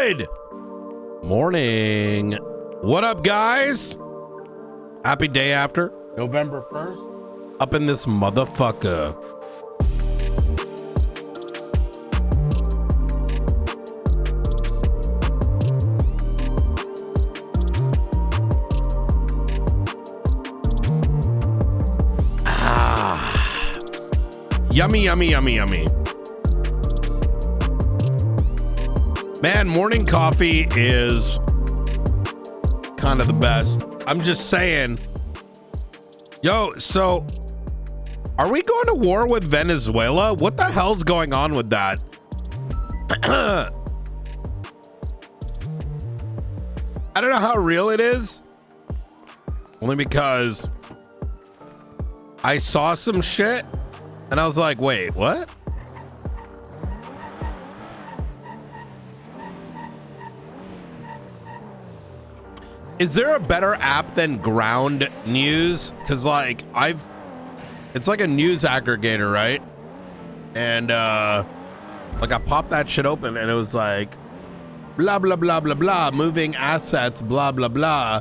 Good morning. What up, guys? Happy day after November 1st. Up in this motherfucker. Yummy, yummy, yummy, yummy. Man, morning coffee is kind of the best. I'm just saying. Yo, so are we going to war with Venezuela? What the hell's going on with that? I don't know how real it is. Only because I saw some shit and I was like, wait, what? Is there a better app than Ground News? Cause like it's like a news aggregator, right? And like I popped that shit open and it was like blah blah blah blah blah, moving assets, blah blah blah,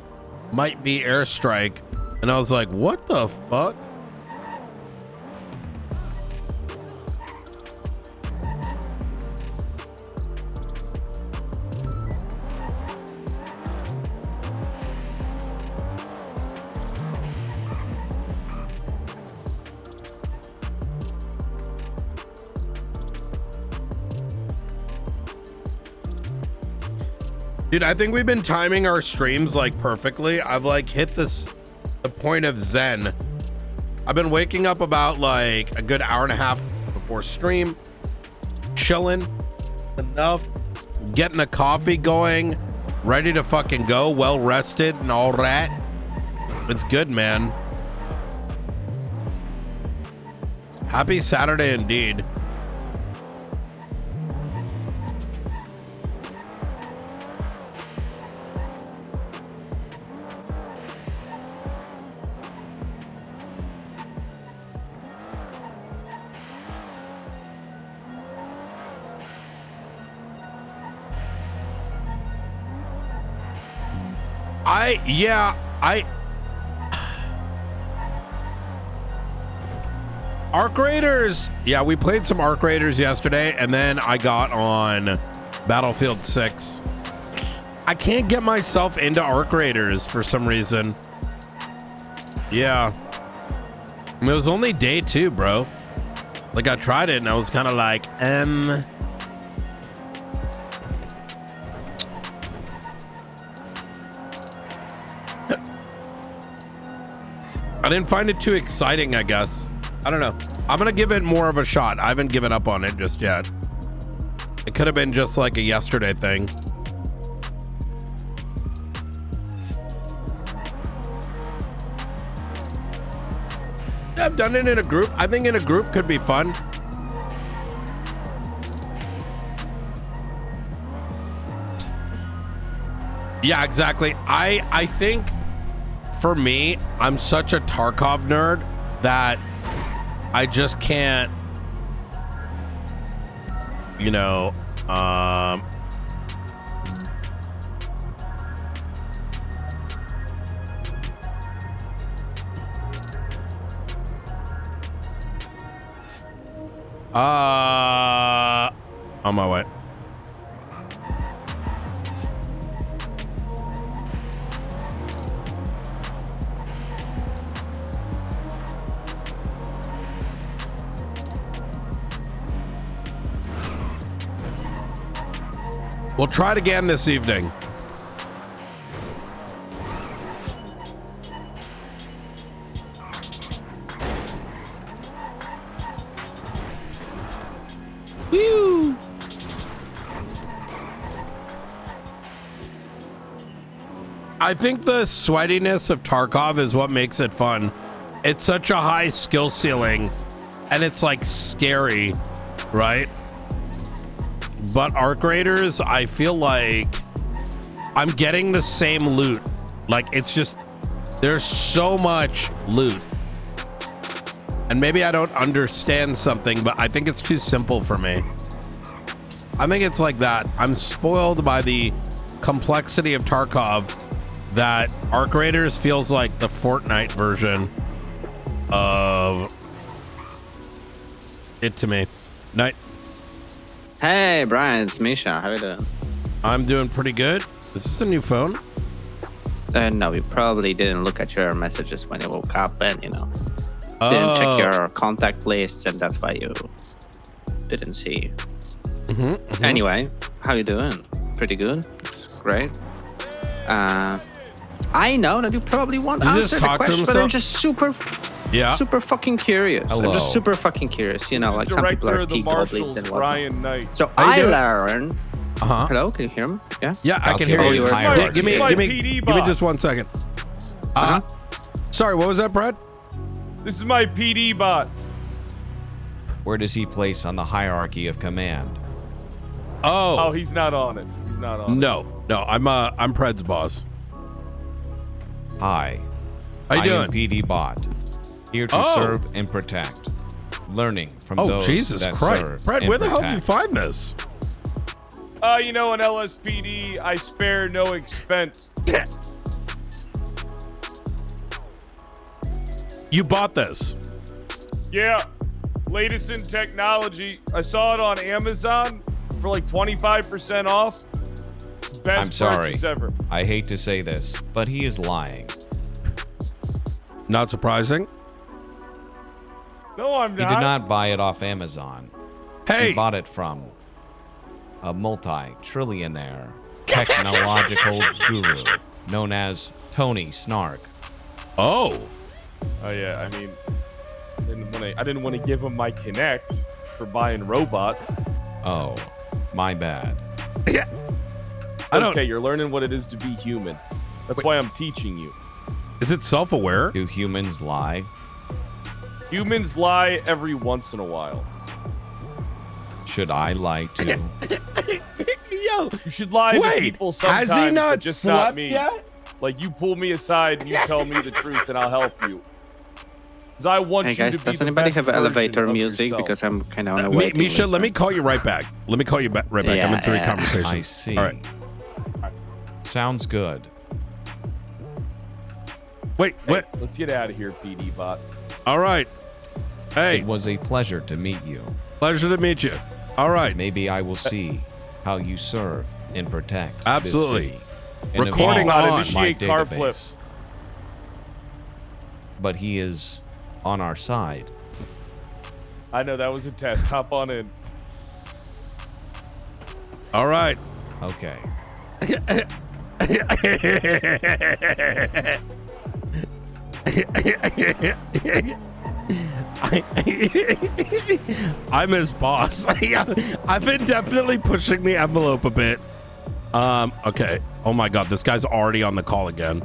might be airstrike. And I was like, what the fuck? Dude, I think we've been timing our streams like perfectly. I've like hit the point of zen. I've been waking up about like a good hour and a half before stream, chilling enough, getting a coffee going, ready to fucking go, well rested and all that. It's good, man. Happy Saturday indeed. Arc Raiders. Yeah, we played some Arc Raiders yesterday, and then I got on Battlefield 6. I can't get myself into Arc Raiders for some reason. Yeah. I mean, it was only day 2, bro. Like, I tried it, and I was kind of like, I didn't find it too exciting, I guess. I don't know. I'm gonna give it more of a shot. I haven't given up on it just yet. It could have been just like a yesterday thing. I've done it in a group. I think in a group could be fun. Yeah, exactly. I think for me, I'm such a Tarkov nerd that I just can't, you know, on my way. We'll try it again this evening. Woo! I think the sweatiness of Tarkov is what makes it fun. It's such a high skill ceiling and it's like scary, right? But Arc Raiders, I feel like I'm getting the same loot. Like, it's just, there's so much loot. And maybe I don't understand something, but I think it's too simple for me. I think it's like that. I'm spoiled by the complexity of Tarkov that Arc Raiders feels like the Fortnite version of it to me. Night. Hey, Brian, it's Misha. How you doing? I'm doing pretty good. Is this a new phone? No, you probably didn't look at your messages when you woke up and, didn't Oh. check your contact lists, and that's why you didn't see. Anyway, how you doing? Pretty good. It's great. I know that you probably won't Did he just answer the talk to question, but I'm himself? just super fucking curious. Hello. I'm just super fucking curious. Like some people Director are of the peak goblins Marshals, and whatnot. Brian Knight. So How you I doing? learned. Uh-huh. Hello, can you hear me? Yeah. Yeah, I can hear Okay, you. you were- Yeah, give me This is my give PD me bot. just 1 second. Sorry, what was that, Brad? This is my PD bot. Where does he place on the hierarchy of command? Oh, Oh, he's not on it. He's not on it. no. I'm Pred's boss. Hi. How you I doing? am PD Bot, here to Oh. serve and protect. Learning from Oh, those Jesus that Christ. serve Brad, and where the hell did you protect. find this? In LSPD, I spare no expense. You bought this. Yeah, latest in technology. I saw it on Amazon for like 25% off. Best I'm sorry. purchase ever. I hate to say this, but he is lying. Not surprising. No, I'm He not. did not buy it off Amazon. Hey, He bought it from a multi-trillionaire technological guru known as Tony Snark. oh, Oh yeah, I mean, I didn't want to give him my Connect for buying robots. Oh, my bad. I don't. Okay, you're learning what it is to be human. That's why I'm teaching you. Is it self-aware? Do humans lie? Humans lie every once in a while. Should I lie too? Yo, You should lie to wait, people sometimes, has he but not just not slept me. yet? Like, you pull me aside and you tell me the truth, and I'll help you. Because I want Hey you guys, to be does the anybody best have version elevator of music? yourself. Because I'm kind of on a waiting Misha, list let me right call you right back. Let me call you right back. I'm in 3 Yeah. conversations. I see. All right. Sounds good. Wait, Hey, what? let's get out of here, PD bot. All right. Hey, It was a pleasure to meet you. pleasure to meet you. All right. Maybe I will see how you serve and protect. this Absolutely. city and Recording evolve on. my Initiate car database. flip. But he is on our side. I know that was a test. Hop on in. All right. Okay. I'm his boss. I've been definitely pushing the envelope a bit. Okay. Oh my God, this guy's already on the call again.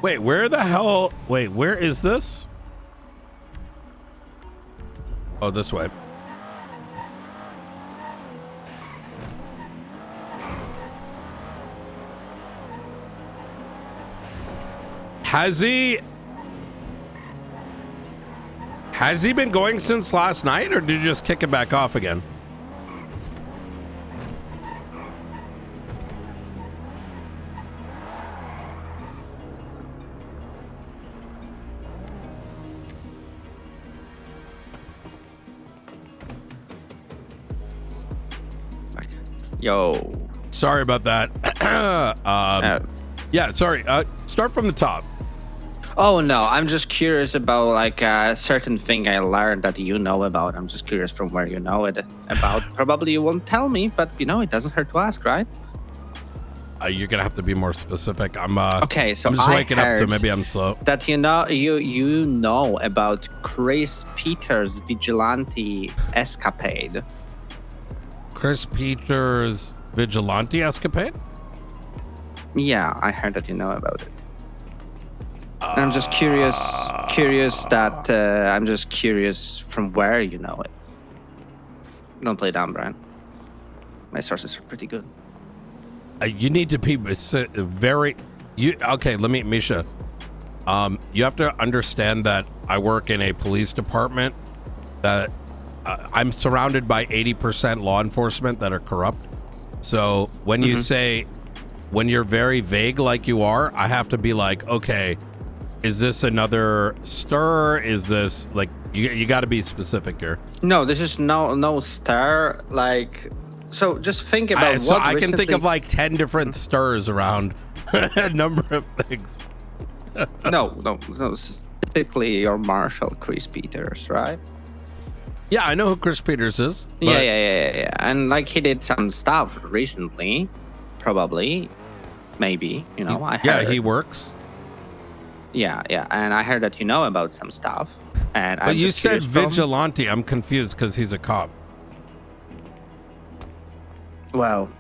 Wait, where the hell? Wait, where is this? Oh, this way. Has he been going since last night, or did you just kick it back off again? Yo. Sorry about that. Yeah, sorry. Start from the top. Oh no, I'm just curious about like a certain thing I learned that you know about. I'm just curious from where you know it about. Probably you won't tell me, but it doesn't hurt to ask, right? You're gonna have to be more specific. Okay, so I'm just I waking up, so heard maybe I'm slow. that you know about Chris Peters' vigilante escapade. Chris Peters' vigilante escapade? Yeah, I heard that you know about it. I'm just curious that I'm just curious from where you know it. Don't play down, Brian. My sources are pretty good. You need to be very. Okay, let me, Misha. You have to understand that I work in a police department that I'm surrounded by 80% law enforcement that are corrupt. So when you say, when you're very vague like you are, I have to be like, okay, is this another stir? Is this like, you got to be specific here. No, this is no stir. Like, so just think about So what I can recently... think of like 10 different stirs around a number of things. No, typically your Marshal Chris Peters, right? Yeah, I know who Chris Peters is. But Yeah. And like he did some stuff recently, probably, maybe, you know. I heard. Yeah, he works. Yeah, and I heard that you know about some stuff. And But you said vigilante. I'm confused because he's a cop. Well,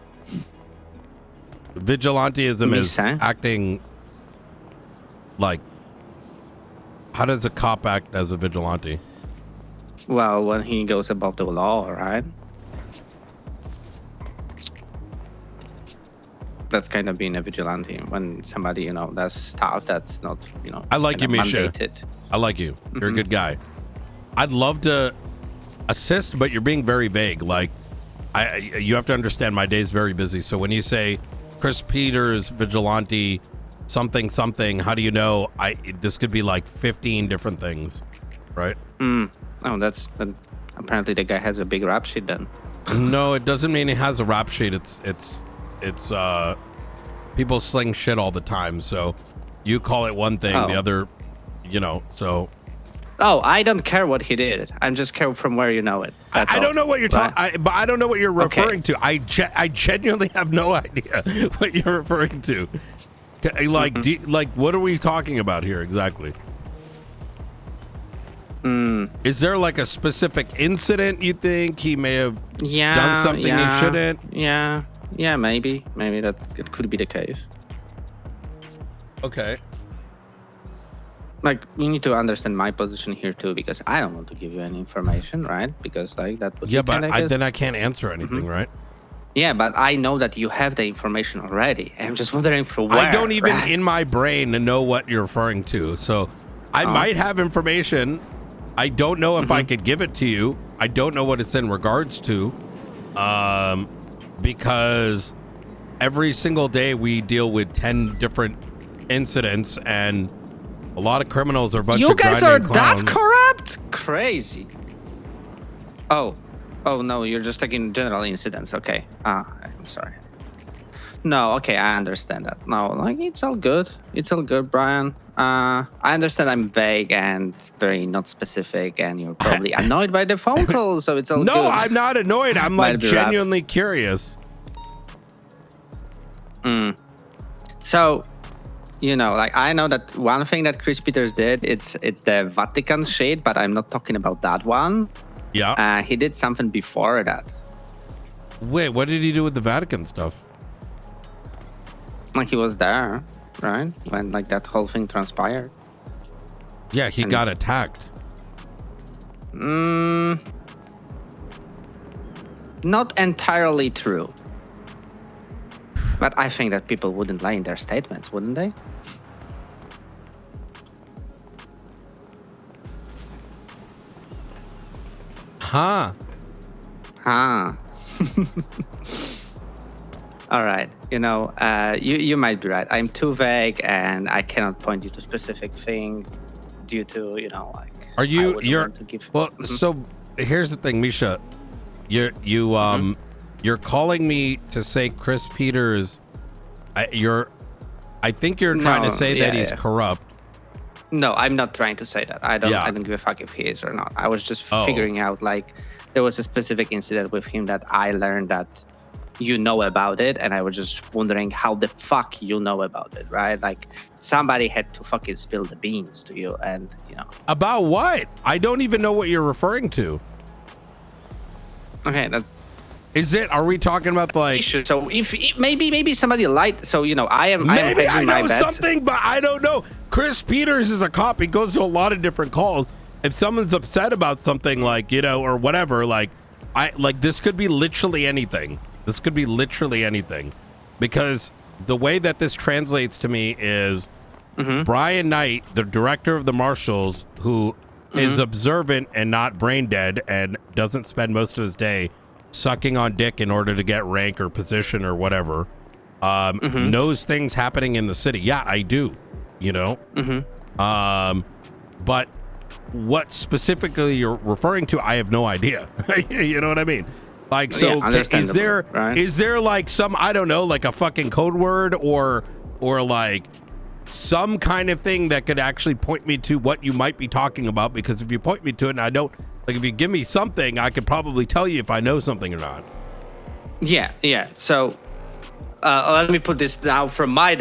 Vigilanteism is Misa? acting like. How does a cop act as a vigilante? well, when he goes above the law, right? That's kind of being a vigilante when somebody, you know, does stuff that's not, you know. I like you, kind of Misha. mandated. I like you. You're a good guy. I'd love to assist, but you're being very vague. Like, you have to understand my day's very busy. So when you say Chris Peters, vigilante, something, how do you know? This could be like 15 different things, right? Oh, then apparently the guy has a big rap sheet then. No, it doesn't mean he has a rap sheet. It's people sling shit all the time. So you call it one thing, the other, you know, so. Oh, I don't care what he did. I'm just care from where you know it. I don't know what you're talking, but I don't know what you're Okay. referring to. I genuinely have no idea what you're referring to. Like, like, what are we talking about here exactly? Is there like a specific incident you think he may have done something he shouldn't? Yeah, maybe that it could be the case. Okay. Like, you need to understand my position here too, because I don't want to give you any information, right? Because like that would Yeah, be but kinda then I can't answer anything, right? Yeah, but I know that you have the information already. I'm just wondering for where. I don't even right? in my brain know what you're referring to. So I might have information. I don't know if I could give it to you. I don't know what it's in regards to. Because every single day we deal with 10 different incidents, and a lot of criminals are a bunch You of guys are grinding that clowns. corrupt? Crazy. Oh no, you're just taking general incidents. Okay. I'm sorry. No, okay, I understand that. No, like it's all good. It's all good, Brian. I understand I'm vague and very not specific, and you're probably annoyed by the phone call, so it's all good. No, I'm not annoyed. I'm like Might be rough. genuinely curious. So, you know, like I know that one thing that Chris Peters did, it's the Vatican shit, but I'm not talking about that one. Yeah. He did something before that. Wait, what did he do with the Vatican stuff? Like he was there, right? When like that whole thing transpired. Yeah, he got attacked. Not entirely true. But I think that people wouldn't lie in their statements, wouldn't they? Huh. All right. You know, you might be right. I'm too vague, and I cannot point you to specific thing due to, you know, like. Are you? I wouldn't You're want to give. well. So here's the thing, Misha. You're calling me to say Chris Peters. I think you're trying to say that he's corrupt. No, I'm not trying to say that. I don't give a fuck if he is or not. I was just figuring out like there was a specific incident with him that I learned that you know about it, and I was just wondering how the fuck you know about it, right? Like somebody had to fucking spill the beans to you, and you know. About what? I don't even know what you're referring to. Okay, that's. Is it? Are we talking about like? So if maybe somebody lied. So you know, I'm Maybe I hedging my know bets. something, but I don't know. Chris Peters is a cop. He goes to a lot of different calls. If someone's upset about something, like, you know, or whatever, like this could be literally anything. This could be literally anything, because the way that this translates to me is Brian Knight, the director of the Marshals, who is observant and not brain dead and doesn't spend most of his day sucking on dick in order to get rank or position or whatever, knows things happening in the city. Yeah, I do, you know? But what specifically you're referring to, I have no idea. You know what I mean? Like, so is there like some, I don't know, like a fucking code word or like some kind of thing that could actually point me to what you might be talking about? Because if you point me to it and I don't, like, if you give me something, I could probably tell you if I know something or not. Yeah. So let me put this now from my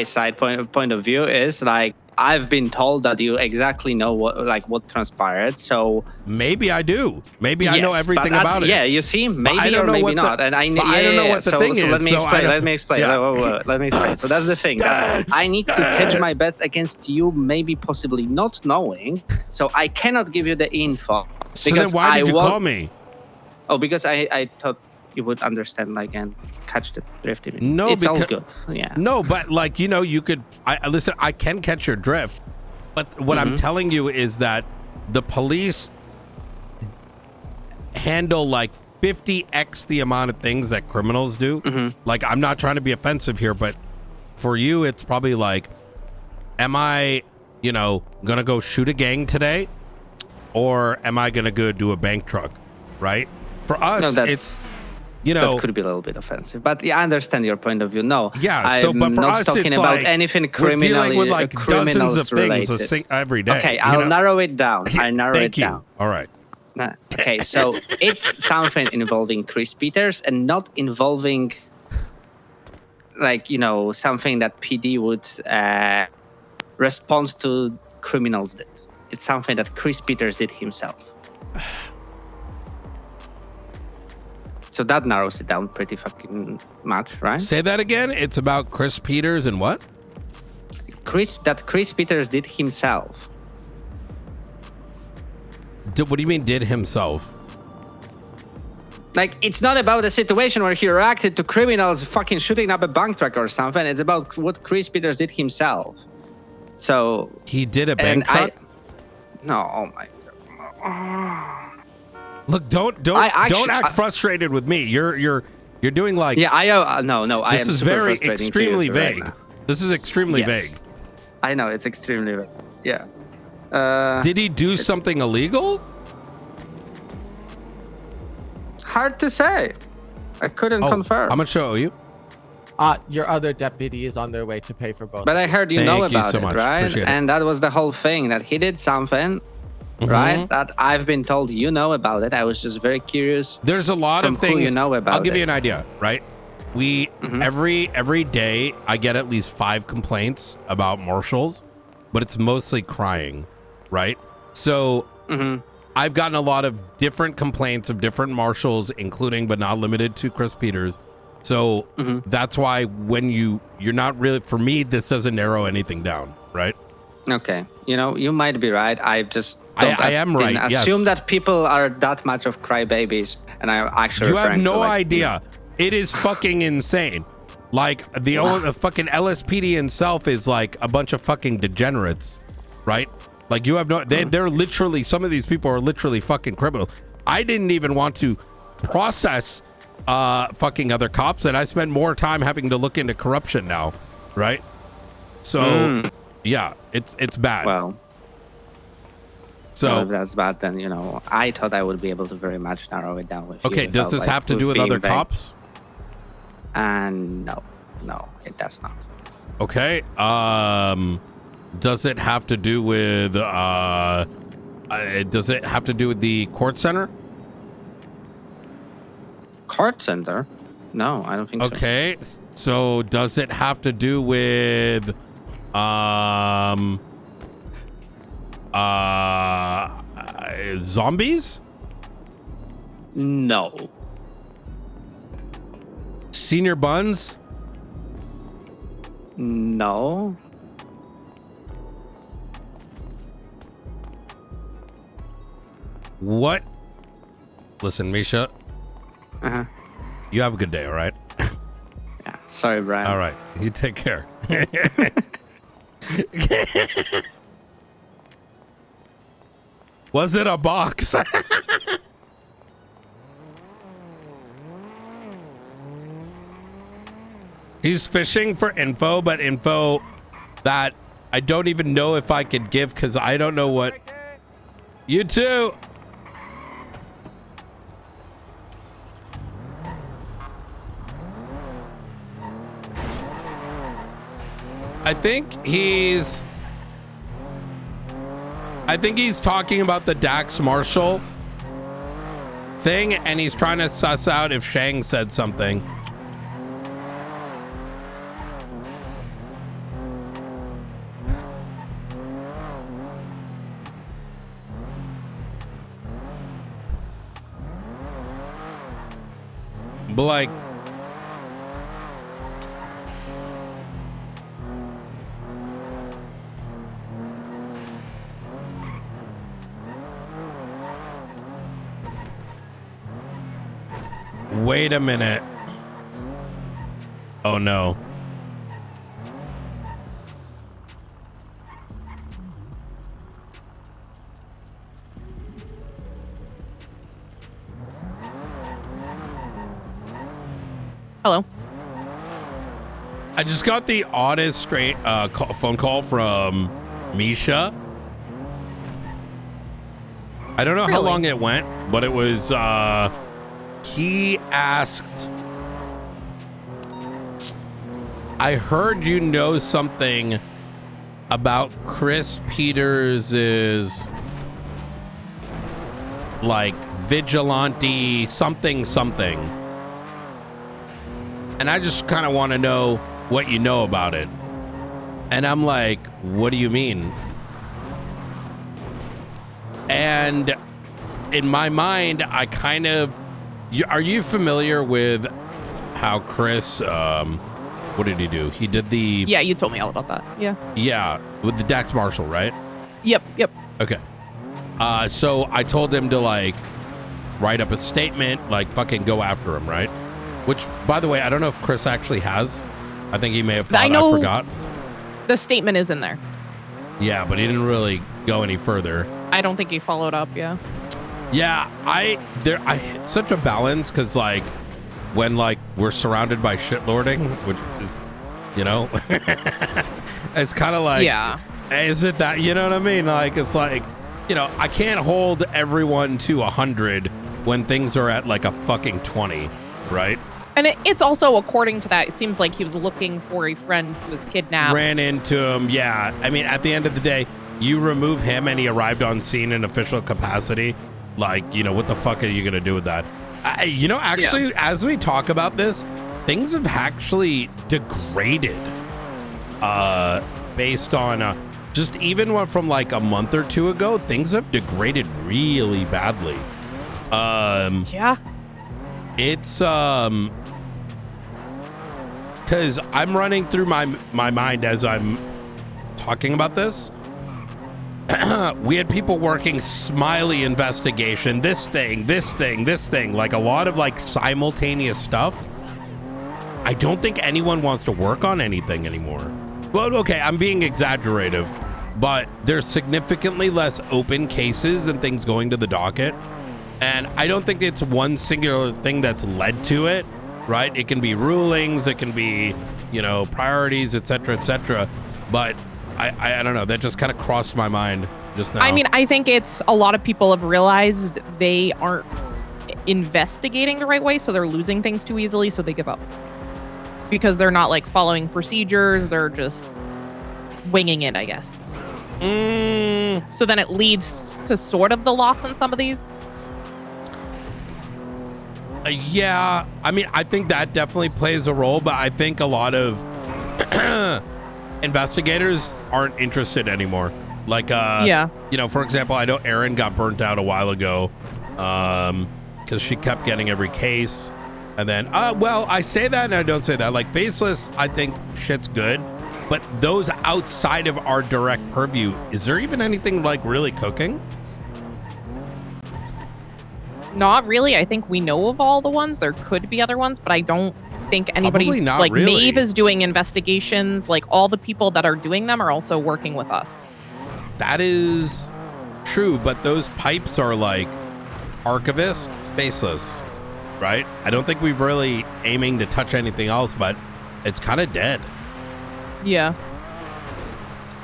side point of view is like, I've been told that you exactly know what transpired. So maybe I do. Maybe I know everything about it. Yeah, you see, maybe or maybe not. And I don't know what the thing is. Let me explain. Let me explain. Let me explain. So that's the thing. That I need to hedge my bets against you, maybe possibly not knowing. So I cannot give you the info. So then why did you call me? Oh, because I thought you would understand, like, and catch the drift. No, it's all good. Yeah. No, but like, you know, you could. Listen. I can catch your drift, but what I'm telling you is that the police handle like 50x the amount of things that criminals do. Like, I'm not trying to be offensive here, but for you, it's probably like, am I, you know, gonna go shoot a gang today, or am I gonna go do a bank truck? Right? For us, it's. You know, that could be a little bit offensive, but yeah, I understand your point of view. No, yeah. So, but for not us, talking it's about like anything we're dealing with like dozens of related. things every day. Okay, I'll narrow it down. I narrow it down. All right. Okay, so it's something involving Chris Peters and not involving, like, you know, something that PD would respond to criminals did. It's something that Chris Peters did himself. So that narrows it down pretty fucking much, right? Say that again. It's about Chris Peters and what? Chris Peters did himself. What do you mean did himself? Like, it's not about a situation where he reacted to criminals fucking shooting up a bank truck or something. It's about what Chris Peters did himself. So he did a bank truck? No, oh my god. Look, don't act frustrated with me. You're doing like no. I am this is very extremely vague. Right, this is extremely vague. I know it's extremely vague. Yeah. Did he do something illegal? Hard to say. I couldn't confirm. How much owe you? Your other deputy is on their way to pay for both. But I heard you know about so it, much. right? Appreciate and that was the whole thing, that he did something. Right, that I've been told you know about it. I was just very curious. There's a lot of things you know about. I'll give you an idea, right? We every day I get at least 5 complaints about marshals, but it's mostly crying, right? So I've gotten a lot of different complaints of different marshals, including but not limited to Chris Peters. So that's why when you're not really, for me, this doesn't narrow anything down, right? Okay, you know, you might be right. I just I am right. Assume that people are that much of crybabies, and I'm actually. You have no idea. It is fucking insane. Like the fucking LSPD itself is like a bunch of fucking degenerates, right? Like you have no. They're literally, some of these people are literally fucking criminals. I didn't even want to process fucking other cops, and I spend more time having to look into corruption now, right? So. Yeah, it's bad. Well, so if that's bad, then, you know, I thought I would be able to very much narrow it down with you. Okay, does this have to do with other cops? And no, it does not. Okay. Does it have to do with the court center? Court center? No, I don't think so. Okay, so does it have to do with zombies? No. Senior buns? No. What? Listen, Misha. You have a good day, all right? Yeah. Sorry, Brian. All right. You take care. Was it a box? He's fishing for info, but info that I don't even know if I could give because I don't know what. You too. I think he's talking about the Dax Marshall thing, and he's trying to suss out if Shang said something. But like, wait a minute. Oh no. Hello. I just got the oddest phone call from Misha. I don't know how Really? long it went, but it was he asked, I heard you know something about Chris Peters's like vigilante something. And I just kind of want to know what you know about it. And I'm like, what do you mean? And in my mind, I kind of, are you familiar with how Chris, what did he do? He did the... Yeah, you told me all about that. Yeah. Yeah, with the Dax Marshall, right? Yep. Okay. So I told him to like write up a statement, like fucking go after him, right? Which, by the way, I don't know if Chris actually has. I think he may have thought I forgot. The statement is in there. Yeah, but he didn't really go any further. I don't think he followed up. Yeah. Yeah, I it's such a balance because like when like we're surrounded by shitlording, which is, you know, it's kind of like, Yeah. Is it that, you know what I mean? Like it's like, you know, I can't hold everyone to 100 when things are at like a fucking 20, right? And it's also, according to that, it seems like he was looking for a friend who was kidnapped. Ran into him, yeah. I mean, at the end of the day, you remove him and he arrived on scene in official capacity. Like, you know, what the fuck are you going to do with that? You know, actually, as we talk about this, things have actually degraded based on just even from like a month or two ago. Things have degraded really badly. Yeah. It's because I'm running through my mind as I'm talking about this. We had people working Smiley investigation, this thing, like a lot of like simultaneous stuff. I don't think anyone wants to work on anything anymore. Well, okay, I'm being exaggerative, but there's significantly less open cases and things going to the docket. And I don't think it's one singular thing that's led to it, right? It can be rulings, it can be, you know, priorities, etc., etc. But I don't know. That just kind of crossed my mind just now. I mean, I think it's a lot of people have realized they aren't investigating the right way, so they're losing things too easily, so they give up. Because they're not like following procedures, they're just winging it, I guess. So then it leads to sort of the loss in some of these. Yeah, I mean, I think that definitely plays a role, but I think a lot of investigators aren't interested anymore. Like, you know, for example, I know Erin got burnt out a while ago because she kept getting every case. And then, well, I say that and I don't say that. Like, Faceless, I think shit's good. But those outside of our direct purview, is there even anything, like, really cooking? Not really. I think we know of all the ones. There could be other ones, but I don't think anybody's Probably not like really. Maeve is doing investigations. Like all the people that are doing them are also working with us. That is true, but those pipes are like archivist, faceless, right? I don't think we've really aiming to touch anything else, but it's kind of dead. Yeah.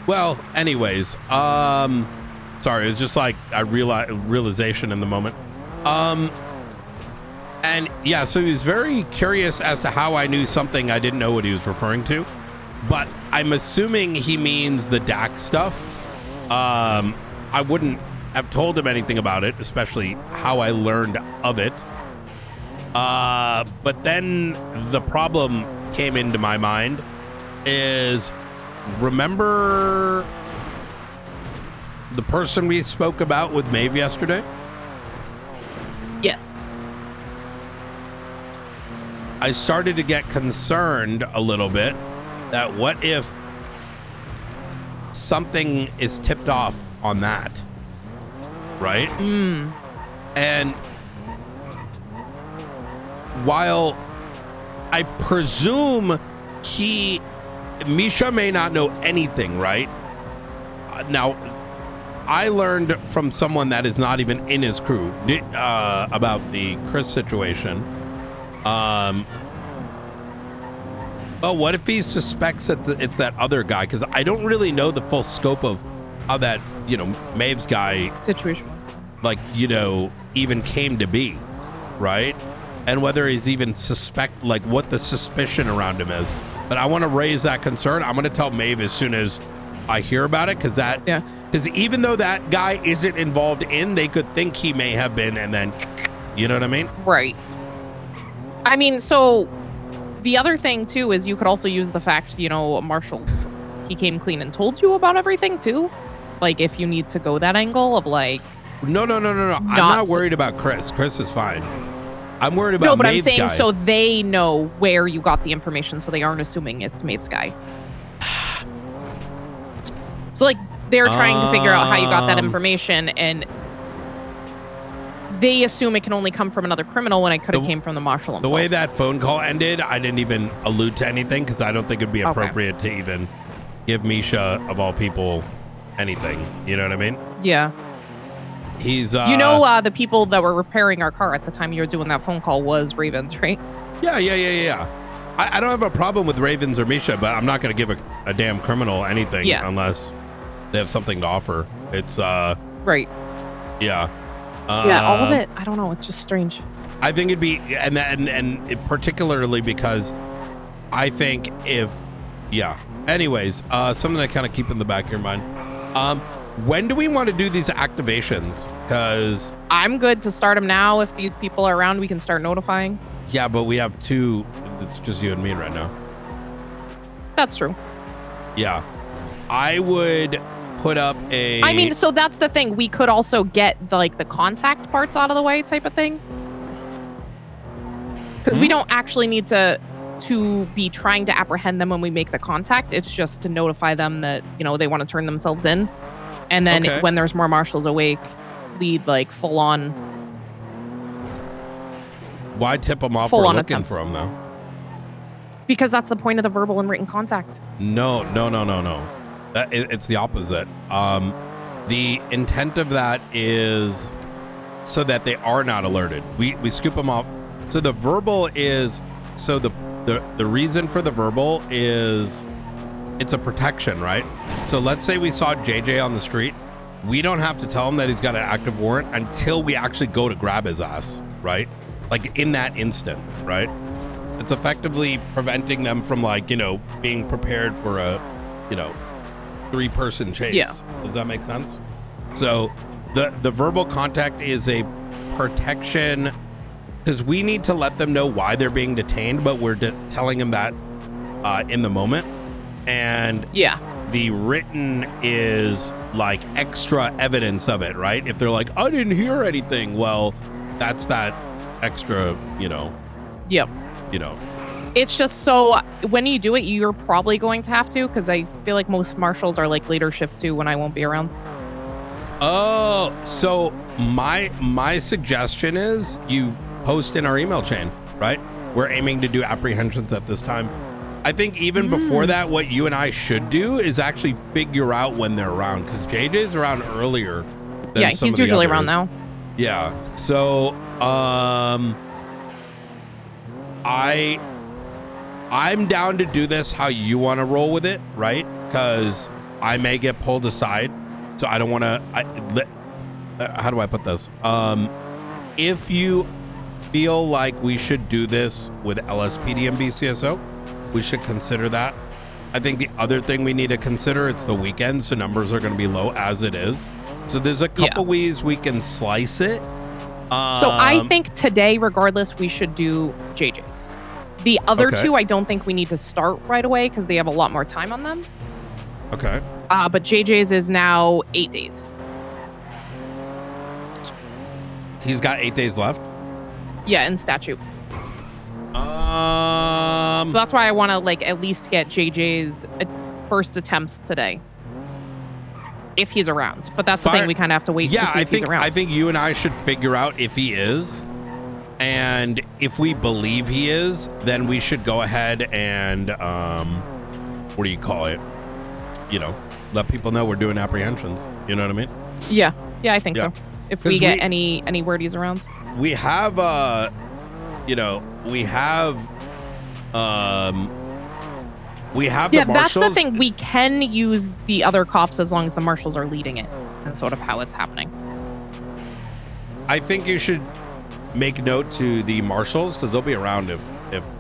Well, anyways, sorry, it was just like a realization in the moment. And yeah, so he was very curious as to how I knew something I didn't know what he was referring to, but I'm assuming he means the DAC stuff. I wouldn't have told him anything about it, especially how I learned of it. But then the problem came into my mind is, remember the person we spoke about with Maeve yesterday? Yes. I started to get concerned a little bit that what if something is tipped off on that, right? And while I presume Misha may not know anything, right? Now, I learned from someone that is not even in his crew about the Chris situation. But what if he suspects that it's that other guy? Because I don't really know the full scope of how that, Maeve's guy Situation. like, even came to be, right? And whether he's even like what the suspicion around him is. But I want to raise that concern. I'm going to tell Maeve as soon as I hear about it, because even though that guy isn't involved they could think he may have been, and then, you know what I mean? Right. I mean, so the other thing too is you could also use the fact, Marshall, he came clean and told you about everything too. Like if you need to go that angle of like. No. I'm not worried about Chris. Chris is fine. I'm worried about Maeve's I'm saying guy. so they know where you got the information, so they aren't assuming it's Maeve's guy. So like they're trying to figure out how you got that information, and they assume it can only come from another criminal when it could have came from the marshal himself. The way that phone call ended, I didn't even allude to anything because I don't think it'd be appropriate to even give Misha, of all people, anything. You know what I mean? Yeah. He's the people that were repairing our car at the time you were doing that phone call was Ravens, right? Yeah. I don't have a problem with Ravens or Misha, but I'm not going to give a damn criminal anything unless they have something to offer. It's right. Yeah. All of it. I don't know. It's just strange. I think it'd be, and particularly because I think anyways, something to kind of keep in the back of your mind. When do we want to do these activations? Because I'm good to start them now. If these people are around, we can start notifying. Yeah, but we have two. It's just you and me right now. That's true. Yeah. I would put up I mean, so that's the thing. We could also get the contact parts out of the way type of thing. Because we don't actually need to be trying to apprehend them when we make the contact. It's just to notify them that, they want to turn themselves in. And then when there's more marshals awake, lead full on. Why tip them off for looking for them though? Because that's the point of the verbal and written contact. No. It's the opposite. The intent of that is so that they are not alerted. We scoop them off. So the verbal is the reason for the verbal is it's a protection, right? So let's say we saw JJ on the street. We don't have to tell him that he's got an active warrant until we actually go to grab his ass, right? Like in that instant, right? It's effectively preventing them from being prepared for a, 3-person chase. Yeah. Does that make sense? So the verbal contact is a protection because we need to let them know why they're being detained, but we're telling them that in the moment. And the written is extra evidence of it, right? If they're like, I didn't hear anything, well, that's that extra, Yep. It's just so when you do it, you're probably going to have to, because I feel like most marshals are later shift too when I won't be around. Oh, so my suggestion is you post in our email chain, right? we're aiming to do apprehensions at this time. I think even before that, what you and I should do is actually figure out when they're around, because JJ's around earlier than Yeah, some he's of the usually around others. now. Yeah. So, I'm down to do this how you want to roll with it, right? Because I may get pulled aside, so I don't want to. How do I put this? If you feel like we should do this with LSPD and BCSO, we should consider that. I think the other thing we need to consider, it's the weekend, so numbers are going to be low as it is. So there's a couple ways we can slice it. So I think today, regardless, we should do JJ's. The other two, I don't think we need to start right away because they have a lot more time on them. Okay. But JJ's is now 8 days. He's got 8 days left. Yeah, in statute. So that's why I want to like at least get JJ's first attempts today, if he's around. But that's the thing, we kind of have to wait to see if he's around. I think you and I should figure out if he is, and if we believe he is, then we should go ahead and what do you call it? You know, let people know we're doing apprehensions. You know what I mean? Yeah, I think so. If we get any wordies around, we have the marshals. That's the thing. We can use the other cops as long as the marshals are leading it, and sort of how it's happening. I think you should make note to the marshals because they'll be around if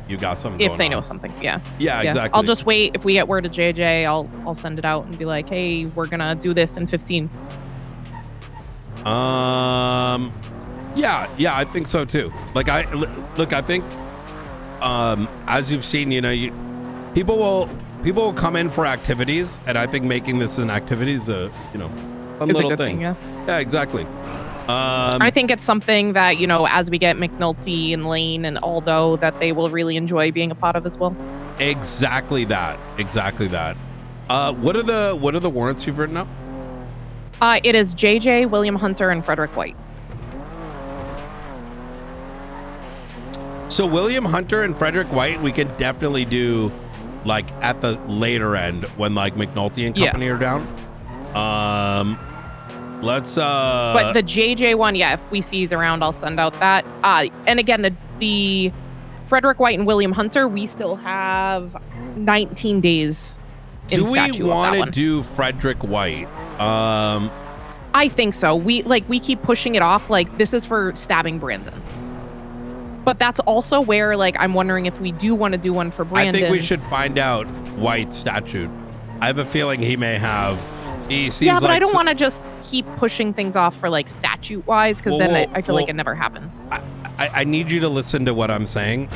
you got something. If they know something, yeah, exactly. I'll just wait. If we get word to JJ, I'll send it out and be like, hey, we're gonna do this in 15. Yeah, I think so too. Like I think as you've seen, people will come in for activities, and I think making this an activity is a fun It's little a good thing. yeah, exactly. I think it's something that as we get McNulty and Lane and Aldo, that they will really enjoy being a part of as well. Exactly that. What are the warrants you've written up? It is JJ, William Hunter, and Frederick White. So William Hunter and Frederick White, we can definitely do like at the later end when like McNulty and company are down. Let's But the JJ one, if we see he's around, I'll send out that. And again, the Frederick White and William Hunter, we still have 19 days in statute. Do we want to do Frederick White? I think so. We keep pushing it off. Like, this is for stabbing Brandon. But that's also where, like, I'm wondering if we do want to do one for Brandon. I think we should find out White's statute. I have a feeling he may have. He seems but like I don't want to just keep pushing things off for, like, statute-wise, because I feel like it never happens. I need you to listen to what I'm saying,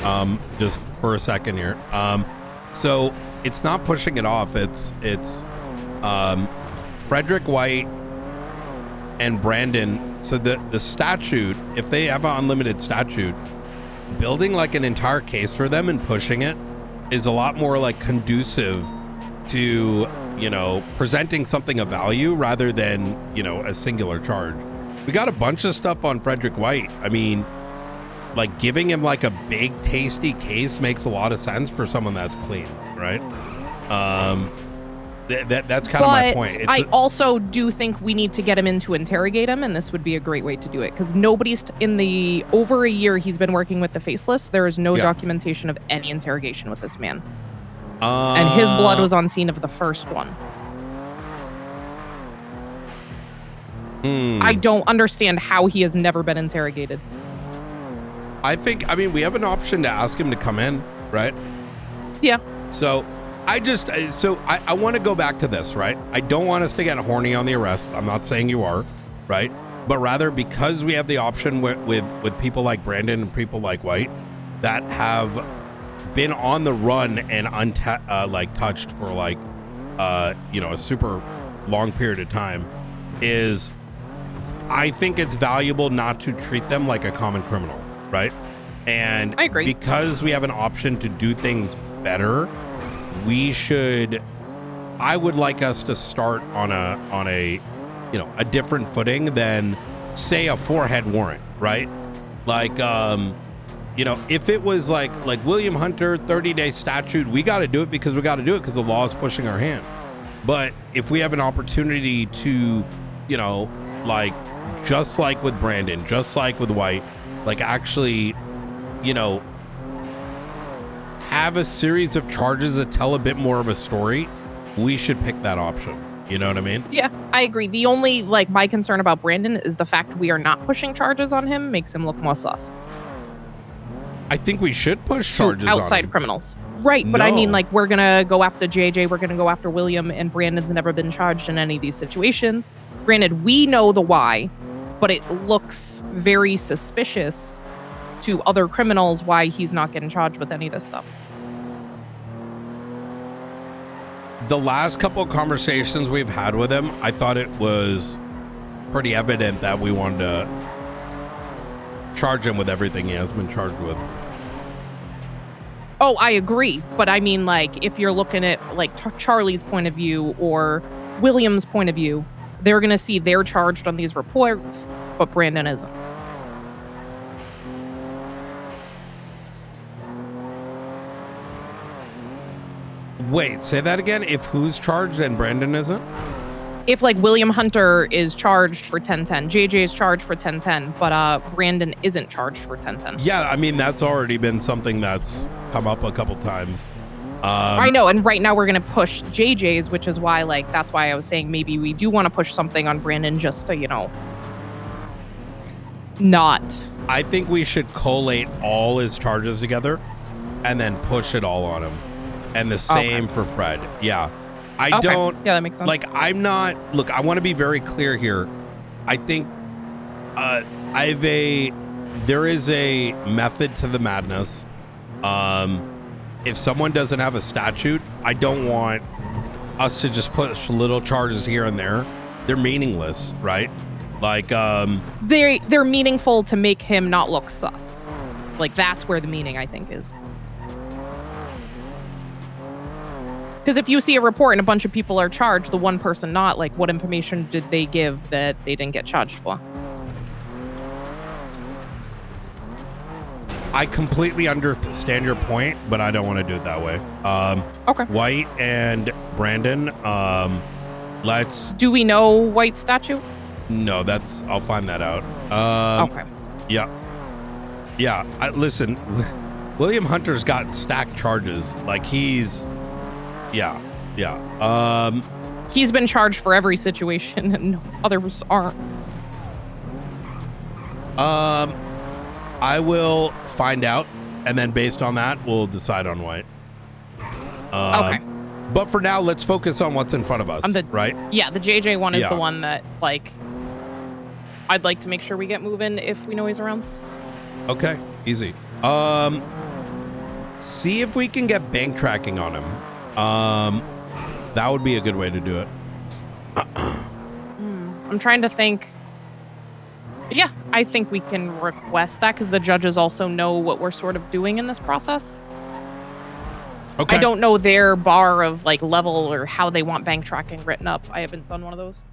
just for a second here. So it's not pushing it off. It's Frederick White and Brandon. So the statute, if they have an unlimited statute, building like an entire case for them and pushing it is a lot more like conducive to presenting something of value rather than a singular charge. We got a bunch of stuff on Frederick White. I mean, like giving him like a big tasty case makes a lot of sense for someone that's clean, right? That's kind of my point. I also do think we need to get him in to interrogate him, and this would be a great way to do it, because nobody's in the over a year he's been working with the Faceless, there is no documentation of any interrogation with this man. And his blood was on scene of the first one. I don't understand how he has never been interrogated. I mean, we have an option to ask him to come in, right? Yeah. So I want to go back to this, right? I don't want us to get horny on the arrest. I'm not saying you are, right? But rather, because we have the option with people like Brandon and people like White that have been on the run and touched for like a super long period of time, is I think it's valuable not to treat them like a common criminal, right? And I agree. Because we have an option to do things better, I would like us to start on a different footing than say a forehead warrant, right? Like you know, if it was like William Hunter 30-day statute, we got to do it because we got to do it because the law is pushing our hand. But if we have an opportunity to, you know, like just like with Brandon, just like with White, like actually, you know, have a series of charges that tell a bit more of a story, we should pick that option. You know what I mean? Yeah, I agree. The only, like, my concern about Brandon is the fact we are not pushing charges on him makes him look more sus. I think we should push charges outside on him. criminals. Right, but I mean, No. like, we're going to go after JJ, we're going to go after William, and Brandon's never been charged in any of these situations. Granted, we know the why, but it looks very suspicious to other criminals why he's not getting charged with any of this stuff. The last couple of conversations we've had with him, I thought it was pretty evident that we wanted to charge him with everything he has been charged with. Oh, I agree. But I mean, like, if you're looking at, like, Charlie's point of view or William's point of view, they're going to see they're charged on these reports, but Brandon isn't. Wait, say that again? If who's charged and Brandon isn't? If, like, William Hunter is charged for 1010, JJ is charged for 1010, but Brandon isn't charged for 1010. Yeah, I mean, that's already been something that's come up a couple times. I know, and right now we're going to push JJ's, which is why, like, that's why I was saying maybe we do want to push something on Brandon just to, you know, not. I think we should collate all his charges together and then push it all on him. And the same for Fred. Yeah. I don't. Yeah, that makes sense. Like, I'm not. Look, I want to be very clear here. I think there is a method to the madness. If someone doesn't have a statute, I don't want us to just push little charges here and there. They're meaningless, right? Like, they're meaningful to make him not look sus. Like, that's where the meaning, I think, is. Because if you see a report and a bunch of people are charged, the one person not, like, what information did they give that they didn't get charged for? I completely understand your point, but I don't want to do it that way. Okay. White and Brandon, let's... Do we know White's statute? No, I'll find that out. Okay. Yeah. Yeah, listen, William Hunter's got stacked charges. Like, he's... Yeah. He's been charged for every situation, and others aren't. I will find out, and then based on that, we'll decide on White. Okay. But for now, let's focus on what's in front of us, right? Yeah, the JJ one is the one that, like, I'd like to make sure we get moving if we know he's around. Okay, easy. See if we can get bank tracking on him. That would be a good way to do it. I'm trying to think. Yeah, I think we can request that because the judges also know what we're sort of doing in this process. Okay. I don't know their bar of, like, level or how they want bank tracking written up. I haven't done one of those.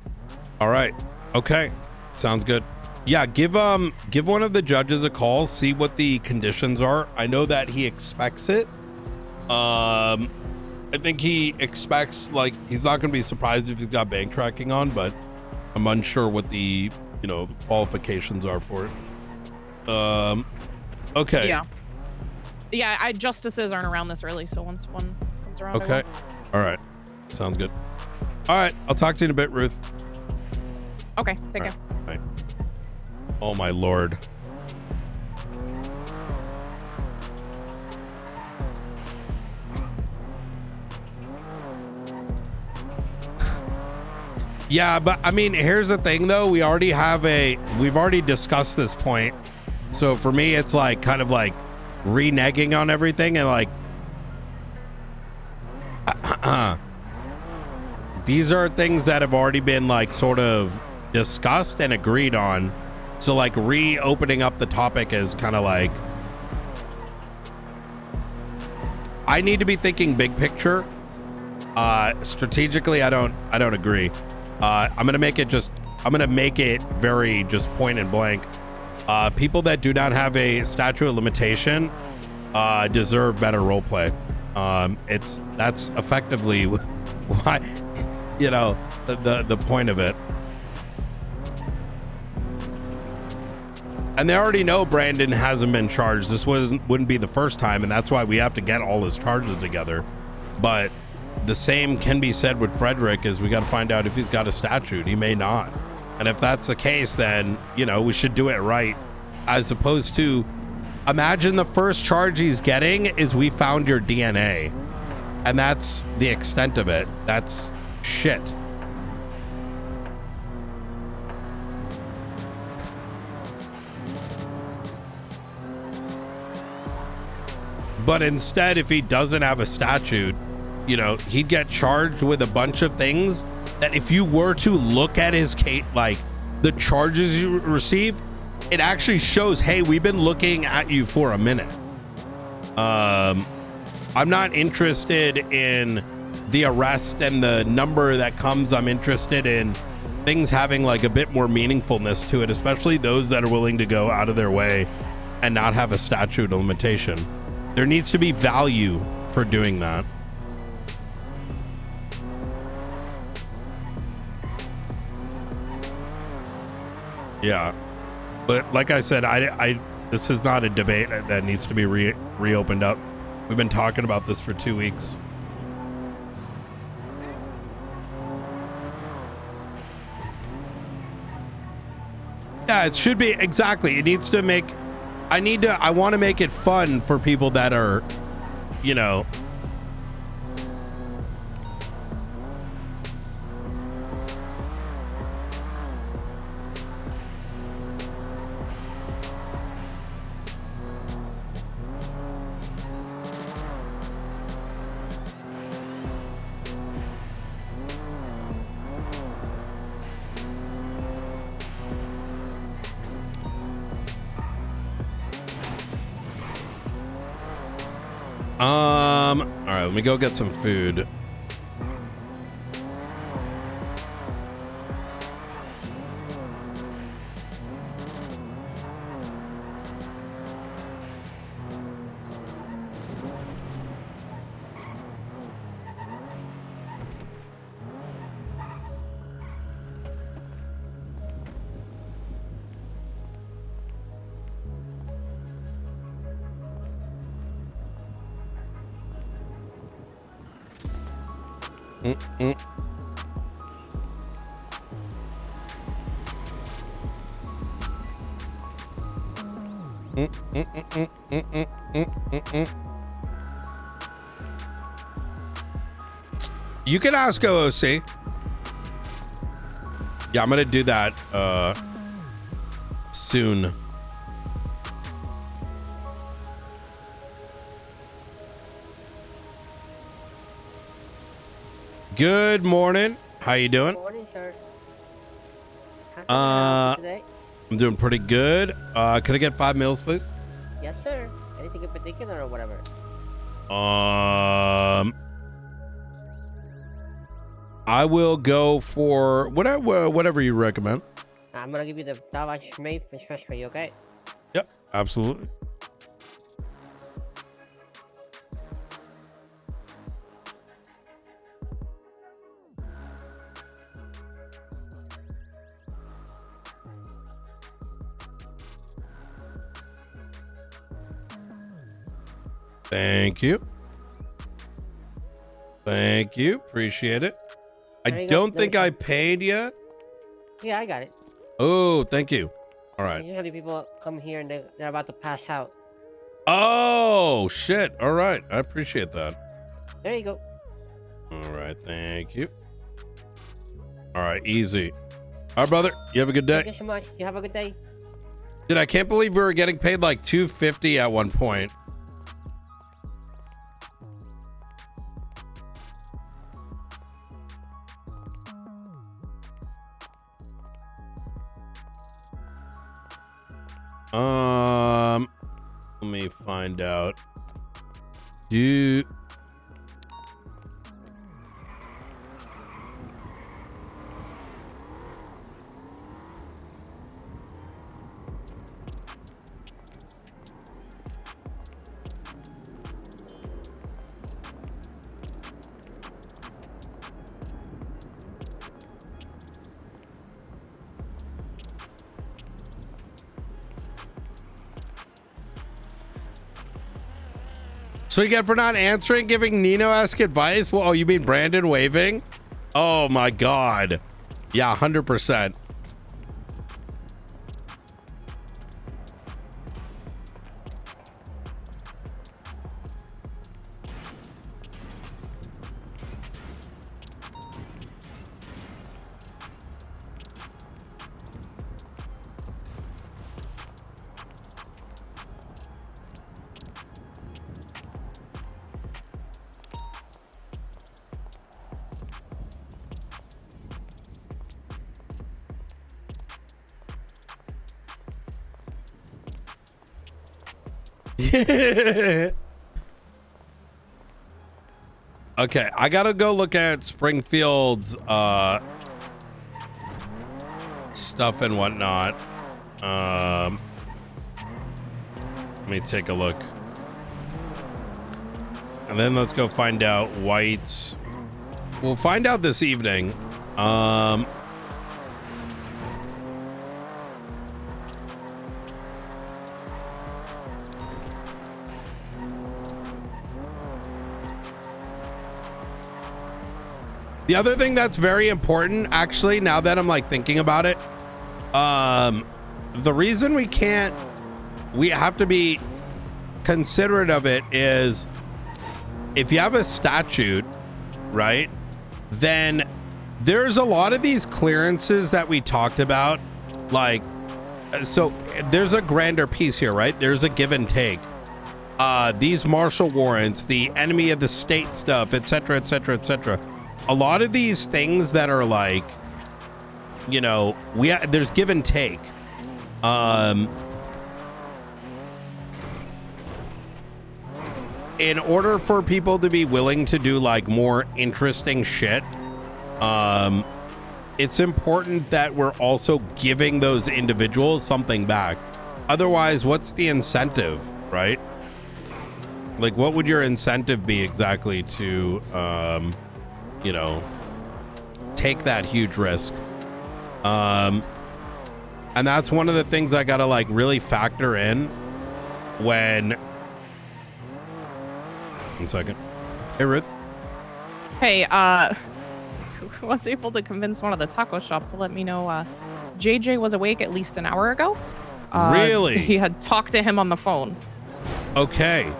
All right. Okay. Sounds good. Yeah, give one of the judges a call, see what the conditions are. I know that he expects it. I think he expects, like, he's not going to be surprised if he's got bank tracking on, but I'm unsure what the, you know, the qualifications are for it. Okay. Yeah. Yeah, justices aren't around this early, so once one comes around. Okay. All right. Sounds good. All right. I'll talk to you in a bit, Ruth. Okay. Take care. Bye. Oh, my Lord. Yeah, but I mean, here's the thing though. We've already discussed this point. So for me, it's like kind of like reneging on everything and like, these are things that have already been like sort of discussed and agreed on. So like reopening up the topic is kind of like, I need to be thinking big picture. Strategically, I don't agree. I'm gonna make it very just point and blank. People that do not have a statute of limitation deserve better roleplay. That's effectively why, you know, the point of it. And they already know Brandon hasn't been charged. This wouldn't be the first time, and that's why we have to get all his charges together. But the same can be said with Frederick, is we got to find out if he's got a statute. He may not. And if that's the case, then, you know, we should do it right. As opposed to, imagine the first charge he's getting is we found your DNA. And that's the extent of it. That's shit. But instead, if he doesn't have a statute, you know, he'd get charged with a bunch of things that if you were to look at his case, like the charges you receive, it actually shows, hey, we've been looking at you for a minute. I'm not interested in the arrest and the number that comes. I'm interested in things having like a bit more meaningfulness to it, especially those that are willing to go out of their way and not have a statute of limitation. There needs to be value for doing that. Yeah, but like I said, I this is not a debate that needs to be reopened up. We've been talking about this for 2 weeks. Yeah, it should be, exactly. It needs to make, I want to make it fun for people that are, you know, all right, let me go get some food. You can ask OOC. Yeah, I'm gonna do that soon. Good morning. How you doing? Good morning, sir. How can I help you today? I'm doing pretty good. Can I get 5 meals, please? Yes, sir. Anything in particular or whatever? I will go for whatever you recommend. I'm gonna give you the dasMEHDI fish fresh for you, okay? Yep, absolutely. Thank you. Thank you. Appreciate it. I don't think I paid yet. Yeah, I got it. Oh, thank you. All right. Usually people come here and they're about to pass out. Oh, shit. All right. I appreciate that. There you go. All right. Thank you. All right. Easy. All right, brother. You have a good day. Thank you so much. You have a good day. Dude, I can't believe we were getting paid like $250 at one point. Let me find out. You So you get for not answering, giving Nino-esque advice? Well, oh, you mean Brandon waving? Oh my God. Yeah, 100%. Okay, I gotta go look at Springfield's stuff and whatnot. Let me take a look. And then let's go find out White's. We'll find out this evening. The other thing that's very important, actually, now that I'm like thinking about it, the reason we have to be considerate of it is if you have a statute, right, then there's a lot of these clearances that we talked about, like, so there's a grander piece here, right? There's a give and take. These martial warrants, the enemy of the state stuff, etc., etc., etc. A lot of these things that are like, you know, there's give and take. In order for people to be willing to do like more interesting shit, it's important that we're also giving those individuals something back. Otherwise, what's the incentive, right? Like, what would your incentive be exactly to, you know, take that huge risk? And that's one of the things I gotta like really factor in when. One second. Hey, Ruth. Hey, was able to convince one of the taco shop to let me know JJ was awake at least an hour ago. Really? He had talked to him on the phone. Okay.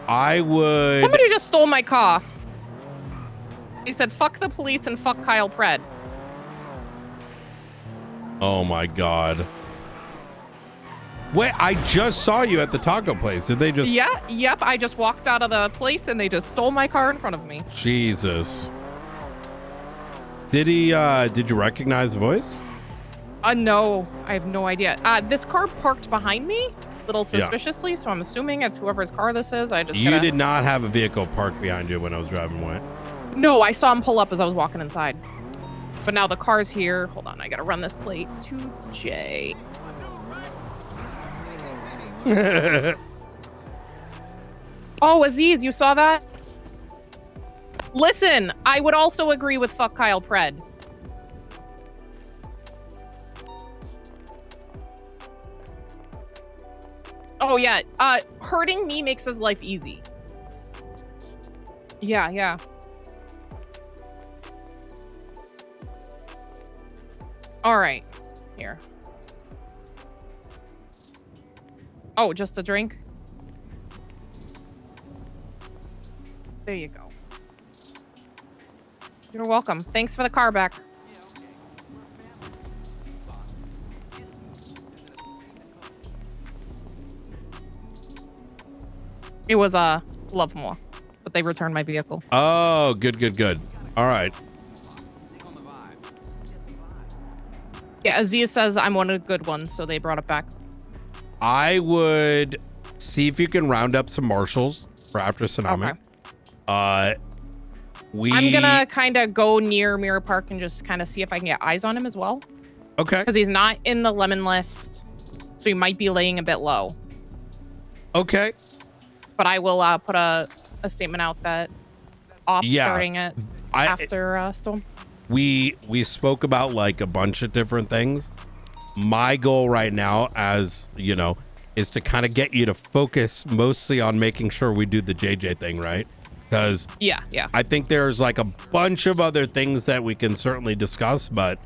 I would. Somebody just stole my car. He said, fuck the police and fuck Kyle Pred. Oh my God. Wait, I just saw you at the taco place. Did they just? Yeah, yep. I just walked out of the place and they just stole my car in front of me. Jesus. Did he, did you recognize the voice? No, I have no idea. This car parked behind me a little suspiciously, so I'm assuming it's whoever's car this is. You did not have a vehicle parked behind you when I was driving away. No, I saw him pull up as I was walking inside. But now the car's here. Hold on, I gotta run this plate. 2J. Oh, Aziz, you saw that? Listen, I would also agree with fuck Kyle Pred. Oh, yeah. Hurting me makes his life easy. Yeah, yeah. All right. Here. Oh, just a drink? There you go. You're welcome. Thanks for the car back. It was Lovemore, but they returned my vehicle. Oh, good, good, good. All right. Yeah, Aziz says I'm one of the good ones, so they brought it back. I would see if you can round up some marshals for after Tsunami. Okay. I'm gonna kind of go near Mirror Park and just kind of see if I can get eyes on him as well. Okay. Because he's not in the lemon list, so he might be laying a bit low. Okay. But I will put a statement out that ops starting it after Storm. We spoke about like a bunch of different things. My goal right now, as you know, is to kind of get you to focus mostly on making sure we do the JJ thing, right? Because Yeah. I think there's like a bunch of other things that we can certainly discuss, but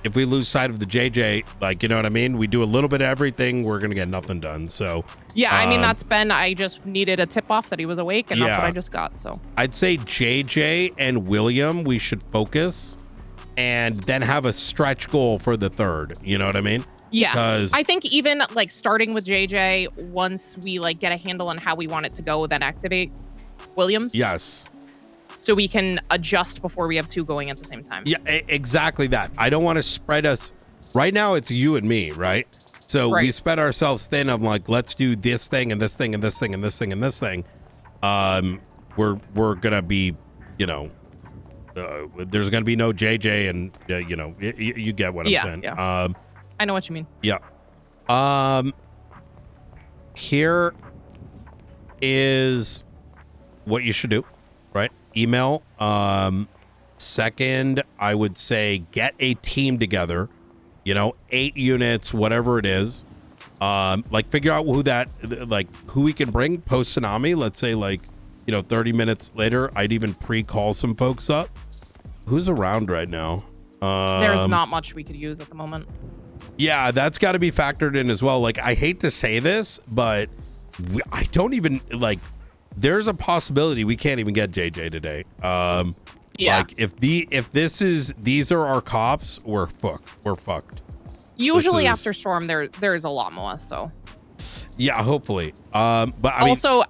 if we lose sight of the JJ, like, you know what I mean? We do a little bit of everything, we're going to get nothing done. So Yeah, I mean, that's been, I just needed a tip off that he was awake, and that's what I just got, so. I'd say JJ and William, we should focus and then have a stretch goal for the third. You know what I mean? Yeah, I think even like starting with JJ, once we like get a handle on how we want it to go, then activate Williams. Yes. So we can adjust before we have two going at the same time. Yeah, exactly that. I don't want to spread us. Right now, it's you and me, right? So we spread ourselves thin. I'm like, let's do this thing and this thing and this thing and this thing and this thing. We're gonna be, you know, there's gonna be no JJ, and you know, you get what I'm saying. Yeah. I know what you mean. Yeah. Here is what you should do, right? Email. Second, I would say get a team together, you know, 8 units, whatever it is. Like figure out who we can bring post tsunami. Let's say like, you know, 30 minutes later, I'd even pre-call some folks up. Who's around right now? There's not much we could use at the moment. Yeah, that's got to be factored in as well. Like, I hate to say this, but I don't even like. There's a possibility we can't even get JJ today. Yeah. Like if these are our cops, we're fucked. Usually after storm, there's a lot more. So. Yeah, hopefully. But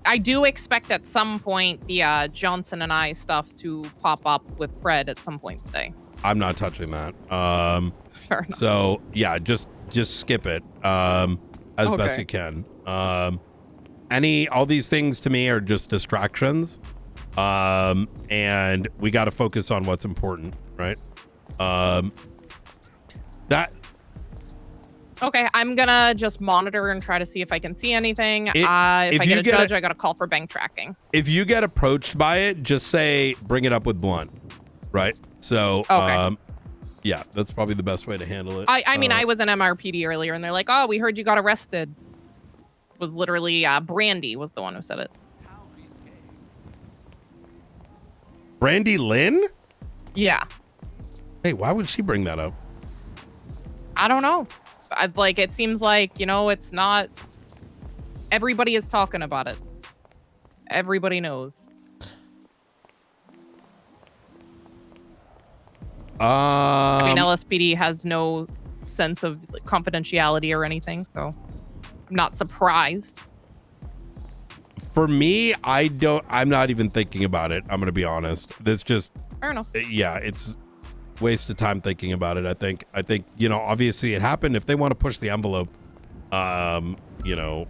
I do expect at some point the Johnson and I stuff to pop up with Fred at some point today. I'm not touching that. Fair enough. So yeah, just skip it as best you can. All these things to me are just distractions, and we got to focus on what's important, right? Okay, I'm gonna just monitor and try to see if I can see anything. If I get a judge, I got to call for bank tracking. If you get approached by it, just say bring it up with Blunt, right? So yeah, that's probably the best way to handle it. I mean, I was in MRPD earlier, and they're like, "Oh, we heard you got arrested." It was literally Brandy was the one who said it. Brandy Lynn? Yeah. Hey, why would she bring that up? I don't know. It seems like, you know, it's not. Everybody is talking about it. Everybody knows. I mean, LSPD has no sense of confidentiality or anything, so I'm not surprised. For me, I'm not even thinking about it. I'm going to be honest. This just, fair enough. Yeah, it's waste of time thinking about it. I think, you know, obviously it happened. If they want to push the envelope, you know,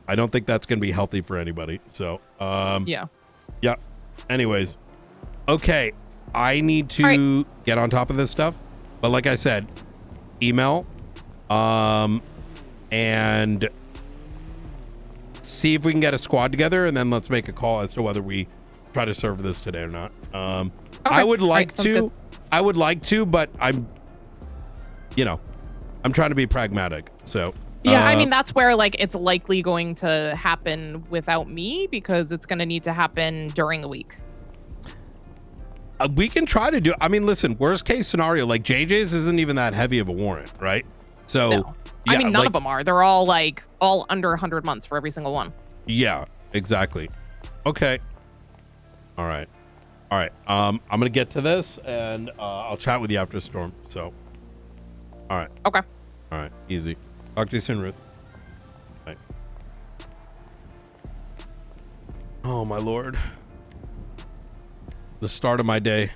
I don't think that's going to be healthy for anybody. So, yeah. Anyways, okay. I need to get on top of this stuff, but like I said, email, and see if we can get a squad together, and then let's make a call as to whether we try to serve this today or not. I would like to, but I'm trying to be pragmatic. So yeah, I mean, that's where it's likely going to happen without me, because it's going to need to happen during the week. We can try to do. I mean, listen. Worst case scenario, like JJ's isn't even that heavy of a warrant, right? So, no. I mean, none of them are. They're all all under 100 months for every single one. Yeah, exactly. Okay. All right. I'm gonna get to this, and I'll chat with you after storm. So, all right. Okay. All right. Easy. Talk to you soon, Ruth. Bye. Oh my lord. The start of my day.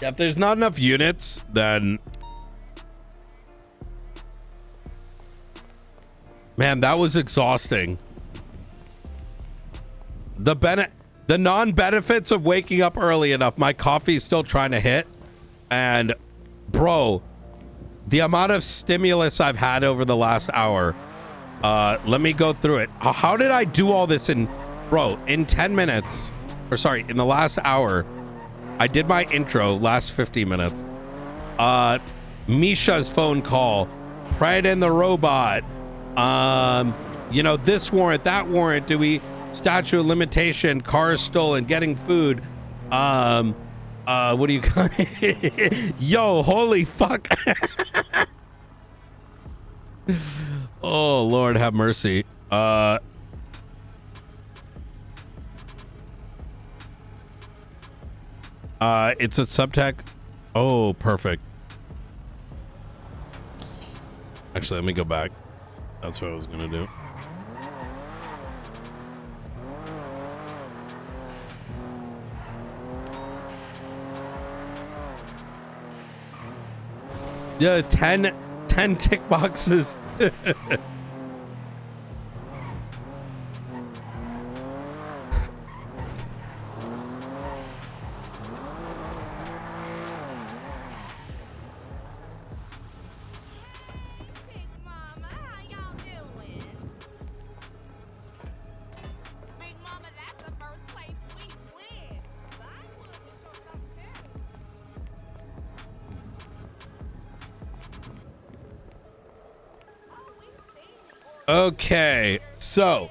If there's not enough units, then man, that was exhausting. the non-benefits of waking up early enough. My coffee's still trying to hit, and bro, the amount of stimulus I've had over the last hour. Let me go through it. How did I do all this in 10 minutes? Or sorry, in the last hour, I did my intro, last 50 minutes. Misha's phone call, Fred and the robot. You know, this warrant, that warrant, statute of limitation, cars stolen, getting food. What do you call it? Yo, holy fuck. Oh, Lord have mercy. It's a subtech. Oh, perfect. Actually, let me go back. That's what I was gonna do. Yeah, 10 tick boxes. Okay, so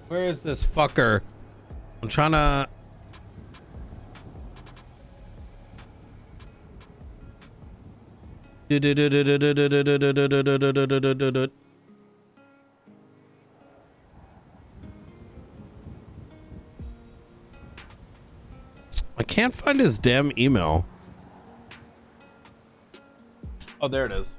where is this fucker? I'm trying to. I can't find his damn email. Oh, there it is.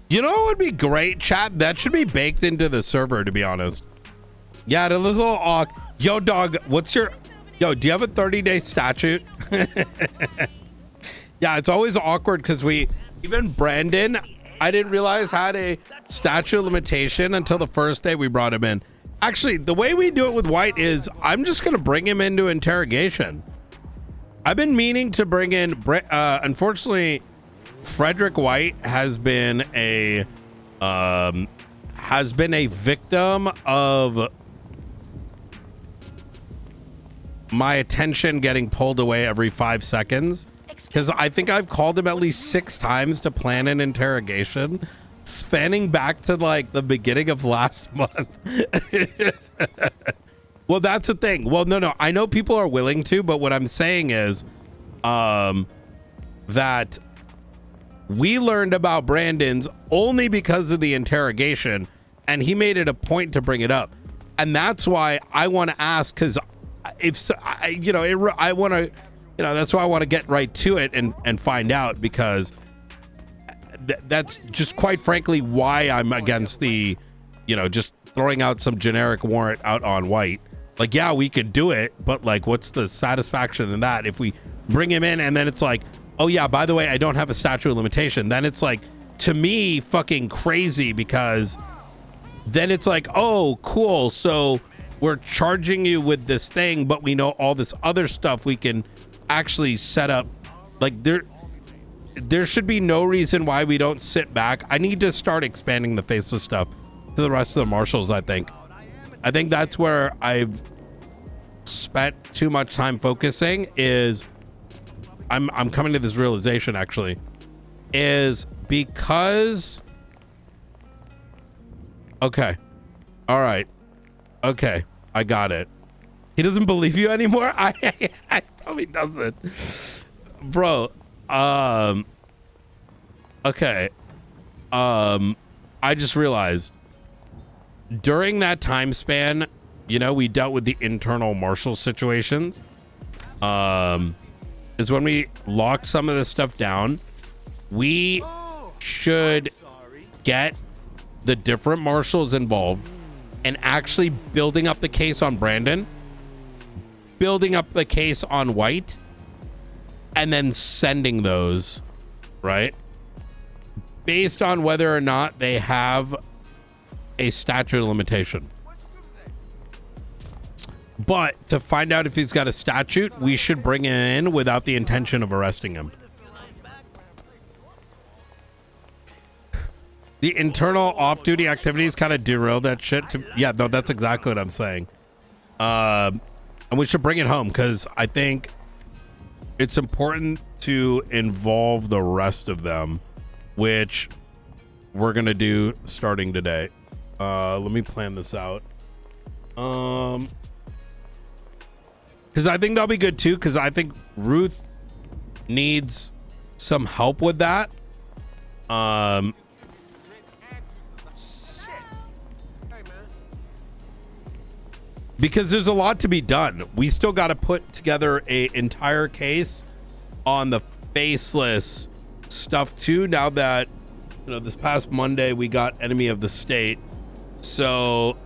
You know what would be great, chat? That should be baked into the server, to be honest. Yeah, the little yo, dog, what's your... Yo, do you have a 30-day statute? Yeah, it's always awkward because even Brandon, I didn't realize had a statute of limitation until the first day we brought him in. Actually, the way we do it with White is I'm just going to bring him into interrogation. I've been meaning to bring in... unfortunately... Frederick White has been a victim of my attention getting pulled away every 5 seconds, because I think I've called him at least 6 times to plan an interrogation, spanning back to like the beginning of last month. Well, that's the thing. Well, no, I know people are willing to, but what I'm saying is that we learned about Brandon's only because of the interrogation, and he made it a point to bring it up. And that's why I want to ask, because I want to, that's why I want to get right to it and find out, because that's just quite frankly why I'm against the, just throwing out some generic warrant out on White. Like, yeah, we could do it, but like, what's the satisfaction in that if we bring him in and then it's like, oh yeah, by the way, I don't have a statute of limitation. Then it's like, to me, fucking crazy, because then it's like, oh, cool. So we're charging you with this thing, but we know all this other stuff we can actually set up. Like there should be no reason why we don't sit back. I need to start expanding the faceless stuff to the rest of the marshals. I think that's where I've spent too much time focusing. Is I'm coming to this realization actually, is because okay, all right, okay, I got it. He doesn't believe you anymore. I probably doesn't, bro. Okay. I just realized during that time span, you know, we dealt with the internal marshal situations. Is when we locked some of this stuff down. We should get the different marshals involved and actually building up the case on Brandon, building up the case on White, and then sending those, right? Based on whether or not they have a statute of limitation. But to find out if he's got a statute, we should bring him in without the intention of arresting him. The internal off-duty activities kind of derail that shit. Yeah, no, that's exactly what I'm saying. And we should bring it home because I think it's important to involve the rest of them, which we're going to do starting today. Let me plan this out. Because I think that'll be good too, because I think Ruth needs some help with that. Because there's a lot to be done. We still got to put together a entire case on the faceless stuff too. Now that, you know, this past Monday we got enemy of the state. So,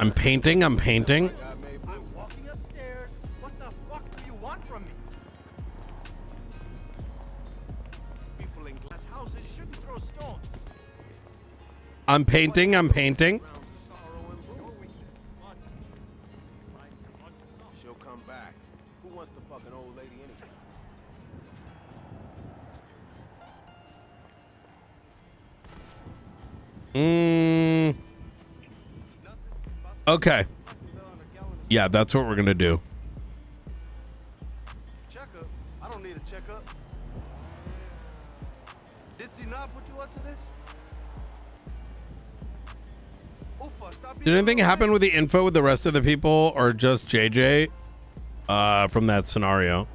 I'm painting. I'm painting. She'll come back. Who wants the fucking old lady anyway? Okay. Yeah, that's what we're gonna do. Checkup? I don't need a checkup. Did he not put you up to this? Did anything happen with the info with the rest of the people, or just JJ from that scenario?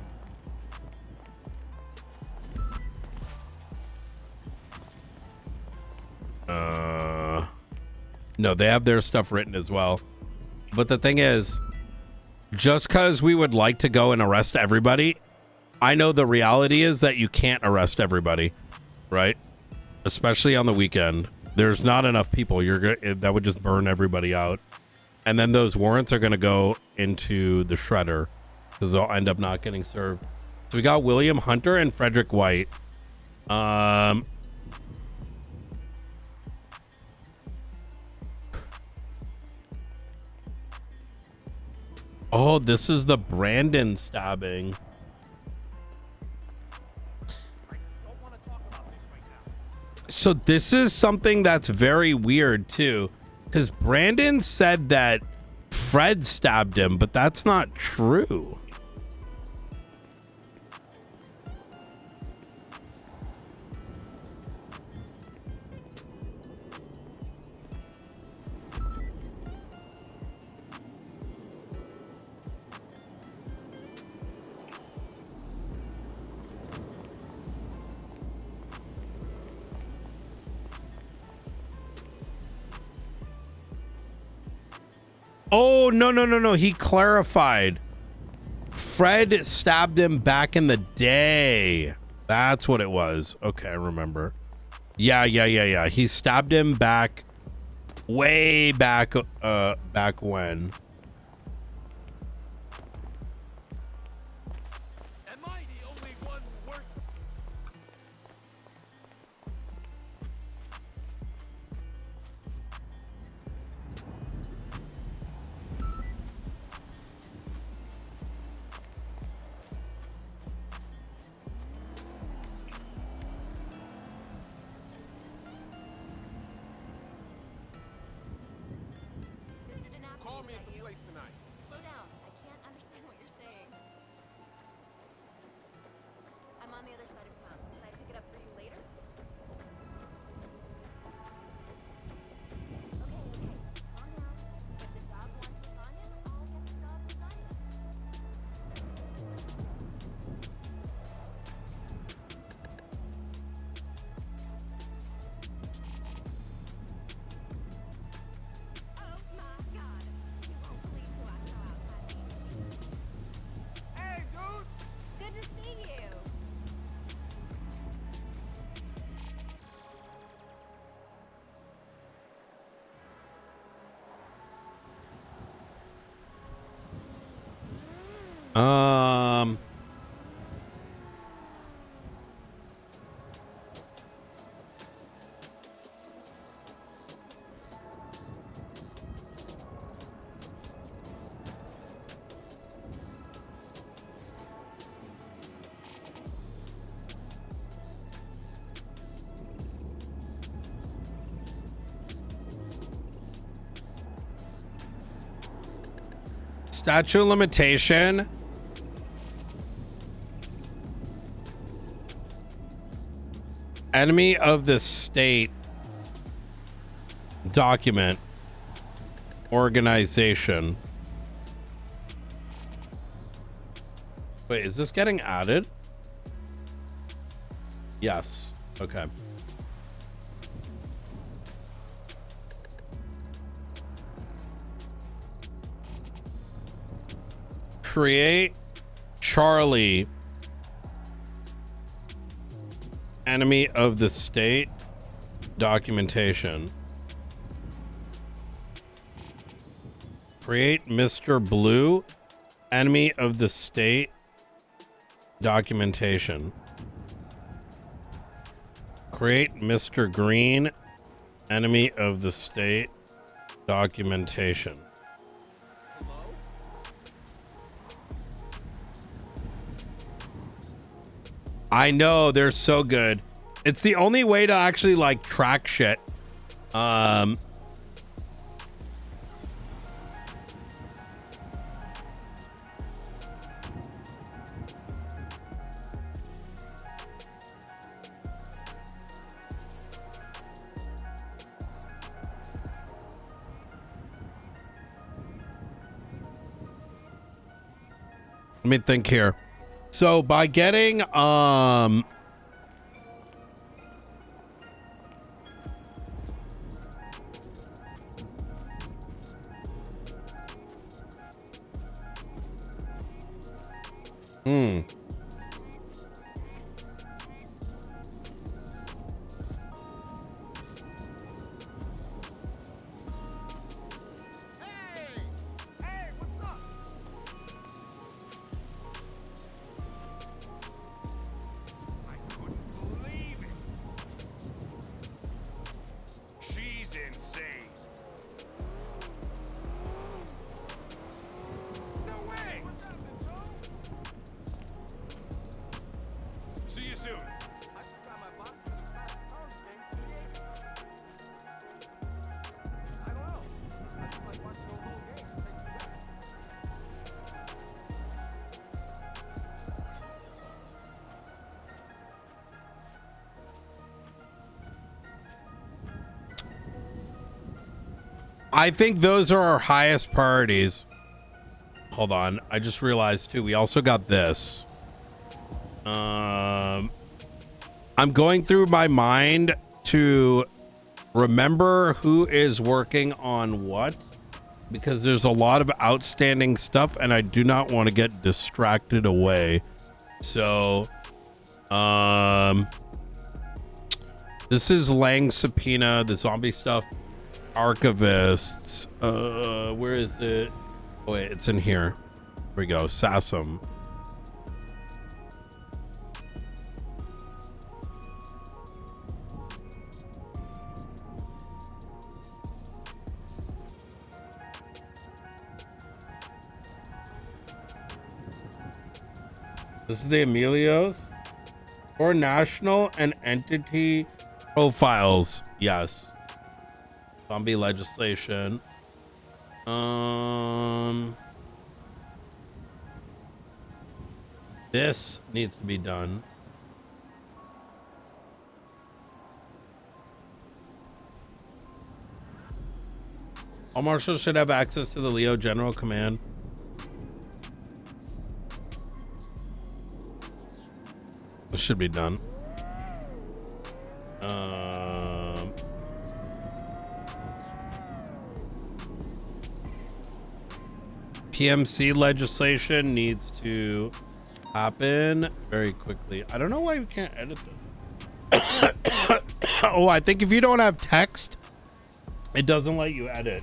No, they have their stuff written as well. But the thing is, just because we would like to go and arrest everybody, I know the reality is that you can't arrest everybody, right? Especially on the weekend. There's not enough people. That would just burn everybody out. And then those warrants are going to go into the shredder because they'll end up not getting served. So we got William Hunter and Frederick White. Oh, this is the Brandon stabbing. So this is something that's very weird too, because Brandon said that Fred stabbed him, but that's not true. Oh, no. He clarified. Fred stabbed him back in the day. That's what it was. Okay, I remember. Yeah. He stabbed him back way back when. Am I the only one worse? on the other side of town. Can I pick it up for you later? Okay. Calm down. If the dog wants lasagna, I'll get the dog lasagna. Oh my god. You won't believe who I saw outside the Hey, dude! Good to see you. Um. Statute of limitation. Enemy of the state. Document. Organization. Wait, is this getting added? Yes. Okay. Create Charlie. Enemy of the state. Documentation. Create Mr. Blue. Enemy of the state. Documentation. Create Mr. Green. Enemy of the state. Documentation. I know, they're so good. It's the only way to actually like track shit. Let me think here. So by getting Hey, what's up? I couldn't believe it. She's insane. No way. What's happening, Joe? See you soon. I just got my box and it's not I don't know. I just like watching the whole game. It makes me happy. I think those are our highest priorities. Hold on. I just realized too, we also got this. I'm going through my mind to remember who is working on what, because there's a lot of outstanding stuff and I do not want to get distracted away. So, this is Lang's subpoena, the zombie stuff. Archivists. Where is it? Oh, wait, it's in here. Here we go. Sassum. This is the Emilios. Or national and entity profiles. Yes. Zombie legislation. This needs to be done. All marshals should have access to the Leo General Command. This should be done. PMC legislation needs to happen very quickly. I don't know why we can't edit this. Oh, I think if you don't have text, it doesn't let you edit.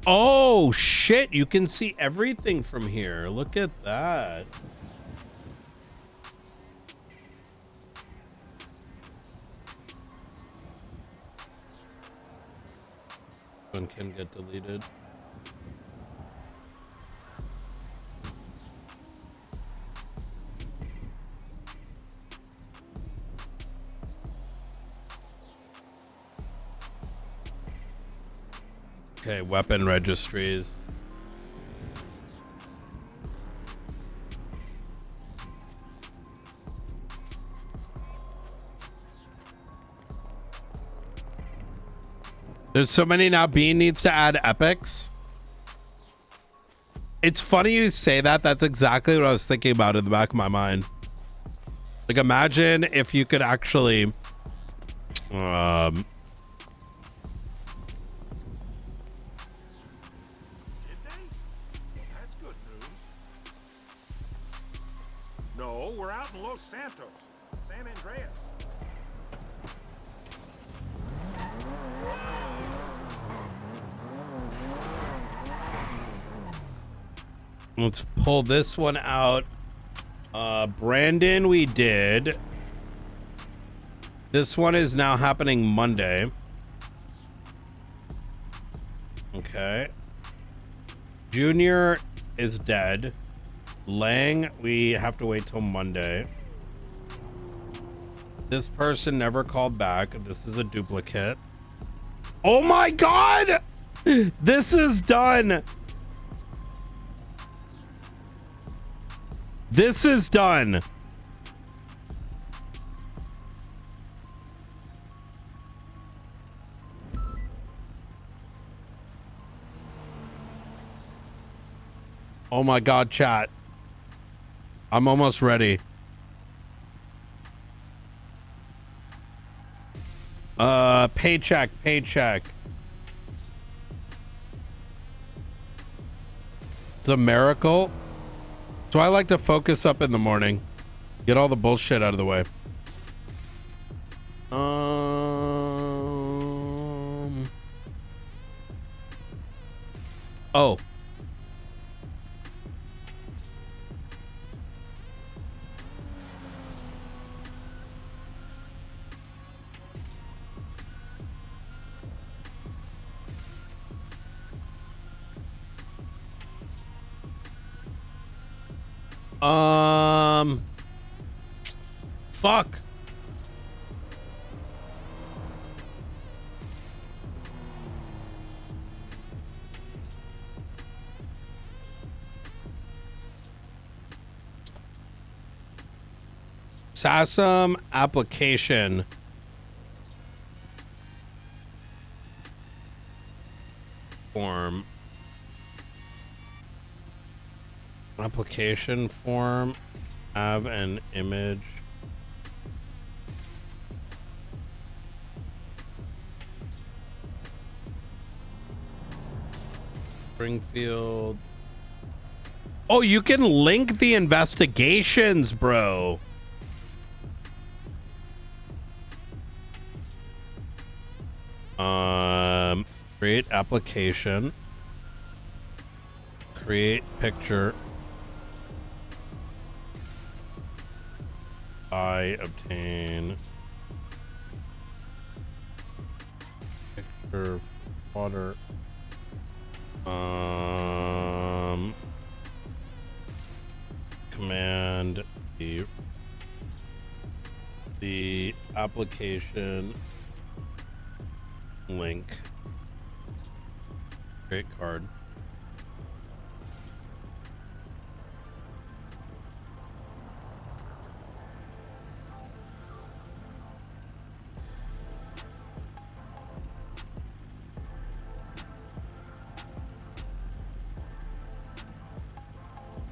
Oh shit, you can see everything from here. Look at that. One can get deleted. Okay, weapon registries. There's so many now. Bean needs to add epics. It's funny you say that. That's exactly what I was thinking about in the back of my mind. Like, imagine if you could actually That's good news. No, we're out in Los Santos, San Andreas. let's pull this one out. Brandon, we did. This one is now happening Monday. Okay. Junior is dead. Lang, we have to wait till Monday. This person never called back. This is a duplicate. Oh my God! This is done. This is done. Oh my God, chat. I'm almost ready. Paycheck. It's a miracle. So I like to focus up in the morning. Get all the bullshit out of the way. Oh. Fuck. SASM application. Form. Application form. Have an image. Springfield. Oh, you can link the investigations, bro. Create application. Create picture. I obtain picture water. Command the application link. Great card.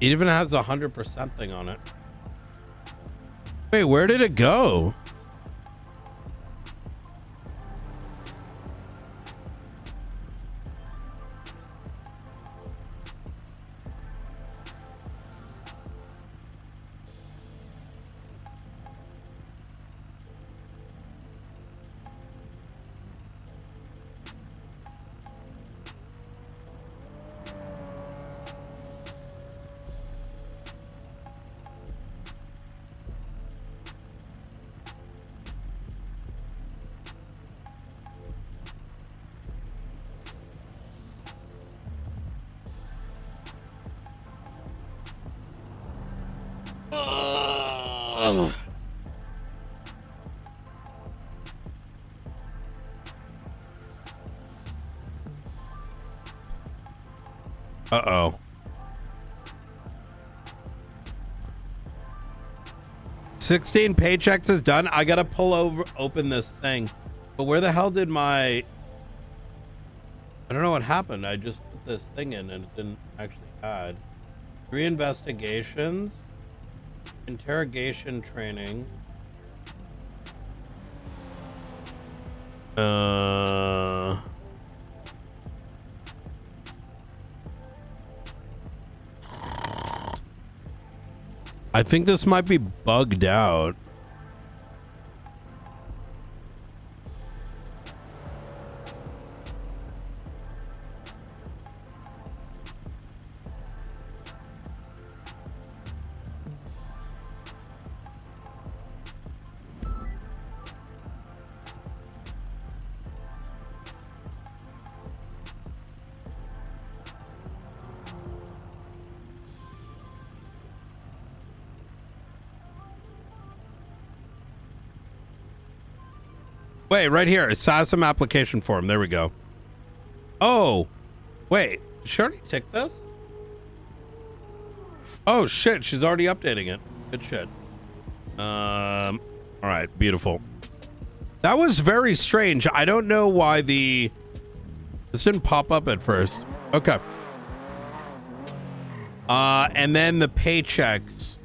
It even has a 100% thing on it. Wait, where did it go? Uh-oh. 16 paychecks is done. I gotta open this thing. But where the hell did I don't know what happened. I just put this thing in and it didn't actually add. 3 investigations. Interrogation training. I think this might be bugged out. Wait, right here. SASM application form. There we go. Oh, wait. Did she already tick this? Oh, shit. She's already updating it. Good shit. All right. Beautiful. That was very strange. I don't know why this didn't pop up at first. Okay. And then the paychecks.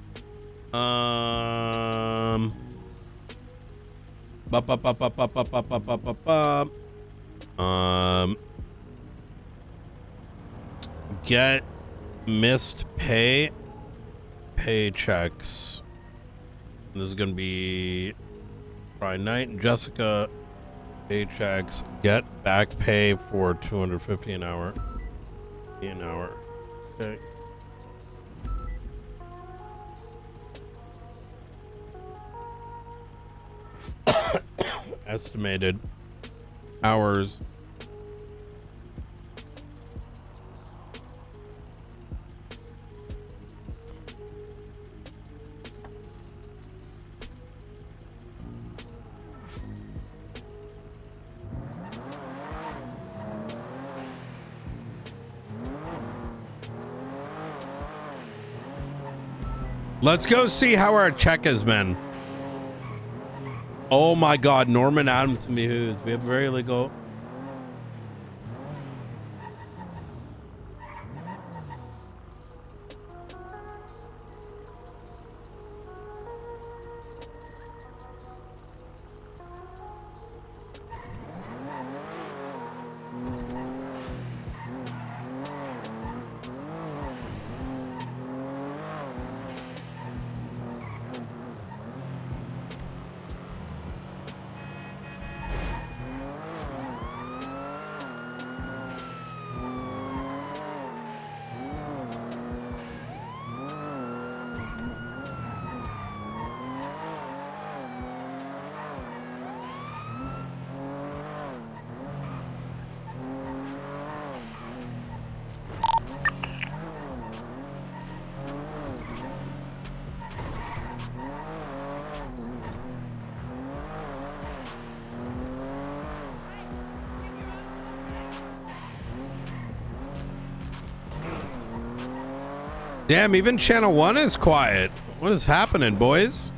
Get missed paychecks. This is gonna be Friday night. Jessica paychecks. Get back pay for $250 an hour. An hour. Okay. Estimated hours. Let's go see how our check has been. Oh my God, Norman Adams and Who's. We have very legal. Damn, even channel 1 is quiet. What is happening, boys?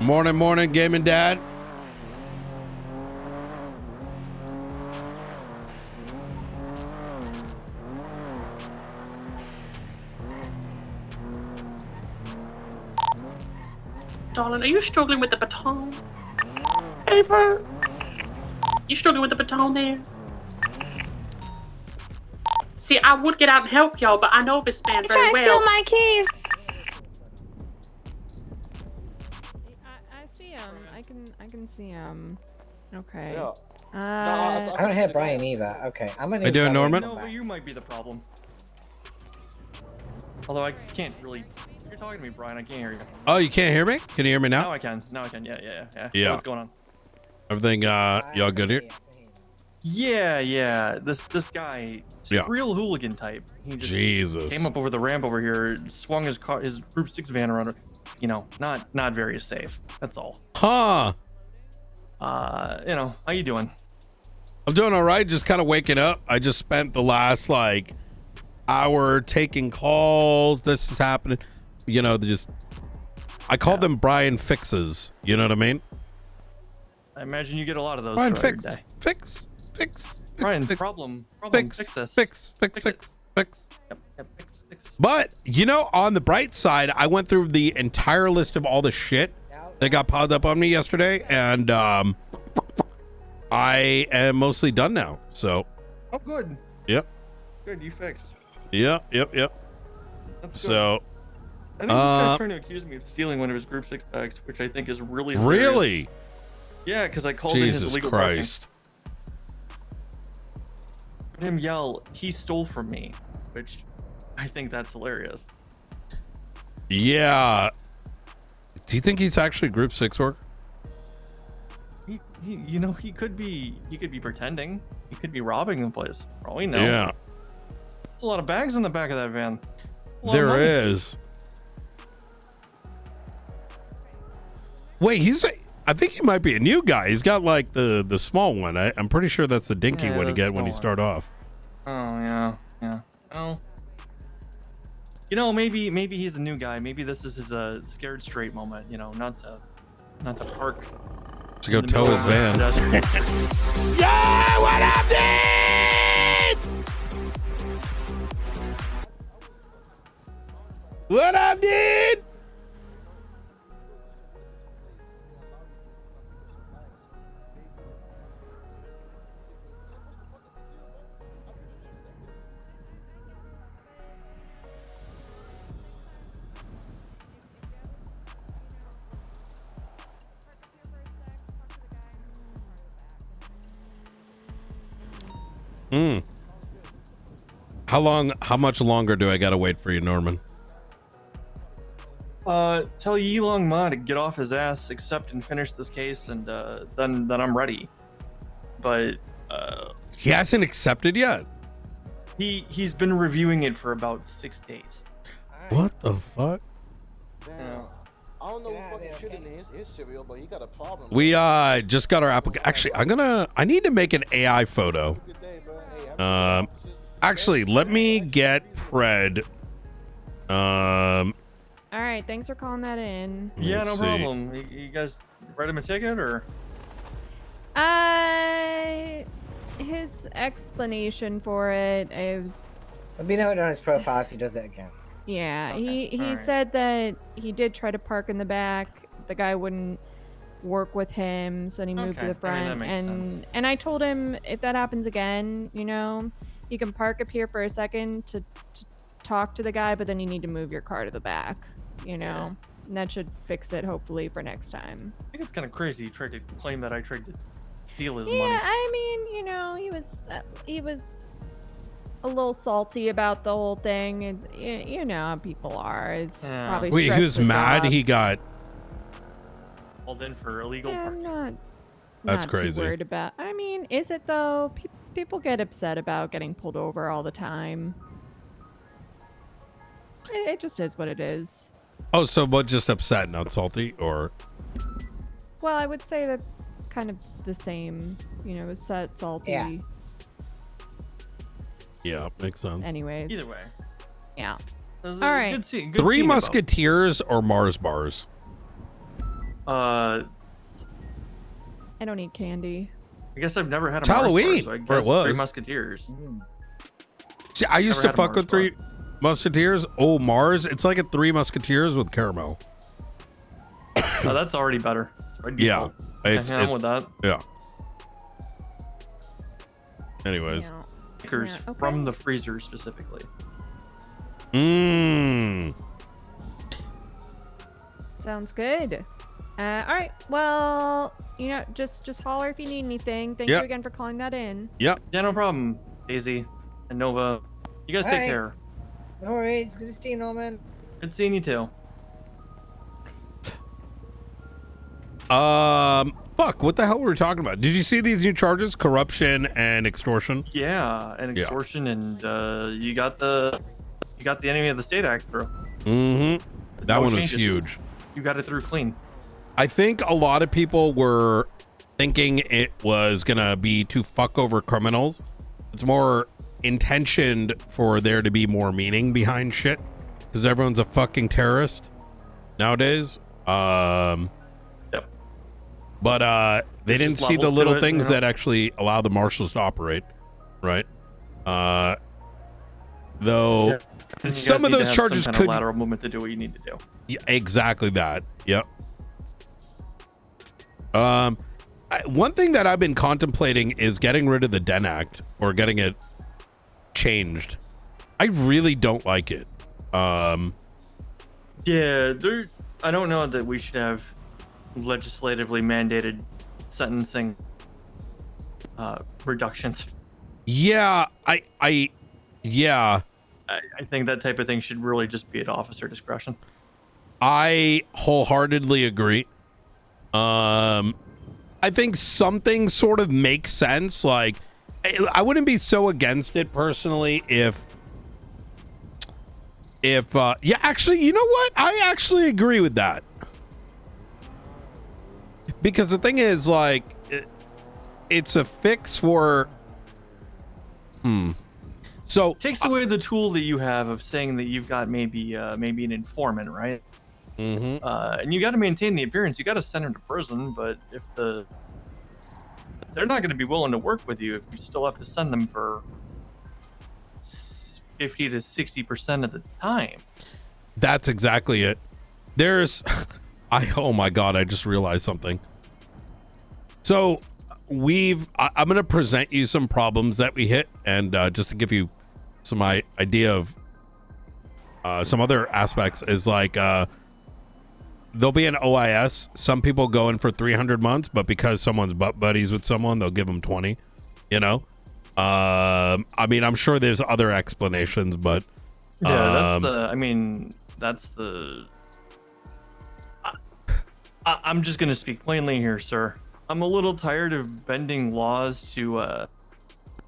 Morning, morning, gaming dad. Darling, are you struggling with the baton? Hey, bro. You struggling with the baton there? See, I would get out and help y'all, but I know this man very well. Steal my keys. I see him. I can see him. Okay. Yeah. I don't hear Brian either. Okay, I'm gonna. How you doing, Norman? No, but you might be the problem. Although I can't really. You're talking to me, Brian. I can't hear you. Oh, you can't hear me? Can you hear me now? Now I can. Now I can. Yeah. Yeah. What's going on? Everything, y'all good here? Yeah. This guy, Yeah. real hooligan type. He just Jesus. came up over the ramp over here, swung his car, his Group 6 van around. You know, not very safe. That's all. Huh. You know, how you doing? I'm doing all right. Just kind of waking up. I just spent the last like hour taking calls. This is happening. You know, I call them Brian fixes. You know what I mean? I imagine you get a lot of those. Brian throughout fix. your day. Fix. Brian, fix, problem. Fix this. Fix. Yep, fix. But you know, on the bright side, I went through the entire list of all the shit that got piled up on me yesterday, and I am mostly done now. So. Oh, good. Yep. Good, you fixed. Yep. That's So. good. I think this guy's trying to accuse me of stealing one of his Group 6 bags, which I think is really serious. Really? Yeah, because I called in his Jesus illegal Christ. parking. Him yell, he stole from me, which I think that's hilarious. Yeah. Do you think he's actually Group 6 work? He you know, he could be pretending. He could be robbing the place. For all we know. Yeah. There's a lot of bags in the back of that van. There is. Wait, I think he might be a new guy. He's got like the small one. I'm pretty sure that's the dinky one you get when you start off. Oh yeah. Oh. You know, maybe he's a new guy. Maybe this is his scared straight moment. You know, not to park. To go tow his van. Yeah, what up, dude? What up, dude? How much longer do I gotta wait for you, Norman? Tell Yilong Ma to get off his ass, accept and finish this case, and then I'm ready. But he hasn't accepted yet. He's been reviewing it for about 6 days. What the fuck? Damn. I don't know what fucking shit in his cereal, but he got a problem. We just got our application. Actually, I need to make an AI photo. Good day, bro. Hey, Actually, let me get Pred. All right, thanks for calling that in. Yeah, no problem. You guys write him a ticket or? His explanation for it is. Let me know it on his profile if he does it again. Yeah, Okay, he alright. said that he did try to park in the back. The guy wouldn't work with him, so then he moved to Okay, the I mean, that front. makes sense. And I told him if that happens again, you know, you can park up here for a second to talk to the guy, but then you need to move your car to the back, you know. And that should fix it hopefully for next time. I think it's kind of crazy. He tried to claim that I tried to steal his Yeah, money. I mean, you know, he was a little salty about the whole thing. And you know how people are. It's probably Wait, he stressed was the mad. job. He got. Called in for illegal. Yeah, I'm not. That's not crazy. Too worried about. I mean, is it though? People get upset about getting pulled over all the time. It just is what it is. Oh, so what? Just upset, not salty, or? Well, I would say that kind of the same. You know, upset, salty. Yeah. Yeah, makes sense. Anyways. Either way. Yeah. All right. Good scene, good Three scene, though. Musketeers or Mars bars? I I don't eat candy. guess I've never had a It's Mars bar, Halloween, so I or it guess was. Three Musketeers. See, I used to Never had a fuck with Mars Three Musketeers. Oh, Mars. It's like a Three Musketeers with caramel. Oh, that's already better. By Yeah. default. I'm It's, down it's, with that. yeah. Anyways. Yeah. Snickers Yeah, okay. from the freezer specifically. Mmm. Sounds good. All right. Well, you know, just holler if you need anything. Thank Yep. you again for calling that in. Yep. Yeah, no problem. Daisy and Nova. You guys take Alright. care. No worries. Good to see you, Norman. Good seeing you too. Fuck, what the hell were we talking about? Did you see these new charges? Corruption and extortion? Yeah, and Yeah. extortion, and you got the Enemy of the State Act through. Mm-hmm. That No one was changes. huge. You got it through clean. I think a lot of people were thinking it was gonna be to fuck over criminals. It's more intentioned for there to be more meaning behind shit, because everyone's a fucking terrorist nowadays. Yep. But they didn't just see the levels to little it, things you know? that actually allow the marshals to operate, right? Though Yeah. And you guys some of need to those have charges some kind could of lateral movement to do what you need to do. yeah, exactly that. Yep. One thing that I've been contemplating is getting rid of the Den Act or getting it changed. I really don't like it. Yeah, I don't know that we should have legislatively mandated sentencing reductions. Yeah, yeah. I think that type of thing should really just be at officer discretion. I wholeheartedly agree. I think something sort of makes sense. Like, I wouldn't be so against it personally if yeah, actually, you know what? I actually agree with that. Because the thing is, like, it's a fix for so Takes away the tool that you have of saying that you've got maybe an informant, right? mhm. And you got to maintain the appearance. You got to send him to prison, but if they're not going to be willing to work with you if you still have to send them for 50 to 60% of the time. That's exactly it. There's oh my god, I just realized something. So I'm going to present you some problems that we hit, and just to give you some idea of some other aspects is like there'll be an OIS. Some people go in for 300 months, but because someone's butt buddies with someone, they'll give them 20, you know? I mean, I'm sure there's other explanations, but Yeah, I'm just gonna speak plainly here, sir. I'm a little tired of bending laws to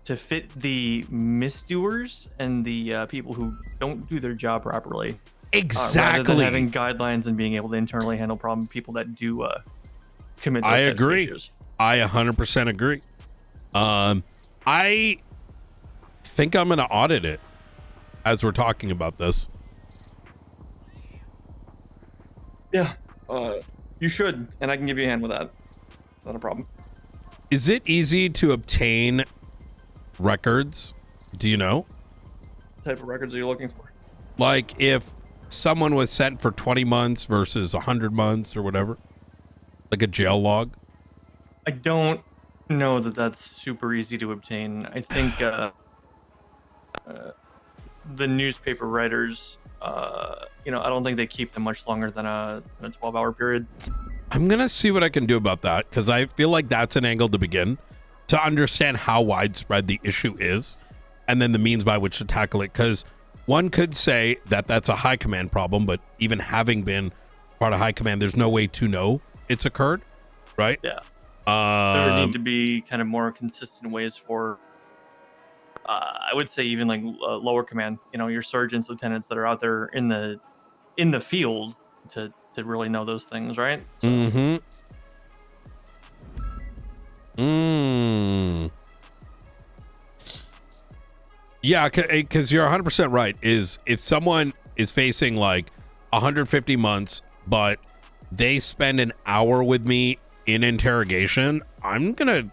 fit the misdoers and the people who don't do their job properly. exactly. Rather than having guidelines and being able to internally handle people that do commit those I types of agree. issues. I 100% agree. I think I'm going to audit it as we're talking about this. Yeah, you should, and I can give you a hand with that. It's not a problem. Is it easy to obtain records? Do you know? What type of records are you looking for? Like if someone was sent for 20 months versus 100 months or whatever, like a jail log. I don't know that that's super easy to obtain. I think the newspaper writers, I don't think they keep them much longer than a 12-hour period. I'm going to see what I can do about that, because I feel like that's an angle to begin to understand how widespread the issue is. and then the means by which to tackle it. Because one could say that that's a high command problem, but even having been part of high command, there's no way to know it's occurred, right? Yeah. There need to be kind of more consistent ways for, I would say, even like lower command. You know, your sergeants, lieutenants that are out there in the field to really know those things, right? So. Mm-hmm. Yeah, because you're 100% right. Is if someone is facing like 150 months, but they spend an hour with me in interrogation, I'm gonna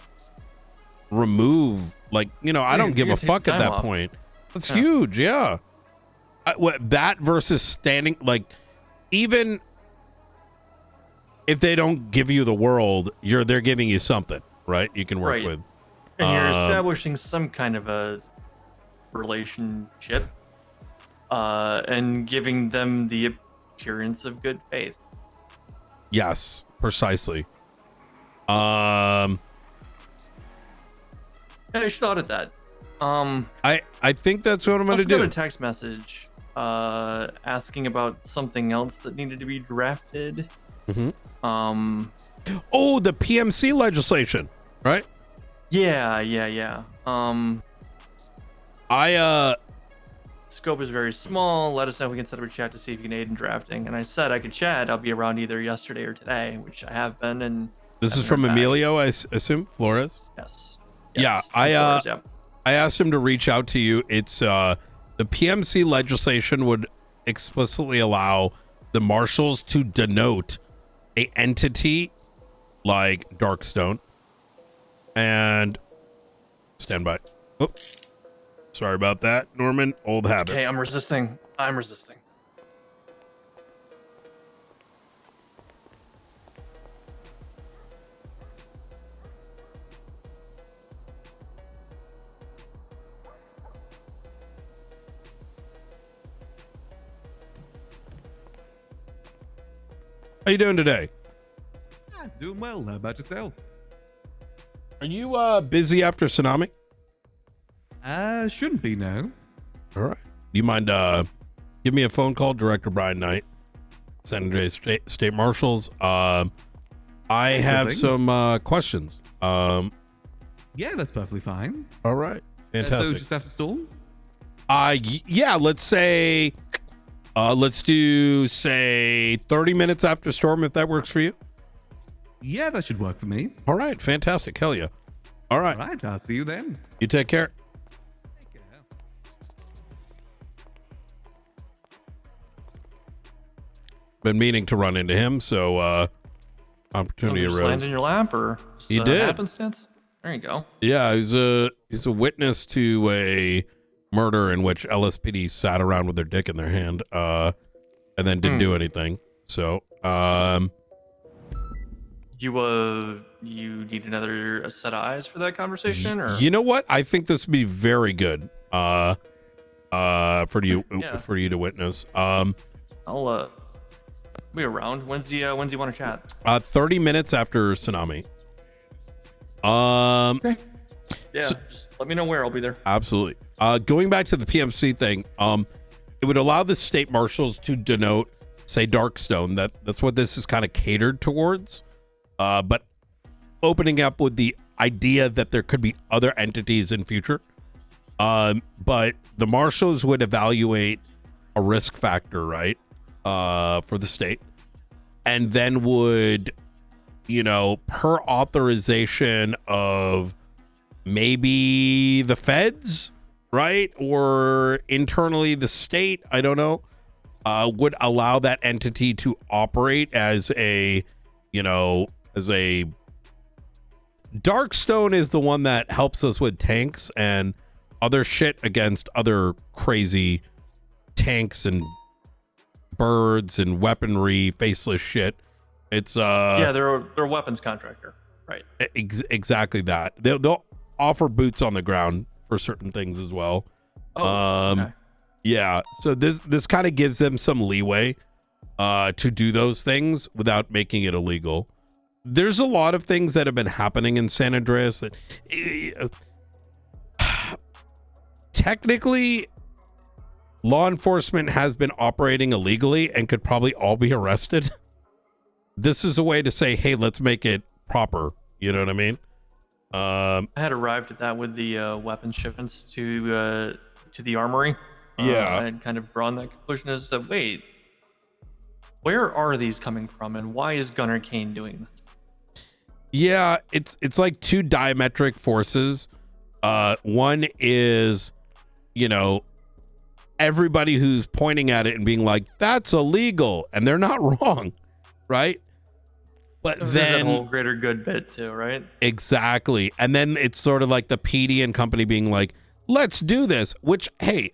remove, like, you know, I don't give a fuck at that point. That's huge. Yeah. That versus standing, like, even if they don't give you the world, they're giving you something, right? You can work with. And you're establishing some kind of a relationship, and giving them the appearance of good faith. Yes, precisely. Yeah, you should audit that. I think that's what I'm gonna do. Got a text message asking about something else that needed to be drafted. Oh, the PMC legislation, right? Yeah. Scope is very small. Let us know if we can set up a chat to see if you can aid in drafting. And I said I could chat. I'll be around either yesterday or today, which I have been. And this is from Emilio, I assume, Flores. Yes. Yeah, Flores, yeah. I asked him to reach out to you. It's the PMC legislation would explicitly allow the marshals to denote a entity like Darkstone. And stand by. Oh, sorry about that, Norman. Old habits. Okay, I'm resisting. How you doing today? Doing well. How about yourself? Are you busy after tsunami? Shouldn't be, no. All right. Do you mind give me a phone call, Director Brian Knight, San Andreas State Marshals? I have some questions. Yeah, that's perfectly fine. All right. Fantastic. So just after storm? Yeah, let's say let's do 30 minutes after storm, if that works for you. Yeah, that should work for me. All right, fantastic. Hell yeah. All right. All right, I'll see you then. You take care. Take care. Been meaning to run into him, so opportunity Just arose. land in your lap, or He did. happenstance? There you go. Yeah, he's a witness to a murder in which LSPD sat around with their dick in their hand, and then didn't do anything. So, you need another set of eyes for that conversation, or you know what? I think this would be very good, for you to witness. I'll be around. When's do you want to chat? 30 minutes after tsunami. Okay. Yeah, just let me know where. I'll be there. Absolutely. Going back to the PMC thing, it would allow the state marshals to denote, say, Darkstone. That's what this is kind of catered towards. But opening up with the idea that there could be other entities in future. But the marshals would evaluate a risk factor, right? For the state. And then would, per authorization of maybe the feds, right? Or internally the state, I don't know, would allow that entity to operate as a Darkstone is the one that helps us with tanks and other shit against other crazy tanks and birds and weaponry, faceless shit. It's they're a weapons contractor, right? Exactly that. They'll offer boots on the ground for certain things as well. Okay. Yeah. So this kind of gives them some leeway to do those things without making it illegal. There's a lot of things to technically law enforcement has been operating illegally and could probably all be arrested. This is a way to say, hey, let's make it proper. You know what I mean? I had arrived at that with the weapon shipments to the armory. Yeah. I had kind of drawn that conclusion as to, wait, where are these coming from, and why is Gunnar Kane doing this? Yeah, it's like two diametric forces. One is, you know, everybody who's pointing at it and being like, that's illegal, and they're not wrong, right? But There's then that whole greater good bit too, right? exactly. And then it's sort of like the PD and company being like, let's do this, which, hey,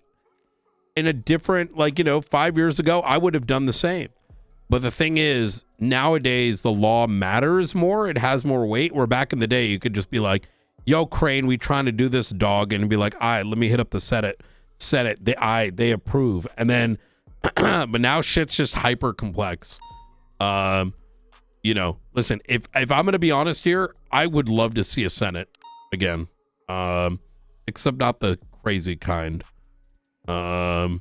in a different, like, you know, 5 years ago, I would have done the same. But the thing is, nowadays, the law matters more. It has more weight. Where back in the day, you could just be like, yo, Crane, we trying to do this, dog. And be like, all right, let me hit up the set it. They approve. And then, but now shit's just hyper complex. You know, listen, if I'm going to be honest here, I would love to see a Senate again. Except not the crazy kind. Yeah,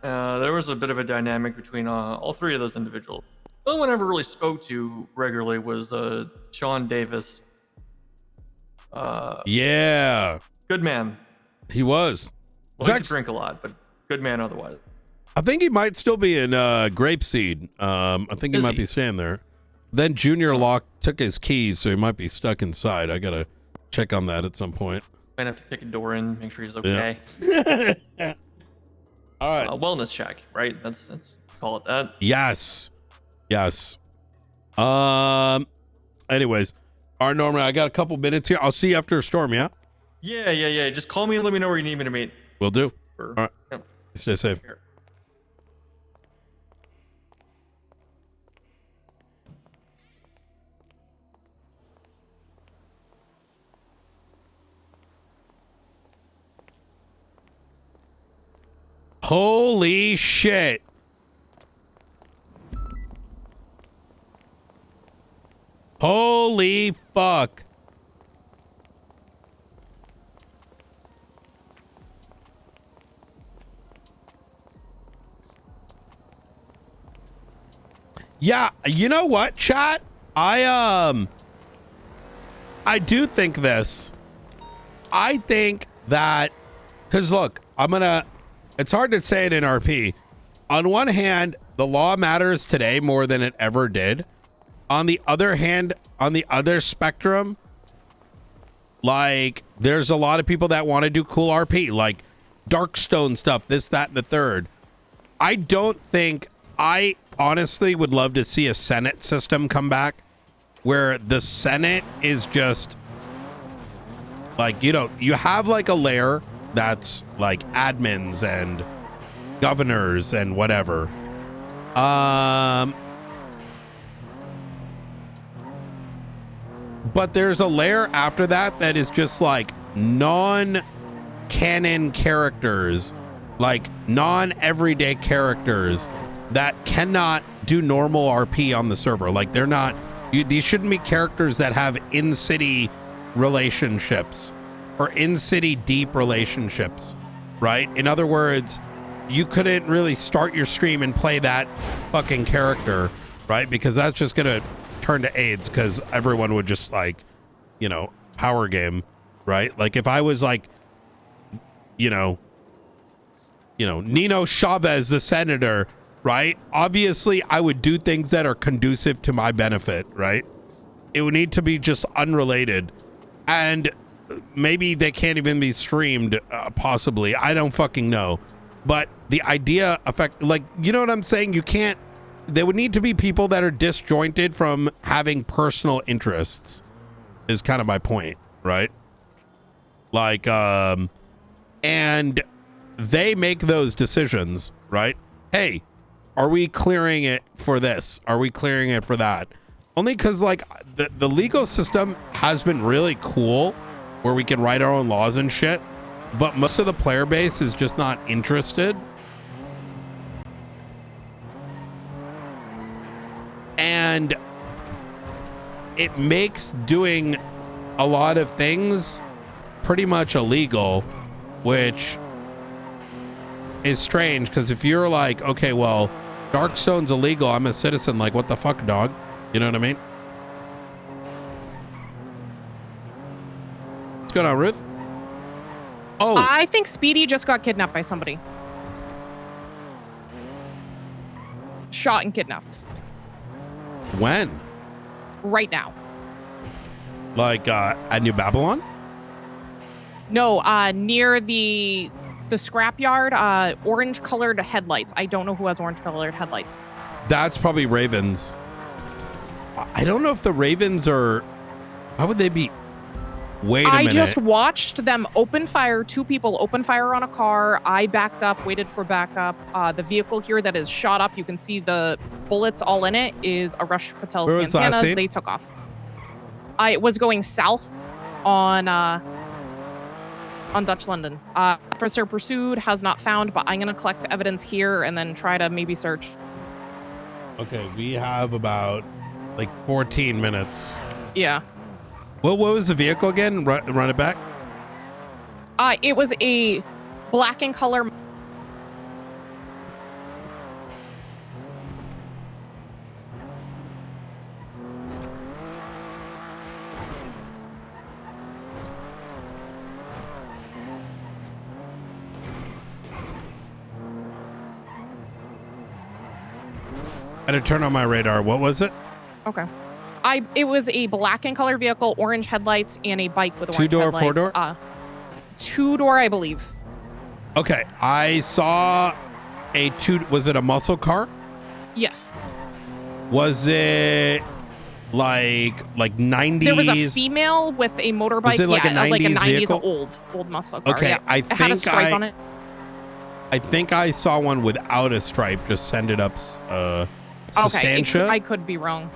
there was a bit of a dynamic between all three of those individuals. The only one I ever really spoke to regularly was Sean Davis. Yeah. Good man. He was. Liked to drink a lot, but good man otherwise. I think he might still be in Grapeseed. I think he might be staying there. Then Junior Locke took his keys, so he might be stuck inside. I gotta check on that at some point. Might have to kick a door in, make sure he's okay. Yeah. All right. Wellness check, right? That's call it that. Yes. Anyways, all right, Norman, I got a couple minutes here. I'll see you after a storm, yeah? Yeah. Just call me and let me know where you need me to meet. Will do. All right. Yep. Stay safe. Here. Holy shit. Holy fuck. Yeah, you know what, chat? I do think this. I think that, because look, it's hard to say it in RP. On one hand, the law matters today more than it ever did. On the other hand, on the other spectrum, like, there's a lot of people that want to do cool RP, like Darkstone stuff, this, that, and the third. I honestly would love to see a Senate system come back where the Senate is just like, you know, you have like a layer that's like admins and governors and whatever. But there's a layer after that is just like non-canon characters, like non-everyday characters that cannot do normal RP on the server. Like they're not, these shouldn't be characters that have in-city relationships or in-city deep relationships, right? In other words, you couldn't really start your stream and play that fucking character, right? Because that's just gonna turn to AIDS because everyone would just like, you know, power game, right? Like if I was like, you know, Nino Chavez, the senator, right? Obviously, I would do things that are conducive to my benefit, right? It would need to be just unrelated. And maybe they can't even be streamed, possibly. I don't fucking know. But the idea affect, like, you know what I'm saying? You can't, there would need to be people that are disjointed from having personal interests, is kind of my point, right? Like, and they make those decisions, right? Hey, are we clearing it for this? Are we clearing it for that? Only because, like, the legal system has been really cool where we can write our own laws and shit, but most of the player base is just not interested. And it makes doing a lot of things pretty much illegal, which is strange because if you're like, okay, well, Darkstone's illegal, I'm a citizen, like, what the fuck, dog? You know what I mean? What's going on, Ruth? Oh, I think Speedy just got kidnapped by somebody. Shot and kidnapped. when? Right now. Like at New Babylon? No, near the scrapyard, orange colored headlights. I don't know who has orange colored headlights. That's probably Ravens. I don't know if the Ravens are. Why would they be? Wait a minute. I just watched them open fire. 2 people open fire on a car. I backed up, waited for backup. The vehicle here that is shot up, you can see the bullets all in it, is a Rush Patel Where was the last Santana's. scene? They took off. I was going south on Dutch London. Officer pursued, has not found, but I'm going to collect evidence here and then try to maybe search. Okay, we have about like 14 minutes. Yeah. What was the vehicle again? Run it back. It was a black in color. I had to turn on my radar. What was it? Okay. It was a black in color vehicle, orange headlights, and a bike with orange 2-door, headlights. 4-door? 2-door, I believe. Okay, I saw a was it a muscle car? Yes. Was it like 90s? There was a female with a motorbike. Was it like a 90s like a 90s vehicle? old muscle car. Okay, yeah. I It had a think stripe on it. I think I saw one without a stripe. Just send it up. Okay, Sustantia. I could be wrong,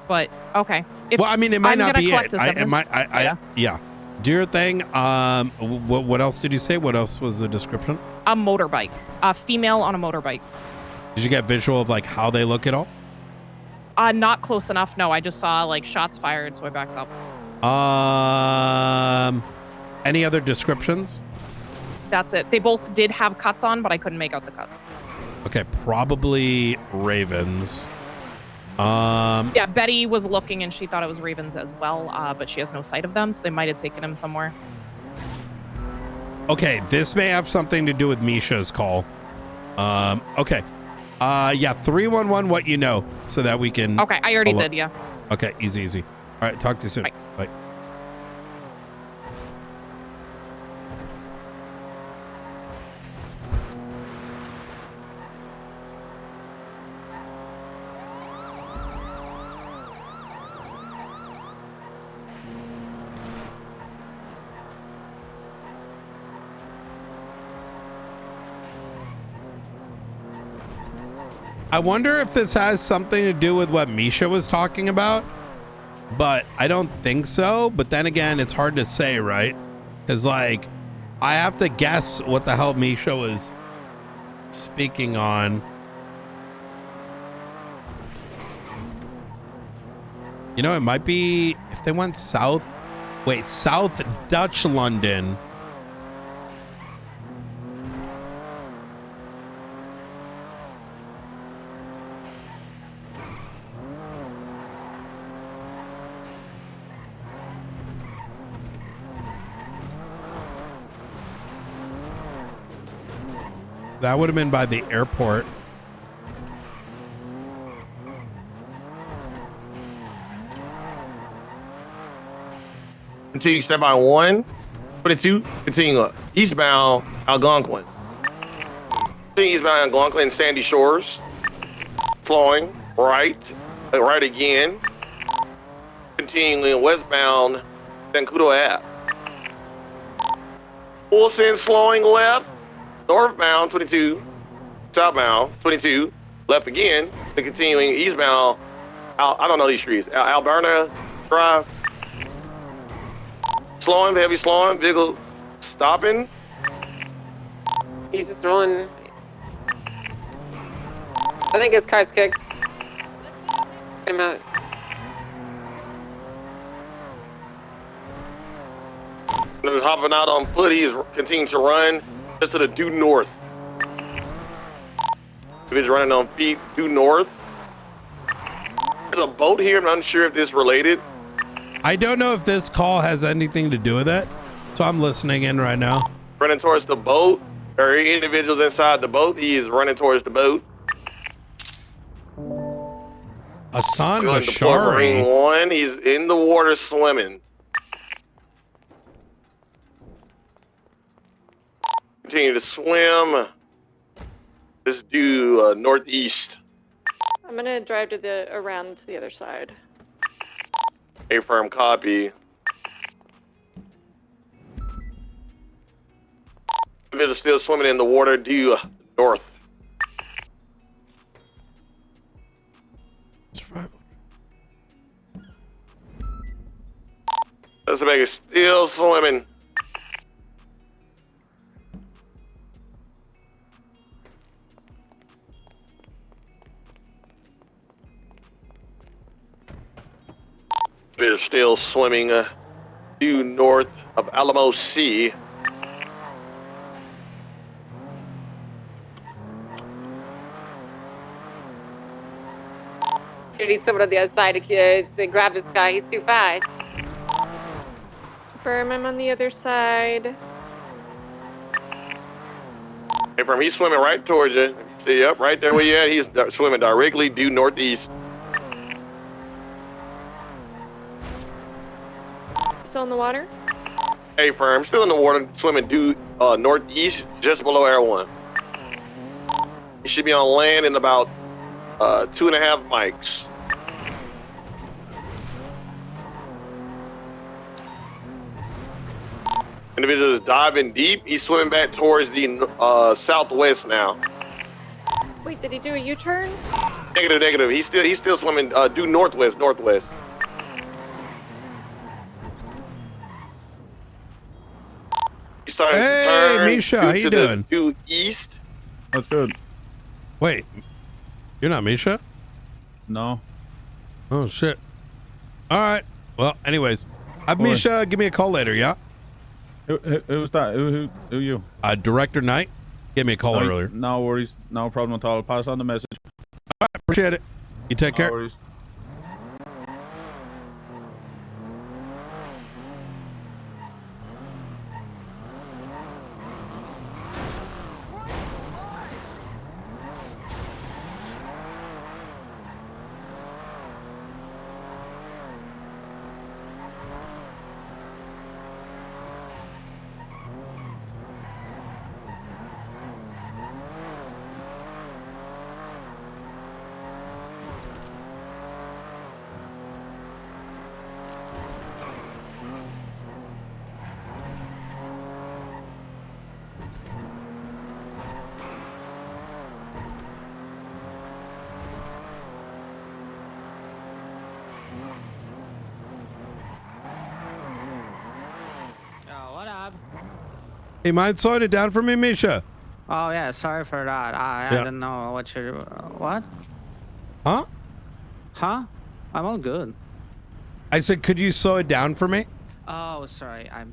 but okay. Well, I mean, it might I'm not gonna be collect it. this I evidence. might. Yeah. Do your thing. What else did you say? What else was the description? A motorbike. A female on a motorbike. Did you get visual of like how they look at all? Not close enough. No, I just saw like shots fired, so I backed up. Any other descriptions? That's it. They both did have cuts on, but I couldn't make out the cuts. Okay, probably Ravens. Yeah, Betty was looking and she thought it was Ravens as well, but she has no sight of them, so they might have taken him somewhere. Okay, this may have something to do with Misha's call. Okay. Yeah, 311, what you know, so that we can. Okay, I already follow. did, yeah. Okay, easy. All right, talk to you soon. Bye. I wonder if this has something to do with what Misha was talking about, but I don't think so. But then again, it's hard to say, right? Because like, I have to guess what the hell Misha was speaking on. You know, it might be if they went south. Wait, South Dutch London. That would have been by the airport. Continue step by 1, 22, continue eastbound Algonquin. Continue eastbound Algonquin and Sandy Shores. Flowing right again. Continuing westbound Zancudo Ave. Full send slowing left. Northbound 22, southbound 22, left again, then continuing eastbound, I don't know these streets, Alberta Drive. Slowing, heavy slowing, vehicle stopping. He's just throwing. I think his car's kicked. Him out. Just hopping out on foot. He is continuing to run just to the due north. If he's running on feet, due north. There's a boat here. I'm not sure if this is related. I don't know if this call has anything to do with it, so I'm listening in right now. Running towards the boat. There are individuals inside the boat. He is running towards the boat. Hassan Going to deploy Marine Bashari. 1. He's in the water swimming. Continue to swim. Just due northeast. I'm gonna drive to the around to the other side. A firm copy. Individual still swimming in the water due north. Let's make it still swimming. They're still swimming due north of Alamo Sea. You need someone on the other side to grab this guy. He's too fast. Firm, I'm on the other side. Hey, from he's swimming right towards you. See, yep, right there where you at. He's swimming directly due northeast. Still in the water? Hey, firm, still in the water, swimming due northeast, just below Air 1. He should be on land in about 2.5 mics. Individual is diving deep. He's swimming back towards the southwest now. Wait, did he do a U-turn? Negative. He's still swimming due northwest. He's starting to Hey, turn Misha, how you doing? Due east. That's good. Wait, you're not Misha? No. Oh shit. All right. Well, anyways, I'm Boy. Misha. Give me a call later, yeah? Who's that? Who you? Director Knight. Give me a call earlier. No worries. No problem at all. I'll pass on the message. All right, appreciate it. You take care. No worries. Hey, mind slowing it down for me, Misha? Oh yeah, sorry for that. I Yeah. don't know what you're. What? Huh? Huh? I'm all good. I said, could you slow it down for me? Oh, sorry. I'm.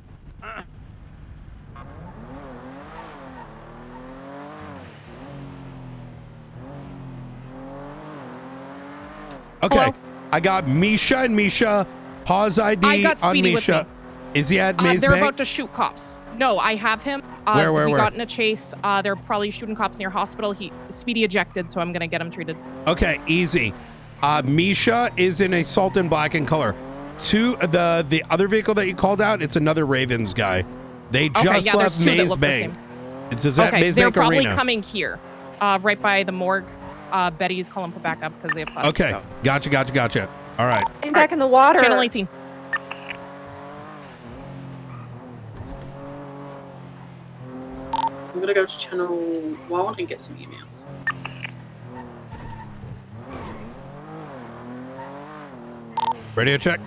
Okay. Hello? I got Misha and Misha. Pause ID I got on Speedy with Misha. me. Is he at Maze They're Bank? about to shoot cops. No, I have him. Where? We got in a chase. They're probably shooting cops near hospital. Speedy ejected, so I'm gonna get him treated. Okay, easy. Misha is in a salt and black in color. The other vehicle that you called out, it's another Ravens guy. They just Okay, yeah, there's left two that Maze look the Bank. same. It's just at Okay, Maze they're Bank probably Arena. coming here, right by the morgue. Betty's calling for backup because they have classes. Okay, so. gotcha. All right. I'm back in the water. Channel 18. I'm gonna go to channel 1 and get some emails. Radio check.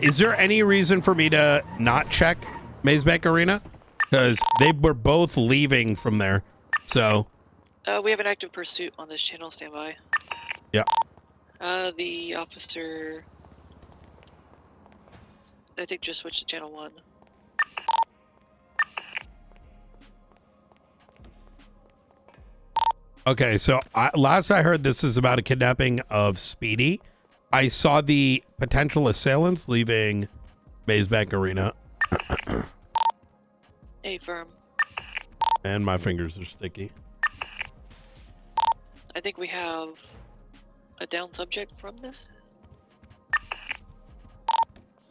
Is there any reason for me to not check Maze Bank Arena? Because they were both leaving from there. So, We have an active pursuit on this channel. Stand by. yeah. The officer I think just switch to channel 1. Okay, so last I heard, this is about a kidnapping of Speedy. I saw the potential assailants leaving Maze Bank Arena. A firm. And my fingers are sticky. I think we have a down subject from this.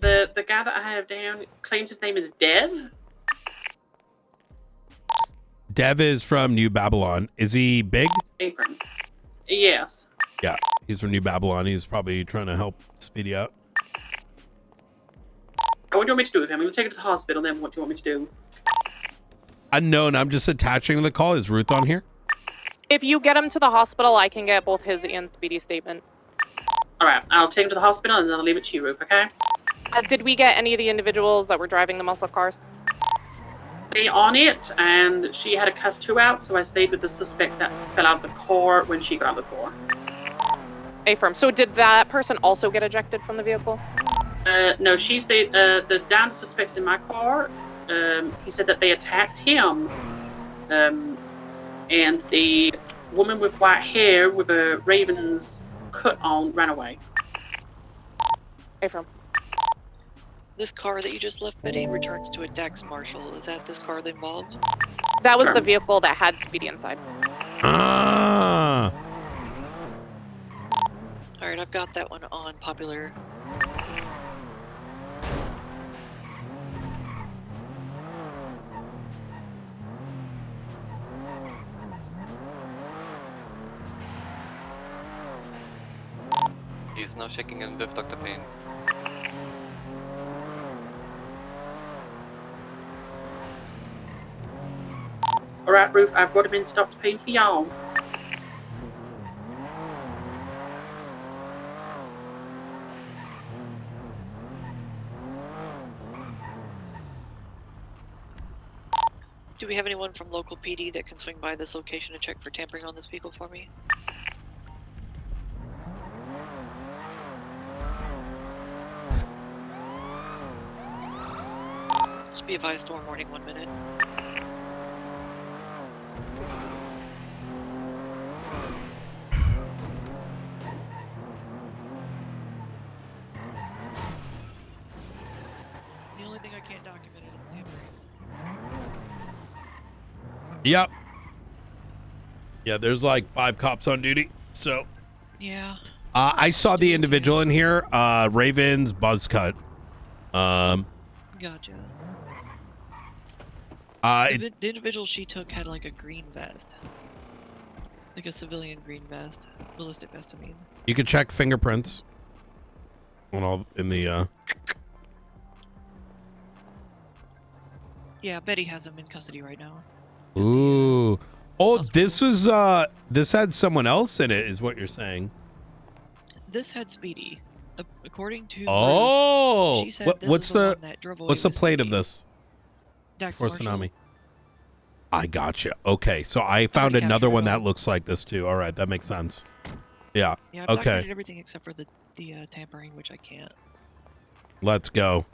The guy that I have down claims his name is Dev. Dev is from New Babylon. Is he big? Apron. Yes. Yeah, he's from New Babylon. He's probably trying to help Speedy out. What do you want me to do with him? I'm going to take him to the hospital, then what do you want me to do? Unknown. I'm just attaching to the call. Is Ruth on here? If you get him to the hospital, I can get both his and Speedy's statement. Alright, I'll take him to the hospital and then I'll leave it to you, Ruth, okay? Did we get any of the individuals that were driving the muscle cars? Stay on it, and she had a cuss 2 out, so I stayed with the suspect that fell out of the car when she got out of the car. A-firm. So did that person also get ejected from the vehicle? No, she stayed, the downed suspect in my car, he said that they attacked him, and the woman with white hair with a raven's cut on ran away. A-firm. This car that you just left, Betty, returns to a Dax Marshal. Is that this car that involved? That was the vehicle that had Speedy inside. Ah. Alright, I've got that one on popular. He's now checking in with Dr. Payne. Alright, Ruth, I've got him in Dr. Payne for y'all. Do we have anyone from local PD that can swing by this location to check for tampering on this vehicle for me? Just be advised, storm warning 1 minute. The only thing I can't document it is tampering. Yep. Yeah, there's like 5 cops on duty. So. Yeah. I saw the individual in here. Raven's buzz cut. Gotcha. The The individual she took had like a green vest. Like a civilian green vest. Ballistic vest, I mean. You could check fingerprints. On all in the. Yeah, Betty has him in custody right now. Ooh. Oh, this was this had someone else in it, is what you're saying. This had Speedy. According to Oh, Ruth, she said this what's is the the one that drove away what's the with plate of Speedy. this? Dax For Marshall. Tsunami. I gotcha. Okay, so I found already another captured one it that all. looks like this too. All right, that makes sense. Yeah. Yeah, I've Okay. documented everything except for the tampering, which I can't. Let's go.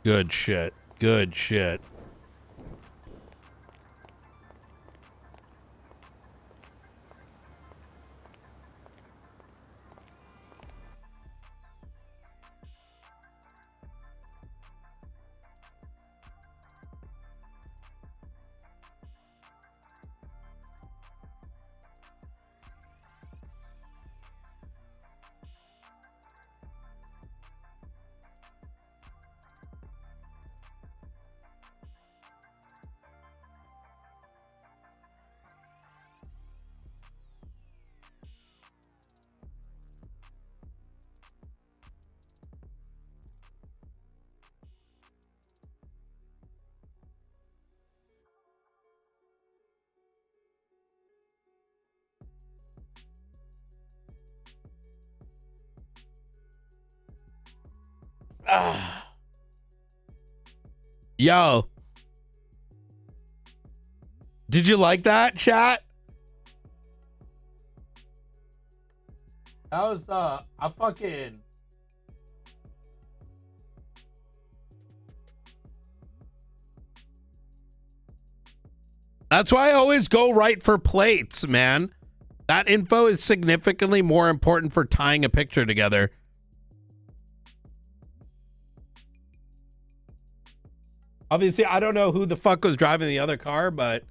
Good shit. Good shit. Yo. Did you like that, chat? That was a fucking That's why I always go right for plates, man. That info is significantly more important for tying a picture together. Obviously, I don't know who the fuck was driving the other car, but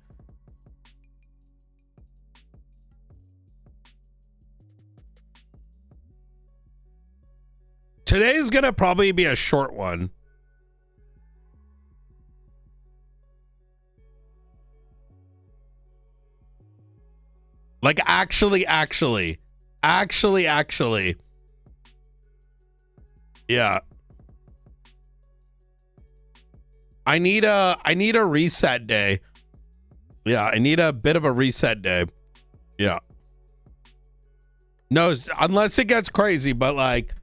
today's gonna probably be a short one. Like actually. Yeah. I need a reset day. Yeah, I need a bit of a reset day. Yeah. No, unless it gets crazy, but like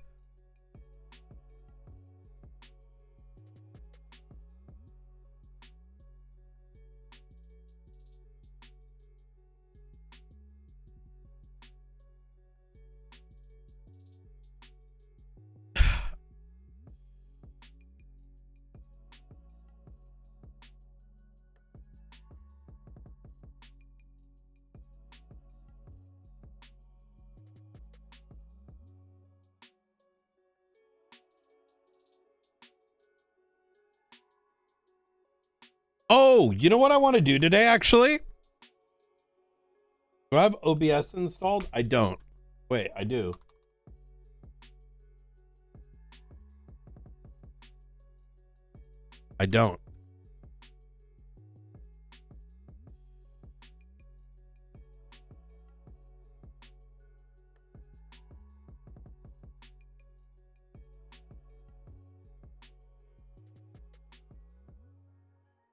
oh, you know what I want to do today, actually? Do I have OBS installed? I don't. Wait, I do. I don't.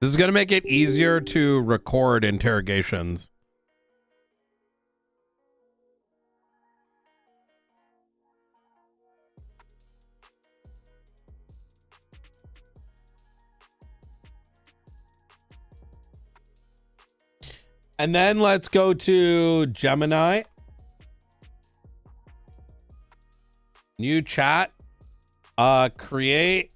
This is going to make it easier to record interrogations. And then let's go to Gemini. New chat. Create.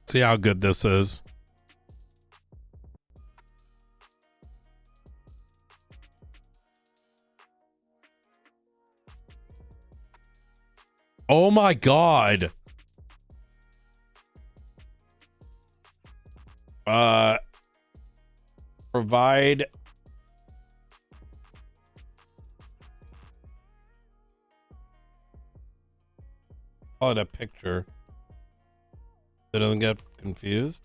See how good this is. Oh my God. Provide. Oh, the picture. So it doesn't get confused.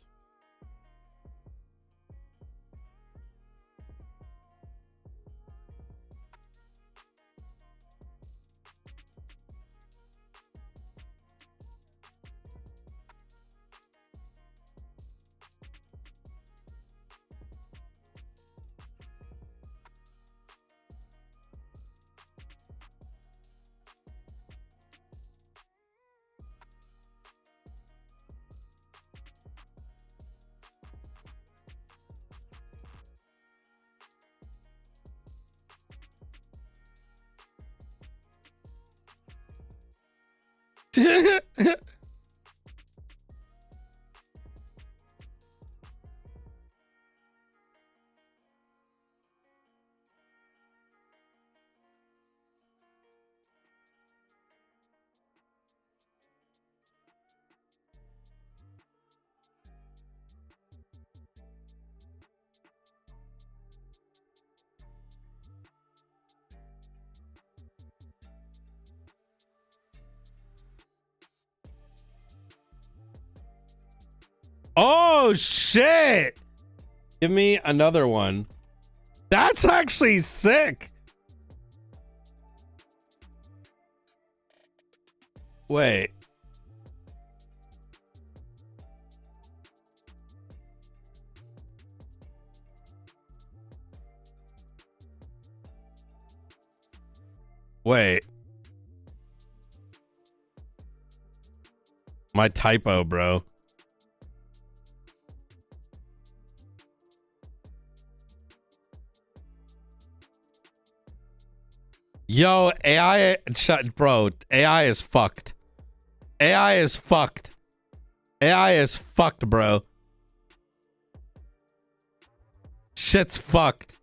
Oh shit! Give me another one. That's actually sick. Wait. Wait. My typo, bro. Yo, AI, bro, AI is fucked. AI is fucked. AI is fucked, bro. Shit's fucked.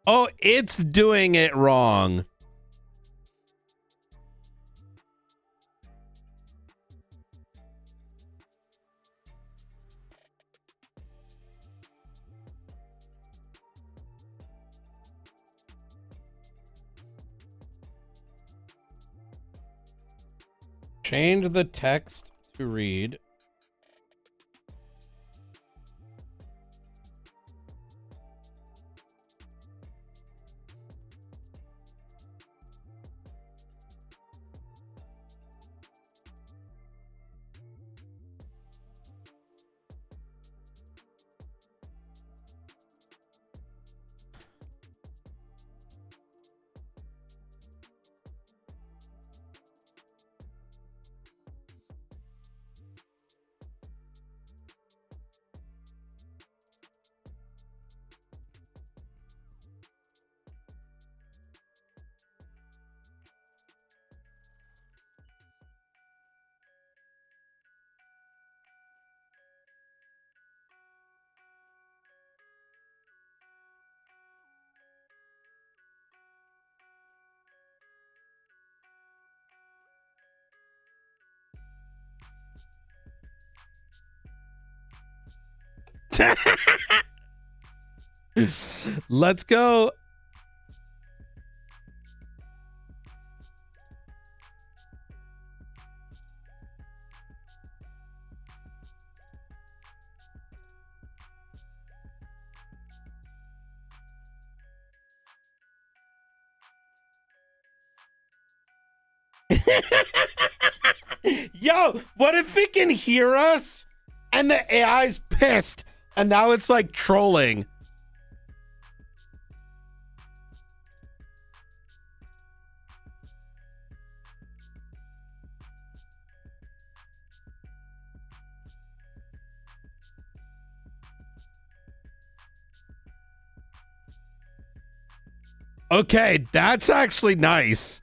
Oh, it's doing it wrong. Change the text to read. Let's go. Yo, what if it can hear us and the AI's pissed and now it's like trolling? Okay, that's actually nice.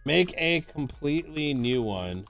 Make a completely new one.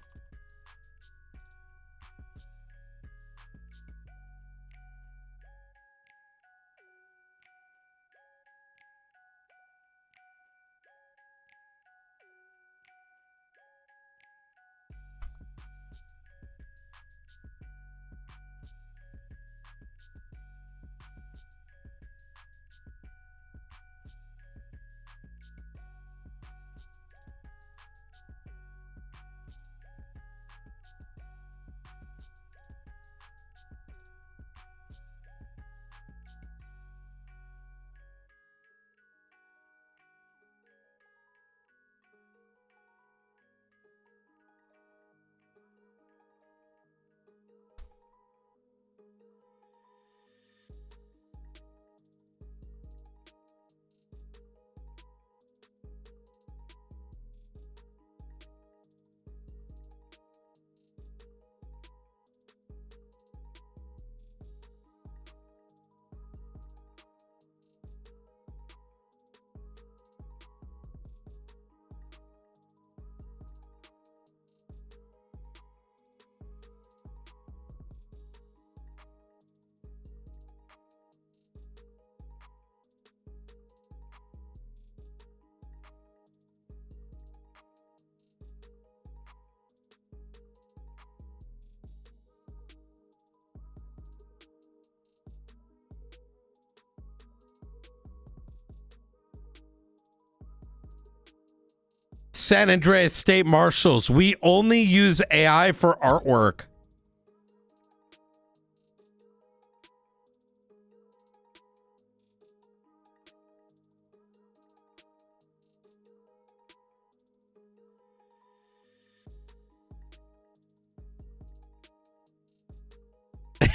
San Andreas State Marshals, we only use AI for artwork.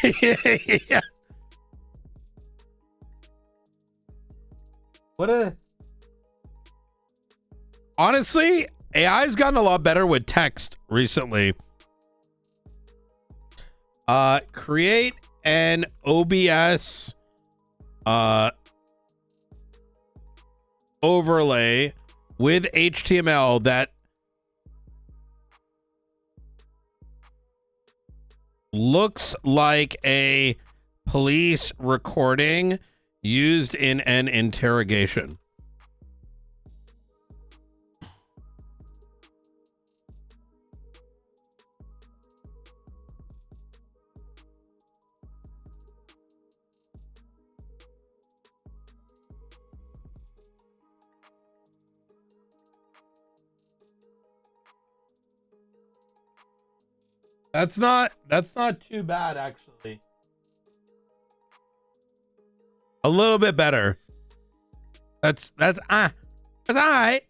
Yeah. What a... Honestly, AI's gotten a lot better with text recently. Create an OBS overlay with HTML that looks like a police recording used in an interrogation. That's not too bad, actually. A little bit better. That's all right.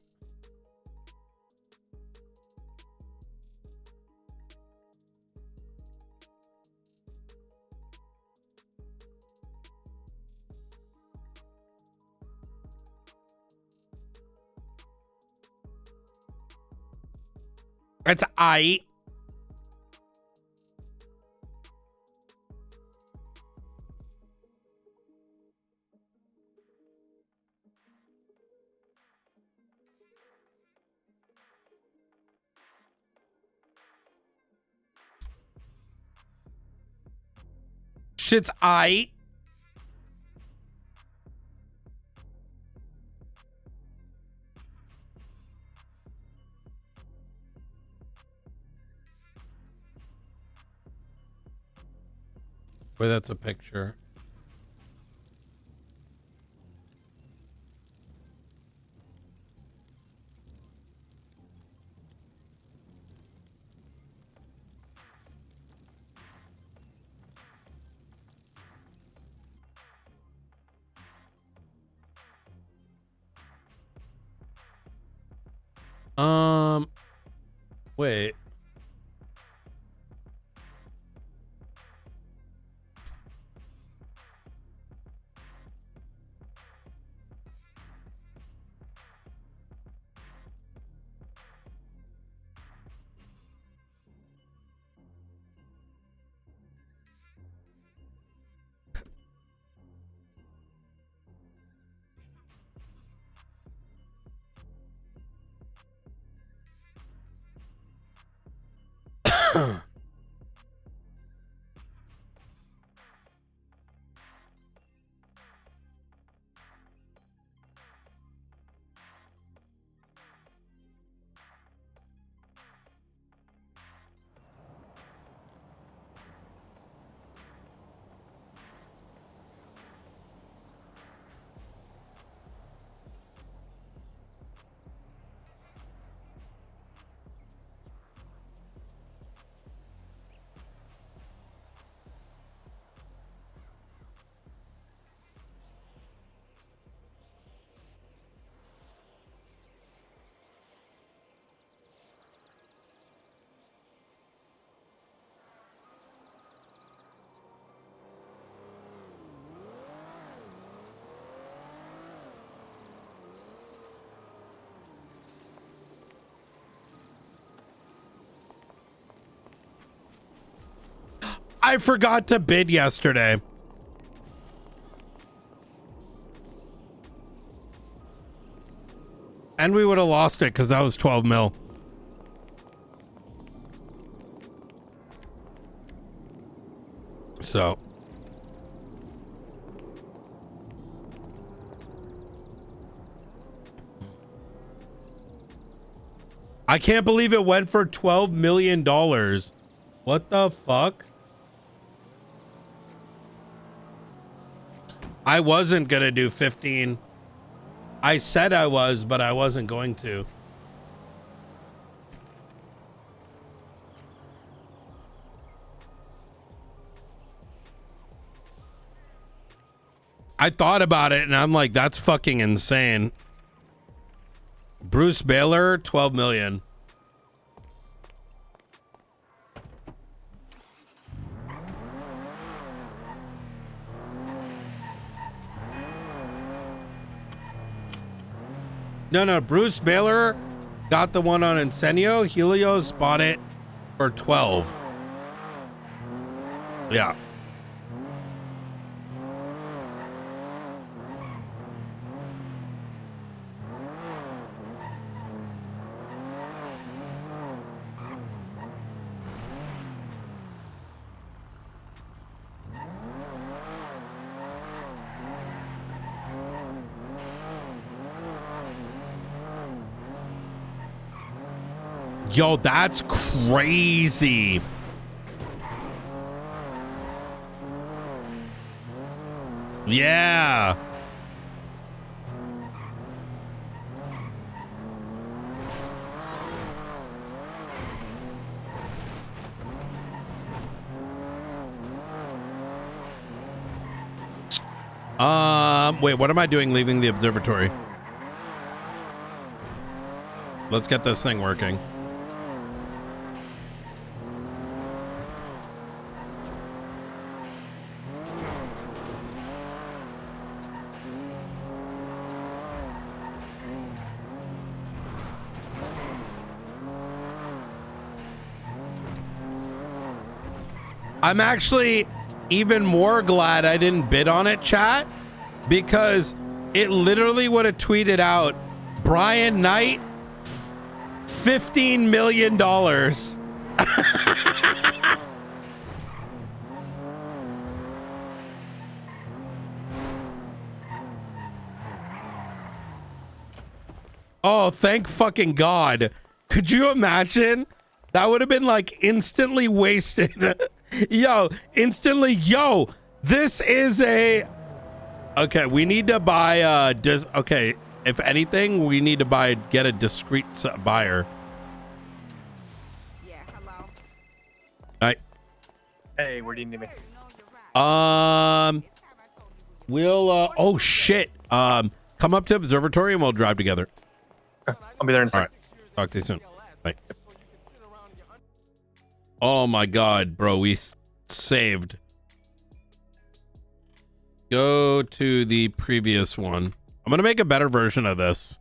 That's I. Shit's I. Wait, that's a picture. Wait. I forgot to bid yesterday. And we would have lost it because that was 12 mil. So. I can't believe it went for $12 million. What the fuck? I wasn't gonna do 15. I said I was, but I wasn't going to. I thought about it and I'm like, that's fucking insane. Bruce Baylor, 12 million. No, Bruce Baylor got the one on Incendio. Helios bought it for 12. Yeah. Yo, that's crazy. Yeah. Wait, what am I doing leaving the observatory? Let's get this thing working. I'm actually even more glad I didn't bid on it, chat, because it literally would have tweeted out Brian Knight, $15 million. Oh, thank fucking God. Could you imagine? That would have been like instantly wasted. Yo, instantly. Yo, this is a. Okay, we need to buy okay, if anything, we need to get a discreet buyer. Yeah, hello. Right. Hey, where do you need me? We'll oh shit. Come up to observatory and we'll drive together. I'll be there in a second. All right. Talk to you soon. Bye. Oh my God, bro, we saved. Go to the previous one. I'm gonna make a better version of this.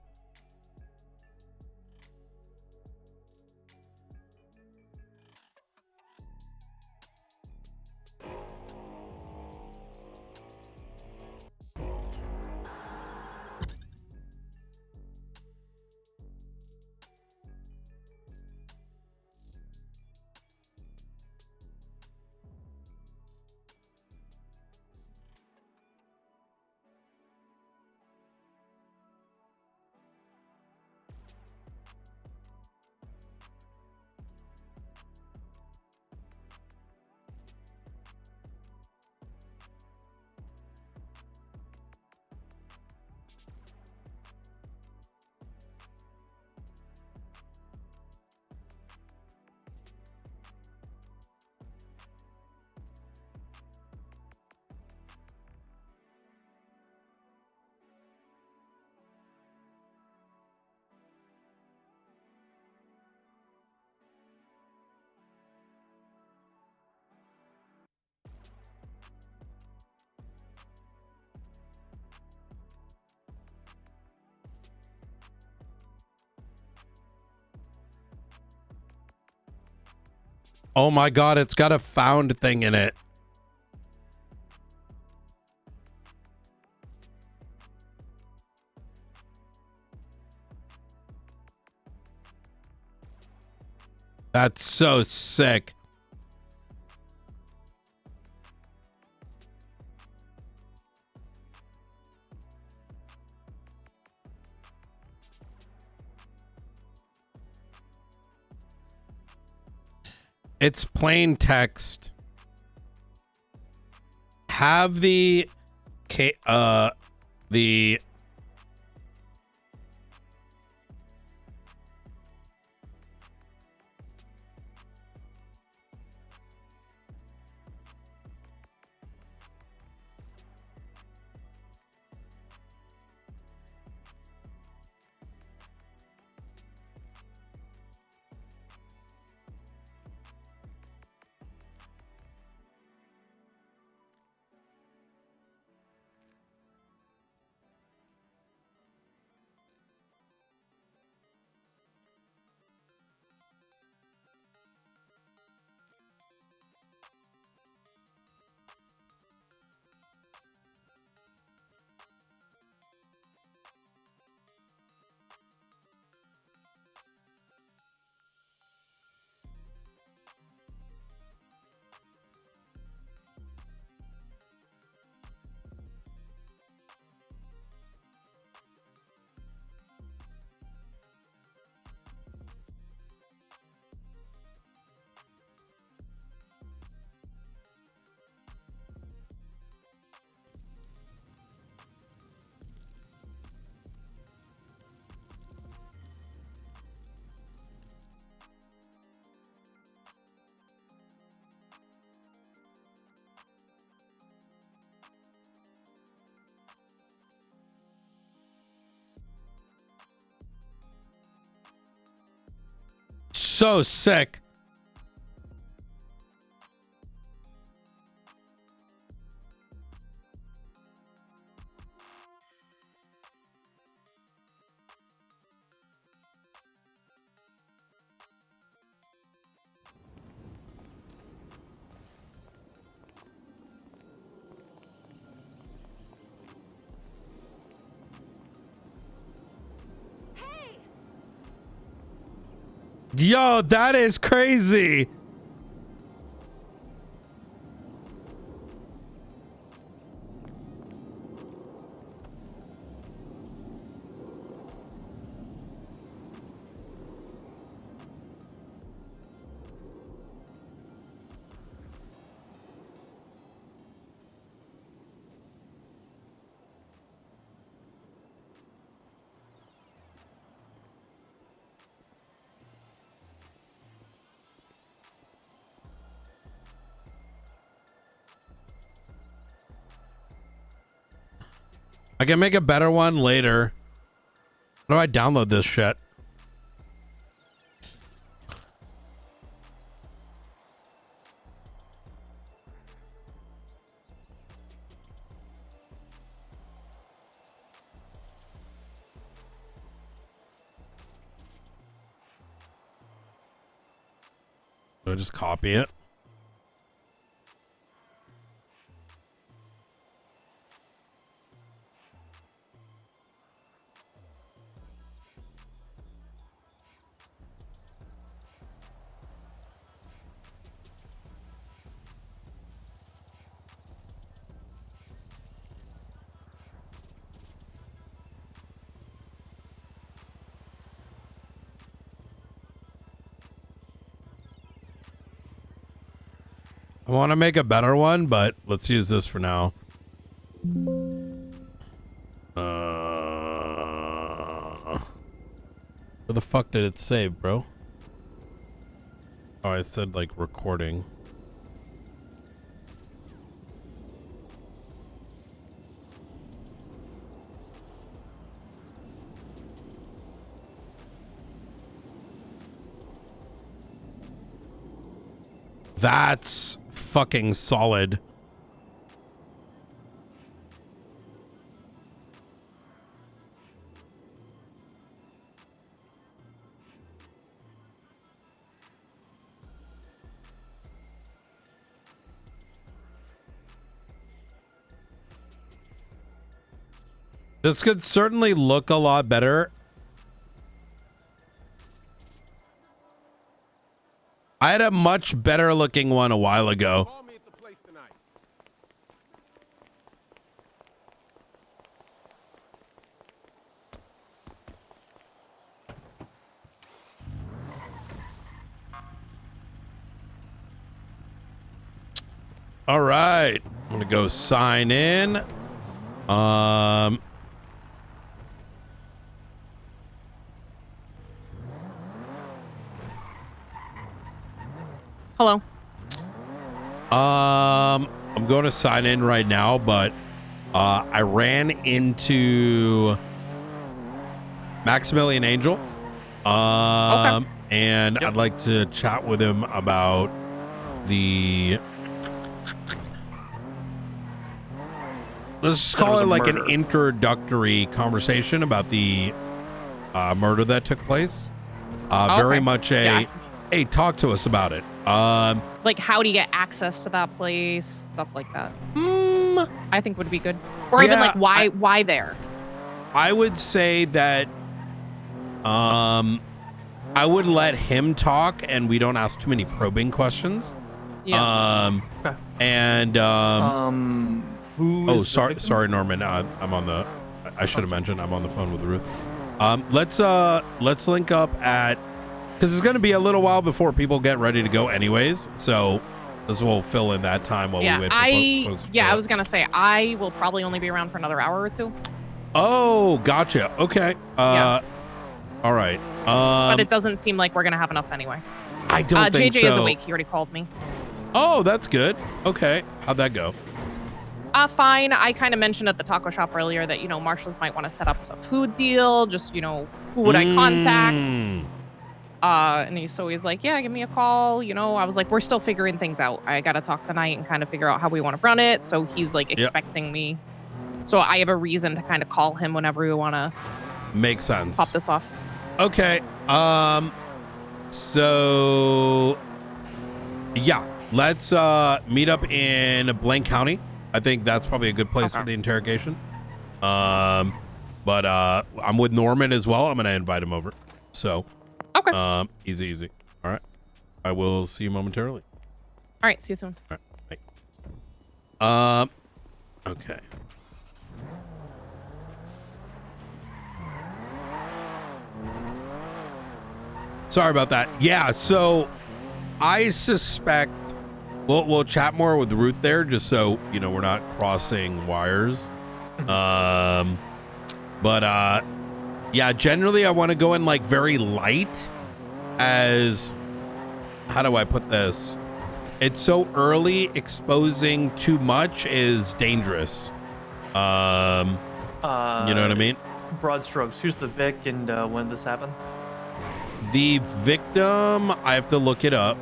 Oh my God, it's got a found thing in it. That's so sick. It's plain text. Have the so sick. Yo, that is crazy. I can make a better one later. How do I download this shit? Do I just copy it? I want to make a better one, but let's use this for now. Where the fuck did it save, bro? Oh, I said like recording. That's fucking solid. This could certainly look a lot better. I had a much better looking one a while ago. All right, I'm gonna go sign in. Hello. I'm going to sign in right now, but I ran into Maximilian Angel. Okay. And I'd like to chat with him about the, let's just call it like an introductory conversation about the murder that took place. Very much a, hey, talk to us about it. Like, how do you get access to that place? Stuff like that. I think would be good. Or even like, why there? I would say that I would let him talk and we don't ask too many probing questions. Yeah. Who oh, is sorry, Norman. I'm on the, I should have mentioned I'm on the phone with Ruth. Let's link up at, because it's going to be a little while before people get ready to go anyways. So this will fill in that time while we wait for folks to show I up. was going to say, I will probably only be around for another hour or two. Oh, gotcha. Okay. Yeah. All right. But it doesn't seem like we're going to have enough anyway. I don't think JJ is so. awake. He already called me. Oh, that's good. Okay. How'd that go? Fine. I kind of mentioned at the taco shop earlier that, marshals might want to set up a food deal. Just, who would I contact? And he's like, yeah, give me a call. You know, I was like, we're still figuring things out. I got to talk tonight and kind of figure out how we want to run it. So he's like expecting me. So I have a reason to kind of call him whenever we want to. Makes sense. Pop this off. Okay. So yeah, let's meet up in Blaine County. I think that's probably a good place for the interrogation. But I'm with Norman as well. I'm gonna invite him over. So easy. All right. I will see you momentarily. All right, see you soon. All right. Bye. Okay. Sorry about that. Yeah, so I suspect we'll chat more with Ruth there, just so you know we're not crossing wires. Yeah, generally I want to go in like very light, as how do I put this? It's so early, exposing too much is dangerous. You know what I mean? Broad strokes. Who's the Vic and when did this happened? The victim, I have to look it up,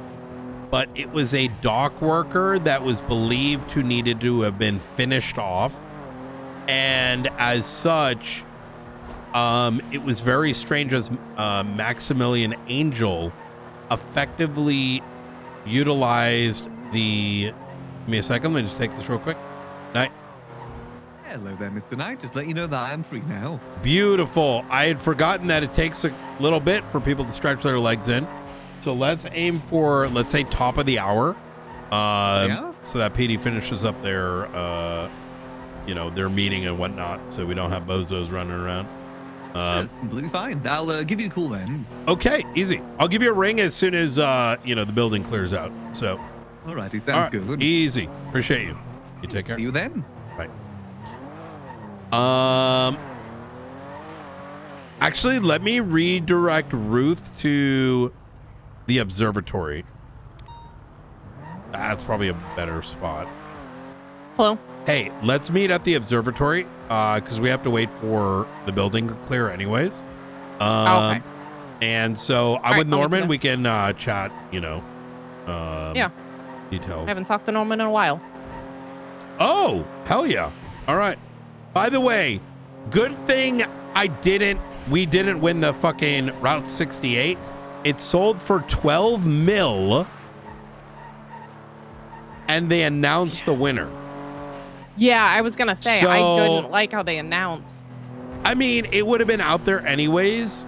but it was a dock worker that was believed to needed to have been finished off. And as such, it was very strange as Maximilian Angel effectively utilized the... Give me a second, let me just take this real quick. Night. Hello there, Mr. Knight. Just let you know that I am free now. Beautiful. I had forgotten that it takes a little bit for people to stretch their legs in. So let's aim for, let's say, top of the hour. So that PD finishes up their, their meeting and whatnot. So we don't have bozos running around. That's completely fine. I'll give you a call then. Okay, easy. I'll give you a ring as soon as, the building clears out. So. Alrighty, sounds good. Easy. Appreciate you. You take care. See you then. Bye. Actually, let me redirect Ruth to the observatory. That's probably a better spot. Hello. Hey, let's meet at the observatory because we have to wait for the building to clear anyways. Okay. And so I'm with Norman. We can chat, yeah. Details. I haven't talked to Norman in a while. Oh, hell yeah. All right. By the way, good thing we didn't win the fucking Route 68. It sold for 12 mil and they announced the winner. Yeah, I was gonna say, I didn't like how they announced. I mean, it would have been out there anyways.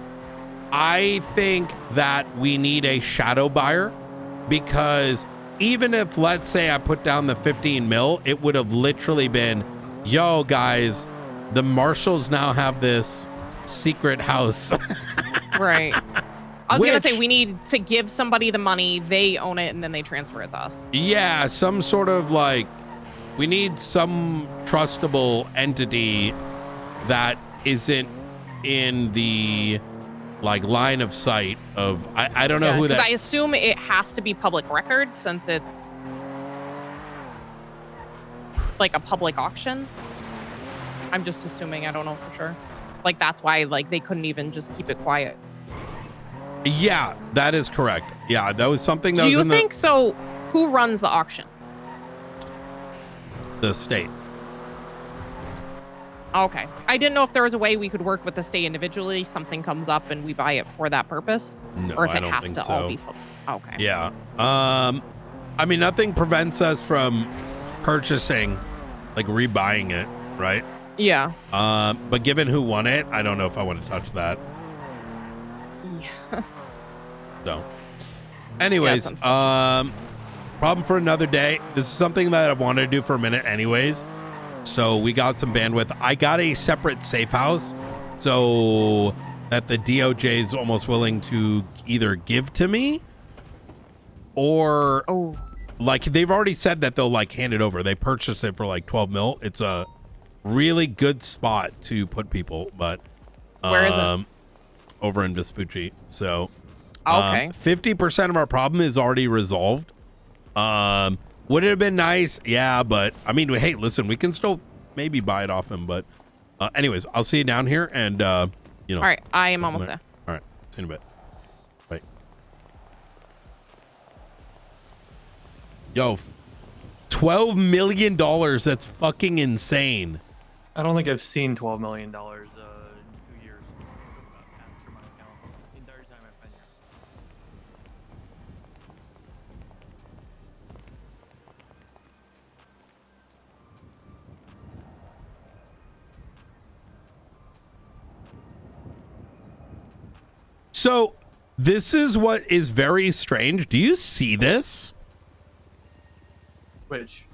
I think that we need a shadow buyer because even if, let's say, I put down the 15 mil, it would have literally been, yo, guys, the marshals now have this secret house. Right. I was going to say, we need to give somebody the money, they own it, and then they transfer it to us. Yeah, some sort of we need some trustable entity that isn't in the line of sight of, I don't know who that. Because I assume it has to be public record since it's like a public auction. I'm just assuming, I don't know for sure. That's why they couldn't even just keep it quiet. Yeah, that is correct. Yeah, that was something that Do was in you think so? Who runs the auction? the state. Okay. I didn't know if there was a way we could work with the state individually. Something comes up and we buy it for that purpose. No, or if I it don't has think to so. all be okay. Yeah. I mean, nothing prevents us from purchasing, rebuying it, right? Yeah. But given who won it, I don't know if I want to touch that. Yeah. So, anyways, problem for another day. This is something that I've wanted to do for a minute anyways. So we got some bandwidth. I got a separate safe house so that the DOJ is almost willing to either give to me or they've already said that they'll hand it over. They purchased it for 12 mil. It's a really good spot to put people, but where is it? Over in Vespucci. So 50% of our problem is already resolved. Would it have been nice? Yeah, but I mean, hey, listen, we can still maybe buy it off him, but anyways, I'll see you down here and all right, I am almost there. All right, see you in a bit. Bye. Yo, $12 million. That's fucking insane. I don't think I've seen $12 million in 2 years. From my account the entire time I've been here. So this is what is very strange. Do you see this? Which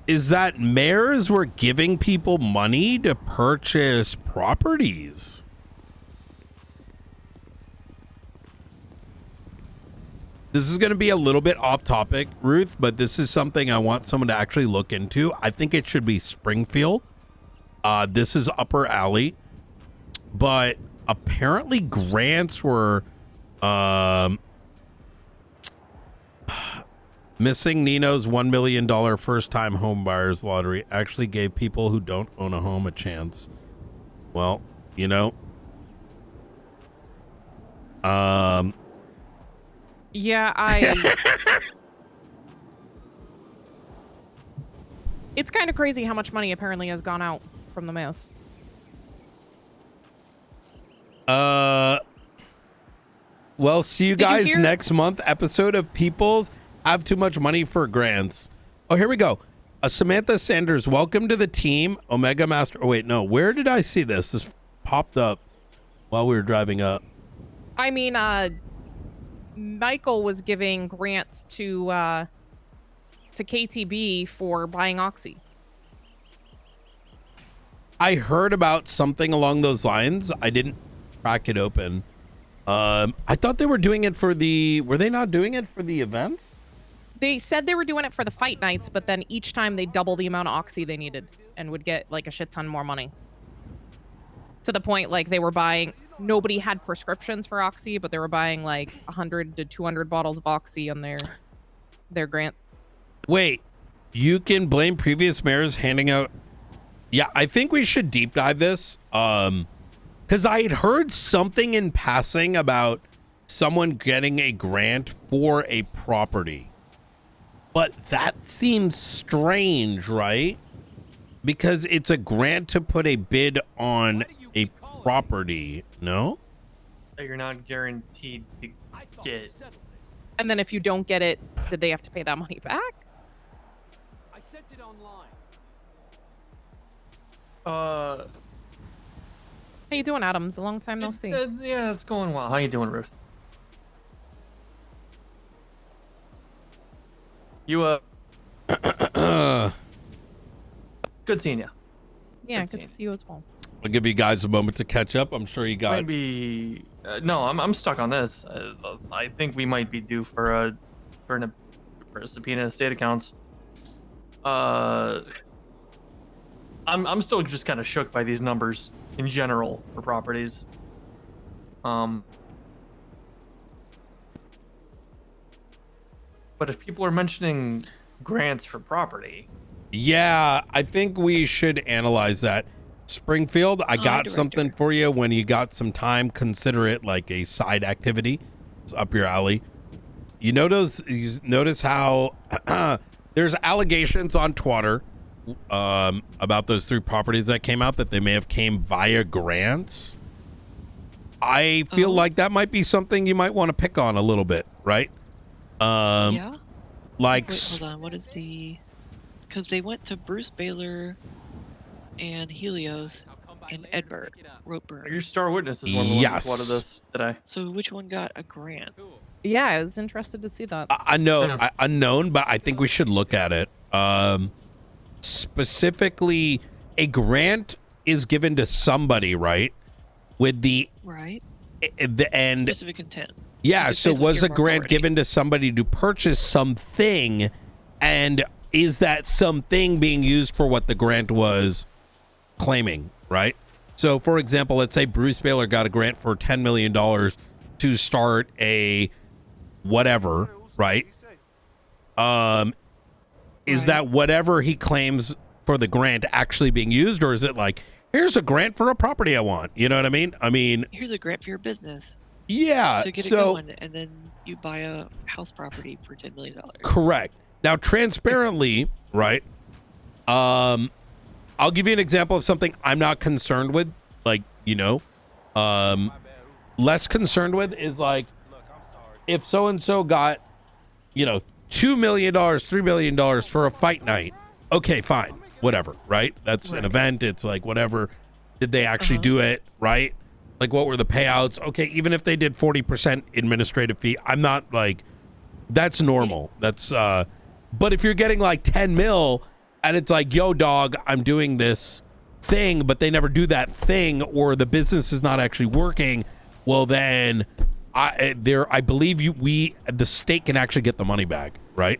is that mayors were giving people money to purchase properties. This is going to be a little bit off topic, Ruth, but this is something I want someone to actually look into. I think it should be Springfield. This is Upper Alley. But apparently grants were missing. Nino's $1 million first-time home buyers lottery actually gave people who don't own a home a chance. Well, you know. Yeah, it's kind of crazy how much money apparently has gone out from the mess. Well, see you guys next month episode of People's Have Too Much Money for Grants. Oh, here we go. Samantha Sanders, welcome to the team. Omega Master. Oh, wait, no. Where did I see this? This popped up while we were driving up. I mean, Michael was giving grants to KTB for buying Oxy. I heard about something along those lines. I didn't crack it open. I thought they were doing it for the... Were they not doing it for the events? They said they were doing it for the fight nights, but then each time they double the amount of Oxy they needed and would get like a shit ton more money. To the point like they were buying... Nobody had prescriptions for Oxy, but they were buying like 100 to 200 bottles of Oxy on their grant. Wait, you can blame previous mayors handing out... Yeah, I think we should deep dive this. Because I had heard something in passing about someone getting a grant for a property. But that seems strange, right? Because it's a grant to put a bid on a property, no? That you're not guaranteed to get. And then if you don't get it, did they have to pay that money back? I sent it online. How you doing, Adams? A long time no see. Yeah, it's going well. How you doing, Ruth? You good seeing you. Yeah, good to see you as well. I'll give you guys a moment to catch up. I'm sure you got... Might be... no, I'm stuck on this. I think we might be due for a subpoena of state accounts. I'm still just kind of shook by these numbers in general for properties. But if people are mentioning grants for property... Yeah, I think we should analyze that. Springfield, I got something for you. When you got some time, consider it like a side activity. It's up your alley. You notice how there's allegations on Twitter about those 3 properties that came out that they may have came via grants. I feel like that might be something you might want to pick on a little bit, right? Yeah. Like, wait, hold on. What is the? Because they went to Bruce Baylor and Helios and Edbert Ropeburn. Your star witness is one of the ones who wanted this today. So which one got a grant? Yeah, I was interested to see that. I know, unknown, but I think we should look at it. Specifically, a grant is given to somebody, right? With the and specific intent. Yeah, so was a grant given to somebody to purchase something, and is that something being used for what the grant was claiming, right? So, for example, let's say Bruce Baylor got a grant for $10 million to start a whatever, right? Is that whatever he claims for the grant actually being used, or is it like, here's a grant for a property I want? You know what I mean? Here's a grant for your business. Yeah. To get it going, and then you buy a house property for $10 million. Correct. Now, transparently, right? I'll give you an example of something I'm not concerned with. Like, less concerned with is like, if so-and-so got, $2 million, $3 million for a fight night. Okay, fine. Whatever, right? That's an event. It's like, whatever. Did they actually do it, right? Like, what were the payouts? Okay, even if they did 40% administrative fee, I'm not like, that's normal. That's, but if you're getting like 10 mil and it's like, yo, dog, I'm doing this thing, but they never do that thing, or the business is not actually working, well, then I believe the state can actually get the money back, right?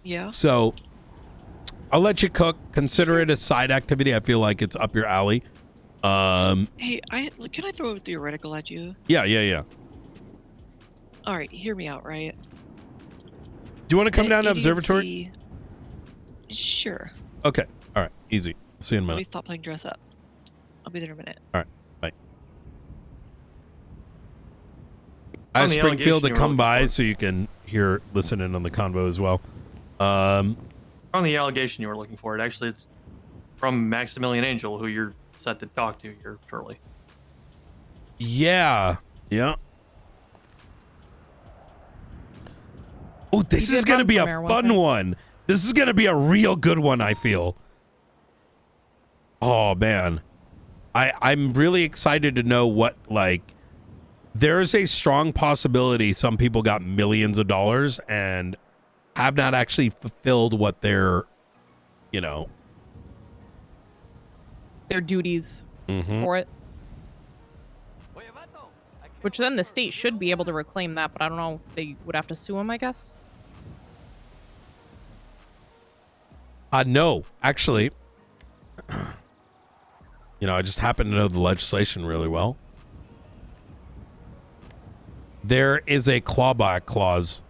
Yeah. So I'll let you cook. Consider it a side activity. I feel like it's up your alley. Hey, can I throw a theoretical at you? Yeah. All right, hear me out, right? Do you want to come down to observatory? Sure. Okay. All right. Easy. See you in a Let me minute. stop playing dress up. I'll be there in a minute. All right. Bye. I On asked the Springfield to allegation you were come looking by for. so you can listen in on the convo as well. On the allegation you were looking for, it's from Maximilian Angel, who you're set to talk to here shortly. Yeah. Oh, this You is did going to run be for a mayor, fun wasn't it? one. This is going to be a real good one, I feel. Oh, man. I'm really excited to know what, there's a strong possibility some people got millions of dollars and have not actually fulfilled what their duties for it. Which then the state should be able to reclaim that, but I don't know. They would have to sue him, I guess. No, actually, I just happen to know the legislation really well. There is a clawback clause.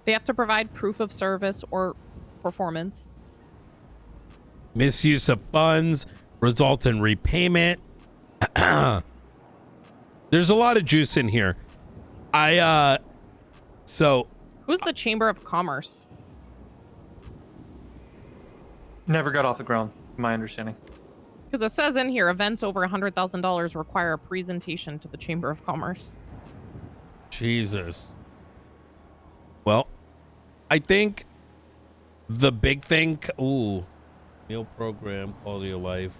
They have to provide proof of service or performance. Misuse of funds results in repayment. There's a lot of juice in here. So Who's the Chamber of Commerce? Never got off the ground, from my understanding. Because it says in here, events over $100,000 require a presentation to the Chamber of Commerce. Jesus. Well, I think the big thing. Ooh, meal program, quality of life,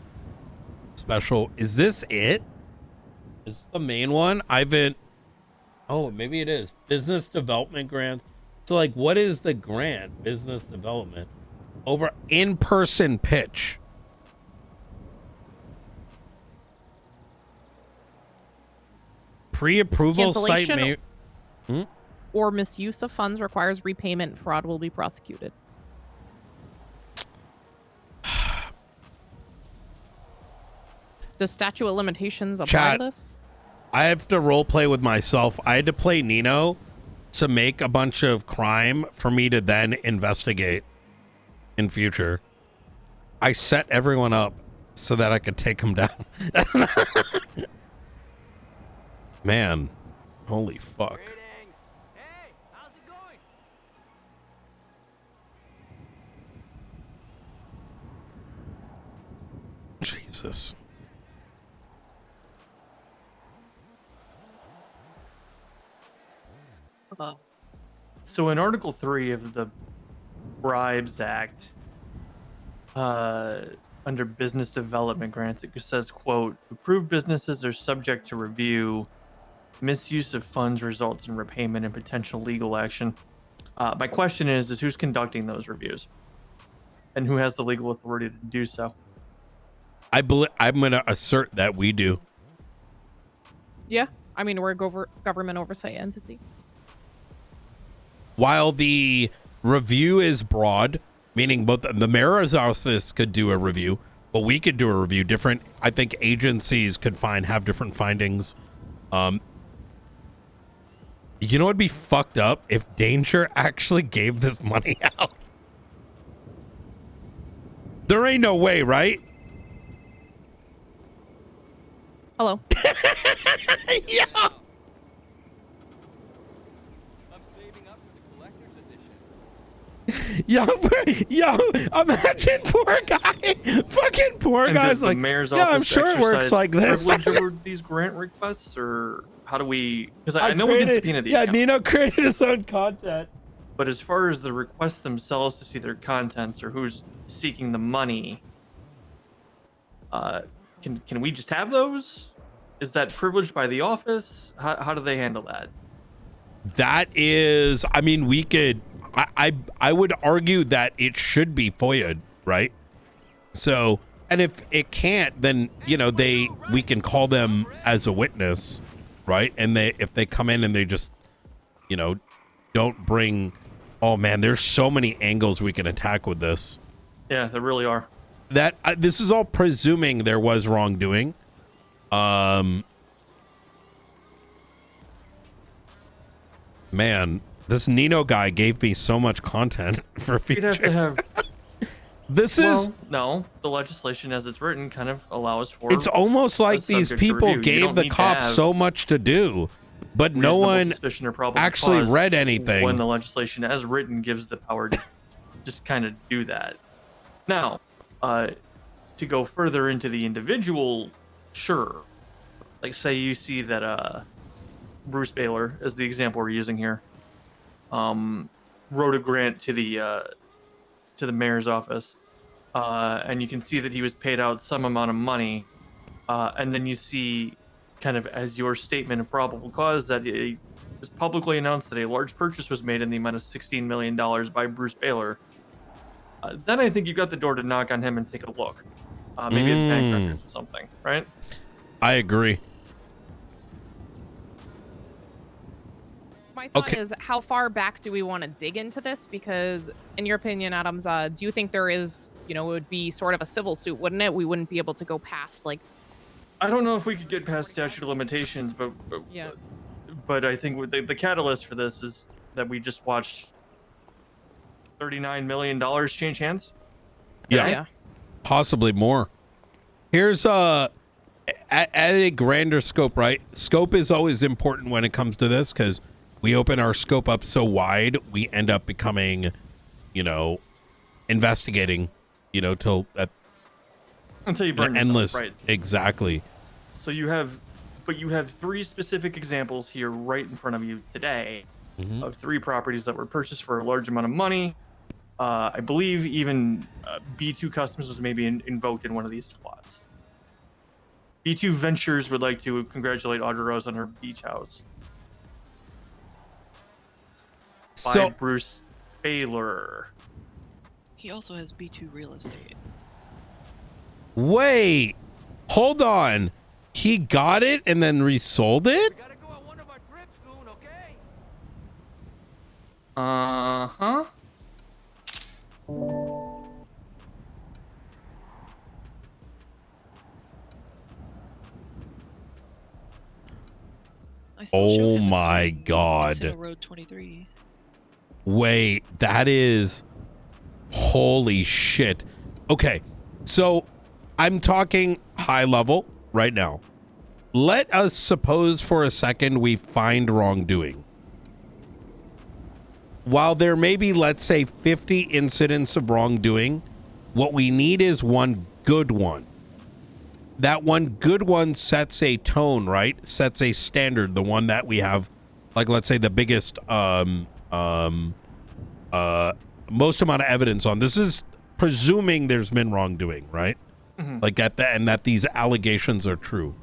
special. Is this it? Is this the main one? Oh, maybe it is. Business development grants. So, what is the grant? Business development over in-person pitch. Pre-approval site Cancellation may. or misuse of funds requires repayment. Fraud will be prosecuted. Does statute of limitations apply Chat. to this? I have to role play with myself. I had to play Nino to make a bunch of crime for me to then investigate in future. I set everyone up so that I could take them down. Man, holy fuck. Jesus. So in Article 3 of the Bribes Act, under business development grants, it says, quote, approved businesses are subject to review. Misuse of funds results in repayment and potential legal action. My question is who's conducting those reviews? and who has the legal authority to do so. I'm going to assert that we do. Yeah, I mean, we're a government oversight entity. While the review is broad, meaning both the mayor's office could do a review, but we could do a review. Different, I think agencies could have different findings. You know what'd be fucked up if Danger actually gave this money out? There ain't no way, right? Hello. Yeah. Yo, imagine poor guy. Fucking poor And guy's does the like, mayor's yeah, I'm office sure it works exercise like this. privilege over these grant requests, or how do we? Because I know we can subpoena the account. Nino created his own content. But as far as the requests themselves to see their contents or who's seeking the money, can we just have those? Is that privileged by the office? How do they handle that? That is, I mean, we could. I would argue that it should be FOIA'd, right? So, and if it can't, then we can call them as a witness, right? And if they come in and they just, don't bring. Oh man, there's so many angles we can attack with this. Yeah, there really are. That this is all presuming there was wrongdoing. Man, this Nino guy gave me so much content for We'd have to have. This is no, the legislation as it's written kind of allows for. It's almost like a these subject to people review. You gave don't the need to cops have so much to do, but no reasonable one suspicion or probable actually cause read anything. when the legislation as written gives the power to just kind of do that. Now, to go further into the individual, sure. Like say you see that Bruce Baylor, as the example we're using here, wrote a grant to the mayor's office, and you can see that he was paid out some amount of money, and then you see, kind of as your statement of probable cause, that it was publicly announced that a large purchase was made in the amount of $16 million by Bruce Baylor. Then I think you got the door to knock on him and take a look, maybe at bank records or something, right? I agree. My thought is, how far back do we want to dig into this? Because, in your opinion, Adams, do you think there is, it would be sort of a civil suit, wouldn't it? We wouldn't be able to go past, like... I don't know if we could get past statute of limitations, but yeah. But I think the catalyst for this is that we just watched $39 million change hands. Yeah. Possibly more. Here's at a grander scope, right? Scope is always important when it comes to this, because we open our scope up so wide, we end up becoming, investigating, till until you burn endless. Yourself, right? Exactly. So you have three specific examples here right in front of you today of three properties that were purchased for a large amount of money. I believe even B2 Customs was maybe invoked in one of these plots. B2 Ventures would like to congratulate Audra Rose on her beach house. By Bruce Baylor. He also has B2 real estate. Wait, hold on. He got it and then resold it? Uh-huh. Oh my God. Road 23. Wait, that is holy shit. Okay, so I'm talking high level right now. Let us suppose for a second we find wrongdoing. While there may be, let's say, 50 incidents of wrongdoing, what we need is one good one. That one good one sets a tone, right? Sets a standard. The one that we have, like, let's say the biggest, most amount of evidence on. This is presuming there's been wrongdoing, right? Like and that these allegations are true.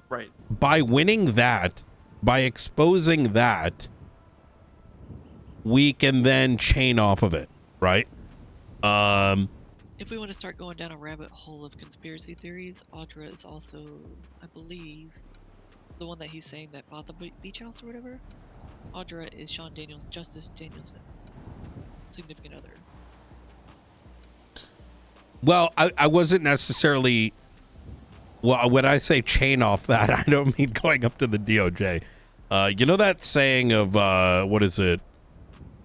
Right. By winning that, by exposing that, we can then chain off of it, right? If we want to start going down a rabbit hole of conspiracy theories, Audra is also, I believe, the one that he's saying that bought the beach house or whatever. Audra is Justice Danielson's significant other. Well, I wasn't necessarily. Well, when I say chain off that, I don't mean going up to the DOJ. You know that saying of what is it?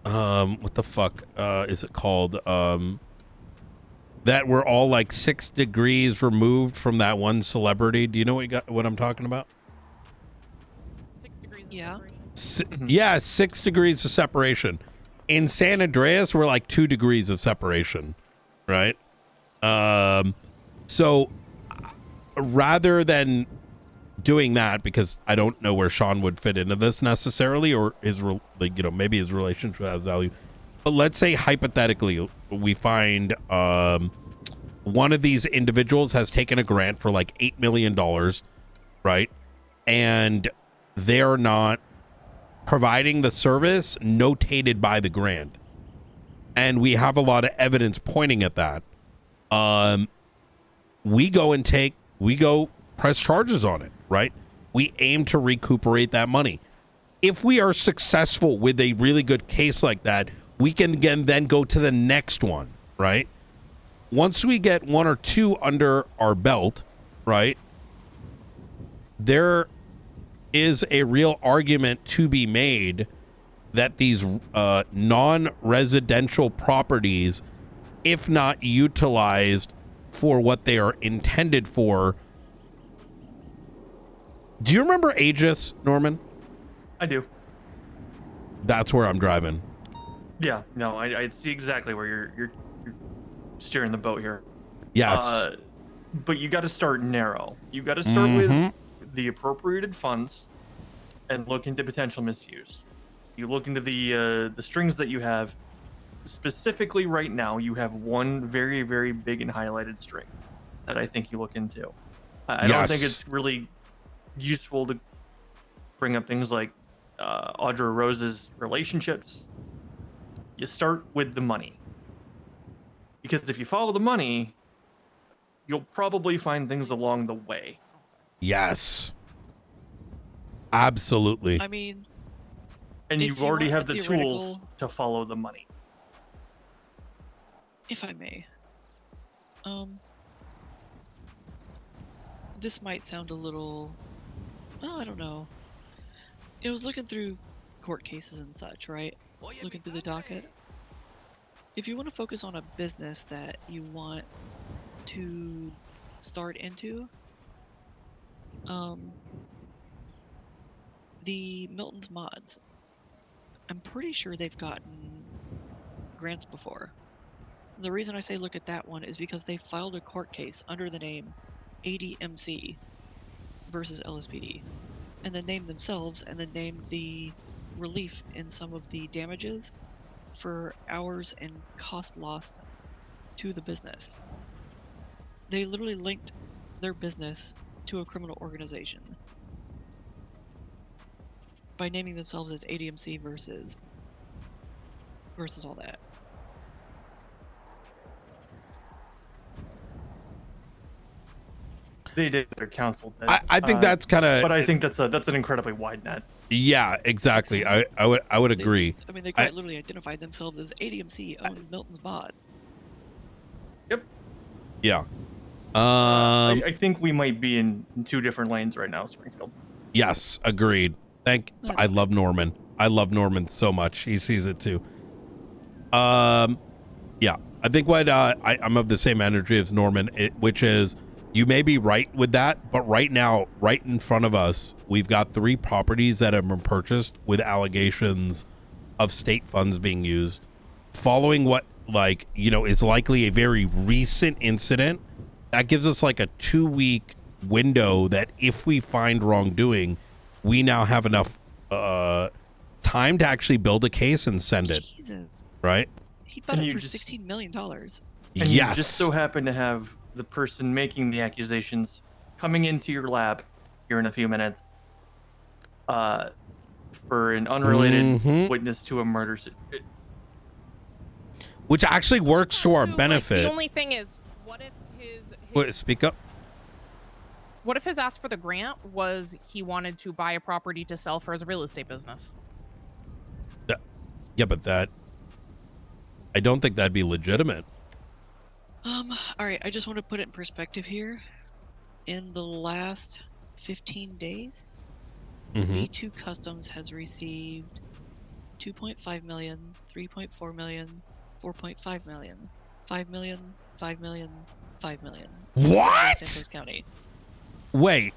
What the fuck is it called? That we're all like 6 degrees removed from that one celebrity. Do you know what I'm talking about? 6 degrees. Yeah. Yeah, 6 degrees of separation. In San Andreas, we're like 2 degrees of separation, right? So rather than doing that, because I don't know where Sean would fit into this necessarily, or his, maybe his relationship has value. But let's say hypothetically, we find one of these individuals has taken a grant for like $8 million, right? And they're not providing the service notated by the grant. And we have a lot of evidence pointing at that. We go press charges on it, right? We aim to recuperate that money. If we are successful with a really good case like that, we can again then go to the next one, right? Once we get 1 or 2 under our belt, right, there is a real argument to be made that these non-residential properties, if not utilized for what they are intended for. Do you remember Aegis, Norman? I do. That's where I'm driving. Yeah, no, I see exactly where you're steering the boat here. Yes. But you got to start narrow. You got to start with the appropriated funds and look into potential misuse. You look into the strings that you have. Specifically right now, you have one very, very big and highlighted string that I think you look into. I don't think it's really useful to bring up things like Audra Rose's relationships. You start with the money. Because if you follow the money, you'll probably find things along the way. Yes. Absolutely. I mean, and you already have the theoretical... tools to follow the money. If I may. This might sound a little... Oh, I don't know. It was looking through court cases and such, right? Looking through the docket. If you want to focus on a business that you want to start into, the Milton's Mods, I'm pretty sure they've gotten grants before. The reason I say look at that one is because they filed a court case under the name ADMC versus LSPD, and then named themselves and then named the relief in some of the damages for hours and cost lost to the business. They literally linked their business to a criminal organization by naming themselves as ADMC versus all that. They did their counsel. I think that's kind of. But I think that's an incredibly wide net. Yeah, exactly. I would agree. I mean, they quite literally identified themselves as ADMC owns Milton's Mod. Yep. Yeah. I think we might be in 2 different lanes right now, Springfield. Yes, agreed. I love Norman. I love Norman so much. He sees it too. Yeah, I think what I'm of the same energy as Norman, which is you may be right with that, but right now, right in front of us, we've got 3 properties that have been purchased with allegations of state funds being used, following what is likely a very recent incident. That gives us like a 2-week window that if we find wrongdoing, we now have enough time to actually build a case and send it. Jesus. Right? He bought it for $16 million. And you just so happen to have the person making the accusations coming into your lab here in a few minutes for an unrelated witness to a murder. which actually works to our benefit. The only thing is, what if his Wait, speak up. what if his ask for the grant was he wanted to buy a property to sell for his real estate business? Yeah, but I don't think that'd be legitimate. All right, I just want to put it in perspective here. In the last 15 days, B2 Customs has received 2.5 million, 3.4 million, 4.5 million, 5 million, 5 million, 5 million. What? In Santos County. Wait.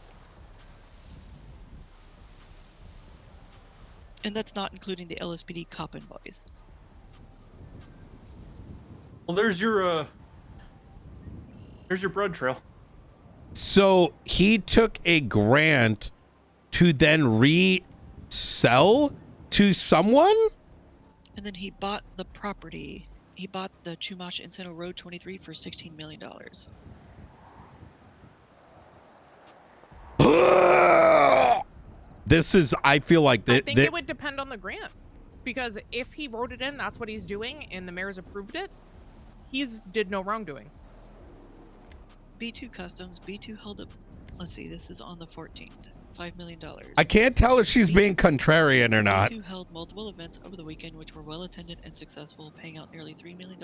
And that's not including the LSPD cop invoice. Well, there's your bread trail. So he took a grant to then resell to someone? And then he bought the property. He bought the Chumash Encino Road 23 for $16 million. This is, I feel like I think it would depend on the grant, because if he wrote it in, that's what he's doing, and the mayor's approved it, he's did no wrongdoing. B2 Customs, B2 held up. Let's see, this is on the 14th. $5 million. I can't tell if she's being contrarian or not. B2 held multiple events over the weekend which were well attended and successful, paying out nearly $3 million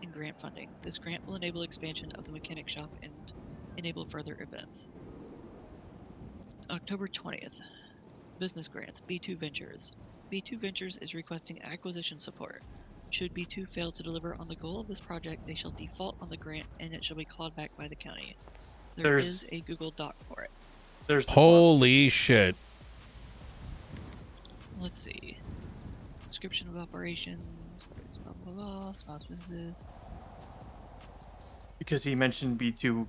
in grant funding. This grant will enable expansion of the mechanic shop and enable further events. October 20th. Business grants, B2 Ventures. B2 Ventures is requesting acquisition support. Should B2 fail to deliver on the goal of this project, they shall default on the grant and it shall be clawed back by the county. There is a Google Doc for it. Holy shit. Let's see. Description of operations. Blah, blah, blah. Small businesses. Because he mentioned B2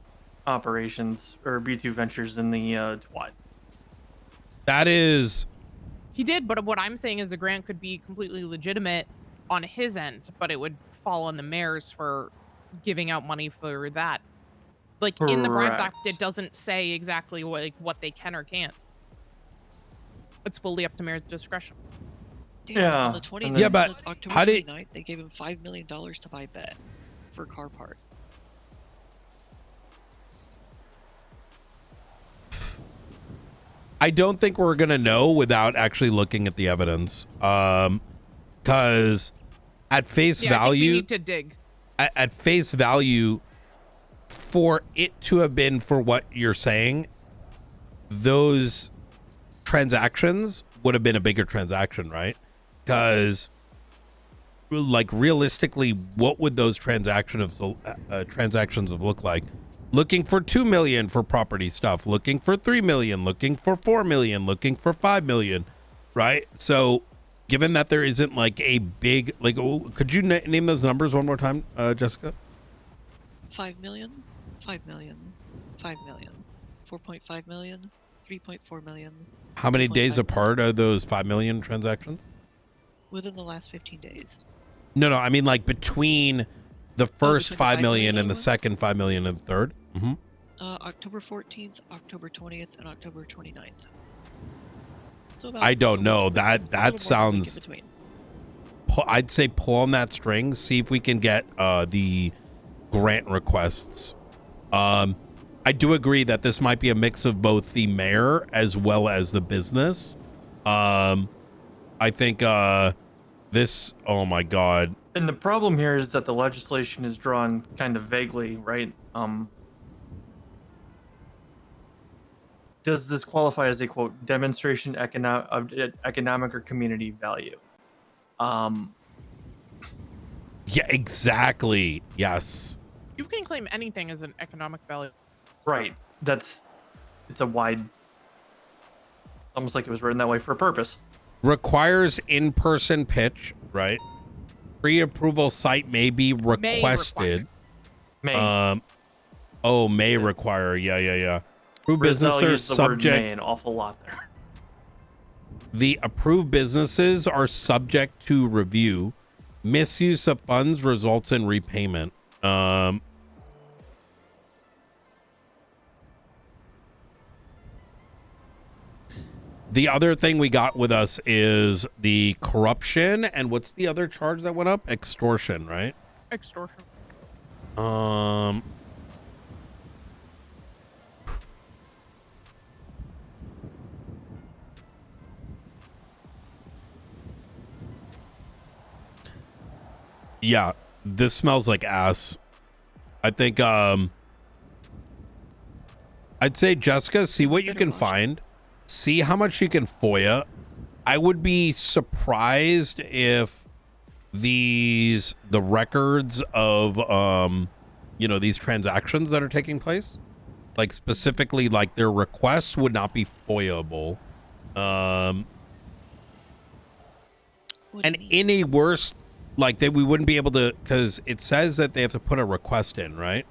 operations or B2 Ventures in the twat. That is. He did, but what I'm saying is the grant could be completely legitimate on his end, but it would fall on the mayors for giving out money for that. Like in the Grants Act, it doesn't say exactly what they can or can't. It's fully up to mayor's discretion. Damn, on the 29th, yeah, but October how did 29th, they gave him $5 million to buy Bet for a car part. I don't think we're gonna know without actually looking at the evidence. Because at face value, I think we need to dig. At face value, for it to have been for what you're saying, those transactions would have been a bigger transaction, right? Because, like, realistically, what would those transactions have looked like? Looking for 2 million for property stuff, looking for 3 million, looking for 4 million, looking for 5 million, right? So, given that there isn't like a big, like, could you name those numbers one more time, Jessica? 5 million, 5 million, 5 million, 4.5 million, 3.4 million. How many days apart are those 5 million transactions? Within the last 15 days. No, I mean like between the first 5 million and the second 5 million and the third. October 14th, October 20th, and October 29th. So about I don't know. That sounds. I'd say pull on that string. See if we can get the grant requests. I do agree that this might be a mix of both the mayor as well as the business. I think this. Oh my god. And the problem here is that the legislation is drawn kind of vaguely, right? Does this qualify as a quote demonstration of economic or community value? Yeah, exactly. Yes. You can claim anything as an economic value. Right. It's a wide. Almost like it was written that way for a purpose. Requires in-person pitch, right? Pre-approval site may be requested. May. May require. Yeah. Approved Rizal businesses used the subject. word may an awful lot there. The approved businesses are subject to review. Misuse of funds results in repayment. The other thing we got with us is the corruption, and what's the other charge that went up? Extortion, right? Extortion. Yeah, this smells like ass. I think I'd say, Jessica, see what you can find. See how much you can FOIA. I would be surprised if the records of these transactions that are taking place, like specifically like their requests, would not be FOIA-able. And in a worse, like we wouldn't be able to, because it says that they have to put a request in, right?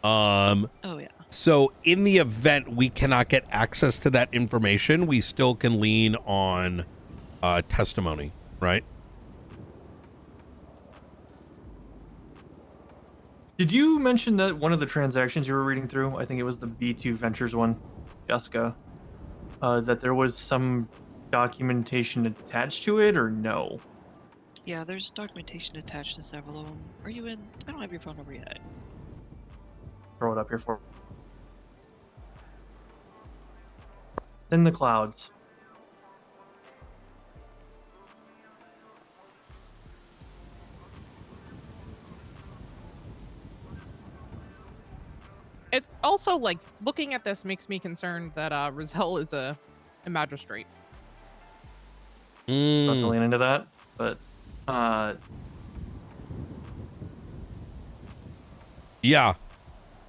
Oh yeah. So in the event we cannot get access to that information, we still can lean on testimony, right? Did you mention that one of the transactions you were reading through, I think it was the B2 Ventures one, Jessica, that there was some documentation attached to it, or no? Yeah, there's documentation attached to several of them. Are you in? I don't have your phone number yet. Throw it up here for. In the clouds. It also, like, looking at this makes me concerned that Rizal is a magistrate. Not to lean into that, but yeah,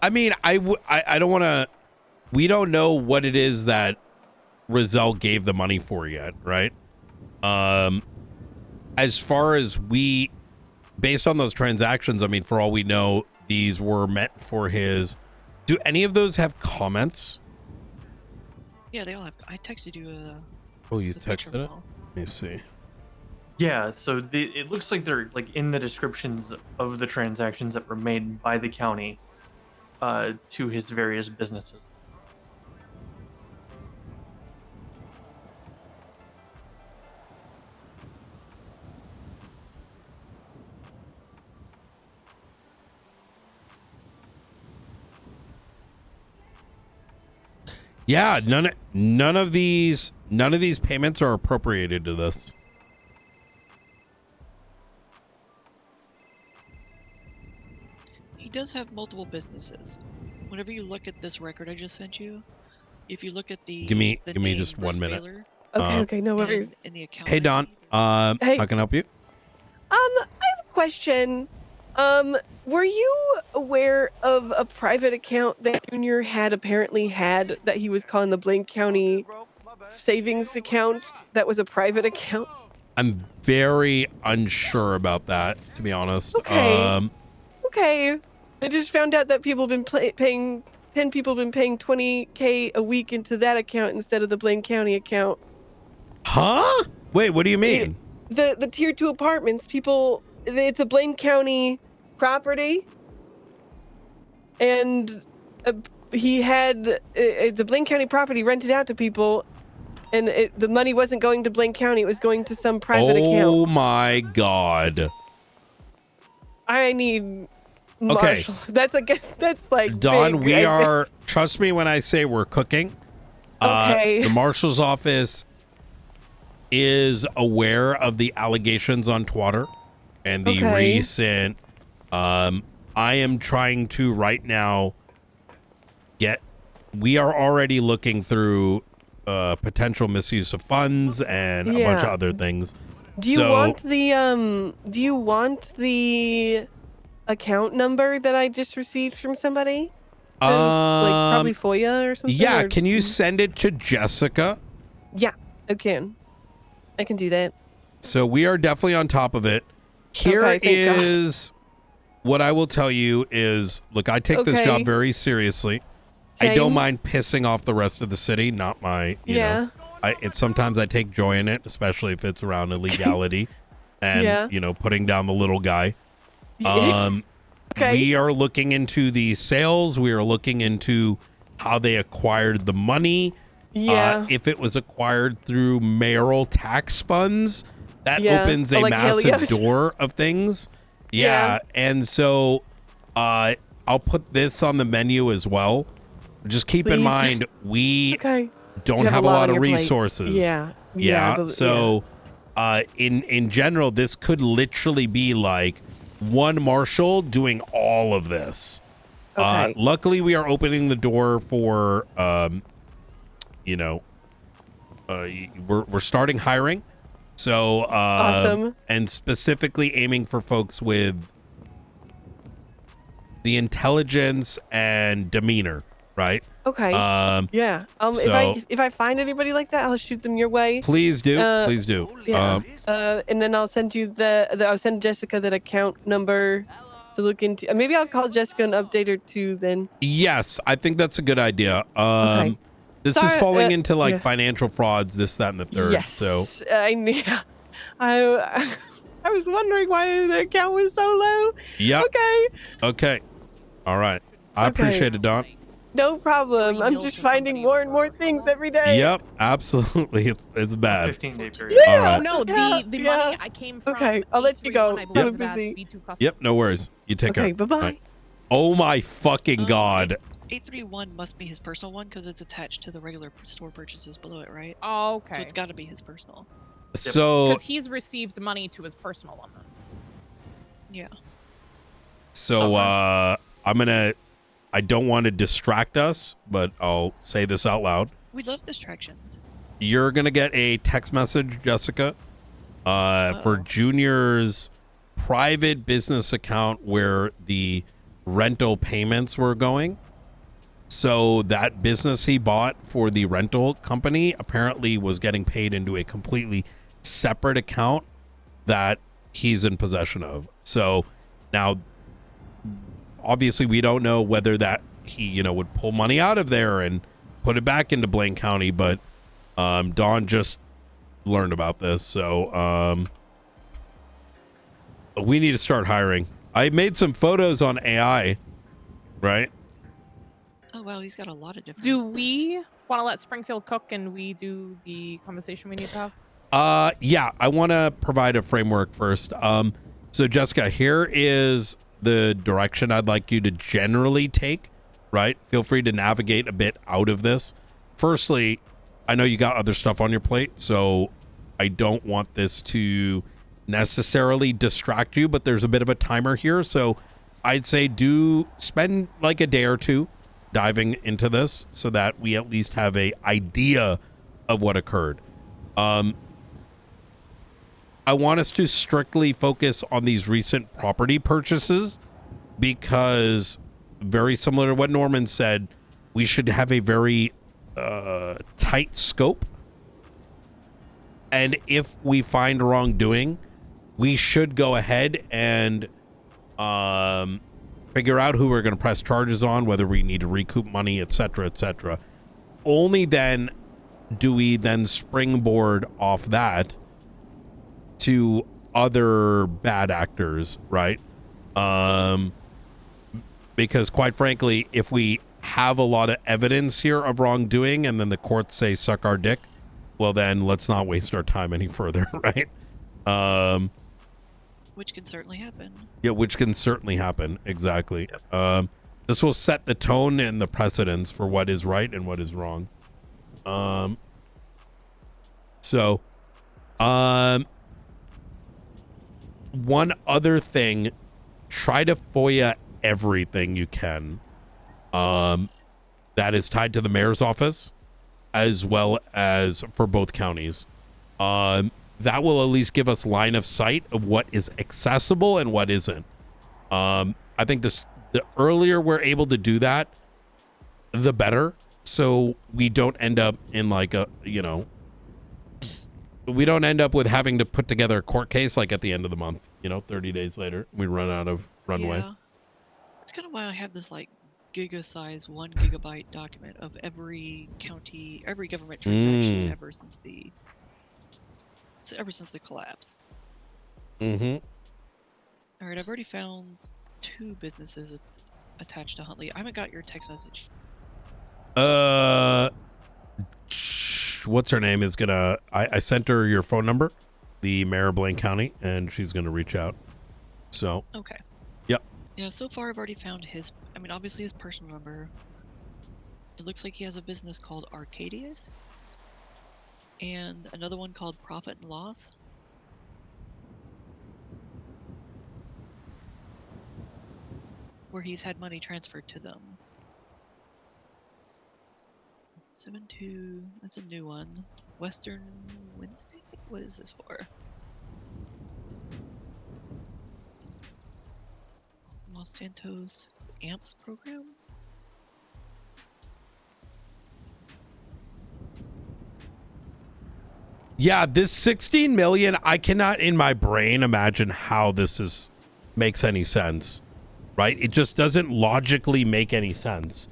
I mean, I don't want to. We don't know what it is that Rizal gave the money for yet, right? As far as based on those transactions, I mean, for all we know, these were meant for his. Do any of those have comments? Yeah, they all have. I texted you. Oh, you texted it? Let me see. yeah, so it looks like they're like in the descriptions of the transactions that were made by the county to his various businesses. Yeah, none of these payments are appropriated to this. He does have multiple businesses. Whenever you look at this record I just sent you, if you look at the Give me name, just 1 minute. Baylor, Okay, no worries. in the account Hey Don, Hey. how can I help you? I have a question. Were you aware of a private account that Junior apparently had that he was calling the Blaine County savings account that was a private account? I'm very unsure about that, to be honest. Okay. Okay. I just found out that people have been paying 10 people have been paying $20K a week into that account instead of the Blaine County account. Huh? Wait, what do you mean? The tier 2 apartments, people, it's a Blaine County property, and he had the Blaine County property rented out to people, and the money wasn't going to Blaine County, it was going to some private account. Oh my god. I need Okay. Marshall. That's like Don, big, we are, trust me when I say we're cooking. Okay. The marshal's office is aware of the allegations on Twitter and the Okay. recent, I am trying to right now we are already looking through potential misuse of funds and a bunch of Yeah. other things. Do you want the account number that I just received from somebody? Like probably FOIA or something? Yeah, or- can you send it to Jessica? Yeah, I can do that. So we are definitely on top of it. Here Okay, thank God. is what I will tell you is, look, I take this Okay. job very seriously. I don't Same. mind pissing off the rest of the city, not my, you Yeah. know. Sometimes I take joy in it, especially if it's around illegality and, Yeah. putting down the little guy. Okay. We are looking into the sales. We are looking into how they acquired the money. Yeah. If it was acquired through mayoral tax funds, that Yeah. opens Or a like massive Helios. door of things. Yeah. And so I'll put this on the menu as well. Just keep in Please. mind, we Okay. don't You have a lot lot on of your plate. resources. Yeah. Yeah. So in general, this could literally be like one marshal doing all of this. Okay. Luckily, we are opening the door for, we're starting hiring. So, Awesome. And specifically aiming for folks with the intelligence and demeanor, right? Okay. Yeah. So If I find anybody like that, I'll shoot them your way. please do. Please do. Yeah. And then I'll send you I'll send Jessica that account number to look into. Maybe I'll call Jessica and update her too. Then. Yes, I think that's a good idea. Okay. This is Sorry, falling into like yeah. financial frauds, this, that, and the third. Yes. So I knew. I was wondering why the account was so low. yeah. Okay. Okay. All right. I Okay. appreciate it, Don. No problem. I'm just finding more and more things every day. Yep, absolutely. It's bad. 15-day period. Yeah. All right. No, the money I came from. Okay, I'll let you go. 831, I I'm believe that's busy. B2 customers. Yep, no worries. You take care. Okay, bye-bye. All right. Oh my fucking god. 831 must be his personal one because it's attached to the regular store purchases below it, right? Oh, okay. So it's got to be his personal. So Because he's received money to his personal one. Then. Yeah. So I don't want to distract us, but I'll say this out loud. We love distractions. You're gonna get a text message, Jessica, for Junior's private business account where the rental payments were going. So that business he bought for the rental company apparently was getting paid into a completely separate account that he's in possession of. So now, obviously, we don't know whether that he, would pull money out of there and put it back into Blaine County, but Dawn just learned about this. So we need to start hiring. I made some photos on AI, right? Oh, wow, he's got a lot of different... Do we want to let Springfield cook and we do the conversation we need to have? Yeah, I want to provide a framework first. So Jessica, here is the direction I'd like you to generally take, right? Feel free to navigate a bit out of this. Firstly, I know you got other stuff on your plate, so I don't want this to necessarily distract you, but there's a bit of a timer here. So I'd say do spend like a day or two diving into this so that we at least have a idea of what occurred. I want us to strictly focus on these recent property purchases because, very similar to what Norman said, we should have a very tight scope. And if we find wrongdoing, we should go ahead and figure out who we're going to press charges on, whether we need to recoup money, etc., etc. Only then do we then springboard off that to other bad actors, right? Because quite frankly, if we have a lot of evidence here of wrongdoing and then the courts say suck our dick, well then let's not waste our time any further, right? Which can certainly happen. Yeah, which can certainly happen, exactly. This will set the tone and the precedence for what is right and what is wrong. One other thing, try to FOIA everything you can that is tied to the mayor's office, as well as for both counties. That will at least give us line of sight of what is accessible and what isn't. I think the earlier we're able to do that, the better. So we don't end up in like we don't end up with having to put together a court case like at the end of the month, 30 days later, we run out of runway. Yeah. That's kind of why I have this like giga size 1 gigabyte document of every county, every government transaction ever since the collapse. Mm-hmm. All right, I've already found 2 businesses attached to Huntley. I haven't got your text message. what's her name is gonna. I sent her your phone number, the mayor of Blaine County, and she's gonna reach out. So. Okay. Yep. Yeah, so far I've already found his, I mean, obviously his personal number. It looks like he has a business called Arcadius. And another one called Profit and Loss. Where he's had money transferred to them. 7-2, that's a new one. Western Wednesday? What is this for? Los Santos AMPS program? Yeah, this 16 million, I cannot in my brain imagine how this makes any sense. Right? It just doesn't logically make any sense.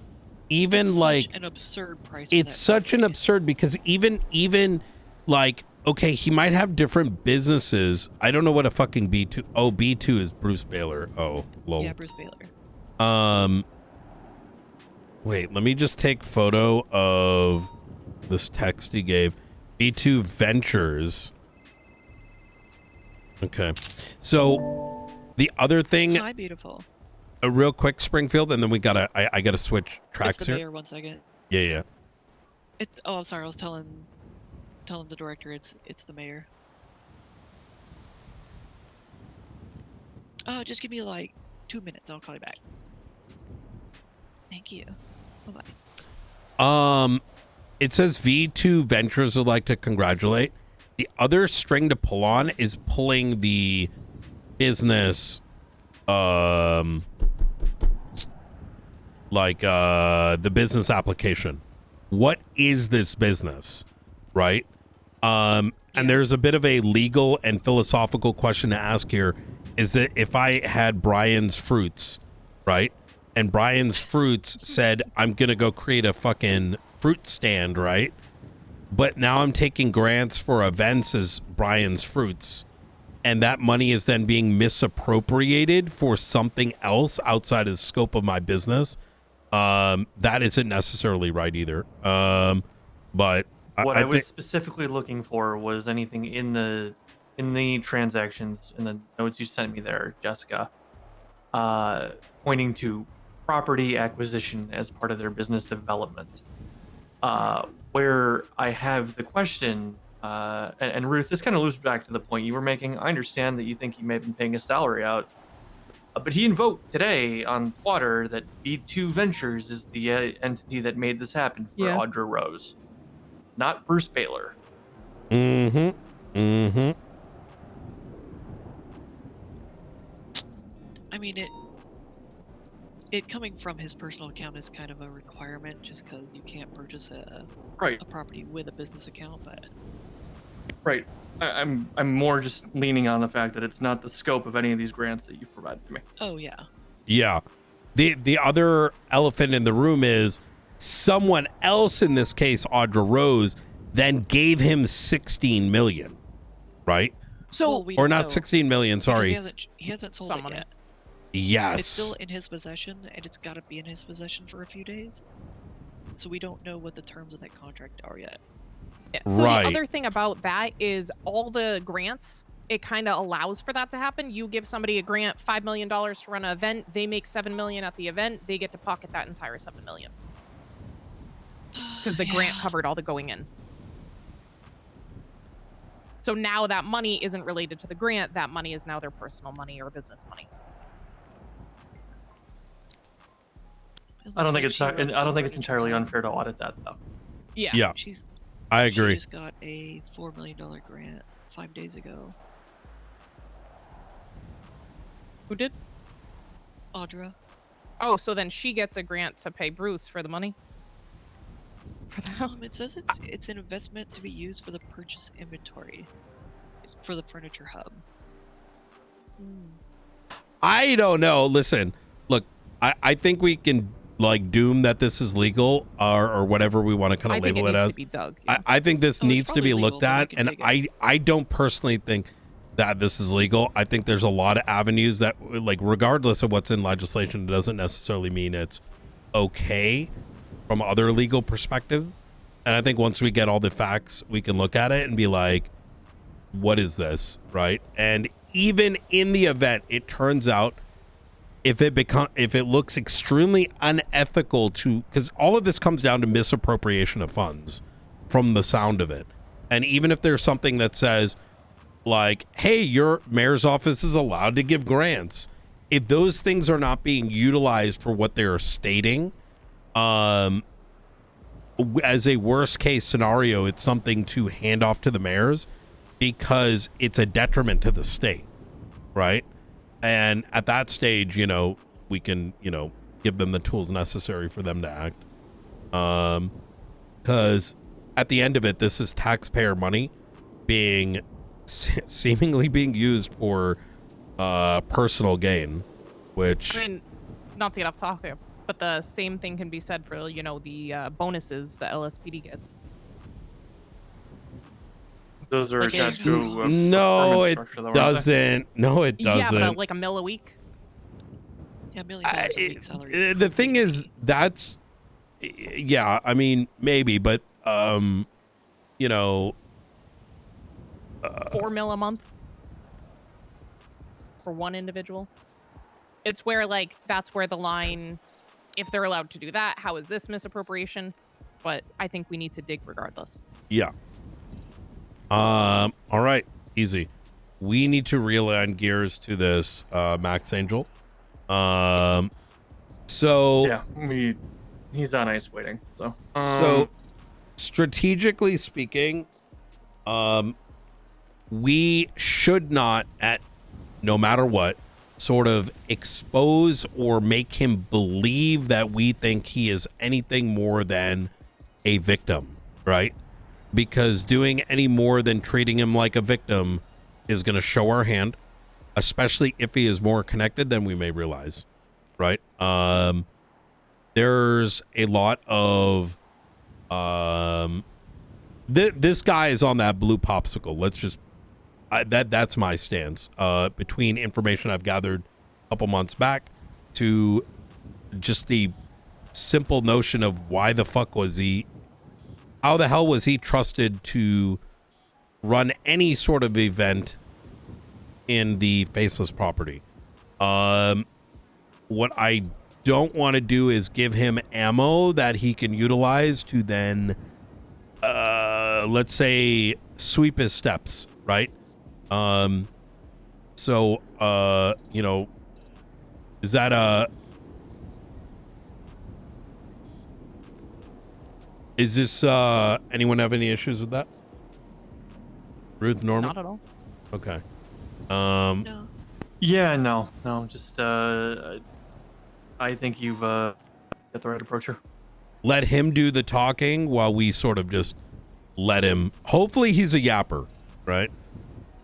Even it's like such an absurd price. It's such an absurd because even like okay, he might have different businesses. I don't know what a fucking B2. Oh, B2 is Bruce Baylor. Oh, lol. Yeah, Bruce Baylor. Wait, let me just take photo of this text he gave. B2 Ventures. Okay. So the other thing. Hi, beautiful. Real quick, Springfield, and then I gotta switch tracks it's the here. mayor, 1 second. Yeah. It's I'm sorry, I was telling the director it's the mayor. Oh, just give me like 2 minutes, I'll call you back. Thank you. Bye-bye. It says V2 Ventures would like to congratulate. The other string to pull on is pulling the business, the business application. What is this business, right? And there's a bit of a legal and philosophical question to ask here. Is that if I had Brian's Fruits, right? And Brian's Fruits said, I'm going to go create a fucking fruit stand, right? But now I'm taking grants for events as Brian's Fruits. And that money is then being misappropriated for something else outside of the scope of my business. That isn't necessarily right either. But what I was specifically looking for was anything in the transactions, in the notes you sent me there, Jessica, pointing to property acquisition as part of their business development. Where I have the question, and Ruth, this kind of loops back to the point you were making. I understand that you think he may have been paying his salary out, but he invoked today on Twitter that B2 Ventures is the entity that made this happen for Audra Rose, not Bruce Baylor. I mean, it coming from his personal account is kind of a requirement, just because you can't purchase a property with a business account. But right, I'm more just leaning on the fact that it's not the scope of any of these grants that you've provided to me. Oh yeah. Yeah. The other elephant in the room is someone else, in this case Audra Rose, then gave him 16 million, right? So or not 16 million, sorry. He hasn't sold it yet. Yes. It's still in his possession, and it's got to be in his possession for a few days. So we don't know what the terms of that contract are yet. Yeah. So the other thing about that is all the grants, it kind of allows for that to happen. You give somebody a grant, $5 million to run an event. They make $7 million at the event. They get to pocket that entire $7 million. Because the grant covered all the going in. So now that money isn't related to the grant. That money is now their personal money or business money. I don't think it's entirely unfair to audit that, though. Yeah. Yeah. I agree. She just got a $4 million grant 5 days ago. Who did? Audra. Oh, so then she gets a grant to pay Bruce for the money? For the house? It says it's an investment to be used for the purchase inventory for the furniture hub. I don't know. Listen, look, I think we can like doom that this is legal or whatever we want to kind of label it as. I think this needs to be looked at, and I don't personally think that this is legal. I think there's a lot of avenues that, like, regardless of what's in legislation, it doesn't necessarily mean it's okay from other legal perspectives. And I think once we get all the facts, we can look at it and be like, what is this, right? And even in the event, it turns out if it looks extremely unethical to, because all of this comes down to misappropriation of funds from the sound of it. And even if there's something that says like, hey, your mayor's office is allowed to give grants, if those things are not being utilized for what they're stating, as a worst case scenario, it's something to hand off to the mayors because it's a detriment to the state, right? And at that stage, you know, we can, you know, give them the tools necessary for them to act. Because at the end of it, this is taxpayer money being seemingly being used for personal gain, which... I mean, not to get off topic, but the same thing can be said for, you know, the bonuses the LSPD gets. Those are Like attached to no, it structure, though, aren't doesn't. No, it doesn't. Yeah, but like $1 million a week. Yeah, $1 million a week salary. is The thing is, that's, yeah, I mean, maybe, but, you know... $4 million a month for one individual. It's where, like, that's where the line, if they're allowed to do that, how is this misappropriation? But I think we need to dig regardless. Yeah. All right, easy. We need to realign gears to this, Max Angel. So yeah, he's on ice waiting. So strategically speaking, we should not, at no matter what, sort of expose or make him believe that we think he is anything more than a victim, right? Because doing any more than treating him like a victim is going to show our hand, especially if he is more connected than we may realize, right? There's a lot of this guy is on that blue popsicle. Let's just that's my stance. Between information I've gathered a couple months back to just the simple notion of why the fuck was he, how the hell was he trusted to run any sort of event in the faceless property? What I don't want to do is give him ammo that he can utilize to then, let's say, sweep his steps, right? So, you know, is that is this, anyone have any issues with that? Ruth, Norman? Not at all. Okay. No. Yeah, no, just I think you've got the right approach here. Let him do the talking while we sort of just let him. Hopefully he's a yapper, right?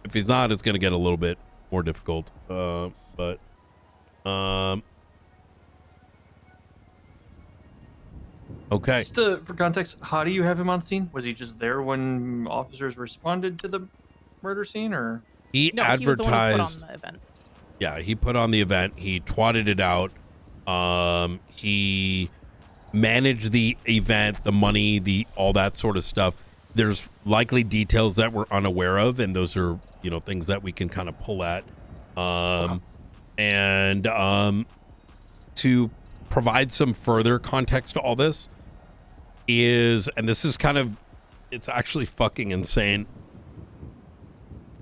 If he's not, it's going to get a little bit more difficult. But okay. Just for context, how do you have him on scene? Was he just there when officers responded to the murder scene, or he No, advertised? he was the one who put on the event. Yeah, he put on the event. He twatted it out. He managed the event, the money, all that sort of stuff. There's likely details that we're unaware of, and those are, you know, things that we can kind of pull at. And to provide some further context to all this is, and this is kind of, it's actually fucking insane.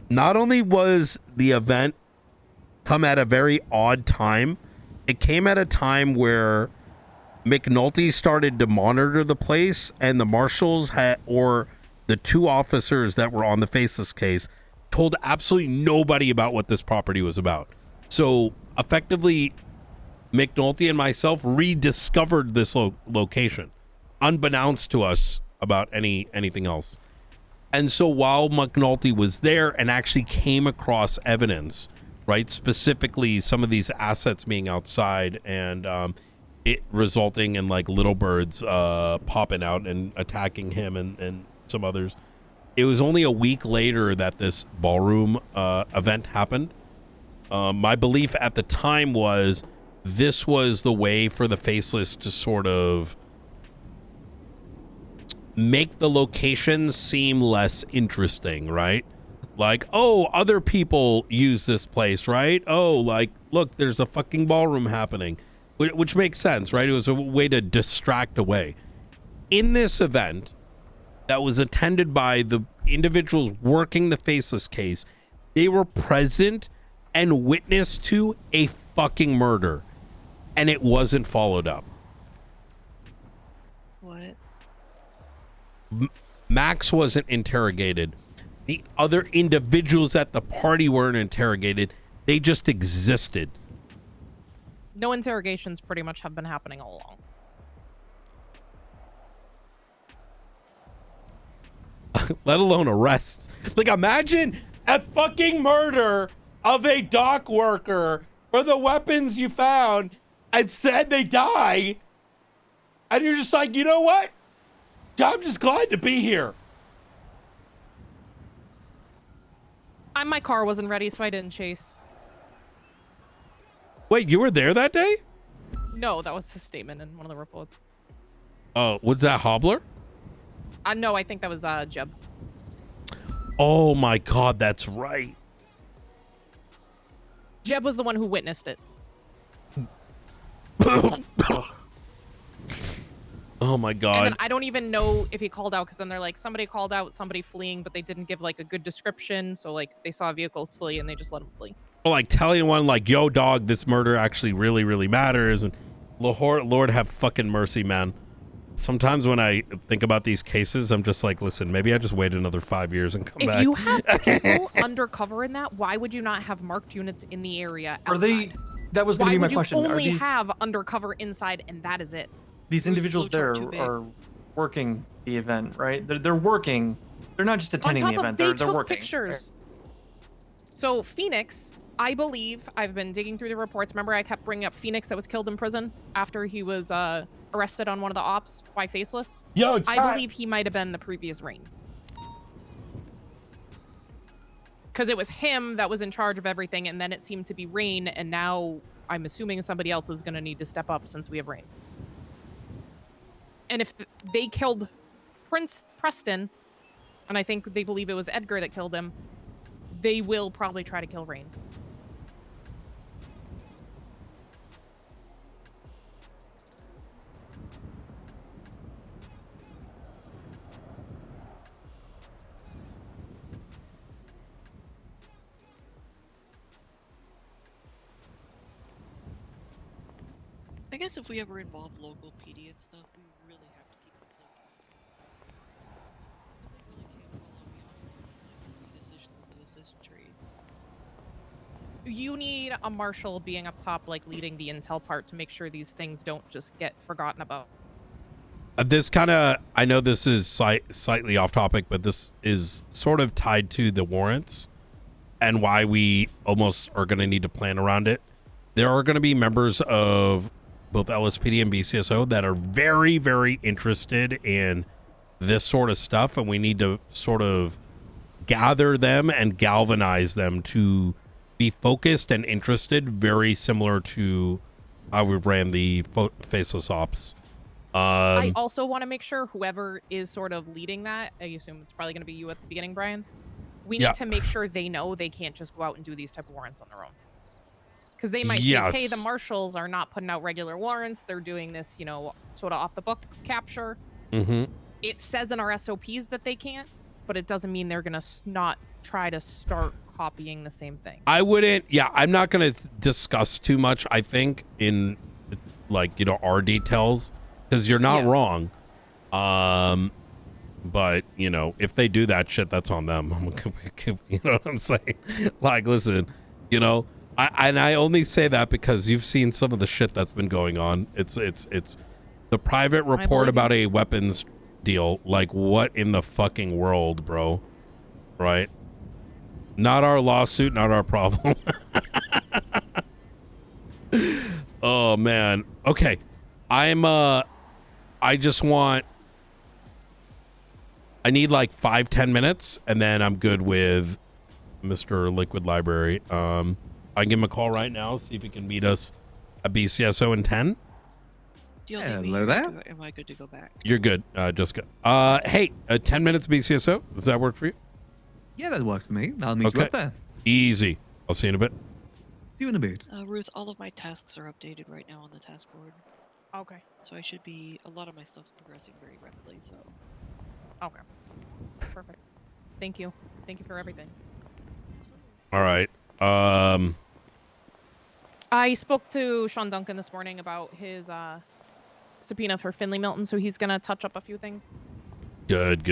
Not only was the event come at a very odd time, it came at a time where McNulty started to monitor the place, and the marshals had, or the two officers that were on the faceless case, told absolutely nobody about what this property was about. So effectively, McNulty and myself rediscovered this location, unbeknownst to us about anything else. And so while McNulty was there and actually came across evidence, right, specifically some of these assets being outside and it resulting in like little birds popping out and attacking him and some others. It was only a week later that this ballroom event happened. My belief at the time was this was the way for the faceless to sort of make the locations seem less interesting, right? Like, oh, other people use this place, right? Oh, like, look, there's a fucking ballroom happening, which makes sense, right? It was a way to distract away. In this event that was attended by the individuals working the Faceless case, they were present and witness to a fucking murder, and it wasn't followed up. What? Max wasn't interrogated. The other individuals at the party weren't interrogated. They just existed. No interrogations pretty much have been happening all along. Let alone arrests. Like, imagine a fucking murder of a dock worker for the weapons you found and said they die. And you're just like, you know what? I'm just glad to be here. My car wasn't ready, so I didn't chase. Wait, you were there that day? No, that was a statement in one of the reports. Oh, was that Hobbler? No, I think that was Jeb. Oh my God, that's right. Jeb was the one who witnessed it. Oh my God. And then I don't even know if he called out, because then they're like, somebody called out somebody fleeing, but they didn't give like a good description. So like they saw vehicles flee and they just let them flee. Or like telling one like, yo dog, this murder actually really, really matters. And Lord have fucking mercy, man. Sometimes when I think about these cases, I'm just like, listen, maybe I just wait another 5 years and come back. If you have people undercover in that, why would you not have marked units in the area outside? Are they? That was going to be my question. Why would you only Are these, have undercover inside and that is it? these individuals there are working the event, right? They're working. They're not just attending the event. They They're took working. pictures. So Phoenix, I believe, I've been digging through the reports. Remember I kept bringing up Phoenix that was killed in prison after he was arrested on one of the ops by Faceless? Yo, I believe he might have been the previous Rain. Because it was him that was in charge of everything, and then it seemed to be Rain, and now I'm assuming somebody else is going to need to step up since we have Rain. And if they killed Prince Preston, and I think they believe it was Edgar that killed him, they will probably try to kill Rain. I guess if we ever involve local PD and stuff, we really have to keep the flow transparent. Because they really can't follow beyond the decision tree. You need a marshal being up top, like leading the intel part to make sure these things don't just get forgotten about. This kind of, I know this is slightly off topic, but this is sort of tied to the warrants and why we almost are going to need to plan around it. There are going to be members of both LSPD and BCSO that are very, very interested in this sort of stuff, and we need to sort of gather them and galvanize them to be focused and interested, very similar to how we ran the Faceless Ops. I also want to make sure whoever is sort of leading that, I assume it's probably going to be you at the beginning, Brian, we need to make sure they know they can't just go out and do these type of warrants on their own. Because they might say, hey, the marshals are not putting out regular warrants. They're doing this, you know, sort of off the book capture. Mm-hmm. It says in our SOPs that they can't, but it doesn't mean they're going to not try to start copying the same thing. I wouldn't, I'm not going to discuss too much, I think, in, like, you know, our details, because you're not wrong. But, you know, if they do that shit, that's on them. You know what I'm saying? Like, listen, you know, I only say that because you've seen some of the shit that's been going on. It's the private report about a weapons deal. Like, what in the fucking world, bro? Right? Not our lawsuit, not our problem. Oh man. Okay. I need like 5-10 minutes and then I'm good with Mr. Liquid Library. I can give him a call right now, see if he can meet us at BCSO in 10. Do you need me Hello here? there. Am I good to go back? You're good, Jessica. Hey, 10 minutes BCSO. Does that work for you? Yeah, that works for me. I'll meet you up there. Easy. I'll see you in a bit. See you in a bit. Ruth, all of my tasks are updated right now on the task board. Okay. So I should be, a lot of my stuff's progressing very rapidly, so. Okay. Perfect. Thank you. Thank you for everything. All right. I spoke to Sean Duncan this morning about his subpoena for Finley Milton, so he's gonna touch up a few things. Good.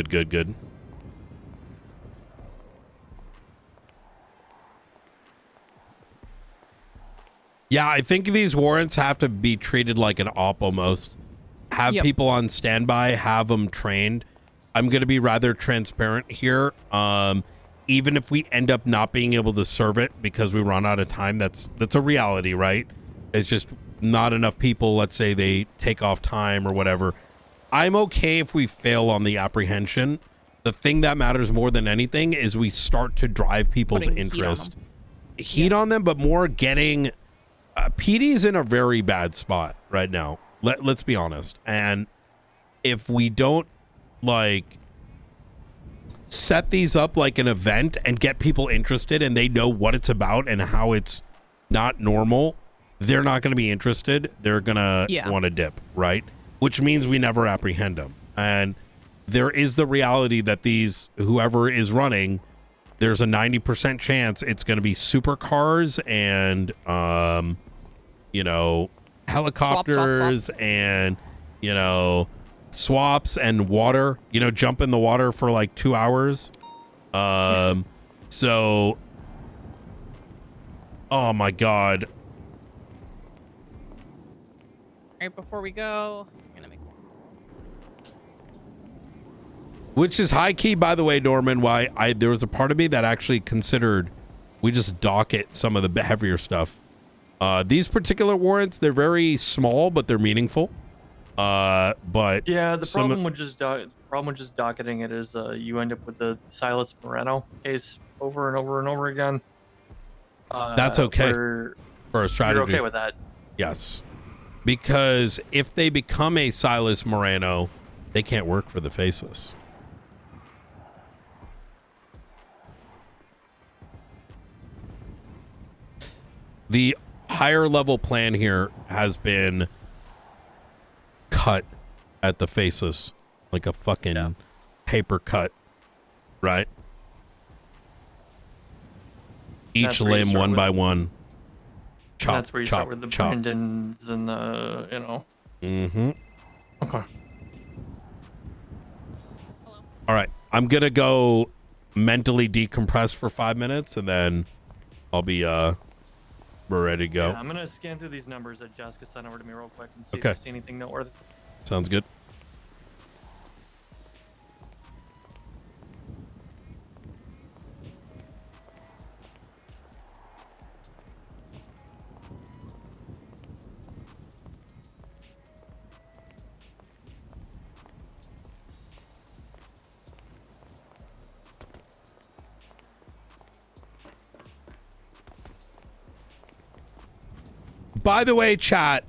Yeah, I think these warrants have to be treated like an op almost. Have Yep. people on standby, have them trained. I'm going to be rather transparent here. Even if we end up not being able to serve it because we run out of time, that's a reality, right? It's just not enough people. Let's say they take off time or whatever. I'm okay if we fail on the apprehension. The thing that matters more than anything is we start to drive people's Putting heat on interest. them. Heat on them, but more getting... PD's in a very bad spot right now. Let's be honest. And if we don't, like, set these up like an event and get people interested and they know what it's about and how it's not normal, they're not going to be interested. They're going to want to dip, right? Which means we never apprehend them. And there is the reality that whoever is running, there's a 90% chance it's going to be supercars and, helicopters and, swaps and water, jump in the water for like 2 hours. So, oh my God. All right, before we go, Which is high key, by the way, Norman, why there was a part of me that actually considered we just docket some of the heavier stuff. These particular warrants, they're very small, but they're meaningful. But yeah, the problem with just docketing it is you end up with the Silas Moreno case over and over and over again. That's okay for a strategy. You're okay with that? Yes, because if they become a Silas Moreno, they can't work for the Faceless. The higher level plan here has been cut at the Faceless, like a fucking paper cut, right? Each limb one by one. Chop, that's where you chop, start with the chop. Brandons and the, Mm-hmm. Okay. All right, I'm gonna go mentally decompress for 5 minutes, and then I'll be we're ready to go. Yeah, I'm gonna scan through these numbers that Jessica sent over to me real quick and see Okay. if I see anything noteworthy. Sounds good. By the way, chat,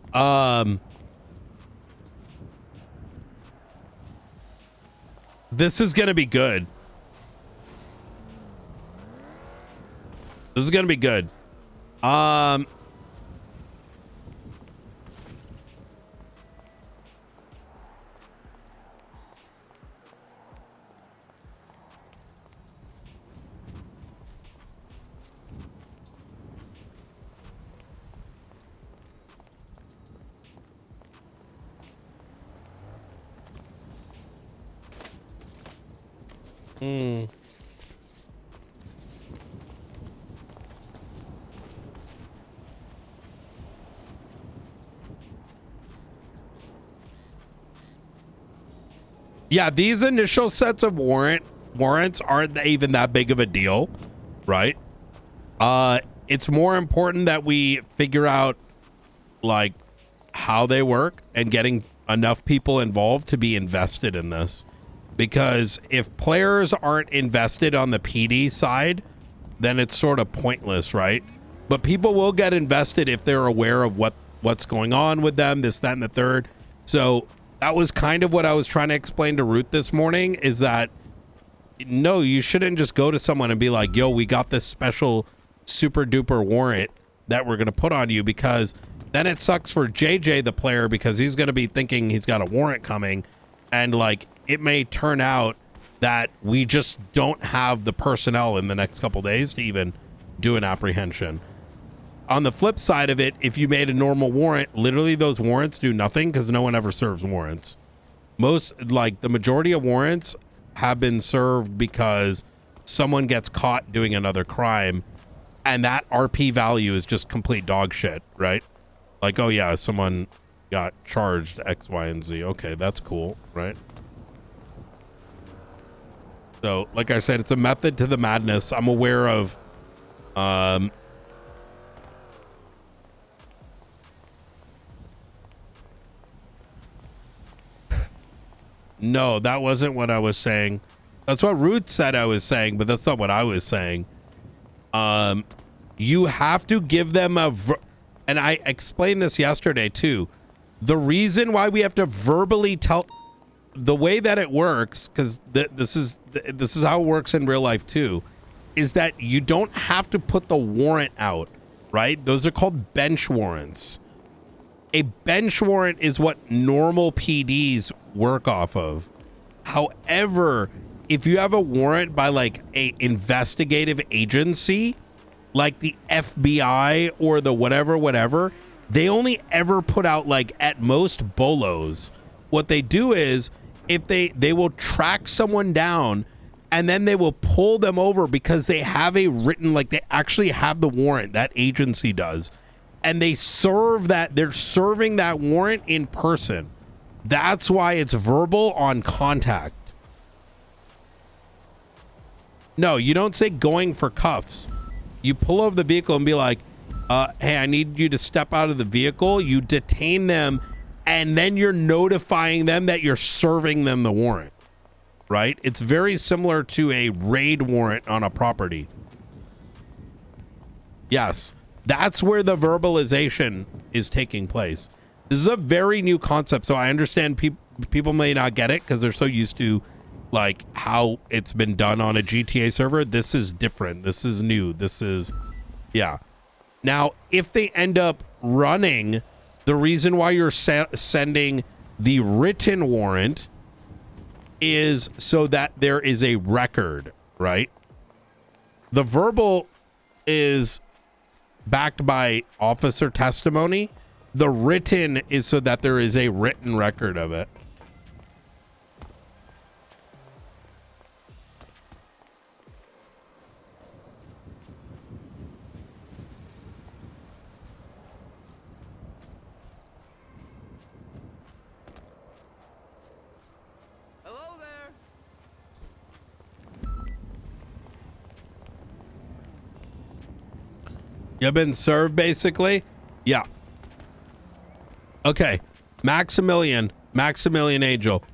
this is going to be good. This is going to be good. Yeah, these initial sets of warrants aren't even that big of a deal, right? It's more important that we figure out like how they work and getting enough people involved to be invested in this. Because if players aren't invested on the PD side, then it's sort of pointless, right? But people will get invested if they're aware of what's going on with them, this, that, and the third. So that was kind of what I was trying to explain to Ruth this morning, is that no, you shouldn't just go to someone and be like, yo, we got this special super duper warrant that we're going to put on you, because then it sucks for JJ, the player, because he's going to be thinking he's got a warrant coming, and like it may turn out that we just don't have the personnel in the next couple days to even do an apprehension. On the flip side of it, if you made a normal warrant, literally those warrants do nothing because no one ever serves warrants. The majority of warrants have been served because someone gets caught doing another crime, and that RP value is just complete dog shit, right? Like, oh yeah, someone got charged X, Y, and Z. Okay, that's cool, right? So, like I said, it's a method to the madness. I'm aware of, no, that wasn't what I was saying. That's what Ruth said I was saying, but that's not what I was saying. You have to give them and I explained this yesterday too. The reason why we have to verbally tell, the way that it works, because this is how it works in real life too, is that you don't have to put the warrant out, right? Those are called bench warrants. A bench warrant is what normal PDs work off of. However, if you have a warrant by like a investigative agency, like the FBI or the whatever, they only ever put out like at most bolos. What they do is, if they will track someone down and then they will pull them over because they have a written, like they actually have the warrant, that agency does, and they serve that, they're serving that warrant in person. That's why it's verbal on contact. No, you don't say going for cuffs. You pull over the vehicle and be like, hey, I need you to step out of the vehicle. You detain them, and then you're notifying them that you're serving them the warrant, right? It's very similar to a raid warrant on a property. Yes, that's where the verbalization is taking place. This is a very new concept, so I understand people may not get it because they're so used to like how it's been done on a GTA server. This is different. This is new. This is, yeah. Now, if they end up running, the reason why you're sending the written warrant is so that there is a record, right? The verbal is backed by officer testimony. The written is so that there is a written record of it. Hello there. You've been served, basically? Yeah. Okay. Maximilian Angel. Maximilian Angel.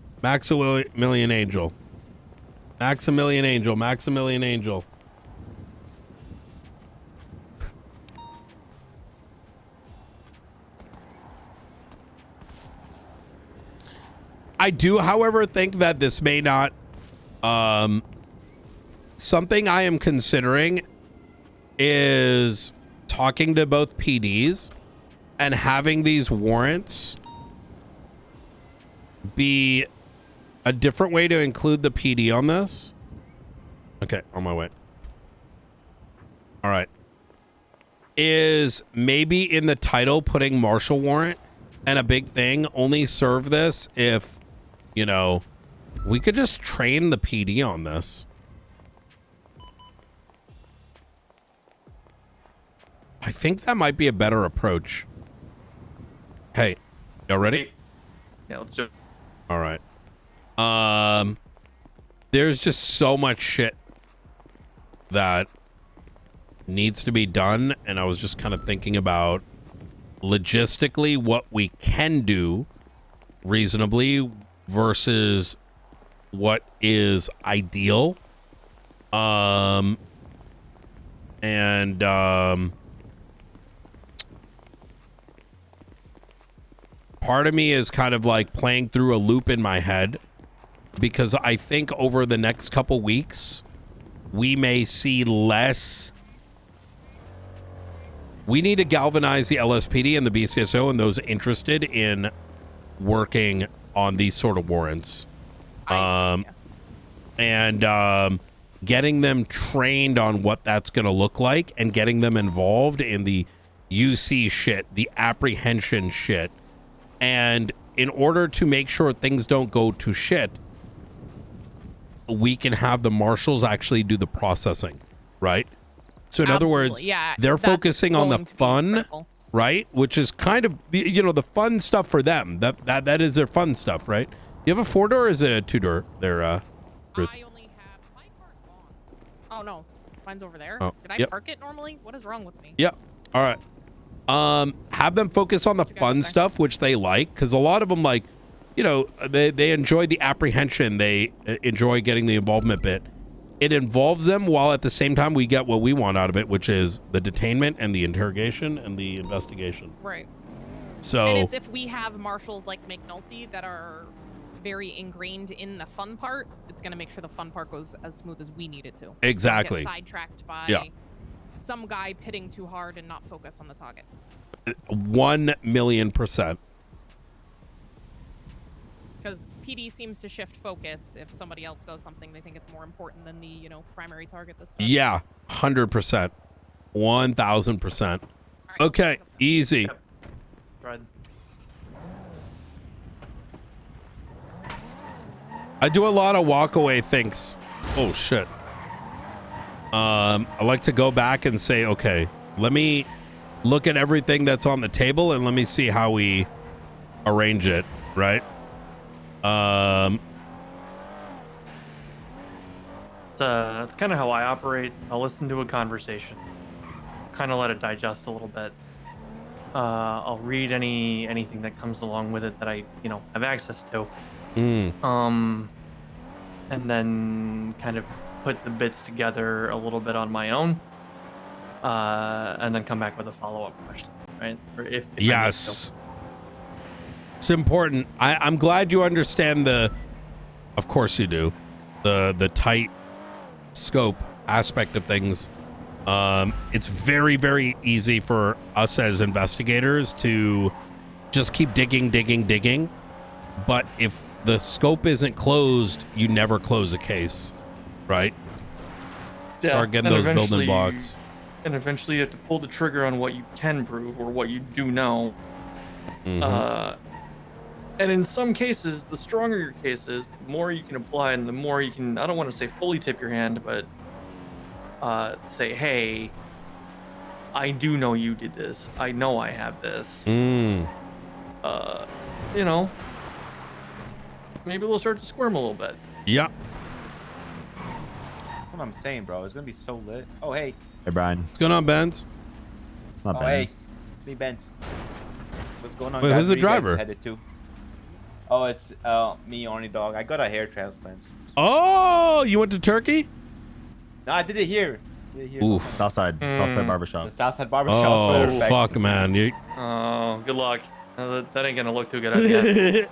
I do, however, think that this may not, something I am considering is talking to both PDs and having these warrants be a different way to include the PD on this. Okay, on my way. All right. Is maybe in the title putting marshal warrant, and a big thing, only serve this if, you know, we could just train the PD on this. I think that might be a better approach. Hey, y'all ready? Yeah, let's do it. All right. There's just so much shit that needs to be done, and I was just kind of thinking about logistically what we can do reasonably versus what is ideal. part of me is kind of like playing through a loop in my head, because I think over the next couple weeks, we may see less. We need to galvanize the LSPD and the BCSO and those interested in working on these sort of warrants. Getting them trained on what that's going to look like and getting them involved in the UC shit, the apprehension shit. And in order to make sure things don't go to shit, we can have the marshals actually do the processing, right? So in other words, yeah, they're that's focusing on the going to be fun, critical. right? Which is kind of, you know, the fun stuff for them. That is their fun stuff, right? You have a 4-door or is it a 2-door there, Ruth? I only have my car's on. Oh no, mine's over there. Oh, Did I yep. park it normally? What is wrong with me? Yeah. All right. Have them focus on the fun stuff, which they like, because a lot of them, like, you know, they enjoy the apprehension. They enjoy getting the involvement bit. It involves them while at the same time we get what we want out of it, which is the detainment and the interrogation and the investigation. Right. So And it's if we have marshals like McNulty that are very ingrained in the fun part, it's going to make sure the fun part goes as smooth as we need it to. Exactly. Don't get sidetracked by some guy pitting too hard and not focus on the target. 1,000,000%. Because PD seems to shift focus if somebody else does something they think it's more important than the, you know, primary target this time. Yeah, 100%. 1,000%. Okay, easy. Right. I do a lot of walk away things. Oh shit. I like to go back and say, okay, let me look at everything that's on the table and let me see how we arrange it, right? It's kind of how I operate. I'll listen to a conversation, kind of let it digest a little bit. I'll read anything that comes along with it that I, you know, have access to. And then kind of put the bits together a little bit on my own, and then come back with a follow-up question, right? Or if I need Yes. to. It's important. I'm glad you understand of course you do, the tight scope aspect of things. It's very, very easy for us as investigators to just keep digging. But if the scope isn't closed, you never close a case, right? Start getting and those building eventually- blocks. And eventually you have to pull the trigger on what you can prove or what you do know. And in some cases, the stronger your case is, the more you can apply and the more you can, I don't want to say fully tip your hand, but say, hey, I do know you did this. I know I have this. You know, maybe they'll start to squirm a little bit. Yeah. That's what I'm saying, bro. It's gonna be so lit. Oh, hey. Hey, Brian. What's going on, Benz? It's not Oh, Benz. hey. It's me, Benz. What's going on, Wait, guys? who's the Where you guys driver? headed to? Oh, it's me, only dog. I got a hair transplant. Oh, you went to Turkey? No, I did it here. Oof. Southside Barbershop. The Southside Barbershop. Oh, Perfect. fuck, man. Oh, good luck. That ain't gonna look too good. Idea.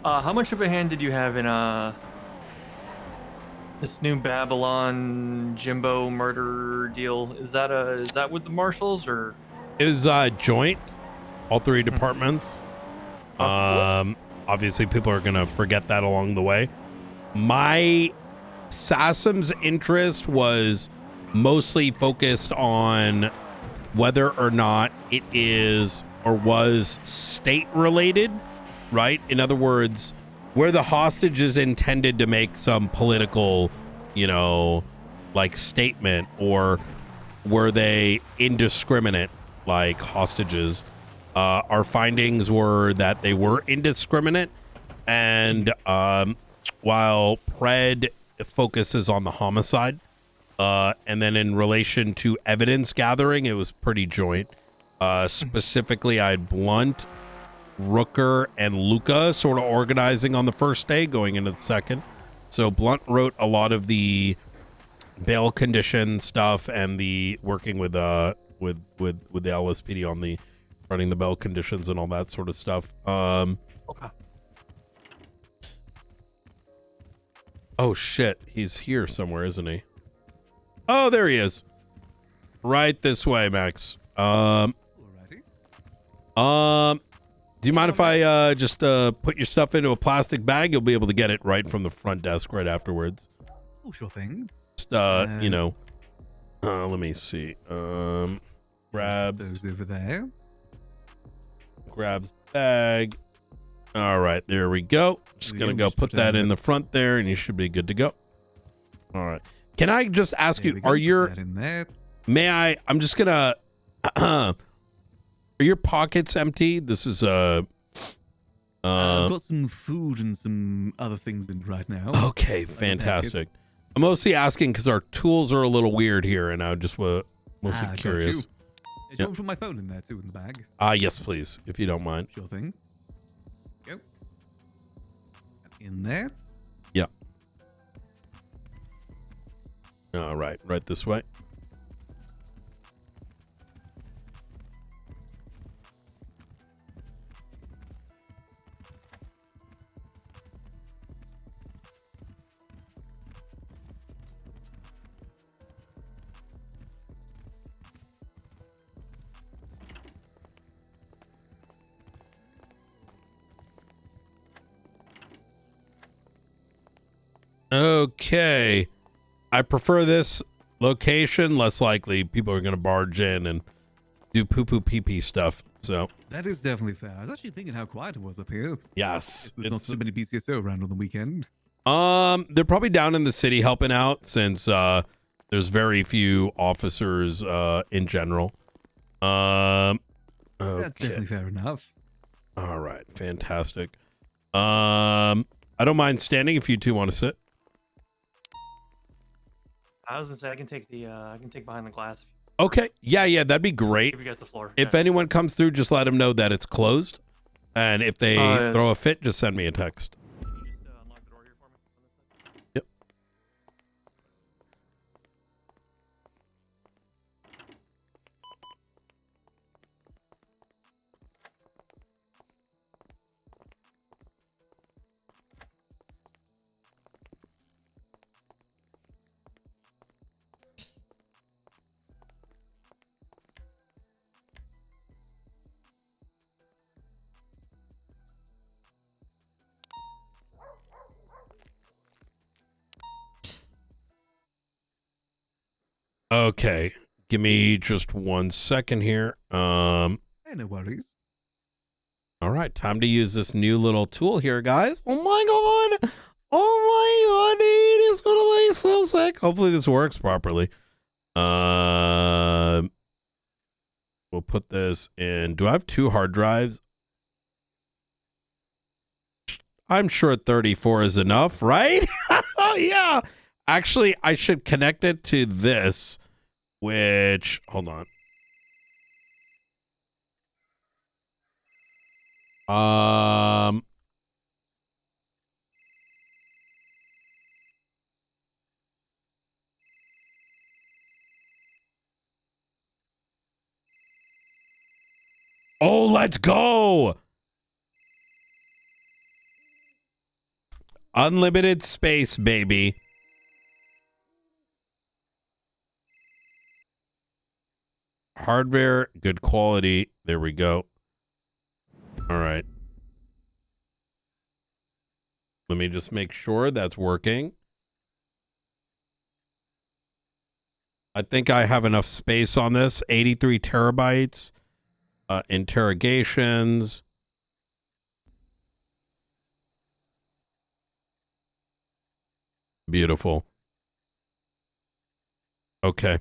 How much of a hand did you have in this new Babylon Jimbo murder deal? Is that with the marshals or? Is joint, all three departments. Obviously people are gonna forget that along the way. My SASM's interest was mostly focused on whether or not it is or was state related, right? In other words, where the hostage is intended to make some political, you know, like statement, or were they indiscriminate like hostages? Our findings were that they were indiscriminate, and while Pred focuses on the homicide, And then in relation to evidence gathering, it was pretty joint. Specifically, I had Blunt, Rooker, and Luca sort of organizing on the first day, going into the second. So Blunt wrote a lot of the bail condition stuff and the working with the LSPD on the running the bail conditions and all that sort of stuff. Okay. Oh shit, he's here somewhere, isn't he? Oh, there he is. Right this way, Max. Do you mind if I just put your stuff into a plastic bag? You'll be able to get it right from the front desk right afterwards. Oh, sure thing. Just you know, let me see. Grabs those over there. Grabs bag. All right, there we go. Just gonna go put that in the front there, and you should be good to go. All right. Can I just ask you? Are your may I? I'm just gonna. Are your pockets empty? This is I've got some food and some other things in right now. Okay, fantastic. I'm mostly asking because our tools are a little weird here, and I just was mostly curious. Did you want to put my phone in there too in the bag? Yes, please, if you don't mind. Sure thing. Go. In there. Yeah. All right, right this way. Okay. I prefer this location. Less likely people are going to barge in and do poo-poo pee-pee stuff. So that is definitely fair. I was actually thinking how quiet it was up here. Yes. There's not so many BCSO around on the weekend. They're probably down in the city helping out since there's very few officers in general. Okay. That's definitely fair enough. All right, fantastic. I don't mind standing if you two want to sit. I was gonna say I can take behind the glass. Okay. Yeah, that'd be great. Give you guys the floor. If Yeah. anyone comes through, just let them know that it's closed. And if they throw a fit, just send me a text. Yep. Okay. Give me just 1 second here. Hey, no worries. All right, time to use this new little tool here, guys. Oh my god. Oh my god, dude, it's gonna be so sick. Hopefully this works properly. We'll put this in. Do I have 2 hard drives? I'm sure 34 is enough, right? Oh yeah. Actually, I should connect it to this, which, hold on. Oh, let's go. Unlimited space, baby. Hardware, good quality. There we go. All right. Let me just make sure that's working. I think I have enough space on this. 83 terabytes. Interrogations. Beautiful. Okay.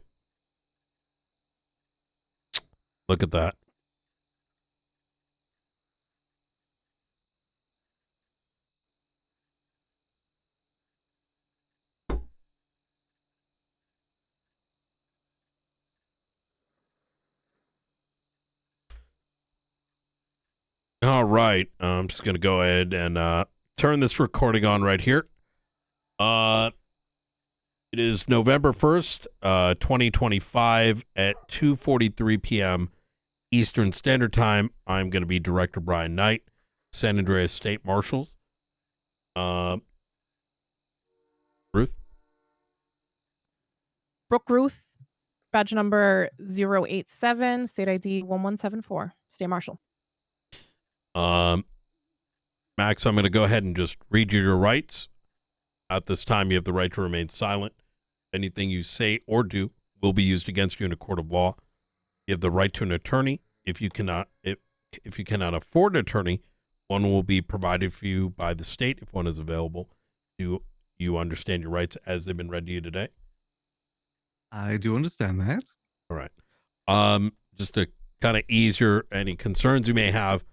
Look at that. All right. I'm just going to go ahead and turn this recording on right here. It is November 1st, 2025 at 2:43 p.m. Eastern Standard Time. I'm going to be Director Brian Knight, San Andreas State Marshals. Ruth? Brooke Ruth, badge number 087, state ID 1174, State Marshal. Max, I'm going to go ahead and just read you your rights. At this time, you have the right to remain silent. Anything you say or do will be used against you in a court of law. You have the right to an attorney. If you cannot afford an attorney, one will be provided for you by the state if one is available. Do you understand your rights as they've been read to you today? I do understand that. All right. Just to kind of ease any concerns you may have,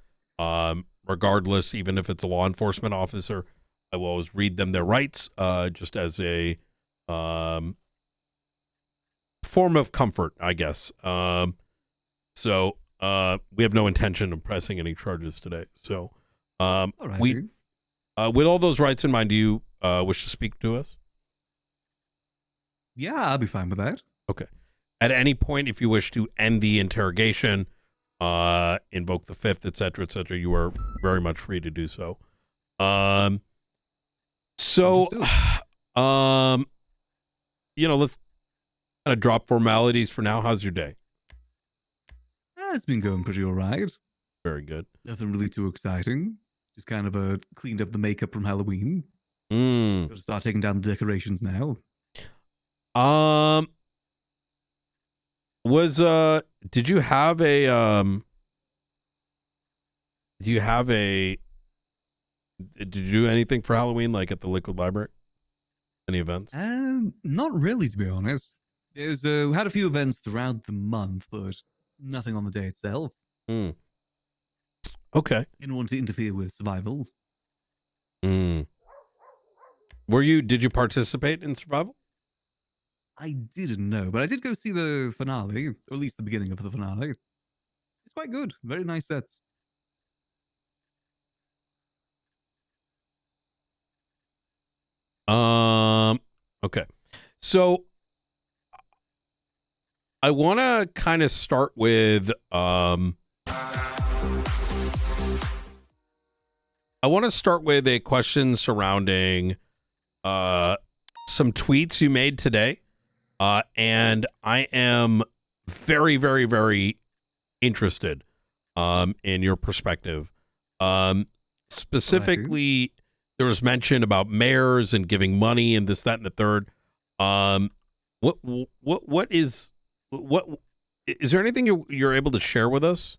regardless, even if it's a law enforcement officer, I will always read them their rights, just as a form of comfort, I guess. So we have no intention of pressing any charges today. So with all those rights in mind, do you wish to speak to us? Yeah, I'll be fine with that. Okay. At any point, if you wish to end the interrogation, invoke the fifth, etc., you are very much free to do so. Let's kind of drop formalities for now. How's your day? It's been going pretty all right. Very good. Nothing really too exciting. Just kind of cleaned up the makeup from Halloween. Got to start taking down the decorations now. Did you have did you do anything for Halloween, like at the Liquid Library? Any events? Not really, to be honest. There's we had a few events throughout the month, but nothing on the day itself. Okay. Didn't want to interfere with survival. Did you participate in survival? I didn't know, but I did go see the finale, or at least the beginning of the finale. It's quite good. Very nice sets. Okay. So I want to kind of start with a question surrounding some tweets you made today. And I am very, very, very interested in your perspective. Specifically, there was mention about mayors and giving money and this, that, and the third. What is there anything you're able to share with us?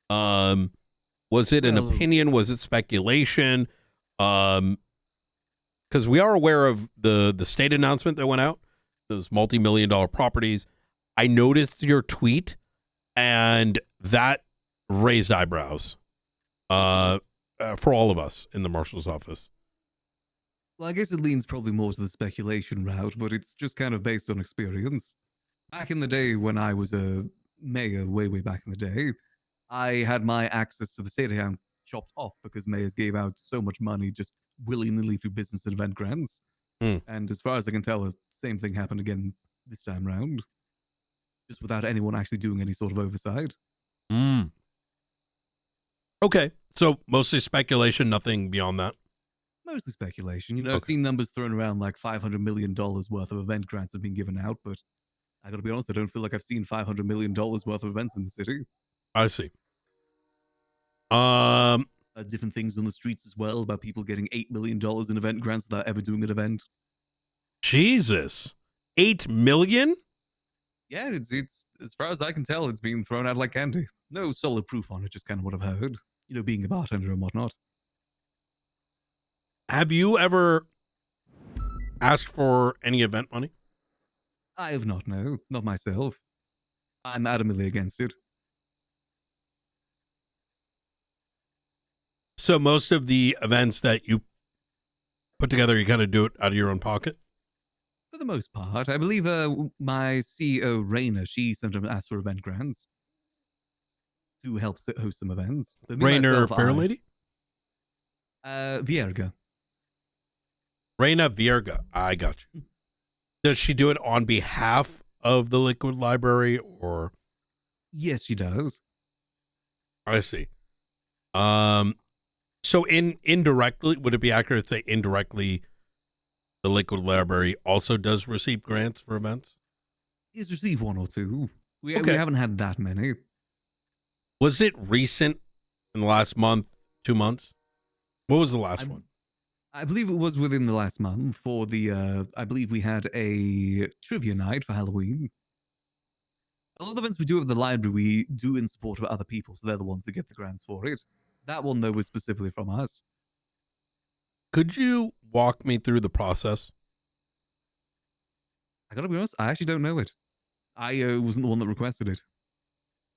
Was it an opinion? Was it speculation? Because we are aware of the state announcement that went out, those multi-million-dollar properties. I noticed your tweet, and that raised eyebrows for all of us in the marshal's office. Well, I guess it leans probably more to the speculation route, but it's just kind of based on experience. Back in the day when I was a mayor, way back in the day, I had my access to the state account chopped off because mayors gave out so much money just willy-nilly through business and event grants. And as far as I can tell, the same thing happened again this time round, just without anyone actually doing any sort of oversight. Okay, so mostly speculation, nothing beyond that. Mostly speculation. I've seen numbers thrown around like $500 million worth of event grants have been given out, but I gotta be honest, I don't feel like I've seen $500 million worth of events in the city. I see. Different things on the streets as well about people getting $8 million in event grants without ever doing an event. Jesus, 8 million? Yeah, it's as far as I can tell, it's being thrown out like candy. No solid proof on it, just kind of what I've heard. Being a bartender and whatnot. Have you ever asked for any event money? I have not, no. Not myself. I'm adamantly against it. So most of the events that you put together, you kind of do it out of your own pocket? For the most part. I believe my CEO, Raina, she sometimes asks for event grants. to help host some events. But me, Rainer myself, Fairlady? Vierga. Reina Vierga. I got you. Does she do it on behalf of the Liquid Library or? Yes, she does. I see. So indirectly, would it be accurate to say indirectly the Liquid Library also does receive grants for events? He's received one or two. We Okay. haven't had that many. Was it recent in the last month, 2 months? What was the last one? I believe it was within the last month for the, I believe we had a trivia night for Halloween. A lot of events we do at the library, we do in support of other people, so they're the ones that get the grants for it. That one, though, was specifically from us. Could you walk me through the process? I gotta be honest, I actually don't know it. I wasn't the one that requested it.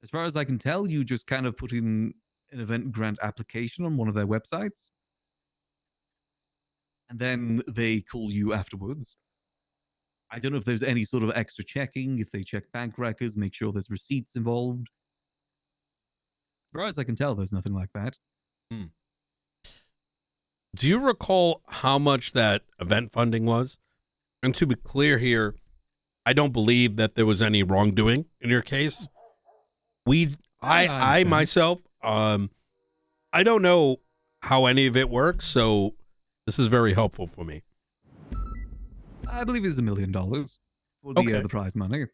As far as I can tell, you just kind of put in an event grant application on one of their websites. And then they call you afterwards. I don't know if there's any sort of extra checking, if they check bank records, make sure there's receipts involved. As far as I can tell, there's nothing like that. Do you recall how much that event funding was? And to be clear here, I don't believe that there was any wrongdoing in your case. I myself, I don't know how any of it works, so this is very helpful for me. I believe it's $1 million for the prize money.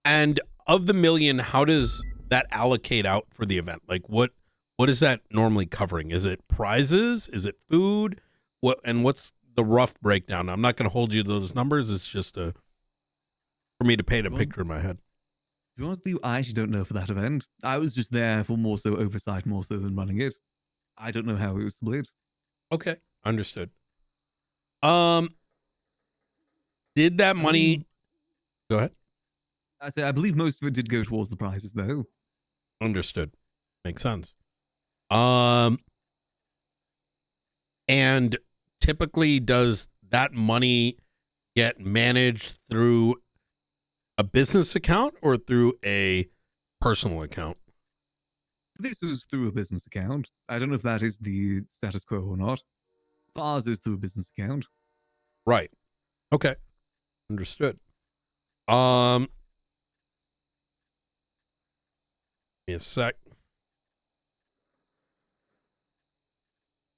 And of the $1 million, how does that allocate out for the event? Like what is that normally covering? Is it prizes? Is it food? What's the rough breakdown? I'm not going to hold you to those numbers. It's just for me to paint a picture in my head. To be honest with you, I actually don't know for that event. I was just there for more so oversight, more so than running it. I don't know how it was split. Okay, understood. Did that money? Go ahead. I believe most of it did go towards the prizes, though. Understood. Makes sense. And typically, does that money get managed through a business account or through a personal account? This is through a business account. I don't know if that is the status quo or not. Ours is through a business account. Right. Okay. Understood. Give me a sec.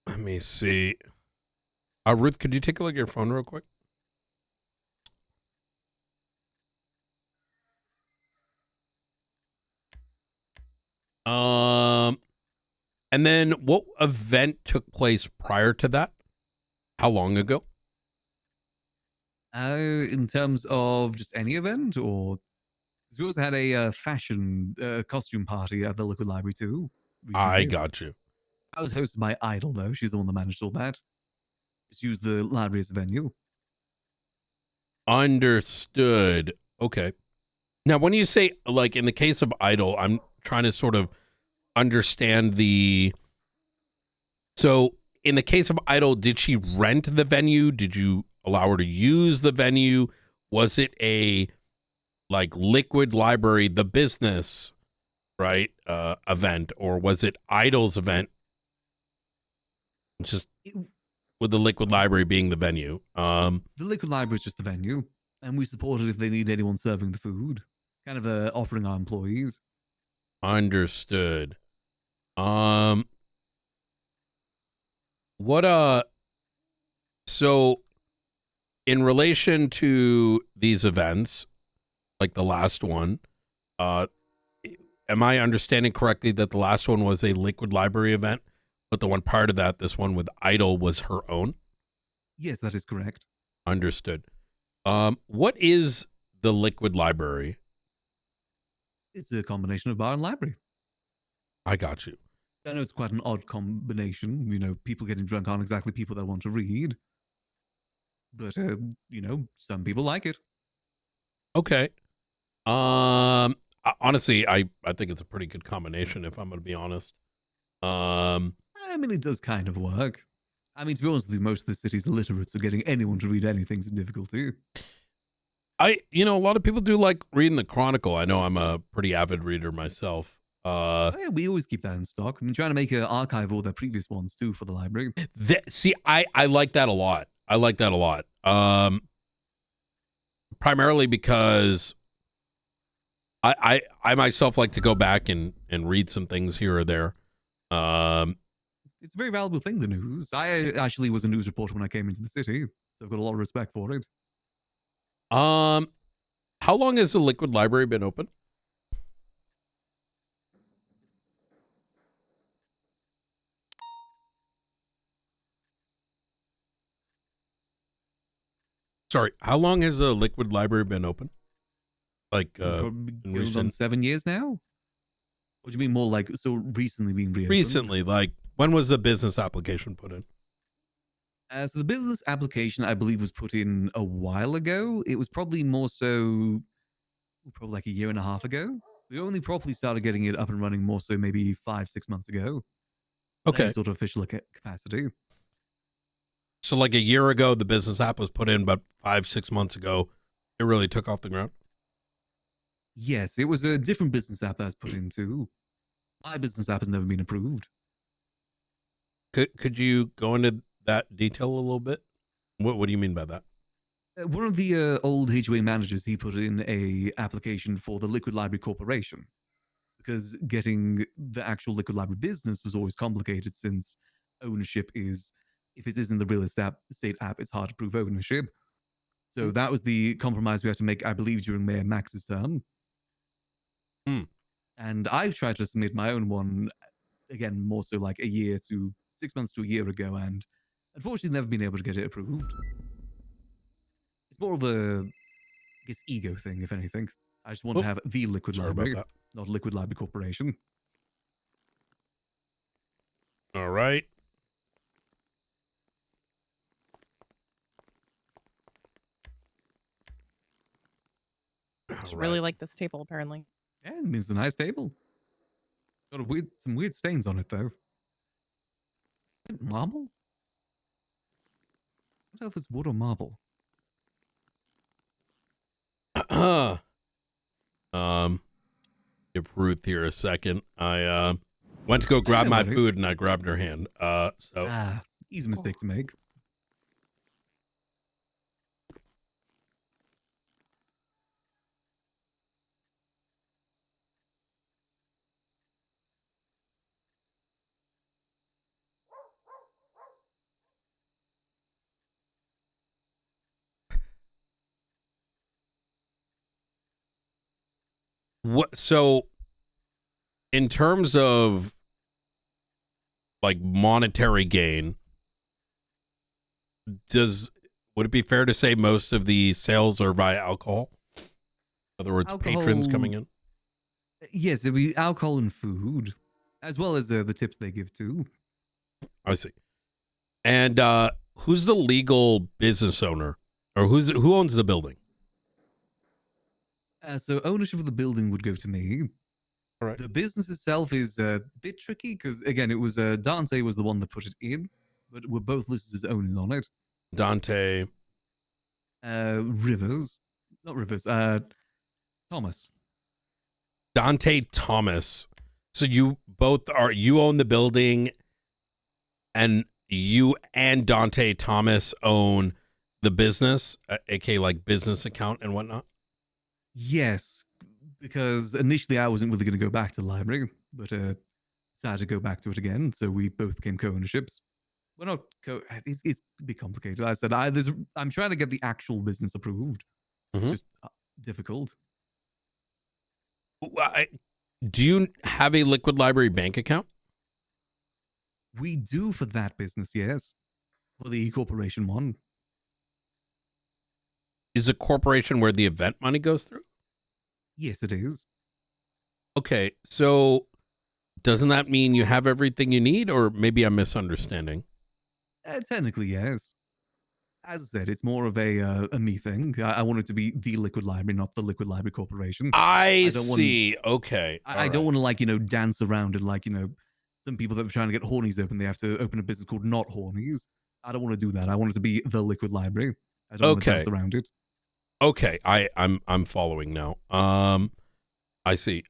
Let me see. Ruth, could you take a look at your phone real quick? And then what event took place prior to that? How long ago? In terms of just any event, or we also had a fashion costume party at the Liquid Library too. I recently. got you. I was hosted by Idol though. She's the one that managed all that. Just used the library as a venue. Understood. Okay. Now, when you say, like, in the case of Idol, I'm trying to sort of understand the... So, in the case of Idol, did she rent the venue? Did you allow her to use the venue? Was it a, like, Liquid Library, the business, right, event? Or was it Idol's event? Just with the Liquid Library being the venue. The Liquid Library is just the venue, and we support it if they need anyone serving the food. Kind of offering our employees. Understood. So in relation to these events, like the last one, am I understanding correctly that the last one was a Liquid Library event, but the one part of that, this one with Idol, was her own? Yes, that is correct. Understood. What is the Liquid Library? It's a combination of bar and library. I got you. I know it's quite an odd combination. You know, people getting drunk aren't exactly people that want to read. But, you know, some people like it. Okay. Honestly, I think it's a pretty good combination, if I'm going to be honest. I mean, it does kind of work. I mean, to be honest with you, most of the city's illiterate, so getting anyone to read anything's a difficulty. a lot of people do like reading the Chronicle. I know I'm a pretty avid reader myself. Oh, yeah, we always keep that in stock. I'm trying to make an archive of all the previous ones too for the library. See, I like that a lot. I like that a lot. Primarily because I myself like to go back and read some things here or there. It's a very valuable thing, the news. I actually was a news reporter when I came into the city, so I've got a lot of respect for it. How long has the Liquid Library been open? Sorry, how long has the Liquid Library been open? Like Going on recent? 7 years now? What do you mean more like so recently being reopened? Recently, like when was the business application put in? So the business application, I believe, was put in a while ago. It was probably more so, probably like a year and a half ago. We only properly started getting it up and running more so maybe 5-6 months ago. Okay. Any sort of official capacity. So like a year ago, the business app was put in, but 5-6 months ago, it really took off the ground. Yes, it was a different business app that's put into. My business app has never been approved. Could you go into that detail a little bit? What do you mean by that? One of the old HOA managers, he put in a application for the Liquid Library Corporation because getting the actual Liquid Library business was always complicated since ownership is, if it isn't the real estate app, it's hard to prove ownership. So that was the compromise we had to make, I believe, during Mayor Max's term. And I've tried to submit my own one, again, more so like 6 months to a year ago, and unfortunately never been able to get it approved. It's more of a, I guess, ego thing, if anything. I just want to have the Liquid Library, not Liquid Library Corporation. All right. Just really like this table, apparently. Yeah, it means a nice table. Got some weird stains on it, though. Marble? What else is wood or marble? Give Ruth here a second. I went to go grab my food and I grabbed her hand. Easy mistake to make. So in terms of like monetary gain, would it be fair to say most of the sales are via alcohol? In other words, patrons coming in? Yes, it'd be alcohol and food, as well as the tips they give too. I see. And who's the legal business owner, or who owns the building? So ownership of the building would go to me. All right. The business itself is a bit tricky because, again, it was Dante was the one that put it in, but we're both listed as owners on it. Dante. Rivers. Not Rivers. Thomas. Dante Thomas. So you own the building, and you and Dante Thomas own the business, aka like business account and whatnot? Yes, because initially I wasn't really going to go back to the library, but decided to go back to it again, so we both became co-ownerships. We're not it's a bit complicated. I said I'm trying to get the actual business approved. It's just difficult. Do you have a Liquid Library bank account? We do for that business, yes. For the corporation one. Is a corporation where the event money goes through? Yes, it is. Okay, so doesn't that mean you have everything you need, or maybe I'm misunderstanding? Technically, yes. As I said, it's more of a me thing. I want it to be the Liquid Library, not the Liquid Library Corporation. I see. Okay. I don't want to dance around it like, some people that are trying to get Hornies open, they have to open a business called Not Hornies. I don't want to do that. I want it to be the Liquid Library. I don't want to dance around it. Okay, I'm following now. I see.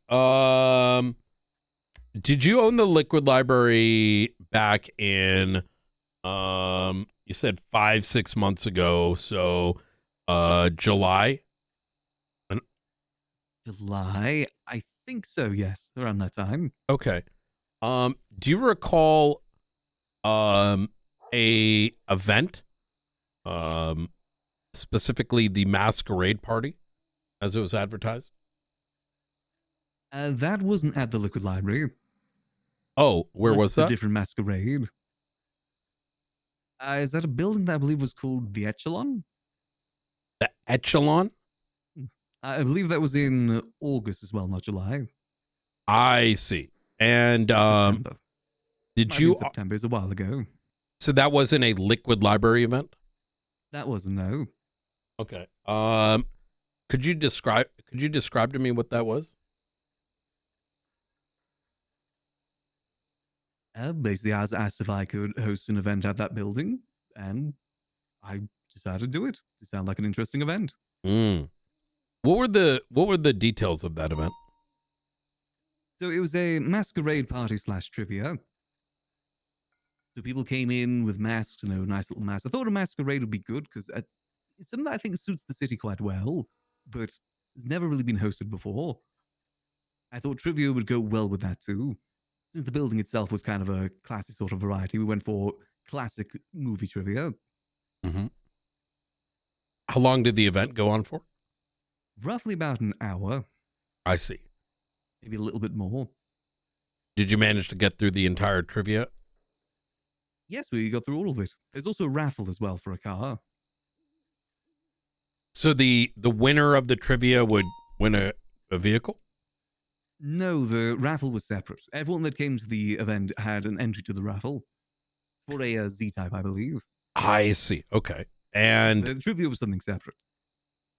Did you own the Liquid Library back in you said 5-6 months ago, so July? July? I think so, yes, around that time. Okay. Do you recall a event? Specifically the masquerade party as it was advertised? That wasn't at the Liquid Library. Oh, where was A that? different masquerade. Is that a building that I believe was called the Echelon? The Echelon? I believe that was in August as well, not July. I see. And September. did Might you? be September is a while ago. So that wasn't a Liquid Library event? That wasn't, no. Okay. Could you describe to me what that was? Basically, I was asked if I could host an event at that building, and I decided to do it. It sounded like an interesting event. What were the details of that event? So it was a masquerade party / trivia. So people came in with masks, nice little masks. I thought a masquerade would be good because it's something that I think suits the city quite well, but it's never really been hosted before. I thought trivia would go well with that too. Since the building itself was kind of a classy sort of variety, we went for classic movie trivia. Mm-hmm. How long did the event go on for? Roughly about an hour. I see. Maybe a little bit more. Did you manage to get through the entire trivia? Yes, we got through all of it. There's also a raffle as well for a car. So the winner of the trivia would win a vehicle? No, the raffle was separate. Everyone that came to the event had an entry to the raffle for a Z-Type, I believe. I see. Okay. And the trivia was something separate.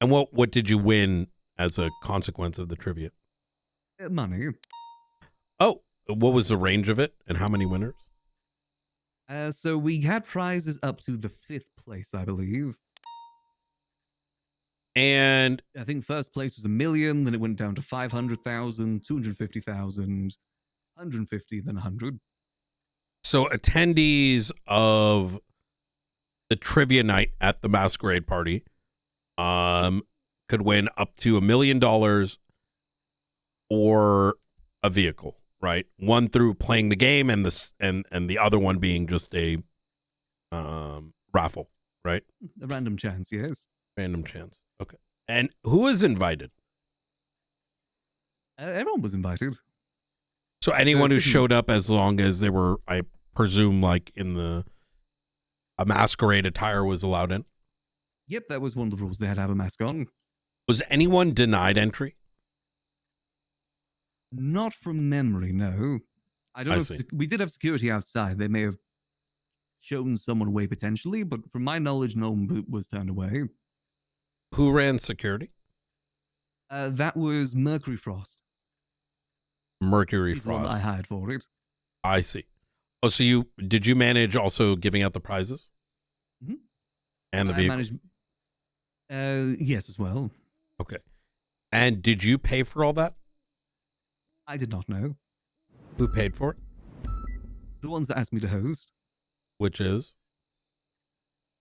And what did you win as a consequence of the trivia? Money. Oh, what was the range of it and how many winners? So we had prizes up to the 5th place, I believe. And I think first place was $1 million, then it went down to 500,000, 250,000, 150, then 100. So attendees of the trivia night at the masquerade party could win up to $1 million or a vehicle, right? One through playing the game and the other one being just a raffle, right? A random chance, yes. Random chance. Okay. And who was invited? Everyone was invited. So anyone who showed up, as long as they were, I presume, like in a masquerade attire, was allowed in? Yep, that was one of the rules. They had to have a mask on. Was anyone denied entry? Not from memory, no. I don't know if we did have security outside. They may have shown someone away potentially, but from my knowledge, no one was turned away. Who ran security? That was Mercury Frost. Mercury He's the one Frost. I hired for it. I see. Oh, so did you manage also giving out the prizes? Mm-hmm. And the vehicle? Yes, as well. Okay. And did you pay for all that? I did not know. Who paid for it? The ones that asked me to host. Which is?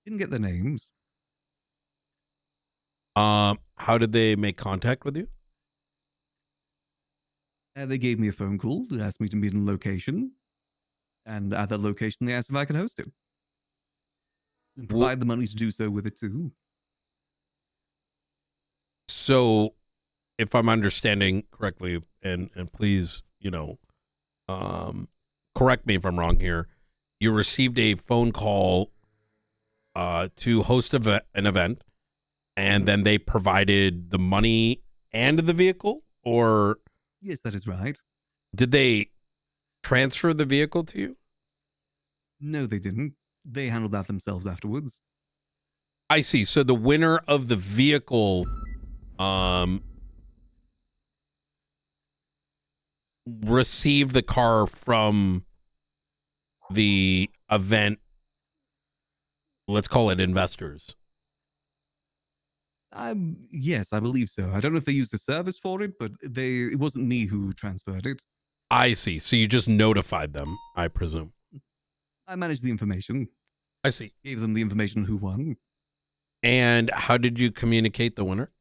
Didn't get their names. How did they make contact with you? They gave me a phone call. They asked me to meet in a location. And at that location, they asked if I could host it. And provide the money to do so with it, too. So, if I'm understanding correctly, and please, correct me if I'm wrong here, you received a phone call to host an event, and then they provided the money and the vehicle, or? Yes, that is right. Did they transfer the vehicle to you? No, they didn't. They handled that themselves afterwards. I see. So the winner of the vehicle received the car from the event, let's call it investors. Yes, I believe so. I don't know if they used a service for it, but it wasn't me who transferred it. I see. So you just notified them, I presume. I managed the information. I see. Gave them the information who won. And how did you communicate the winner?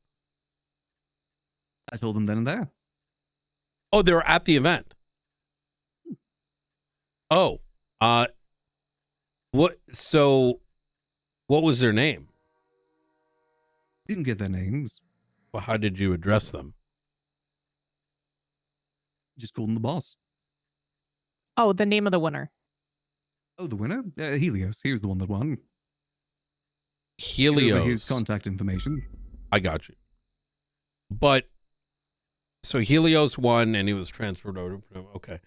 I told them then and there. Oh, they were at the event. Oh, what was their name? Didn't get their names. Well, how did you address them? Just called them the boss. Oh, the name of the winner. Oh, the winner? Helios. He was the one that won. Helios. His contact information. I got you. But so Helios won and he was transferred over. Okay.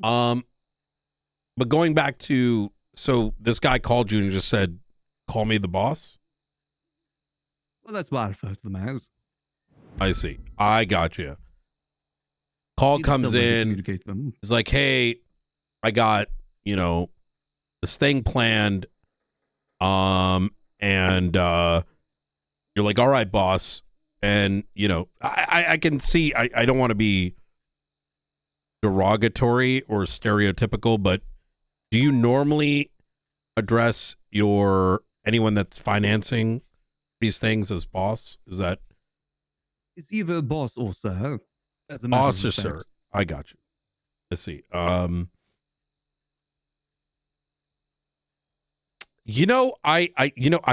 But going back to, so this guy called you and just said, call me the boss? Well, that's what I refer to them as. I see. I got you. Call comes in. It's like, hey, I got, this thing planned. And you're like, all right, boss. And, I can see, I don't want to be derogatory or stereotypical, but do you normally address anyone that's financing these things as boss? Is that? It's either boss or sir. As a boss or sir. I got you. Let's see. I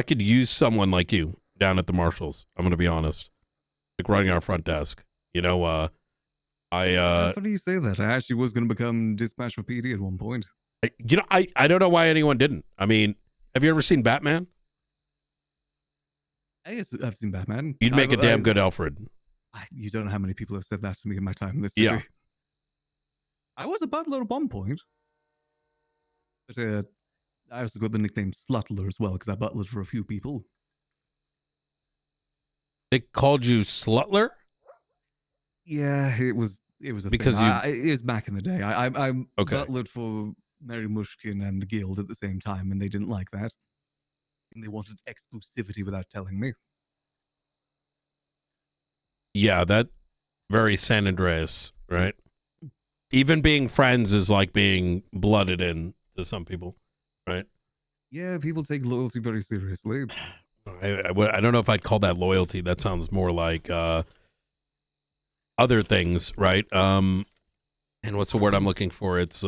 could use someone like you down at the Marshalls. I'm going to be honest. Like running our front desk. How do you say that? I actually was going to become dispatch for PD at one point. I don't know why anyone didn't. I mean, have you ever seen Batman? Yes, I've seen Batman. You'd make a damn good Alfred. You don't know how many people have said that to me in my time in this city. Yeah. I was a butler at one point. But I also got the nickname Slutler as well because I butlered for a few people. They called you Slutler? Yeah, it was a because thing. It was back in the day. I okay. butlered for Mary Mushkin and the Guild at the same time, and they didn't like that. And they wanted exclusivity without telling me. Yeah, that very San Andreas, right? Even being friends is like being blooded in to some people, right? Yeah, people take loyalty very seriously. I don't know if I'd call that loyalty. That sounds more like other things, right? And what's the word I'm looking for? It's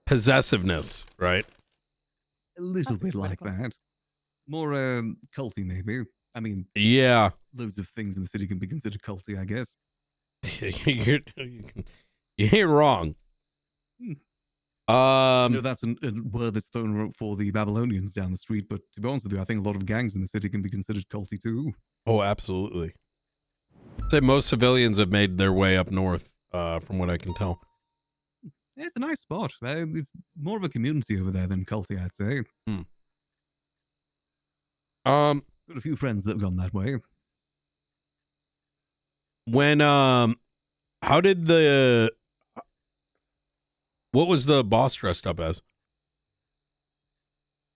possessiveness, right? A little bit like that. More culty, maybe. I mean, yeah, loads of things in the city can be considered culty, I guess. You ain't wrong. That's a word that's thrown for the Babylonians down the street, but to be honest with you, I think a lot of gangs in the city can be considered culty too. Oh, absolutely. I'd say most civilians have made their way up north, from what I can tell. Yeah, it's a nice spot. It's more of a community over there than culty, I'd say. Got a few friends that have gone that way. When what was the boss dressed up as?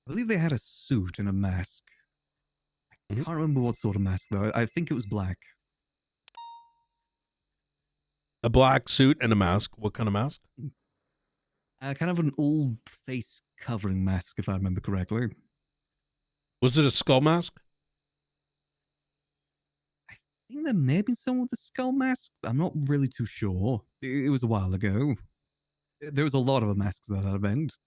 I believe they had a suit and a mask. I can't remember what sort of mask though. I think it was black. A black suit and a mask. What kind of mask? Kind of an old face covering mask, if I remember correctly. Was it a skull mask? I think there may have been someone with a skull mask. I'm not really too sure. It was a while ago. There was a lot of masks at that event.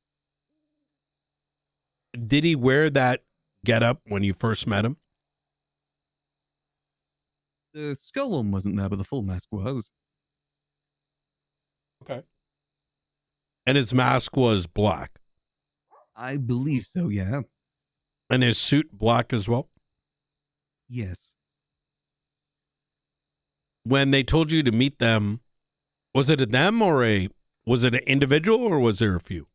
Did he wear that getup when you first met him? The skull one wasn't there, but the full mask was. Okay. And his mask was black? I believe so, yeah. And his suit black as well? Yes. When they told you to meet them, was it a them or was it an individual or was there a few?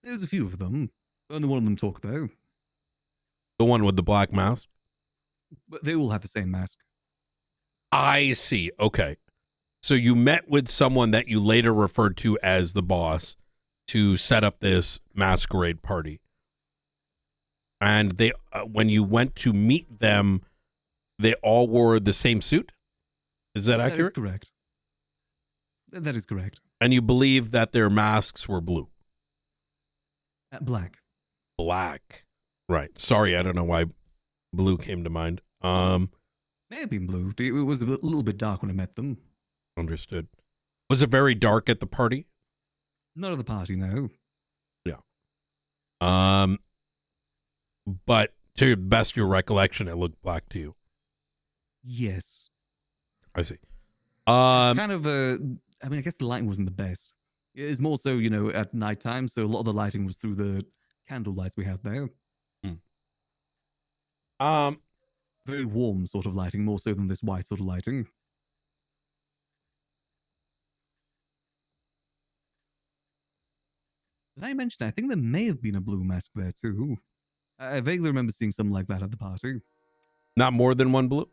There was a few of them. Only one of them talked though. The one with the black mask? But they all had the same mask. I see. Okay. So you met with someone that you later referred to as the boss to set up this masquerade party. And they, when you went to meet them, they all wore the same suit? Is that accurate? That is correct. That is correct. And you believe that their masks were blue? Black. Black. Right. Sorry, I don't know why blue came to mind. May have been blue. It was a little bit dark when I met them. Understood. Was it very dark at the party? Not at the party, no. Yeah. But to the best of your recollection, it looked black to you. Yes. I see. Kind of I mean, I guess the lighting wasn't the best. It's more so, at nighttime, so a lot of the lighting was through the candle lights we had there. Very warm sort of lighting, more so than this white sort of lighting. Did I mention, I think there may have been a blue mask there too. I vaguely remember seeing something like that at the party. Not more than one blue?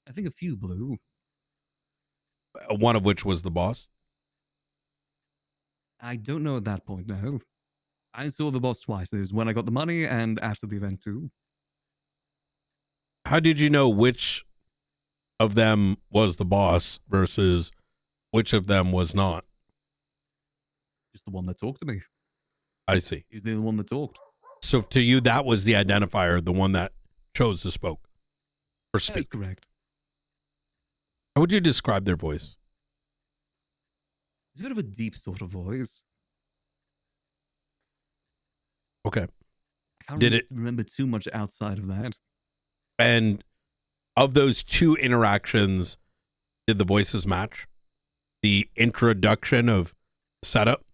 I think a few blue. One of which was the boss? I don't know at that point, no. I saw the boss twice. It was when I got the money and after the event too. How did you know which of them was the boss versus which of them was not? Just the one that talked to me. I see. He's the only one that talked. So to you, that was the identifier, the one that chose to spoke or speak. That's correct. How would you describe their voice? It's a bit of a deep sort of voice. Okay. I can't Did it remember too much outside of that. And of those two interactions, did the voices match? The introduction of setup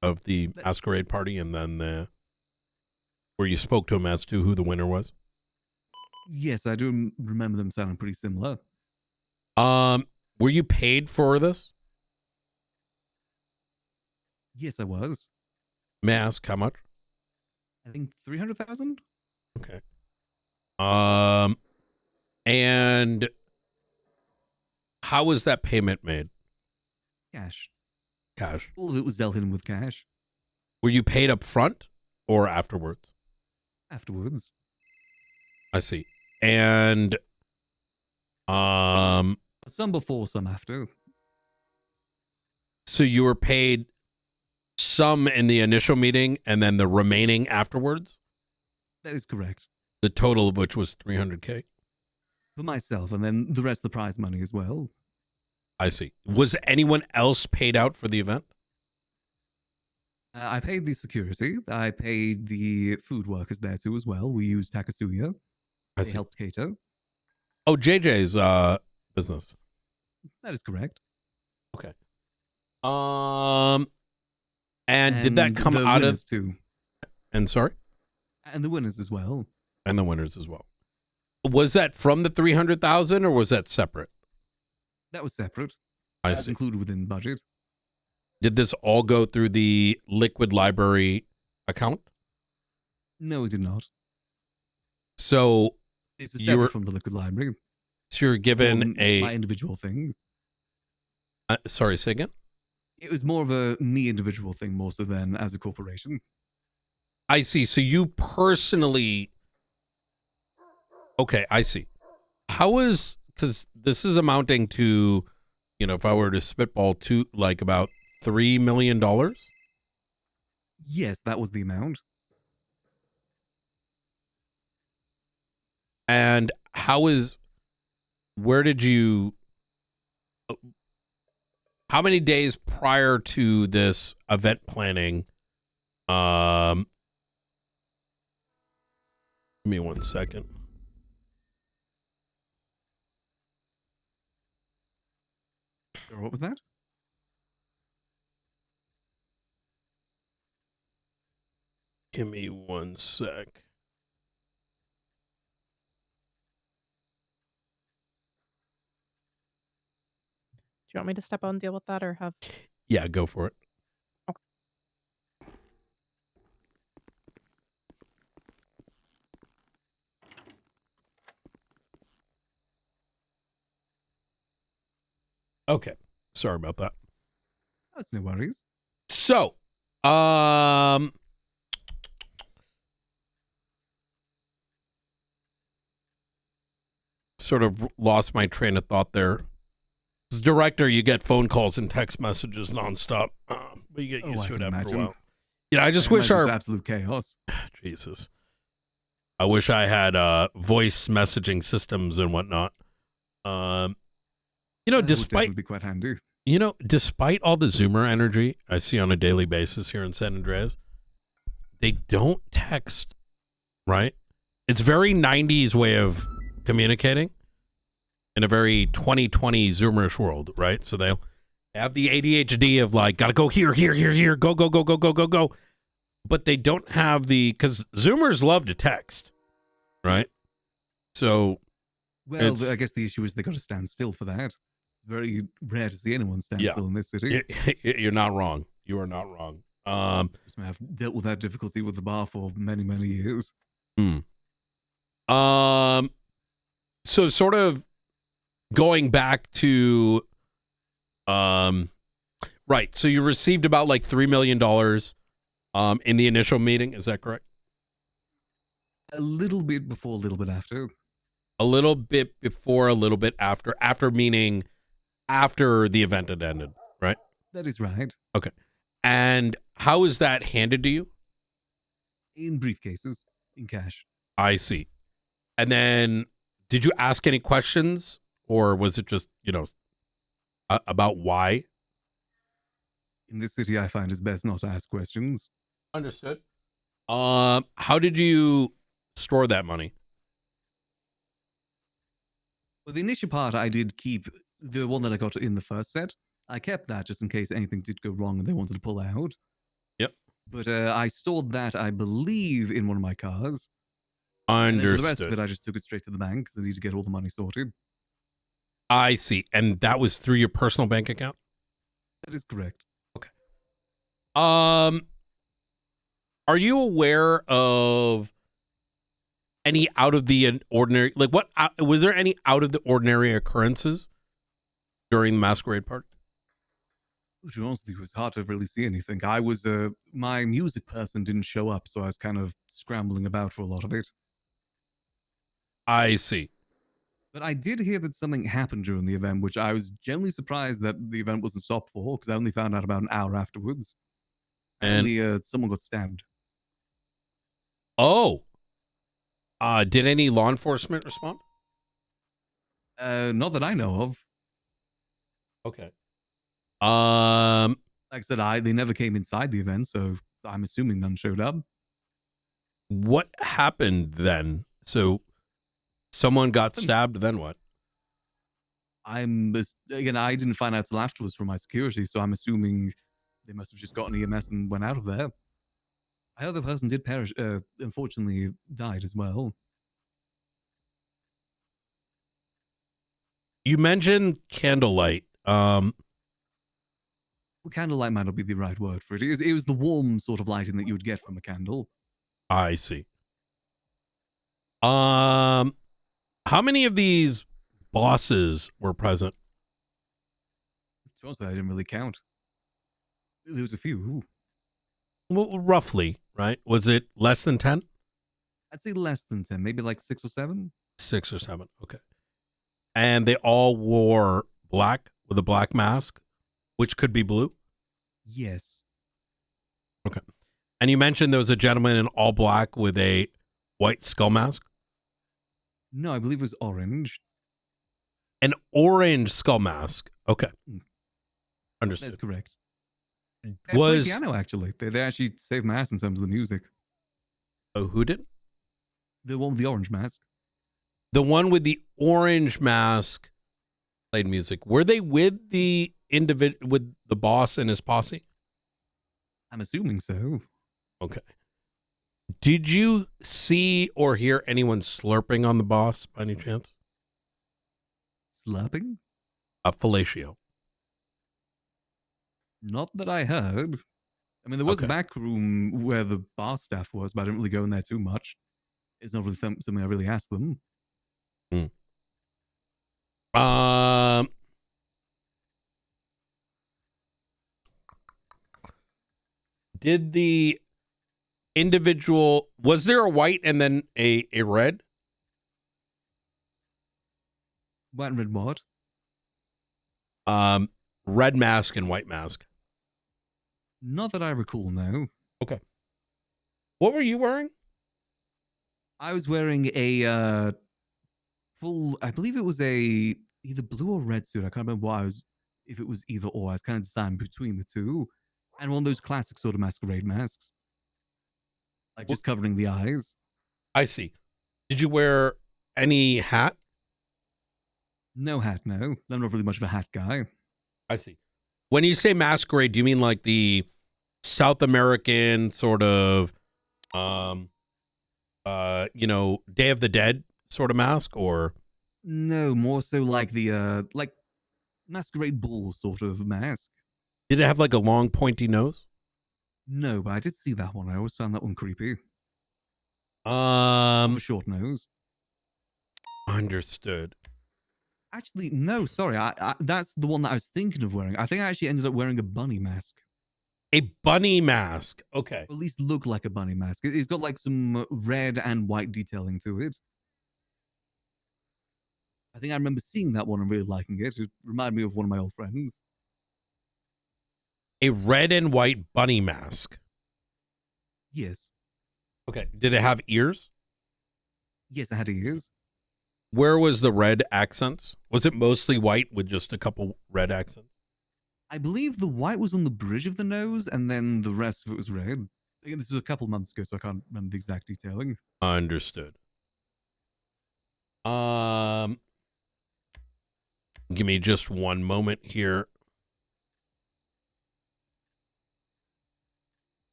of the masquerade party and then where you spoke to him as to who the winner was? Yes, I do remember them sounding pretty similar. Were you paid for this? Yes, I was. May I ask how much? I think 300,000. Okay. And how was that payment made? Cash. Cash. All of it was dealt in with cash. Were you paid up front or afterwards? Afterwards. I see. And some before, some after. So you were paid some in the initial meeting and then the remaining afterwards? That is correct. The total of which was 300K? For myself, and then the rest of the prize money as well. I see. Was anyone else paid out for the event? I paid the security. I paid the food workers there too as well. We used Takasuya. I They see. helped cater. Oh, JJ's business. That is correct. Okay. And did that come the out of winners too? And sorry? And the winners as well. And the winners as well. Was that from the 300,000 or was that separate? That was separate. I That's see. included within budget. Did this all go through the Liquid Library account? No, it did not. So This is you separate were from the Liquid Library. so you're given My individual thing. Sorry, say again? It was more of a me individual thing more so than as a corporation. I see. So you personally. Okay, I see. How is, because this is amounting to, if I were to spitball to like about $3 million? Yes, that was the amount. And where did you, how many days prior to this event planning, give me 1 second. What was that? Give me 1 sec. Do you want me to step out and deal with that or have? Yeah, go for it. Okay. Sorry about that. That's no worries. So, sort of lost my train of thought there. As director, you get phone calls and text messages nonstop, but you get used to it after a while. I just wish our absolute chaos. Jesus. I wish I had voice messaging systems and whatnot. Despite would be quite handy. Despite all the Zoomer energy I see on a daily basis here in San Andreas, they don't text, right? It's very 90s way of communicating in a very 2020 Zoomerish world, right? So they'll have the ADHD of like, gotta go here, go, go, go, go, go, go, go. But they don't have because Zoomers love to text, right? So, well, I guess the issue is they got to stand still for that. It's very rare to see anyone stand still in this city. You're not wrong. You are not wrong. I've dealt with that difficulty with the bar for many, many years. So sort of going back to, right. So you received about like $3 million, in the initial meeting. Is that correct? A little bit before, a little bit after. A little bit before, a little bit after. After meaning after the event had ended, right? That is right. Okay. And how is that handed to you? In briefcases, in cash. I see. And then did you ask any questions, or was it just, about why? In this city, I find it's best not to ask questions. Understood. How did you store that money? Well, the initial part, I did keep the one that I got in the first set. I kept that just in case anything did go wrong and they wanted to pull out. Yep. But I stored that, I believe, in one of my cars. Understood. For the rest of it, I just took it straight to the bank because I need to get all the money sorted. I see. And that was through your personal bank account? That is correct. Okay. Are you aware of any out of the ordinary, like what, was there any out of the ordinary occurrences during the masquerade party? To be honest with you, it was hard to really see anything. I was, my music person didn't show up, so I was kind of scrambling about for a lot of it. I see. But I did hear that something happened during the event, which I was genuinely surprised that the event wasn't stopped for, because I only found out about an hour afterwards. And someone got stabbed. Oh. Did any law enforcement respond? Not that I know of. Okay. Like I said, they never came inside the event, so I'm assuming none showed up. What happened then? So someone got stabbed, then what? I didn't find out till afterwards from my security, so I'm assuming they must have just gotten EMS and went out of there. I know the person did perish, unfortunately died as well. You mentioned candlelight. Well, candlelight might not be the right word for it. It was the warm sort of lighting that you would get from a candle. I see. How many of these bosses were present? To be honest, I didn't really count. There was a few. Well, roughly, right? Was it less than 10? I'd say less than 10, maybe like 6 or 7. 6 or 7, okay. And they all wore black with a black mask, which could be blue? Yes. Okay. And you mentioned there was a gentleman in all black with a white skull mask? No, I believe it was orange. An orange skull mask. Okay. Understood. That's correct. Was piano actually? They actually saved my ass in terms of the music. Oh, who did? The one with the orange mask. The one with the orange mask played music. Were they with the with the boss and his posse? I'm assuming so. Okay. Did you see or hear anyone slurping on the boss by any chance? Slurping? Fellatio. Not that I heard. I mean, there was a back room where the bar staff was, but I didn't really go in there too much. It's not really something I really asked them. Did the individual, was there a white and then a red? White and red what? Red mask and white mask. Not that I recall, no. Okay. What were you wearing? I was wearing a full, I believe it was a either blue or red suit. I can't remember why I was, if it was either or. I was kind of deciding between the two. And one of those classic sort of masquerade masks. Like just covering the eyes. I see. Did you wear any hat? No hat, no. I'm not really much of a hat guy. I see. When you say masquerade, do you mean like the South American sort of, you know, Day of the Dead sort of mask, or? No, more so like the, like masquerade ball sort of mask. Did it have like a long pointy nose? No, but I did see that one. I always found that one creepy. A short nose. Understood. Actually, no, sorry. I that's the one that I was thinking of wearing. I think I actually ended up wearing a bunny mask. A bunny mask. Okay. Or at least look like a bunny mask. It's got like some red and white detailing to it. I think I remember seeing that one and really liking it. It reminded me of one of my old friends. A red and white bunny mask. Yes. Okay. Did it have ears? Yes, it had ears. Where was the red accents? Was it mostly white with just a couple red accents? I believe the white was on the bridge of the nose, and then the rest of it was red. Again, this was a couple months ago, so I can't remember the exact detailing. Understood. Give me just one moment here.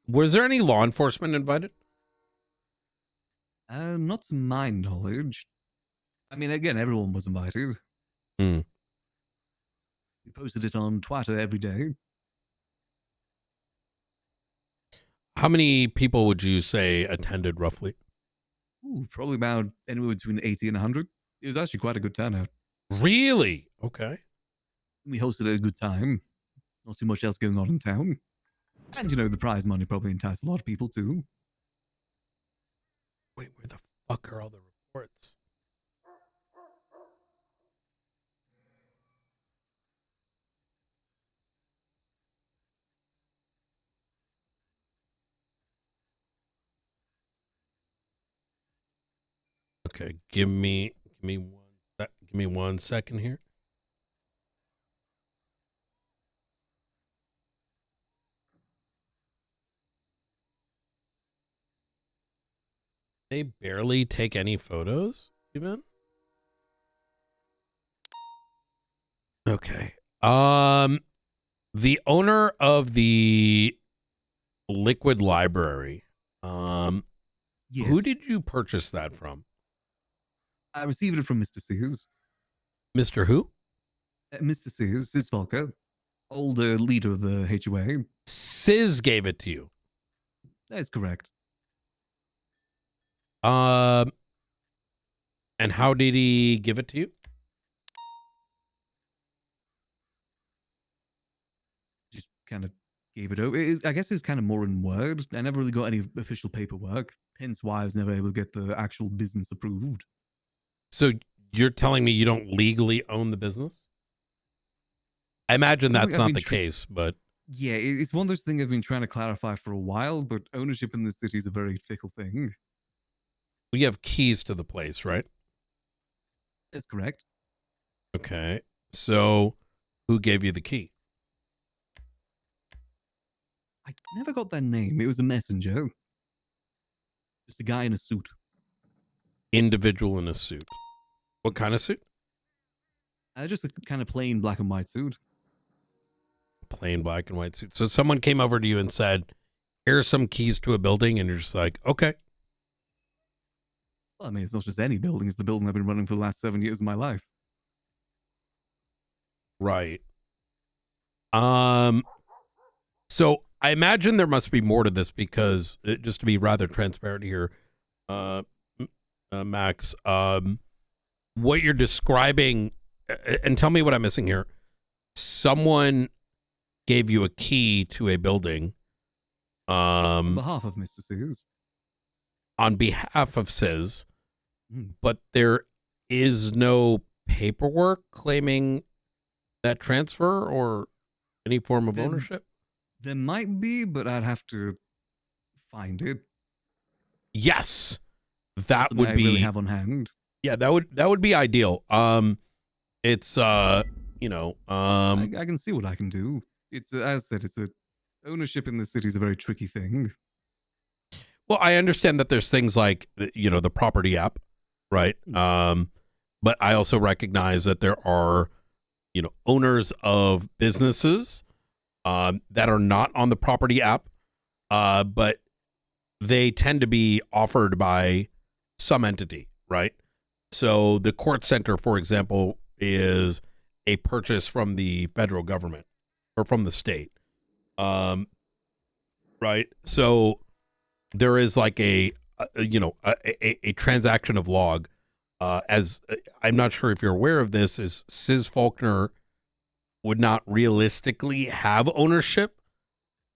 Was there any law enforcement invited? Not to my knowledge. I mean, again, everyone was invited. Hmm. We posted it on Twitter every day. How many people would you say attended roughly? Ooh, probably about anywhere between 80 and 100. It was actually quite a good turnout. Really? Okay. We hosted a good time. Not too much else going on in town. And, you know, the prize money probably enticed a lot of people, too. Wait, where the fuck are all the reports? Okay, give me one second here. They barely take any photos, even? Okay. The owner of the Liquid Library, Yes. who did you purchase that from? I received it from Mr. Sears. Mr. Who? Mr. Sears, Sis Volker, older leader of the HOA. Sis gave it to you. That's correct. And how did he give it to you? Just kind of gave it over. I guess it was kind of more in word. I never really got any official paperwork, hence why I was never able to get the actual business approved. So you're telling me you don't legally own the business? I imagine that's not the case, but... Yeah, it's one of those things I've been trying to clarify for a while, but ownership in this city is a very fickle thing. We have keys to the place, right? That's correct. Okay. So who gave you the key? I never got their name. It was a messenger. Just a guy in a suit. Individual in a suit. What kind of suit? Just a kind of plain black and white suit. Plain black and white suit. So someone came over to you and said, here's some keys to a building, and you're just like, okay. Well, I mean, it's not just any building. It's the building I've been running for the last 7 years of my life. Right. So I imagine there must be more to this because, just to be rather transparent here, Max, what you're describing, and tell me what I'm missing here. Someone gave you a key to a building. On behalf of Mr. Sears. On behalf of Sis, but there is no paperwork claiming that transfer or any form of ownership? There might be, but I'd have to find it. Yes, that Something would I be really have on hand. Yeah, that would be ideal. It's you know, I can see what I can do. It's as I said, it's a ownership in the city is a very tricky thing. well, I understand that there's things like you know the property app, right? But I also recognize that there are you know owners of businesses that are not on the property app, but they tend to be offered by some entity, right? So the court center, for example, is a purchase from the federal government or from the state. Right. So there is like a transaction of log. As I'm not sure if you're aware of this, is Sis Faulkner would not realistically have ownership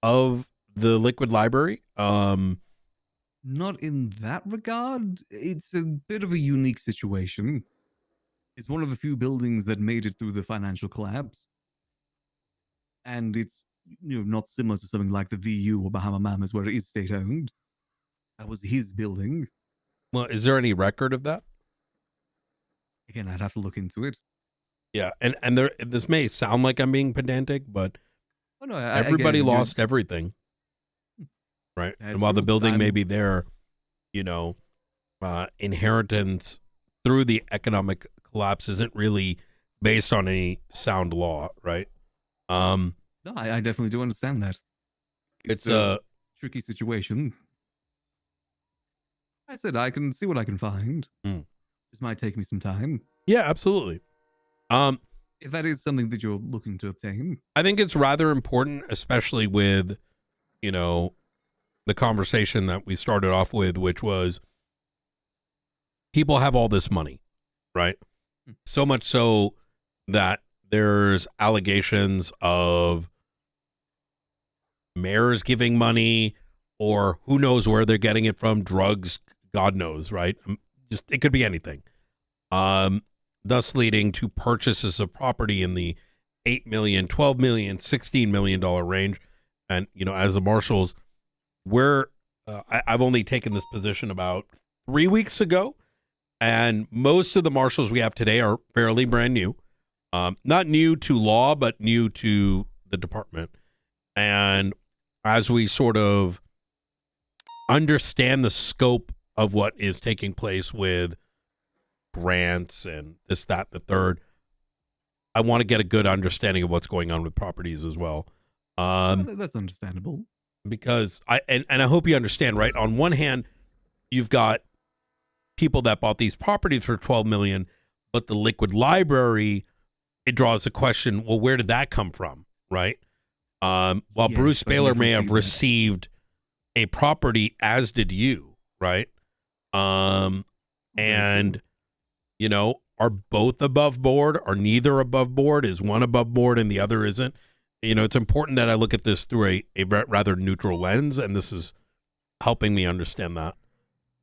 of the liquid library. Not in that regard. It's a bit of a unique situation. It's one of the few buildings that made it through the financial collapse. And it's not similar to something like the VU or Bahama Mamas where it is state owned. That was his building. Well, is there any record of that? Again, I'd have to look into it. Yeah, and this may sound like I'm being pedantic, but no, everybody lost everything, right? And while the building may be there, inheritance through the economic collapse isn't really based on any sound law, right? No, I definitely do understand that. It's a tricky situation. I said I can see what I can find. This might take me some time. Yeah, absolutely. If that is something that you're looking to obtain, I think it's rather important, especially with, the conversation that we started off with, which was people have all this money, right? So much so that there's allegations of mayors giving money or who knows where they're getting it from, drugs, God knows, right? It could be anything. Thus leading to purchases of property in the $8 million, $12 million, $16 million range. And, as the marshals, I've only taken this position about 3 weeks ago. And most of the marshals we have today are fairly brand new. Not new to law, but new to the department. And as we sort of understand the scope of what is taking place with grants and this, that, the third, I want to get a good understanding of what's going on with properties as well. that's understandable. Because I hope you understand, right? On one hand, you've got people that bought these properties for $12 million, but the liquid library, it draws the question, well, where did that come from, right? While Bruce Baylor may have received a property, as did you, right? And are both above board? Are neither above board? Is one above board and the other isn't? It's important that I look at this through a rather neutral lens, and this is helping me understand that.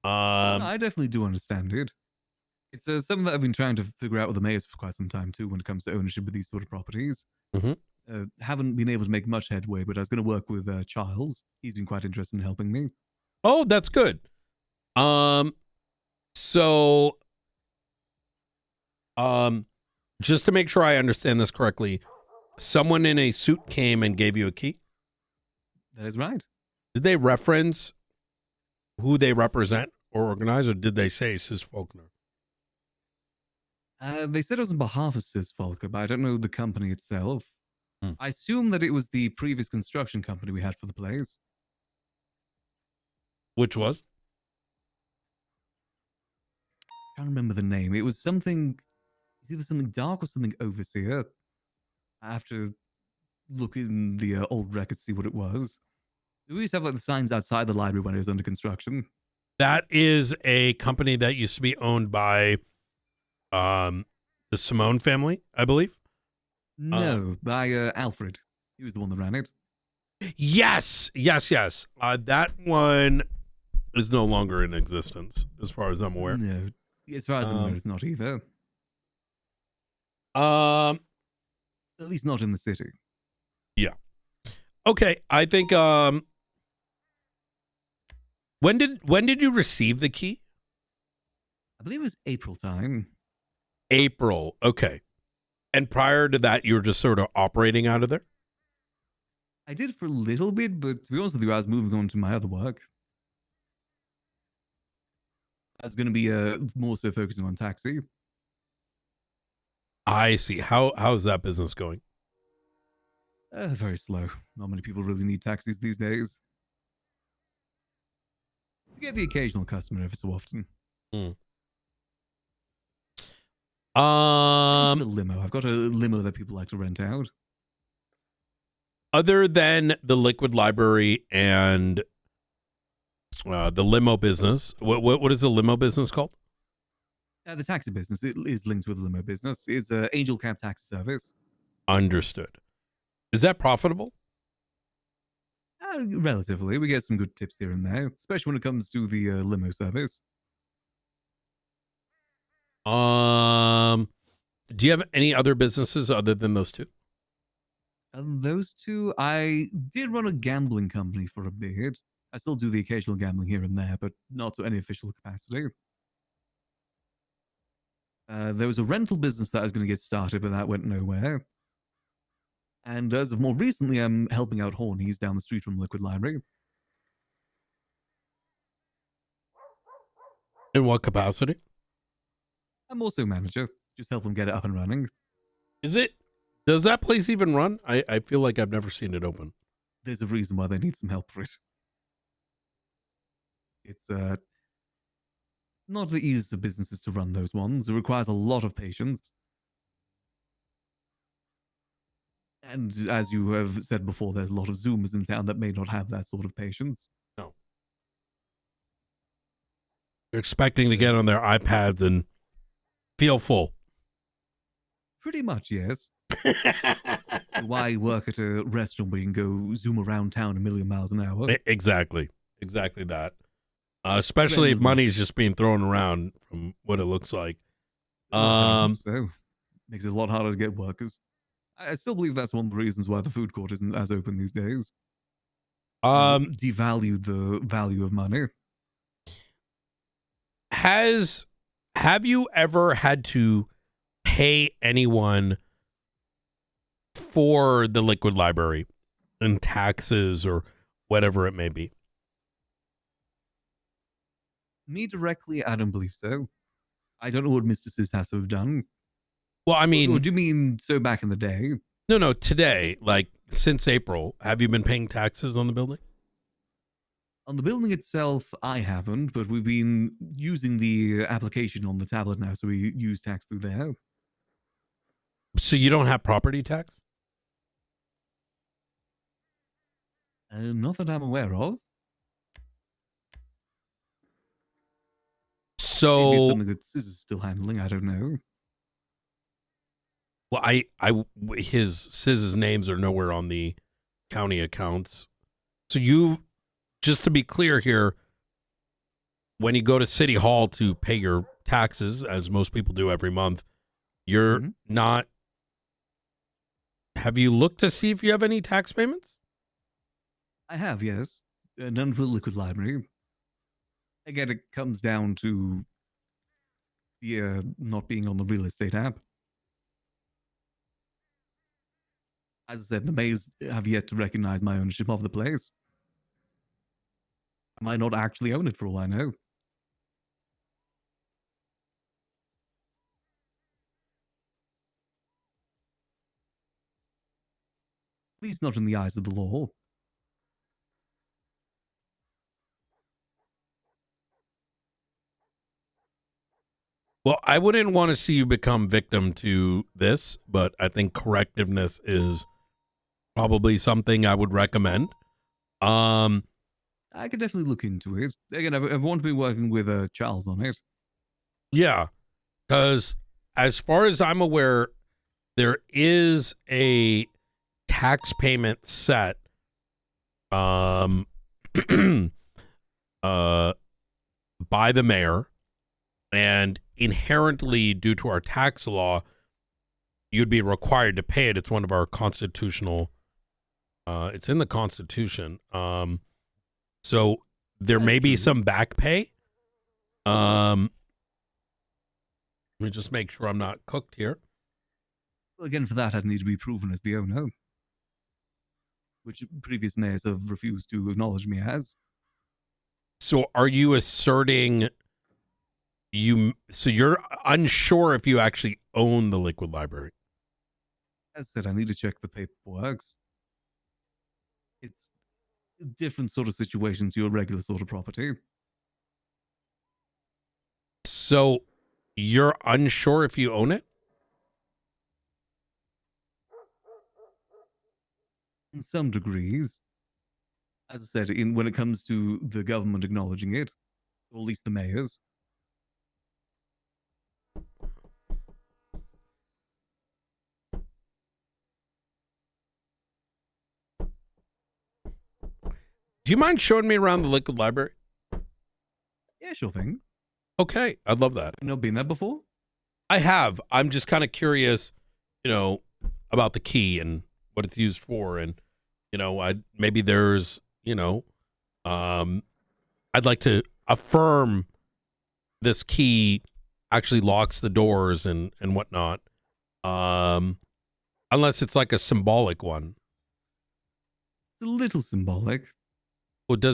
I definitely do understand it. It's something that I've been trying to figure out with the mayors for quite some time too when it comes to ownership of these sort of properties. Haven't been able to make much headway, but I was going to work with Charles. He's been quite interested in helping me. Oh, that's good. So just to make sure I understand this correctly, someone in a suit came and gave you a key? That is right. Did they reference who they represent or organize, or did they say Sis Faulkner? They said it was on behalf of Sis Faulkner, but I don't know the company itself. I assume that it was the previous construction company we had for the place. Which was? I can't remember the name. It was something, it's either something dark or something overseer. I have to look in the old records to see what it was. We used to have like the signs outside the library when it was under construction. That is a company that used to be owned by the Simone family, I believe. No, by Alfred. He was the one that ran it. Yes. That one is no longer in existence, as far as I'm aware. No. As far as I know, it's not either. Um, At least not in the city. yeah. Okay, I think when did you receive the key? I believe it was April time. April. Okay. And prior to that, you were just sort of operating out of there? I did for a little bit, but to be honest with you, I was moving on to my other work. I was going to be more so focusing on taxi. I see. How's that business going? Very slow. Not many people really need taxis these days. You get the occasional customer every so often. The limo. I've got a limo that people like to rent out. Other than the liquid library and the limo business, what is the limo business called? The taxi business is linked with the limo business. It's Angel Cab Taxi Service. Understood. Is that profitable? Relatively. We get some good tips here and there, especially when it comes to the limo service. Do you have any other businesses other than those two? Those two, I did run a gambling company for a bit. I still do the occasional gambling here and there, but not to any official capacity. There was a rental business that I was going to get started, but that went nowhere. And as of more recently, I'm helping out Hornies down the street from Liquid Library. In what capacity? I'm also manager. Just help them get it up and running. Does that place even run? I feel like I've never seen it open. There's a reason why they need some help for it. It's not the easiest of businesses to run those ones. It requires a lot of patience. And as you have said before, there's a lot of Zoomers in town that may not have that sort of patience. No. They're expecting to get on their iPads and feel full. Pretty much, yes. Why work at a restaurant where you can go zoom around town a million miles an hour? Exactly that. Especially if money's just being thrown around from what it looks like. So makes it a lot harder to get workers. I still believe that's one of the reasons why the food court isn't as open these days. Devalued the value of money. Have you ever had to pay anyone for the liquid library in taxes or whatever it may be? Me directly, I don't believe so. I don't know what Mr. Sis has to have done. Well, I mean... Or do you mean so back in the day? No, today, like since April, have you been paying taxes on the building? On the building itself, I haven't, but we've been using the application on the tablet now, so we use tax through there. So you don't have property tax? Not that I'm aware of. So maybe it's something that Sis is still handling. I don't know. Well, his Siz's names are nowhere on the county accounts. So you, just to be clear here, when you go to City Hall to pay your taxes, as most people do every month, you're not. Have you looked to see if you have any tax payments? I have, yes. None for the liquid library. Again, it comes down to the not being on the real estate app. As I said, the Mays have yet to recognize my ownership of the place. I might not actually own it for all I know. At least not in the eyes of the law. Well, I wouldn't want to see you become victim to this, but I think correctiveness is probably something I would recommend. I could definitely look into it. Again, I want to be working with Charles on it. Yeah, because as far as I'm aware, there is a tax payment set by the mayor, and inherently, due to our tax law, you'd be required to pay it. It's one of our constitutional. It's in the Constitution. So there may be some back pay. Let me just make sure I'm not cooked here. Well, again, for that, I'd need to be proven as the owner, which previous mayors have refused to acknowledge me as. So are you asserting so you're unsure if you actually own the liquid library? As said, I need to check the paperwork. It's a different sort of situation to your regular sort of property. So you're unsure if you own it? In some degrees. As I said, when it comes to the government acknowledging it, or at least the mayors. Do you mind showing me around the liquid library? Yeah, sure thing. Okay, I'd love that. You not been there before? I have. I'm just kind of curious, about the key and what it's used for, and maybe there's, I'd like to affirm this key actually locks the doors and whatnot, unless it's like a symbolic one. It's a little symbolic. What do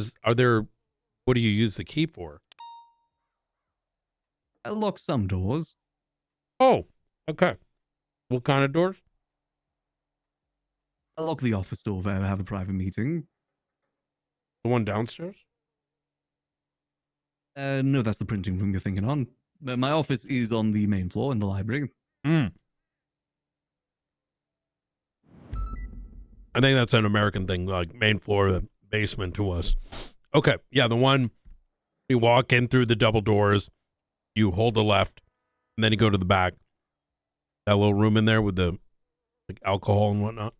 you use the key for? I lock some doors. Oh, okay. What kind of doors? I lock the office door if I ever have a private meeting. The one downstairs? No, that's the printing room you're thinking on. My office is on the main floor in the library. I think that's an American thing, like main floor, the basement to us. Okay, yeah, the one you walk in through the double doors, you hold the left, and then you go to the back. That little room in there with the alcohol and whatnot.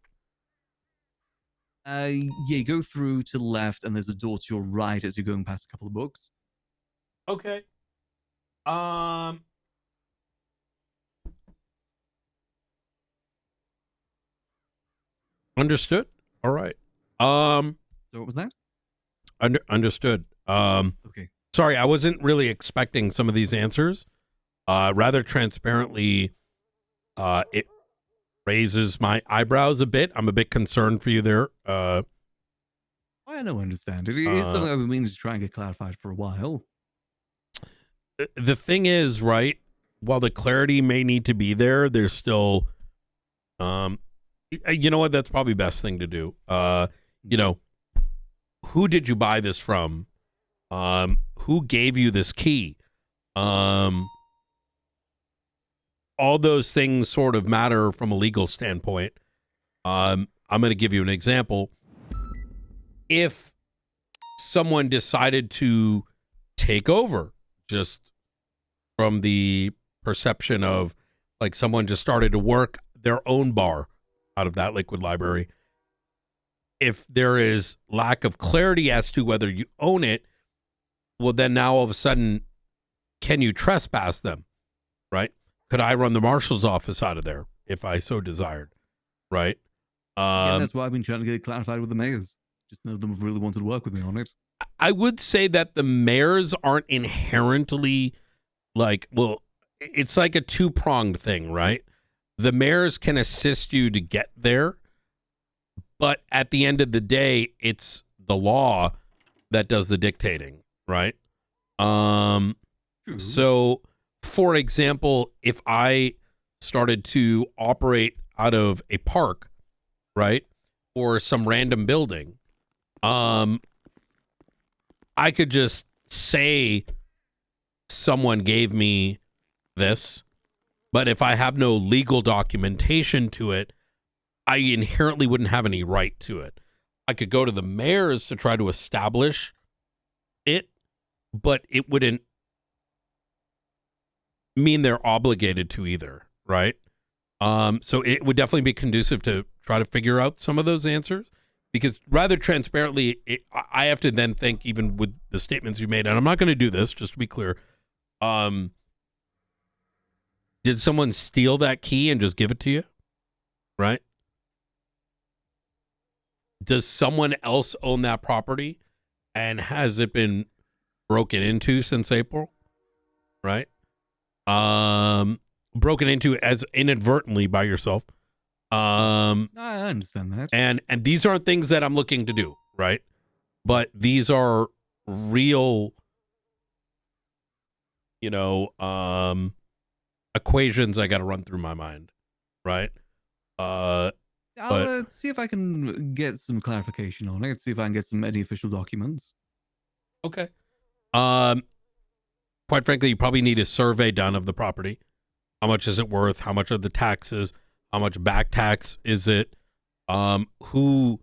Yeah, you go through to the left, and there's a door to your right as you're going past a couple of books. Okay. Understood. All right. So what was that? Understood. Okay. Sorry, I wasn't really expecting some of these answers. Rather transparently, it raises my eyebrows a bit. I'm a bit concerned for you there. I don't understand. It is something I've been meaning to try and get clarified for a while. The thing is, right, while the clarity may need to be there, there's still, you know what? That's probably best thing to do. Who did you buy this from? Who gave you this key? All those things sort of matter from a legal standpoint. I'm going to give you an example. If someone decided to take over, just from the perception of like someone just started to work their own bar out of that liquid library, if there is lack of clarity as to whether you own it, well, then now all of a sudden, can you trespass them, right? Could I run the marshal's office out of there if I so desired, right? And that's why I've been trying to get it clarified with the mayors. Just none of them have really wanted to work with me on it. I would say that the mayors aren't inherently it's like a two-pronged thing, right? The mayors can assist you to get there, but at the end of the day, it's the law that does the dictating, right? So, for example, if I started to operate out of a park, right, or some random building, I could just say someone gave me this, but if I have no legal documentation to it, I inherently wouldn't have any right to it. I could go to the mayors to try to establish it, but it wouldn't mean they're obligated to either, right? So it would definitely be conducive to try to figure out some of those answers, because rather transparently, I have to then think, even with the statements you made, and I'm not going to do this, just to be clear, Did someone steal that key and just give it to you? Right? Does someone else own that property? And has it been broken into since April? Right? Broken into as inadvertently by yourself. I understand that. And these aren't things that I'm looking to do, right? But these are real, equations I got to run through my mind, right? I'll see if I can get some clarification on it. See if I can get any official documents. Okay. Quite frankly, you probably need a survey done of the property. How much is it worth? How much are the taxes? How much back tax is it? Who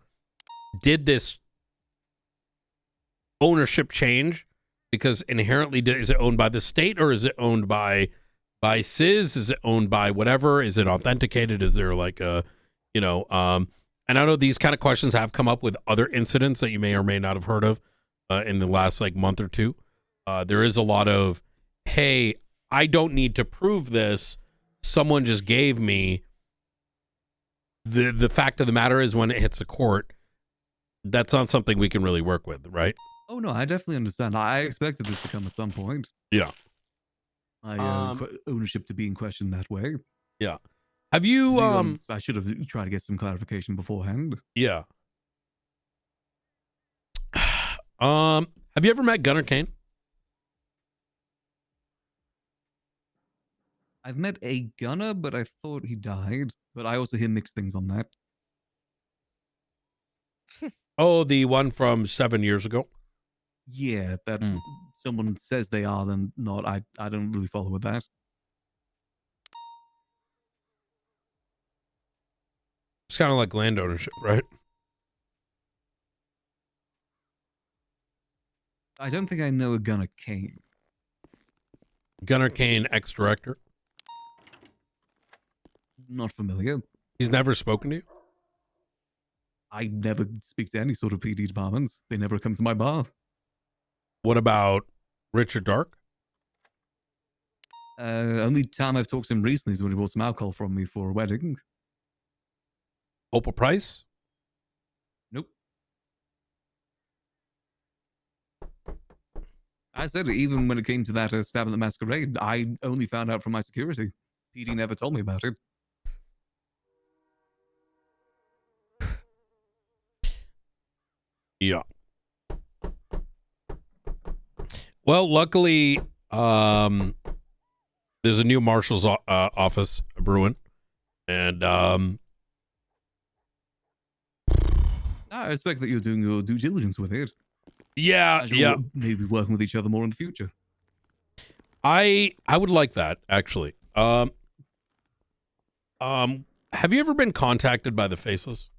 did this ownership change? Because inherently, is it owned by the state or is it owned by CIS? Is it owned by whatever? Is it authenticated? Is there like a, and I know these kind of questions have come up with other incidents that you may or may not have heard of in the last like month or two. There is a lot of, hey, I don't need to prove this. Someone just gave me. The fact of the matter is, when it hits the court, that's not something we can really work with, right? Oh no, I definitely understand. I expected this to come at some point. Yeah. My ownership to be in question that way. Yeah. Have you? I should have tried to get some clarification beforehand. Yeah. Have you ever met Gunnar Kane? I've met a Gunner, but I thought he died. But I also hear mixed things on that. Oh, the one from 7 years ago? Yeah, that someone says they are, then not. I don't really follow with that. It's kind of like land ownership, right? I don't think I know a Gunner Kane. Gunnar Kane, ex-director. Not familiar. He's never spoken to you? I never speak to any sort of PD departments. They never come to my bar. What about Richard Dark? Only time I've talked to him recently is when he bought some alcohol from me for a wedding. Opal Price? Nope. I said, even when it came to that stab at the masquerade, I only found out from my security. PD never told me about it. Yeah. Well, luckily, there's a new marshal's office brewing, and I expect that you're doing your due diligence with it. Yeah, yeah. Maybe working with each other more in the future. I would like that, actually. Have you ever been contacted by the Faceless?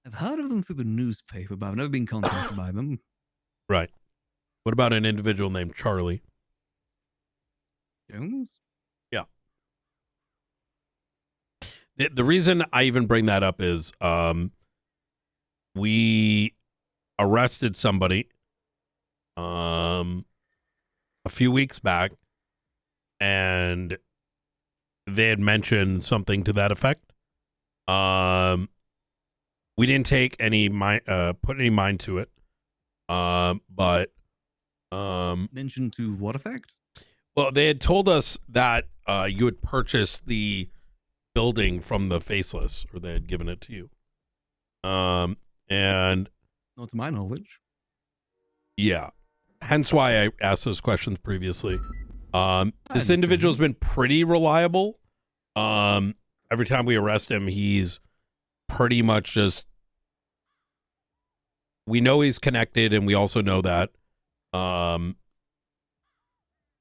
I've heard of them through the newspaper, but I've never been contacted by them. Right. What about an individual named Charlie? Jones? Yeah. The reason I even bring that up is we arrested somebody a few weeks back, and they had mentioned something to that effect. We didn't take any put any mind to it. But mentioned to what effect? Well, they had told us that you had purchased the building from the Faceless, or they had given it to you. And not to my knowledge. Yeah. Hence why I asked those questions previously. This individual's been pretty reliable. Every time we arrest him, he's pretty much just, we know he's connected, and we also know that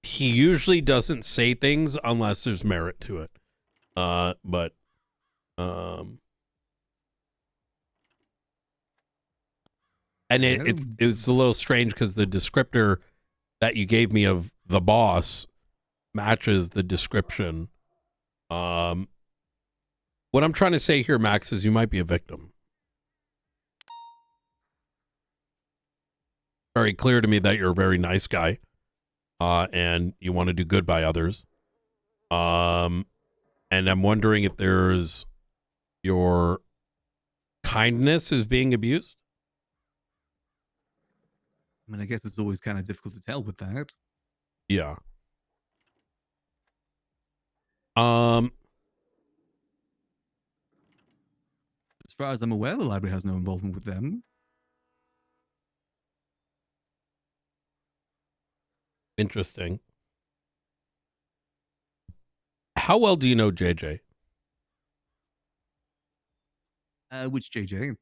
he usually doesn't say things unless there's merit to it. And it's a little strange because the descriptor that you gave me of the boss matches the description. What I'm trying to say here, Max, is you might be a victim. Very clear to me that you're a very nice guy. and you want to do good by others. And I'm wondering if there's your kindness is being abused. I mean, I guess it's always kind of difficult to tell with that. Yeah. As far as I'm aware, the library has no involvement with them. Interesting. How well do you know JJ? Which JJ?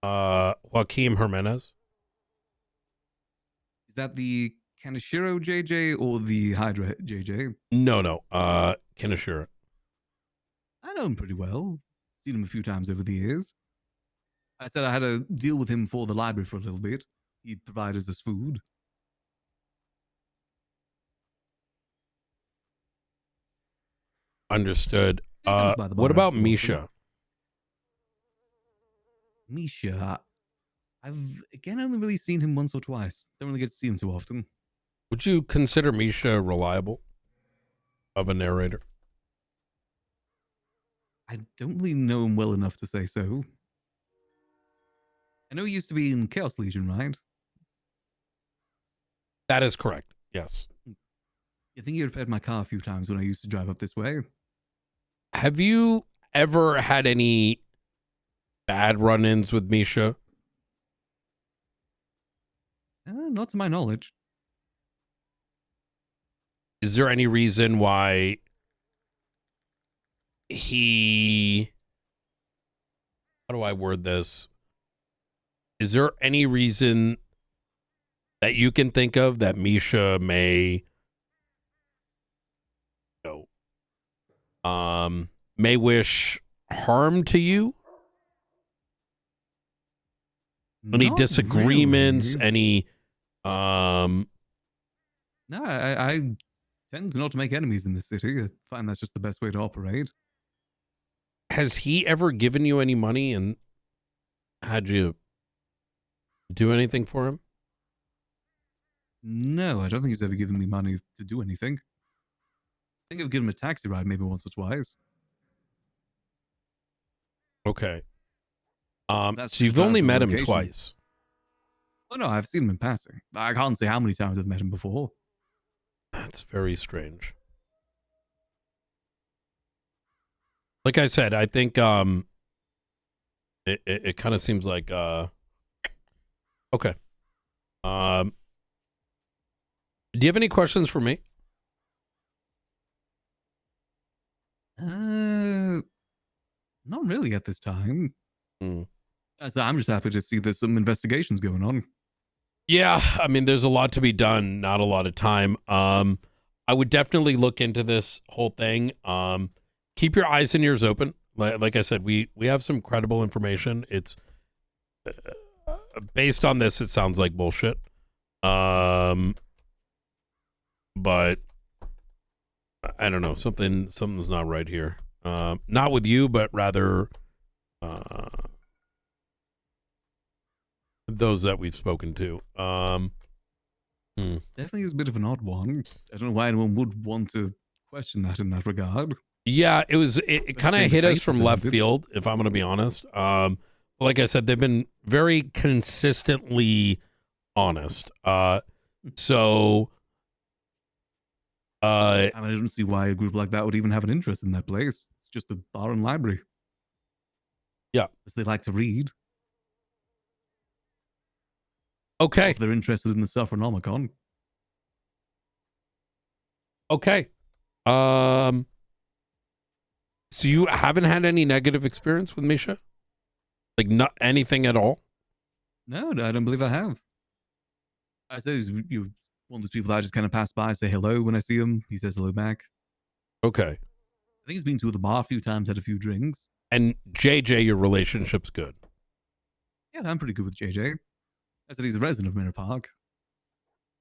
Joaquim Jimenez. Is that the Kaneshiro JJ or the Hydra JJ? No. Kaneshiro. I know him pretty well. Seen him a few times over the years. I said I had a deal with him for the library for a little bit. He provided us food. Understood. By the bar What about every so often. Misha? Misha, I've again only really seen him once or twice. Don't really get to see him too often. Would you consider Misha reliable of a narrator? I don't really know him well enough to say so. I know he used to be in Chaos Legion, right? That is correct. Yes. I think he repaired my car a few times when I used to drive up this way. Have you ever had any bad run-ins with Misha? Not to my knowledge. Is there any reason why he... How do I word this? Is there any reason that you can think of that Misha may... may wish harm to you? Any Not disagreements? really. Any No, I tend not to make enemies in this city. I find that's just the best way to operate. has he ever given you any money and had you do anything for him? No, I don't think he's ever given me money to do anything. I think I've given him a taxi ride maybe once or twice. Okay. That's So you've just out only of met him location. twice. Oh no, I've seen him in passing. I can't say how many times I've met him before. That's very strange. Like I said, I think it kind of seems like okay. Do you have any questions for me? Not really at this time. Hmm. So I'm just happy to see there's some investigations going on. Yeah, I mean, there's a lot to be done, not a lot of time. I would definitely look into this whole thing. Keep your eyes and ears open. Like I said, we have some credible information. It's based on this. It sounds like bullshit. But I don't know. Something's not right here. Not with you, but rather those that we've spoken to. Definitely is a bit of an odd one. I don't know why anyone would want to question that in that regard. Yeah, it kind of hit us from left field, if I'm going to be honest. Like I said, they've been very consistently honest. So I mean, I don't see why a group like that would even have an interest in that place. It's just a bar and library. Yeah. Because they like to read. Okay. If they're interested in the Suffernomicon. Okay. So you haven't had any negative experience with Misha? Like not anything at all? No, I don't believe I have. I say you're one of those people that I just kind of pass by, say hello when I see him. He says hello back. Okay. I think he's been to the bar a few times, had a few drinks. And JJ, your relationship's good? Yeah, I'm pretty good with JJ. I said he's a resident of Mirror Park.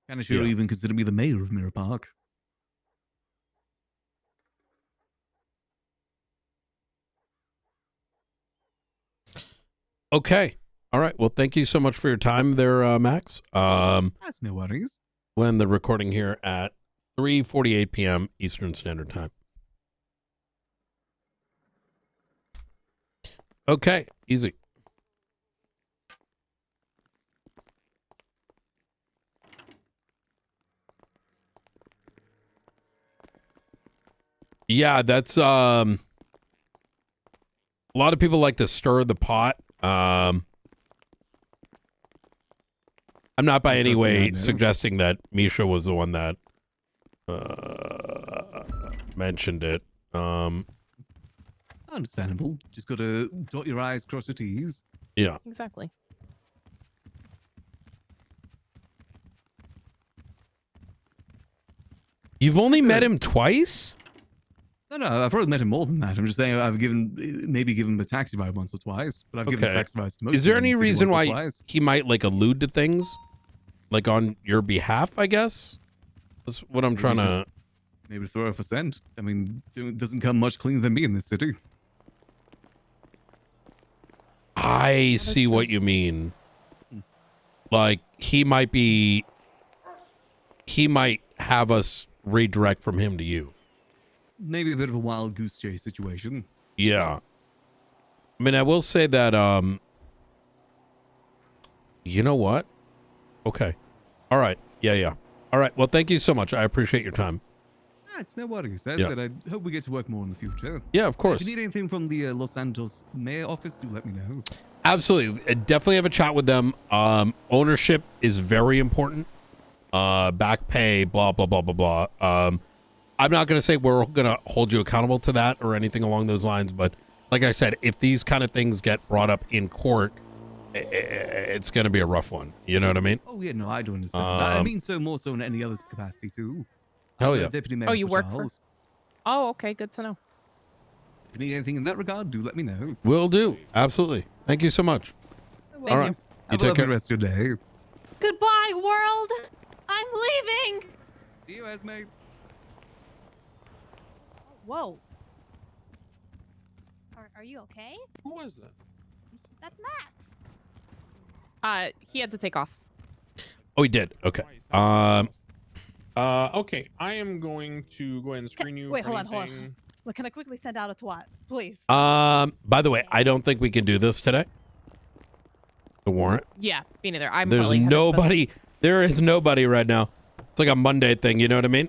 Kind of sure Yeah. he even considered me the mayor of Mirror Park. Okay. All right. Well, thank you so much for your time there, Max. That's no worries. We'll end the recording here at 3:48 p.m. Eastern Standard Time. Okay, easy. Yeah, that's a lot of people like to stir the pot. I'm not by any way suggesting that Misha was the one that mentioned it. Understandable. Just gotta dot your I's, cross your T's. Yeah. Exactly. You've only met him twice? No, I've probably met him more than that. I'm just saying I've maybe given him a taxi ride once or twice, but I've given a taxi ride to most. Is there of them any in the city reason once or why twice. he might like allude to things, like on your behalf? I guess that's what I'm trying to. Maybe throw off a scent. I mean, it doesn't come much cleaner than me in this city. I see what you mean. Like he might have us redirect from him to you. Maybe a bit of a wild goose chase situation. Yeah. I mean, I will say that, you know what? Okay. All right. Yeah. All right. Well, thank you so much. I appreciate your time. It's no worries. As I Yeah. said, I hope we get to work more in the future. Yeah, of course. If you need anything from the Los Santos mayor office, do let me know. Absolutely. Definitely have a chat with them. Ownership is very important. Back pay, blah, blah, blah, blah, blah. I'm not going to say we're going to hold you accountable to that or anything along those lines. But like I said, if these kind of things get brought up in court, it's going to be a rough one. You know what I mean? Oh, yeah, no, I do understand. I mean, so more so in any other capacity, too. Hell I'm yeah. Deputy Mayor Oh, you for work for? Charles. Oh, okay. Good to know. If you need anything in that regard, do let me know. Will do. Absolutely. Thank you so much. Thank All you. right. Have a take lovely care. rest of your day. Goodbye, world. I'm leaving. See you, Esme. Whoa. Are you okay? Who was that? That's Max. He had to take off. Oh, he did. Okay. Okay, I am going to go ahead and screen you. Wait, for hold on. anything. Look, can I quickly send out a twat, please? By the way, I don't think we can do this today. The warrant. Yeah, me neither. I'm There's probably headed to the- nobody. There is nobody right now. It's like a Monday thing. You know what I mean?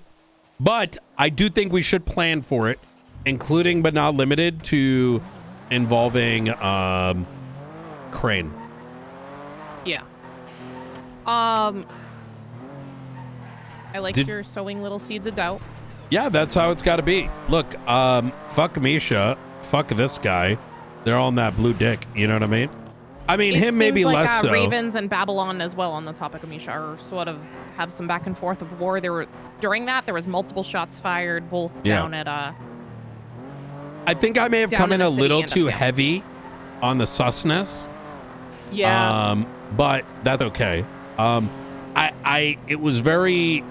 But I do think we should plan for it, including but not limited to involving Crane. Yeah. I like your sowing little seeds of doubt. Yeah, that's how it's got to be. Look, fuck Misha, fuck this guy. They're all in that blue dick. You know what I mean? I mean, It him maybe seems like, less so. Ravens and Babylon as well on the topic of Misha are sort of have some back and forth of war. There was multiple shots fired, both Yeah. down at I think I may have down come in in the a city little and up too there. heavy on the susness. Yeah. But that's okay. It was very,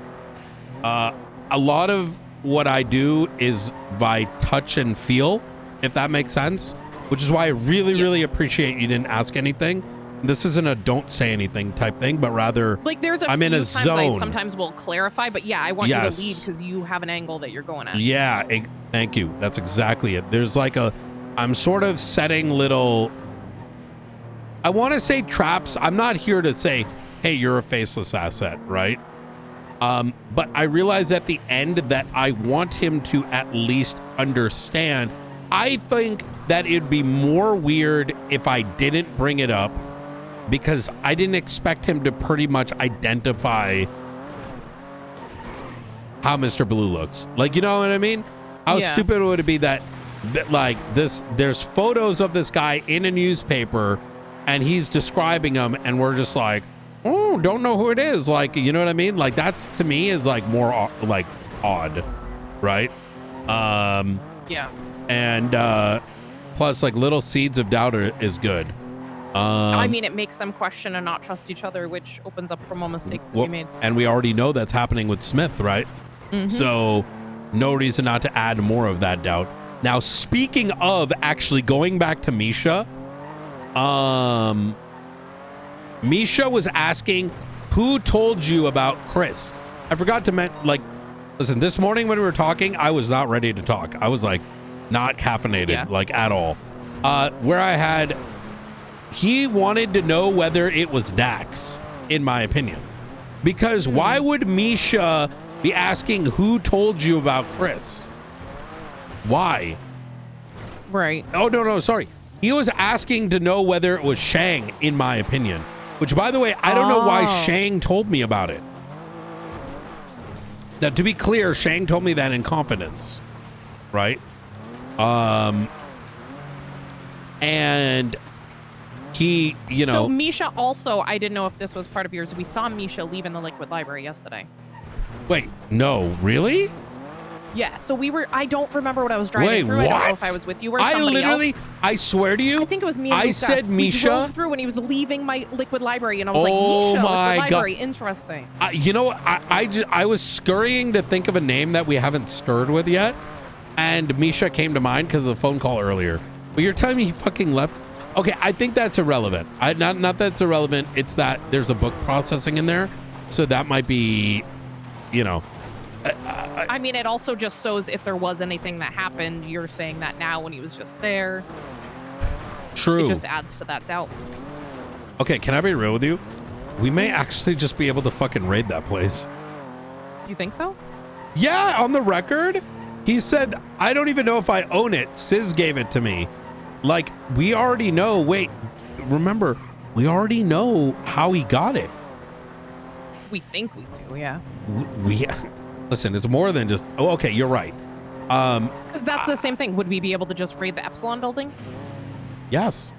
a lot of what I do is by touch and feel, if that makes sense, which is why I really appreciate you didn't ask anything. This isn't a don't say anything type thing, but rather Like there's a I'm few in a times zone. I sometimes will clarify, but yeah, I want you Yes. to lead because you have an angle that you're going at. Yeah, thank you. That's exactly it. There's like I'm sort of setting little, I want to say traps. I'm not here to say, hey, you're a faceless asset, right? But I realize at the end that I want him to at least understand. I think that it'd be more weird if I didn't bring it up because I didn't expect him to pretty much identify how Mr. Blue looks. Like, you know what I mean? How Yeah. stupid would it be that like there's photos of this guy in a newspaper and he's describing him and we're just like, oh, don't know who it is. Like, you know what I mean? Like that's to me is like more like odd, right? Yeah. And plus like little seeds of doubt is good. I mean, it makes them question and not trust each other, which opens up for more mistakes to well, be made. and we already know that's happening with Smith, right? Mhm. So no reason not to add more of that doubt. Now, speaking of actually going back to Misha, Misha was asking, who told you about Chris? I forgot to listen, this morning when we were talking, I was not ready to talk. I was like not caffeinated, like at all. He wanted to know whether it was Dax, in my opinion. Because why would Misha be asking who told you about Chris? Why? Right. Oh, no, sorry. He was asking to know whether it was Shang, in my opinion. Which, by the way, I don't know why Shang told me about it. Now, to be clear, Shang told me that in confidence, right? And he, So Misha also, I didn't know if this was part of yours. We saw Misha leaving the Liquid Library yesterday. Wait, no, really? Yeah, so I don't remember what I was driving through. Wait, I don't know what? if I was with you or somebody else. I swear to you, I think it was me and I Luca. said We Misha. drove through when he was leaving my Liquid Library, and I was like, Oh Misha, my Liquid God. Library, interesting. I was scurrying to think of a name that we haven't stirred with yet, and Misha came to mind because of the phone call earlier. But you're telling me he fucking left? Okay, I think that's irrelevant. Not that it's irrelevant. It's that there's a book processing in there, so that might be, I mean, it also just shows if there was anything that happened. You're saying that now when he was just there. True. It just adds to that doubt. Okay, can I be real with you? We may actually just be able to fucking raid that place. You think so? Yeah, on the record, he said, I don't even know if I own it. Sis gave it to me. Like, we already know. Wait, remember, we already know how he got it. We think we do, yeah. Listen, it's more than just, okay, you're right. Because that's the same thing. Would we be able to just raid the Epsilon building? Yes.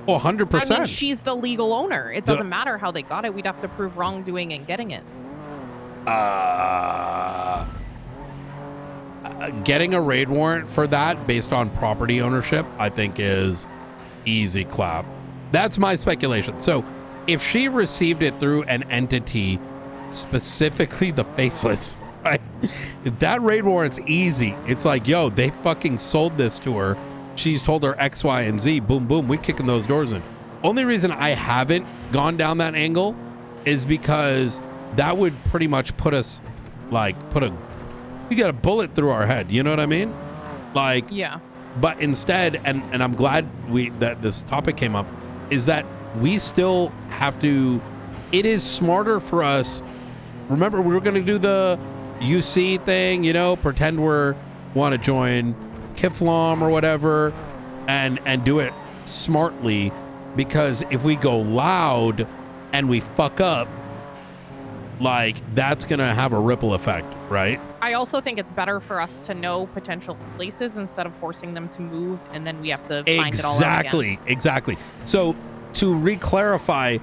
Oh, 100%. I mean, she's the legal owner. It doesn't matter how they got it. We'd have to prove wrongdoing in getting it. Getting a raid warrant for that based on property ownership, I think is easy clap. That's my speculation. So if she received it through an entity, specifically the Faceless, right? If that raid warrant's easy, it's like, yo, they fucking sold this to her. She's told her X, Y, and Z. Boom, boom. We kicking those doors in. Only reason I haven't gone down that angle is because that would pretty much put us, like, you got a bullet through our head. You know what I mean? Like, yeah. But instead, and I'm glad that this topic came up, is that we still have to. It is smarter for us. Remember, we were going to do the UC thing, pretend want to join Kiflom or whatever, and do it smartly, because if we go loud and we fuck up, like, that's going to have a ripple effect, right? I also think it's better for us to know potential places instead of forcing them to move, and then we have to find it all out again. Exactly. So to re-clarify,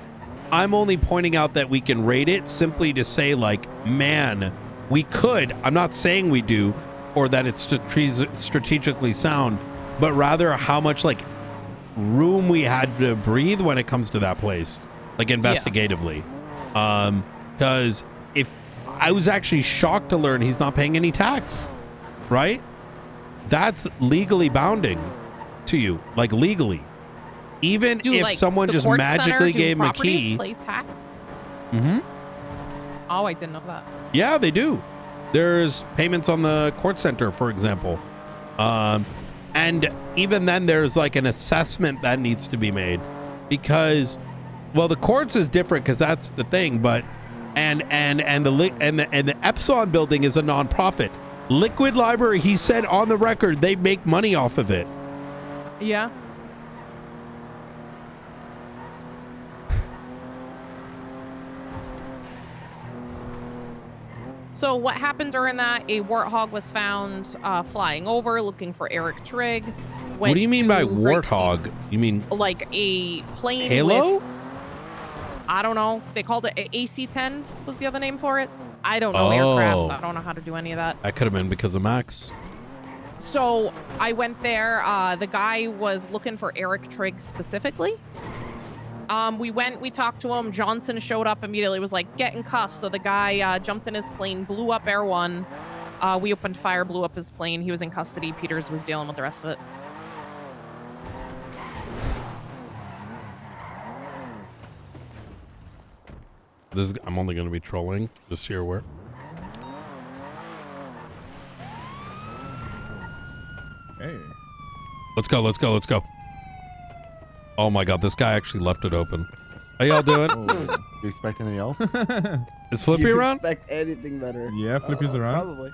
I'm only pointing out that we can rate it simply to say, like, man, we could. I'm not saying we do, or that it's strategically sound, but rather how much, like, room we had to breathe when it comes to that place, like, investigatively. Because if I was actually shocked to learn he's not paying any tax, right? That's legally bounding to you, like, legally. Even if like, someone just magically gave him a key. Play tax? Mm-hmm. Oh, I didn't know that. Yeah, they do. There's payments on the court center, for example. And even then there's like an assessment that needs to be made, because, well, the courts is different because that's the thing, but and the Epsilon building is a nonprofit. Liquid Library, he said on the record, they make money off of it. Yeah. So what happened during that? A warthog was found flying over, looking for Eric Trigg. What do you mean by warthog? You mean like a plane? Halo? I don't know. They called it AC-10 was the other name for it. I don't know aircraft. I don't know how to do any of that. That could have been because of Max. So I went there. The guy was looking for Eric Trigg specifically. We talked to him. Johnson showed up immediately, was like, get in cuffs. So the guy jumped in his plane, blew up Air One. We opened fire, blew up his plane. He was in custody. Peters was dealing with the rest of it. I'm only going to be trolling, just so you're aware. Hey. Let's go, let's go, let's go. Oh my god, this guy actually left it open. How y'all doing? Oh, you expect anything else? Is Flippy you around? expect anything better. Yeah, Flippy's around. Probably.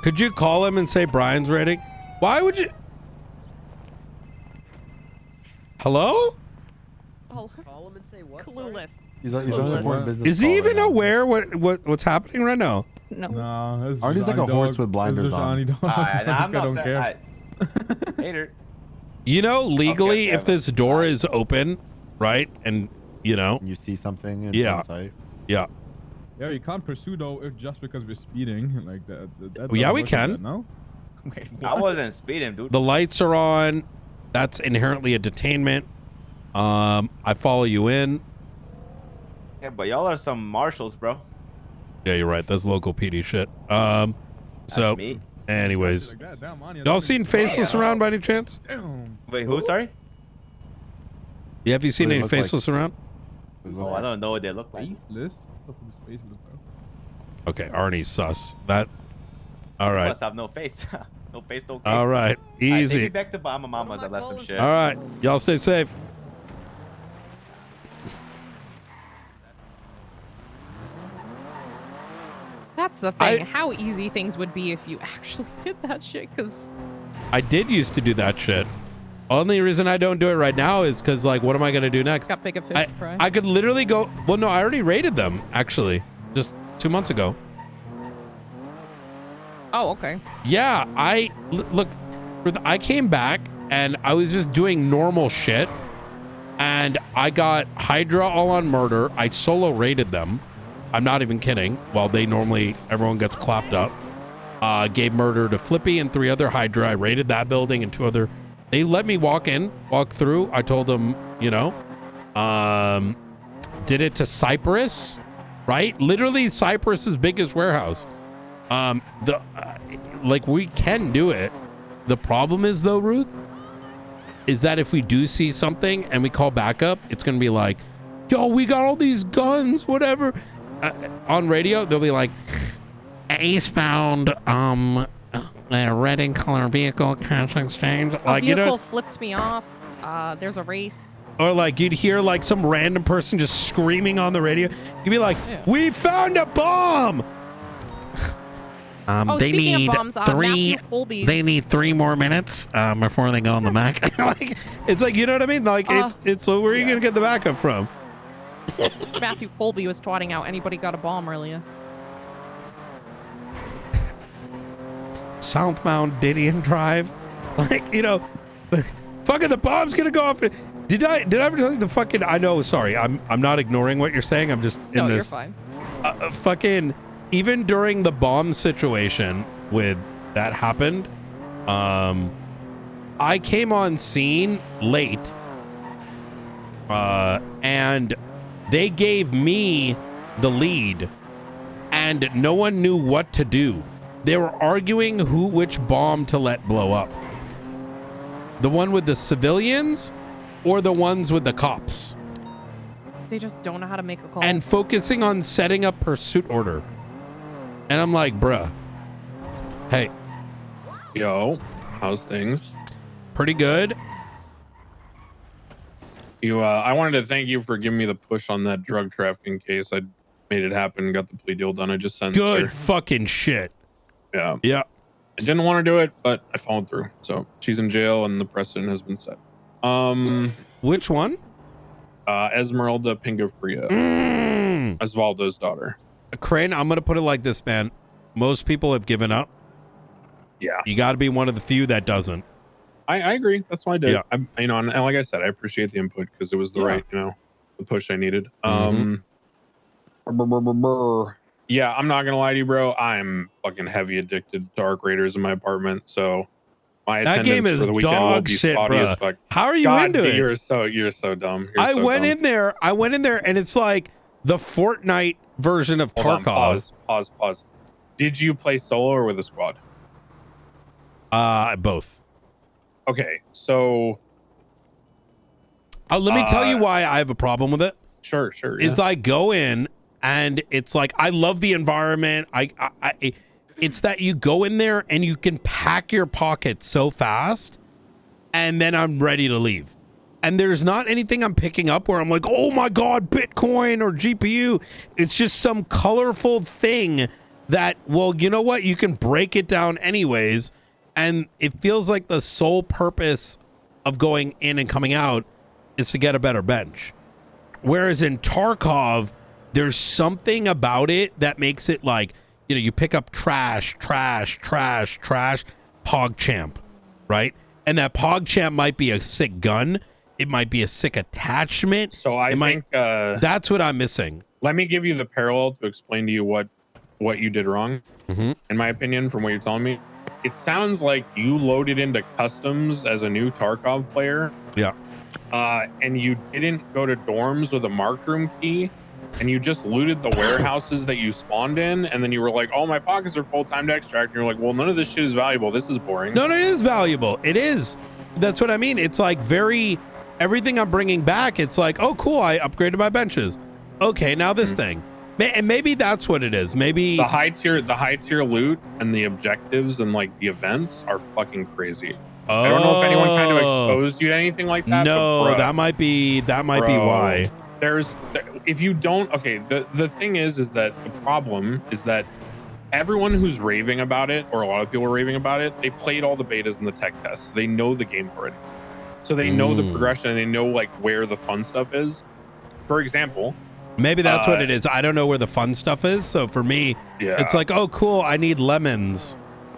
Could you call him and say Brian's ready? Why would you? Hello? Oh, Call him and say what? clueless. He's on an important business. Is he call even right now. aware what's happening right now? No. No, this is Arnie's like a Johnny horse Dog. with blinders This is on. Johnny Dog. I'm This guy not don't care. upset. Hater. You know, legally, Okay, if this door is open, right, and you know, You see something in Yeah. sight. yeah, Yeah, you can't pursue though just because we're speeding like that. Well, yeah, doesn't we work like can. that, no. Wait, I what? wasn't speeding, dude. the lights are on. That's inherently a detainment. I follow you in. Yeah, but y'all are some marshals, bro. Yeah, you're right. That's local PD shit. So, That's me. anyways, Like that. Damn, Anya, y'all that's seen Faceless around by any chance? Damn. Wait, who? Sorry? Yeah, have you seen What do they any look like? Faceless around? Oh, I don't know what they look like. Faceless? What the fuck is faceless, bro? Okay, Arnie's sus. That. All right. Must have no face. No face, no case. All right. Alright, take me Easy. back to Bahama Mamas. I left some shit. All right. Y'all stay safe. That's the thing. How easy things would be if you actually did that shit. Because I did used to do that shit. Only reason I don't do it right now is because, like, what am I going to do next? got big a fish to fry. I could literally go. Well, no, I already raided them, actually, just 2 months ago. Oh, okay. Yeah, look, I came back and I was just doing normal shit. And I got Hydra all on murder. I solo raided them. I'm not even kidding. Well, everyone gets clapped up. Gave murder to Flippy and 3 other Hydra. I raided that building and 2 other. They let me walk through. I told them, you know, did it to Cypress, right? Literally Cypress's biggest warehouse. Like we can do it. The problem is though, Ruth, is that if we do see something and we call backup, it's going to be like, yo, we got all these guns, whatever. On radio, they'll be like, eastbound, red and color vehicle cash exchange. Like, A you vehicle know, flipped me off. There's a race. or like you'd hear like some random person just screaming on the radio. You'd be like, we found a bomb. Oh, They speaking of need bombs, Matthew Colby. They need 3 more minutes before they go on the back. Like, it's like, you know what I mean? Like, it's where are you gonna get the backup from? Matthew Colby was twatting out anybody got a bomb earlier. Southbound Didion Drive, like, you know, fucking the bomb's gonna go off. Did I ever tell you the fucking? I know. Sorry, I'm not ignoring what you're saying. I'm just in No, this. you're fine. Fucking even during the bomb situation with that happened, I came on scene late, and they gave me the lead, and no one knew what to do. They were arguing which bomb to let blow up. The one with the civilians or the ones with the cops. They just don't know how to make a call. And focusing on setting up pursuit order. And I'm like, bruh, hey. Yo, how's things? Pretty good. I wanted to thank you for giving me the push on that drug trafficking case. I made it happen, got the plea deal done. I just sent Good her. fucking shit. Yeah. Yeah. I didn't want to do it, but I followed through. So she's in jail and the precedent has been set. Which one? Esmeralda Pingafria. Osvaldo's daughter. Crane, I'm going to put it like this, man. Most people have given up. Yeah. You got to be one of the few that doesn't. I agree. That's why I did. Yeah. And like I said, I appreciate the input because it was the right, the push I needed. Yeah, I'm not gonna lie to you, bro. I'm fucking heavy addicted to Dark Raiders in my apartment, so my That attendance game is for the weekend will dog be shit, spotty bro. as fuck. How are you God, into it? You're so dumb. I went in there and it's like the Fortnite version of Hold on, Tarkov. pause. Did you play solo or with a squad? Both. Okay, so let me tell you why I have a problem with it. Sure. Is I go in and it's like, I love the environment. It's that you go in there and you can pack your pockets so fast and then I'm ready to leave. And there's not anything I'm picking up where I'm like, oh my God, Bitcoin or GPU. It's just some colorful thing that, well, you know what? You can break it down anyways. And it feels like the sole purpose of going in and coming out is to get a better bench. Whereas in Tarkov, there's something about it that makes it like, you know, you pick up trash, PogChamp, right? And that PogChamp might be a sick gun. It might be a sick attachment. So I think that's what I'm missing. Let me give you the parallel to explain to you what you did wrong. In my opinion, from what you're telling me, it sounds like you loaded into customs as a new Tarkov player. Yeah. And you didn't go to dorms with a marked room key, and you just looted the warehouses that you spawned in, and then you were like, oh, my pockets are full, time to extract. And you're like, well, none of this shit is valuable. This is boring. No, it is valuable. It is. That's what I mean. It's like everything I'm bringing back, it's like, oh, cool, I upgraded my benches. Okay, now this thing. And maybe that's what it is. Maybe the high tier loot and the objectives and like the events are fucking crazy. I don't know if anyone kind of exposed you to anything like that. No, but that might be why. If you don't, okay, the thing is that the problem is that everyone who's raving about it, or a lot of people are raving about it, they played all the betas and the tech tests. So they know the game already. So they know the progression and they know like where the fun stuff is. For example, maybe that's what it is. I don't know where the fun stuff is. So for me, it's like, oh, cool, I need lemons.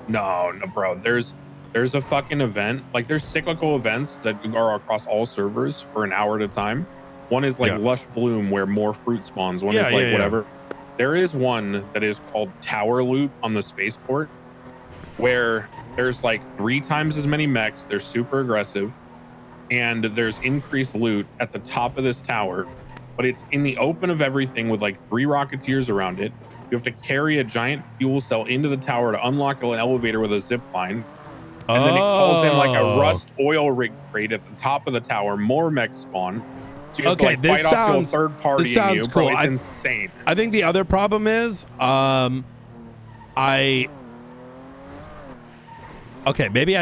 No, bro. There's a fucking event. Like there's cyclical events that are across all servers for an hour at a time. One is like Lush Bloom, where more fruit spawns. One is like whatever. There is one that is called Tower Loot on the spaceport, where there's like 3 times as many mechs. They're super aggressive, and there's increased loot at the top of this tower. But it's in the open of everything with like 3 Rocketeers around it. You have to carry a giant fuel cell into the tower to unlock an elevator with a zip line. And then it calls in like a rust oil rig crate at the top of the tower. More mechs spawn. So you have to, like, this fight off to a third party. This sounds cool. Bro, it's insane. I think the other problem is, maybe I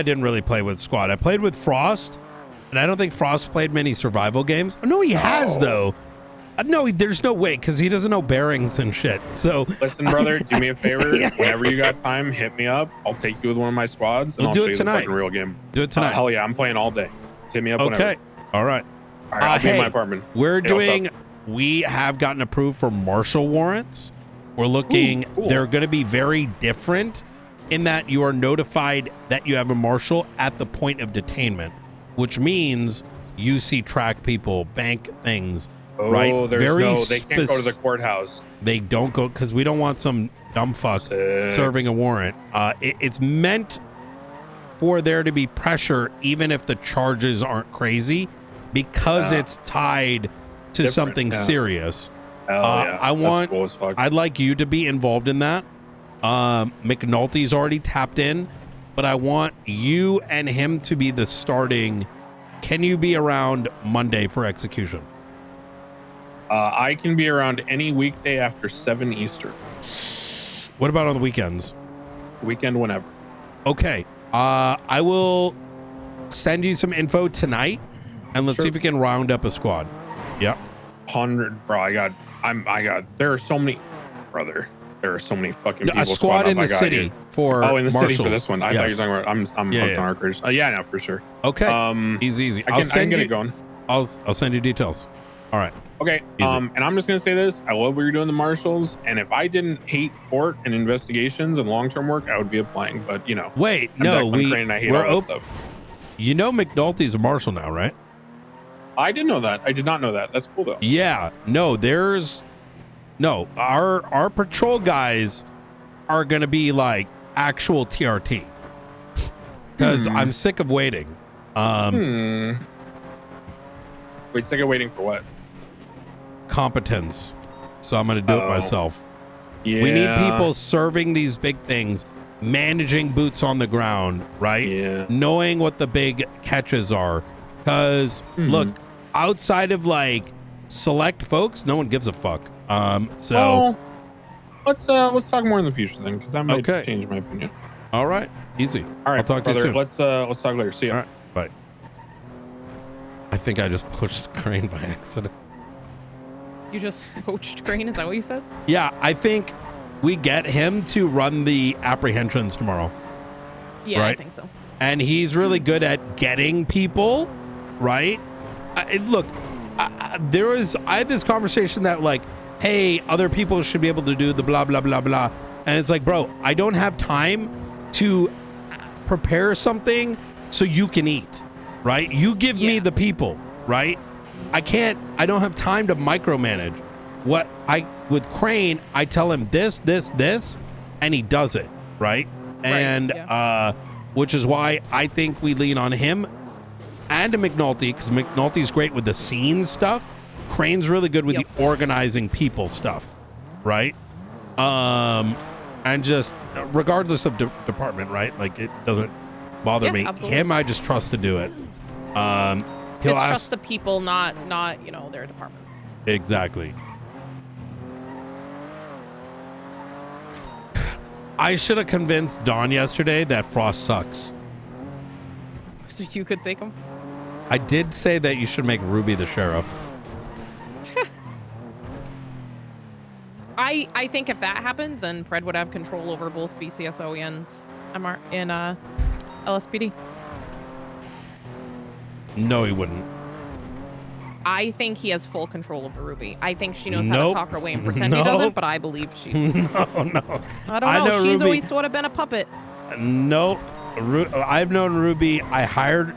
didn't really play with Squad. I played with Frost, and I don't think Frost played many survival games. Oh, no, he has though. No, there's no way, because he doesn't know bearings and shit. So listen, brother, do me a favor. Whenever you got time, hit me up. I'll take you with one of my squads, and We'll I'll do show it you tonight. the fucking real game. Do it tonight. Hell yeah, I'm playing all day. Hit me up whenever. Okay. All right. All right, I'll be in my Hey, apartment. We're Hey, what's doing. up? We have gotten approved for marshal warrants. We're looking. Cool. They're going to be very different in that you are notified that you have a marshal at the point of detainment, which means you see track people, bank things. Oh, right? they can't go to the courthouse. They don't go because we don't want some dumb fuck serving a warrant. It's meant for there to be pressure, even if the charges aren't crazy, because it's tied to something serious. I'd like you to be involved in that. McNulty's already tapped in, but I want you and him to be the starting. Can you be around Monday for execution? I can be around any weekday after 7 Eastern. What about on the weekends? Weekend whenever. Okay. I will send you some info tonight, and let's see if we can round up a squad. Yep. 100, bro. There are so many, brother. There are so many fucking people. A squad in the city for in the city for marshals. this one. I thought you were talking about. I'm hooked on archers. Yeah, no, for sure. Okay. Easy. I can get it going. I'll send you details. All right. Okay. And I'm just gonna say this. I love what you're doing, the marshals. And if I didn't hate court and investigations and long-term work, I would be applying. But you know, Wait, I'm no, Declan Crane and I hate all that stuff. You know, McNulty's a marshal now, right? I didn't know that. I did not know that. That's cool though. Yeah. No, our patrol guys are gonna be like actual TRT because I'm sick of waiting. Wait, sick of waiting for what? Competence. So I'm gonna do it myself. Yeah. We need people serving these big things, managing boots on the ground, right? Yeah. Knowing what the big catches are. Because look, outside of like select folks, no one gives a fuck. So Well, let's talk more in the future then, because that might change my opinion. All right, easy. All right, I'll talk brother. to you soon. Let's talk later. See ya. All right, bye. I think I just pushed Crane by accident. You just poached Crane? Is that what you said? Yeah, I think we get him to run the apprehensions tomorrow. Yeah, right? I think so. And he's really good at getting people, right? Look, I had this conversation that like, hey, other people should be able to do the blah, blah, blah, blah. And it's like, bro, I don't have time to prepare something so you can eat, right? You give me the people, right? I don't have time to micromanage. With Crane, I tell him this, and he does it, right? And, which is why I think we lean on him and McNulty, because McNulty's great with the scene stuff. Crane's really good with the organizing people stuff, right? And just regardless of department, right? Like it doesn't bother me. Absolutely. Him, I just trust to do it. It's trust the people, not their departments. Exactly. I should have convinced Dawn yesterday that Frost sucks. So you could take him? I did say that you should make Ruby the sheriff. I think if that happened, then Pred would have control over both BCSO and MR and LSPD. No, he wouldn't. I think he has full control over Ruby. I think she knows how to talk her way and pretend he Nope. doesn't, but I believe she. No. I don't know. She's Ruby. always sort of been a puppet. Nope. I've known Ruby. I hired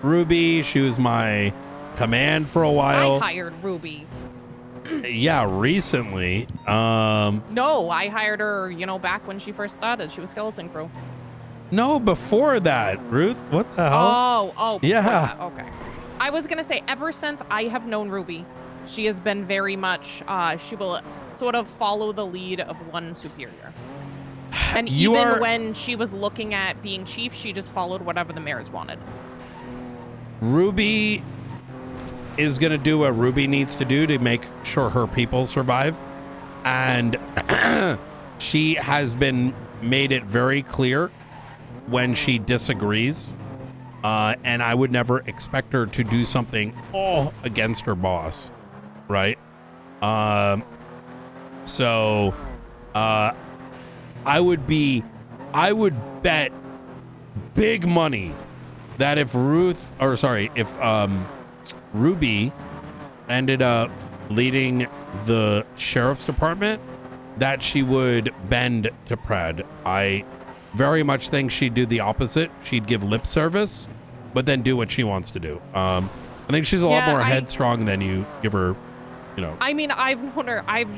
Ruby. She was my command for a while. I hired Ruby. Yeah, recently. No, I hired her, back when she first started. She was Skeleton Crew. No, before that, Ruth. What the hell? Oh, yeah. That. Okay. I was gonna say, ever since I have known Ruby, she has been very much. She will sort of follow the lead of one superior. And when she was looking at being chief, she just followed whatever the mayors wanted. Ruby is going to do what Ruby needs to do to make sure her people survive. And she has made it very clear when she disagrees. And I would never expect her to do something all against her boss. Right? So I would bet big money that if Ruby ended up leading the sheriff's department, that she would bend to Pred. I very much think she'd do the opposite. She'd give lip service, but then do what she wants to do. I think she's a lot more headstrong than you give her, I mean, I've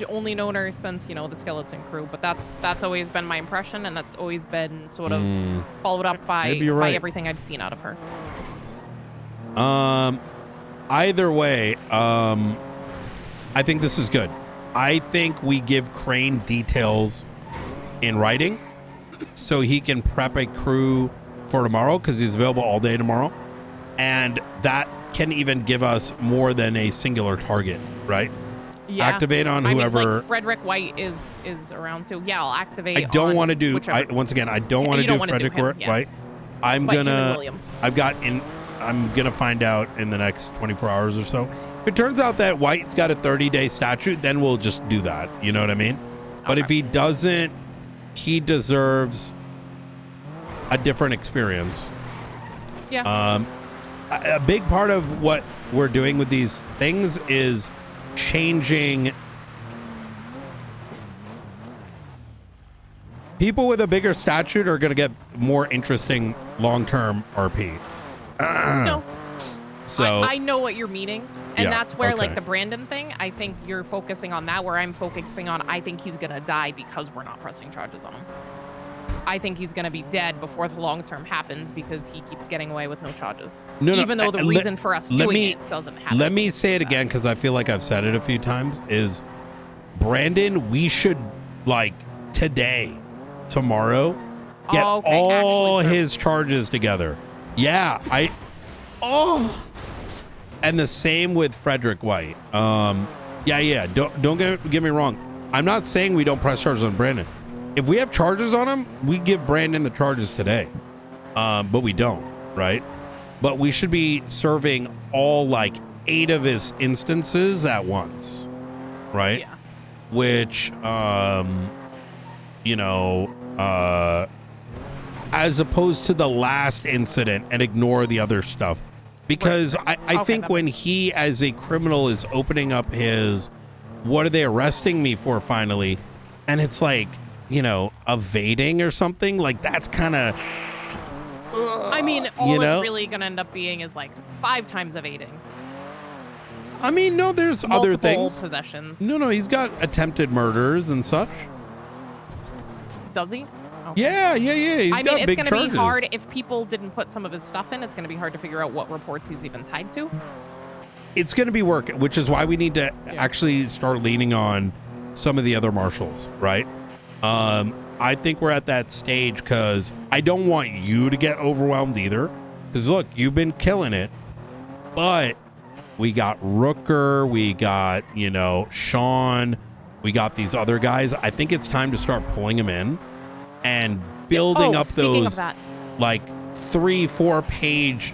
only known her since, the Skeleton Crew, but that's always been my impression, and that's always been sort of followed up by everything I've seen out of her. Either way, I think this is good. I think we give Crane details in writing so he can prep a crew for tomorrow, because he's available all day tomorrow. And that can even give us more than a singular target, right? Yeah. Activate on whoever. I mean, like Frederick White is around too. Yeah, I'll activate. I don't want to do. Once again, I don't want to do Frederick White. I'm gonna find out in the next 24 hours or so. If it turns out that White's got a 30-day statute, then we'll just do that. You know what I mean? But if he doesn't, he deserves a different experience. Yeah. A big part of what we're doing with these things is changing. People with a bigger statute are going to get more interesting long-term RP. No. So I know what you're meaning. And Yeah, that's where, okay. like, the Brandon thing, I think you're focusing on that, where I'm focusing on, I think he's going to die because we're not pressing charges on him. I think he's going to be dead before the long term happens because he keeps getting away with no charges. Even though the reason for us doing it doesn't happen. Let me say it again, because I feel like I've said it a few times, is Brandon, we should, like, today, tomorrow, get all his charges together. Yeah, And the same with Frederick White. Yeah. Don't get me wrong. I'm not saying we don't press charges on Brandon. If we have charges on him, we give Brandon the charges today. But we don't, right? But we should be serving all like 8 of his instances at once, right? Yeah. Which, you know, as opposed to the last incident and ignore the other stuff. Because I think when he, as a criminal, is opening up his, what are they arresting me for finally? And it's like, you know, evading or something, like that's kind of... I mean, all you know? it's really going to end up being is like 5 times evading. I mean, no, there's Multiple other things. Possessions. No, he's got attempted murders and such. Does he? Yeah. He's I got mean, it's big going to charges. be hard if people didn't put some of his stuff in. It's going to be hard to figure out what reports he's even tied to. It's going to be work, which is why we need to actually start leaning on some of the other marshals, right? I think we're at that stage because I don't want you to get overwhelmed either. Because look, you've been killing it, but we got Rooker, we got, you know, Sean, we got these other guys. I think it's time to start pulling them in and building up those like 3-4 page,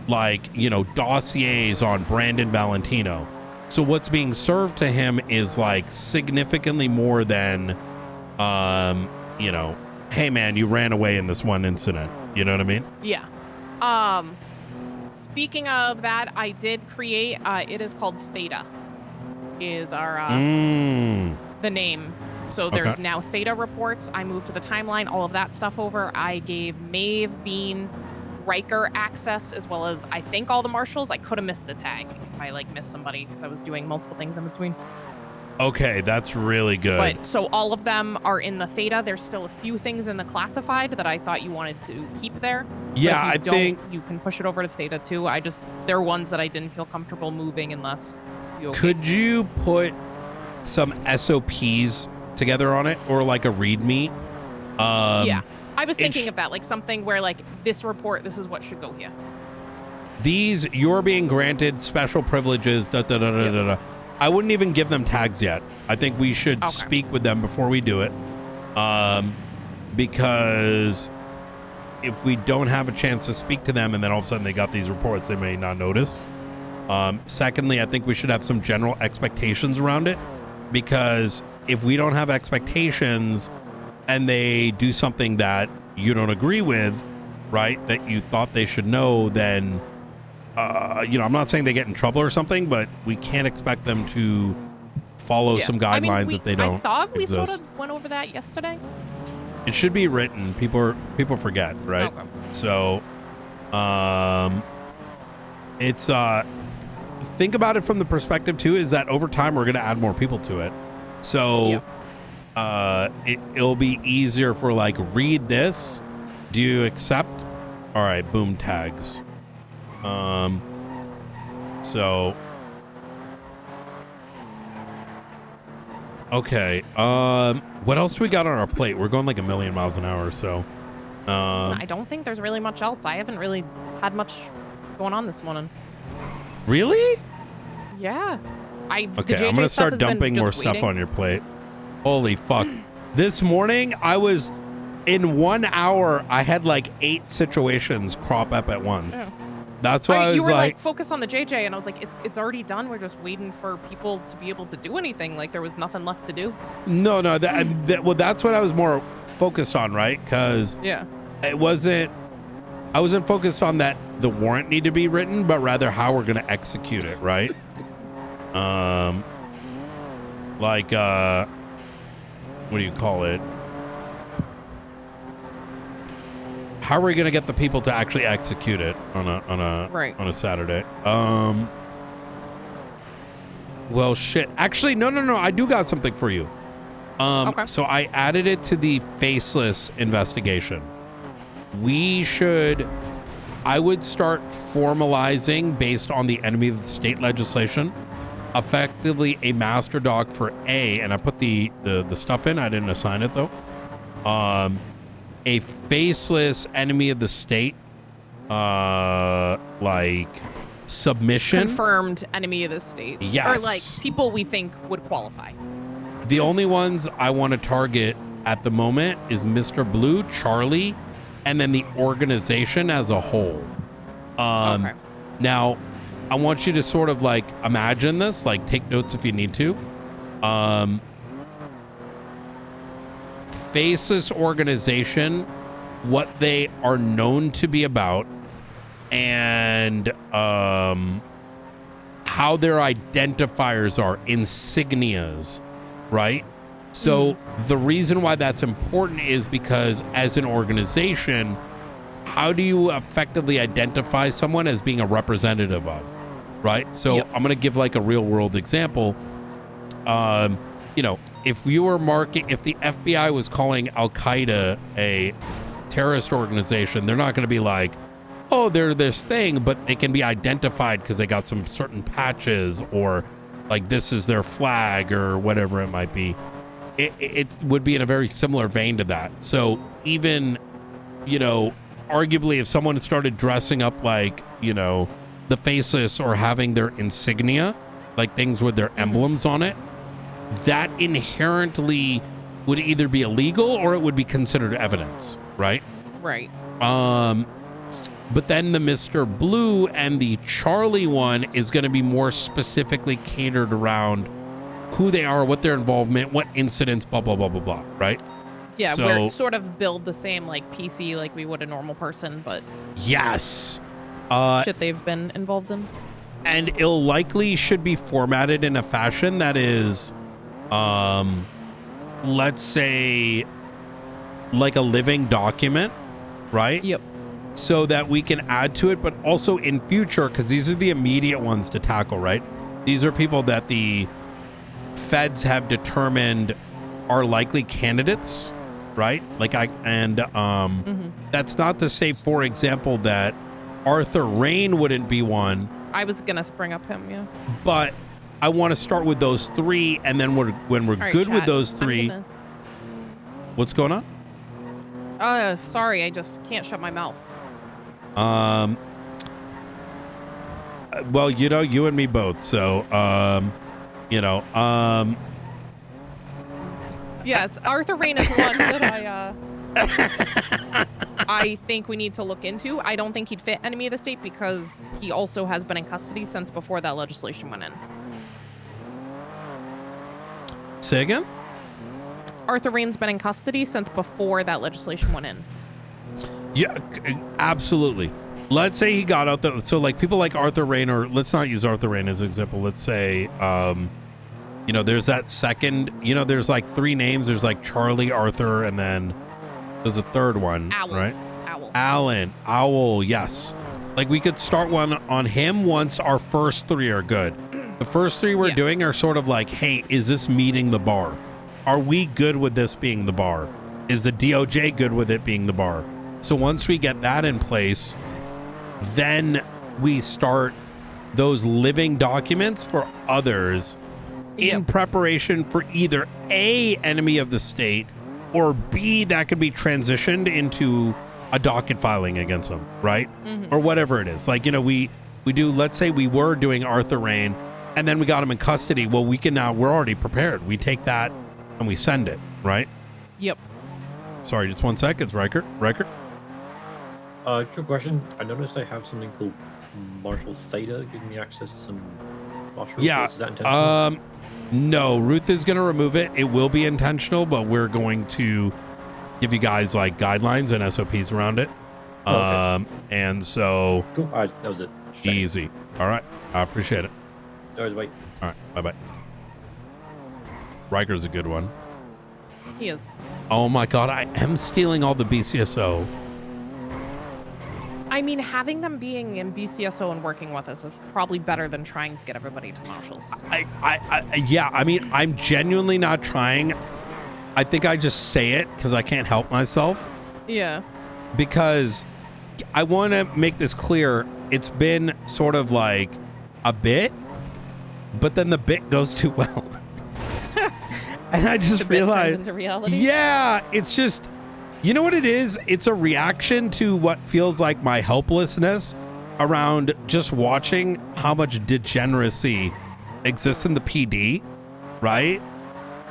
like, you know, dossiers on Brandon Valentino. So what's being served to him is like significantly more than, you know, hey man, you ran away in this one incident. You know what I mean? Yeah. Speaking of that, I did create, it is called Theta, is our, the name. So there's now Theta reports. I moved to the timeline, all of that stuff over. I gave Maeve, Bean, Riker access, as well as I think all the marshals. I could have missed a tag if I like missed somebody because I was doing multiple things in between. Okay, that's really good. But so all of them are in the Theta. There's still a few things in the classified that I thought you wanted to keep there. Yeah, I think you can push it over to Theta too. There are ones that I didn't feel comfortable moving unless you. Okay. Could you put some SOPs together on it or like a README? Yeah, I was thinking of that, like something where like this report, this is what should go here. These, you're being granted special privileges. I wouldn't even give them tags yet. I think we should speak with them before we do it. Because if we don't have a chance to speak to them and then all of a sudden they got these reports, they may not notice. Secondly, I think we should have some general expectations around it, because if we don't have expectations and they do something that you don't agree with, right, that you thought they should know, then you know, I'm not saying they get in trouble or something, but we can't expect them to follow some guidelines if they don't. I thought we exist. sort of went over that yesterday. It should be written. People forget, right? Okay. So, it's think about it from the perspective too, is that over time we're going to add more people to it. So, it'll be easier for like, read this. Do you accept? All right, boom, tags. So okay, what else do we got on our plate? We're going like 1,000,000 miles an hour, so I don't think there's really much else. I haven't really had much going on this morning. Really? Yeah. Okay, I'm gonna start dumping more stuff on your plate. Holy fuck. This morning I was in 1 hour, I had like 8 situations crop up at once. Yeah. That's why I was you were like, focus on the JJ, and I was like, it's already done. We're just waiting for people to be able to do anything. Like there was nothing left to do. no, well, that's what I was more focused on, right? Because I wasn't focused on that the warrant need to be written, but rather how we're gonna execute it, right? Like what do you call it? How are we gonna get the people to actually execute it on a Saturday? Well, shit. Actually, no. I do got something for you. So I added it to the faceless investigation. I would start formalizing, based on the enemy of the state legislation, effectively a master dog for A, and I put the stuff in. I didn't assign it though. A faceless enemy of the state, like submission. Confirmed enemy of the state. Yes. Or like people we think would qualify. The only ones I want to target at the moment is Mr. Blue, Charlie, and then the organization as a whole. Okay. Now, I want you to sort of like imagine this, like take notes if you need to. Faceless organization, what they are known to be about, and how their identifiers are, insignias, right? So the reason why that's important is because as an organization, how do you effectively identify someone as being a representative of, right? So I'm going to give like a real world example. You know, if you were if the FBI was calling Al-Qaeda a terrorist organization, they're not going to be like, oh, they're this thing, but they can be identified because they got some certain patches or like this is their flag or whatever it might be. It would be in a very similar vein to that. So even, you know, arguably if someone started dressing up like, you know, the Faceless or having their insignia, like things with their emblems on it, that inherently would either be illegal or it would be considered evidence, right? Right. But then the Mr. Blue and the Charlie one is going to be more specifically catered around who they are, what their involvement, what incidents, blah, blah, blah, blah, blah, right? Yeah, So- we're sort of build the same like PC like we would a normal person, but Yes. shit they've been involved in. And it likely should be formatted in a fashion that is, let's say, like a living document, right? Yep. So that we can add to it, but also in future, because these are the immediate ones to tackle, right? These are people that the feds have determined are likely candidates, right? Like that's not to say, for example, that Arthur Rain wouldn't be one, I was gonna bring up him, yeah. but I want to start with those three, and then when we're All right, good with chat, those I'm three, gonna- what's going on? Sorry, I just can't shut my mouth. Well, you know, you and me both. So, you know, Yes, Arthur Rain is one that I think we need to look into. I don't think he'd fit enemy of the state because he also has been in custody since before that legislation went in. say again? Arthur Rain's been in custody since before that legislation went in. Yeah, absolutely. Let's say he got out the, so like people like Arthur Rain, or let's not use Arthur Rain as an example. Let's say, you know, there's that second, you know, there's like three names. There's like Charlie, Arthur, and then there's a third one, Owl. right? Owl. Alan, Owl, yes. Like we could start one on him once our first three are good. The first three we're doing are sort of like, hey, is this meeting the bar? Are we good with this being the bar? Is the DOJ good with it being the bar? So once we get that in place, then we start those living documents for others in preparation for either A, enemy of the state, or B, that could be transitioned into a docket filing against them, right? Or whatever it is. Like, you know, we do, let's say we were doing Arthur Rain and then we got him in custody. Well, we can now, we're already prepared. We take that and we send it, right? Yep. Sorry, just 1 second, Riker. Quick question. I noticed I have something called Marshal Theta giving me access to some martial Yeah. reports. Is that intentional? No, Ruth is going to remove it. It will be intentional, but we're going to give you guys like guidelines and SOPs around it. Okay. And so Cool. All right, that was it. easy. All right. I appreciate it. All right, bye. All right. Bye-bye. Riker's a good one. He is. Oh my God. I am stealing all the BCSO. I mean, having them being in BCSO and working with us is probably better than trying to get everybody to marshals. Yeah, I mean, I'm genuinely not trying. I think I just say it because I can't help myself. Yeah. Because I want to make this clear. It's been sort of like a bit, but then the bit goes too well. And I just The bit turns realized, into reality? yeah, it's just, you know what it is? It's a reaction to what feels like my helplessness around just watching how much degeneracy exists in the PD, right?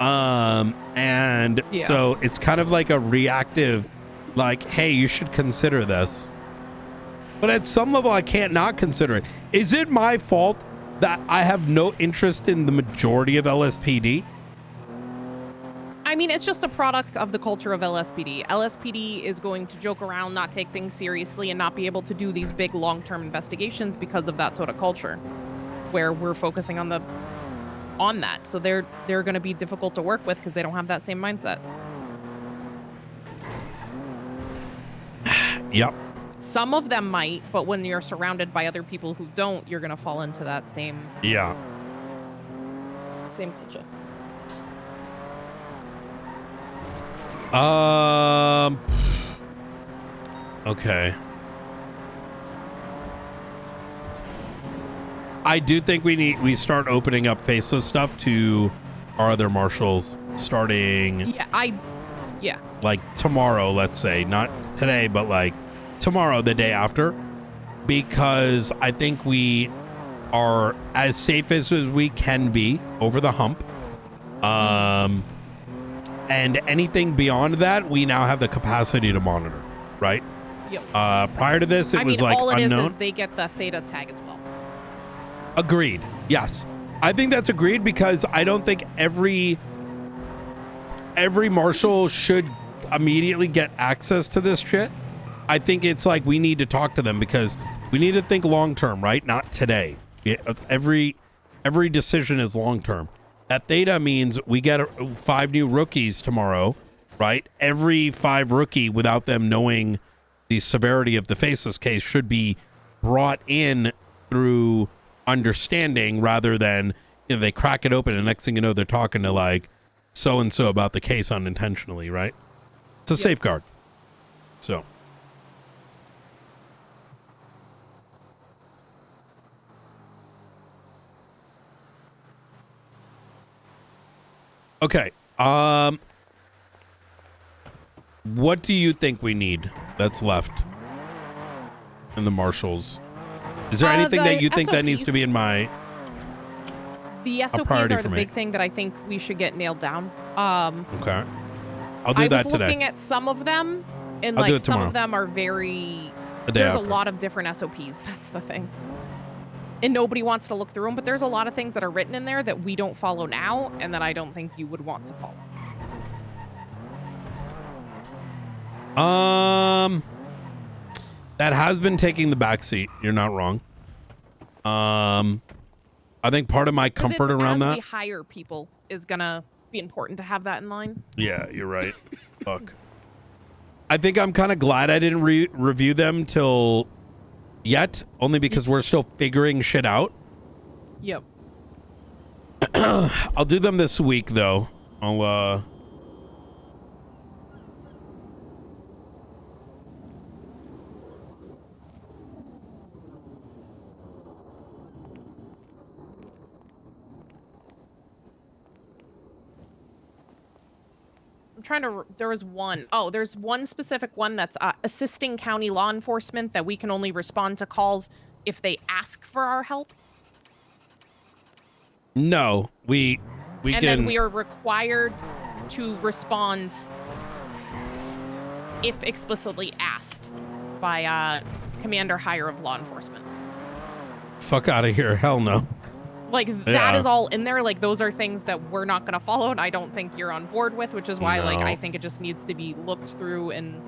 And so it's kind of like a reactive, like, hey, you should consider this. But at some level, I can't not consider it. Is it my fault that I have no interest in the majority of LSPD? I mean, it's just a product of the culture of LSPD. LSPD is going to joke around, not take things seriously, and not be able to do these big long-term investigations because of that sort of culture, where we're focusing on that. So they're going to be difficult to work with because they don't have that same mindset. Yep. Some of them might, but when you're surrounded by other people who don't, you're going to fall into that same same culture. Okay. I do think we start opening up faceless stuff to our other marshals starting like tomorrow, let's say, not today, but like tomorrow, the day after, because I think we are as safe as we can be over the hump. And anything beyond that, we now have the capacity to monitor, right? Yep. Prior to this, it was like all it unknown. is they get the theta tag as well. Agreed. Yes. I think that's agreed because I don't think every marshal should immediately get access to this shit. I think it's like we need to talk to them because we need to think long term, right? Not today. Every decision is long term. That theta means we get 5 new rookies tomorrow, right? Every 5 rookie, without them knowing the severity of the faceless case, should be brought in through understanding rather than, you know, they crack it open and next thing you know, they're talking to like so-and-so about the case unintentionally, right? It's a safeguard. So. Okay. What do you think we need that's left in the marshals? Is there anything that you think that needs to be in my The SOPs priority are for the me? big thing that I think we should get nailed down. Okay. I'll do that I was today. looking at some of them, and I'll do like it some tomorrow. of them are very. The day There's after. a lot of different SOPs. That's the thing. And nobody wants to look through them, but there's a lot of things that are written in there that we don't follow now, and that I don't think you would want to follow. That has been taking the back seat. You're not wrong. I think part of my 'Cause comfort it's around as that. we hire people is gonna be important to have that in line. Yeah, you're right. Fuck. I think I'm kind of glad I didn't review them till yet, only because we're still figuring shit out. Yep. I'll do them this week though. I'm trying to. There was one. Oh, there's one specific one that's assisting county law enforcement that we can only respond to calls if they ask for our help. No, we And can. then we are required to respond if explicitly asked by commander higher of law enforcement. Fuck out of here. Hell no. Like, that Yeah. is all in there. Like, those are things that we're not going to follow, and I don't think you're on board with, which is why, like, No. I think it just needs to be looked through. And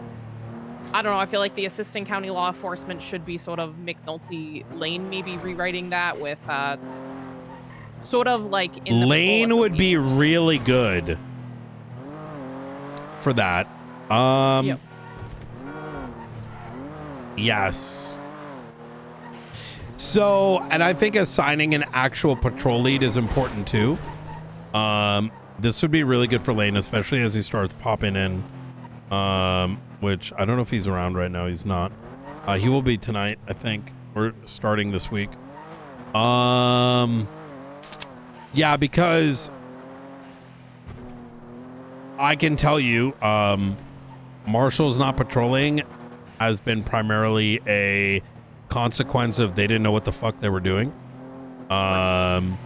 I don't know, I feel like the assistant county law enforcement should be sort of McNulty Lane, maybe rewriting that with sort of like in the Lane would be really good for that. Yep. Yes. So, and I think assigning an actual patrol lead is important too. This would be really good for Lane, especially as he starts popping in. Which I don't know if he's around right now. He's not. He will be tonight, I think. We're starting this week. Yeah, because I can tell you, Marshall's not patrolling has been primarily a consequence of they didn't know what the fuck they were doing.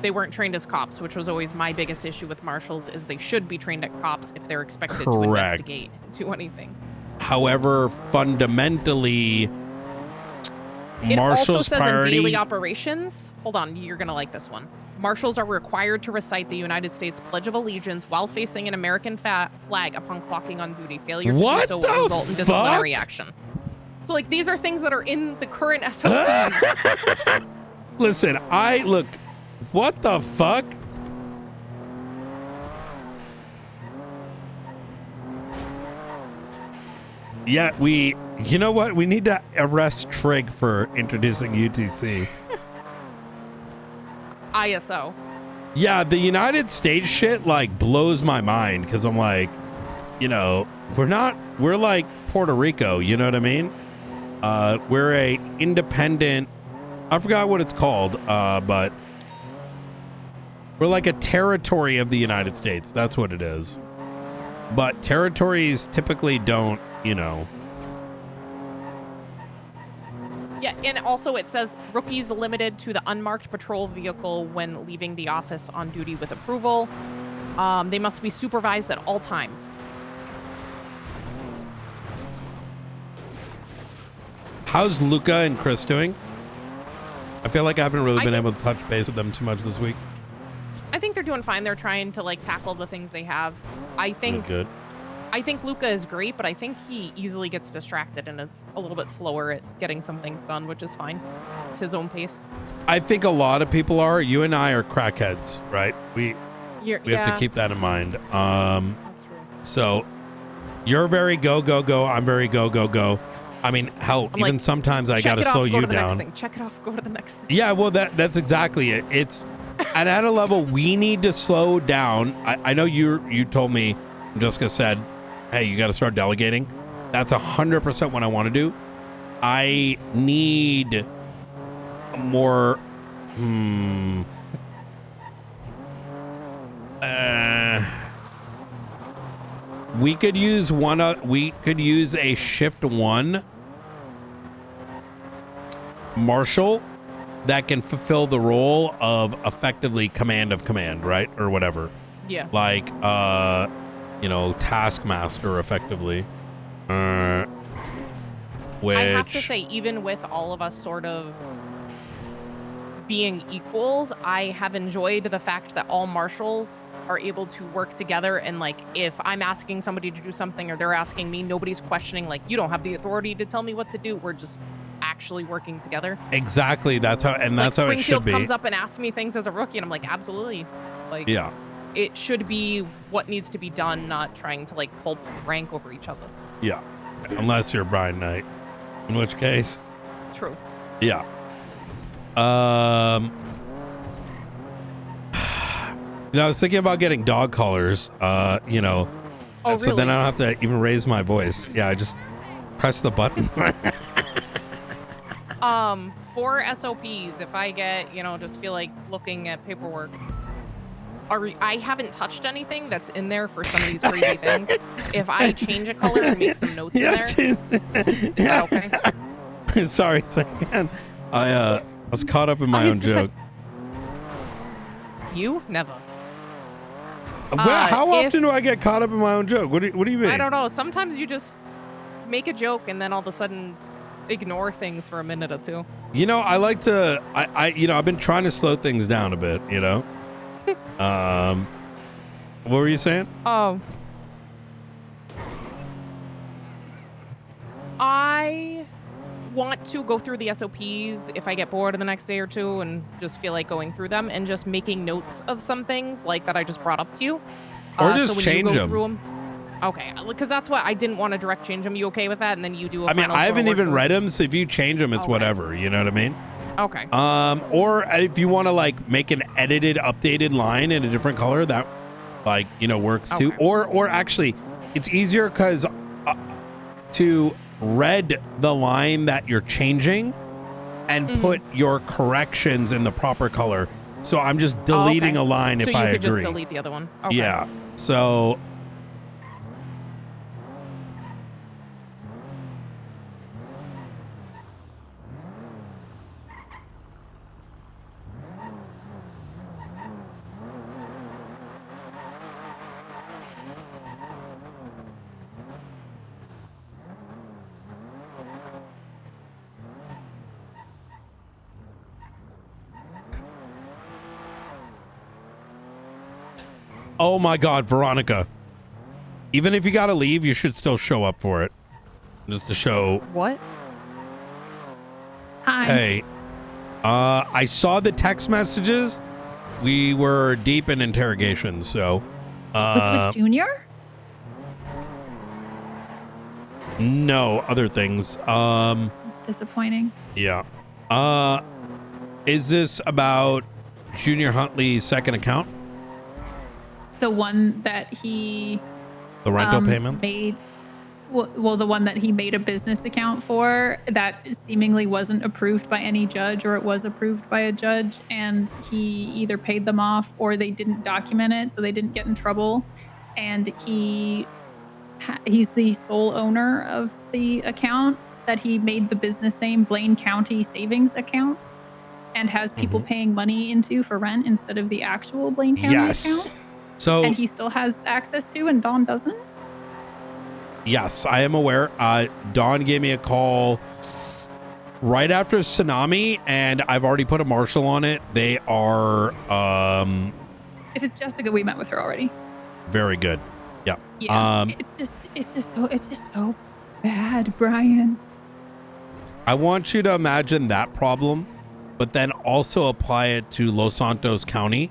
They weren't trained as cops, which was always my biggest issue with marshals, is they should be trained at cops if they're expected to Correct. investigate into anything. However, fundamentally, It also marshals' says priority. in daily operations, hold on, you're going to like this one. Marshals are required to recite the United States Pledge of Allegiance while facing an American flag upon clocking on duty. Failure to do What so the will result in disciplinary fuck? action. So, like, these are things that are in the current SOPs. Listen, look. What the fuck? Yeah, you know what? We need to arrest Trig for introducing UTC. ISO. Yeah, the United States shit like blows my mind because I'm like, you know, we're like Puerto Rico, you know what I mean? We're a independent, I forgot what it's called, but we're like a territory of the United States. That's what it is. But territories typically don't, you know. Yeah, and also it says rookies limited to the unmarked patrol vehicle when leaving the office on duty with approval. They must be supervised at all times. How's Luca and Chris doing? I feel like I haven't really been able to touch base with them too much this week. I think they're doing fine. They're trying to like tackle the things they have. I think Luca is great, but I think he easily gets distracted and is a little bit slower at getting some things done, which is fine. It's his own pace. I think a lot of people are. You and I are crackheads, right? We have to yeah. keep that in mind. So you're very go, go, go. I'm very go, go, go. I mean, hell, I'm even like, sometimes I check gotta it off, slow go you to the next down. thing. Check it off, go to the next thing. Yeah, well, that's exactly it. It's, and at a level, we need to slow down. I know you told me, Jessica said, hey, you got to start delegating. That's 100% what I want to do. I need more. We could use we could use a shift 1 marshal that can fulfill the role of effectively command of command, right? Or whatever. Yeah. Like, you know, taskmaster effectively. Which I have to say, even with all of us sort of being equals, I have enjoyed the fact that all marshals are able to work together, and like if I'm asking somebody to do something or they're asking me, nobody's questioning like, you don't have the authority to tell me what to do. We're just actually working together. exactly, that's how, and that's like how it should Springfield be. comes up and asks me things as a rookie, and I'm like, absolutely. Like, Yeah. it should be what needs to be done, not trying to like pull rank over each other. Yeah, unless you're Brian Knight, in which case. True. Yeah. You know, I was thinking about getting dog collars. You know, Oh, so then really? I don't have to even raise my voice. Yeah, I just press the button. For SOPs, if I get, you know, just feel like looking at paperwork, I haven't touched anything that's in there for some of these crazy things. If I change a color and make some notes in there, is that okay? Sorry, second. I was caught up in my own joke. You? Never. How often do I get caught up in my own joke? What do you mean? I don't know. Sometimes you just make a joke and then all of a sudden ignore things for a minute or two. You know, I like to. You know, I've been trying to slow things down a bit. You know. What were you saying? Oh. I want to go through the SOPs if I get bored the next day or two and just feel like going through them and just making notes of some things like that I just brought up to you. Or just so when change you go them. through them. Okay, because that's what I didn't want to direct change them. You okay with that? And then you do a I mean, final I haven't sort of even word read them, so if you change them, it's Okay. whatever. You know what I mean? Okay. Or if you want to like make an edited, updated line in a different color, that like, you know, works too. Okay. Or actually, it's easier because to read the line that you're changing and put your corrections in the proper color. So I'm just deleting a line if I So you could agree. just delete the other one. Okay. Yeah. So. Oh my God, Veronica. Even if you gotta leave, you should still show up for it. Just to show. What? Hi. Hey, I saw the text messages. We were deep in interrogation, so. Was it with Junior? No, other things. It's disappointing. Yeah. Is this about Junior Huntley's second account? The one that he The rental payments? made. Well, the one that he made a business account for that seemingly wasn't approved by any judge, or it was approved by a judge, and he either paid them off or they didn't document it, so they didn't get in trouble. And he's the sole owner of the account that he made the business name Blaine County Savings Account, and has people paying money into for rent instead of the actual Blaine County account. So, and he still has access to, and Dawn doesn't. yes, I am aware. Dawn gave me a call right after tsunami, and I've already put a marshal on it. They are If it's Jessica, we met with her already. very good. Yeah. Yeah. It's just so bad, Brian. I want you to imagine that problem, but then also apply it to Los Santos County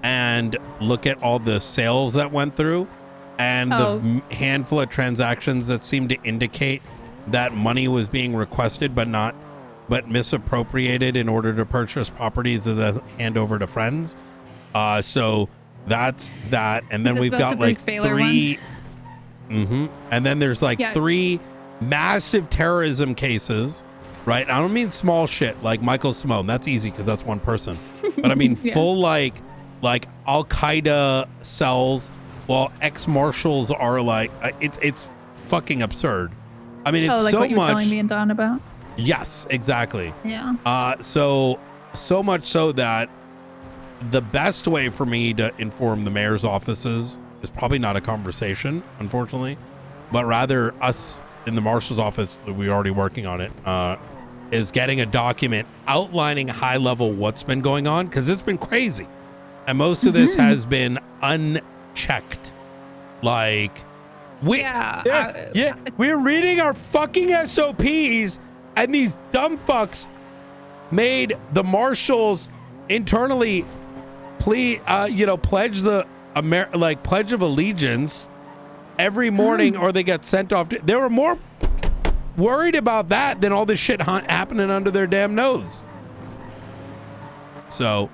and look at all the sales that went through and the handful of transactions that seem to indicate that money was being requested but misappropriated in order to purchase properties and then hand over to friends. So that's that. And then we've got like three. And then there's like three massive terrorism cases, right? I don't mean small shit like Michael Simone. That's easy because that's one person. But I mean full like Al-Qaeda cells, while ex-marshals are like, it's fucking absurd. I mean, it's like so what you were much. telling me and Dawn about. Yes, exactly. Yeah. So much so that the best way for me to inform the mayor's offices is probably not a conversation, unfortunately, but rather us in the marshal's office, we're already working on it, is getting a document outlining high level what's been going on, because it's been crazy. And most of this has been unchecked. Like, we're reading our fucking SOPs, and these dumb fucks made the marshals internally pledge the Pledge of Allegiance every morning, or they get sent off. They were more worried about that than all this shit happening under their damn nose. So,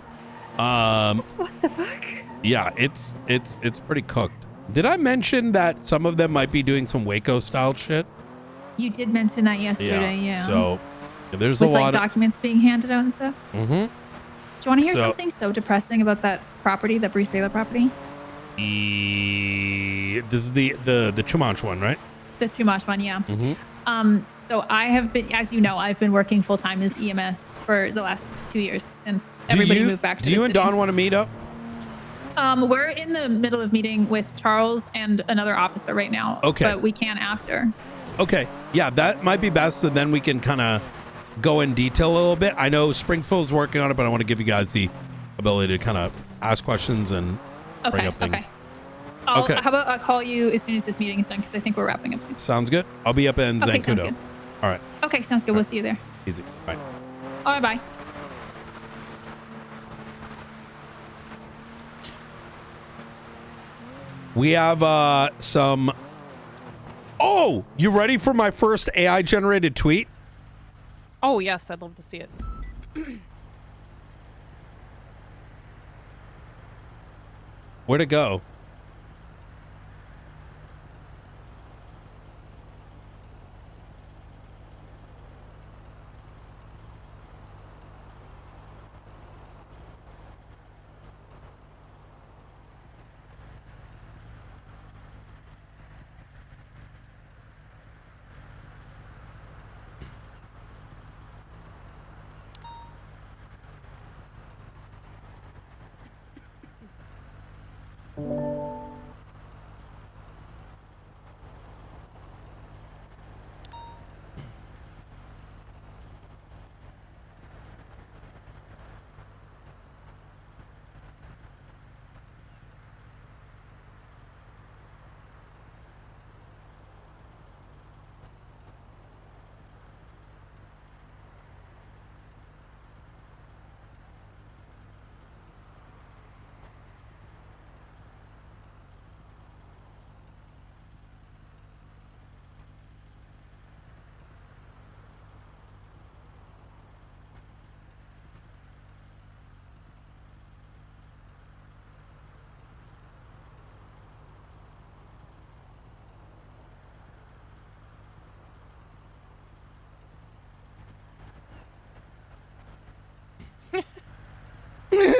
what the fuck? Yeah, it's pretty cooked. Did I mention that some of them might be doing some Waco style shit? You did mention that yesterday, yeah. So there's With a lot like documents being handed out and stuff. of. Do you want to hear something so depressing about that property, that Bruce Baylor property? This is the Chumash one, right? The Chumash one, yeah. So I have been, as you know, I've been working full time as EMS for the last 2 years since everybody moved back to the Do you and city. Dawn want to meet up? We're in the middle of meeting with Charles and another officer right now. Okay. But we can after. Okay. Yeah, that might be best. And then we can kind of go in detail a little bit. I know Springfield's working on it, but I want to give you guys the ability to kind of ask questions and bring up things. Okay. How about I'll call you as soon as this meeting is done, because I think we're wrapping up soon. Sounds good. I'll be up in Okay, sounds Zancudo. good. All right. Okay, sounds good. We'll see you there. Easy. Bye. All right, bye. We have some. Oh, you ready for my first AI generated tweet? Oh, yes. I'd love to see it. Where'd it go?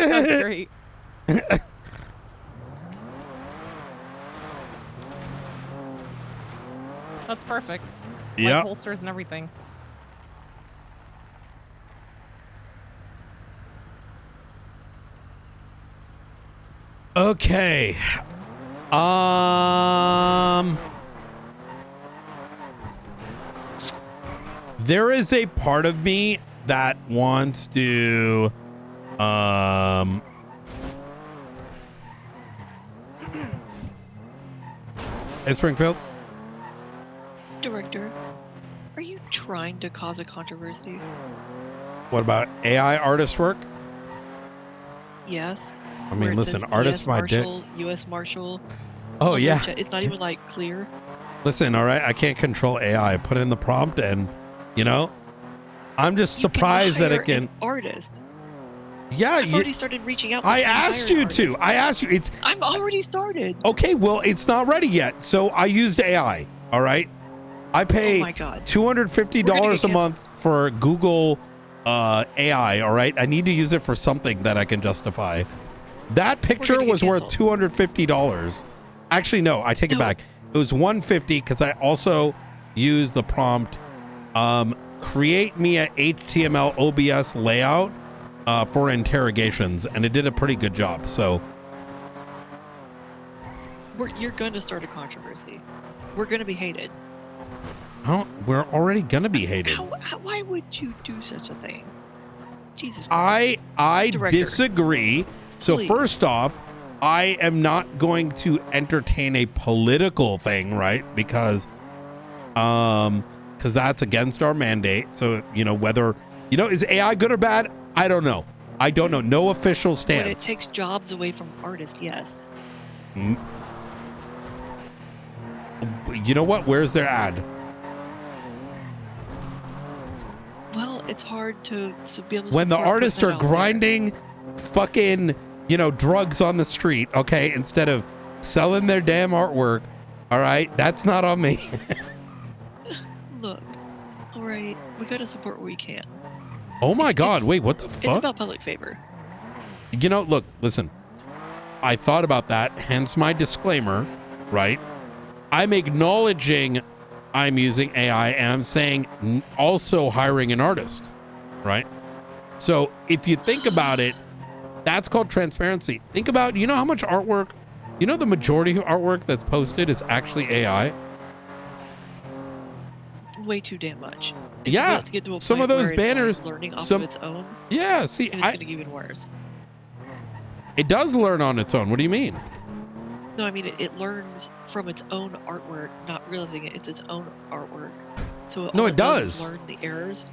That's great. That's perfect. Yeah. Like holsters and everything. Okay. There is a part of me that wants to Hey, Springfield. Director, are you trying to cause a controversy? What about AI artist work? Yes. I mean, Where it listen, says artists ES my dick. Marshal, U.S. Marshal. Oh, on yeah. their It's not even like clear. Listen, all right, I can't control AI. I put in the prompt and, you know, I'm just surprised that it can. An artist. Yeah, I've already started reaching out. To I try to asked hire you an to. artist. I asked you. It's I'm already started. okay. Well, it's not ready yet. So I used AI. All right. I pay Oh my God. $250 a month for Google AI. All right. I need to use it for something that I can justify. That picture was worth $250. Actually, no, I take it back. It was $150 because I also used the prompt, create me a HTML OBS layout for interrogations, and it did a pretty good job. So You're going to start a controversy. We're going to be hated. we're already gonna be hated. Why would you do such a thing? Jesus I Director, disagree. So please. first off, I am not going to entertain a political thing, right? Because that's against our mandate. So, you know, whether, you know, is AI good or bad? I don't know. I don't know. No official stance. When it takes jobs away from artists, yes. You know what? Where's their ad? Well, it's hard to be able to When the support artists putting are that out there. grinding fucking, you know, drugs on the street, okay, instead of selling their damn artwork, all right, that's not on me. Look, all right, we got to support what we can. Oh my God, wait, what the It's fuck? about public favor. You know, look, listen, I thought about that, hence my disclaimer, right? I'm acknowledging I'm using AI and I'm saying also hiring an artist, right? So if you think about it, that's called transparency. Think about, you know how much artwork, you know, the majority of artwork that's posted is actually AI. Way too damn much. Yeah, about to get to a some point of those where it's, like, banners, learning off some- of its own. Yeah, see, and it's going to get even worse. It does learn on its own. What do you mean? No, I mean it learns from its own artwork, not realizing it's its own artwork. So No, all it does is does. learn the errors,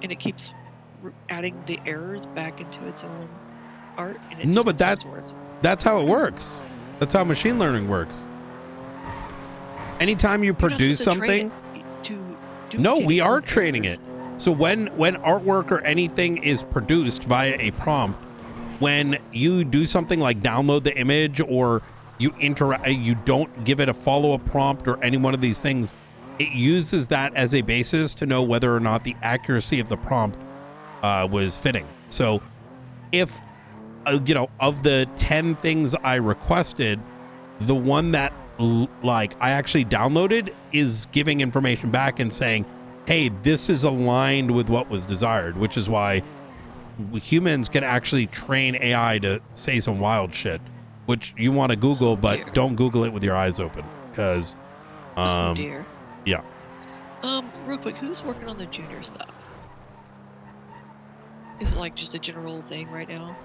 and it keeps adding the errors back into its own art. And it No, just but gets worse. that's how it works. That's how machine learning works. Anytime you You're not produce supposed to train something, it to no, duplicate we its are own training errors. it. So when artwork or anything is produced via a prompt, when you do something like download the image or you don't give it a follow-up prompt or any one of these things, it uses that as a basis to know whether or not the accuracy of the prompt was fitting. So if you know, of the 10 things I requested, the one that like I actually downloaded is giving information back and saying, hey, this is aligned with what was desired, which is why humans can actually train AI to say some wild shit, which you want to Google, but don't Google it with your eyes open, because Oh dear. yeah. Real quick, who's working on the junior stuff? Is it like just a general thing right now?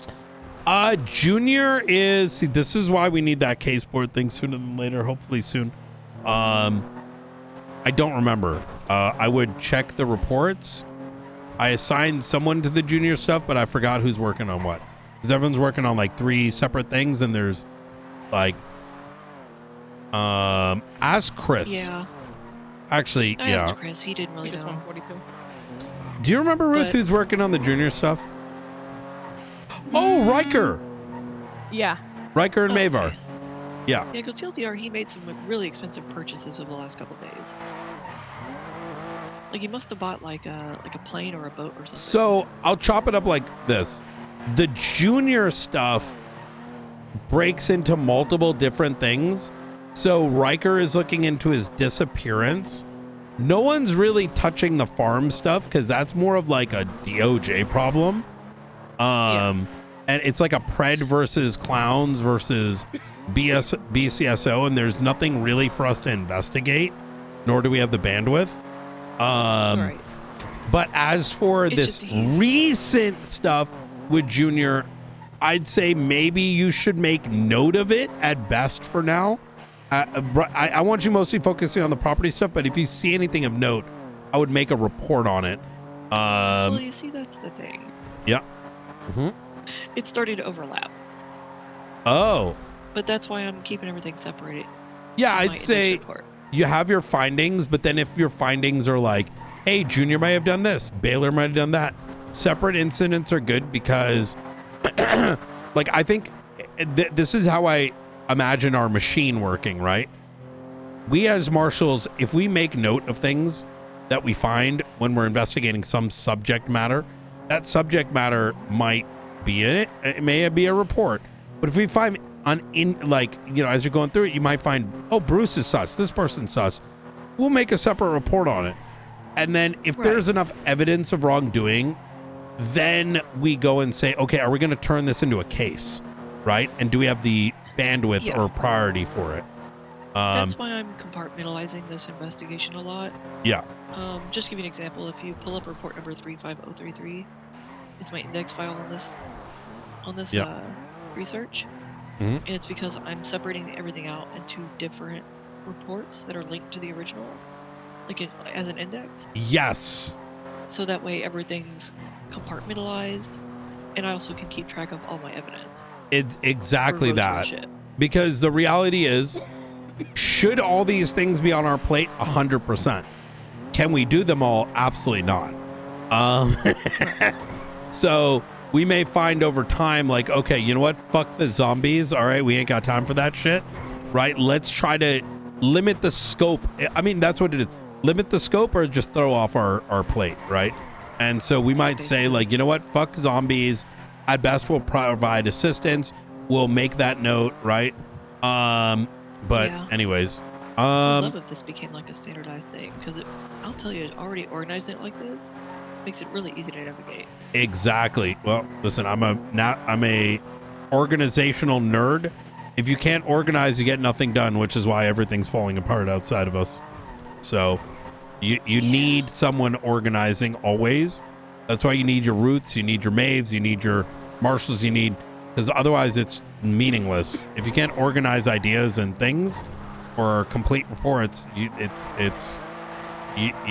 Junior is, see, this is why we need that case board thing sooner than later, hopefully soon. I don't remember. I would check the reports. I assigned someone to the junior stuff, but I forgot who's working on what. Because everyone's working on like 3 separate things, and there's like, ask Chris. Yeah. Actually, I yeah. asked Chris. He didn't really know. 142. Do you remember Ruth But- who's working on the junior stuff? Oh, Riker. Yeah. Riker and Mavar. Yeah. Yeah, because TLDR, he made some really expensive purchases over the last couple days. Like he must have bought like a plane or a boat or something. So I'll chop it up like this. The junior stuff breaks into multiple different things. So Riker is looking into his disappearance. No one's really touching the farm stuff because that's more of like a DOJ problem. And it's like a pred versus clowns versus BCSO, and there's nothing really for us to investigate, nor do we have the bandwidth. Right. But as for this recent stuff with Junior, I'd say maybe you should make note of it at best for now. I want you mostly focusing on the property stuff, but if you see anything of note, I would make a report on it. Well, you see, that's the thing. Yeah. Mm-hmm. It's starting to overlap. Oh. But that's why I'm keeping everything separated. Yeah, in my I'd say index report. you have your findings, but then if your findings are like, hey, Junior might have done this, Baylor might have done that, separate incidents are good because, like, I think this is how I imagine our machine working, right? We as marshals, if we make note of things that we find when we're investigating some subject matter, that subject matter might be in it. It may be a report. But if we find as you're going through it, you might find, oh, Bruce is sus, this person's sus. We'll make a separate report on it. And then if there's enough evidence of wrongdoing, then we go and say, okay, are we going to turn this into a case, right? And do we have the bandwidth or priority for it? That's why I'm compartmentalizing this investigation a lot. Yeah. Just to give you an example, if you pull up report number 35033, it's my index file on this research. Mhm. And it's because I'm separating everything out into different reports that are linked to the original, like as an index. Yes. So that way everything's compartmentalized, and I also can keep track of all my evidence. It's exactly For that. shit. Because the reality is, should all these things be on our plate? 100%. Can we do them all? Absolutely not. So we may find over time, like, okay, you know what? Fuck the zombies. All right, we ain't got time for that shit. Right? Let's try to limit the scope. I mean, that's what it is. Limit the scope or just throw off our plate, right? And so we might say, like, you know what? Fuck zombies. At best, we'll provide assistance. We'll make that note, right? But anyways, I'd love if this became like a standardized thing, because I'll tell you, already organizing it like this makes it really easy to navigate. Exactly. Well, listen, I'm a organizational nerd. If you can't organize, you get nothing done, which is why everything's falling apart outside of us. So you need someone organizing always. That's why you need your Roots, you need your Maves, you need your Marshals, because otherwise it's meaningless. If you can't organize ideas and things or complete reports, you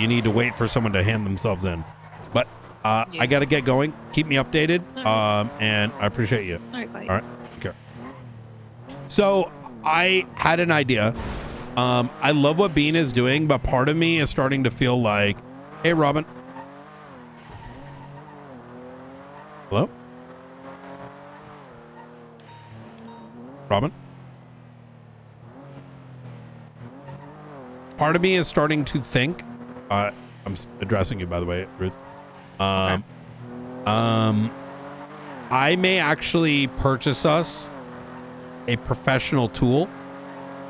need to wait for someone to hand themselves in. But I got to get going. Keep me updated, and I appreciate you. All right, bye. All right, okay. So I had an idea. I love what Bean is doing, but part of me is starting to feel like, hey, Robin. Hello? Robin? Part of me is starting to think, I'm addressing you, by the way, Ruth. I may actually purchase us a professional tool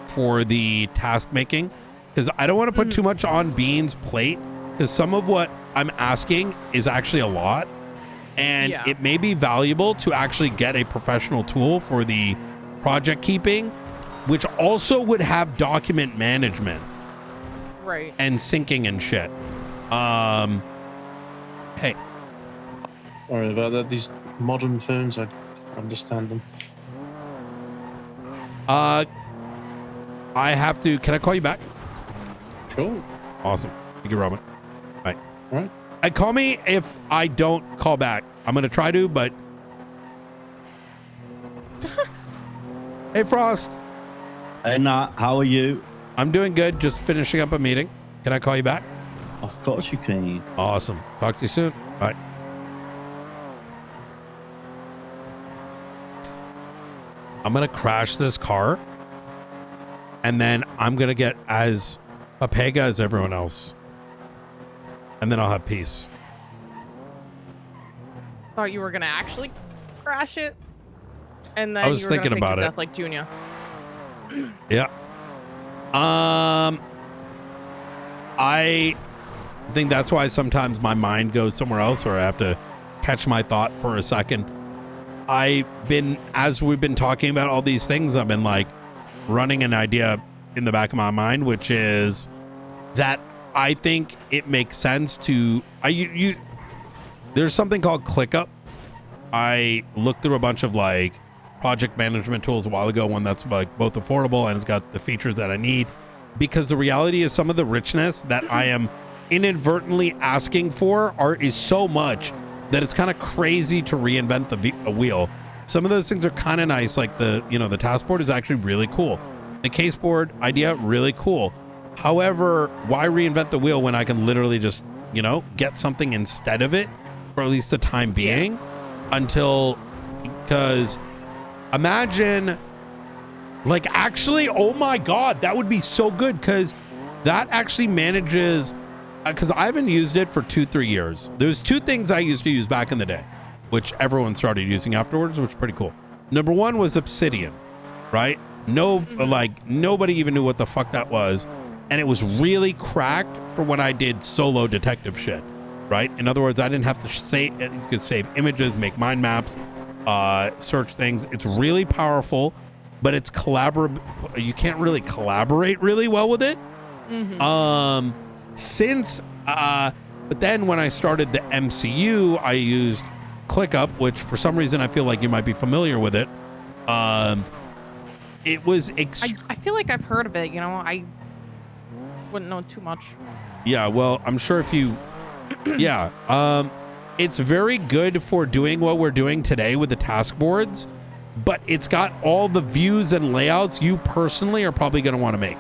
for the task making, because I don't want to put too much on Bean's plate, because some of what I'm asking is actually a lot, and it may be valuable to actually get a professional tool for the project keeping, which also would have document management, right, and syncing and shit. Hey, Sorry about that. These modern phones, I understand them. I have to. Can I call you back? Sure. Awesome. Thank you, Robin. Bye. All right. Call me if I don't call back. I'm gonna try to, but. Hey, Frost. Hey, Nat. How are you? I'm doing good. Just finishing up a meeting. Can I call you back? Of course you can. Awesome. Talk to you soon. Bye. I'm gonna crash this car, and then I'm gonna get as Papega as everyone else, and then I'll have peace. Thought you were gonna actually crash it. And then I was you were thinking gonna about fake it. your death like Junior. Yeah. I think that's why sometimes my mind goes somewhere else, or I have to catch my thought for a second. As we've been talking about all these things, I've been like running an idea in the back of my mind, which is that I think it makes sense to there's something called ClickUp. I looked through a bunch of like project management tools a while ago, one that's like both affordable and it's got the features that I need, because the reality is some of the richness that I am inadvertently asking for is so much that it's kind of crazy to reinvent the wheel. Some of those things are kind of nice, like the task board is actually really cool. The case board idea, really cool. However, why reinvent the wheel when I can literally just, get something instead of it, for at least the time being, because imagine, like, actually, oh my God, that would be so good, because that actually manages, because I haven't used it for 2-3 years. There's two things I used to use back in the day, which everyone started using afterwards, which is pretty cool. Number one was Obsidian, right? Nobody even knew what the fuck that was. And it was really cracked for when I did solo detective shit, right? In other words, I didn't have to save, you could save images, make mind maps, search things. It's really powerful, but it's you can't really collaborate really well with it. But then when I started the MCU, I used ClickUp, which for some reason I feel like you might be familiar with it. It was I feel like I've heard of it, I wouldn't know too much. Yeah, well, I'm sure if you it's very good for doing what we're doing today with the task boards, but it's got all the views and layouts you personally are probably going to want to make,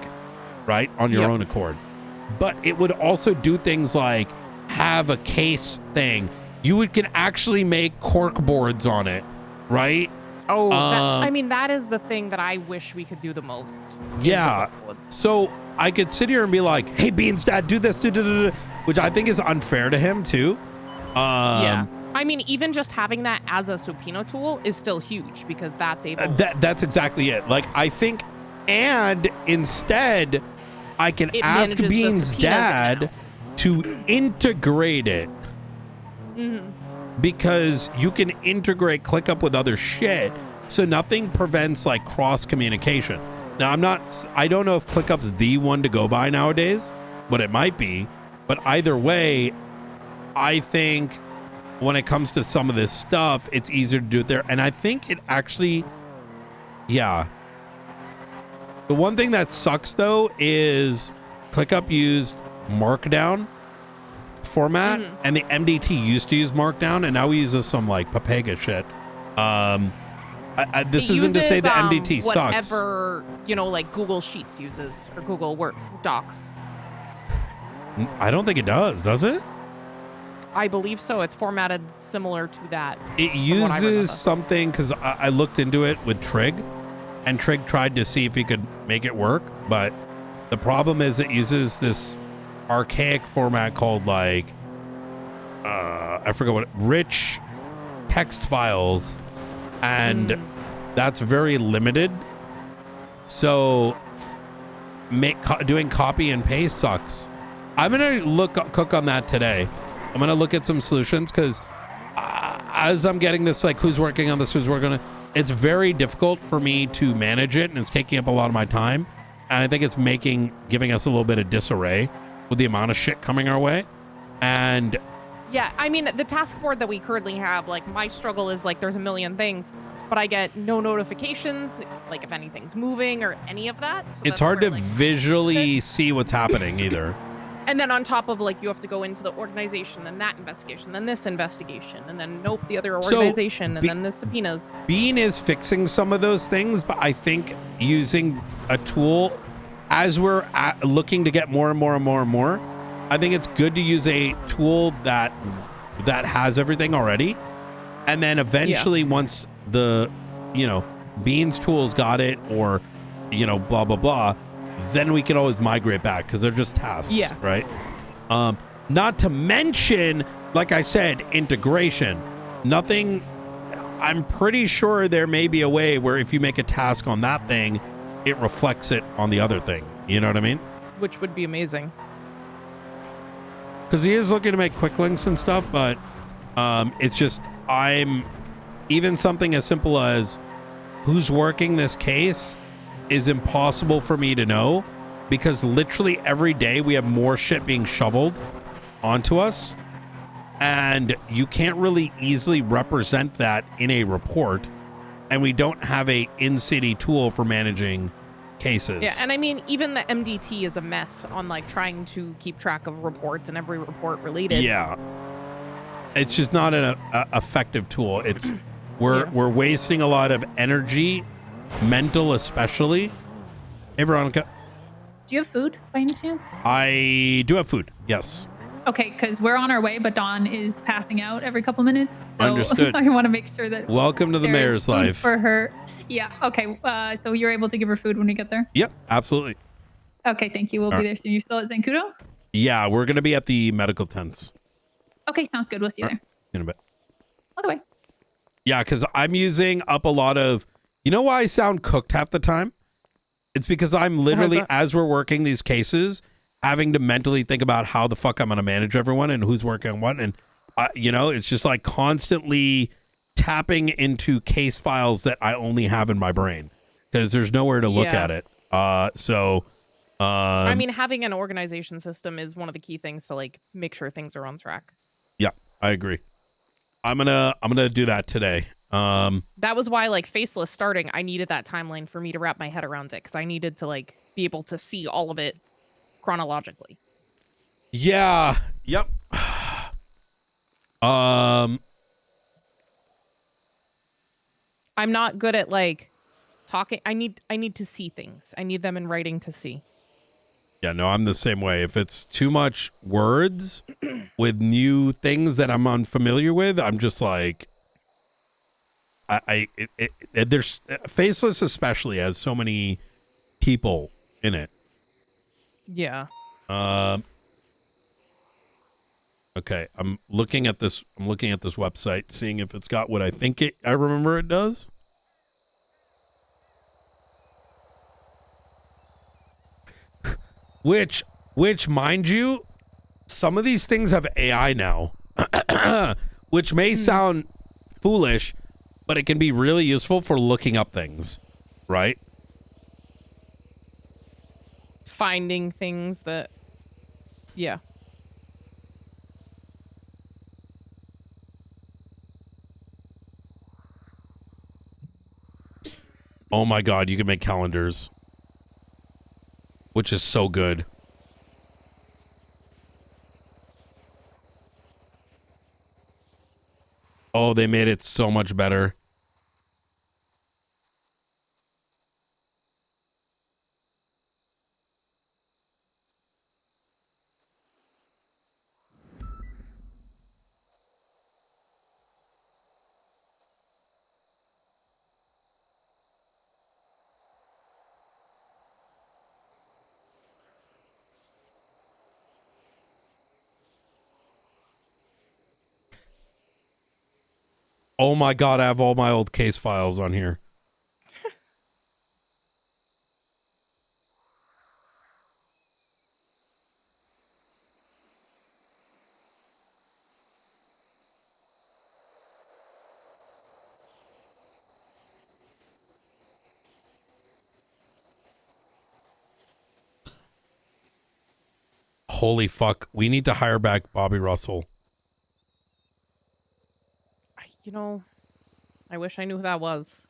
right, on your own accord. But it would also do things like have a case thing. You can actually make cork boards on it, right? Oh, that is the thing that I wish we could do the most. Yeah. So I could sit here and be like, hey, Beans Dad, do this, which I think is unfair to him too. Yeah. I mean, even just having that as a Supino tool is still huge, because that's able. That's exactly it. Like, I think, and instead, I can ask Beans Dad to integrate it. Because you can integrate ClickUp with other shit, so nothing prevents like cross communication. Now, I don't know if ClickUp's the one to go by nowadays, but it might be. But either way, I think when it comes to some of this stuff, it's easier to do it there. And I think it actually, the one thing that sucks though is ClickUp used Markdown format, and the MDT used to use Markdown, and now we use some like Papega shit. This isn't to say the MDT sucks. Whatever, like Google Sheets uses, or Google Work Docs. I don't think it does it? I believe so. It's formatted similar to that. It uses something, because I looked into it with Trig, and Trig tried to see if he could make it work, but the problem is it uses this archaic format called like I forget rich text files, and that's very limited. So doing copy and paste sucks. I'm gonna cook on that today. I'm gonna look at some solutions, because as I'm getting this, like, who's working on this, who's working on it, it's very difficult for me to manage it, and it's taking up a lot of my time, and I think it's giving us a little bit of disarray with the amount of shit coming our way. And yeah, I mean, the task board that we currently have, like, my struggle is like there's a million things, but I get no notifications, like if anything's moving or any of that. So it's hard to visually see what's happening either. And then on top of, like, you have to go into the organization, then that investigation, then this investigation, and then the other organization, and then the subpoenas. Bean is fixing some of those things, but I think using a tool, as we're looking to get more and more and more and more, I think it's good to use a tool that has everything already, and then eventually once the Bean's tools got it, or blah blah blah, then we can always migrate back, because they're just tasks, right? Not to mention, like I said, integration. Nothing I'm pretty sure there may be a way where if you make a task on that thing, it reflects it on the other thing. You know what I mean? Which would be amazing. Because he is looking to make quick links and stuff, but it's just even something as simple as who's working this case is impossible for me to know, because literally every day we have more shit being shoveled onto us, and you can't really easily represent that in a report, and we don't have a in-city tool for managing cases. Yeah, and I mean, even the MDT is a mess on like trying to keep track of reports and every report related. Yeah, it's just not an effective tool. It's we're wasting a lot of energy, mental especially. Hey, Veronica. Do you have food by any chance? I do have food. Yes. Okay, because we're on our way, but Dawn is passing out every couple minutes. So Understood. I want to make sure that. Welcome to the there is mayor's food life. for her. Yeah. Okay. So you're able to give her food when we get there. Yep, absolutely. Okay. Thank you. We'll All be right. there soon. You still at Zancudo? Yeah, we're gonna be at the medical tents Okay. Sounds good. We'll see you there. in a bit. Okay. Yeah, because I'm using up a lot of. You know why I sound cooked half the time? It's because I'm literally, as we're working these cases, having to mentally think about how the fuck I'm going to manage everyone and who's working on what. And, it's just like constantly tapping into case files that I only have in my brain because there's nowhere to look at it. I mean, having an organization system is one of the key things to like make sure things are on track. Yeah, I agree. I'm gonna do that today. That was why, like, Faceless starting, I needed that timeline for me to wrap my head around it, because I needed to, like, be able to see all of it chronologically. Yeah. Yep. I'm not good at, like, talking. I need to see things. I need them in writing to see. Yeah, no, I'm the same way. If it's too much words with new things that I'm unfamiliar with, I'm just like, there's Faceless especially has so many people in it. Yeah. Okay, I'm looking at this website, seeing if it's got what I think I remember it does. Which, mind you, some of these things have AI now, which may sound foolish, but it can be really useful for looking up things, right? Finding things that, yeah. Oh my God, you can make calendars, which is so good. Oh, they made it so much better. Oh my God, I have all my old case files on here. Holy fuck. We need to hire back Bobby Russell. You know, I wish I knew who that was.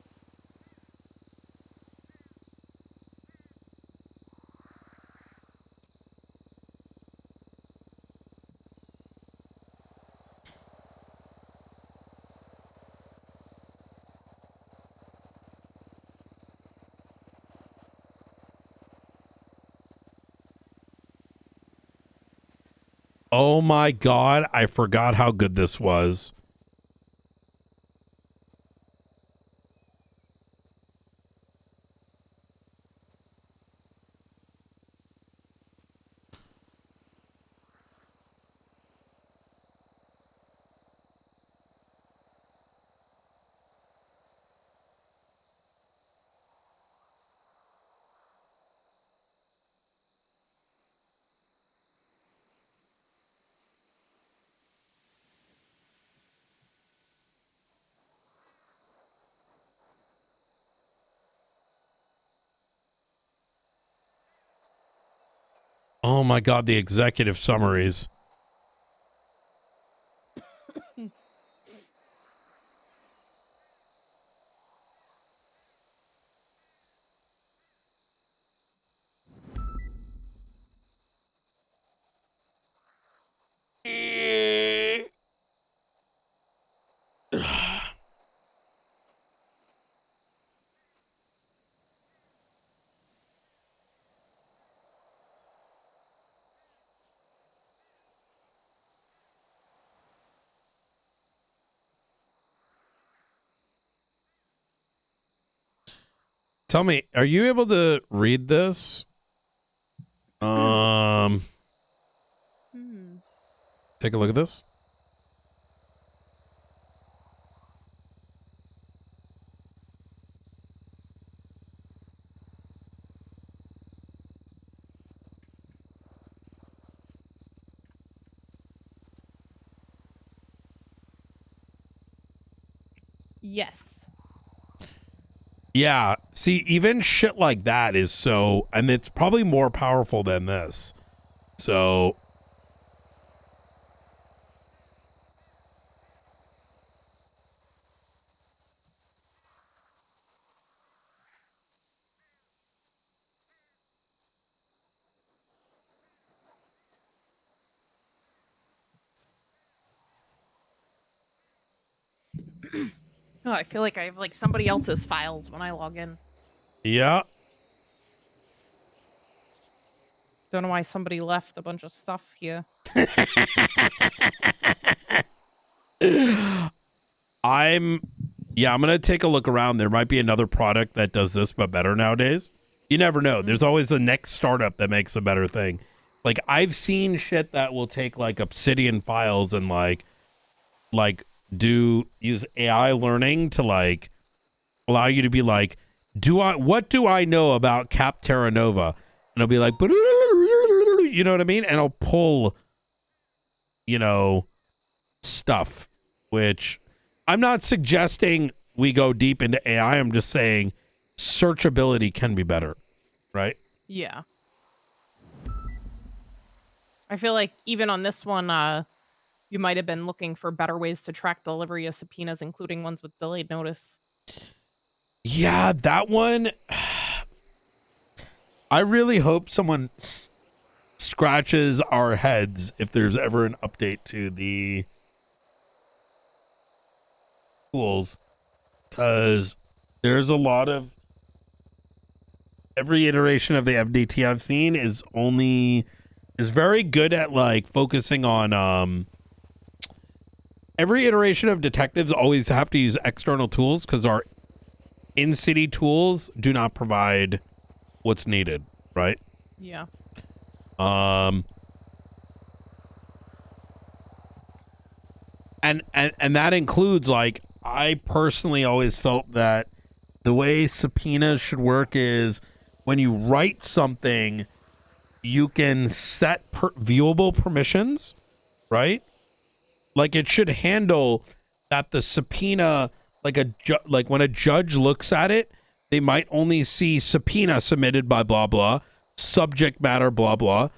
Oh my God, I forgot how good this was. Oh my God, the executive summaries. Tell me, are you able to read this? Take a look at this. Yes. Yeah. See, even shit like that is so, and it's probably more powerful than this. So. Oh, I feel like I have like somebody else's files when I log in. Yeah. Don't know why somebody left a bunch of stuff here. I'm gonna take a look around. There might be another product that does this but better nowadays. You never know. There's always the next startup that makes a better thing. Like I've seen shit that will take like Obsidian files and like use AI learning to like allow you to be like, what do I know about Cap Terra Nova? And it'll be like, you know what I mean? And I'll pull, stuff, which I'm not suggesting we go deep into AI. I'm just saying searchability can be better, right? Yeah. I feel like even on this one, you might have been looking for better ways to track delivery of subpoenas, including ones with delayed notice. Yeah, that one. I really hope someone scratches our heads if there's ever an update to the tools, because there's a lot of every iteration of the FDT I've seen is very good at like focusing on every iteration of detectives always have to use external tools because our in-city tools do not provide what's needed, right? Yeah. And that includes like I personally always felt that the way subpoenas should work is when you write something, you can set viewable permissions, right? Like it should handle that the subpoena, like when a judge looks at it, they might only see subpoena submitted by blah blah, subject matter blah blah.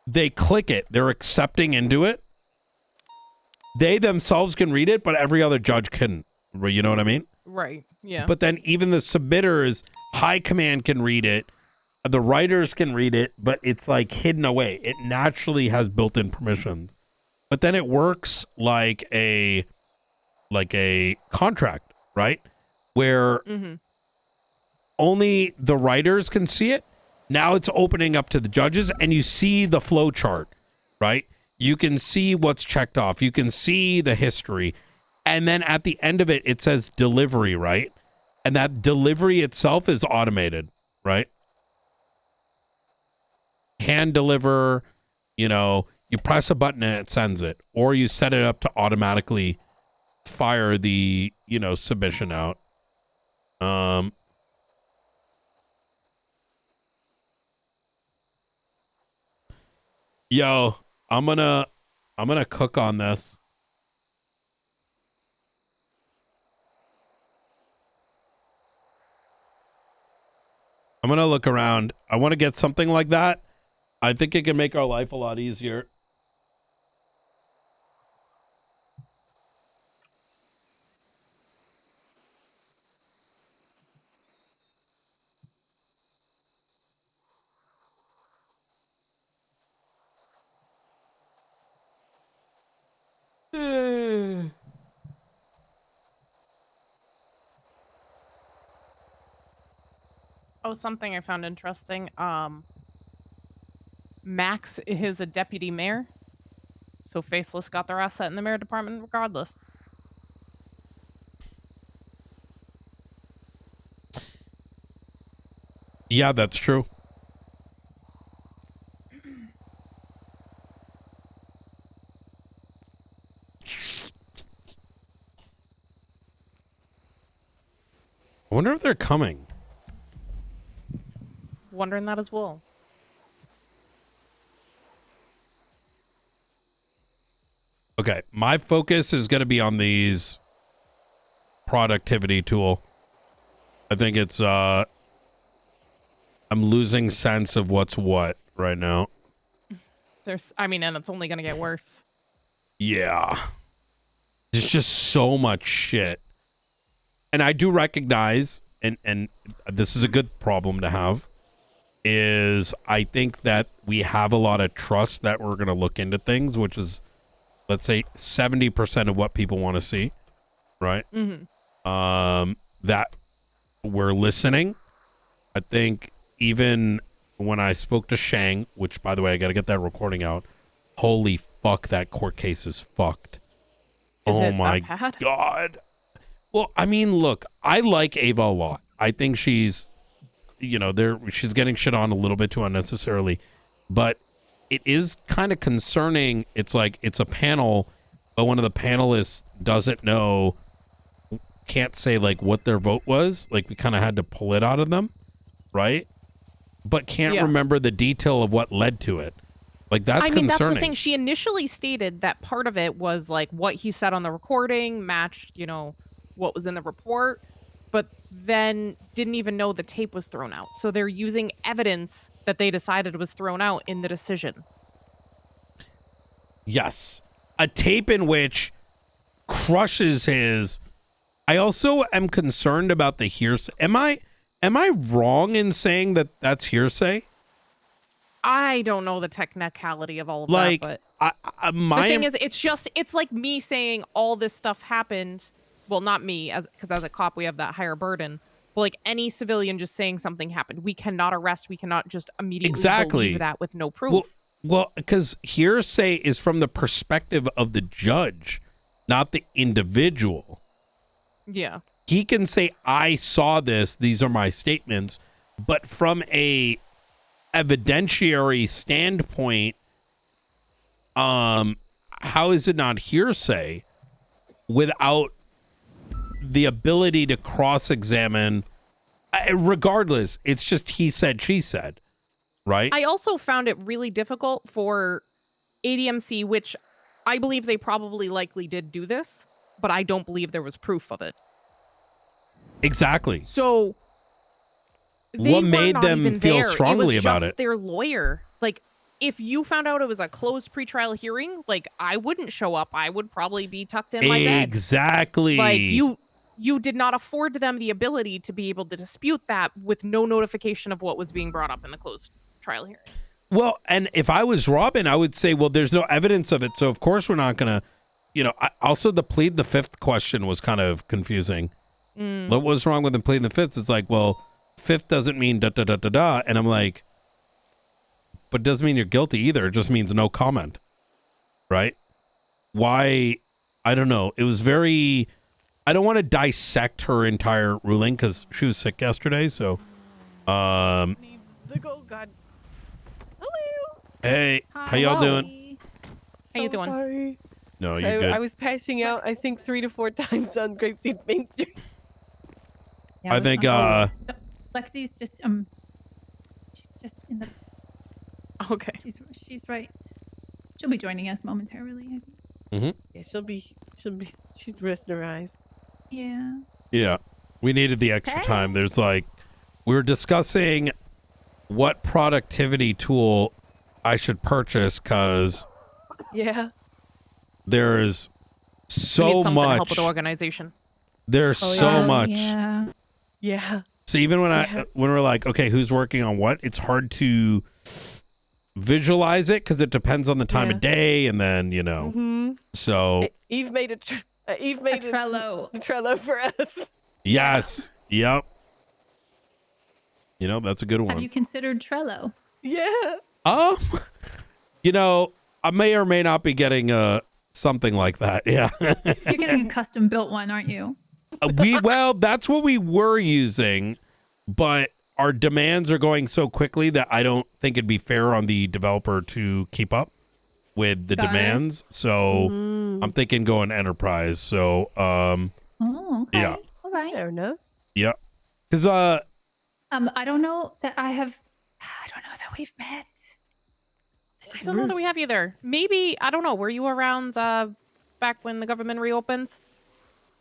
They click it, they're accepting into it. They themselves can read it, but every other judge couldn't. You know what I mean? Right. Yeah. But then even the submitters, high command can read it. The writers can read it, but it's like hidden away. It naturally has built-in permissions. But then it works like a contract, right? Where only the writers can see it. Now it's opening up to the judges, and you see the flow chart, right? You can see what's checked off. You can see the history. And then at the end of it, it says delivery, right? And that delivery itself is automated, right? Hand deliver, you press a button and it sends it. Or you set it up to automatically fire the, submission out. Yo, I'm gonna cook on this. I'm gonna look around. I want to get something like that I think it can make our life a lot easier. Oh, something I found interesting. Max is a deputy mayor, so Faceless got their ass set in the mayor department regardless. Yeah, that's true. I wonder if they're coming. Wondering that as well. Okay, my focus is going to be on these productivity tool. I think it's I'm losing sense of what's what right now. And it's only gonna get worse. Yeah. There's just so much shit. And I do recognize, and this is a good problem to have, is I think that we have a lot of trust that we're going to look into things, which is, let's say, 70% of what people want to see, right? Mm-hmm. That we're listening. I think even when I spoke to Shang, which, by the way, I got to get that recording out. Holy fuck, that court case is fucked. Is oh it my that bad? God. Well, I mean, look, I like Ava a lot. I think she's, she's getting shit on a little bit too unnecessarily, but it is kind of concerning. It's like, it's a panel, but one of the panelists doesn't know, can't say like what their vote was. Like we kind of had to pull it out of them, right? But can't remember the detail of what led to it. Like that's concerning. That's the thing. She initially stated that part of it was like what he said on the recording matched, what was in the report, but then didn't even know the tape was thrown out. So they're using evidence that they decided was thrown out in the decision. Yes. A tape in which crushes his... I also am concerned about the hearsay. Am I wrong in saying that that's hearsay? I don't know the technicality of all of that, but the thing is, it's like me saying all this stuff happened. Well, not me, because as a cop, we have that higher burden. But like any civilian just saying something happened, we cannot arrest. We cannot just immediately believe that with no proof. Well, because hearsay is from the perspective of the judge, not the individual. Yeah. He can say, I saw this, these are my statements, but from a evidentiary standpoint, how is it not hearsay without the ability to cross-examine? Regardless, it's just he said, she said, right? I also found it really difficult for ADMC, which I believe they probably likely did do this, but I don't believe there was proof of it. Exactly. So what made them feel strongly about it? Their lawyer. Like, if you found out it was a closed pretrial hearing, like, I wouldn't show up. I would probably be tucked in my bed. Exactly. Like, you did not afford them the ability to be able to dispute that with no notification of what was being brought up in the closed trial hearing. Well, and if I was Robin, I would say, well, there's no evidence of it, so of course we're not going to, also the plead the fifth question was kind of confusing. What was wrong with them pleading the fifth? It's like, well, fifth doesn't mean da-da-da-da-da. And I'm like, but it doesn't mean you're guilty either. It just means no comment. Right? Why? I don't know. It was very... I don't want to dissect her entire ruling because she was sick yesterday, so... God. Hello. Hey, how y'all doing? How you doing? Sorry. No, you're good. I was passing out, I think, 3 to 4 times on Grapeseed Main Street. I think, Lexi's just, she's just in the... Okay. She's right. She'll be joining us momentarily. Mm-hmm. Yeah, she's resting her eyes. Yeah. Yeah. We needed the extra time. There's like, we were discussing what productivity tool I should purchase because Yeah. there's We so need something to help much. with the organization. There's so much. Yeah. Yeah. So even when we're like, okay, who's working on what? It's hard to visualize it because it depends on the time of day, and then So Eve made a Trello. A Trello for us. yes, yep. That's a good one. Have you considered Trello? Yeah. I may or may not be getting something like that. Yeah. You're getting a custom built one, aren't you? That's what we were using, but our demands are going so quickly that I don't think it'd be fair on the developer to keep up with the demands. So I'm thinking going enterprise. So Oh, okay. yeah. All right. Fair enough. Yeah. Because I don't know that we've met. I don't know that we have either. Maybe, I don't know. Were you around back when the government reopens?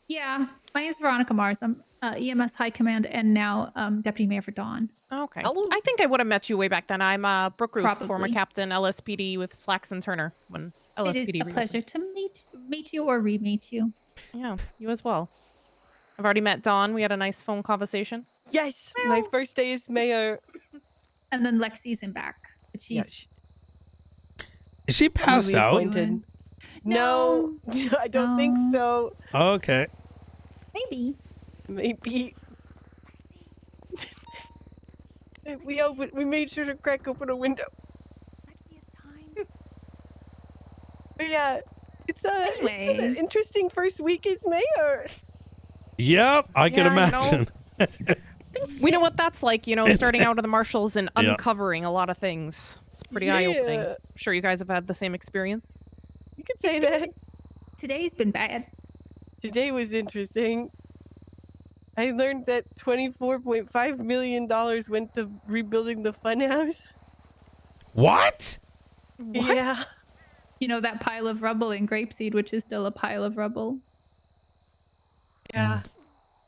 Yeah. My name's Veronica Mars. I'm EMS High Command and now Deputy Mayor for Dawn. Okay. I think I would have met you way back then. I'm Brooke Ruth, former Probably. captain, LSPD with Slacks and Turner when LSPD It is a reopened. pleasure to meet you or re-meet you. Yeah, you as well. I've already met Dawn. We had a nice phone conversation. Yes, my first day as mayor. And then Lexi's in back. But she's is she passed newly out? appointed. No, I don't think so. Okay. Maybe. We made sure to crack open a window. But yeah, it's an interesting first week as mayor. Yep, I can imagine. We know what that's like, starting out of the marshals and Yeah. uncovering a lot of things. It's pretty eye-opening. I'm sure you guys have had the same experience. You could say that. Today's been bad. Today was interesting. I learned that $24.5 million went to rebuilding the funhouse. What? Yeah. You know that pile of rubble in Grapeseed, which is still a pile of rubble. Yeah.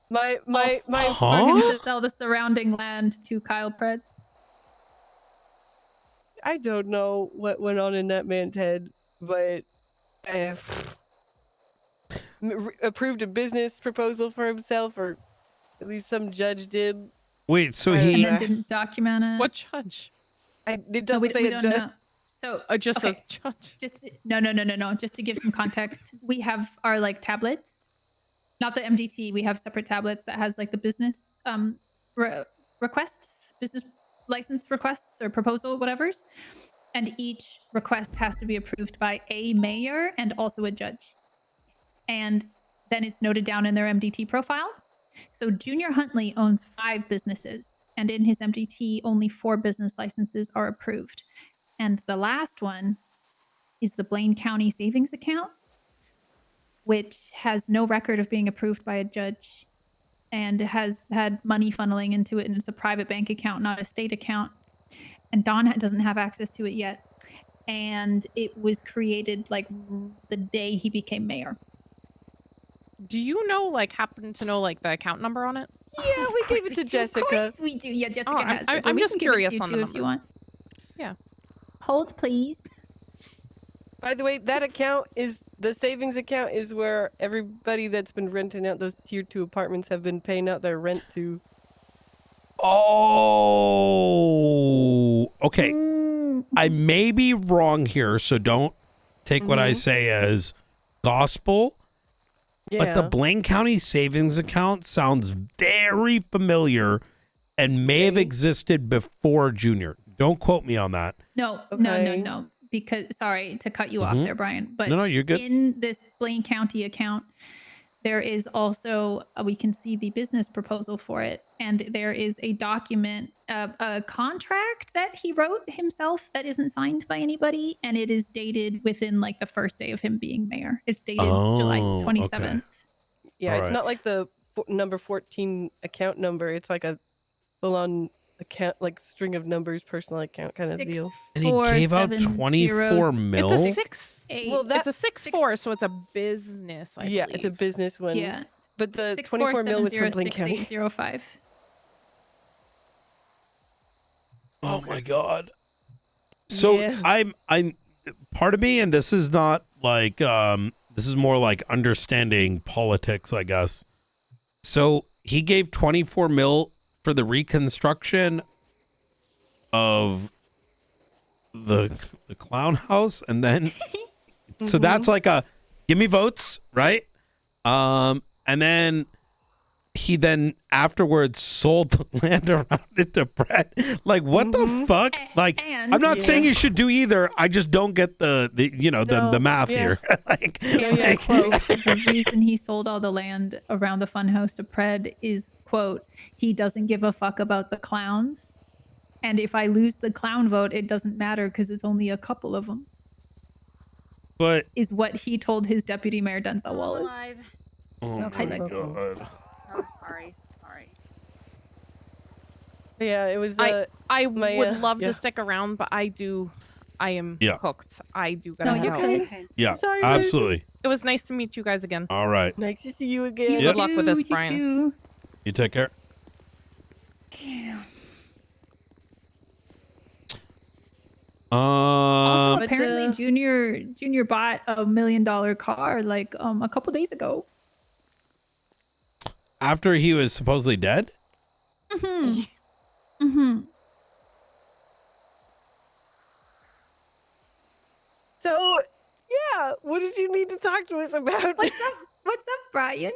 My For him to sell the surrounding land to Kyle Pred. I don't know what went on in that man's head, but approved a business proposal for himself, or at least some judge did. Wait, so And he then didn't document it. What judge? It doesn't say we a don't judge. know. So it just okay. says judge. No. Just to give some context, we have our tablets, not the MDT. We have separate tablets that has the business requests, business license requests or proposal whatevers, and each request has to be approved by a mayor and also a judge, and then it's noted down in their MDT profile. So Junior Huntley owns 5 businesses, and in his MDT, only 4 business licenses are approved. And the last one is the Blaine County Savings Account, which has no record of being approved by a judge and has had money funneling into it. And it's a private bank account, not a state account. And Don doesn't have access to it yet. And it was created the day he became mayor. Do you happen to know the account number on it? Yeah, we gave it to Jessica. Of course we do. Yeah, Jessica has it. but I'm we just can give it to curious you on too the if you number. want. Yeah. Hold, please. By the way, that account is the savings account is where everybody that's been renting out those tier 2 apartments have been paying out their rent to. Oh, okay. I may be wrong here, so don't take what I say as gospel. But the Blaine County Savings Account sounds very familiar and may have existed before Junior. Don't quote me on that. No. Because, sorry to cut you off there, Brian. But No, you're good. In this Blaine County account, there is also, we can see the business proposal for it. And there is a document, a contract that he wrote himself that isn't signed by anybody. And it is dated within the first day of him being mayor. It's dated July 27th. Okay. Yeah, All it's right. not like the number 14 account number. It's like a full-on account, string of numbers, personal account kind of deal. And he gave out 24 mil? It's a 6. Well, it's a 6-4, so it's a business. I it's a believe. business one. Yeah. But the 24 mil was from Blaine County. 64706805. Oh my God. So Yeah. I'm part of me, and this is not like this is more like understanding politics, I guess. So he gave 24 mil for the reconstruction of the clown house, and then so that's like a give me votes, right? And then he then afterwards sold the land around it to Brett. Like, what the fuck? Like, I'm not saying you should do either. I just don't get the math here. Like, Quote, the reason he sold all the land around the funhouse to Pred is, quote, he doesn't give a fuck about the clowns. And if I lose the clown vote, it doesn't matter because it's only a couple of them. But is what he told his deputy mayor Denzel Wallace. oh my god. Oh, sorry. Yeah, it was. I my, would love yeah. to stick around, but I am Yeah. cooked. I do gotta you're go. good. Yeah, Sorry, absolutely. It was nice to meet you guys again. All right. Nice to see you again. Yep. Good luck with this, Brian. You take care. Also, apparently, Junior bought a $1 million car like a couple days ago. After he was supposedly dead? Mm-hmm. Mm-hmm. So, yeah, what did you need to talk to us about? What's up? What's up, Brian?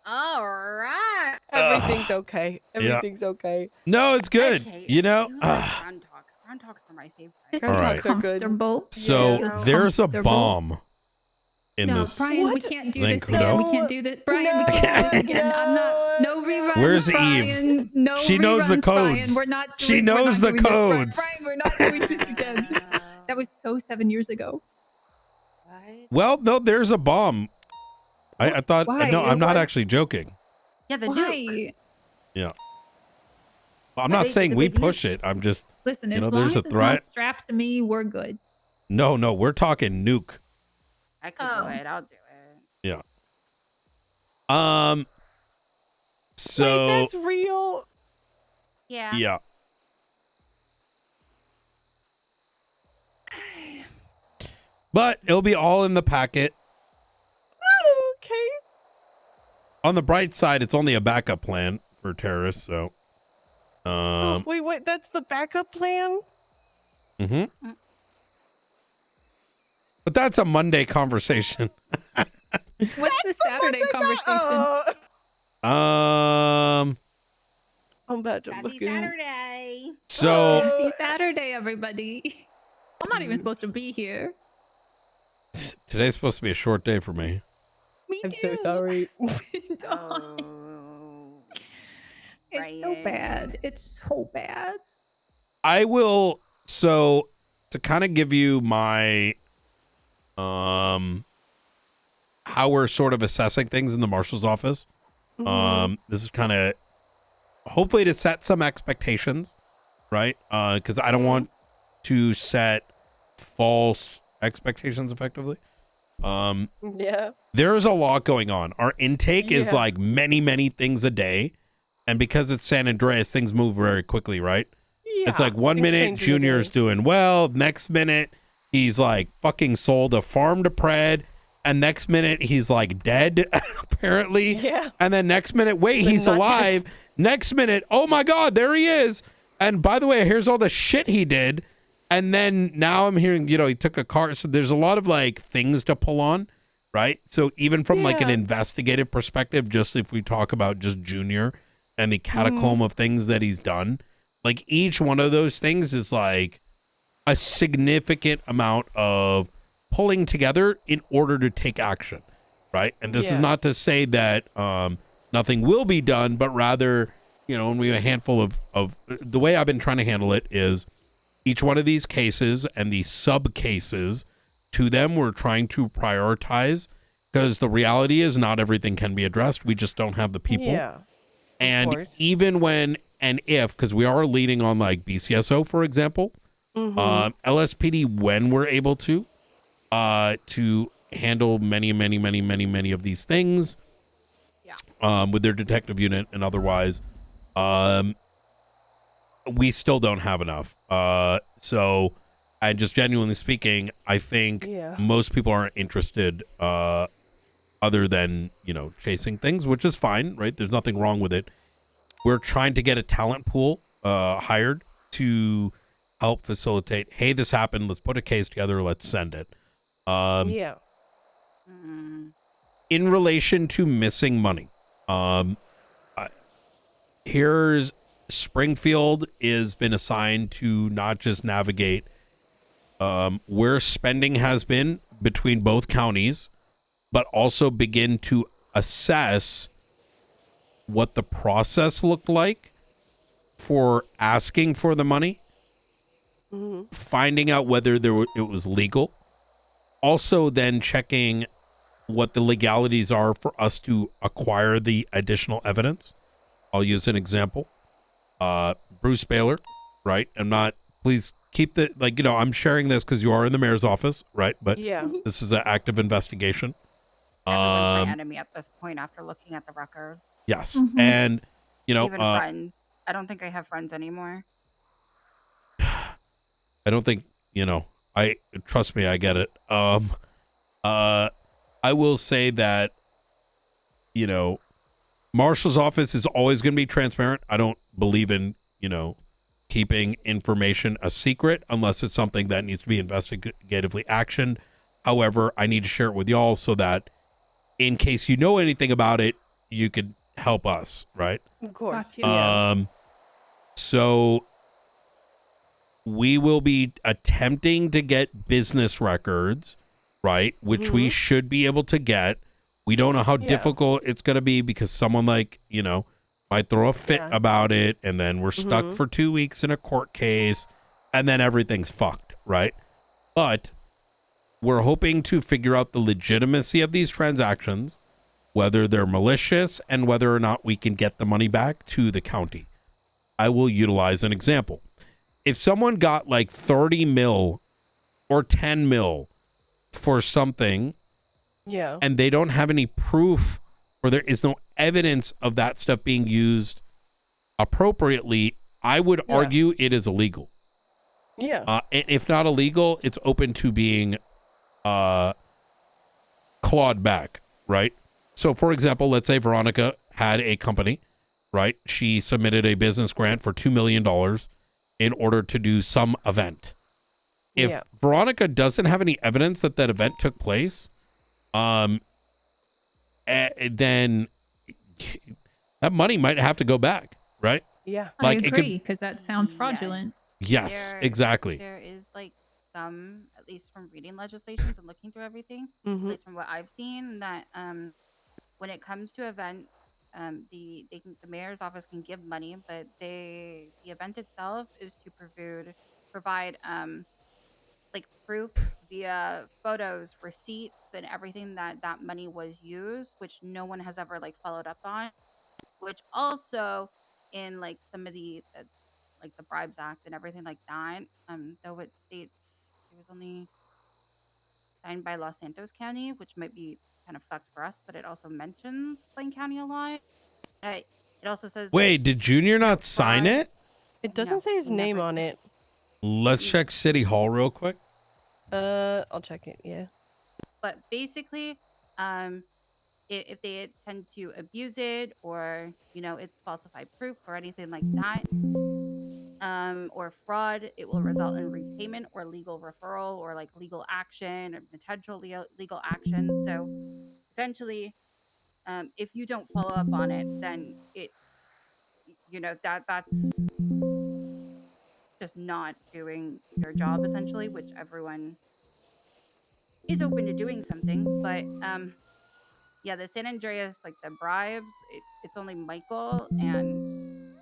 All right. Everything's okay. Everything's okay. No, it's good. Okay, You know? Ground talks. Ground talks are my favorite. This All is right. comfortable. So Feels there's a comfortable. bomb in No, this. Brian, we can't do this Zancudo. again. We can't do this. Brian, we can't do this again. I'm not. No reruns. Where's Brian. Eve? No She knows the reruns, Brian. codes. We're not. She doing- we're knows not the doing this. codes. Brian, we're not doing this again. That was so 7 years ago. Well, no, there's a bomb. I thought Why? no, I'm not Why? actually joking. Yeah, the nuke. Why? Yeah. I'm The not big- saying the we big nuke. push it. I'm just Listen, you as know, long there's as a it's threat. not strapped to me, we're good. No, we're talking nuke. I could do it. I'll do it. Yeah. So Wait, that's real. Yeah. yeah. But it'll be all in the packet. Oh, okay. On the bright side, it's only a backup plan for terrorists, so Wait, that's the backup plan? mhm. But that's a Monday conversation. What's the Saturday conversation? Um I'm about to Sassy look in. Saturday. so Sassy Saturday, everybody. I'm not even supposed to be here. today's supposed to be a short day for me. I'm so sorry. It's so bad. It's so bad. I will so to kind of give you my how we're sort of assessing things in the marshal's office. This is kind of hopefully to set some expectations, right? Because I don't want to set false expectations effectively. Yeah. There's a lot going on. Our intake is Yeah. like many things a day. And because it's San Andreas, things move very quickly, right? It's Yeah, like 1 things minute change in a Junior's day. doing well. Next minute, he's like fucking sold a farm to Pred. And next minute, he's like dead, apparently. Yeah. And then next minute, wait, he's not alive. Next minute, oh my God, there he is. And by the way, here's all the shit he did. And then now I'm hearing, he took a car. So there's a lot of like things to pull on, right? So even from like an Yeah. investigative perspective, just if we talk about just Junior and the catacomb of things that he's done, like each one of those things is like a significant amount of pulling together in order to take action, right? And this is Yeah. not to say that nothing will be done, but rather, when we have a handful of the way I've been trying to handle it is each one of these cases and the sub cases to them, we're trying to prioritize because the reality is not everything can be addressed. We just don't have the people. Yeah. And course. even when and if, because we are leading on like BCSO, for example, LSPD, when we're able to handle many of these things, with their detective unit and otherwise. We still don't have enough. So, and just genuinely speaking, I think most people aren't interested other than, you know, chasing things, which is fine, right? There's nothing wrong with it. We're trying to get a talent pool hired to help facilitate, hey, this happened, let's put a case together, let's send it. In relation to missing money, here's Springfield has been assigned to not just navigate where spending has been between both counties, but also begin to assess what the process looked like for asking for the money, finding out whether it was legal, also then checking what the legalities are for us to acquire the additional evidence. I'll use an example. Bruce Baylor, right? Please keep the, like, you know, I'm sharing this because you are in the mayor's office, right? But this is an active investigation. Everyone's my enemy at this point after looking at the records. Yes. And, you know, even friends. I don't think I have friends anymore. I don't think, you know, trust me, I get it. I will say that, you know, Marshall's office is always going to be transparent. I don't believe in, you know, keeping information a secret unless it's something that needs to be investigatively actioned. However, I need to share it with y'all so that in case you know anything about it, you could help us, right? Of course. So we will be attempting to get business records, right? Which we should be able to get. We don't know how difficult it's going to be because someone, like, you know, might throw a fit about it, and then we're stuck for 2 weeks in a court case, and then everything's fucked, right? But we're hoping to figure out the legitimacy of these transactions, whether they're malicious, and whether or not we can get the money back to the county. I will utilize an example. If someone got like 30 mil or 10 mil for something, and they don't have any proof, or there is no evidence of that stuff being used appropriately, I would argue it is illegal. And if not illegal, it's open to being clawed back, right? So, for example, let's say Veronica had a company, right? She submitted a business grant for $2 million in order to do some event. If Veronica doesn't have any evidence that that event took place, then that money might have to go back, right? I agree, because that sounds fraudulent. Yes, exactly. There is like some, at least from reading legislations and looking through everything, at least from what I've seen, that when it comes to events, the mayor's office can give money, but the event itself is to provide like proof via photos, receipts, and everything that money was used, which no one has ever like followed up on. Which also in like some of the like the Bribes Act and everything like that, though it states it was only signed by Los Santos County, which might be kind of fucked for us, but it also mentions Blaine County a lot. It also says Wait, did Junior not sign it? It doesn't say his name on it. Let's check City Hall real quick. I'll check it. Yeah. But basically, if they tend to abuse it, or you know, it's falsified proof or anything like that, or fraud, it will result in repayment or legal referral or like legal action or potential legal action. So essentially, if you don't follow up on it, then you know, that's just not doing your job essentially, which everyone is open to doing something. But yeah, the San Andreas, like the bribes, it's only Michael and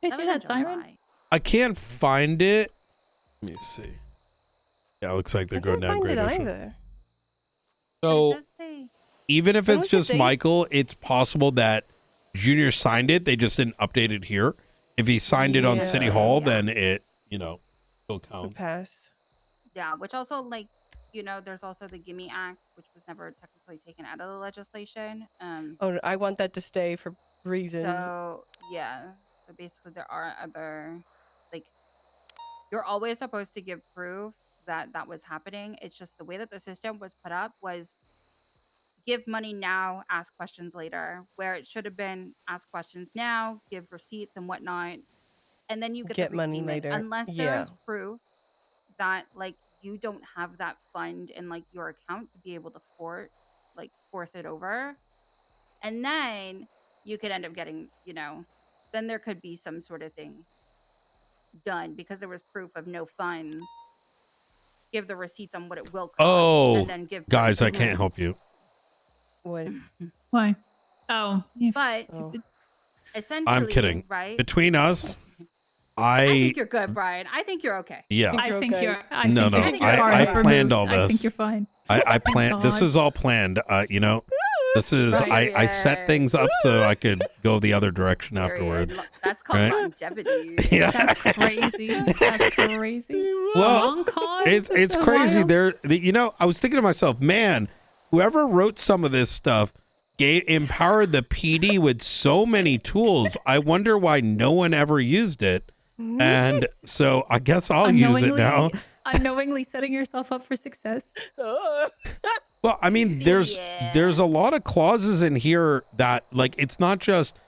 I see that siren. I can't find it. Let me see. Yeah, it looks like they're going down Great Ocean. So even if it's just Michael, it's possible that Junior signed it. They just didn't update it here. If he signed it on City Hall, then it, you know, still counts. Pass. Yeah, which also like you know, there's also the Gimme Act, which was never technically taken out of the legislation. Oh, no, I want that to stay for reasons. So yeah. So basically, there are other, like, you're always supposed to give proof that that was happening. It's just the way that the system was put up was give money now, ask questions later, where it should have been ask questions now, give receipts and whatnot, and then you Get the money repayment. later. Unless there Yeah. is proof that like you don't have that fund in like your account to be able to forth it over, and then you could end up getting, you know, then there could be some sort of thing done because there was proof of no funds. Give the receipts on what it will cost, Oh, and then give guys, I proof. can't help you. What? Why? Oh, But essentially, I'm kidding. right? Between us, I think you're good, Brian. I think you're okay. Yeah. I think okay. you're. I No, think no, you're, think you're you're far I enough planned removed. all I think this. you're fine. I planned. This God. is all planned. You know, this is Right. I set things up so I could go the other direction afterwards. That's called Right? longevity. Yeah. That's crazy. That's crazy. Well, Long con. it's so crazy. wild. You know, I was thinking to myself, man, whoever wrote some of this stuff empowered the PD with so many tools. I wonder why no one ever used it. And so I guess I'll use it now. Unknowingly setting yourself up for success. Well, I mean, there's a lot of clauses in here that like it's not just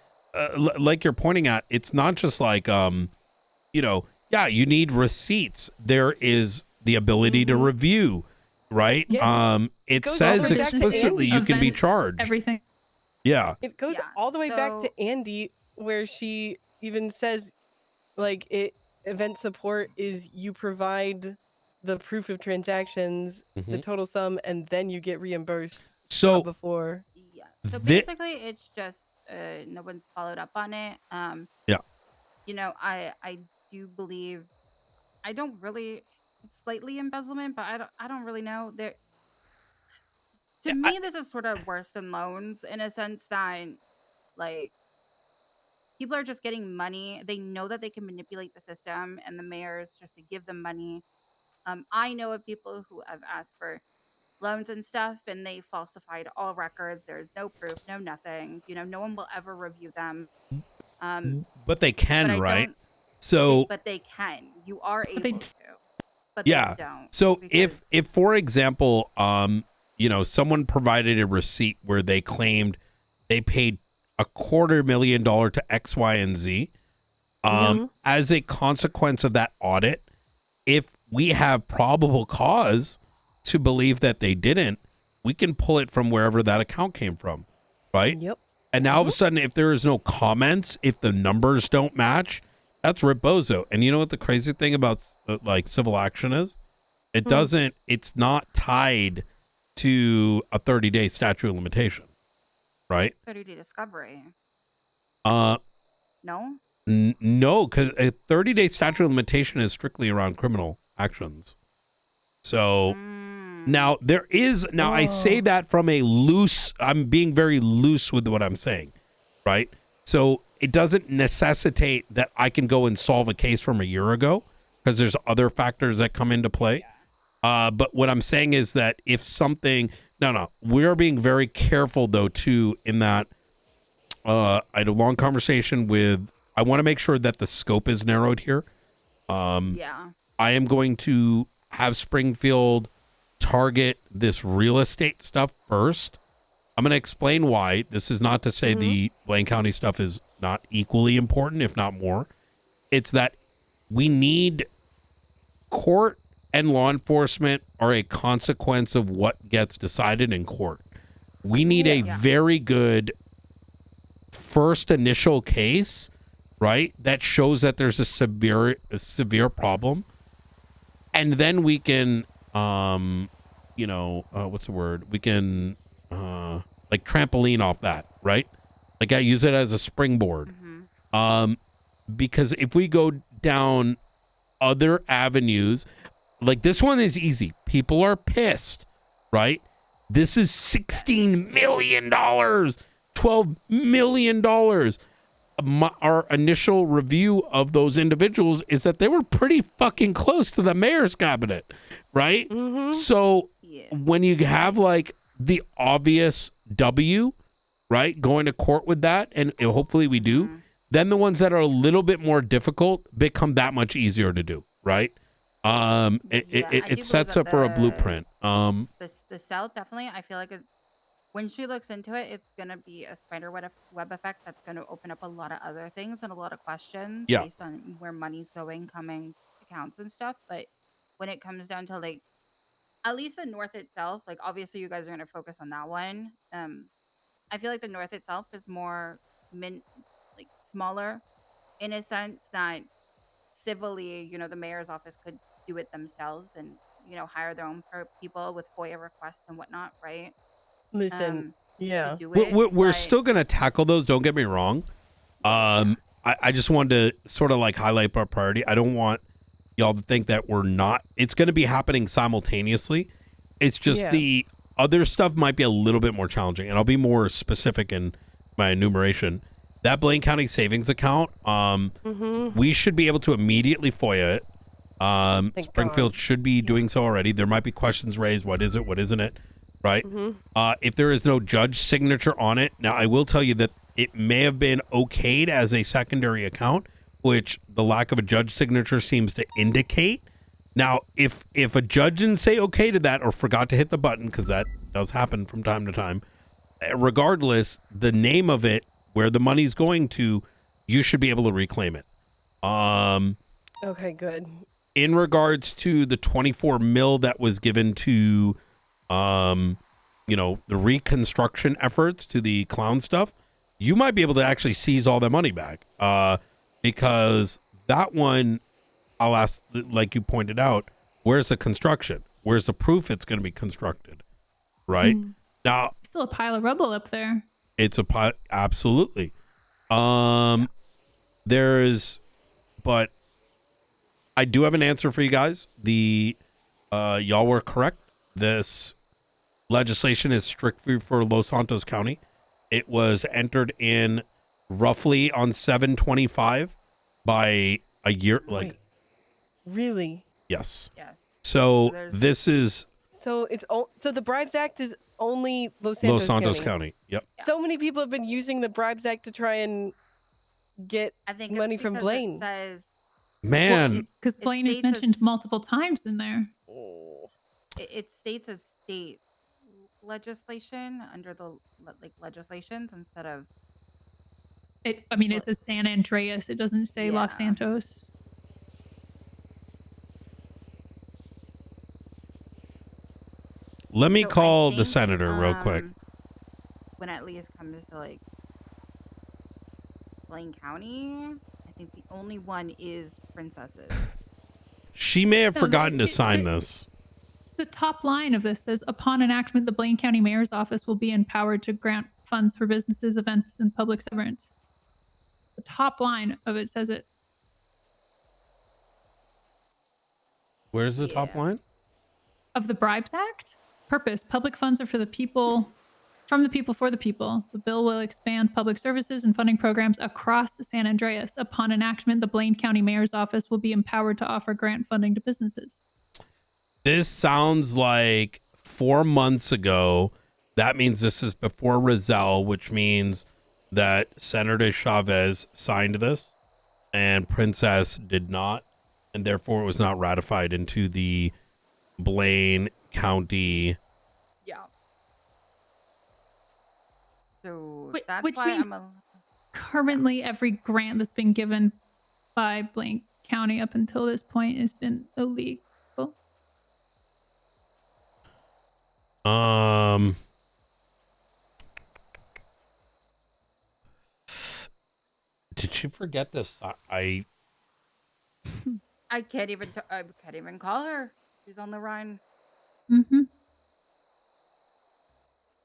like you're pointing at. It's not just like you know, yeah, you need receipts. There is the ability to review, right? Yes. It goes says all the way back to explicitly you can be events, charged. Everything. Yeah. It goes all the way back to Andy, where she even says, like, event support is you provide the proof of transactions, the Mhm. total sum, and then you get reimbursed. So- not before. Yeah. So Thi- basically, it's just no one's followed up on it. Yeah. You know, I do believe I don't really it's slightly embezzlement, but I don't really know. There to me, this is sort of worse than loans in a sense that like people are just getting money. They know that they can manipulate the system and the mayors just to give them money. I know of people who have asked for loans and stuff and they falsified all records. There's no proof, no nothing. You know, no one will ever review them. But they can, but I right? don't- So but they can. You are able to. But yeah. they don't. So if for example, you know, someone provided a receipt where they claimed they paid $250,000 to X, Y, and Z, as a consequence of that audit, if we have probable cause to believe that they didn't, we can pull it from wherever that account came from, right? Yep. And now all of a sudden, if there is no comments, if the numbers don't match, that's Rebozo. And you know what the crazy thing about like civil action is? It doesn't, it's not tied to a 30-day statute of limitation, right? 30-day discovery. No, because a 30-day statute of limitation is strictly around criminal actions. So now there is, I say that from a loose, I'm being very loose with what I'm saying, right? So it doesn't necessitate that I can go and solve a case from a year ago because there's other factors that come into play. But what I'm saying is that if something, we're being very careful though too, in that I had a long conversation with, I want to make sure that the scope is narrowed here. Yeah. I am going to have Springfield target this real estate stuff first. I'm going to explain why. This is not to say the Blaine County stuff is not equally important, if not more. It's that we need court and law enforcement are a consequence of what gets decided in court. We need a very good first initial case, right? That shows that there's a severe problem. And then we can, what's the word? We can, like trampoline off that, right? Like I use it as a springboard. Because if we go down other avenues, like this one is easy. People are pissed, right? This is $16 million, $12 million. Our initial review of those individuals is that they were pretty fucking close to the mayor's cabinet, right? So when you have like the obvious W, right, going to court with that, and hopefully we do, then the ones that are a little bit more difficult become that much easier to do, right? It sets up for a blueprint. The South definitely, I feel like when she looks into it, it's gonna be a spider web effect that's gonna open up a lot of other things and a lot of questions Yeah. based on where money's going, coming, accounts and stuff. But when it comes down to like at least the North itself, like obviously you guys are gonna focus on that one. I feel like the North itself is more like smaller in a sense that civilly, the mayor's office could do it themselves and hire their own people with FOIA requests and whatnot, right? Listen, To do We're, it, we're but- still going to tackle those. Don't get me wrong. I just wanted to sort of like highlight our priority. I don't want y'all to think that we're not. It's going to be happening simultaneously. It's just the other stuff might be a little bit more challenging, and I'll be more specific in my enumeration. That Blaine County savings account, we should be able to immediately FOIA it. Springfield should be doing so already. There might be questions raised. What is it? What isn't it? Right? If there is no judge signature on it, now I will tell you that it may have been okayed as a secondary account, which the lack of a judge signature seems to indicate. Now, if a judge didn't say okay to that or forgot to hit the button, because that does happen from time to time, regardless, the name of it, where the money's going to, you should be able to reclaim it. Okay, good. In regards to the 24 mil that was given to, the reconstruction efforts to the clown stuff, you might be able to actually seize all that money back. Because that one, I'll ask, like you pointed out, where's the construction? Where's the proof it's going to be constructed? Right? Now, Still a pile of rubble up there. it's a pile. Absolutely. But I do have an answer for you guys. Y'all were correct. This legislation is strictly for Los Santos County. It was entered in roughly on 7/25 by a year. Like, really? yes. Yes. So this is So so the Bribes Act is only Los Los Santos Santos County. Yep. So many people have been using the Bribes Act to try and get I think money from because Blaine. It says Man. Because Blaine is mentioned multiple times in there. it states as state legislation under the legislations instead of. It says San Andreas. It doesn't say Los Santos. Let me So I call the think, senator real quick. When at least comes to like Blaine County, I think the only one is Princesses. She may have No, forgotten to it- sign it- this. The top line of this says, upon enactment, the Blaine County Mayor's Office will be empowered to grant funds for businesses, events, and public servants. The top line of it says it. Where's the top line? Of the Bribes Act? Purpose, public funds are for the people, from the people for the people. The bill will expand public services and funding programs across San Andreas. Upon enactment, the Blaine County Mayor's Office will be empowered to offer grant funding to businesses. This sounds like 4 months ago. That means this is before Rizal, which means that Senator Chavez signed this and Princess did not, and therefore it was not ratified into the Blaine County. Yeah. So Wh- that's which why means I'm currently every grant that's been given by Blaine County up until this point has been illegal. Did she forget this? I I can't even call her. She's on the run. Mm-hmm.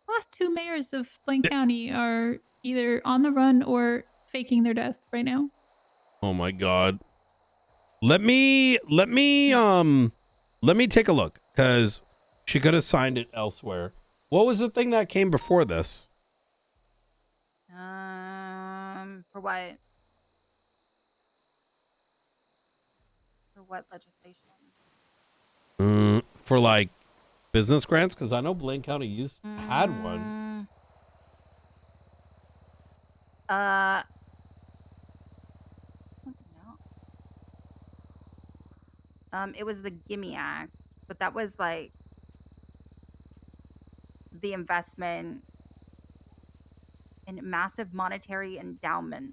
Last two mayors of Blaine County are either on the run or faking their death right now. Oh my God. Let me take a look, because she could have signed it elsewhere. What was the thing that came before this? For what? For what legislation? For like business grants? Because I know Blaine County had one. I don't know. It was the Gimme Act, but that was like the investment in massive monetary endowments.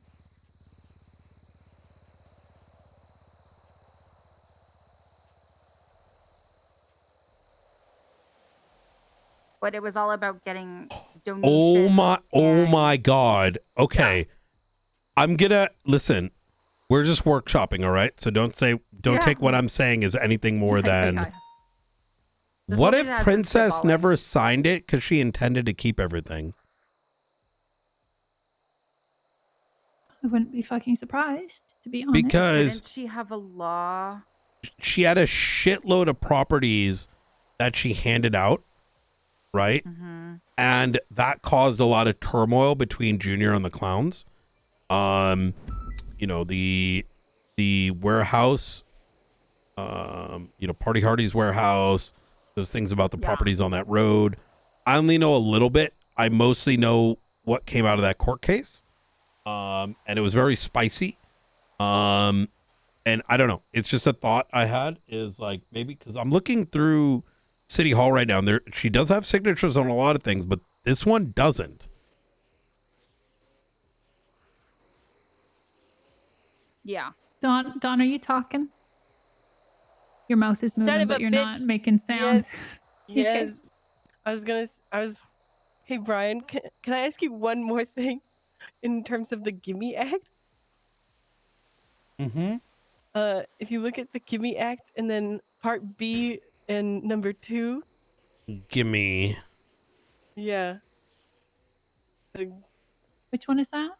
But it was all about getting donations. Oh my God. Okay. I'm gonna listen. We're just workshopping, all right? So don't take what I'm saying as anything more than. What if Princess never signed it because she intended to keep everything? I wouldn't be fucking surprised, to be honest. Because didn't she have a law? She had a shitload of properties that she handed out, right? And that caused a lot of turmoil between Junior and the clowns. You know, the warehouse, you know, Party Hardy's warehouse, those things about the properties on that road. I only know a little bit. I mostly know what came out of that court case. And it was very spicy. And I don't know. It's just a thought I had is like maybe because I'm looking through City Hall right now. And she does have signatures on a lot of things, but this one doesn't. Yeah. Don, are you talking? Your mouth is moving, but you're not making sounds. Yes. Hey, Brian, can I ask you one more thing in terms of the Gimme Act? Mm-hmm. If you look at the Gimme Act and then Part B and number 2. Gimme. Yeah. Which one is that?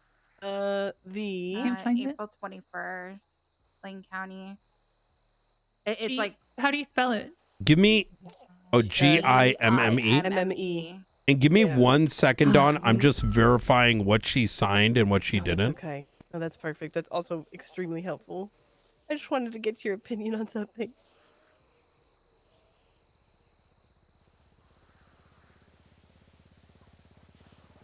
Can't find it. April 21st, Lane County. It's like, how do you spell it? Give me GIMME. MME. And give me 1 second, Dawn. I'm just verifying what she signed and what she didn't. Okay. Oh, that's perfect. That's also extremely helpful. I just wanted to get your opinion on something.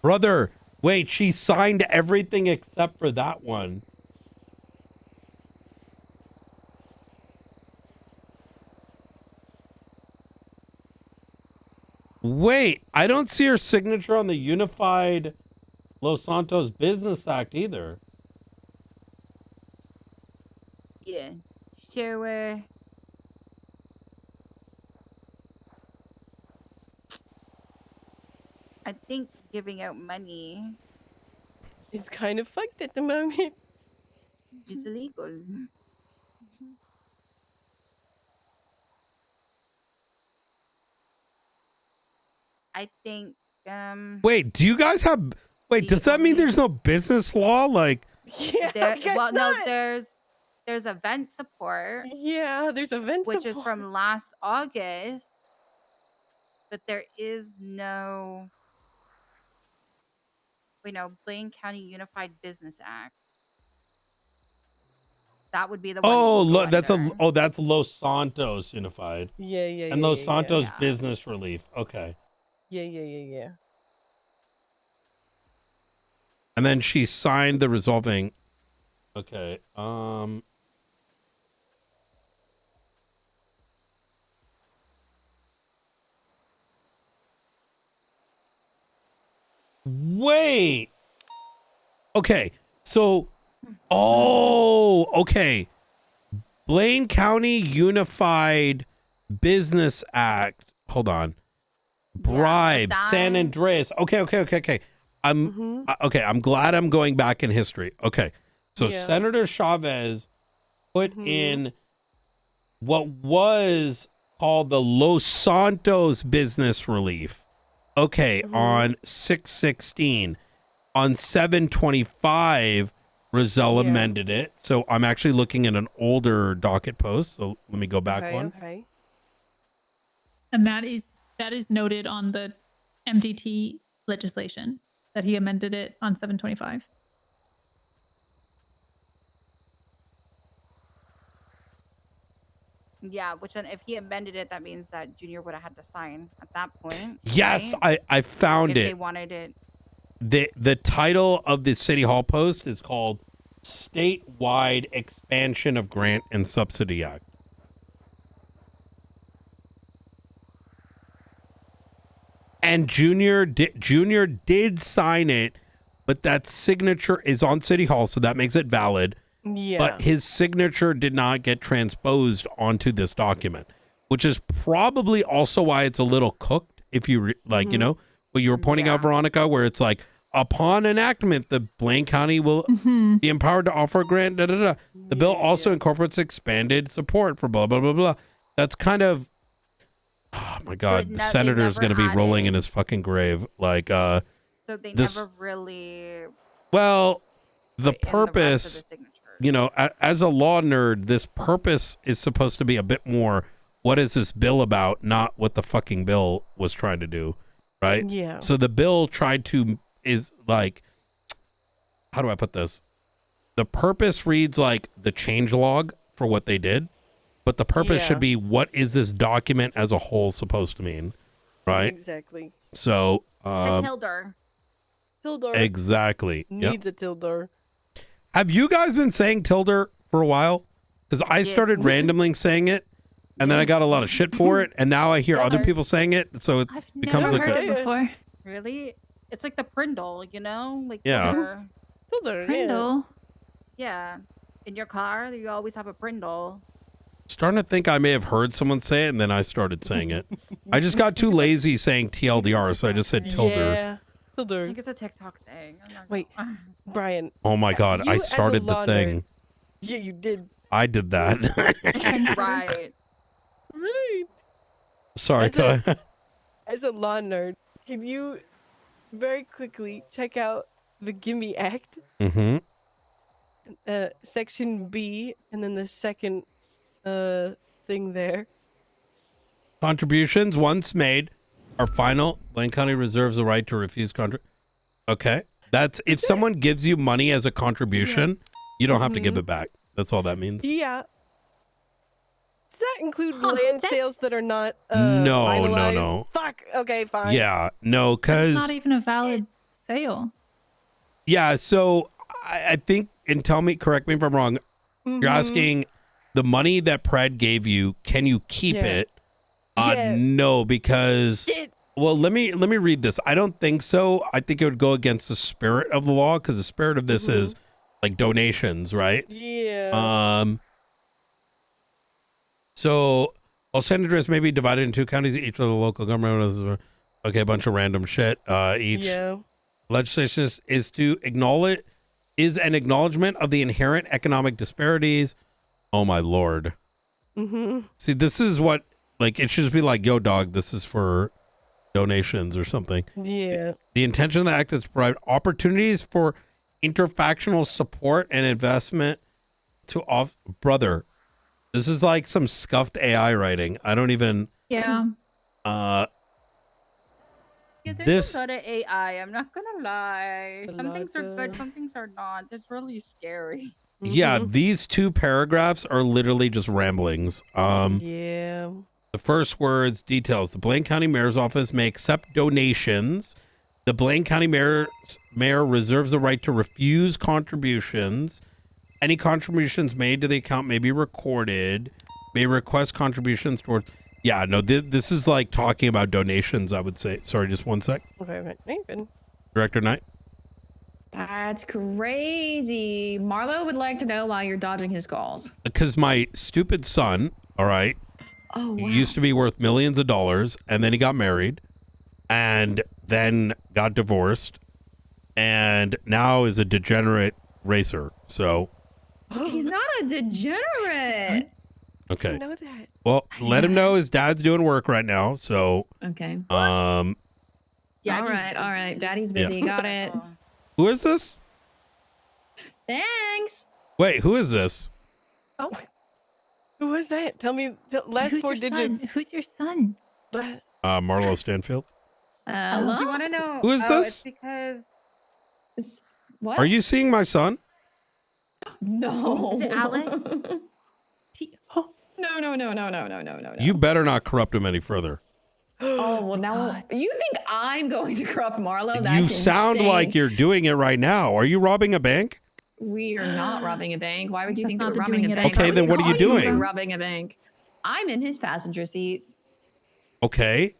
Brother, wait, she signed everything except for that one. Wait, I don't see her signature on the Unified Los Santos Business Act either. yeah. So, I think giving out money is kind of fucked at the moment. It's illegal. I think Wait, do you guys have does that mean there's no business law? Like there's event support. Yeah, there's event which support. is from last August, but there is no Blaine County Unified Business Act. That would be the one. That's Los Santos Unified. Yeah. And Los Santos yeah. Business Relief. Okay. Yeah. And then she signed the resolving. Okay. Wait. Okay. So, okay. Blaine County Unified Business Act. Hold on. Bribe, San Andreas. Okay. I'm glad I'm going back in history. Okay. So Senator Chavez put in what was called the Los Santos Business Relief. Okay, on 6/16. On 7/25, Roselle amended it. So I'm actually looking at an older docket post. So let me go back one. Okay. And that is noted on the MDT legislation that he amended it on 7/25. Yeah, which then if he amended it, that means that Junior would have had to sign at that point. Yes, right? I found if it. They wanted it. The title of the City Hall post is called Statewide Expansion of Grant and Subsidy Act. And Junior did sign it, but that signature is on City Hall, so that makes it valid. Yeah. But his signature did not get transposed onto this document, which is probably also why it's a little cooked. If you you know what you were pointing out, Veronica, where it's like upon enactment, the Blaine County will be empowered to offer a grant. Da, da, da. The bill also incorporates expanded support for blah blah blah blah. That's kind of, oh my God, the senator's going to be rolling in his fucking grave. Like, So they this, never really. well, the put in the rest of the purpose, you know, as a law nerd, this purpose is supposed to be a bit more, what is this bill about, not what the fucking bill was trying to do, right? Yeah. So the bill tried to, is like, how do I put this? The purpose reads like the change log for what they did, but the purpose should be, what is this document as a whole supposed to mean, right? Exactly. So, A Tildor. Tildor. exactly. Yep. Needs a Tildor. Have you guys been saying Tilder for a while? Because I started randomly saying it, and then I got a lot of shit for it, and now I hear other people saying it, so it becomes like a... before. Really? It's like the Prindle, you know? Like Yeah. Tildor, Prindle. Yeah. In your car, you always have a Prindle. Starting to think I may have heard someone say it, and then I started saying it. I just got too lazy saying TLDR, so I just said Tilder. Yeah. I Tildor. think it's a TikTok thing. Wait, Brian. Oh my God, you I as a started the law thing. nerd- Yeah, you did. I did that. Right. Right. Sorry, As go a- ahead. As a law nerd, can you very quickly check out the Gimme Act, Mm-hmm. Section B, and then the second thing there? Contributions once made are final. Blaine County reserves the right to refuse Okay. That's if someone gives you money as a contribution, you don't have to give it back. That's all that means. Yeah. Does that include land sales that are not No, finalized? no. Fuck. Okay, fine. Yeah, no, It's because not even a valid sale. yeah, so I think, and tell me, correct me if I'm wrong, Mhm. you're asking the money that Pred gave you, can you keep Yeah. it? Yeah. No, because well, let me read this. I don't think so. I think it would go against the spirit of the law, because the spirit of this is like donations, right? Yeah. So all senators may be divided in 2 counties, each with a local government. Okay, a bunch of random shit. Each legislation is to acknowledge, is an acknowledgement of the inherent economic disparities. Oh my Lord. Mm-hmm. See, this is what, like, it should just be like, yo, dog, this is for donations or something. Yeah. The intention of the act is to provide opportunities for interfactional support and investment to off. Brother, this is like some scuffed AI writing. I don't even. Yeah. Yeah, there's This- a lot of AI. I'm not gonna lie. Some things are good, some things are not. It's really scary. Yeah, these 2 paragraphs are literally just ramblings. Yeah. The first words, details. The Blaine County Mayor's Office may accept donations. The Blaine County Mayor reserves the right to refuse contributions. Any contributions made to the account may be recorded. May request contributions towards. Yeah, no, this is like talking about donations, I would say. Sorry, just one sec. Okay, right. Good. Director Knight. That's crazy. Marlo would like to know why you're dodging his calls. Because my stupid son, all right, used to be worth millions of dollars, and then he got married, and then got divorced, and now is a degenerate racer. So, He's not a degenerate. okay. I know that. Well, let him know his dad's doing work right now. So, Okay. Daddy's all right. Daddy's Yeah. busy. Got it. who is this? Thanks. Wait, who is this? Oh, Who was that? Tell me the last who's 4 your digits. son? Who's your son? Marlo Stanfield. Do you want to know? Who is It's this? because. What? Are you seeing my son? No. Is it Alice? No. You better not corrupt him any further. Oh well, now you think I'm going to corrupt Marlo? That's You sound insane. like you're doing it right now. Are you robbing a bank? We are not robbing a bank. Why would you That's think not we're the robbing a doing it bank? Okay, Why would then what are you call doing? robbing a bank. I'm in his passenger seat. Okay.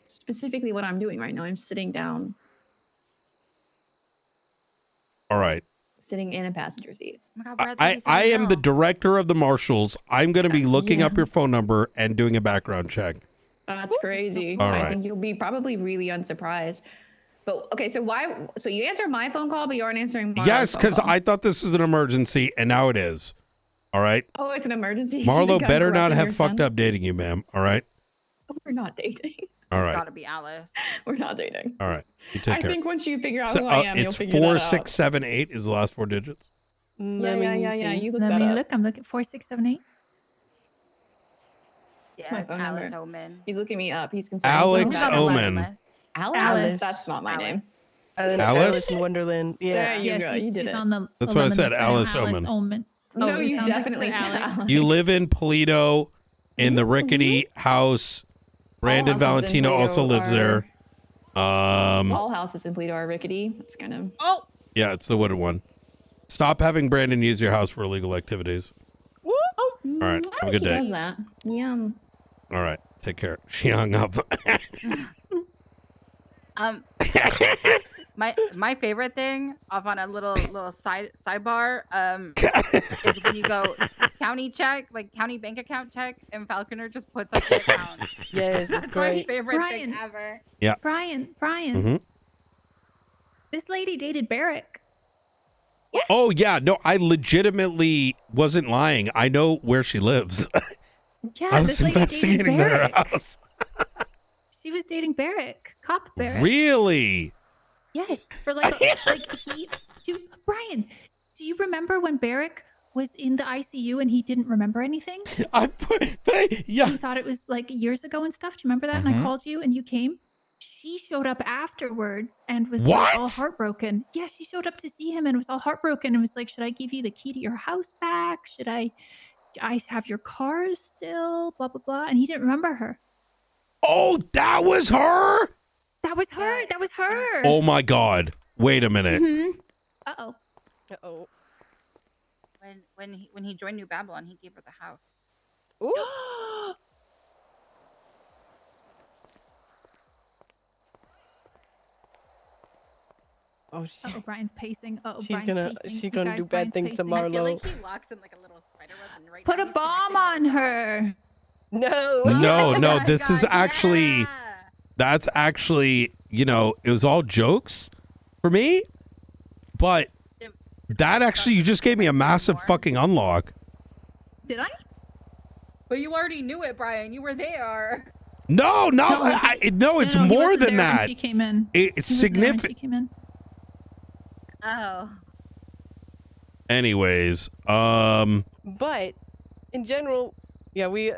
Specifically, what I'm doing right now, I'm sitting down, All right. sitting in a passenger seat. Oh my God, Brad, I am the director of the marshals. I'm going to be looking up your phone number and doing a background check. That's crazy. All I right. think you'll be probably really unsurprised. But okay, so why? So you answer my phone call, but you aren't answering Marlo's Yes, phone because call. I thought this was an emergency, and now it is. All right. Oh, it's an emergency. You Marlo think I'm better not corrupting have your fucked son? up dating you, ma'am. All right. Oh, we're not dating. All It's right. gotta be Alice. We're not dating. All right. You take I care. think once you figure out So, who I am, you'll it's figure that out. 4678 is the last 4 digits. Yeah. You look Let that me up. look. I'm looking 4678. It's Yeah, my it's phone Alice number. Oman. He's looking me up. He's concerned. Alex He's on Oman. Alice? Alice. That's not my name. Alice? Alice in Wonderland. Yeah. There you go. You she's did it. on the. That's what I said, 11th, Alice Alice Oman. Oman. No, Oh, it you sounds like definitely said Alex. You live in Polito in the rickety house. Brandon houses in Valentino also Polito lives there. All houses in Polito are rickety. It's kind of. Oh. Yeah, it's the wooded one. Stop having Brandon use your house for illegal activities. Oh, All right. Have a good he day. does that. Yum. All right. Take care. She hung up. My favorite thing, off on a little sidebar, is when you go county check, like county bank account check, and Falconer just puts up the account. Yes, That's my great. favorite Brian. thing ever. Yeah. Brian. Mhm. This lady dated Barrick. Oh, yeah. No, I legitimately wasn't lying. I know where she lives. Yeah, I was this lady dated investigating their Barrick. house. She was dating Barrick, Cop Barrick. Really? Yes, for Brian, do you remember when Barrick was in the ICU and he didn't remember anything? Yeah. He thought it was like years ago and stuff. Do you remember that? And I Mhm. called you and you came. She showed up afterwards and was like, all What? heartbroken. Yeah, she showed up to see him and was all heartbroken and was like, "Should I give you the key to your house back? Should I have your cars still? Blah blah blah." And he didn't remember her. Oh, that was her? That was her. That was her. Oh, my God. Wait a minute. Uh oh. Uh-oh. When he joined New Babylon, he gave her the house. Ooh. Oh, Uh-oh, Brian's pacing. Uh-oh, she's Brian's gonna pacing. she's You gonna guys, do bad Brian's things to pacing. I feel Marlo. like he locks in like a little spider web and right Put now a he's bomb on her. No. No, my this is God, actually, that's actually, it was all jokes for me, but that actually, you just gave me a massive fucking unlock. Did I? But you already knew it, Brian. You were there. No, it's he more wasn't than there when that. She came in. It's He wasn't there when significant. She came in. Oh. Anyways, But in general, yeah, we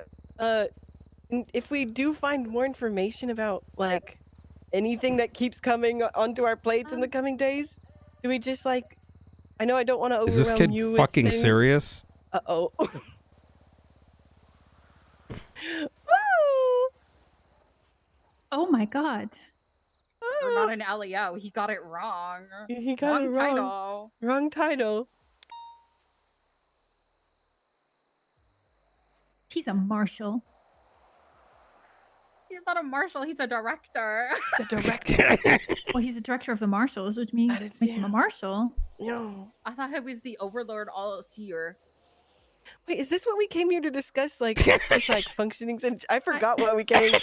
if we do find more information about like anything that keeps coming onto our plates in the coming days, do we just like I know I don't want to overwhelm is this kid you fucking with things. serious? Uh-oh. Oh my God. We're not an Leo. He got it wrong. He got it wrong. Title. Wrong title. He's a marshal. He's not a marshal. He's a director. He's a director. Well, he's the director of the marshals, which means makes him a marshal. No. I thought he was the overlord, all seer. Wait, is this what we came here to discuss? Like, just like functionings? And I forgot why we came.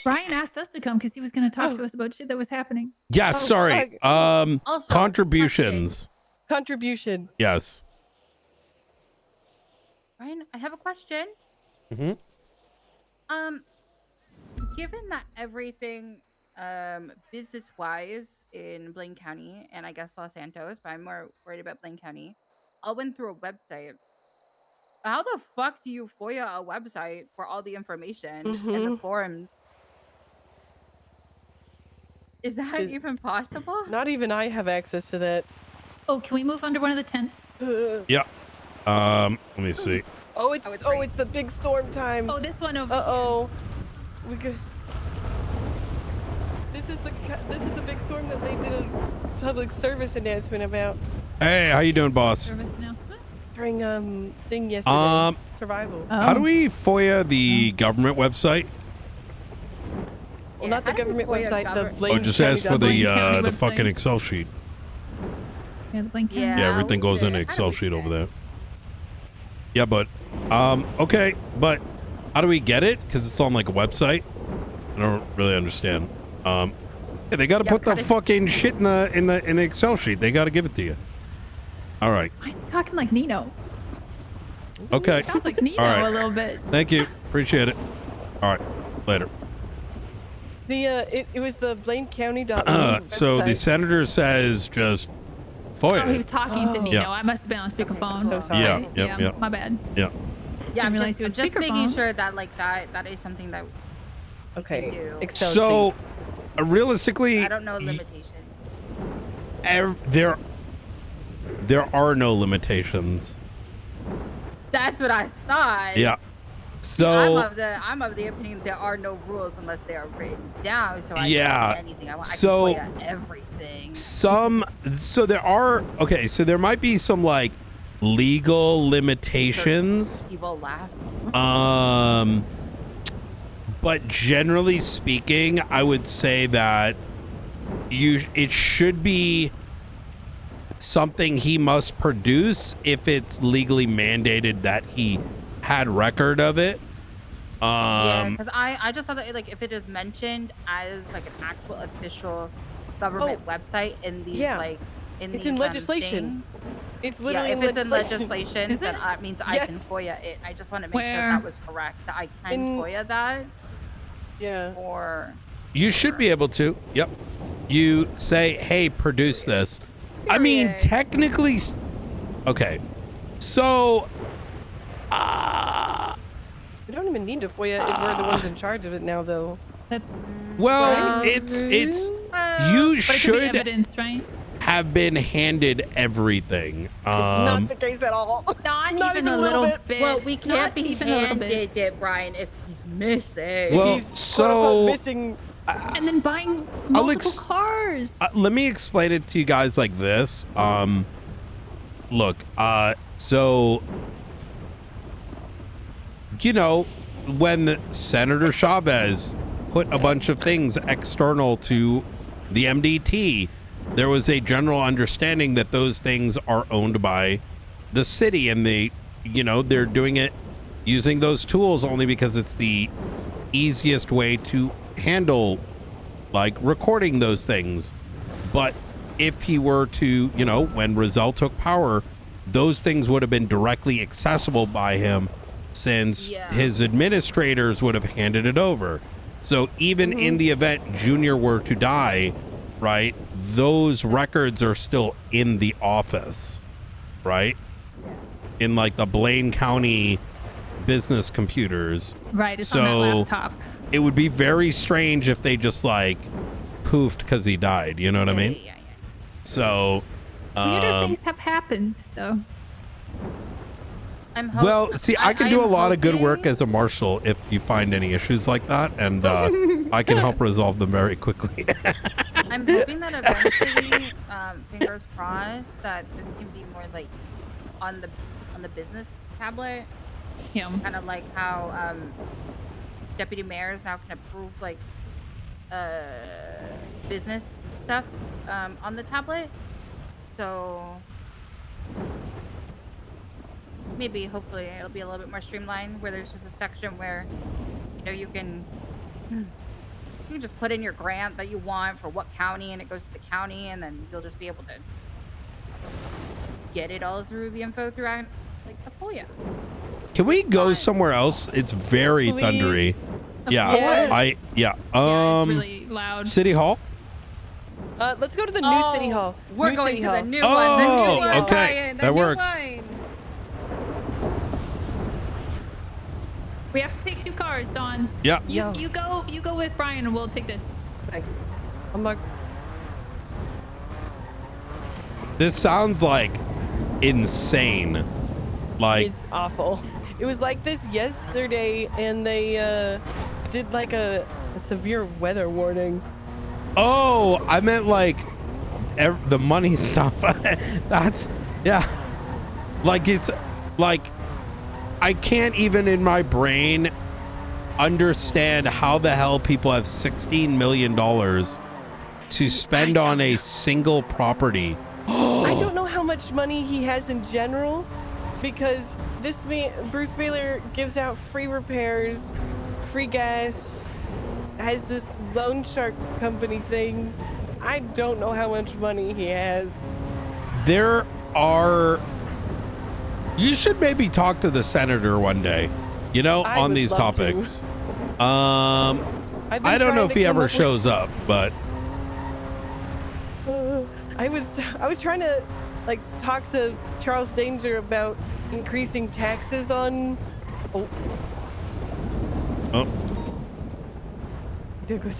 Brian asked us to come because he was going to talk to us about shit that was happening. Yeah, sorry. Also, Contributions. Contribution. Yes. Brian, I have a question. Mm-hmm. Given that everything business-wise in Blaine County and I guess Los Santos, but I'm more worried about Blaine County, all went through a website. How the fuck do you FOIA a website for all the information and the forums? Is that even possible? Not even I have access to that. Oh, can we move under one of the tents? Yeah. Let me see. Oh, it's the big storm time. Oh, this one over Uh-oh. We could. This is the big storm that they did a public service announcement about Hey, how you doing, boss? Service announcement? during thing yesterday. Survival. How do we FOIA the government website? Well, not the government website. The Oh, Blaine just County ask for Blaine the County website. fucking Excel sheet. Yeah, the Blaine County. Yeah, everything goes in an Excel sheet over there. Yeah, but okay, but how do we get it? Because it's on like a website. I don't really understand. Yeah, they got to put the fucking shit in the Excel sheet. They got to give it to you. All right. Why is he talking like Nino? Okay. Sounds like Nino All right. a little bit. Thank you. Appreciate it. All right. Later. The it was the Blaine County. So the senator says just FOIA. Oh, he was talking to Nino. Yeah. I must have been on speakerphone. So sorry. Yeah. My bad. Yeah. Yeah, I'm realize just, he was just making speakerphone. sure that like that is something that we can do. Excel So realistically, I don't know limitations. there are no limitations. That's what I thought. Yeah. So I'm of the opinion there are no rules unless they are written down. So I Yeah. can do anything I want. So- I can FOIA everything. so there are so there might be some like legal limitations. Evil laugh. But generally speaking, I would say that it should be something he must produce if it's legally mandated that he had record of it. Yeah, because I just saw that like if it is mentioned as like an actual official government website in these like in It's these in legislation. things. It's literally if in it's in legislation. legislation, Is then it? that means I can Yes. FOIA it. I just want to make sure Where? that was correct. That I can FOIA that. Yeah. Or You should be able to. Yep. You say, "Hey, produce this." I mean, technically, okay. So, We don't even need to FOIA if we're the ones in charge of it now, though. That's well, Right. it's you but it could be should evidence, right? have been handed everything. Not the case at all. Not even even a little bit. Well, we can't Not be even a little bit. handed it, Brian, if he's missing. Well, He's so missing. And then buying multiple cars. let me explain it to you guys like this. Look, so when Senator Chavez put a bunch of things external to the MDT, there was a general understanding that those things are owned by the city, and they're doing it using those tools only because it's the easiest way to handle like recording those things. But if he were to, when Rizal took power, those things would have been directly accessible by him since his administrators would have handed it over. So even in the event Junior were to die, right, those records are still in the office, right? In like the Blaine County business computers. Right, it's on that laptop. It would be very strange if they just like poofed because he died. You know what I mean? Yeah. So, Weirder things have happened, though. well, see, I can do a lot of good work as a marshal if you find any issues like that, and I can help resolve them very quickly. I'm hoping that eventually, fingers crossed, that this can be more like on the business tablet. Yeah. Kind of like how deputy mayors now can approve like business stuff on the tablet. So maybe hopefully it'll be a little bit more streamlined, where there's just a section where you can just put in your grant that you want for what county, and it goes to the county, and then you'll just be able to get it all through the info throughout like the FOIA. Can we go somewhere else? It's very Please. thundery. Of Yeah, course. it's really loud. City Hall. Let's go to the new City Hall. We're New going City to Hall. the new one. The new one, okay. Brian, the That new works. one. We have to take 2 cars, Dawn. Yeah. You go with Brian, and we'll take this. I'm like, This sounds like insane. Like it's awful. It was like this yesterday, and they did like a severe weather warning. Oh, I meant like the money stuff. That's yeah. Like it's like I can't even in my brain understand how the hell people have $16 million to spend on a single property. I don't know how much money he has in general, because Bruce Baylor gives out free repairs, free gas, has this loan shark company thing. I don't know how much money he has. You should maybe talk to the senator one day, on these topics. I don't know if he ever shows up, but I was trying to like talk to Charles Danger about increasing taxes on. Oh. There goes.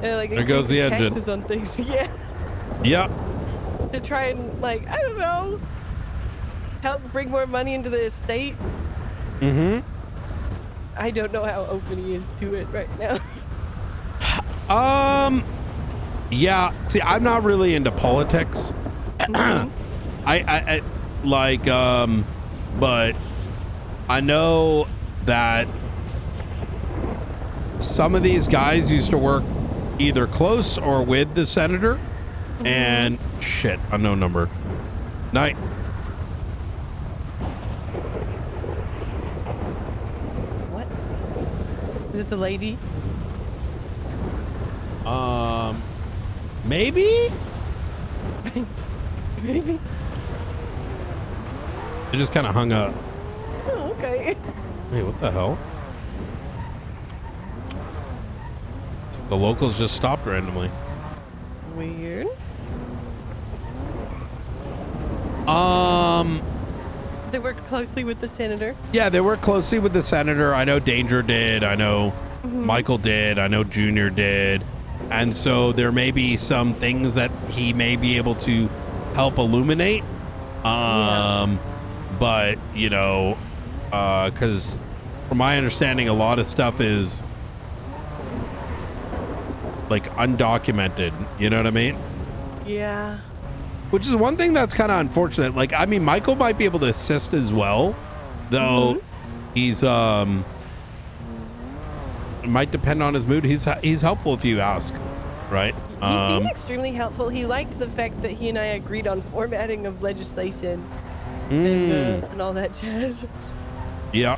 Like there goes the engine. Taxes on things. Yeah. Yep. To try and I don't know, help bring more money into the estate. Mm-hmm. I don't know how open he is to it right now. Yeah. See, I'm not really into politics. I but I know that some of these guys used to work either close or with the senator. And shit, unknown number. Night. What? Is it the lady? Maybe? Maybe. It just kind of hung up. Oh, okay. Hey, what the hell? The locals just stopped randomly. Weird. They worked closely with the senator. Yeah, they worked closely with the senator. I know Danger did. I know Michael did. I know Junior did. And so there may be some things that he may be able to help illuminate. But, because from my understanding, a lot of stuff is like undocumented. You know what I mean? Yeah. Which is one thing that's kind of unfortunate. Like, I mean, Michael might be able to assist as well, though he's it might depend on his mood. He's helpful if you ask, right? He seemed extremely helpful. He liked the fact that he and I agreed on formatting of legislation and all that jazz. Yeah.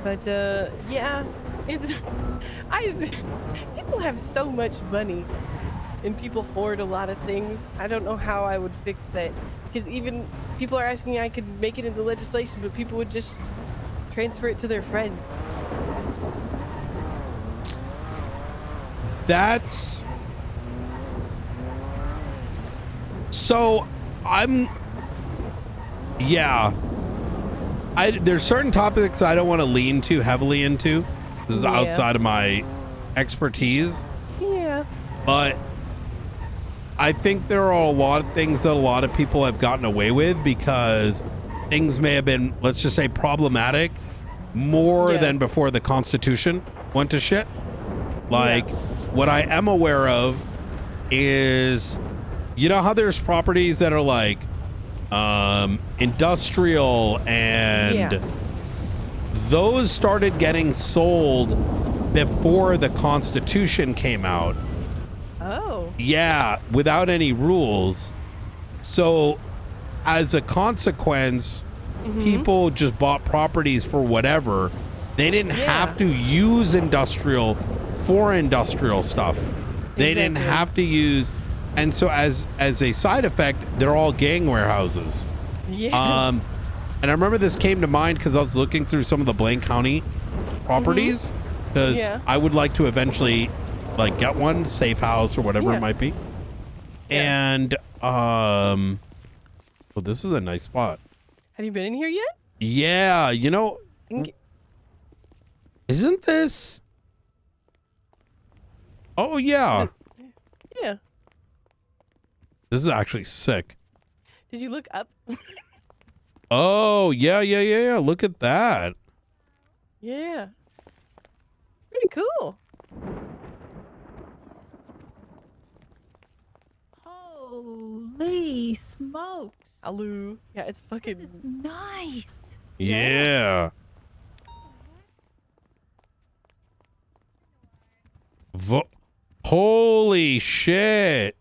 But yeah, people have so much money, and people hoard a lot of things. I don't know how I would fix that, because even people are asking I could make it into legislation, but people would just transfer it to their friend. That's so there's certain topics I don't want to lean too heavily into. This is outside of my expertise. Yeah. But I think there are a lot of things that a lot of people have gotten away with because things may have been, let's just say, problematic more than before the Constitution went to shit. Like, what I am aware of is, how there's properties that are like industrial, and those started getting sold before the Constitution came out. Oh. Yeah, without any rules. So as a consequence, people just bought properties for whatever. They didn't have to use industrial for industrial stuff. They didn't have to use, and so as a side effect, they're all gang warehouses. Yeah. And I remember this came to mind because I was looking through some of the Blaine County properties, because I would like to eventually like get one safe house or whatever it might be. And well, this is a nice spot. Have you been in here yet? Yeah, isn't this? Oh yeah. Yeah. This is actually sick. Did you look up? Oh, yeah. Look at that. Yeah. Pretty cool. Holy smokes. Hello. Yeah, it's fucking This is nice. Yeah. Holy shit.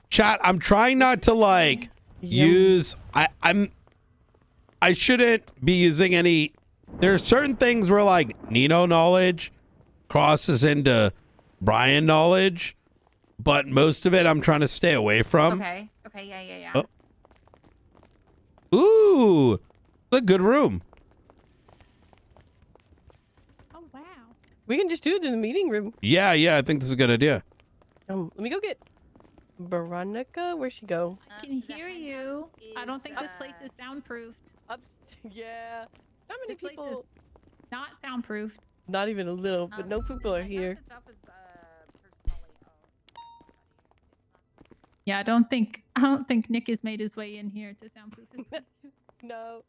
Chat, I'm trying not to like use I shouldn't be using any. There are certain things where like Nino knowledge crosses into Brian knowledge, but most of it I'm trying to stay away from. Okay. Okay. Yeah. Oh. Ooh, a good room. Oh wow. We can just do it in the meeting room. Yeah, I think this is a good idea. Let me go get Veronica. Where'd she go? I can hear you. I don't think this place is soundproofed. Yeah. How many This place people? is not soundproofed. Not even a little, but no people are here. Yeah, I don't think Nick has made his way in here to soundproof his place. No.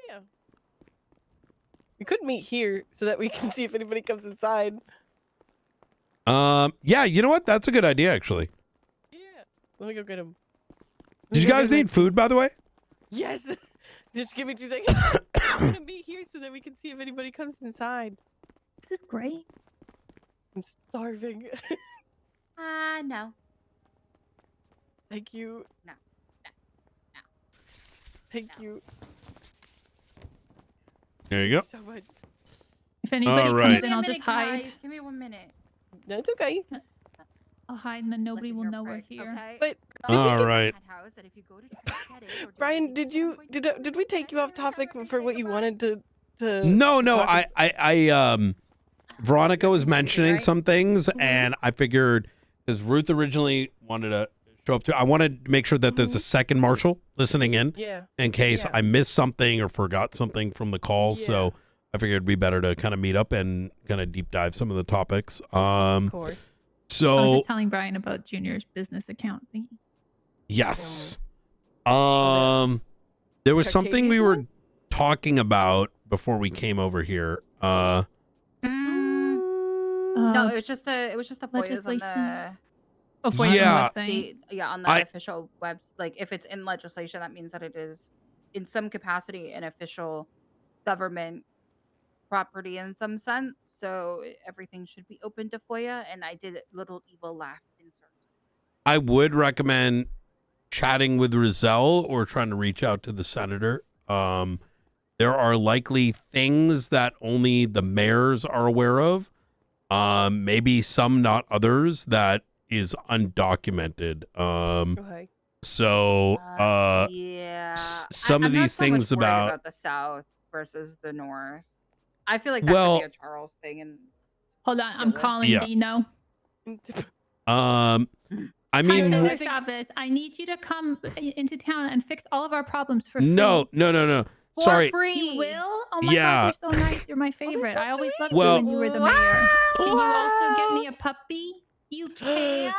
Yeah. We could meet here so that we can see if anybody comes inside. Yeah, you know what? That's a good idea, actually. Let me go get him. Did you guys need food, by the way? Yes. Just give me 2 seconds. I'm gonna meet here so that we can see if anybody comes inside. This is great. I'm starving. No. Thank you. No. Thank you There you go. so much. If anybody All right. comes in, I'll just hide. Guys, give me 1 minute. That's okay. I'll hide and then nobody will know we're here. Okay. But All right. Brian, did we take you off topic for what you wanted to? No. I Veronica was mentioning some things, and I figured because Ruth originally wanted to show up I wanted to make sure that there's a second marshal listening in, in case I missed something or forgot something from the call. So I figured it'd be better to kind of meet up and kind of deep dive some of the topics. Of course. So I was just telling Brian about Junior's business account thing. yes, there was something we were talking about before we came over here. No, it was just the FOIAs on the. Oh, FOIAs Yeah. on the website. On the official webs. Like if it's in legislation, that means that it is in some capacity an official government property in some sense. So everything should be open to FOIA. And I did little evil laugh insert. I would recommend chatting with Rizal or trying to reach out to the senator. There are likely things that only the mayors are aware of. Maybe some, not others, that is undocumented. Okay. So Yeah. some I'm of not these so much things worried about the South versus the North. I feel like that Well- should be a Charles thing. And Hold on, I'm calling Yeah. Nino. I Hi, mean Senator Chavez. I need you to come into town and fix all of our problems for free. no. For Sorry. free. You will? Oh my Yeah. God, you're so nice. You're my favorite. I always loved Well- you when you were the mayor. Can you also get me a puppy? You can?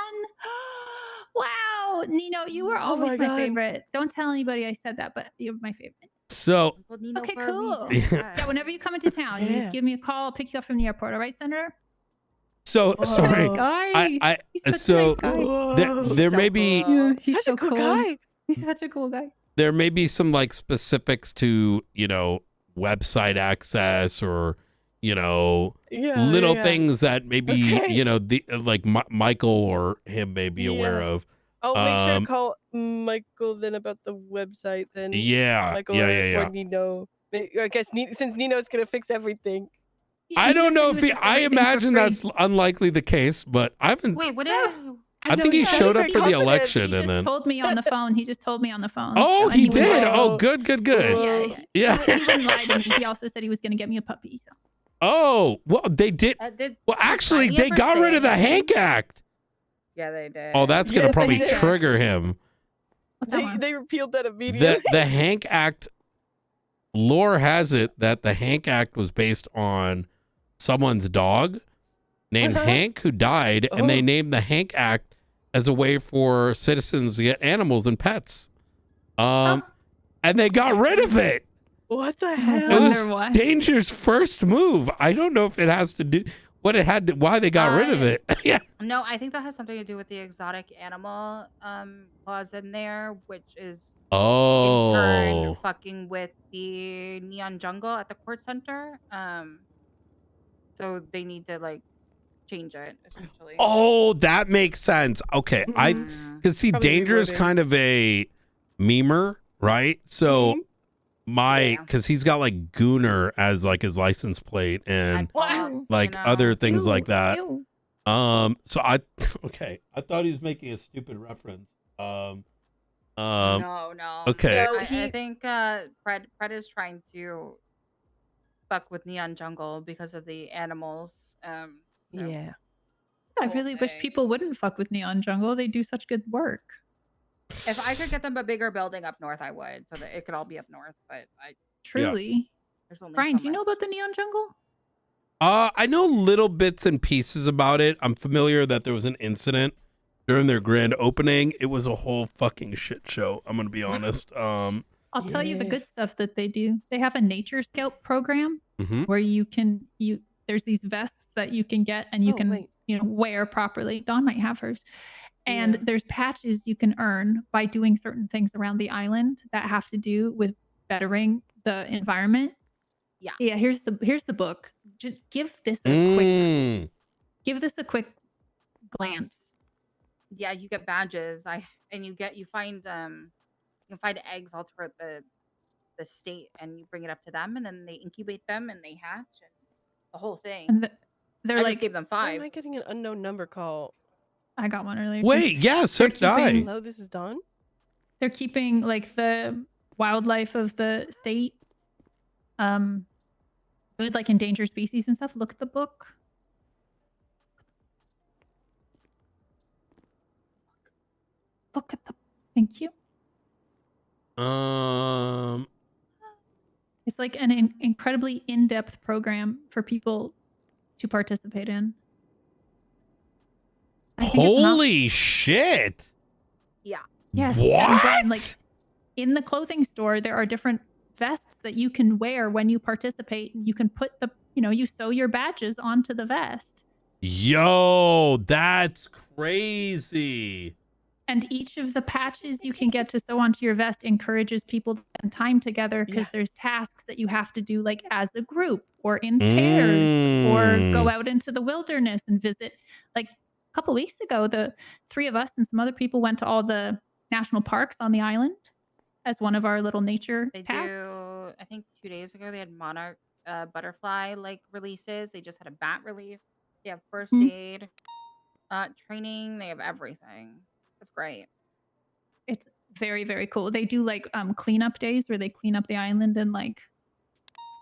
Wow. Nino, you were always my favorite. Don't tell anybody I said that, but you're my favorite. So Okay, cool. Yeah. Yeah, whenever you come into town, you just give me a call. I'll pick you up from the airport. All right, Senator? sorry. Guy. He's such a So nice guy. there may be Yeah, he's Such so a cool cool. guy. He's such a cool guy. there may be some like specifics to, website access or, little things that maybe, Okay. the like Michael or him may be aware of. I'll make sure to call Michael then about the website then. Yeah, Michael yeah. or Nino. I guess since Nino's gonna fix everything. I don't know if I imagine that's unlikely the case, but I haven't. Wait, what is? I think he showed up for the election He and just then. told me on the phone. He just told me on the phone. Oh, And he wouldn't did. lie. Oh, good. Yeah. Yeah. He wouldn't lie to me. He also said he was going to get me a puppy. So. Oh, well, they did. Well, actually, they got rid of the Hank Act. Yeah, they did. Oh, that's gonna Yes, they probably did. trigger him. They repealed that immediately. The Hank Act, lore has it that the Hank Act was based on someone's dog named Hank who died, and they named the Hank Act as a way for citizens to get animals and pets. And they got rid of it. What the hell? It was Danger's first move. I don't know if it has to do what it had to, why they got rid of it. Yeah. No, I think that has something to do with the exotic animal clause in there, which is in turn fucking with the neon jungle at the court center. So they need to like change it essentially. Oh, that makes sense. Okay. Because see, Probably Danger is reworded. kind of a memer, right? So because he's got like Gooner as like his license plate and like other things like that. So I thought he was making a stupid reference. No. Okay. I think Fred is trying to fuck with Neon Jungle because of the animals. Yeah. I really wish people wouldn't fuck with Neon Jungle. They do such good work. If I could get them a bigger building up north, I would, so that it could all be up north. But Truly. there's only Brian, so do you know about the Neon Jungle? I know little bits and pieces about it. I'm familiar that there was an incident during their grand opening. It was a whole fucking shit show. I'm gonna be honest. I'll tell you the good stuff that they do. They have a nature scout program where there's these vests that you can get and you can wear properly. Dawn might have hers. And there's patches you can earn by doing certain things around the island that have to do with bettering the environment. Yeah, here's the book. Just give this a quick glance. Yeah, you get badges. You find eggs all throughout the state, and you bring it up to them, and then they incubate them and they hatch and the whole thing. And they're I like, just gave them Why 5. am I getting an unknown number call? I got one earlier. Wait, yeah, so did I. Hello, this is Dawn. They're keeping like the wildlife of the state good, like endangered species and stuff. Look at the book. Look at the thank you. It's like an incredibly in-depth program for people to participate in. Holy shit. Yeah. Yes. What? And then, like in the clothing store, there are different vests that you can wear when you participate, and you can put you sew your badges onto the vest. Yo, that's crazy. And each of the patches you can get to sew onto your vest encourages people to spend time together because there's tasks that you have to do like as a group or in pairs or go out into the wilderness and visit. Like a couple weeks ago, the 3 of us and some other people went to all the national parks on the island as one of our little nature tasks. I think 2 days ago they had monarch butterfly like releases. They just had a bat release. They have first aid training. They have everything. It's great. It's very, very cool. They do like cleanup days where they clean up the island and like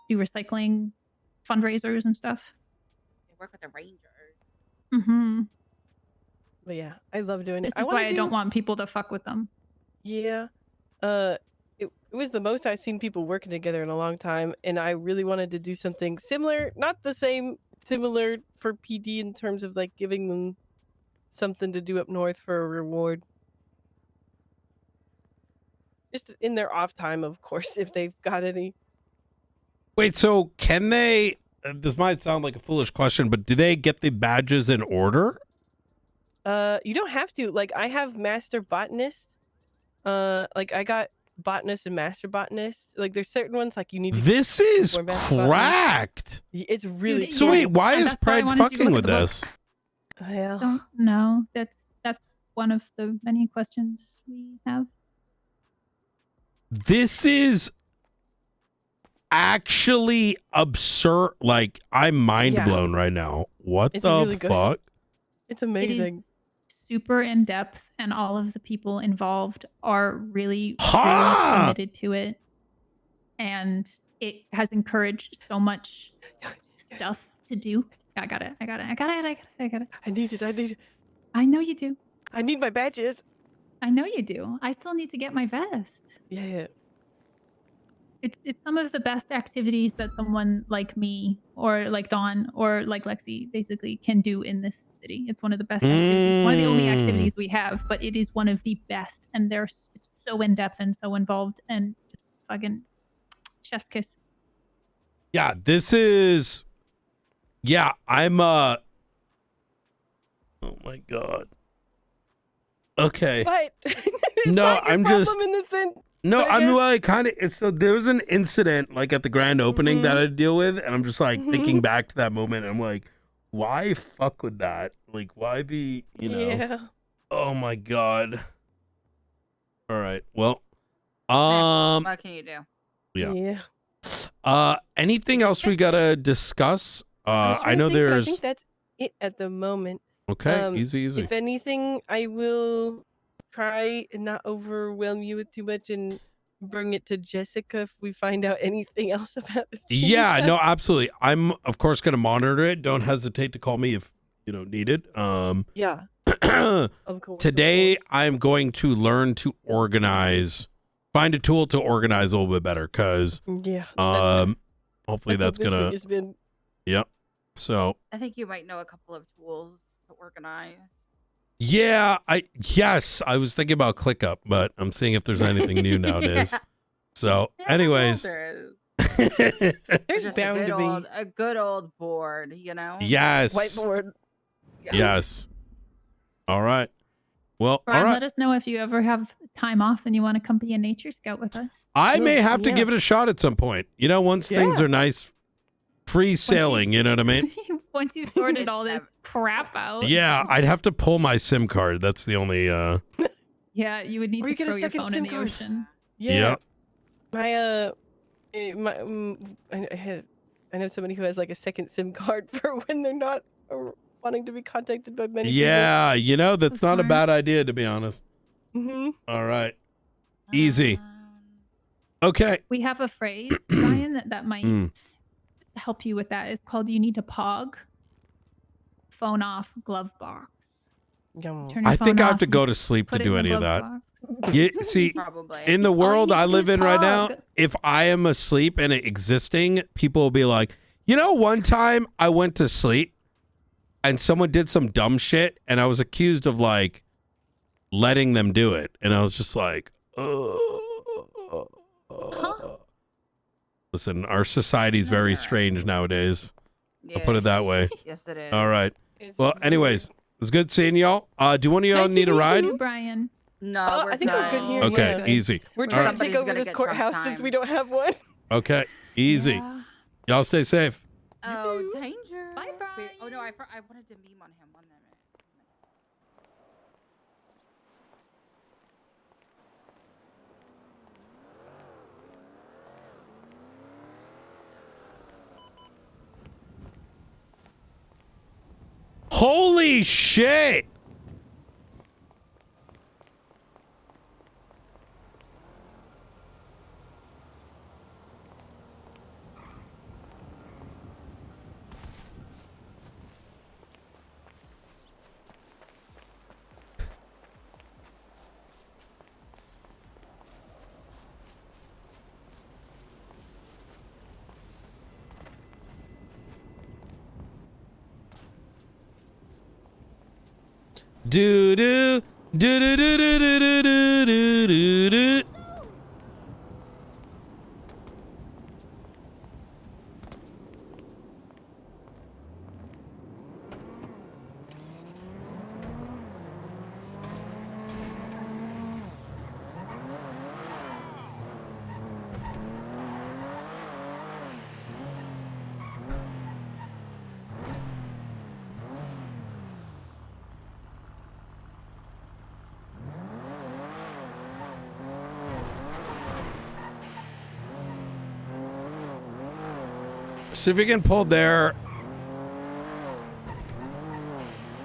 do recycling fundraisers and stuff. They work with the rangers. But yeah, I love doing it. This is why I don't want people to fuck with them. Yeah. It was the most I've seen people working together in a long time, and I really wanted to do something similar, not the same, similar for PD in terms of like giving them something to do up north for a reward. Just in their off time, of course, if they've got any. Wait, so can they, this might sound like a foolish question, but do they get the badges in order? You don't have to. Like, I have Master Botanist. Like, I got Botanist and Master Botanist. Like, there's certain ones, like, you need to. This is before Master cracked. Botanist. It's really So wait, why is Pride fucking with this? Yeah. Don't know. That's one of the many questions we have. This is actually absurd. Like, I'm mind blown right now. What It's the really good. fuck? It's amazing. It is super in depth, and all of the people involved are really committed to it. And it has encouraged so much stuff to do. I got it. I need it. I know you do. I need my badges. I know you do. I still need to get my vest. Yeah. It's some of the best activities that someone like me or like Dawn or like Lexi basically can do in this city. It's one of the best activities. One of the only activities we have, but it is one of the best. And it's so in depth and so involved and just fucking chef's kiss. Yeah, this is. Yeah, I'm. Oh my god. Okay. What? No, I'm just. In the sense, No, I I'm guess- like kind of. So there was an incident like at the grand opening that I deal with, and I'm just like thinking back to that moment. And I'm like, why fuck with that? Like, why be? You know. Yeah. Oh my god. All right. Well. What can you do? Yeah. Anything else we gotta discuss? I know I think there's. that's it at the moment. Okay, easy. If anything, I will try and not overwhelm you with too much and bring it to Jessica if we find out anything else about this. Yeah, no, absolutely. I'm of course gonna monitor it. Don't hesitate to call me if needed. Yeah. Of course. Today I'm going to learn to organize, find a tool to organize a little bit better, because Yeah. hopefully that's this gonna. week has been. Yep. So I think you might know a couple of tools to organize. yeah, I was thinking about ClickUp, but I'm seeing if there's anything new nowadays. Yeah. So, anyways, There is. There's Just bound to be a good old board, yes, whiteboard. yes. All right. Well, Brian, all right. let us know if you ever have time off and you want to come be a nature scout with us. I may have to give it a shot at some point. Once things Yeah. are nice, free sailing. You know what I mean? Once you've sorted all this crap out. Yeah, I'd have to pull my SIM card. That's the only. Yeah, you would need Or to you get a throw your second phone SIM in the card. ocean. Yeah. Yep. I know somebody who has like a second SIM card for when they're not wanting to be contacted by many Yeah, that's not a bad idea, to be honest. people. Mm-hmm. All right. Easy. Okay. We have a phrase, Brian, that might Mm. help you with that. It's called "you need to pog." Phone off, glove box. Turn your I think phone I have off, to go to sleep put to it do in the any of glove that. box. Yeah, see, Probably. in the world I live in right now, pog. if I am asleep and it existing, people will be like, one time I went to sleep and someone did some dumb shit and I was accused of like letting them do it. And I was just like, Listen, our society is very strange nowadays. I'll put it that way. Yes, it is. All right. Well, anyways, it's good seeing y'all. Do one of y'all need a ride? Brian. No, we're I think we're good here. Okay, yeah. easy. We're All trying right. to take Somebody's over gonna this get courthouse Trump since time. we don't have one. Okay, easy. Y'all stay safe. Oh, danger. Bye, Brian. Oh, no, I wanted to meme on him. 1 minute. Holy shit! Do do do do do do do do do do do. See if we can pull their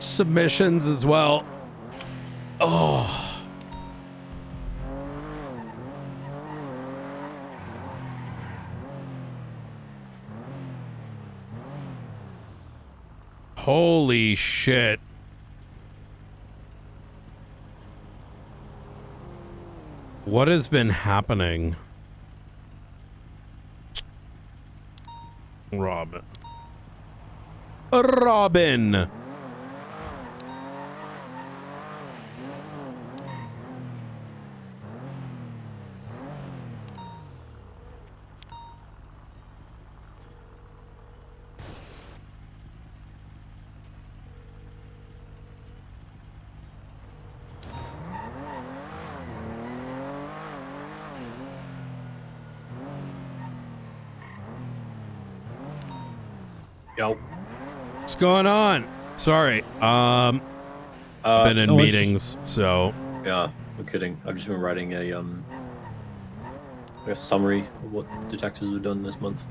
submissions as well. Oh. Holy shit. What has been happening? Robin. Robin. Yo. What's going on? Sorry. Been in no, meetings, so. Yeah, no kidding. I've just been writing a summary of what detectives have done this month.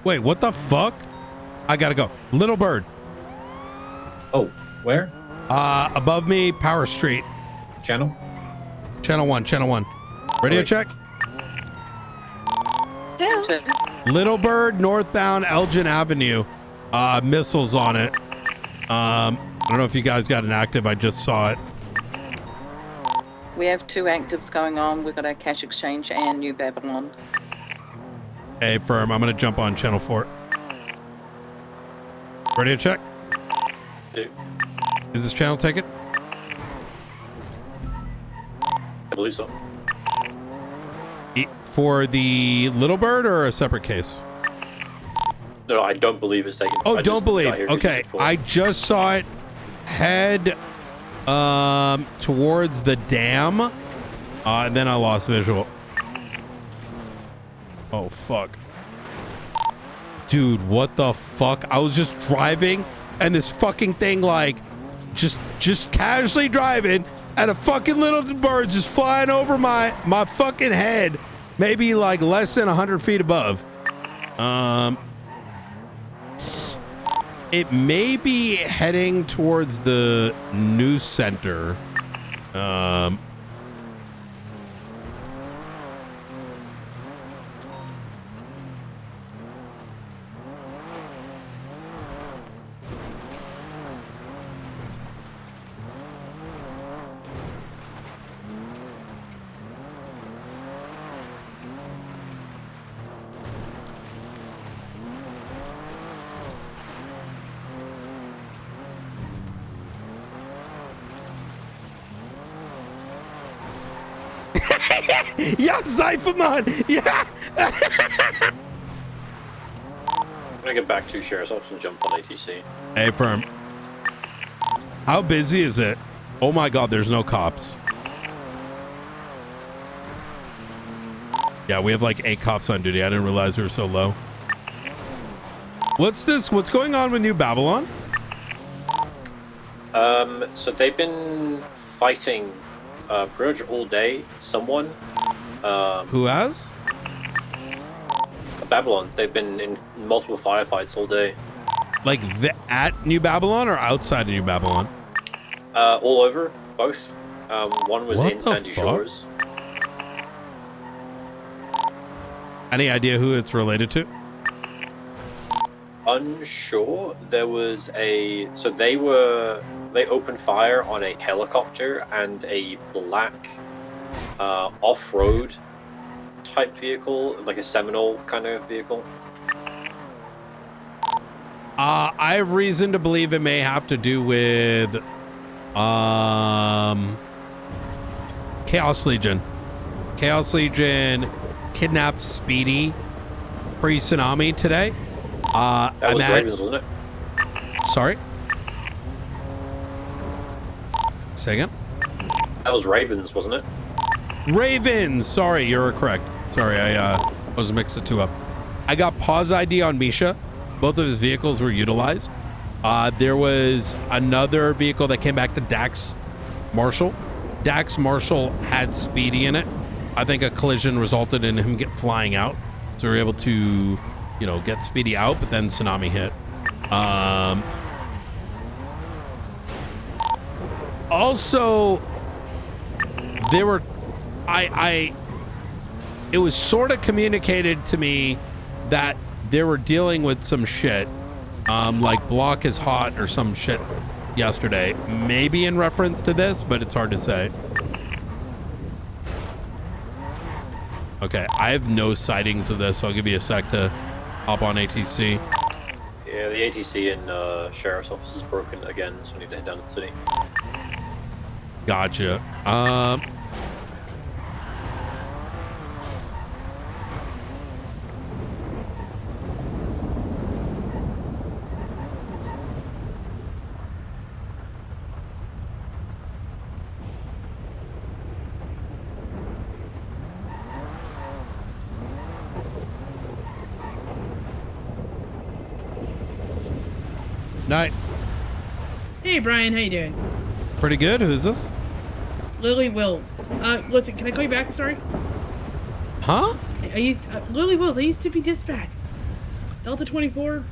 Wait, what the fuck? I gotta go. Little Bird. Oh, where? Above me, Power Street. Channel? Channel 1, channel 1. Radio check. Little Bird, northbound Elgin Avenue. Missiles on it. I don't know if you guys got an active. I just saw it. We have 2 actives going on. We've got our cash exchange and New Babylon. Hey, firm. I'm gonna jump on channel 4. Radio check. Yeah. Is this channel taken? I believe so. For the Little Bird or a separate case? No, I don't believe it's taken. Oh, I don't just believe. got here Okay, before. I just saw it head towards the dam, and then I lost visual. Oh, fuck. Dude, what the fuck? I was just driving, and this fucking thing, like, just casually driving, and a fucking little bird just flying over my fucking head, maybe like less than 100 feet above. It may be heading towards the news center. Yeah, Zyphamon! Yeah! I'm gonna get back to Sheriff's Office and jump on ATC. Hey, firm. How busy is it? Oh my god, there's no cops. Yeah, we have like 8 cops on duty. I didn't realize we were so low. What's this? What's going on with New Babylon? So they've been fighting pretty much all day. Someone. Who has? Babylon. They've been in multiple firefights all day. Like at New Babylon or outside of New Babylon? All over, both. One was What in the Sandy fuck? Shores. Any idea who it's related to? Unsure. There was a. So they opened fire on a helicopter and a black off-road type vehicle, like a Seminole kind of vehicle. I have reason to believe it may have to do with Chaos Legion. Chaos Legion kidnapped Speedy pre-tsunami today. That was Ravens, wasn't it? Sorry? Say again? That was Ravens, wasn't it? Ravens! Sorry, you're correct. Sorry, I was mixed the two up. I got pause ID on Misha. Both of his vehicles were utilized. There was another vehicle that came back to Dax Marshall. Dax Marshall had Speedy in it. I think a collision resulted in him flying out. So we were able to, you know, get Speedy out, but then tsunami hit. Also, there were, it was sort of communicated to me that they were dealing with some shit, like block is hot or some shit yesterday. Maybe in reference to this, but it's hard to say. Okay, I have no sightings of this, so I'll give you a sec to hop on ATC. Yeah, the ATC in Sheriff's Office is broken again, so we need to head down to the city. Gotcha. Night. Hey Brian, how you doing? Pretty good. Who's this? Lily Wills. Listen, can I call you back? Sorry. Huh? Lily Wills. I used to be dispatch. Delta 24.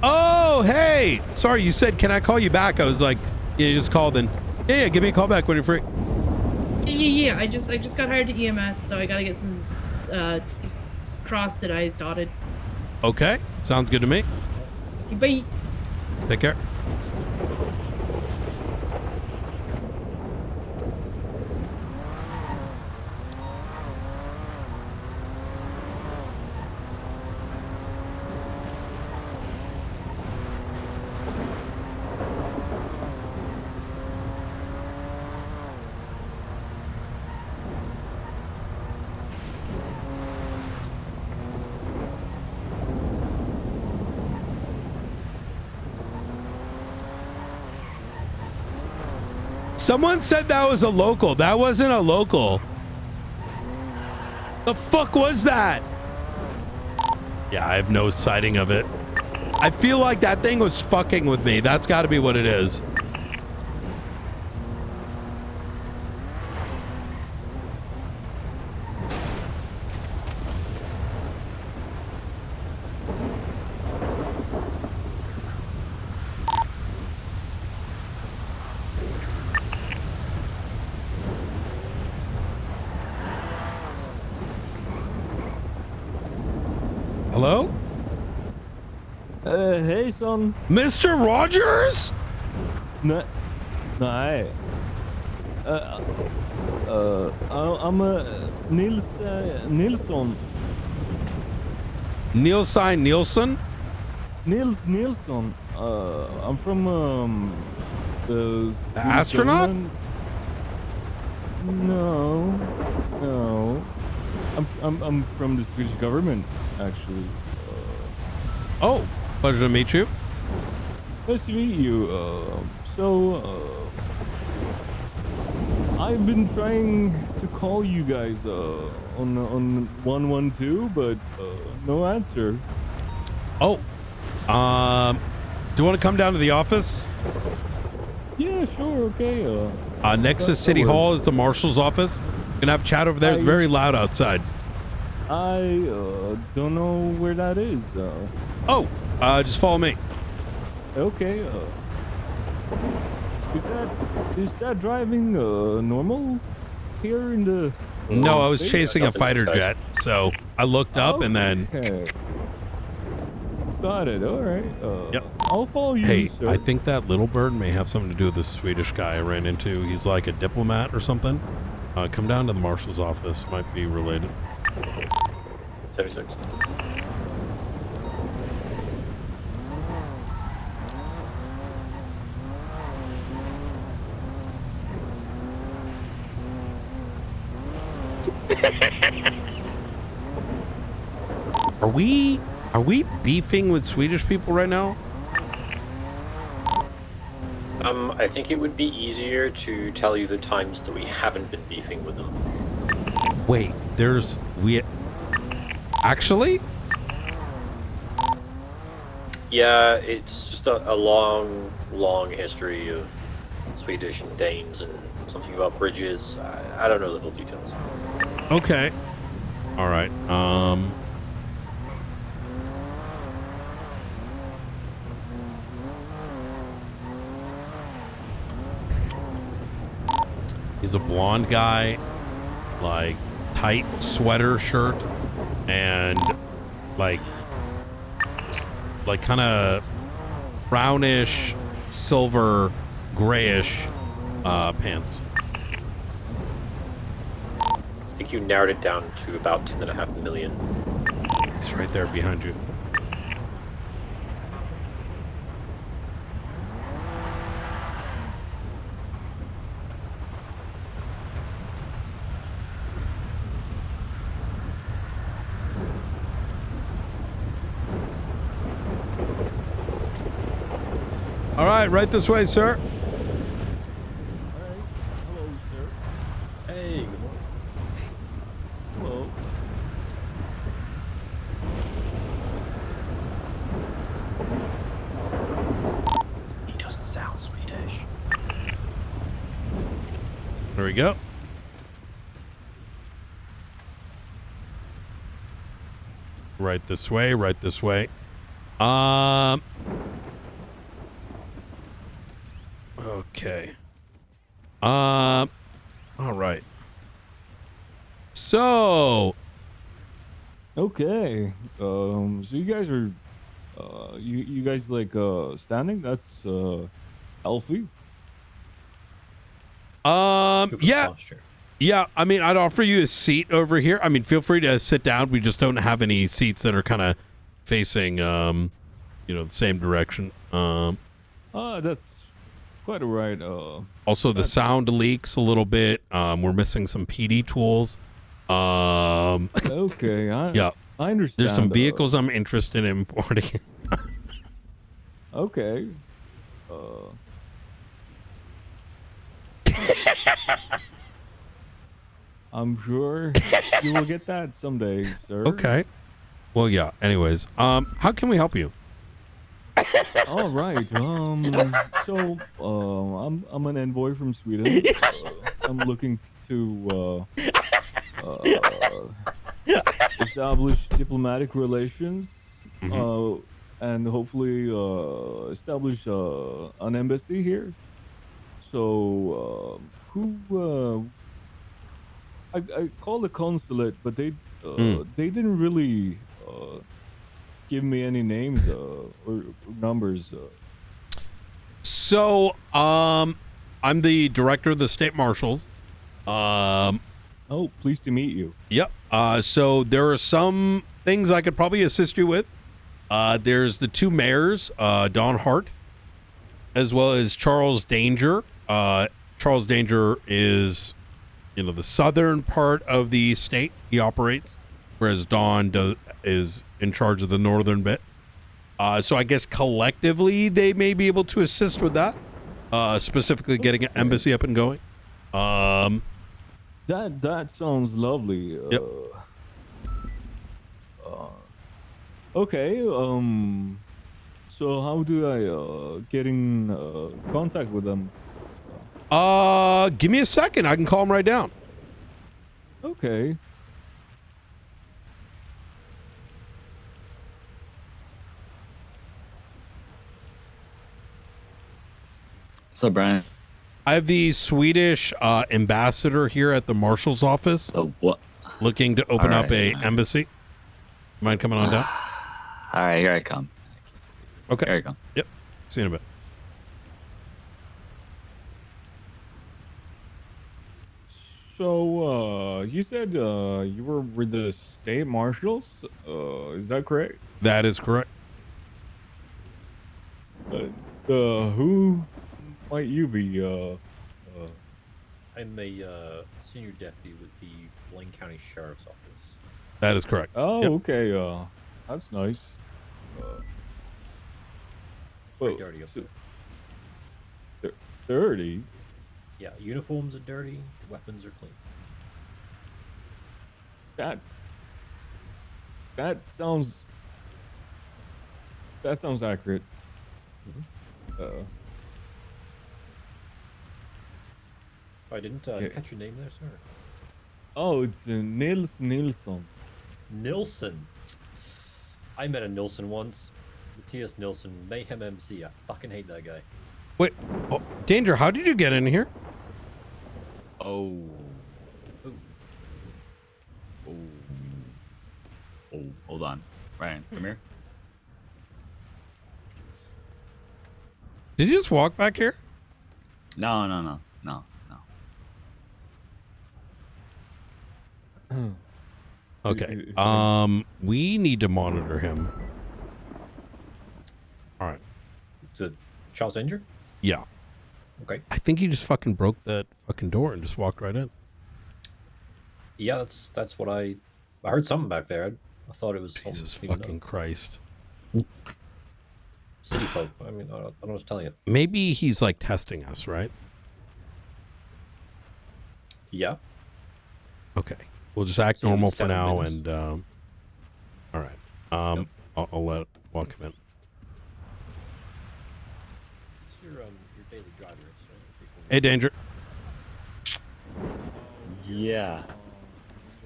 Oh, hey. Sorry, you said, can I call you back? I was like, yeah, you just called and yeah, give me a call back when you're free. Yeah. I just got hired to EMS, so I gotta get some T's crossed and I's dotted. Okay. Sounds good to me. Bye. Take care. Someone said that was a local. That wasn't a local. The fuck was that? Yeah, I have no sighting of it. I feel like that thing was fucking with me. That's got to be what it is. Hello? Hey, son. Mr. Rogers? Nej. I'm Nilsson. Nielsen? Nilsson. I'm from the astronaut? government. No. I'm from the Swedish government, actually. Oh, pleasure to meet you. Nice to meet you. I've been trying to call you guys on 112, but no answer. Oh, do you want to come down to the office? Yeah, sure, okay. Next to City Hall is the marshal's office. We're gonna have a chat over there. It's very loud outside. I don't know where that is. Just follow me. Okay. Is that driving normal here in the? No, I was chasing a fighter jet, so I looked up and then. Got it. All right. Yep. I'll follow you. Hey, sir. I think that little bird may have something to do with this Swedish guy I ran into. He's like a diplomat or something. Come down to the marshal's office. Might be related. 36. Are we beefing with Swedish people right now? I think it would be easier to tell you the times that we haven't been beefing with them. Wait, actually? Yeah, it's just a long history of Swedish and Danes and something about bridges. I don't know the full details. Okay. All right. He's a blonde guy, like tight sweater shirt and like kind of brownish, silver, grayish pants. I think think you narrowed it down to about 10.5 million. It's right there behind you. All right, right this way, sir. Hello, sir. Hey, good morning. Hello. He doesn't sound Swedish. There we go. Right this way, right this way. Okay. All right. So. Okay. So you guys are, you guys like standing? That's healthy. Yeah. Yeah, I mean, I'd offer you a seat over here. I mean, feel free to sit down. We just don't have any seats that are kind of facing, the same direction. That's quite all right. Also, the sound leaks a little bit. We're missing some PD tools. Okay, yeah, I understand. There's some vehicles I'm interested in importing. Okay. I'm sure you will get that someday, sir. Okay. Well, yeah. Anyways, how can we help you? All right. So, I'm an envoy from Sweden. I'm looking to establish diplomatic relations, and hopefully establish an embassy here. So, I called the consulate, but they didn't really give me any names or numbers. So, I'm the director of the state marshals. Oh, pleased to meet you. Yep. So there are some things I could probably assist you with. There's the two mayors, Don Hart, as well as Charles Danger. Charles Danger is, the southern part of the state he operates, whereas Don is in charge of the northern bit. So I guess collectively they may be able to assist with that, specifically getting an embassy up and going. That sounds lovely. Yep. Okay. So how do I get in contact with them? Give me a second. I can call him right down. Okay. What's up, Brian? I have the Swedish ambassador here at the marshal's office. Oh, what? Looking to open up a embassy. Mind coming on down? All right, here I come. Okay. Here I come. Yep. See you in a bit. So, you said you were with the state marshals? Is that correct? That is correct. Who might you be? I'm a senior deputy with the Blaine County Sheriff's Office. That is correct. Oh, Yep. okay. That's nice. Pretty dirty up there. Dirty? Yeah, uniforms are dirty, weapons are clean. That sounds accurate. I didn't catch your name there, sir. Oh, it's Nilsson. Nilsson. I met a Nilsson once. Matthias Nilsson, Mayhem MC. I fucking hate that guy. Wait, Danger, how did you get in here? Oh, hold on. Brian, come here. Did you just walk back here? No. Okay. We need to monitor him. All right. The Charles Danger? Yeah. Okay. I think he just fucking broke that fucking door and just walked right in. Yeah, that's what I heard something back there. I thought it was Jesus something. fucking Christ. City folk. I mean, I don't know what to tell you. Maybe he's like testing us, right? Yeah. Okay. We'll just act So normal it's for 10 now minutes. and all right. I'll let walk him in. It's your daily driver. So Hey, Danger. Yeah.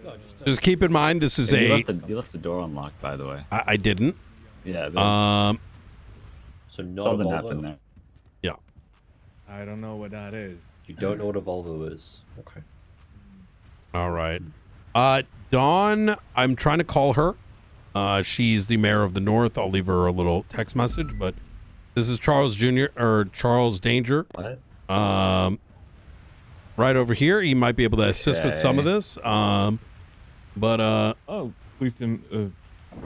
No, Just keep in mind this is Hey, a. you left the door unlocked, by the way. I didn't. Yeah. So not something a Volvo? happened there. Yeah. I don't know what that is. You don't know what a Volvo is. Okay. All right. Dawn, I'm trying to call her. She's the mayor of the North. I'll leave her a little text message, but this is Charles Jr. or Charles Danger. What? Right over here. He might be able to assist with some of Okay. this. But Oh, pleased to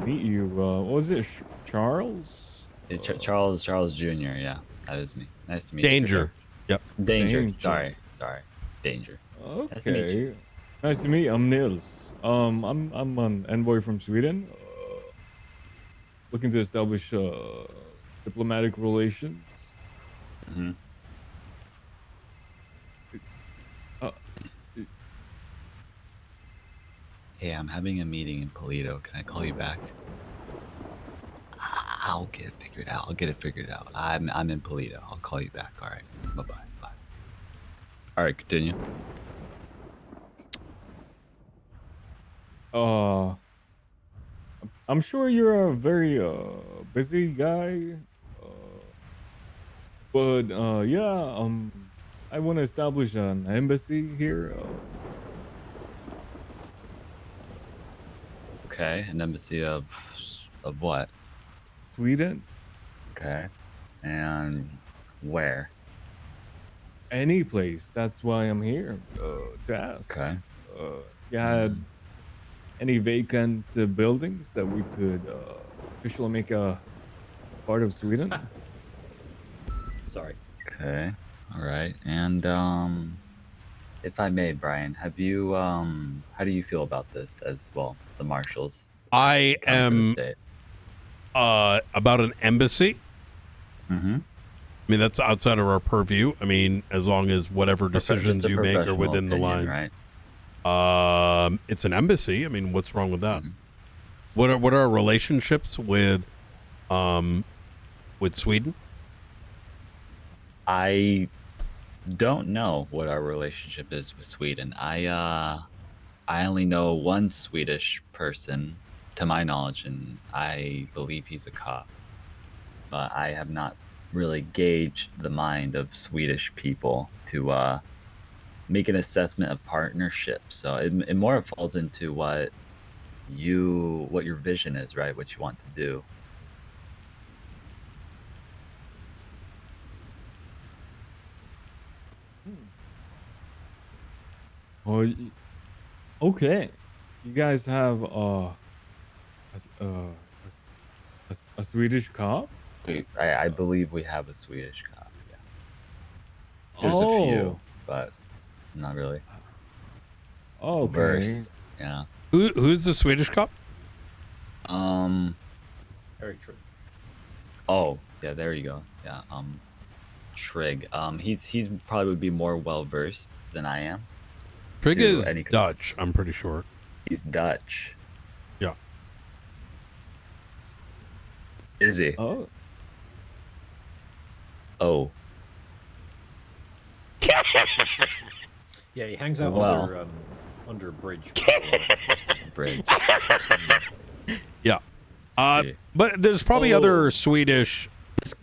meet you. What was it, Charles? It's Charles Jr. Yeah, that is me. Nice to meet Danger. you. Yep. Danger. Sorry. Danger. Okay. Nice to meet you. Nice to meet you. I'm Nils. I'm an envoy from Sweden. Looking to establish diplomatic relations. Mm-hmm. Hey, I'm having a meeting in Polito. Can I call you back? I'll get it figured out. I'm in Polito. I'll call you back. All right. Bye-bye. Bye. All right, continue. I'm sure you're a very busy guy. But yeah, I want to establish an embassy here. Okay, an embassy of what? Sweden. Okay. And where? Any place. That's why I'm here to ask. Okay. You had any vacant buildings that we could officially make a part of Sweden? Sorry. Okay. All right. And if I may, Brian, have you how do you feel about this as well? The marshals. I am about an embassy. Mm-hmm. I mean, that's outside of our purview. I mean, as long as whatever decisions you make are within the lines. Right? It's an embassy. I mean, what's wrong with that? What are our relationships with Sweden? I don't know what our relationship is with Sweden. I only know one Swedish person, to my knowledge, and I believe he's a cop. But I have not really gauged the mind of Swedish people to make an assessment of partnership. So it more falls into what your vision is, right? What you want to do. Well, okay. You guys have a Swedish cop? I believe we have a Swedish cop. Yeah. There's a few, but not really. Oh, okay. Versed. Yeah. Who's the Swedish cop? Very true. Oh, yeah. There you go. Yeah. Trig. He's probably would be more well versed than I am. Trig is Dutch, I'm pretty sure. He's Dutch. Yeah. Is he? Oh. Oh. Yeah, he hangs out Well. under a bridge. Bridge. Yeah. But there's probably other Swedish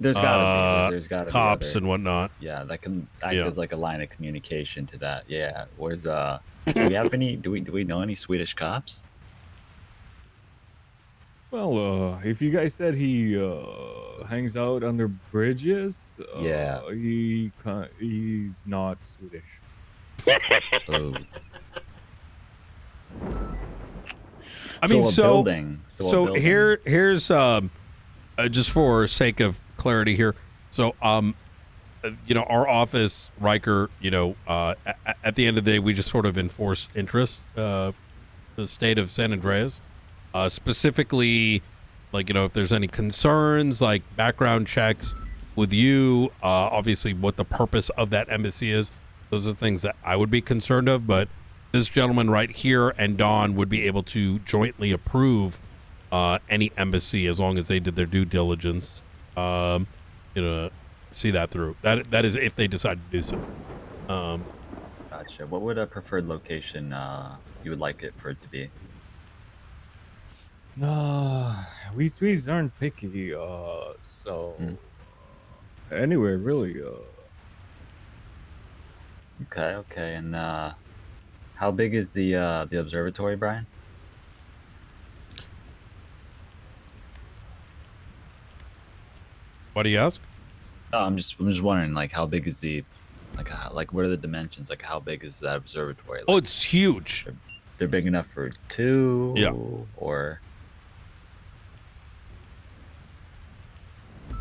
There's gotta be. There's gotta cops be and whatnot. Yeah, that can act as like a line of communication to that. Yeah. Where's do we have any? Do we know any Swedish cops? Well, if you guys said he hangs out under bridges, Yeah. he's not Swedish. Oh. I mean, So a building. here's just for sake of clarity here. So our office, Riker, at the end of the day, we just sort of enforce interests of the state of San Andreas, specifically, if there's any concerns, like background checks with you, obviously what the purpose of that embassy is. Those are things that I would be concerned of, but this gentleman right here and Dawn would be able to jointly approve any embassy as long as they did their due diligence. See that through. That is if they decide to do so. Gotcha. What would a preferred location you would like it for it to be? We Swedes aren't picky, so anywhere really. Okay. And how big is the observatory, Brian? What do you ask? Oh, I'm just wondering, like, how big is the, like what are the dimensions? Like, how big is that observatory? Like, it's huge. They're big enough for two. Yeah. Or I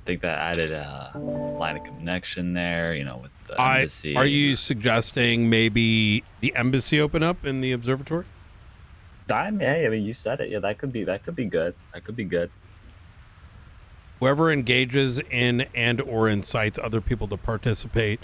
think that added a line of connection there, with the embassy. Are you suggesting maybe the embassy open up in the observatory? I mean, you said it. Yeah, that could be good. That could be good. Whoever engages in and or incites other people to participate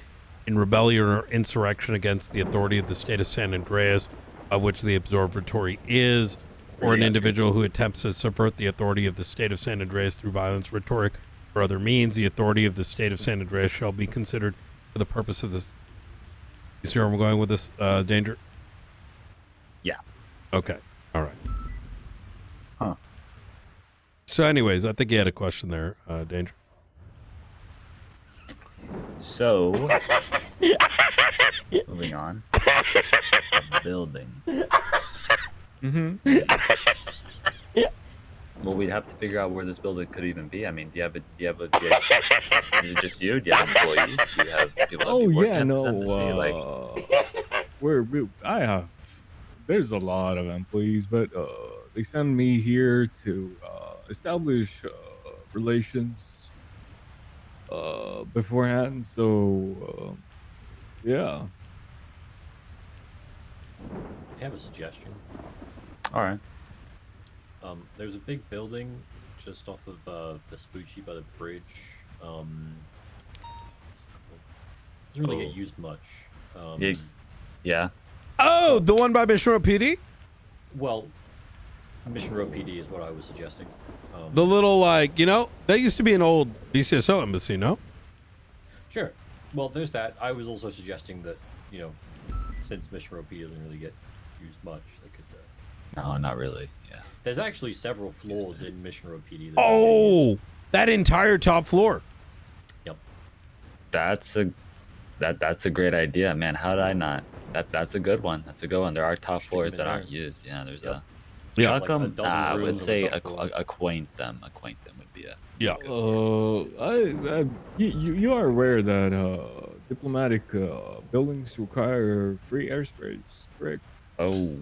in rebellion or insurrection against the authority of the state of San Andreas, of which the observatory is, or an individual who attempts to subvert the authority of the state of San Andreas through violence, rhetoric, or other means, the authority of the state of San Andreas shall be considered for the purpose of this. You see where I'm going with this, Danger? Yeah. Okay. All right. Huh. So anyways, I think you had a question there, Danger. So, moving on. Building. Well, we'd have to figure out where this building could even be. I mean, do you have is it just you? Do you have employees? Do you have people that be working at this embassy? There's a lot of employees, but they send me here to establish relations beforehand. So, yeah. I have a suggestion. All right. There's a big building just off of Vespucci by the bridge. Doesn't really get used much. Yeah. Oh, the one by Mission Road PD? Well, Mission Road PD is what I was suggesting. The little, that used to be an old BCSO embassy, no? Sure. Well, there's that. I was also suggesting that, since Mission Road PD doesn't really get used much, they could... No, not really. Yeah. There's actually several floors in Mission Road PD. That entire top floor. Yep. That's a great idea, man. How did I not? That's a good one. That's a good one. There are top floors that aren't used. Yeah, there's a. Yeah. Chuck 'em, I would say acquaint them. Acquaint them would be a. Yeah. You are aware that diplomatic buildings require free airspace, correct? Oh.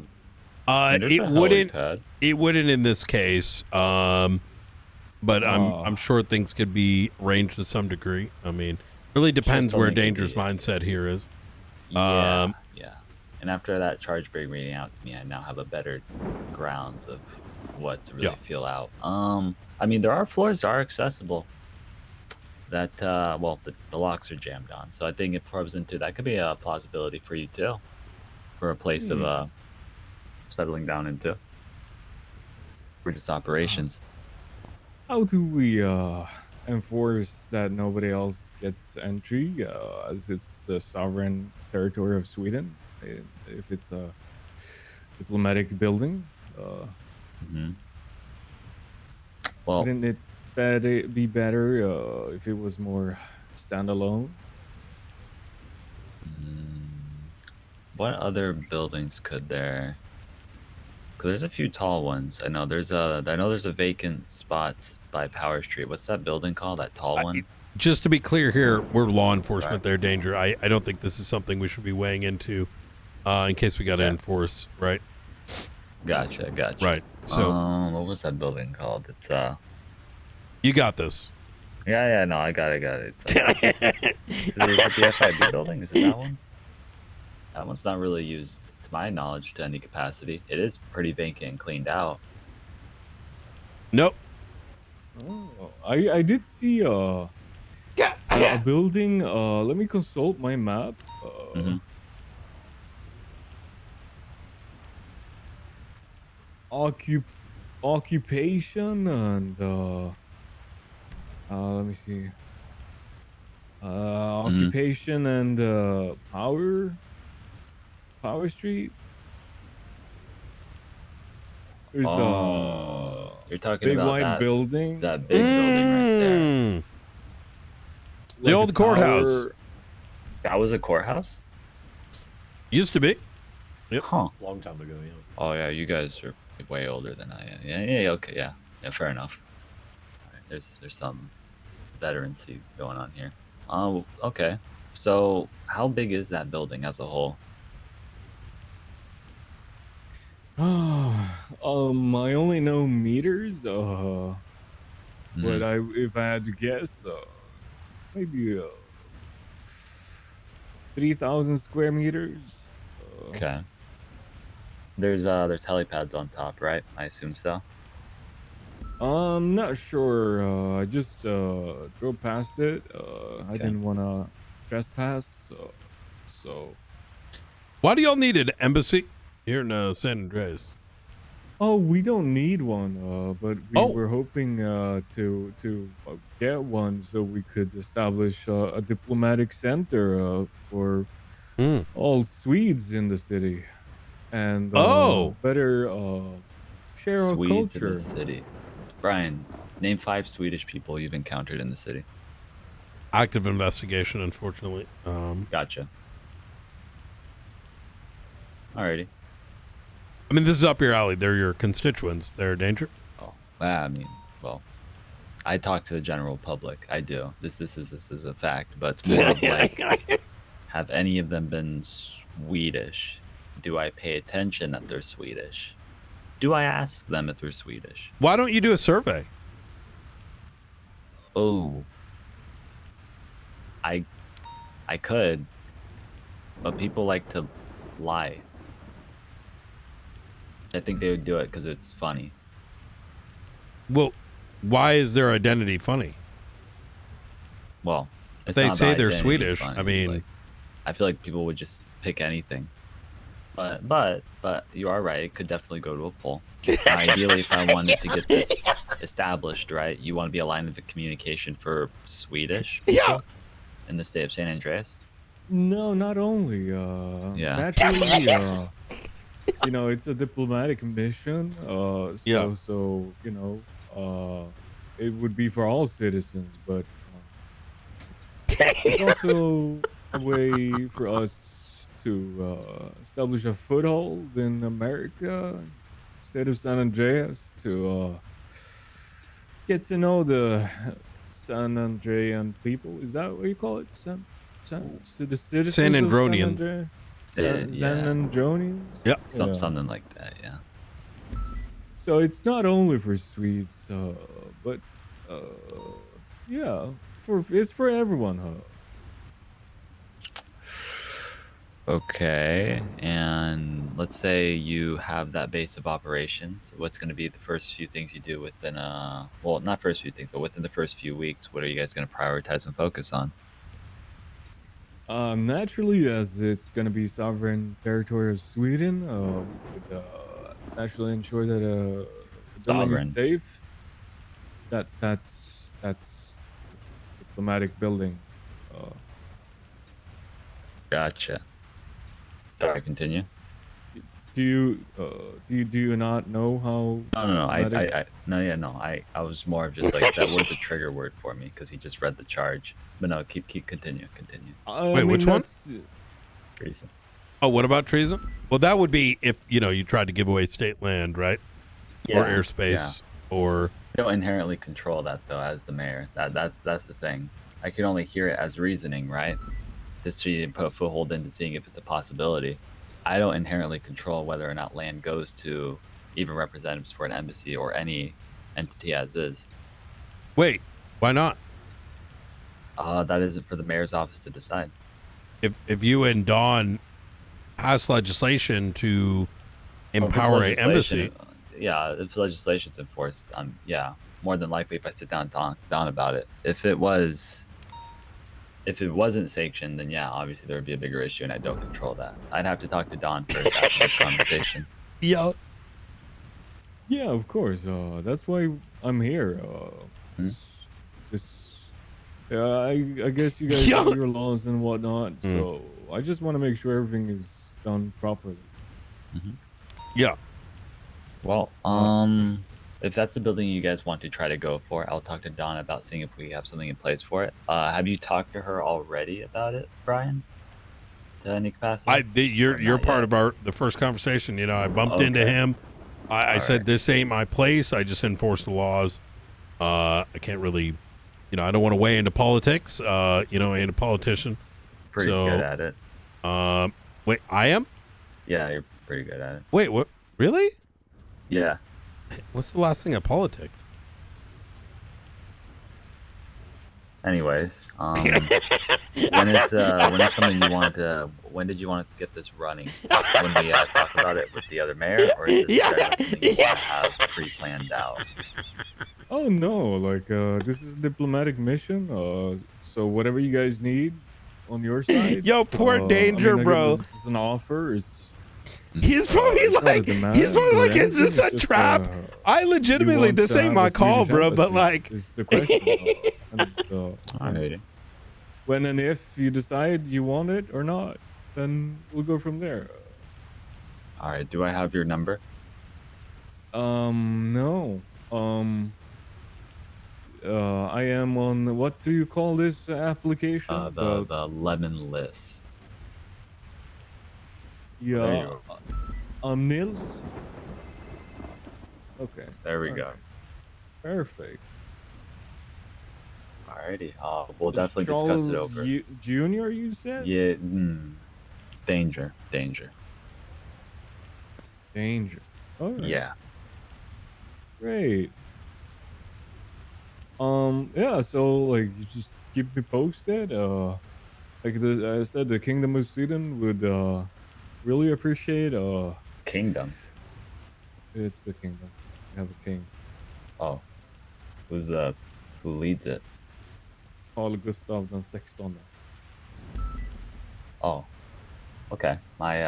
It wouldn't in this case. But I'm sure things could be arranged to some degree. I mean, really depends where Danger's mindset here is. Yeah. And after that charge break reading out to me, I now have a better grounds of what to really feel out. I mean, there are floors that are accessible. That the locks are jammed on, so I think it probes into that could be a plausibility for you too, for a place of settling down into for just operations. How do we enforce that nobody else gets entry, as it's the sovereign territory of Sweden, if it's a diplomatic building? Well, wouldn't it be better if it was more standalone? What other buildings could there? Cause there's a few tall ones. I know there's a vacant spots by Power Street. What's that building called? That tall one? Just to be clear here, we're law enforcement there, Danger. I don't think this is something we should be weighing into in case we got to enforce, right? Gotcha. Right. So what was that building called? It's you got this. Yeah. No, I got it. Is it the FIB building? Is it that one? That one's not really used, to my knowledge, to any capacity. It is pretty vacant and cleaned out. Nope. Oh, I did see a building. Let me consult my map. Occupation and let me see. Occupation and Power Street. There's you're talking big about white building. That big building right there. The old courthouse. That was a courthouse? Used to be. Yep. Huh. Long time ago, yeah. Oh yeah, you guys are way older than I am. Yeah, okay, yeah, fair enough. All right, there's some veterancy going on here. Oh, okay. So how big is that building as a whole? I only know meters. But if I had to guess, maybe 3,000 square meters. Okay. There's helipads on top, right? I assume so. I'm not sure. I just drove past it. I didn't want to trespass. So. Why do y'all need an embassy here in San Andreas? Oh, we don't need one. But we were hoping to get one so we could establish a diplomatic center for all Swedes in the city, and better share our Swedes culture. in the city. Brian, name 5 Swedish people you've encountered in the city. Active investigation, unfortunately. Gotcha. Alrighty. I mean, this is up your alley. They're your constituents. They're a danger. Oh, I mean, well, I talk to the general public. I do. This is a fact, but it's more of like, have any of them been Swedish? Do I pay attention that they're Swedish? Do I ask them if they're Swedish? Why don't you do a survey? Oh, I could, but people like to lie. I think they would do it because it's funny. Well, why is their identity funny? Well, if they say they're Swedish, I mean, like, I feel like people would just pick anything. But you are right. It could definitely go to a poll. Ideally, if I wanted to get this established, right, you want to be a line of communication for Swedish people in the state of San Andreas. No, not only. Naturally, you know, it's a diplomatic mission. So you know, it would be for all citizens, but it's also a way for us to establish a foothold in America, state of San Andreas, to get to know the San Andrean people. Is that what you call it? The citizens San of Andronians. San Andronians? Yep. Something like that, yeah. So it's not only for Swedes, but yeah, it's for everyone, huh? Okay, and let's say you have that base of operations. What's going to be the first few things you do within well, not first few things, but within the first few weeks? What are you guys going to prioritize and focus on? Naturally, as it's going to be sovereign territory of Sweden, we would naturally ensure that the building is safe. That's diplomatic building. Gotcha. Sorry, continue. Do you not know how? No. I was more of just like that was a trigger word for me because he just read the charge. But no, continue. Wait, which one? Treason. Oh, what about treason? Well, that would be if you tried to give away state land, right? Or airspace, or you don't inherently control that though, as the mayor. That's the thing. I can only hear it as reasoning, right? To see and put a foothold into seeing if it's a possibility. I don't inherently control whether or not land goes to even representatives for an embassy or any entity as is. Wait, why not? That isn't for the mayor's office to decide. If you and Dawn pass legislation to empower an embassy. Yeah, if legislation's enforced, yeah, more than likely if I sit down and talk down about it. If it wasn't sanctioned, then yeah, obviously there would be a bigger issue, and I don't control that. I'd have to talk to Don first after this conversation. Yeah. Yeah, of course. That's why I'm here. I guess you guys have your laws and whatnot, so I just want to make sure everything is done properly. Yeah. Well, if that's the building you guys want to try to go for, I'll talk to Dawn about seeing if we have something in place for it. Have you talked to her already about it, Brian? To any capacity? You're part of the first conversation. You know, I bumped into him. I said, this ain't my place. I just enforce the laws. I can't really, I don't want to weigh into politics. I ain't a politician. Pretty good at it. Wait, I am? Yeah, you're pretty good at it. Wait, what? Really? Yeah. What's the last thing I politicked? Anyways, when is something you want to? When did you want to get this running? When we talk about it with the other mayor, or is this something you want to have pre-planned out? Oh no, this is a diplomatic mission. So whatever you guys need on your side. Yo, poor Danger, bro. This is an offer. He's probably like, is this a trap? I legitimately, this ain't my call, bro, but like. Is the question. When and if you decide you want it or not, then we'll go from there. All right. Do I have your number? No. I am on, what do you call this application? The lemon list. Yeah. Nils? Okay. There we go. Perfect. Alrighty. We'll definitely discuss it over. Junior, you said? Yeah. Danger. All right. Yeah. Great. Yeah, so you just keep me posted. I said, the Kingdom of Sweden would really appreciate Kingdom. It's the kingdom. We have a king. Oh. Who leads it? Carl Gustav den 16. Oh. Okay. My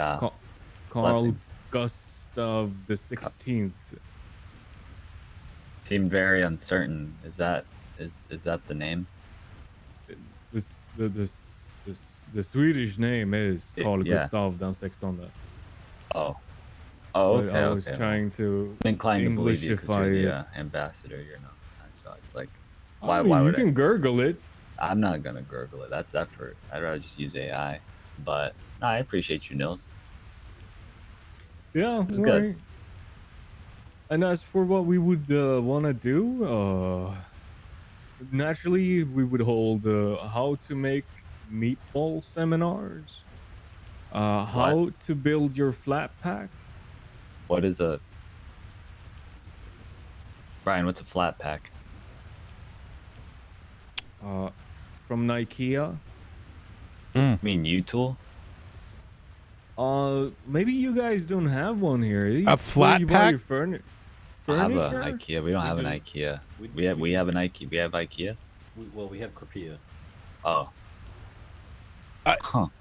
Carl blessings. Gustav the 16th. Seemed very uncertain. Is that the name? The Swedish name is Carl Yeah. Gustav den 16. Oh. Oh, okay. I was trying to I'm inclined to believe you Englishify because you're it. the ambassador. You're not. So it's like, I why mean, you would can gurgle it. I'm not gonna gurgle it. That's effort. I'd rather just use AI. But no, I appreciate you, Nils. Yeah, It's good. right. And as for what we would want to do, naturally we would hold how to make meatball seminars, how to build your flat pack. What is a Brian? What's a flat pack? From IKEA. You mean U-Tool? Maybe you guys don't have one here. A flat You buy pack? your furniture. I have an IKEA. We don't have an IKEA. We have an IKEA. We have IKEA. We have Crapia. Oh.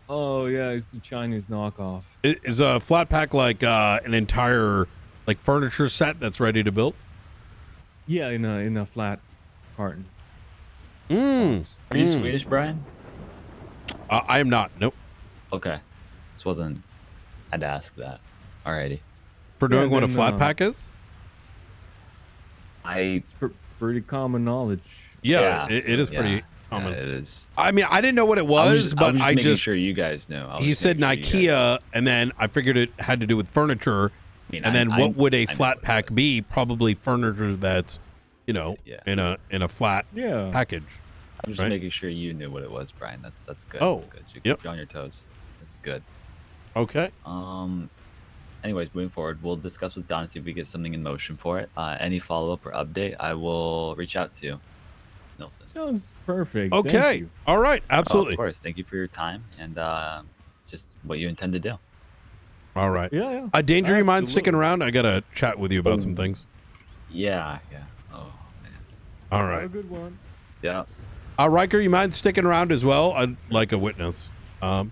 Oh yeah, it's the Chinese knockoff. Is a flat pack like an entire furniture set that's ready to build? Yeah, in a flat carton. Are you Swedish, Brian? I am not. Nope. Okay. This wasn't. I'd ask that. Alrighty. For knowing what a flat pack is? It's pretty common knowledge. Yeah, it is pretty common. Yeah, it is. I mean, I didn't know what it was, but I making just sure you guys know. He said IKEA, and then I figured it had to do with furniture. And then what would a flat pack be? Probably furniture that's, in a flat package. I'm just making sure you knew what it was, Brian. That's good. Oh, that's good. You keep you on your toes. This is good. Okay. anyways, moving forward, we'll discuss with Don, see if we get something in motion for it. Any follow-up or update, I will reach out to you, Nilsson. Sounds perfect. Okay. Thank you. All right. Absolutely. Of course. Thank you for your time and just what you intend to do. All right. Yeah. Danger, you mind sticking around? I got to chat with you about some things. Yeah. Oh, man. All right. Have a good one. Yeah. Riker, you mind sticking around as well? I'd like a witness. Yeah.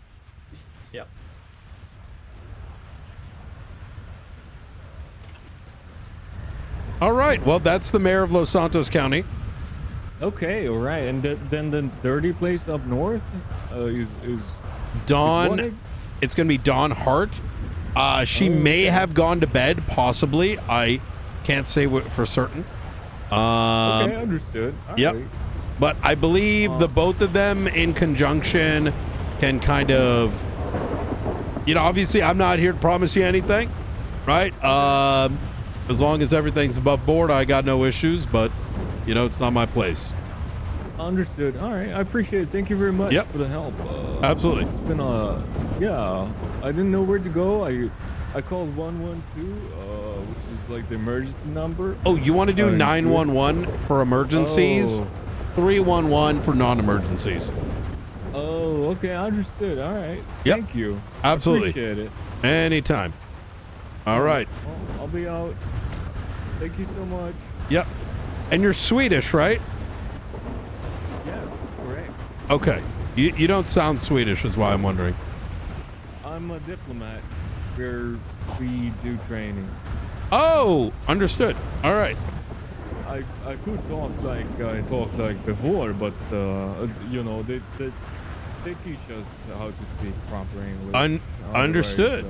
All right. Well, that's the mayor of Los Santos County. Okay, all right. And then the dirty place up north is Dawn. is It's going to be Dawn Hart. She may have gone to bed, possibly. I can't say for certain. okay, understood. All Yep. right. But I believe the both of them in conjunction can kind of, obviously I'm not here to promise you anything, right? As long as everything's above board, I got no issues, but, it's not my place. Understood. All right, I appreciate it. Thank you very much for the help. Absolutely. It's been I didn't know where to go. I called 112, which is like the emergency number. Oh, you want to do 911 for emergencies? Oh. 311 for non-emergencies. Oh, okay, understood. All right. Yep. Thank you. Absolutely. Appreciate it. Anytime. All right. I'll be out. Thank you so much. Yep. And you're Swedish, right? Yes, correct. Okay. You don't sound Swedish is why I'm wondering. I'm a diplomat where we do training. Oh, understood. All right. I could talk like I talked like before, but they teach us how to speak proper English. Understood.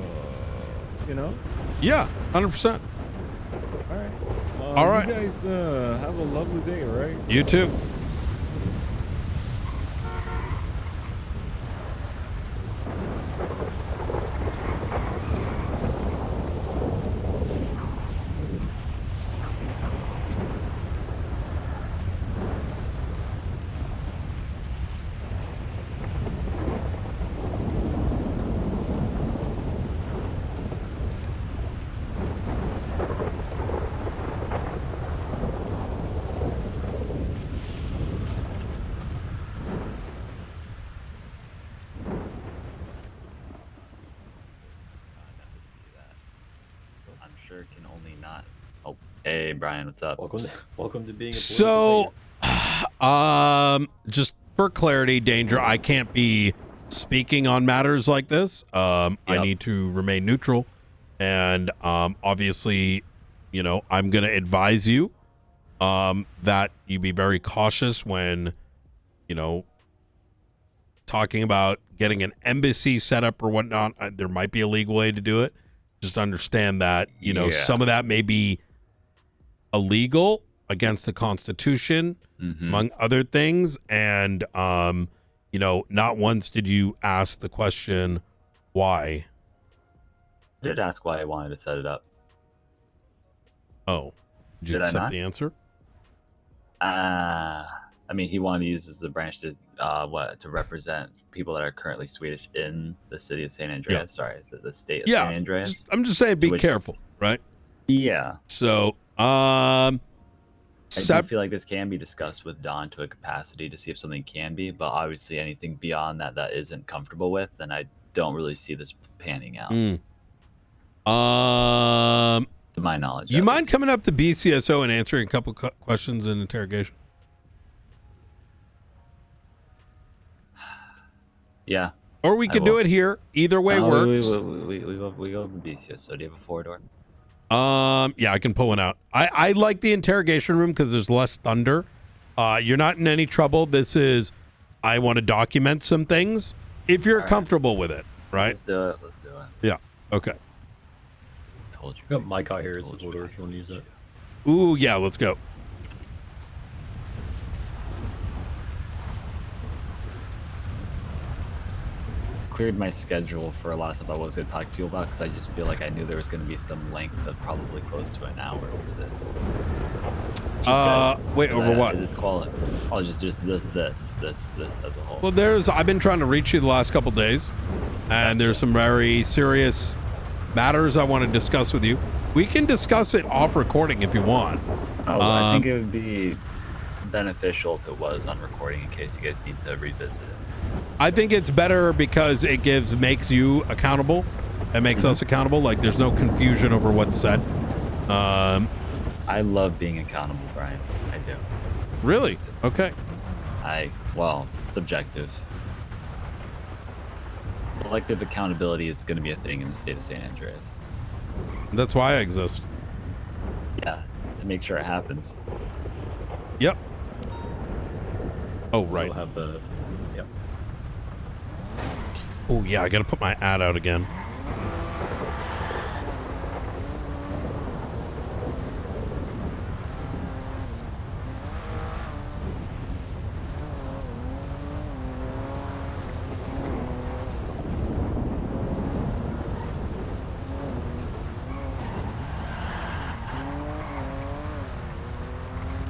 Yeah, 100%. All right. All right. You guys have a lovely day, all right? You too. I'm sure it can only not. Oh, hey Brian, what's up? Welcome to being a So, just for clarity, Danger, I can't be speaking on matters like this. I need to remain neutral, and obviously, I'm going to advise you that you be very cautious when, talking about getting an embassy set up or whatnot. There might be a legal way to do it. Just understand that, some of that may be illegal against the Constitution, among other things. And, not once did you ask the question, why? I did ask why I wanted to set it up. Oh, did you Did I accept not? the answer? I mean, he wanted to use this as a branch to to represent people that are currently Swedish in the city of San Andreas. Yeah. Sorry, the state of San Andreas. I'm just saying, be Which is- careful, right? Yeah. So, I do feel like this can be discussed with Don to a capacity to see if something can be, but obviously anything beyond that isn't comfortable with, then I don't really see this panning out. To my knowledge. You mind coming up to BCSO and answering a couple questions in interrogation? Yeah. Or we could do it here. Either way works. We go to BCSO. Do you have a 4-door? Yeah, I can pull one out. I like the interrogation room because there's less thunder. You're not in any trouble. This is, I want to document some things. If you're comfortable with it, right? Let's do it. Yeah. Okay. Told you. Got my car here as a order if you want to use it. Ooh, yeah. Let's go. Cleared my schedule for a lot of stuff I was going to talk to you about because I just feel like I knew there was going to be some length of probably close to an hour for this. Wait, over what? It's quality. Oh, just this as a whole. Well, I've been trying to reach you the last couple days, and there's some very serious matters I want to discuss with you. We can discuss it off recording if you want. Oh, I think it would be beneficial if it was on recording in case you guys need to revisit it. I think it's better because it makes you accountable. It makes us accountable. Like there's no confusion over what's said. I love being accountable, Brian. I do. Really? Okay. Well, subjective. Collective accountability is going to be a thing in the state of San Andreas. That's why I exist. Yeah, to make sure it happens. Yep. Oh, right. We'll have the. Yep. Oh, yeah, I got to put my ad out again.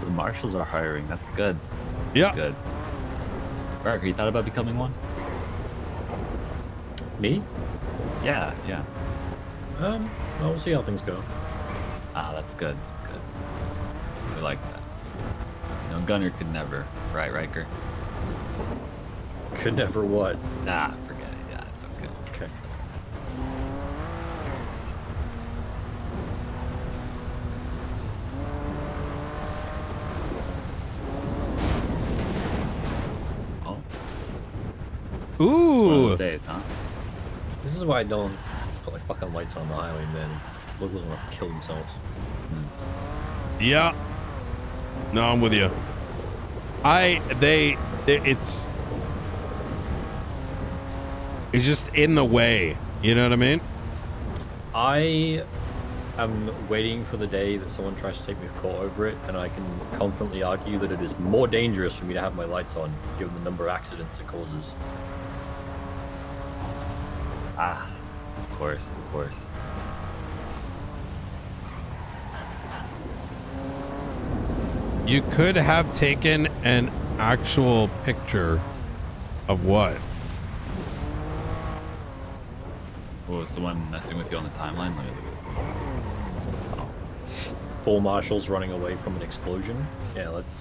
The marshals are hiring. That's good. Yeah. Good. Barker, you thought about becoming one? Me? Yeah. Well, we'll see how things go. Ah, that's good. That's good. We like that. No gunner could never, right, Riker? Could never what? Nah, forget it. Yeah, it's okay. Okay. One of Ooh. those days, huh? This is why I don't put like fucking lights on the highway, man. Locals want to kill themselves. Yeah. No, I'm with you. It's just in the way. You know what I mean? I am waiting for the day that someone tries to take me to court over it, and I can confidently argue that it is more dangerous for me to have my lights on, given the number of accidents it causes. Ah, of course. You could have taken an actual picture of what? What was the one messing with you on the timeline? Four marshals running away from an explosion. Yeah, let's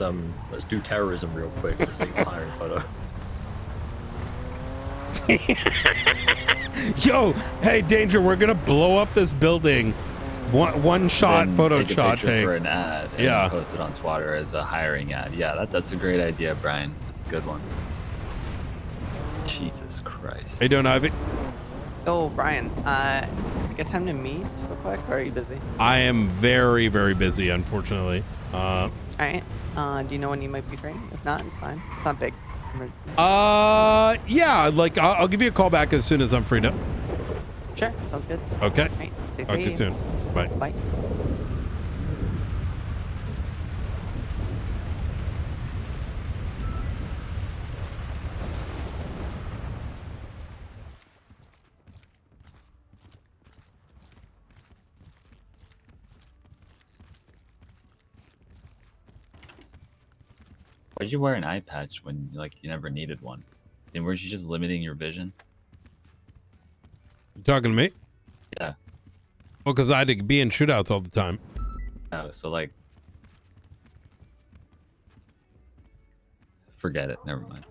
do terrorism real quick. Let's take the hiring photo. Yo, hey, Danger, we're gonna blow up this building. One shot Then photo take a shot picture take. for an ad and Yeah. post it on Twitter as a hiring ad. Yeah, that's a great idea, Brian. That's a good one. Jesus Christ. How you doing, Ivy? Oh, Brian, you got time to meet real quick, or are you busy? I am very, very busy, unfortunately. All right. Do you know when you might be free? If not, it's fine. It's not big. Emergency. Yeah, like I'll give you a call back as soon as I'm freed up. Sure, sounds good. Okay. All right, stay Talk to you safe. soon. Bye. Bye. Why'd you wear an eye patch when you never needed one? Then weren't you just limiting your vision? You talking to me? Yeah. Well, because I had to be in shootouts all the time. Oh, so forget it. Never mind.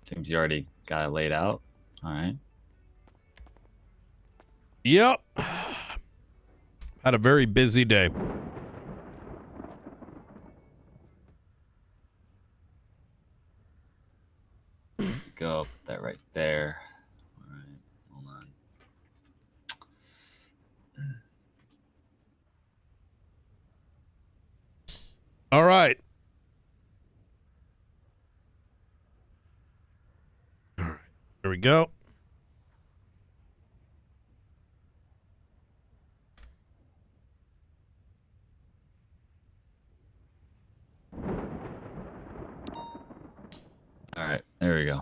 Seems you already got it laid out. All right. Yep. Had a very busy day. Go, put that right there. All right, hold on. All right. All right. There we go. All right, there we go.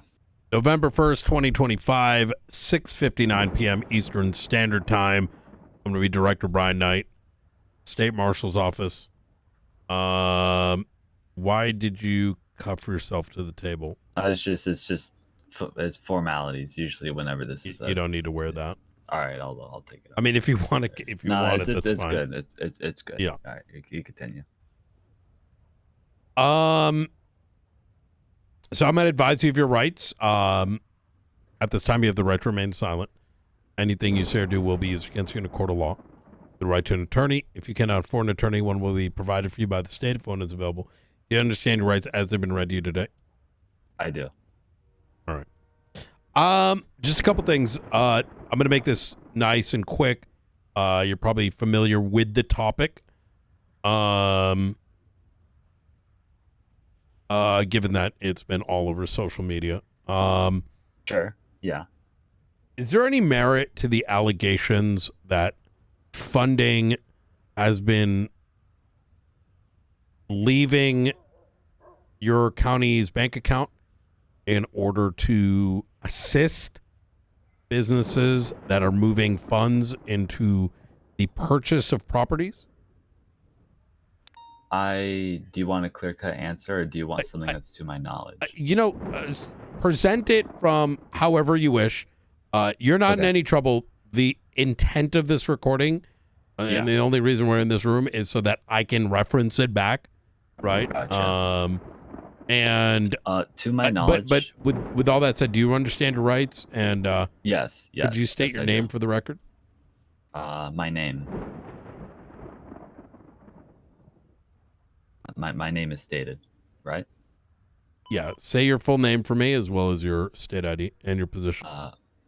November 1st, 2025, 6:59 p.m. Eastern Standard Time. I'm going to be Director Brian Knight, State Marshal's Office. Why did you cuff yourself to the table? It's formalities. Usually, whenever this is, You don't need to wear that. All right, I'll take it. I mean, if you want to, that's it's fine. Good. It's good. Yeah. All right, you continue. So I'm going to advise you of your rights. At this time, you have the right to remain silent. Anything you say or do will be used against you in a court of law. The right to an attorney. If you cannot afford an attorney, one will be provided for you by the state if one is available. Do you understand your rights as they've been read to you today? I do. All right. Just a couple things. I'm going to make this nice and quick. You're probably familiar with the topic. Given that it's been all over social media. Sure. Yeah. Is there any merit to the allegations that funding has been leaving your county's bank account in order to assist businesses that are moving funds into the purchase of properties? Do you want a clear-cut answer, or do you want something that's to my knowledge? Present it from however you wish. You're not in any trouble. The intent of this recording, and the only reason we're in this room is so that I can reference it back, right? Gotcha. And to my knowledge, but with all that said, do you understand your rights? And yes. Could you state your name for the record? My name. My name is stated, right? Yeah. Say your full name for me as well as your state ID and your position.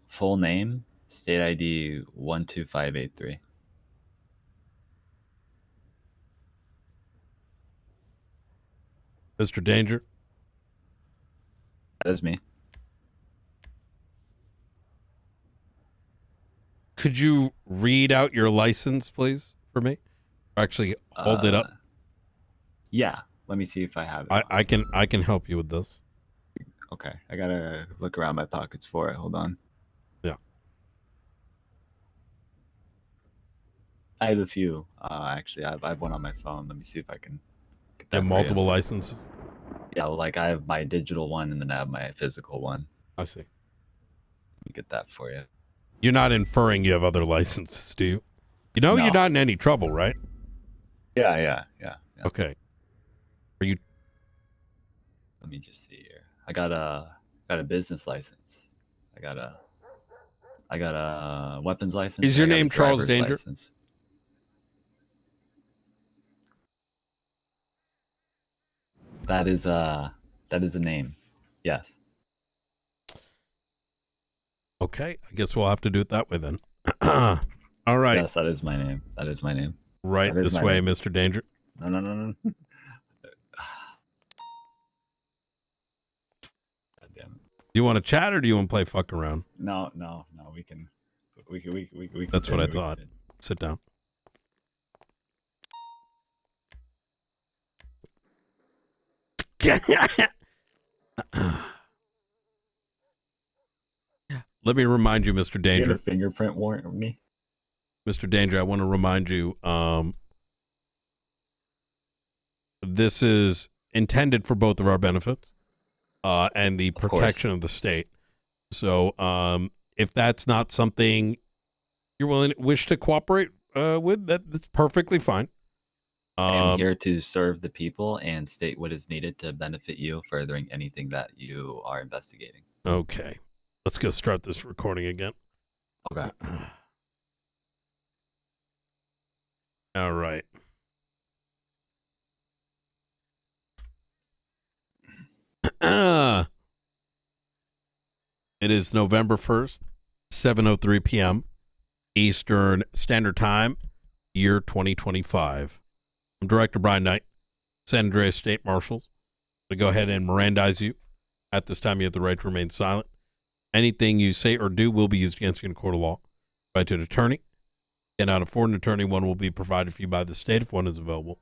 Full name, state ID 12583. Mr. Danger. That is me. Could you read out your license, please, for me? Actually, hold it up. Yeah. Let me see if I have it. I can help you with this. Okay. I gotta look around my pockets for it. Hold on. Yeah. I have a few. Actually, I have one on my phone. Let me see if I can get that. You have multiple licenses? Yeah, well, like I have my digital one and then I have my physical one. I see. Let me get that for you. You're not inferring you have other licenses, do you? You know you're not in any trouble, right? Yeah. Okay. Are you? Let me just see here. I got a business license. I got a weapons license. Is your name Charles Danger? License. That is a name. Yes. Okay, I guess we'll have to do it that way then. All right. Yes, that is my name. That is my name. Right this way, name. Mr. Danger. No. Do you want to chat or do you want to play fuck around? No. We can. That's what I thought. Sit down. Let me remind you, Mr. Danger. Get a fingerprint warrant of me. Mr. Danger, I want to remind you, this is intended for both of our benefits and the protection of the state. So if that's not something you're wish to cooperate with, that's perfectly fine. I am here to serve the people and state what is needed to benefit you, furthering anything that you are investigating. Okay. Let's go start this recording again. Okay. All right. It is November 1st, 7:03 p.m. Eastern Standard Time, year 2025. I'm Director Brian Knight, San Andreas State Marshals. I'm going to go ahead and Mirandize you. At this time, you have the right to remain silent. Anything you say or do will be used against you in a court of law. Right to an attorney. Cannot afford an attorney, one will be provided for you by the state if one is available.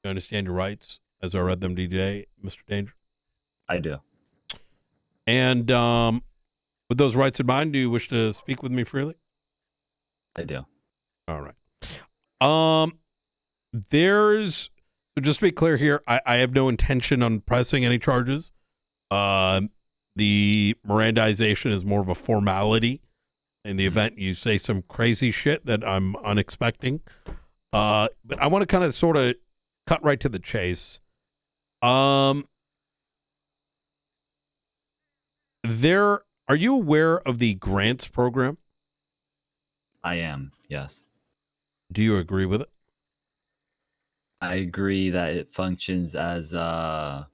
You understand your rights as I read them today, Mr. Danger? I do. And with those rights in mind, do you wish to speak with me freely? I do. All right. So just to be clear here, I have no intention on pressing any charges. The Mirandization is more of a formality in the event you say some crazy shit that I'm unexpecting. But I want to kind of sort of cut right to the chase. Are you aware of the grants program? I am, yes. Do you agree with it? I agree that it functions as a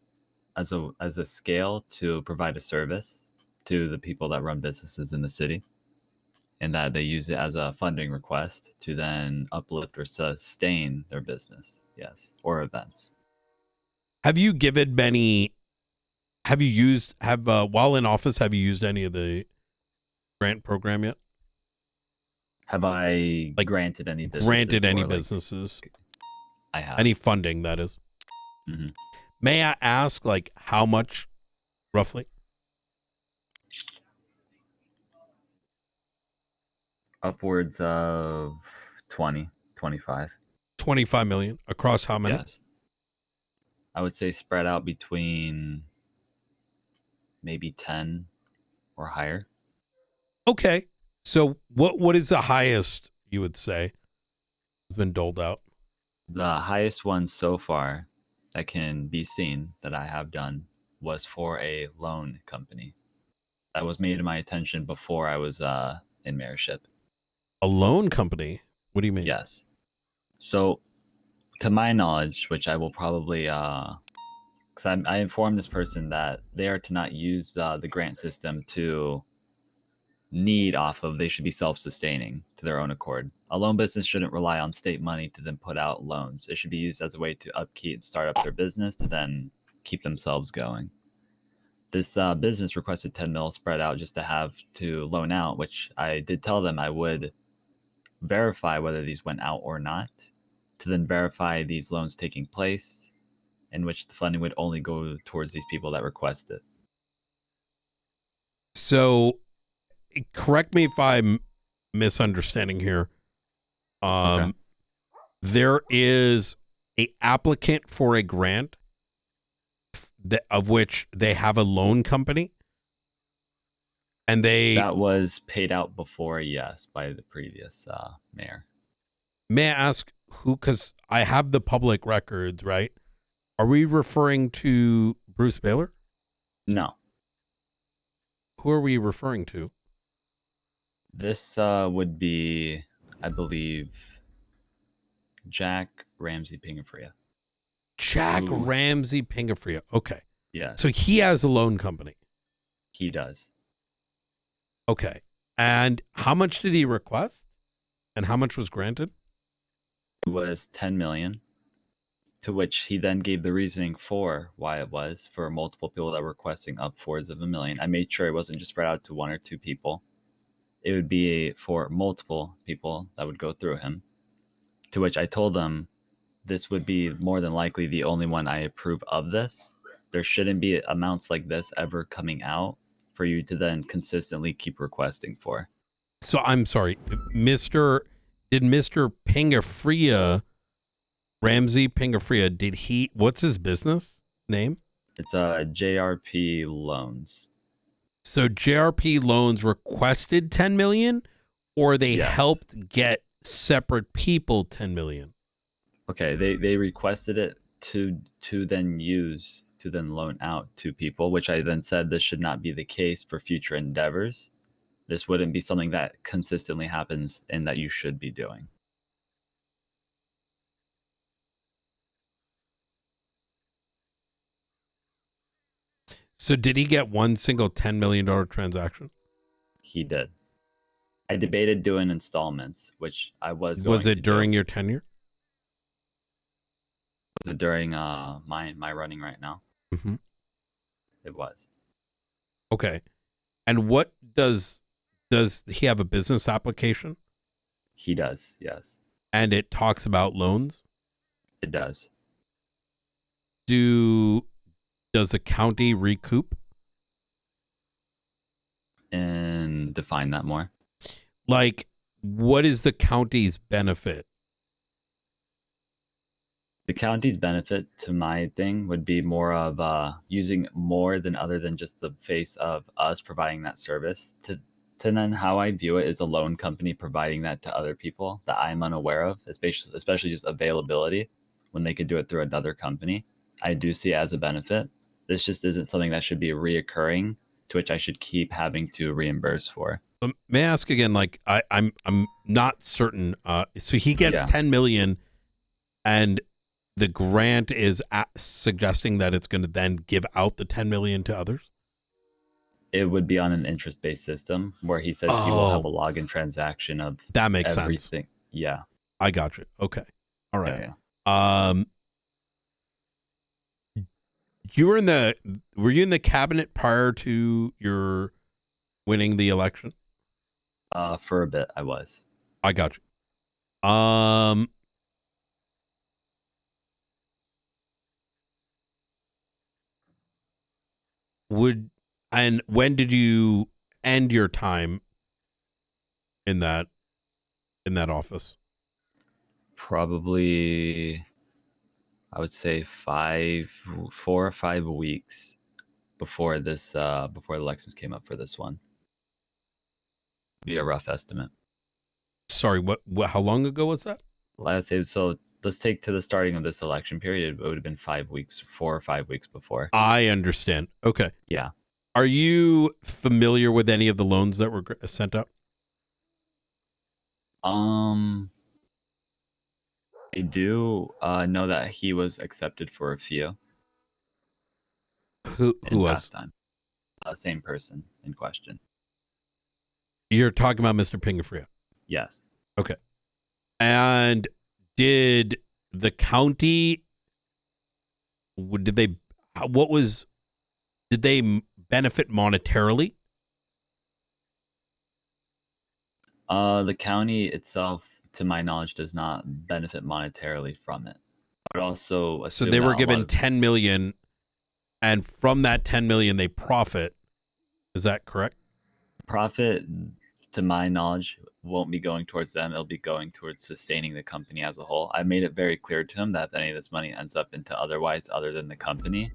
scale to provide a service to the people that run businesses in the city, and that they use it as a funding request to then uplift or sustain their business, yes, or events. Have you given many? While in office, have you used any of the grant program yet? Have I granted any businesses? Granted any businesses? I have. Any funding, that is. Mm-hmm. May I ask, like, how much, roughly? Upwards of 20, 25. 25 million across how many? Yes. I would say spread out between maybe 10 or higher. Okay. So what is the highest you would say has been doled out? The highest one so far that can be seen that I have done was for a loan company. That was made to my attention before I was in mayorship. A loan company? What do you mean? Yes. So, to my knowledge, which I will probably, because I informed this person that they are to not use the grant system to need off of, they should be self-sustaining to their own accord. A loan business shouldn't rely on state money to then put out loans. It should be used as a way to upkeep and start up their business to then keep themselves going. This business requested 10 mil spread out just to have to loan out, which I did tell them I would verify whether these went out or not, to then verify these loans taking place, in which the funding would only go towards these people that request it. So, correct me if I'm misunderstanding here. Okay. There is a applicant for a grant of which they have a loan company, and that was paid out before, yes, by the previous mayor. May I ask who? Because I have the public records, right? Are we referring to Bruce Baylor? No. Who are we referring to? This would be, I believe, Jack Ramsey Pingafria. Jack Ramsey Pingafria. Okay. Yeah. So he has a loan company. He does. Okay. And how much did he request? And how much was granted? It was 10 million, to which he then gave the reasoning for why it was for multiple people that were requesting upwards of $1 million. I made sure it wasn't just spread out to one or two people. It would be for multiple people that would go through him, to which I told them this would be more than likely the only one I approve of this. There shouldn't be amounts like this ever coming out for you to then consistently keep requesting for. So I'm sorry, Mr. Pingafria, Ramsey Pingafria, what's his business name? It's JRP Loans. So JRP Loans requested 10 million, or they helped get separate people 10 million? Okay, they requested it to then use to then loan out to people, which I then said this should not be the case for future endeavors. This wouldn't be something that consistently happens and that you should be doing. So did he get one single $10 million transaction? He did. I debated doing installments, which I was going Was it to during do. your tenure? Was it during my running right now? Mm-hmm. It was. Okay. And what does he have a business application? He does, yes. And it talks about loans? It does. Does the county recoup? can define that more. Like, what is the county's benefit? The county's benefit to my thing would be more of using more than other than just the face of us providing that service to then how I view it is a loan company providing that to other people that I'm unaware of, especially just availability when they could do it through another company. I do see it as a benefit. This just isn't something that should be reoccurring to which I should keep having to reimburse for. May I ask again? Like, I'm not certain. So he gets Yeah. 10 million, and the grant is suggesting that it's going to then give out the 10 million to others. It would be on an interest-based system where he says he will have a login transaction of That makes everything. sense. Yeah. I got you. Okay. All right. Yeah. Were you in the cabinet prior to your winning the election? For a bit, I was. I got you. When did you end your time in that office? Probably, I would say 4 or 5 weeks before this, before the elections came up for this one. Be a rough estimate. Sorry, what? How long ago was that? Let's say so. Let's take to the starting of this election period. It would have been 5 weeks, 4 or 5 weeks before. I understand. Okay. Yeah. Are you familiar with any of the loans that were sent out? I do know that he was accepted for a few. Who was? Past time. Same person in question. You're talking about Mr. Pingafria? Yes. Okay. And did the county, did they benefit monetarily? The county itself, to my knowledge, does not benefit monetarily from it. But also, So they were given 10 million, and from that 10 million, they profit. Is that correct? Profit, to my knowledge, won't be going towards them. It'll be going towards sustaining the company as a whole. I made it very clear to him that if any of this money ends up into otherwise other than the company,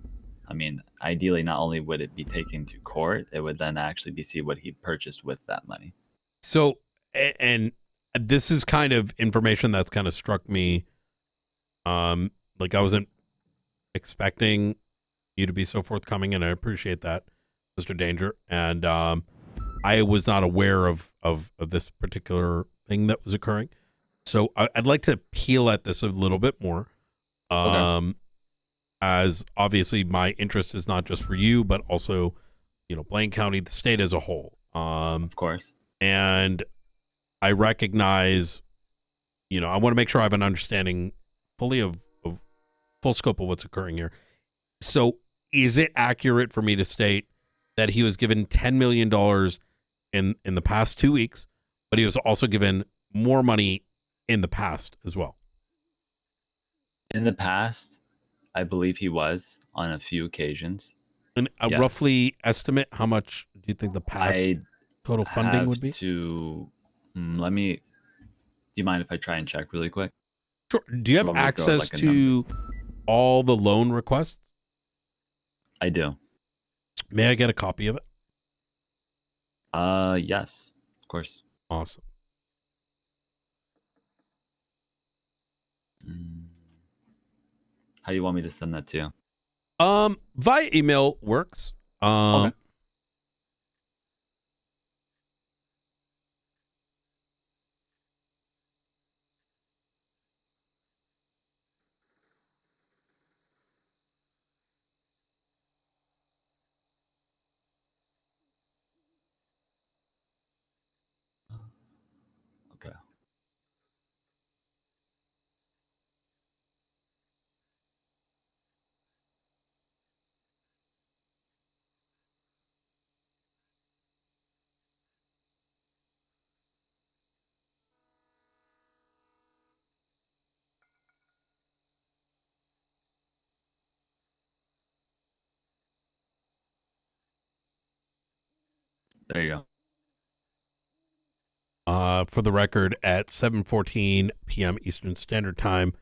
I mean, ideally, not only would it be taken to court, it would then actually be see what he purchased with that money. So, and this is kind of information that's kind of struck me. Like I wasn't expecting you to be so forthcoming, and I appreciate that, Mr. Danger. And I was not aware of this particular thing that was occurring. So I'd like to peel at this a little bit more. Okay. As obviously my interest is not just for you, but also, Blaine County, the state as a whole. Of course. And I recognize, I want to make sure I have an understanding fully of full scope of what's occurring here. So is it accurate for me to state that he was given $10 million in the past 2 weeks, but he was also given more money in the past as well? In the past, I believe he was on a few occasions. And Yes. roughly estimate how much do you think the past total funding would be? Let me. Do you mind if I try and check really quick? Sure. Do you have Want me to throw, access like, a to all the loan requests? I do. May I get a copy of it? Yes, of course. Awesome. How do you want me to send that to you? Via email works. Okay. Okay. There you go. For the record, at 7:14 p.m. Eastern Standard Time,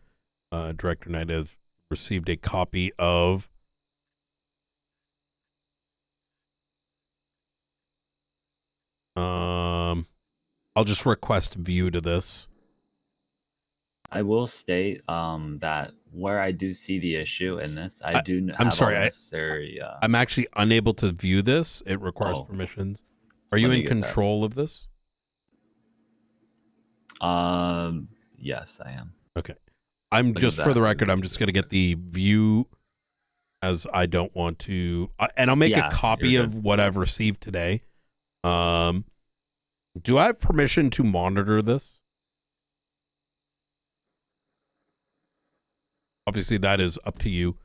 Director Knight has received a copy of I'll just request view to this. I will state that where I do see the issue in this, I do have I'm sorry, all the necessary. I'm actually unable to view this. It requires permissions. Are you Let me in get that. control of this? Yes, I am. Okay. I'm Look just at for that. the record, I'm just going to get the view as I don't want to, and I'll make Yeah, a copy you're of what I've received today. Do I have permission to monitor this? Obviously, that is up to you.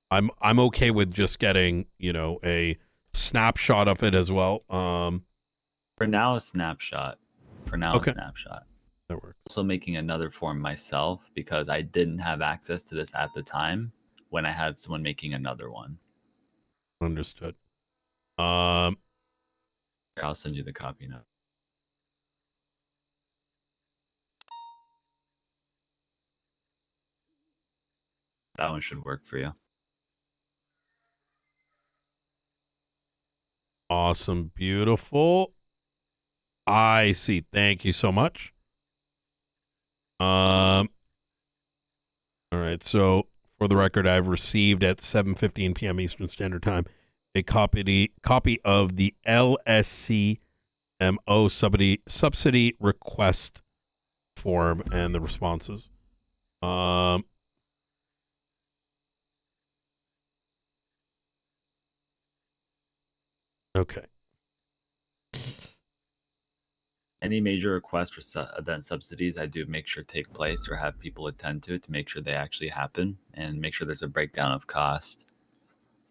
I'm okay with just getting, a snapshot of it as well. For now, a snapshot. Okay. A snapshot. That works. Also making another form myself because I didn't have access to this at the time when I had someone making another one. Understood. I'll send you the copy now. That one should work for you. Awesome. Beautiful. I see. Thank you so much. All right. So for the record, I've received at 7:15 p.m. Eastern Standard Time a copy of the LSCMO subsidy request form and the responses. Okay. Any major requests for event subsidies, I do make sure take place or have people attend to it to make sure they actually happen and make sure there's a breakdown of cost.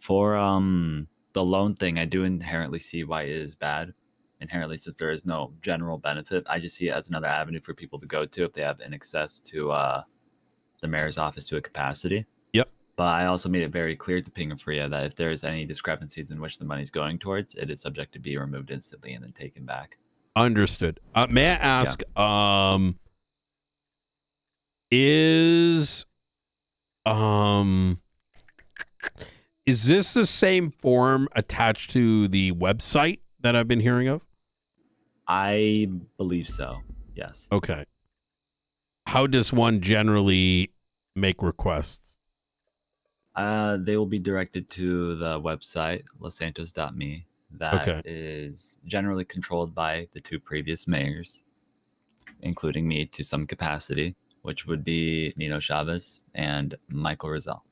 For the loan thing, I do inherently see why it is bad. Inherently, since there is no general benefit, I just see it as another avenue for people to go to if they have an access to the mayor's office to a capacity. Yep. But I also made it very clear to Pingafria that if there's any discrepancies in which the money's going towards, it is subject to be removed instantly and then taken back. Understood. May I ask, is this the same form attached to the website that I've been hearing of? I believe so. Yes. Okay. How does one generally make requests? They will be directed to the website, losantos.me. That is generally controlled by the two previous mayors, including me to some capacity, which would be Nino Chavez and Michael Rizal.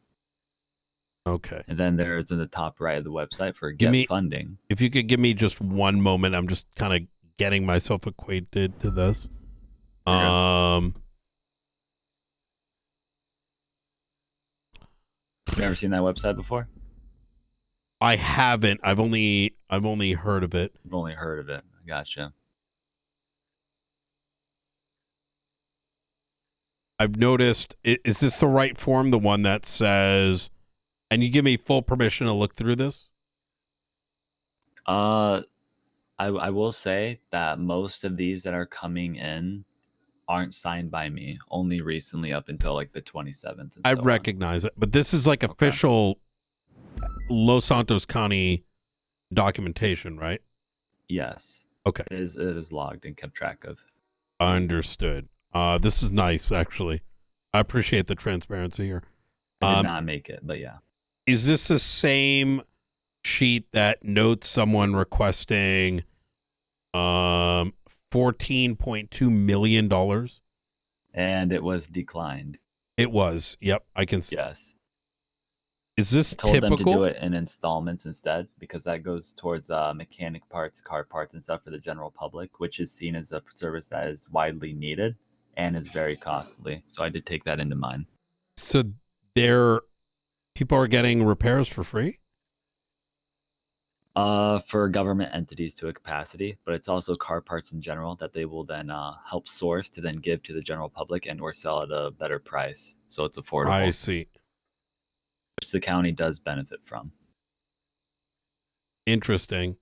Okay. And then there's in the top right of the website for get funding. If you could give me just one moment, I'm just kind of getting myself acquainted to this. You've never seen that website before? I haven't. I've only heard of it. I've only heard of it. Gotcha. I've noticed. Is this the right form? The one that says, and you give me full permission to look through this? I will say that most of these that are coming in aren't signed by me. Only recently, up until like the 27th. I recognize it, but this is like official Los Santos County documentation, right? Yes. Okay. It is logged and kept track of. Understood. This is nice, actually. I appreciate the transparency here. I did not make it, but yeah. Is this the same sheet that notes someone requesting $14.2 million? And it was declined. It was. Yep, I can see. Yes. Is this told typical? them to do it in installments instead, because that goes towards mechanic parts, car parts, and stuff for the general public, which is seen as a service that is widely needed and is very costly. So I did take that into mind. So people are getting repairs for free? For government entities to a capacity, but it's also car parts in general that they will then help source to then give to the general public and or sell at a better price. So it's affordable. I see. Which the county does benefit from. Interesting.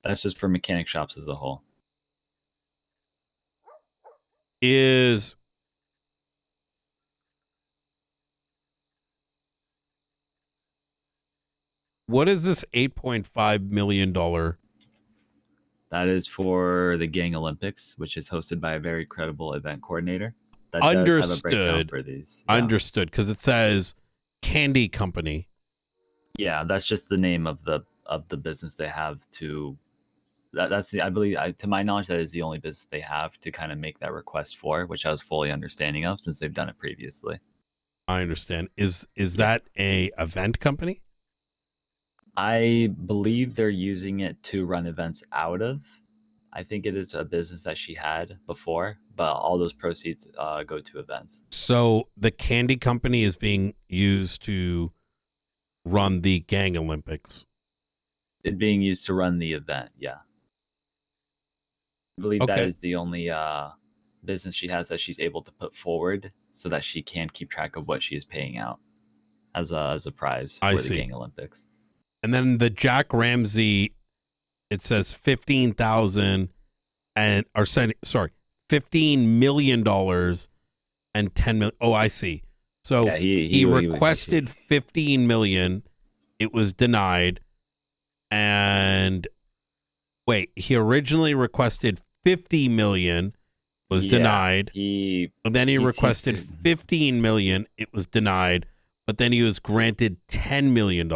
That's just for mechanic shops as a whole. What is this $8.5 million? That is for the Gang Olympics, which is hosted by a very credible event coordinator. That Understood. does have a breakdown for these. Yeah. Understood, because it says Candy Company. Yeah, that's just the name of the business they have to. That's the, I believe, to my knowledge, that is the only business they have to kind of make that request for, which I was fully understanding of since they've done it previously. I understand. Is that a event company? I believe they're using it to run events out of. I think it is a business that she had before, but all those proceeds go to events. So the Candy Company is being used to run the Gang Olympics. It being used to run the event, yeah. I believe that is the only business she has that she's able to put forward so that she can keep track of what she is paying out as a prize for the Gang Olympics. And then the Jack Ramsey, it says $15 million and 10 million. Oh, I see. So yeah, he requested 15 million. It was denied. And wait, he originally requested 50 million, was denied. And then he requested 15 million. It was denied. But then he was granted $10 million.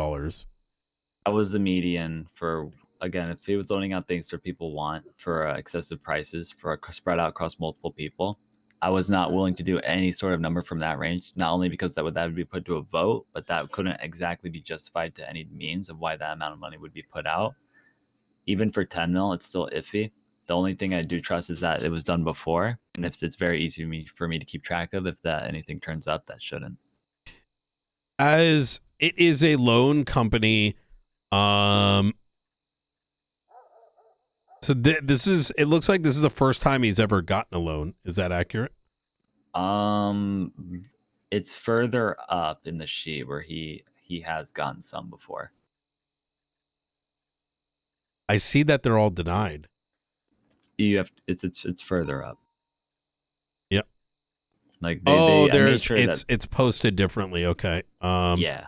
That was the median for, again, if he was loaning out things that people want for excessive prices for spread out across multiple people. I was not willing to do any sort of number from that range, not only because that would be put to a vote, but that couldn't exactly be justified to any means of why that amount of money would be put out. Even for 10 mil, it's still iffy. The only thing I do trust is that it was done before, and if it's very easy for me to keep track of, if that anything turns up, that shouldn't. As it is a loan company, so this is, it looks like this is the first time he's ever gotten a loan. Is that accurate? It's further up in the sheet where he has gotten some before. I see that they're all denied. It's further up. Yep. Like it's posted differently. Okay. Yeah.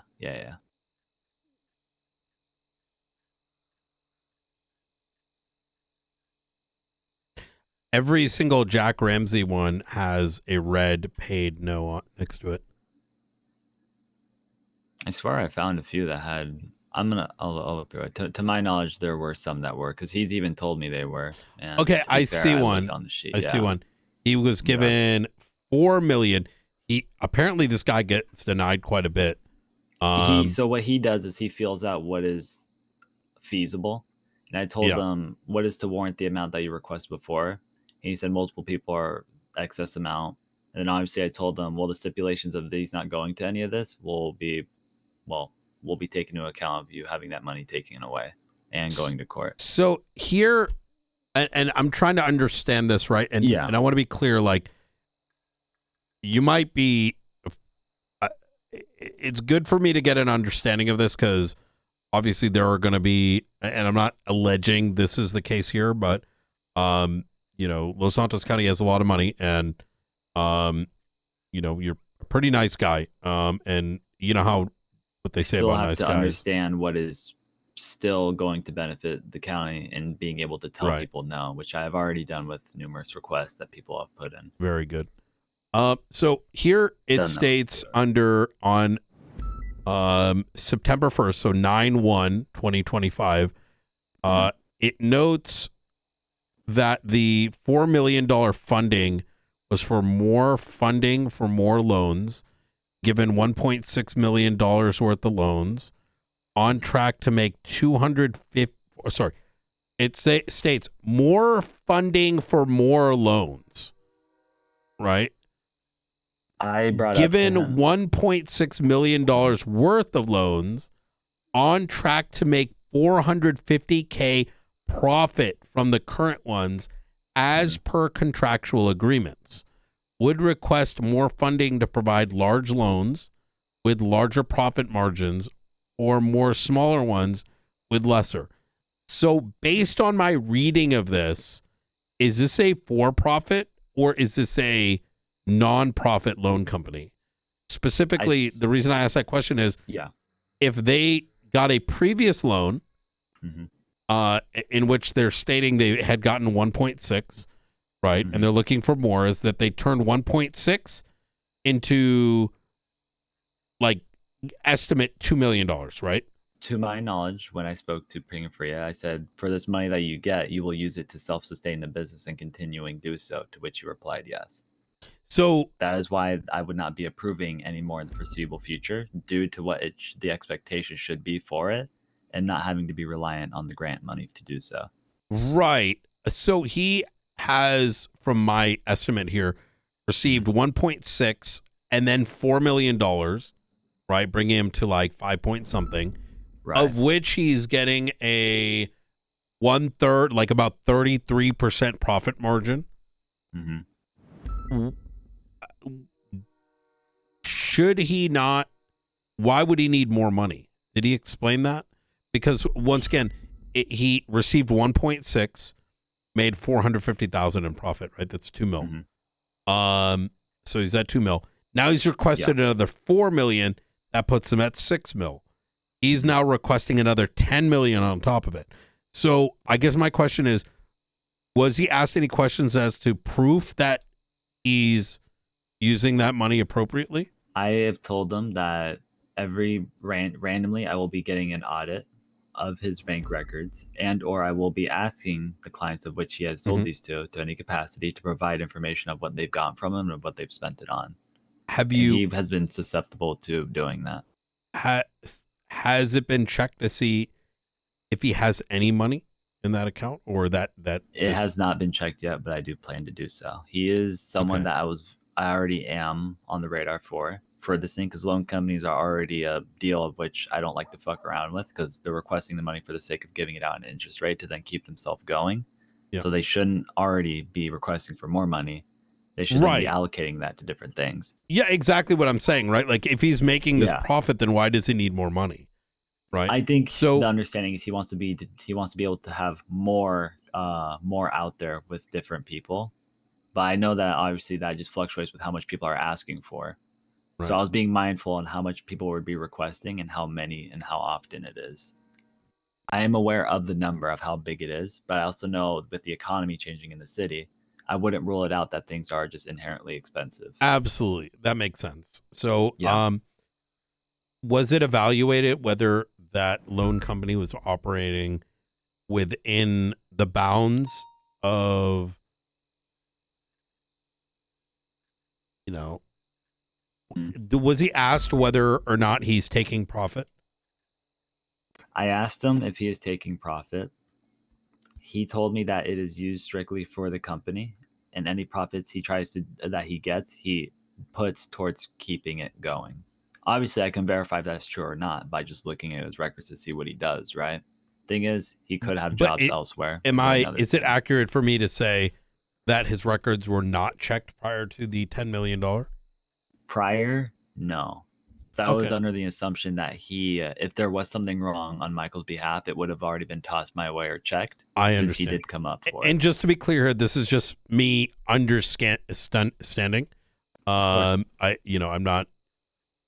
Every single Jack Ramsey one has a red paid no next to it. I swear I found a few that had. I'll look through it. To my knowledge, there were some that were, because he's even told me they were. And okay, I see one. On the sheet. I see one. He was given $4 million. He apparently this guy gets denied quite a bit. So what he does is he feels out what is feasible, and I told him what is to warrant the amount that you requested before. And he said multiple people are excess amount, and then obviously I told them, well, the stipulations of these not going to any of this will be taken into account of you having that money taken away and going to court. So here, and I'm trying to understand this, right? And I want to be clear, like, you might be, it's good for me to get an understanding of this, because obviously there are going to be, and I'm not alleging this is the case here, but, Los Santos County has a lot of money, and, you're a pretty nice guy. And you know how, what they say about nice guys. Still have to understand what is still going to benefit the county and being able to tell people no, which I have already done with numerous requests that people have put in. Very good. So here it states on September 1st, so 9/1/2025, it notes that the $4 million funding was for more funding for more loans, given $1.6 million worth of loans, on track to make it states more funding for more loans, right? I brought given $1.6 million worth of loans, on track to make $450K profit from the current ones as per contractual agreements. Would request more funding to provide large loans with larger profit margins, or more smaller ones with lesser. So based on my reading of this, is this a for-profit or is this a non-profit loan company? Specifically, the reason I asked that question is if they got a previous loan in which they're stating they had gotten 1.6, right? And they're looking for more, is that they turned 1.6 into like estimate $2 million, right? To my knowledge, when I spoke to Pringafria, I said, for this money that you get, you will use it to self-sustain the business and continuing do so, to which you replied yes. So that is why I would not be approving any more in the foreseeable future due to what the expectation should be for it and not having to be reliant on the grant money to do so. Right. So he has, from my estimate here, received 1.6 and then $4 million, right? Bringing him to like 5 point something, of which he's getting a 1/3, like about 33% profit margin. Should he not? Why would he need more money? Did he explain that? Because once again, he received 1.6, made 450,000 in profit, right? That's 2 mil. So he's at 2 mil. Now he's requested another 4 million. That puts him at 6 mil. He's now requesting another 10 million on top of it. So I guess my question is, was he asked any questions as to proof that he's using that money appropriately? I have told them that randomly I will be getting an audit of his bank records, and or I will be asking the clients of which he has sold these to any capacity to provide information of what they've gotten from him and what they've spent it on. He has been susceptible to doing that. Has it been checked to see if he has any money in that account, or that it has not been checked yet, but I do plan to do so. He is someone that I already am on the radar for this thing, because loan companies are already a deal of which I don't like to fuck around with, because they're requesting the money for the sake of giving it out at an interest rate to then keep themselves going. So they shouldn't already be requesting for more money. They should then be allocating that to different things. Yeah, exactly what I'm saying, right? Like if he's making this profit, then why does he need more money? Right. I think the understanding is he wants to be able to have more out there with different people. But I know that obviously that just fluctuates with how much people are asking for. Right. So I was being mindful on how much people would be requesting and how many and how often it is. I am aware of the number of how big it is, but I also know with the economy changing in the city, I wouldn't rule it out that things are just inherently expensive. Absolutely. That makes sense. So was it evaluated whether that loan company was operating within the bounds of, was he asked whether or not he's taking profit? I asked him if he is taking profit. He told me that it is used strictly for the company, and any profits that he gets, he puts towards keeping it going. Obviously, I can verify if that's true or not by just looking at his records to see what he does, right? Thing is, he could have jobs elsewhere. Is it accurate for me to say that his records were not checked prior to the $10 million? Prior? No. So I was under the assumption that if there was something wrong on Michael's behalf, it would have already been tossed my way or checked. I since understand. he did come up for it. And just to be clear here, this is just me understanding. I'm not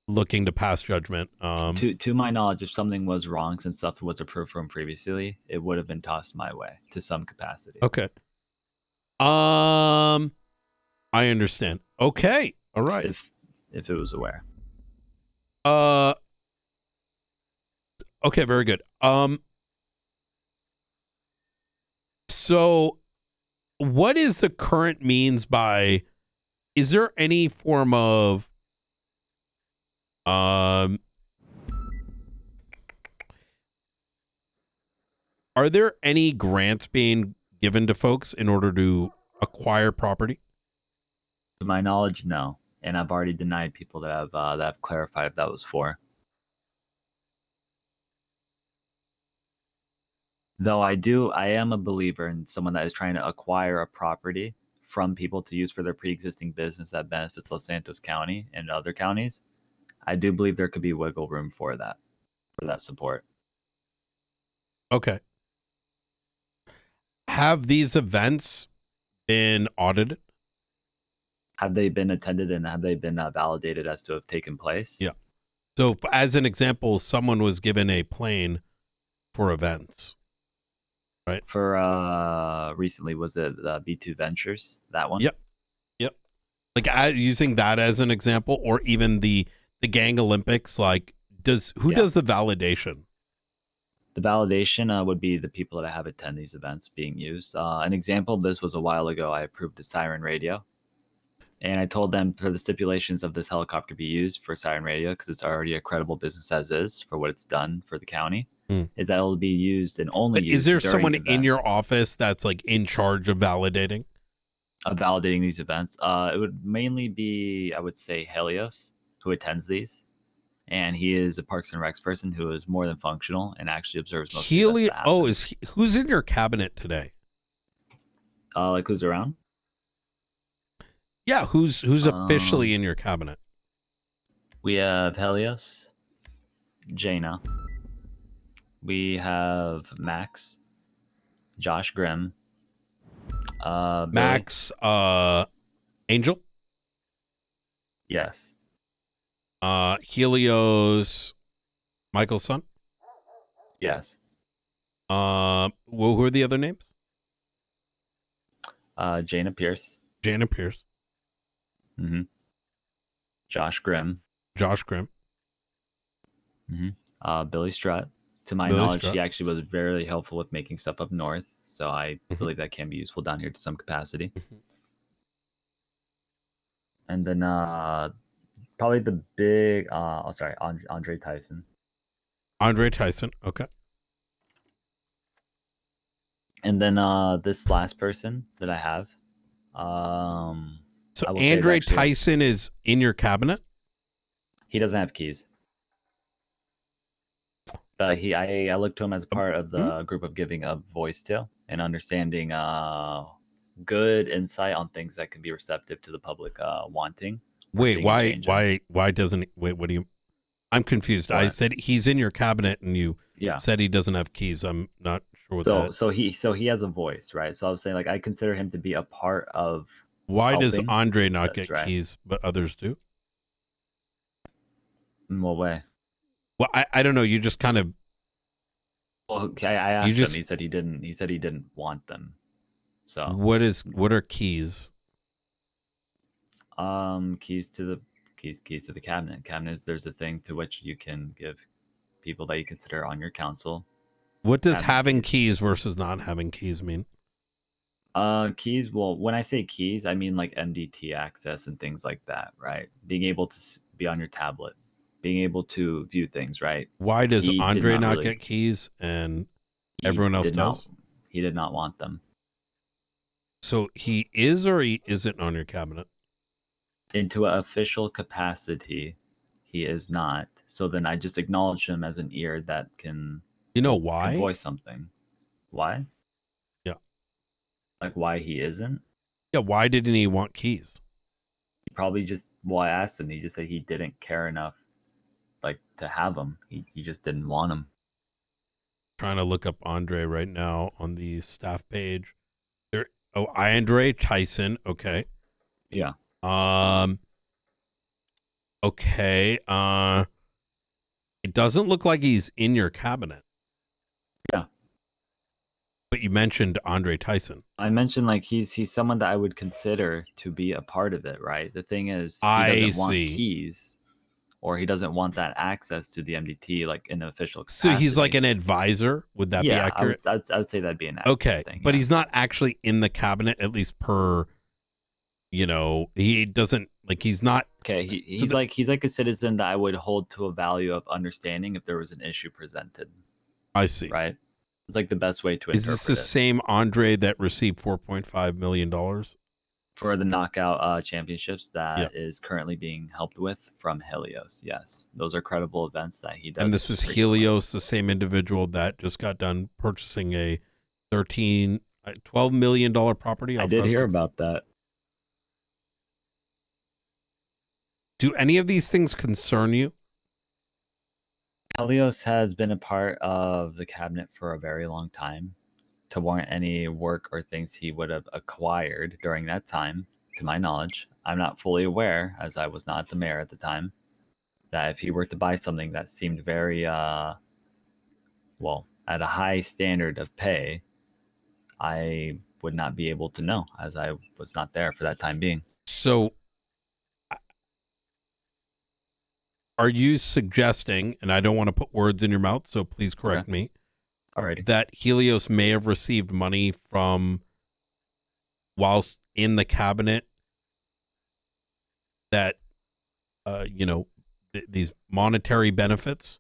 looking to pass judgment. To my knowledge, if something was wrong since stuff was approved from previously, it would have been tossed my way to some capacity. Okay. I understand. Okay. All right. If it was aware. Okay, very good. So what is the current means by, is there any form of are there any grants being given to folks in order to acquire property? To my knowledge, no. And I've already denied people that have clarified if that was for. Though I am a believer in someone that is trying to acquire a property from people to use for their pre-existing business that benefits Los Santos County and other counties. I do believe there could be wiggle room for that support. Okay. have these events been audited? Have they been attended and have they been validated as to have taken place? Yeah. So, as an example, someone was given a plane for events, right? For recently, was it B2 Ventures? That one? Yep. Yep. Like using that as an example, or even the Gang Olympics. Like, who does the validation? The validation would be the people that have attend these events being used. An example of this was a while ago. I approved a Siren Radio. And I told them for the stipulations of this helicopter be used for Siren Radio, because it's already a credible business as is for what it's done for the county, is that it'll be used and only But used. is there during someone events. in your office that's like in charge of validating? Of validating these events? It would mainly be, I would say, Helios, who attends these. And he is a Parks and Recs person who is more than functional and actually observes most of the events that happen. Who's in your cabinet today? Like who's around? Yeah, who's officially in your cabinet? We have Helios, Jaina. We have Max, Josh Grimm, Max, Angel. Yes. Helios, Michael's son. Yes. Well, who are the other names? Jaina Pierce. Jaina Pierce. Mm-hmm. Josh Grimm. Josh Grimm. Mm-hmm. Billy Strutt. To my Billy knowledge, Strutt. he actually was very helpful with making stuff up north. So I believe that can be useful down here to some capacity. And then probably the big, Andre Tyson. Andre Tyson. Okay. And then this last person that I have. So I will say is Andre actually- Tyson is in your cabinet? He doesn't have keys. But I look to him as part of the group of giving a voice to and understanding good insight on things that can be receptive to the public wanting. or Wait, seeing a change in. why doesn't wait? What do you? I'm confused. I What? said he's in your cabinet, and you Yeah. said he doesn't have keys. I'm not sure what that. So he has a voice, right? So I was saying, like, I consider him to be a part of. Why does helping Andre not this, get right? keys, but others do? In what way? Well, I don't know. You just kind of. Well, okay, I asked You just- him. He said he didn't. He said he didn't want them. So What are keys? keys to the cabinet. Cabinets. There's a thing to which you can give people that you consider on your council. What does Cabinet having keys versus not having keys mean? Keys. Well, when I say keys, I mean like MDT access and things like that, right? Being able to be on your tablet, being able to view things, right? Why does He did Andre not really- get keys and he everyone else did not- does? He did not want them. So he is or he isn't on your cabinet? Into an official capacity, he is not. So then I just acknowledge him as an ear that can. You know can why? voice something. Why? Yeah. Like why he isn't? Yeah, why didn't he want keys? He probably just. Well, I asked him. He just said he didn't care enough, like to have them. He just didn't want them. Trying to look up Andre right now on the staff page. There. Oh, Andre Tyson. Okay. Yeah. Okay. It doesn't look like he's in your cabinet. Yeah. But you mentioned Andre Tyson. I mentioned like he's someone that I would consider to be a part of it, right? The thing is, he I doesn't want see. keys, or he doesn't want that access to the MDT like in an official So capacity. he's like an advisor. Would that be accurate? I would say that'd be an accurate Okay, thing. but he's not actually in the cabinet, at least per. You know, he doesn't like. He's not. Okay, he's like a citizen that I would hold to a value of understanding if there was an issue presented. I see. Right. It's like the best way to Is interpret this the it. same Andre that received $4.5 million? For the knockout championships that is currently being helped with from Helios. Yes, those are credible events that he does. And this is Helios, the same individual that just got done purchasing a $12 million property. I off did Route hear 6. about that. Do any of these things concern you? Helios has been a part of the cabinet for a very long time. to warrant any work or things he would have acquired during that time, to my knowledge. I'm not fully aware, as I was not the mayor at the time, that if he were to buy something that seemed very, well, at a high standard of pay, I would not be able to know, as I was not there for that time being. So, are you suggesting, and I don't want to put words in your mouth, so please correct me, Alrighty. that Helios may have received money from, whilst in the cabinet, that, these monetary benefits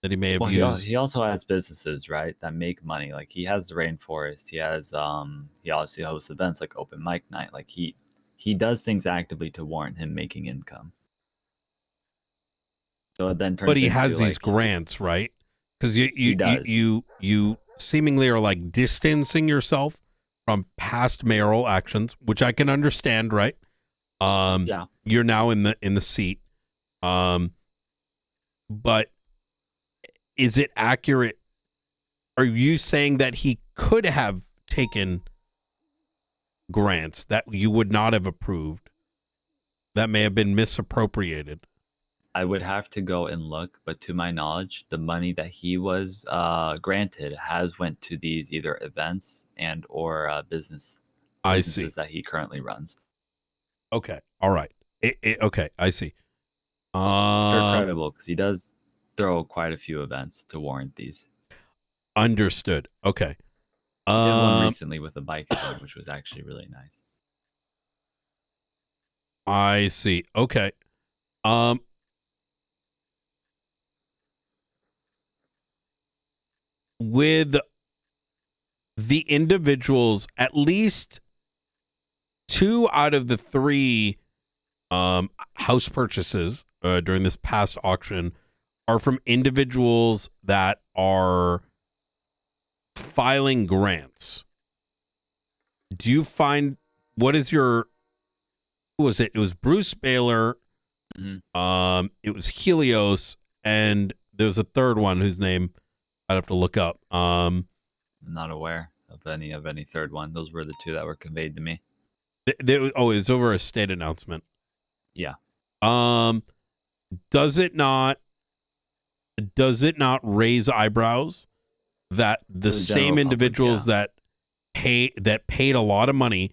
that he may have used? He also has businesses, right, that make money. Like, he has the rainforest. He has, he obviously hosts events like open mic night. Like, he does things actively to warrant him making income. So it then turns But he into, has these like, grants, right? Because you seemingly are like distancing yourself from past mayoral actions, which I can understand, right? Yeah. You're now in the seat. But is it accurate? Are you saying that he could have taken grants that you would not have approved that may have been misappropriated? I would have to go and look, but to my knowledge, the money that he was granted has went to these either events and or businesses that he currently runs. Okay, all right. Okay, I see. They're credible because he does throw quite a few events to warrant these. Understood. Okay. He did one recently with a bike event, which was actually really nice. I see. Okay. With the individuals, at least 2 out of the 3 house purchases during this past auction are from individuals that are filing grants. Do you find, what is your, who was it? It was Bruce Baylor. Mm-hmm. It was Helios, and there was a third one whose name I'd have to look up. I'm not aware of any third one. Those were the 2 that were conveyed to me. It was over a state announcement. Yeah. Does it not raise eyebrows that the same individuals that paid a lot of money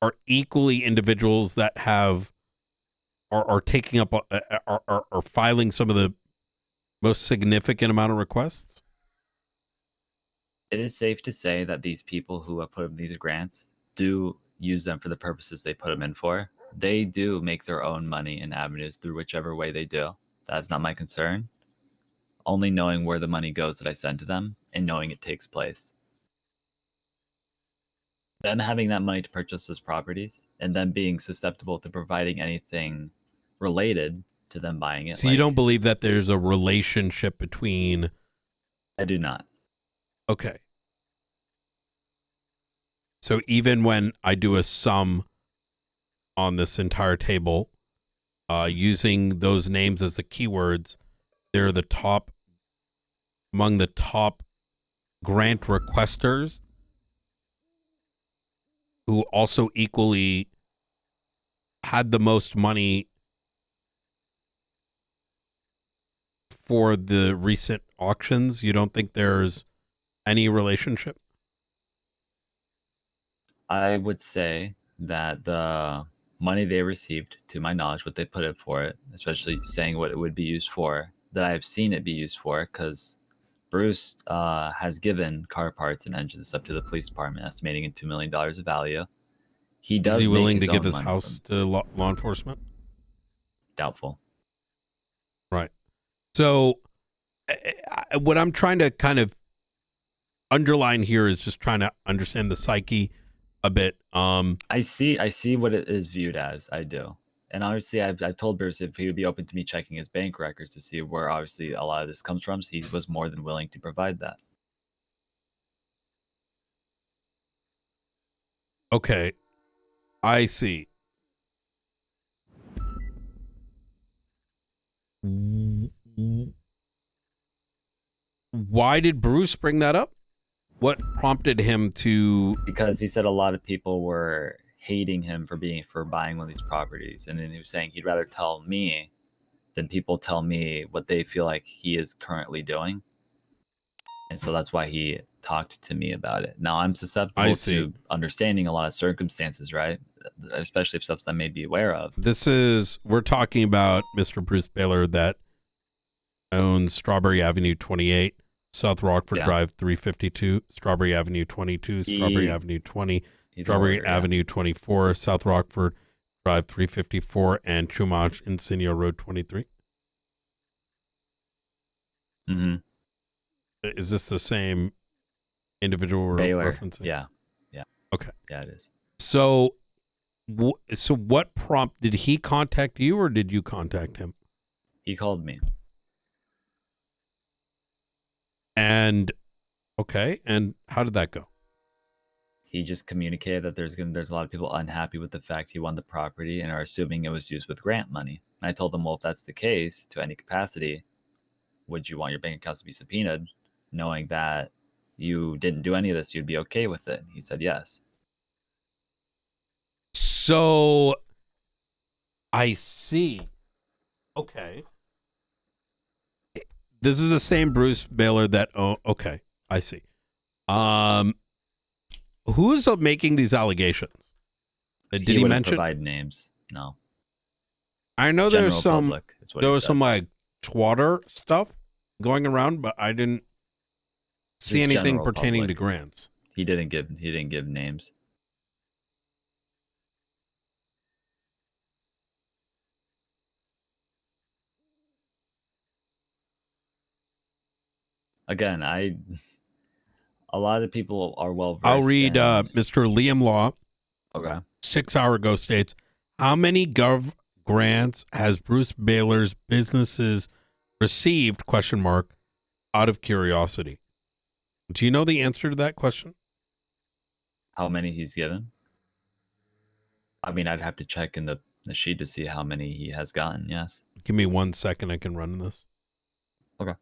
are equally individuals that are taking up are filing some of the most significant amount of requests? It is safe to say that these people who have put in these grants do use them for the purposes they put them in for. They do make their own money in avenues through whichever way they do. That's not my concern. Only knowing where the money goes that I send to them and knowing it takes place. Them having that money to purchase those properties and them being susceptible to providing anything related to them buying it. So you don't believe that there's a relationship between... I do not. Okay. So even when I do a sum on this entire table, using those names as the keywords, they're the top, among the top grant requesters who also equally had the most money for the recent auctions. You don't think there's any relationship? I would say that the money they received, to my knowledge, what they put in for it, especially saying what it would be used for, that I've seen it be used for, because Bruce has given car parts and engines up to the police department, estimating in $2 million of value. Is he willing to give his house to law enforcement? Doubtful. Right. So what I'm trying to kind of underline here is just trying to understand the psyche a bit. I see what it is viewed as. I do. And obviously I've told Bruce if he would be open to me checking his bank records to see where obviously a lot of this comes from. So he was more than willing to provide that. Okay. I see. Why did Bruce bring that up? What prompted him to? Because he said a lot of people were hating him for buying one of these properties, and then he was saying he'd rather tell me than people tell me what they feel like he is currently doing. And so that's why he talked to me about it. Now I'm susceptible to understanding a lot of circumstances, right? Especially if stuff I may be aware of. We're talking about Mr. Bruce Baylor that owns Strawberry Avenue 28, South Rockford Drive 352, Strawberry Avenue 22, Strawberry Avenue 20, Strawberry Avenue 24, South Rockford Drive 354, and Chumash Insignia Road 23. Mm-hmm. Is this the same individual we're Baylor. referencing? Yeah. Okay. Yeah, it is. So, so what did he contact you, or did you contact him? He called me. And okay, and how did that go? He just communicated that there's a lot of people unhappy with the fact he won the property and are assuming it was used with grant money. And I told them, well, if that's the case, to any capacity, would you want your bank accounts to be subpoenaed, knowing that you didn't do any of this, you'd be okay with it? He said yes. So I see. Okay. This is the same Bruce Baylor that okay, I see. Who's making these allegations? Did he mention provide names? No. I know General there's some public, is what there he was said. some like twatter stuff going around, but I didn't see Just anything general pertaining public. to grants. He didn't give names. Again, a lot of people are well versed. I'll read Mr. Liam Law. Okay. 6 hour ago states, how many gov grants has Bruce Baylor's businesses received, ? Out of curiosity. Do you know the answer to that question? How many he's given? I mean, I'd have to check in the sheet to see how many he has gotten, yes. Give me 1 second, I can run this. Okay.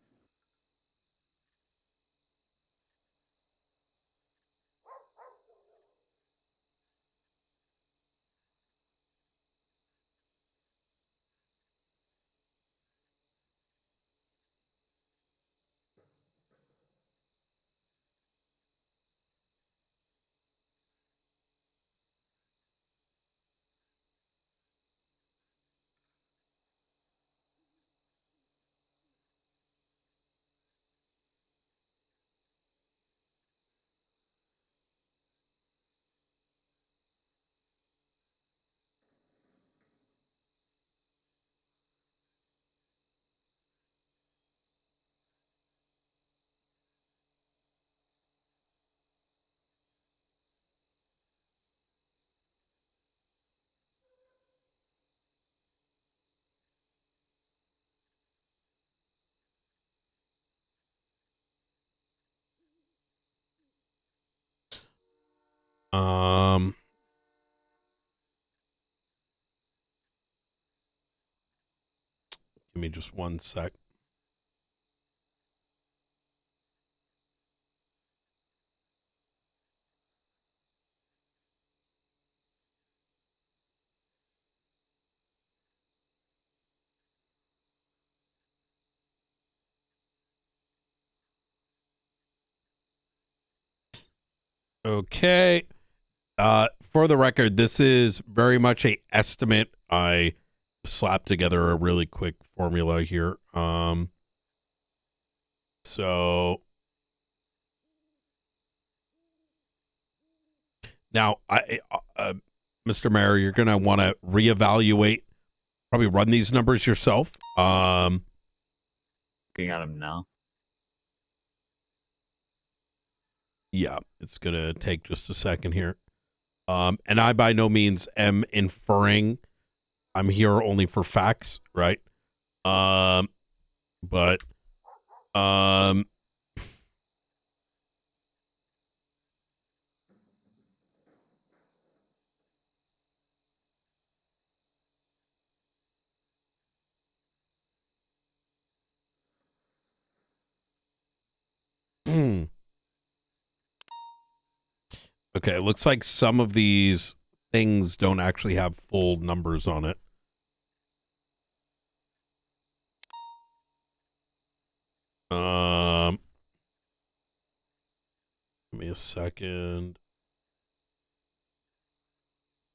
Give me just 1 sec. Okay. For the record, this is very much a estimate. I slapped together a really quick formula here. So now, Mr. Mayor, you're going to want to reevaluate, probably run these numbers yourself. Looking at them now. Yeah, it's going to take just a second here. And I by no means am inferring. I'm here only for facts, right? But Okay, it looks like some of these things don't actually have full numbers on it. Give me a second.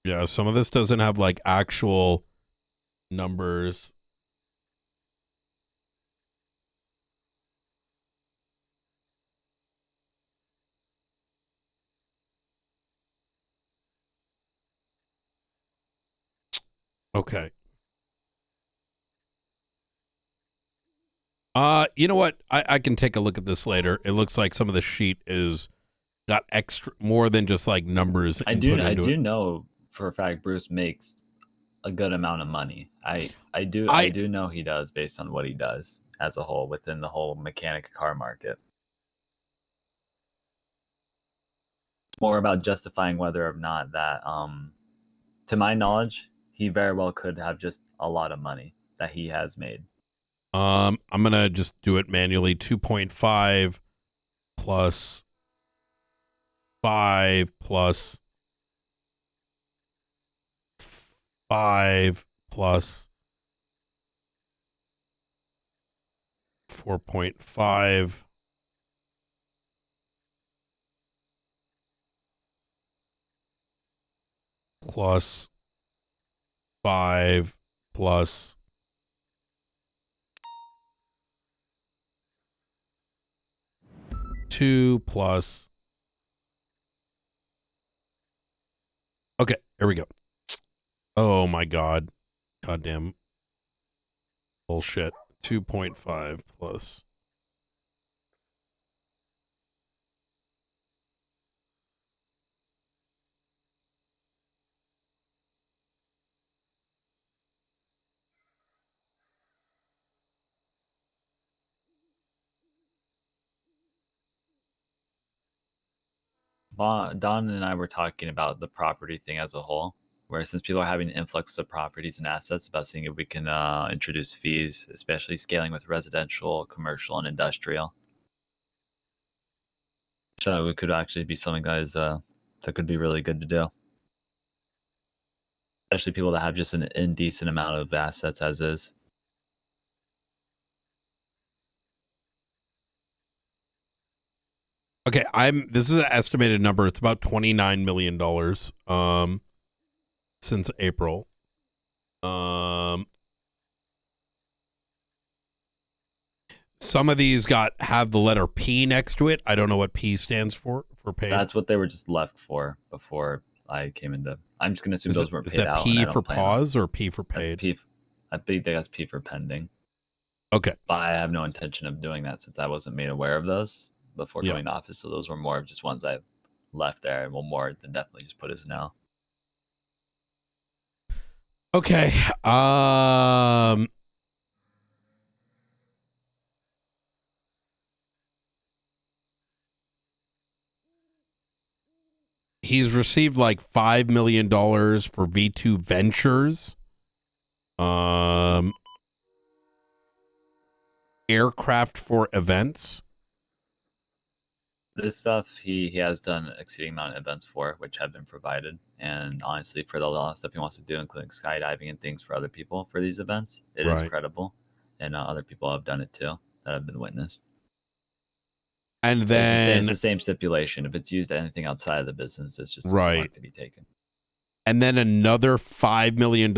Yeah, some of this doesn't have like actual numbers. Okay. You know what? I can take a look at this later. It looks like some of the sheet is got extra more than just like numbers. I input do into it. know for a fact Bruce makes a good amount of money. I do know he does based on what he does as a whole within the whole mechanic car market. It's more about justifying whether or not that to my knowledge, he very well could have just a lot of money that he has made. I'm gonna just do it manually. 2.5 plus 5 plus 5 plus 4.5 plus 5 plus 2 plus. Okay, here we go. Oh my god. Goddamn bullshit. 2.5 plus. Don and I were talking about the property thing as a whole, where since people are having an influx of properties and assets, about seeing if we can introduce fees, especially scaling with residential, commercial, and industrial. So it could actually be something that is that could be really good to do, especially people that have just an indecent amount of assets as is. Okay, this is an estimated number. It's about $29 million since April. Some of these have the letter P next to it. I don't know what P stands for paid. That's what they were just left for before I came into. I'm just gonna assume those weren't paid out. Is that P for pause or P for paid? I think that's P for pending. Okay. But I have no intention of doing that since I wasn't made aware of those before coming to office. So those were more of just ones I left there, and will more than definitely just put as no. Okay. He's received like $5 million for V2 Ventures. Aircraft for events. This stuff he has done an exceeding amount of events for, which have been provided. And honestly, for the lot of stuff he wants to do, including skydiving and things for other people for these events, it is credible. And other people have done it too that have been witnessed. And then it's the same stipulation. If it's used to anything outside of the business, it's just right to be taken. And then another $5 million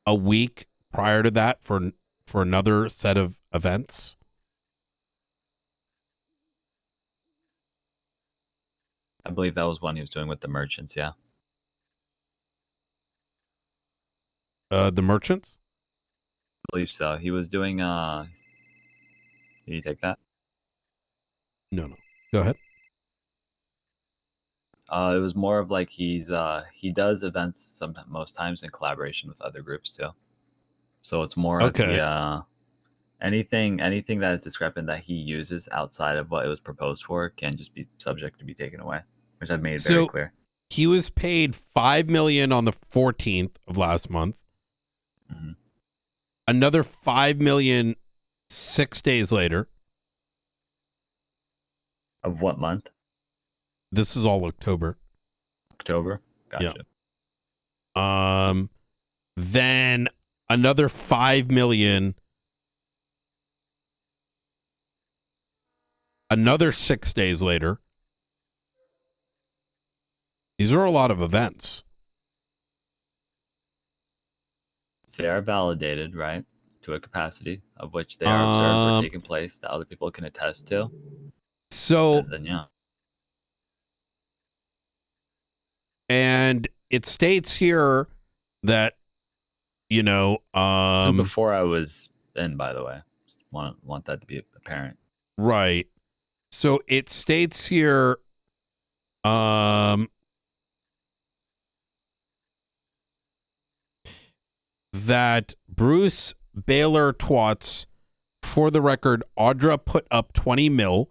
a week prior to that for another set of events. I believe that was one he was doing with the merchants. Yeah. The merchants? I believe so. He was doing. Did you take that? No. Go ahead. It was more of like he does events most times in collaboration with other groups too. So it's more of the anything that is discrepant that he uses outside of what it was proposed for can just be subject to be taken away, which I've made very clear. He was paid $5 million on the 14th of last month. Mm-hmm. Another $5 million 6 days later. Of what month? This is all October. October. Gotcha. Yeah. Then another 5 million. Another 6 days later. These are a lot of events. They are validated, right? To a capacity of which they are observed or taking place that other people can attest to. So then yeah. And it states here that, you know, This is before I was in, by the way. Just want that to be apparent. Right. So it states here, that Bruce Baylor twats, for the record, Audra put up 20 mil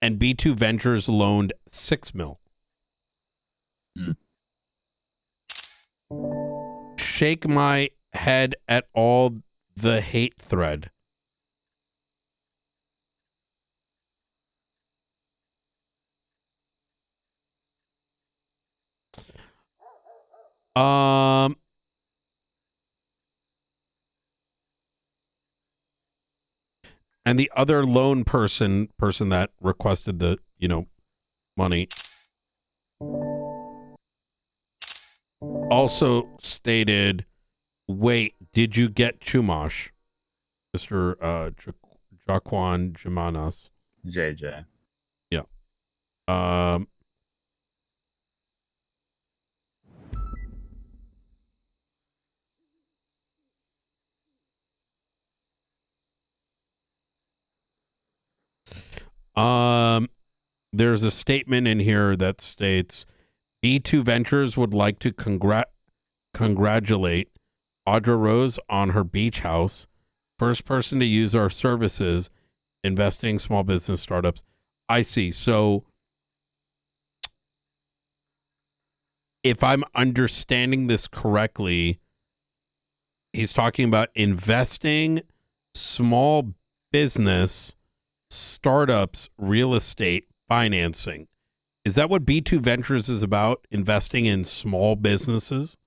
and B2 Ventures loaned 6 mil. Shake my head at all the hate thread. And the other loan person that requested the, you know, money also stated, wait, did you get Chumash? Mr. Jaquan Jimanas. JJ. Yeah. There's a statement in here that states B2 Ventures would like to congratulate Audra Rose on her beach house. First person to use our services, investing small business startups. I see. So if I'm understanding this correctly, he's talking about investing small business startups, real estate financing. Is that what B2 Ventures is about? Investing in small businesses?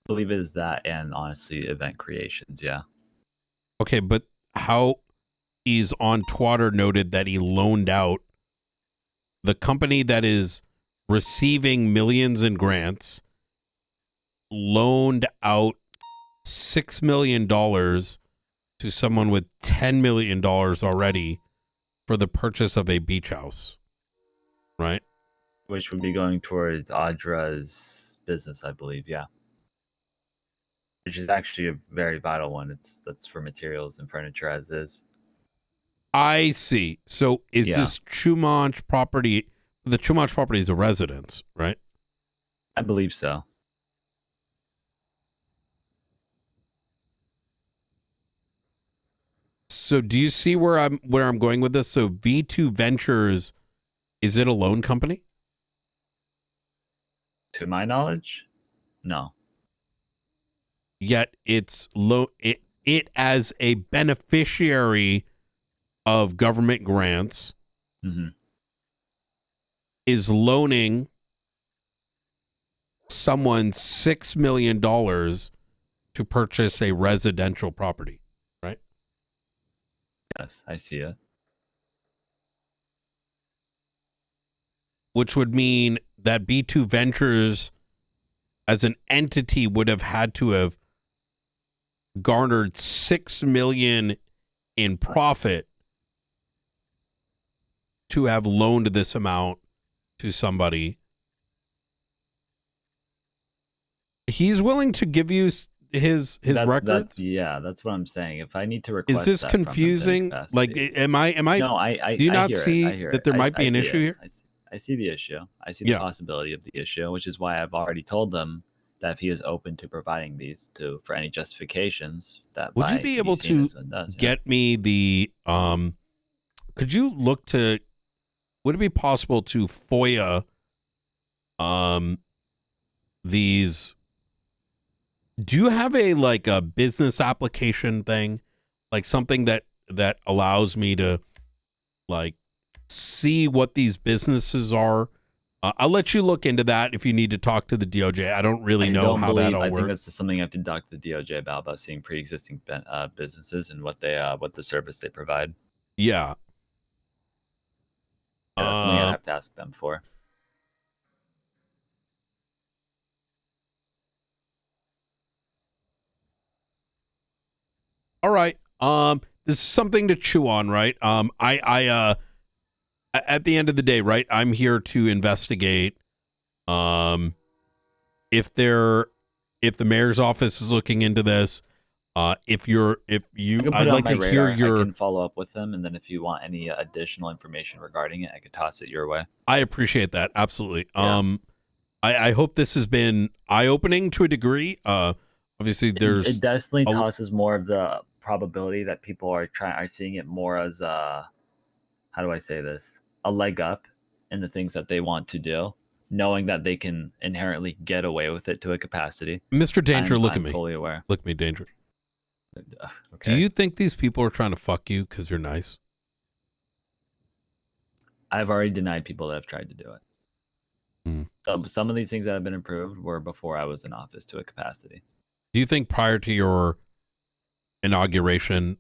I believe it is that, and honestly, event creations. Yeah. Okay, but how he's on Twitter noted that he loaned out the company that is receiving millions in grants, loaned out $6 million to someone with $10 million already for the purchase of a beach house, right? Which would be going towards Audra's business, I believe. Yeah. Which is actually a very vital one. That's for materials and furniture as is. I see. So is this Chumash property? The Chumash property is a residence, right? I believe so. So do you see where I'm going with this? So V2 Ventures, is it a loan company? To my knowledge, no. Yet it's it as a beneficiary of government grants is loaning someone $6 million to purchase a residential property, right? Yes, I see it. Which would mean that B2 Ventures as an entity would have had to have garnered $6 million in profit to have loaned this amount to somebody. He's willing to give you his records. That's what I'm saying. If I need to request, is this that from him, confusing? Like, am I? No, I do you I not hear it, see I hear that it. there might be an see issue it. here? I see the issue. I see the Yeah. possibility of the issue, which is why I've already told them that if he is open to providing these for any justifications, that Would you by be able seen to as does, get me the could you look to, would it be possible to FOIA these, do you have a business application thing, like something that allows me to see what these businesses are. I'll let you look into that if you need to talk to the DOJ. I don't really know how that all I works. think that's just something you have to talk to the DOJ about seeing pre-existing businesses and what the service they provide. Yeah. Yeah, that's something I'd have to ask them for. All right. This is something to chew on, right? At the end of the day, right, I'm here to investigate if the mayor's office is looking into this. I I'd like like to hear I your. can follow up with them, and then if you want any additional information regarding it, I could toss it your way. I appreciate that, absolutely. Yeah. I hope this has been eye-opening to a degree. Obviously, there's It definitely tosses more of the probability that people are seeing it more as how do I say this? A leg up in the things that they want to do, knowing that they can inherently get away with it to a capacity. Mr. Danger. Look at I'm me. fully aware. Look at me, Danger. Okay. Do you think these people are trying to fuck you because you're nice? I've already denied people that have tried to do it. So some of these things that have been improved were before I was in office to a capacity. Do you think prior to your inauguration,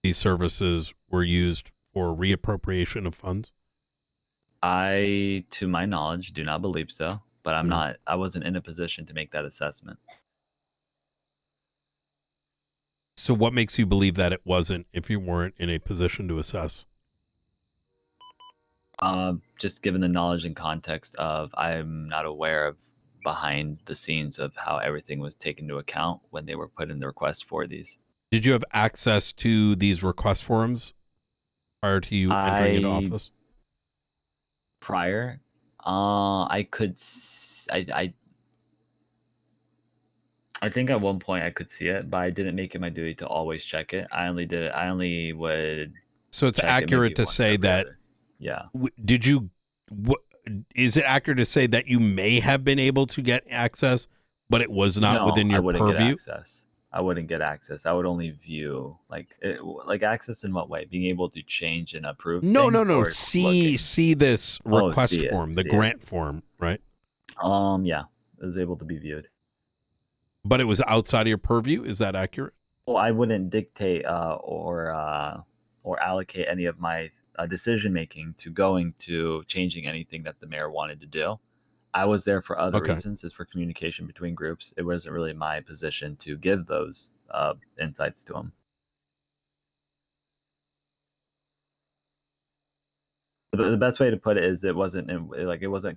these services were used for reappropriation of funds? I, to my knowledge, do not believe so, but I wasn't in a position to make that assessment. So what makes you believe that it wasn't if you weren't in a position to assess? Just given the knowledge and context of, I'm not aware of behind the scenes of how everything was taken into account when they were put in the request for these. Did you have access to these request forms prior to you entering into office? Prior, I think at one point I could see it, but I didn't make it my duty to always check it. I only would. So it's check it accurate maybe to once say every that. other. Yeah. Is it accurate to say that you may have been able to get access, but it was not within your purview? I wouldn't get access. I would only view like access in what way? Being able to change and approve. No. See this request see it, form, the see grant form, right? Yeah, it was able to be viewed. But it was outside of your purview. Is that accurate? Well, I wouldn't dictate or allocate any of my decision making to going to changing anything that the mayor wanted to do. I was there for other reasons. It's for communication between groups. It wasn't really my position to give those insights to him. The best way to put it is it wasn't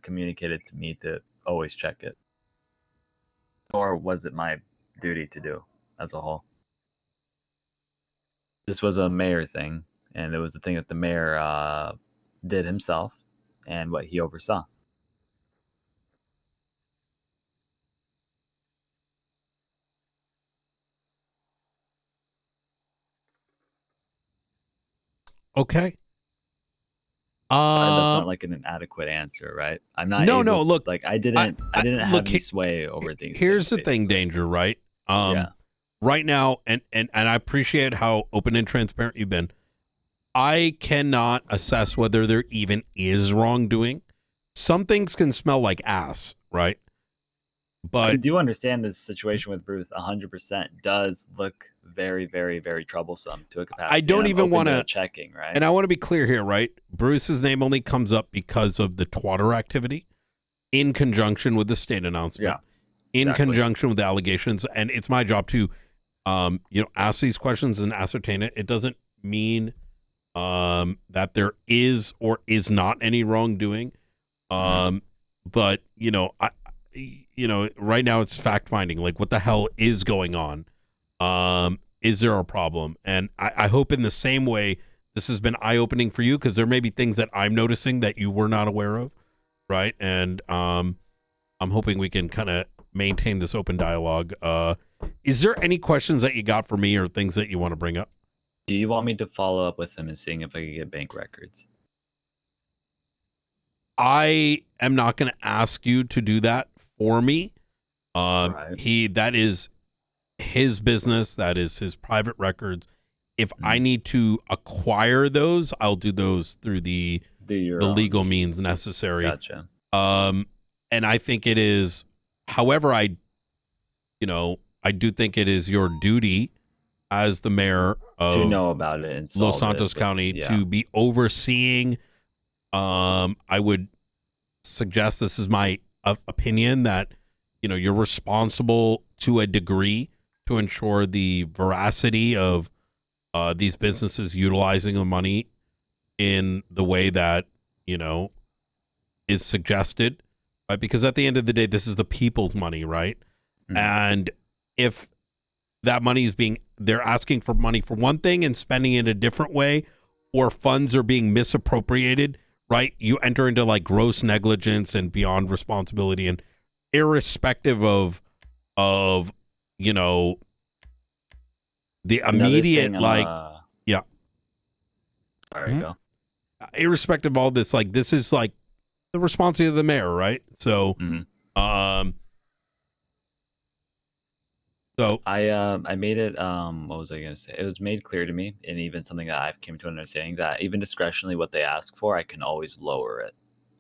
communicated to me to always check it, nor was it my duty to do as a whole. This was a mayor thing, and it was the thing that the mayor did himself and what he oversaw. Okay. That's not like an adequate answer, right? I'm not. No. able to, Look, I didn't have look, any sway over these. Here's the thing, Danger. Right. Right now, and I appreciate how open and transparent you've been. I cannot assess whether there even is wrongdoing. Some things can smell like ass, right? But I do understand this situation with Bruce 100% does look very, very, very troublesome to a capacity. I don't even want to checking, right? And I want to be clear here, right? Bruce's name only comes up because of the twatter activity in conjunction with the state announcement. Yeah, in conjunction with the allegations. And it's my job to, ask these questions and ascertain it. It doesn't mean that there is or is not any wrongdoing. But, right now it's fact finding. Like, what the hell is going on? Is there a problem? And I hope in the same way this has been eye opening for you, because there may be things that I'm noticing that you were not aware of, right? And I'm hoping we can kind of maintain this open dialogue. Is there any questions that you got for me or things that you want to bring up? Do you want me to follow up with him and seeing if I could get bank records? I am not going to ask you to do that for me. That is his business. That is his private records. If I need to acquire those, I'll do those through the through your the own legal means necessary. Gotcha. And I think it is, however, I do think it is your duty as the mayor of To know about it and Los solve it Santos with- County yeah. to be overseeing. I would suggest, this is my opinion, that you're responsible to a degree to ensure the veracity of these businesses utilizing the money in the way that is suggested, right? Because at the end of the day, this is the people's money, right? And if that money is they're asking for money for one thing and spending it a different way, or funds are being misappropriated, right? You enter into like gross negligence and beyond responsibility, and irrespective of the immediate yeah. Sorry, go. Irrespective of all this, like this is like the responsibility of the mayor, right? So, so I made it. What was I gonna say? It was made clear to me, and even something that I've came to an understanding that even discretionally, what they ask for, I can always lower it.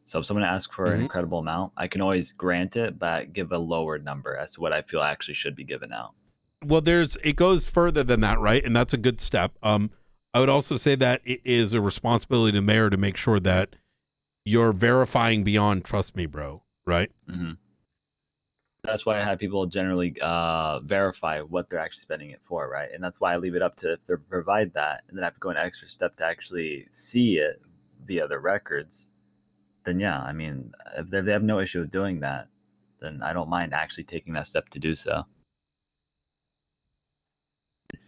So if someone asks for an incredible amount, I can always grant it, but give a lower number as to what I feel actually should be given out. well, it goes further than that, right? And that's a good step. I would also say that it is a responsibility of the mayor to make sure that you're verifying beyond trust me, bro, right? That's why I have people generally verify what they're actually spending it for, right? And that's why I leave it up to if they provide that, and then I have to go an extra step to actually see it via their records. Then yeah, I mean, if they have no issue with doing that, then I don't mind actually taking that step to do so.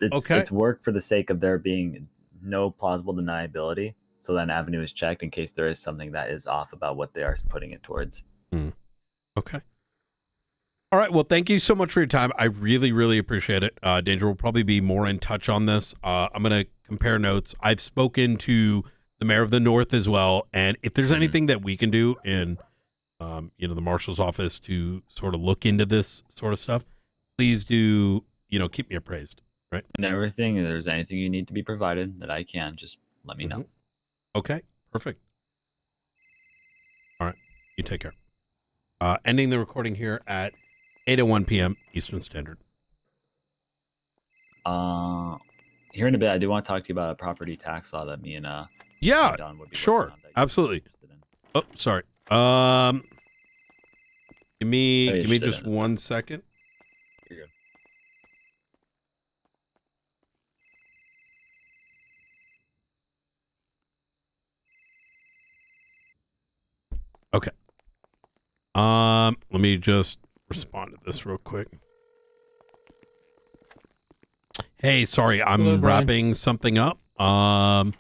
It's work for the sake of there being no plausible deniability, so that an avenue is checked in case there is something that is off about what they are putting it towards. Okay. All right. Well, thank you so much for your time. I really, really appreciate it. Danger will probably be more in touch on this. I'm going to compare notes. I've spoken to the mayor of the North as well. And if there's anything that we can do in, the marshal's office to sort of look into this sort of stuff, please do, keep me appraised. Right. And everything, if there's anything you need to be provided that I can, just let me know. Okay. Perfect. All right. You take care. Ending the recording here at 8:01 p.m. Eastern Standard. Here in a bit, I do want to talk to you about a property tax law that me and Yeah, Don would be sure, absolutely. Oh, sorry. Give me just 1 second. You're good. Okay. Let me just respond to this real quick. Hey, sorry, I'm Hello, Brian. wrapping something up. But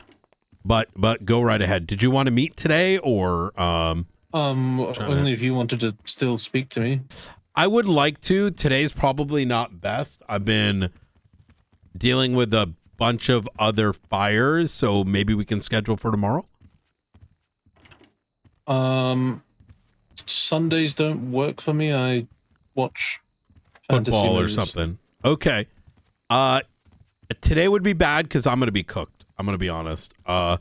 go right ahead. Did you want to meet today or Only if you wanted to still speak to me. I would like to. Today's probably not best. I've been dealing with a bunch of other fires, so maybe we can schedule for tomorrow. Sundays don't work for me. I watch fantasy Football or movies. something. Okay. Today would be bad because I'm going to be cooked. I'm going to be honest. So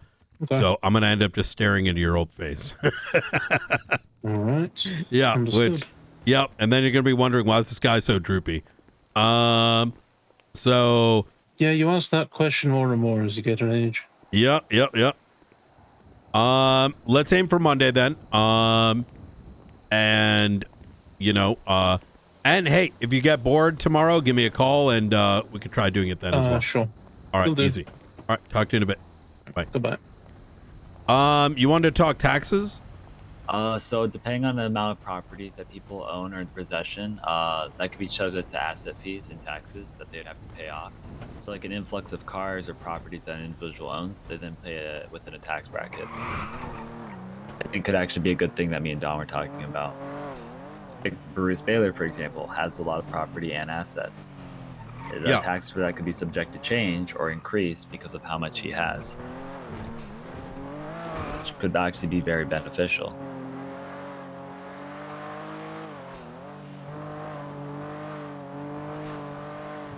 I'm going to end up just staring into your old face. All right. Yeah. Understood. Yep. And then you're going to be wondering, why is this guy so droopy? So. Yeah, you ask that question more and more as you get an age. Yep. Let's aim for Monday then. And hey, if you get bored tomorrow, give me a call and we could try doing it then as well. Sure. All right, Will do. easy. All right, talk to you in a bit. Bye. Goodbye. You wanted to talk taxes? So depending on the amount of properties that people own or in possession, that could be subject to asset fees and taxes that they'd have to pay off. So like an influx of cars or properties that an individual owns, they then pay it within a tax bracket. It could actually be a good thing that me and Don were talking about. Like Bruce Baylor, for example, has a lot of property and assets. The tax for that could be subject to change or increase because of how much he has, which could actually be very beneficial.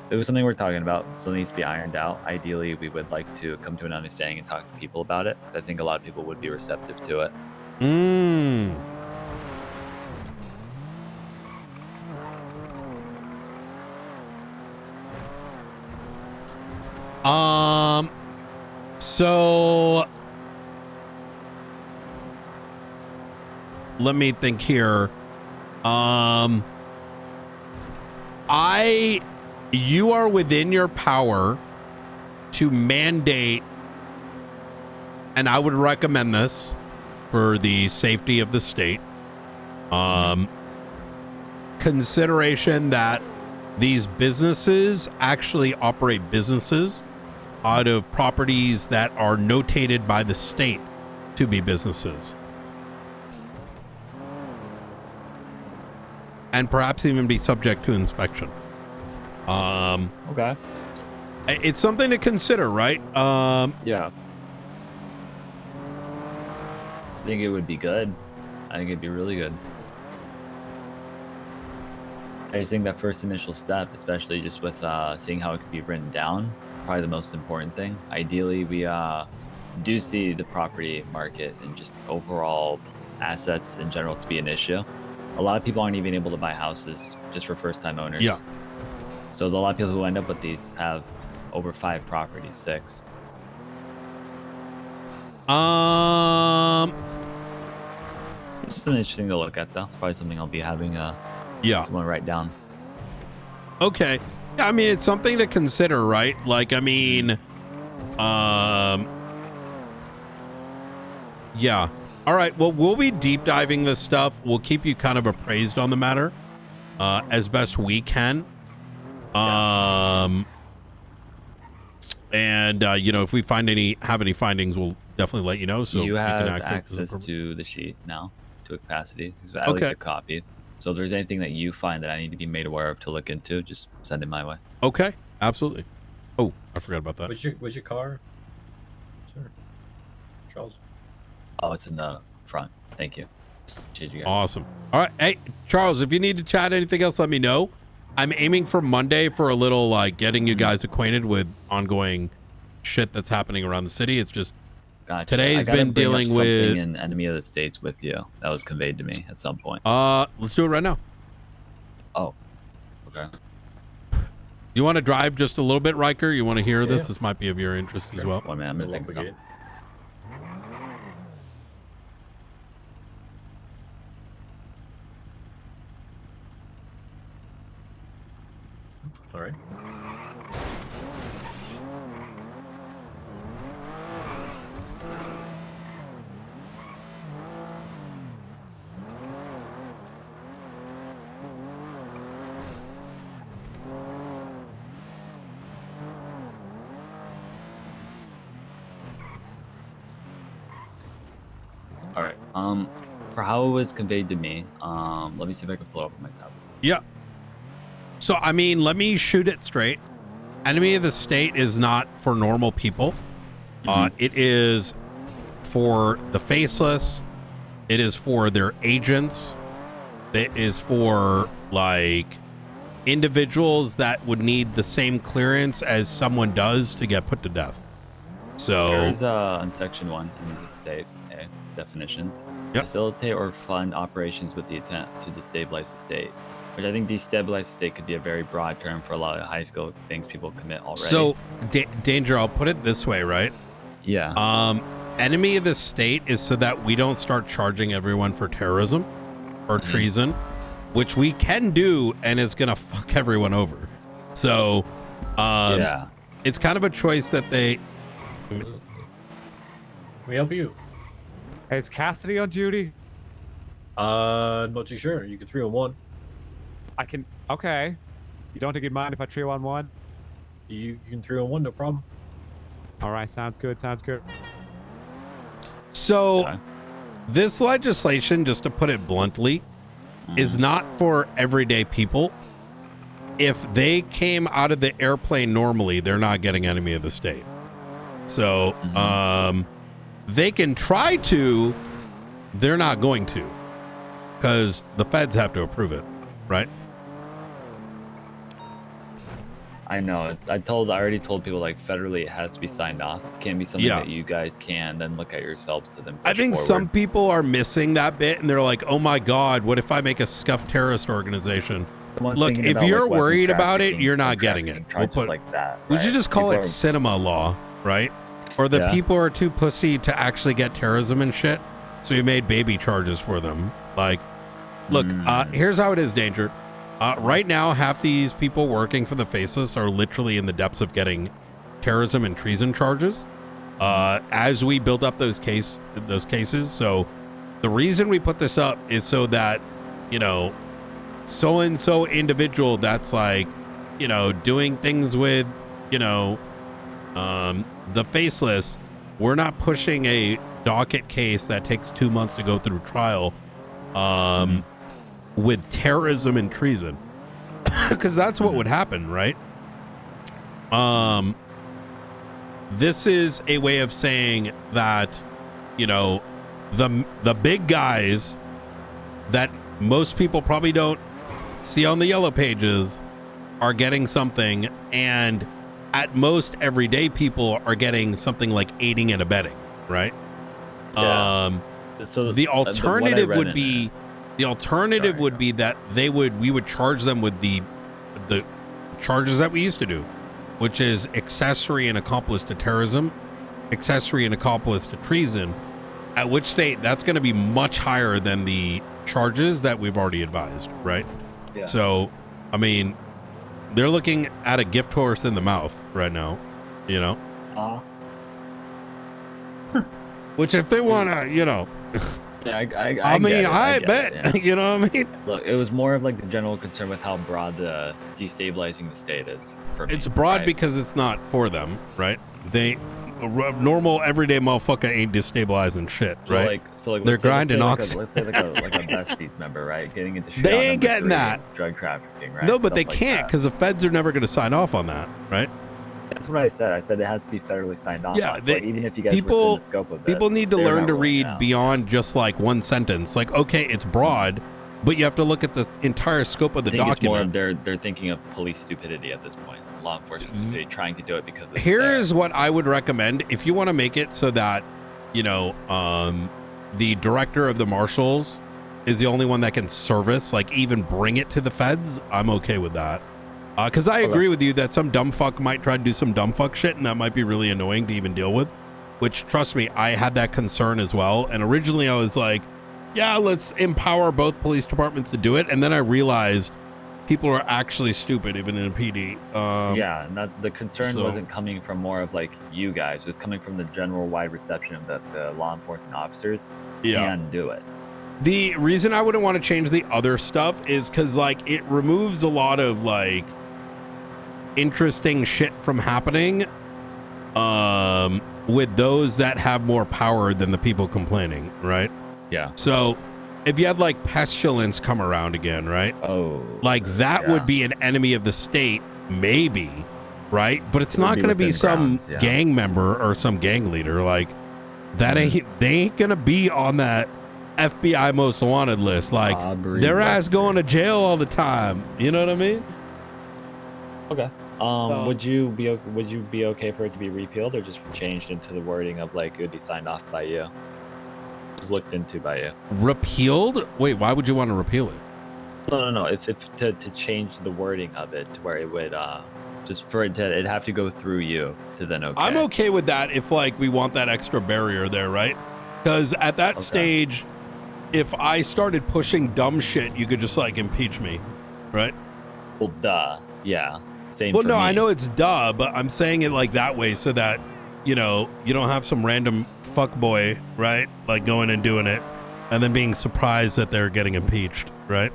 it was something we're talking about. Still needs to be ironed out. Ideally, we would like to come to an understanding and talk to people about it. I think a lot of people would be receptive to it. So let me think here. You are within your power to mandate, and I would recommend this for the safety of the state. Consideration that these businesses actually operate businesses out of properties that are notated by the state to be businesses. And perhaps even be subject to inspection. Okay. It's something to consider, right? Yeah. I think it would be good. I think it'd be really good. I just think that first initial step, especially just with seeing how it could be written down, probably the most important thing. Ideally, we do see the property market and just overall assets in general to be an issue. A lot of people aren't even able to buy houses just for first-time owners. Yeah. So a lot of people who end up with these have over 5 properties, 6. It's just an interesting to look at, though. Probably something I'll be having someone write down. Okay. Yeah, I mean, it's something to consider, right? Like, I mean, yeah. All right. Well, we'll be deep diving this stuff. We'll keep you kind of appraised on the matter as best we can. And you know, if we have any findings, we'll definitely let you know. So you have can access to the sheet now to a capacity, at least a copy. So if there's anything that you find that I need to be made aware of to look into, just send it my way. Okay, absolutely. Oh, I forgot about that. What's your car? Sure. Charles. Oh, it's in the front. Thank you. Appreciate you guys. Awesome. All right. Hey, Charles, if you need to chat anything else, let me know. I'm aiming for Monday for a little like getting you guys acquainted with ongoing shit that's happening around the city. It's just today's been dealing with an enemy of the states with you that was conveyed to me at some point. Let's do it right now. Oh, okay. Do you want to drive just a little bit, Riker? You want to hear this? This might be of your interest as well. One minute, I'm gonna think something. All right. All right. For how it was conveyed to me, let me see if I can pull it up on my tablet. Yeah. So, I mean, let me shoot it straight. Enemy of the state is not for normal people. It is for the faceless. It is for their agents. It is for, like, individuals that would need the same clearance as someone does to get put to death. So there's on section 1 in the state definitions. Facilitate or fund operations with the intent to destabilize the state. Which I think destabilize the state could be a very broad term for a lot of high school things people commit already. So, Danger, I'll put it this way, right? Yeah. Enemy of the state is so that we don't start charging everyone for terrorism or treason, which we can do, and it's going to fuck everyone over. So, yeah. It's kind of a choice that they... Can we help you? Is Cassidy on duty? Not too sure. You can 3-on-1. I can. Okay. You don't think you'd mind if I 3-on-1? You can 3-on-1, no problem. All right, sounds good. Sounds good. So, this legislation, just to put it bluntly, is not for everyday people. If they came out of the airplane normally, they're not getting enemy of the state. So, they can try to, they're not going to, because the feds have to approve it, right? I know. I already told people like federally it has to be signed off. This can't be something Yeah. that you guys can then look at yourselves to then push I think forward. some people are missing that bit, and they're like, "Oh my God, what if I make a scuffed terrorist organization?" Someone's Look, thinking if about, you're like, weapon worried about it, trafficking, you're not drug getting trafficking it. charges like that, We should right? just call People it are- cinema law, right? Or the Yeah. people are too pussy to actually get terrorism and shit, so we made baby charges for them. Like, look, here's how it is, Danger. Right now, half these people working for the Faceless are literally in the depths of getting terrorism and treason charges. As we build up those cases, so the reason we put this up is so that, you know, so and so individual that's like, you know, doing things with, you know, the Faceless, we're not pushing a docket case that takes 2 months to go through trial with terrorism and treason, because that's what would happen, right? This is a way of saying that, you know, the big guys that most people probably don't see on the yellow pages are getting something, and at most everyday people are getting something like aiding and abetting, right? Yeah. So the what I alternative read would in be that we would charge them with the charges that we used to do, which is accessory and accomplice to terrorism, accessory and accomplice to treason, at which state that's going to be much higher than the charges that we've already advised, right? Yeah. So, I mean, they're looking at a gift horse in the mouth right now, you know? Which if they want to, you know... Yeah, I I mean, get it, I get bet, it, yeah. you know what I mean? Look, it was more of like the general concern with how broad the destabilizing the state is for me. It's broad right? because it's not for them, right? A normal everyday motherfucker ain't destabilizing shit, right? So they're let's say- grinding let's say ox. Let's say like a besties member, right? Getting into shit They on ain't number getting 3, that. drug trafficking, right? No, but Stuff they like can't that. because the feds are never going to sign off on that, right? That's what I said. I said it has to be federally signed off. Yeah, on. So, like, even if you guys were within people the scope of it, people need to they're learn not to ruling read out. beyond just like one sentence. Like, okay, it's broad, but you have to look at the entire scope of the I think it's more of document. they're thinking of police stupidity at this point. Law enforcement stupidity, trying to do it because it's Here there. is what I would recommend if you want to make it so that, you know, the director of the marshals is the only one that can service, like even bring it to the feds. I'm okay with that. Because I agree with you that some dumb fuck might try to do some dumb fuck shit, and that might be really annoying to even deal with. Which, trust me, I had that concern as well. And originally I was like, yeah, let's empower both police departments to do it. And then I realized people are actually stupid, even in a PD. Yeah, and that the concern so- wasn't coming from more of like you guys. It was coming from the general wide reception of that the law enforcement officers can do it. The reason I wouldn't want to change the other stuff is because, like, it removes a lot of, like, interesting shit from happening with those that have more power than the people complaining, right? Yeah. So if you had, like, pestilence come around again, right? Oh. Like, that would be an enemy of the state, maybe, right? But it's It would not be going to be within some grounds, yeah. gang member or some gang leader. Like, that they ain't going to be on that FBI most wanted list. Like, their ass going to jail all the time. You know what I mean? Okay. Would you be okay for it to be repealed or just changed into the wording of like it would be signed off by you? Just looked into by you. Repealed? Wait, why would you want to repeal it? No. If to change the wording of it to where it would just for it to it'd have to go through you to then okay. I'm okay with that if, like, we want that extra barrier there, right? Because at that stage, if I started pushing dumb shit, you could just, like, impeach me, right? Well, duh. Yeah. Same. Well, for no, me. I know it's duh, but I'm saying it like that way so that, you know, you don't have some random fuckboy, right? Like going and doing it and then being surprised that they're getting impeached, right?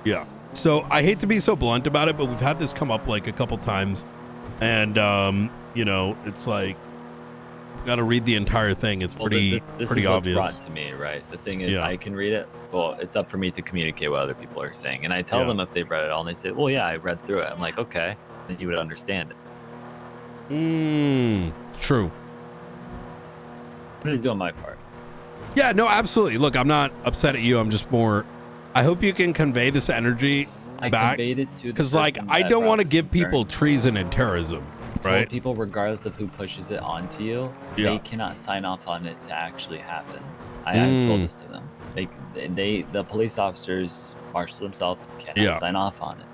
Yeah. So I hate to be so blunt about it, but we've had this come up like a couple times. And, you know, it's like, got to read the entire thing. It's pretty this pretty is what's obvious. brought to me, right? The thing is, Yeah. I can read it. Well, it's up for me to communicate what other people are saying, and I tell Yeah. them if they've read it all, and they say, "Well, yeah, I read through it." I'm like, "Okay," then you would understand it. True. I'm just doing my part. Yeah, no, absolutely. Look, I'm not upset at you. I'm just more, I hope you can convey this energy I back conveyed it to the because, like, person I that don't brought want to this give concern. people treason and terrorism, Told right? people, regardless of who pushes it onto you, Yeah. they cannot sign off on it to actually happen. I've told this to them. The police officers, marshals themselves, cannot Yeah. sign off on it.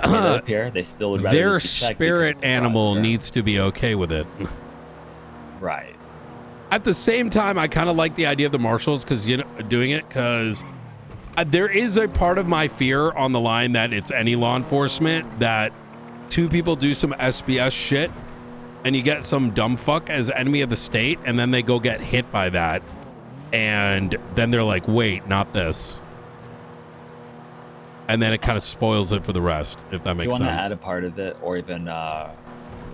They live here. They still would rather Their just be checked spirit because it's a fraud animal term. needs to be okay with it. Right. At the same time, I kind of like the idea of the marshals because doing it because there is a part of my fear on the line that it's any law enforcement that two people do some SBS shit and you get some dumb fuck as enemy of the state and then they go get hit by that and then they're like, wait, not this. And then it kind of spoils it for the rest, if that If makes you want sense. to add a part of it or even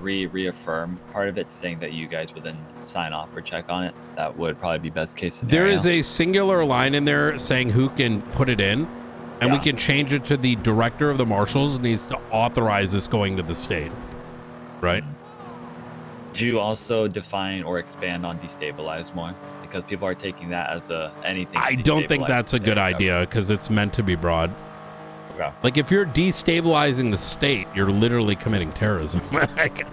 reaffirm part of it, saying that you guys would then sign off or check on it, that would probably be best case scenario. There is a singular line in there saying who can put it in, and we can change it to the director of the marshals needs to authorize this going to the state. Right? Do you also define or expand on destabilize more? Because people are taking that as anything. I don't think that's a good idea because it's meant to be broad. Okay. Like if you're destabilizing the state, you're literally committing terrorism. Like,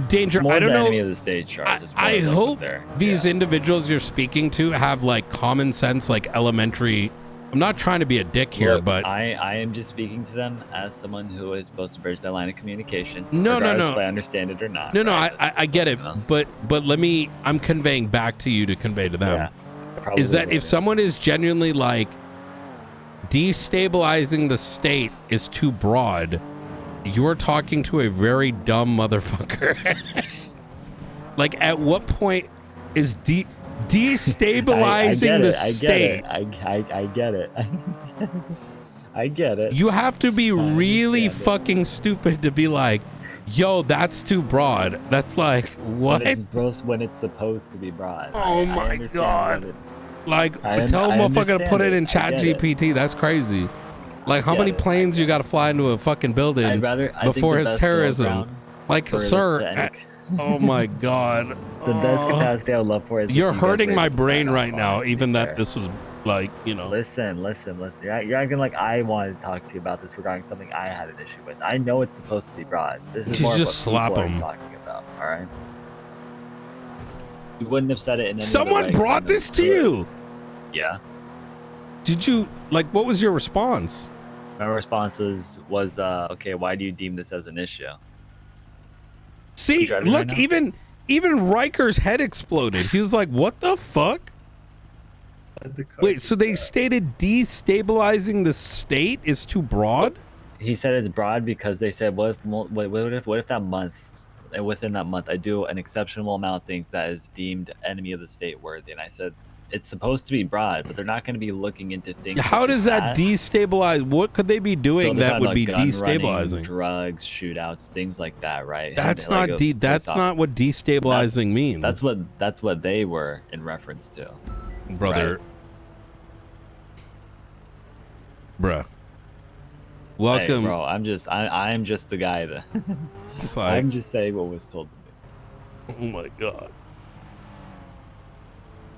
danger. More I don't than know. enemy of the state charge. It's more I like hope there. these individuals you're speaking to have like common sense, like elementary. I'm not trying to be a dick here, Look, but I am just speaking to them as someone who is supposed to bridge that line of communication. No. regardless if I understand it or not. no, right? I get it, but I'm conveying back to you to convey to them. probably Is that will, if someone is genuinely like destabilizing the state is too broad, you're talking to a very dumb motherfucker. Like, at what point is destabilizing the state? I get it. I get it. You have to be really fucking stupid to be like, yo, that's too broad. That's like, what? When it's supposed to be broad. Oh I my understand God. what it- Like, I tell a motherfucker to understand put it it. in I Chat get it. GPT. That's crazy. Like, how get many it. planes you got to fly into a fucking building I think before the it's best middle terrorism? ground Like, for this sir, to end- oh my God. The best capacity I would love for it. is if You're you guys hurting were my able to brain sign right off now, on it, to even be that fair. this was like, you know. Listen. You're acting like I wanted to talk to you about this regarding something I had an issue with. I know it's supposed to be broad. This is You more just of what slap people him. are talking about. All right. You wouldn't have said it in any Someone other way, brought so this to you. Yeah. Did you, like, what was your response? My response was okay, why do you deem this as an issue? See, driving look, right now? even Riker's head exploded. He was like, what the fuck? Wait, so they stated destabilizing the state is too broad? He said it's broad because they said, what if that month, and within that month, I do an exceptional amount of things that is deemed enemy of the state worthy. And I said, it's supposed to be broad, but they're not going to be looking into things. How such does as that destabilize? What could they be So doing they're that talking would about be gun running, destabilizing? drugs, shootouts, things like that, right? That's And, like, not a that's police not what destabilizing means. That's what they were in reference to, brother. right? Bruh. Welcome. Hey, bro. I'm just the guy that. It's like- I'm just saying what was told to me. Oh my God.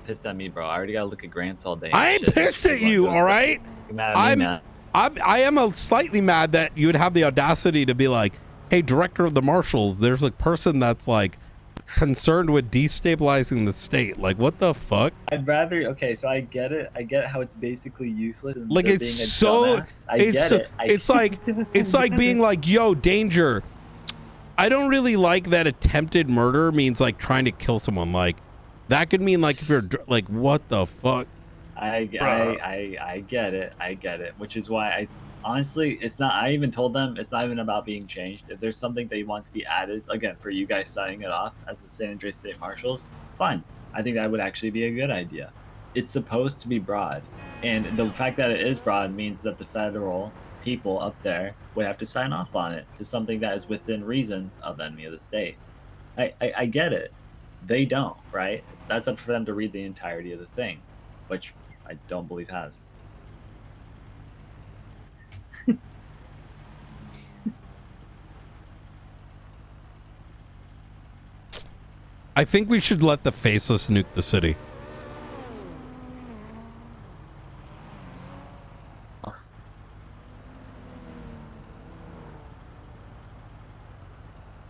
Pissed at me, bro. I already gotta look at grants all day. and I ain't shit. pissed at you, all right? You're mad at me, man. I am slightly mad that you would have the audacity to be like, hey, director of the marshals, there's a person that's like concerned with destabilizing the state. Like, what the fuck? I'd rather. Okay, so I get it. I get how it's basically useless. And Like, they're it's being a so dumbass. I get it. it's like being like, yo, danger. I don't really like that attempted murder means like trying to kill someone. Like, that could mean like if you're like, what the fuck? I get it. I get it. Which is why I honestly, it's not. I even told them it's not even about being changed. If there's something they want to be added, again, for you guys signing it off as the San Andreas State Marshals, fine. I think that would actually be a good idea. It's supposed to be broad, and the fact that it is broad means that the federal people up there would have to sign off on it to something that is within reason of enemy of the state. I get it. They don't, right? That's up for them to read the entirety of the thing, which I don't believe has. I think we should let the faceless nuke the city.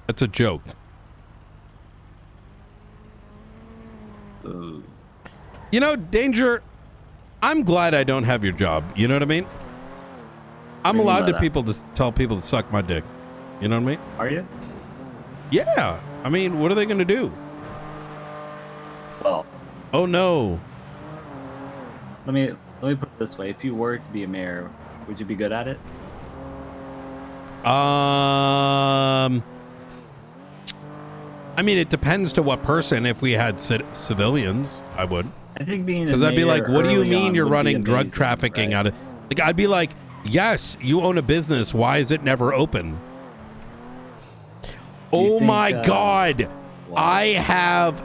That's a joke. You know, Danger, I'm glad I don't have your job. You know what I mean? I'm What do you mean allowed by to that? people to tell people to suck my dick. You know what I mean? Are you? Yeah. I mean, what are they going to do? Well, oh no. Let me put it this way: if you were to be a mayor, would you be good at it? I mean, it depends to what person. If we had civilians, I would. I think being a Because I'd be like, mayor what do you early mean on you're would be running drug amazing, trafficking right? out of? Like, I'd be like, yes, you own a business. Why is it never open? Oh think, my God. I have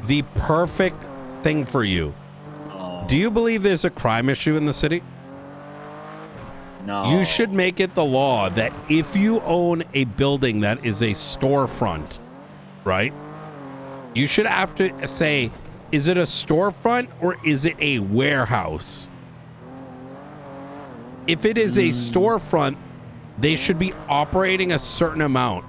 the perfect thing for you. Do you believe there's a crime issue in the city? No. You should make it the law that if you own a building that is a storefront, right? You should have to say, is it a storefront or is it a warehouse? If it is a storefront, they should be operating a certain amount,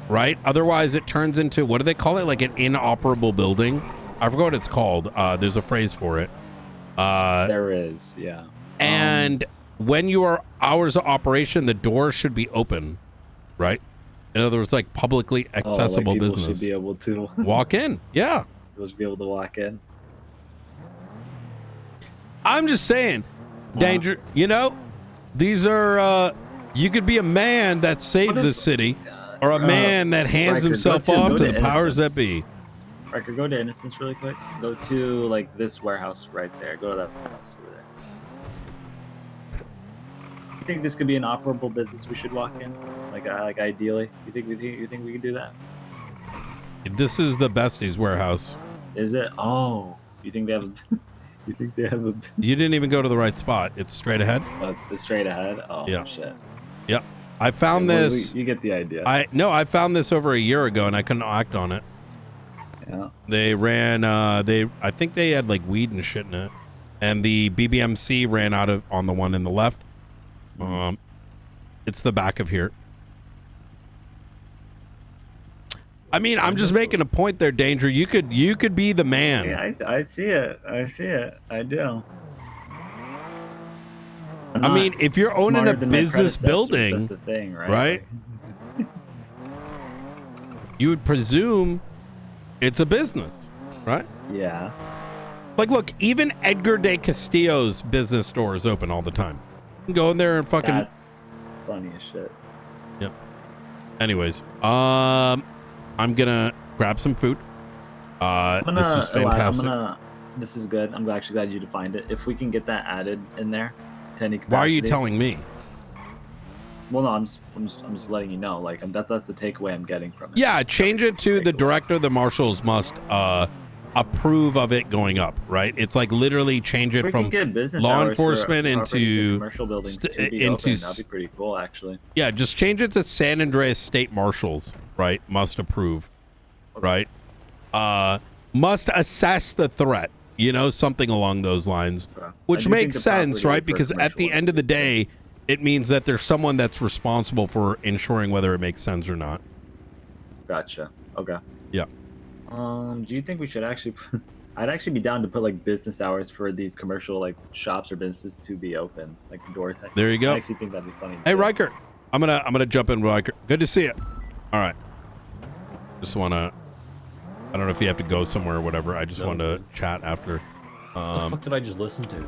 right? Otherwise, it turns into, what do they call it? Like an inoperable building? I forgot what it's called. There's a phrase for it. There is, yeah. And when you are hours of operation, the door should be open, right? In other words, like publicly accessible people business. should be able to Walk in. Yeah. People should be able to walk in. I'm just saying, Danger, you know, these are, you could be a man that saves a city or a man that hands Riker, himself go off to the to powers that Innocence. be. Riker, go to Innocence really quick. Go to, like, this warehouse right there. Go to that house over there. You think this could be an operable business we should walk in? Like ideally? You think we can do that? This is the Besties warehouse. Is it? Oh, you think they have a... You think they have a... You didn't even go to the right spot. It's straight ahead. It's straight ahead? Oh, Yeah. shit. Yep. I found Okay, well, this. you get the idea. I found this over a year ago and I couldn't act on it. Yeah. They ran, I think they had like weed and shit in it. And the BBMC ran out of, on the one in the left. It's the back of here. I mean, I'm just making a point there, Danger. You could be the man. Yeah, I see it. I see it. I do. I mean, if you're owning a smarter than my business predecessors, building, that's the thing, right? right? You would presume it's a business, right? Yeah. Like, look, even Edgar de Castillo's business store is open all the time. You can go in there and fucking. That's funny as shit. Yep. Anyways, I'm gonna grab some food. This is fantastic. This is good. I'm actually glad you defined it. If we can get that added in there, to any capacity. Why are you telling me? Well, no, I'm just letting you know. Like, that's the takeaway I'm getting from it. Yeah, change it to the director of the marshals must approve of it going up, right? It's like literally change it We from can get business law hours enforcement for properties and into commercial buildings to be open. That'd be pretty cool, actually. Yeah, just change it to San Andreas State Marshals, right? Must approve, right? Must assess the threat, you know, something along those lines, which I do makes think the sense, property right? for Because at the end of the day, it means that there's someone that's responsible for ensuring whether it makes sense or not. Gotcha. Okay. Yeah. Do you think we should actually? I'd actually be down to put like business hours for these commercial like shops or businesses to be open, like the door. There you go. I actually think that'd be funny. Hey, Riker, I'm gonna jump in, Riker. Good to see you. All right. Just wanna. I don't know if you have to go somewhere or whatever. I just wanted to chat after. What the fuck did I just listen to?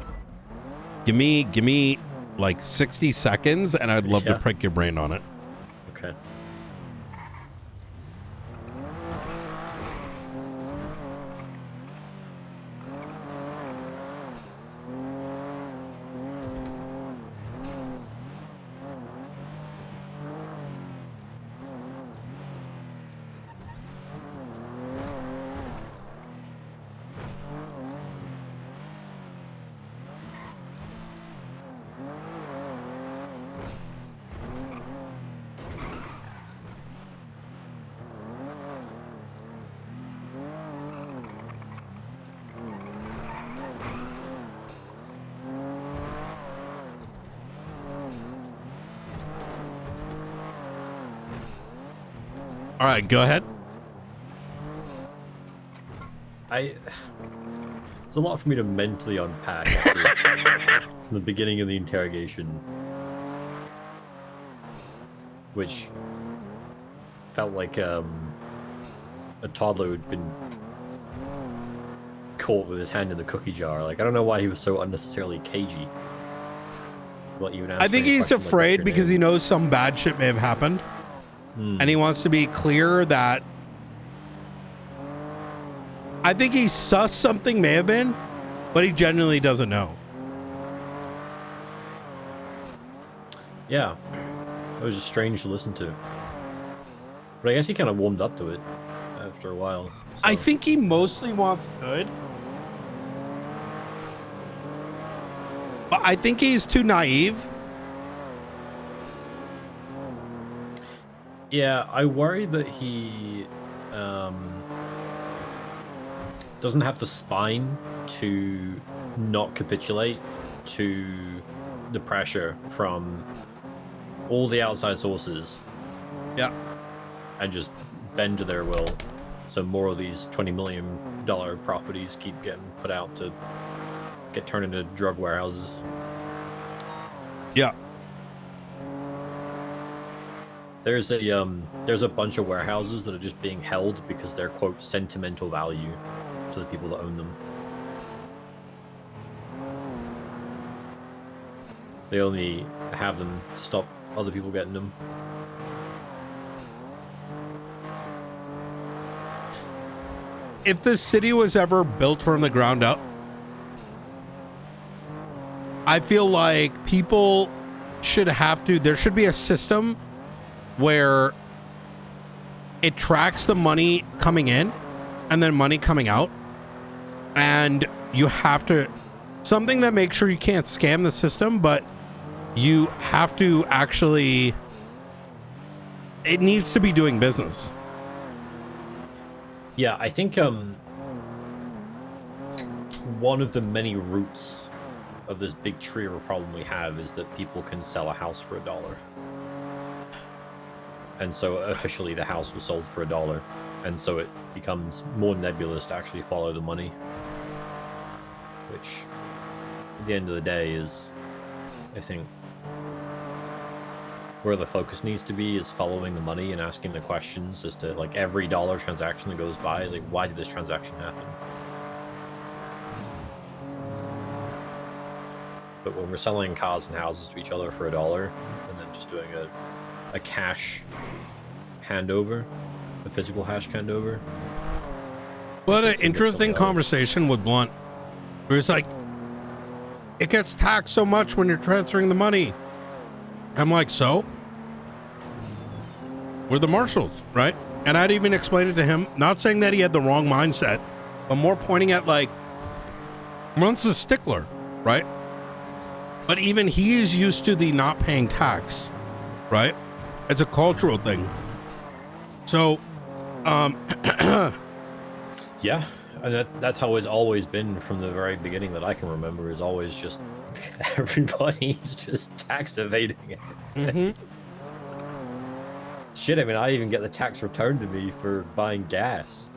Give me like 60 seconds, and I'd love to prick your brain on it. Okay. All right, go ahead. There's a lot for me to mentally unpack after from the beginning of the interrogation, which felt like a toddler who'd been caught with his hand in the cookie jar. Like, I don't know why he was so unnecessarily cagey. I think he's afraid because he knows some bad shit may have happened, and he wants to be clear that. I think he sus something may have been, but he genuinely doesn't know. Yeah, it was just strange to listen to. But I guess he kind of warmed up to it after a while. So. I think he mostly wants good. But I think he's too naive. Yeah, I worry that he doesn't have the spine to not capitulate to the pressure from all the outside sources. Yeah. And just bend to their will. So more of these $20 million properties keep getting put out to get turned into drug warehouses. Yeah. There's a bunch of warehouses that are just being held because they're, quote, sentimental value to the people that own them. They only have them to stop other people getting them. If the city was ever built from the ground up, I feel like people should have to, there should be a system where it tracks the money coming in and then money coming out. And you have to, something that makes sure you can't scam the system, but you have to actually, it needs to be doing business. Yeah, I think one of the many roots of this big tree of a problem we have is that people can sell a house for $1. And so officially the house was sold for $1. And so it becomes more nebulous to actually follow the money. Which, at the end of the day, is, I think, where the focus needs to be, is following the money and asking the questions as to, like, every dollar transaction that goes by, like, why did this transaction happen? But when we're selling cars and houses to each other for $1 and then just doing a cash handover, a physical hash handover. What an interesting conversation with Blunt. Where it's like, it gets taxed so much when you're transferring the money. I'm like, so? We're the marshals, right? And I'd even explained it to him, not saying that he had the wrong mindset, but more pointing at, like, Blunt's a stickler, right? But even he is used to the not paying tax, right? It's a cultural thing. So, yeah, and that's how it's always been from the very beginning that I can remember, is always just everybody's just tax evading it. Mm-hmm. Shit, I mean, I even get the tax returned to me for buying gas.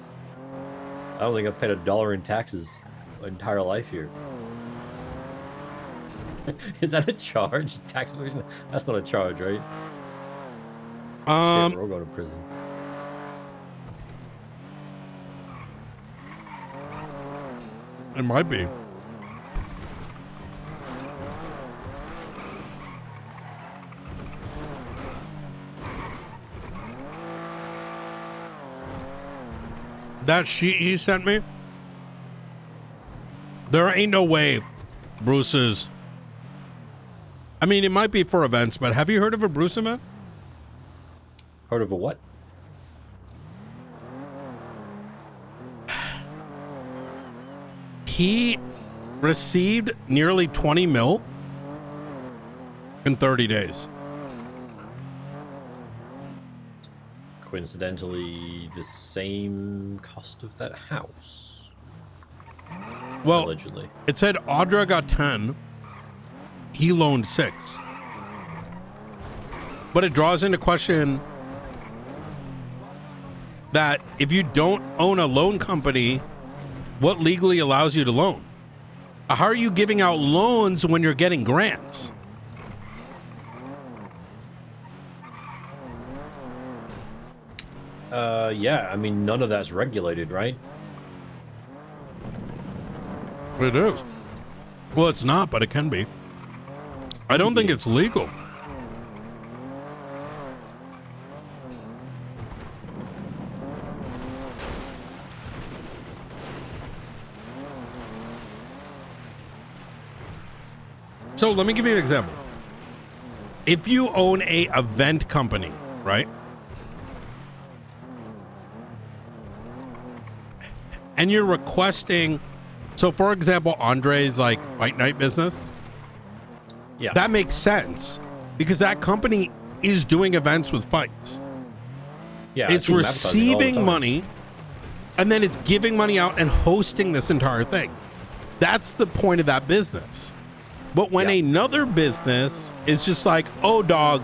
I don't think I've paid $1 in taxes my entire life here. Is that a charge? Tax evasion? That's not a charge, right? Shit, we're all going to prison. It might be. That sheet he sent me, there ain't no way Bruce's, I mean, it might be for events, but have you heard of a Bruce event? Heard of a what? He received nearly 20 mil in 30 days. Coincidentally, the same cost of that house. Well, allegedly. It said Audra got 10. He loaned 6. But it draws into question, that if you don't own a loan company, what legally allows you to loan? How are you giving out loans when you're getting grants? Yeah, I mean, none of that's regulated, right? It is. Well, it's not, but it can be. I don't think it's legal. So let me give you an example. If you own a event company, right? And you're requesting, so for example, Andre's like fight night business. Yeah. That makes sense because that company is doing events with fights. Yeah. I It's see them advertising all the receiving time. money and then it's giving money out and hosting this entire thing. That's the point of that business. But when another business is just like, oh, dog,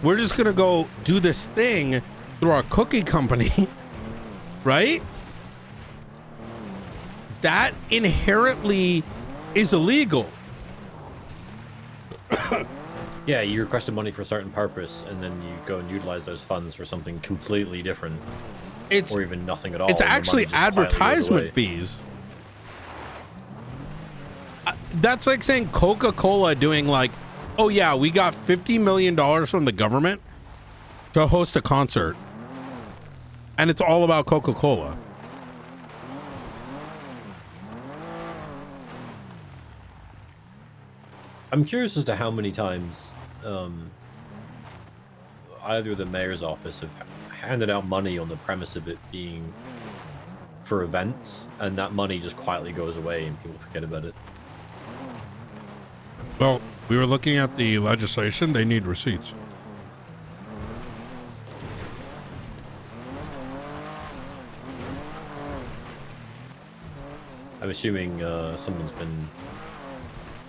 we're just going to go do this thing through our cookie company, right? That inherently is illegal. Yeah, you requested money for a certain purpose, and then you go and utilize those funds for something completely different, or even nothing at all. It's and the money actually just quietly goes away. advertisement fees. That's like saying Coca-Cola doing like, oh yeah, we got $50 million from the government to host a concert. And it's all about Coca-Cola. I'm curious as to how many times either the mayor's office have handed out money on the premise of it being for events, and that money just quietly goes away and people forget about it. Well, we were looking at the legislation. They need receipts. I'm assuming someone's been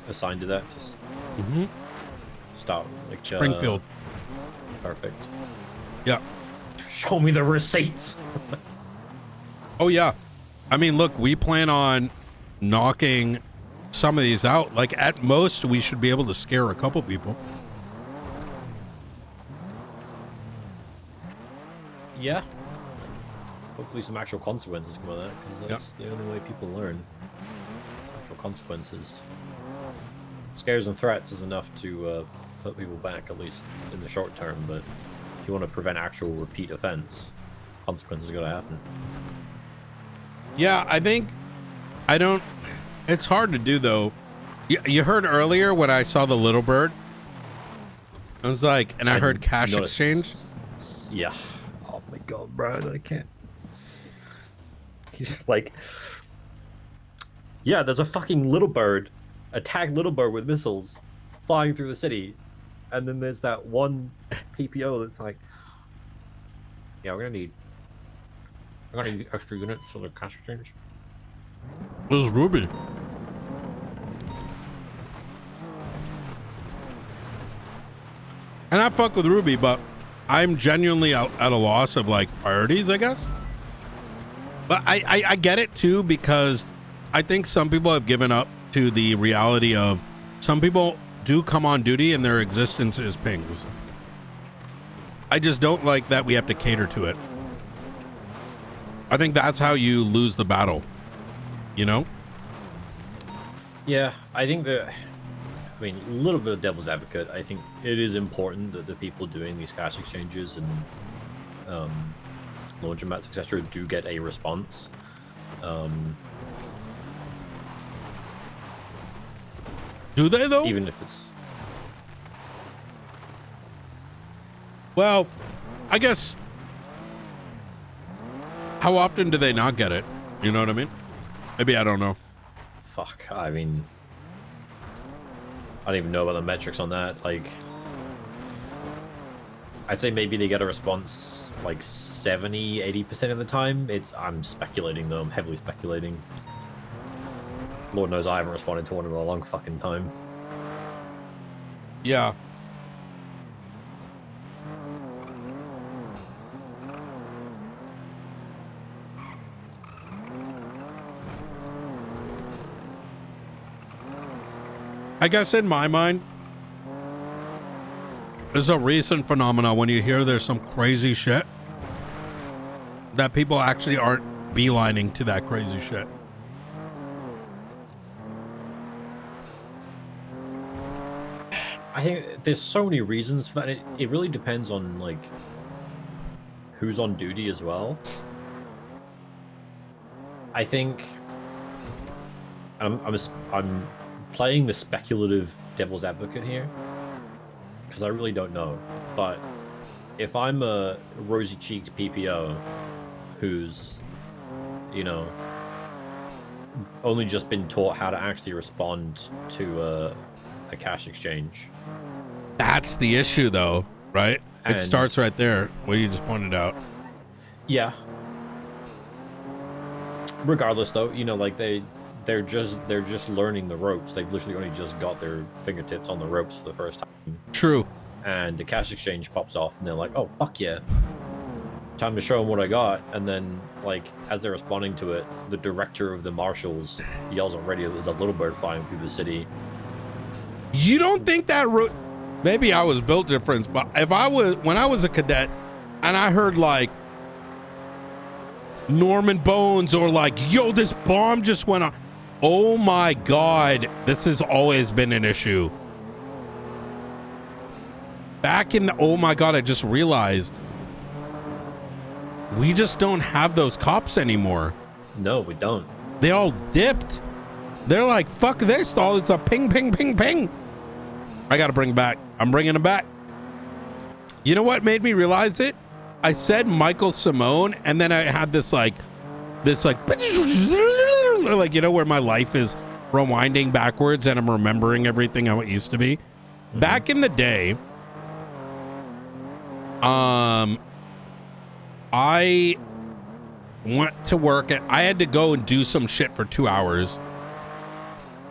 assigned to that to start like Springfield. Perfect. Yeah. Show me the receipts. Oh yeah. I mean, look, we plan on knocking some of these out. Like at most, we should be able to scare a couple people. Yeah. Hopefully some actual consequences come out of that, because that's the only way people learn. Actual consequences. Scares and threats is enough to put people back, at least in the short term, but if you want to prevent actual repeat offense, consequences are going to happen. Yeah, it's hard to do though. You heard earlier when I saw the little bird, I was like, and I heard cash exchange. Yeah. Oh my god, bro, I can't. He's like, yeah, there's a fucking little bird, a tagged little bird with missiles flying through the city, and then there's that one PPO that's like, yeah, we're gonna need extra units for the cash exchange. This is Ruby. And I fuck with Ruby, but I'm genuinely at a loss of like priorities, I guess. But I get it too, because I think some people have given up to the reality of some people do come on duty and their existence is pings. I just don't like that we have to cater to it. I think that's how you lose the battle, you know? Yeah, I think that, I mean, a little bit of devil's advocate. I think it is important that the people doing these cash exchanges and laundromats, etc., do get a response. Do they though? Even if it's... Well, I guess, how often do they not get it? You know what I mean? Maybe I don't know. Fuck, I mean, I don't even know about the metrics on that. Like, I'd say maybe they get a response like 70-80% of the time. I'm speculating though, I'm heavily speculating. Lord knows I haven't responded to one in a long fucking time. Yeah. I guess in my mind, there's a recent phenomenon when you hear there's some crazy shit that people actually aren't beelining to that crazy shit. I think there's so many reasons for that. It really depends on like who's on duty as well. I think I'm playing the speculative devil's advocate here because I really don't know. But if I'm a rosy-cheeked PPO who's, you know, only just been taught how to actually respond to a cash exchange. That's the issue, though, right? And it starts right there, what you just pointed out. Yeah. Regardless, though, you know, like they're just learning the ropes. They've literally only just got their fingertips on the ropes for the first time. True. And the cash exchange pops off, and they're like, "Oh fuck yeah, time to show them what I got." And then, like, as they're responding to it, the director of the marshals yells on radio, "There's a little bird flying through the city." You don't think that maybe I was built different, but when I was a cadet and I heard like Norman Bones or like, yo, this bomb just went off. Oh my God, this has always been an issue. Back in the, oh my God, I just realized we just don't have those cops anymore. No, we don't. They all dipped. They're like, fuck this, all it's a ping, ping, ping, ping. I gotta bring back. I'm bringing them back. You know what made me realize it? I said Michael Simone, and then I had this like, you know, where my life is rewinding backwards and I'm remembering everything how it used to be. Mm-hmm. Back in the day, I went to work I had to go and do some shit for 2 hours.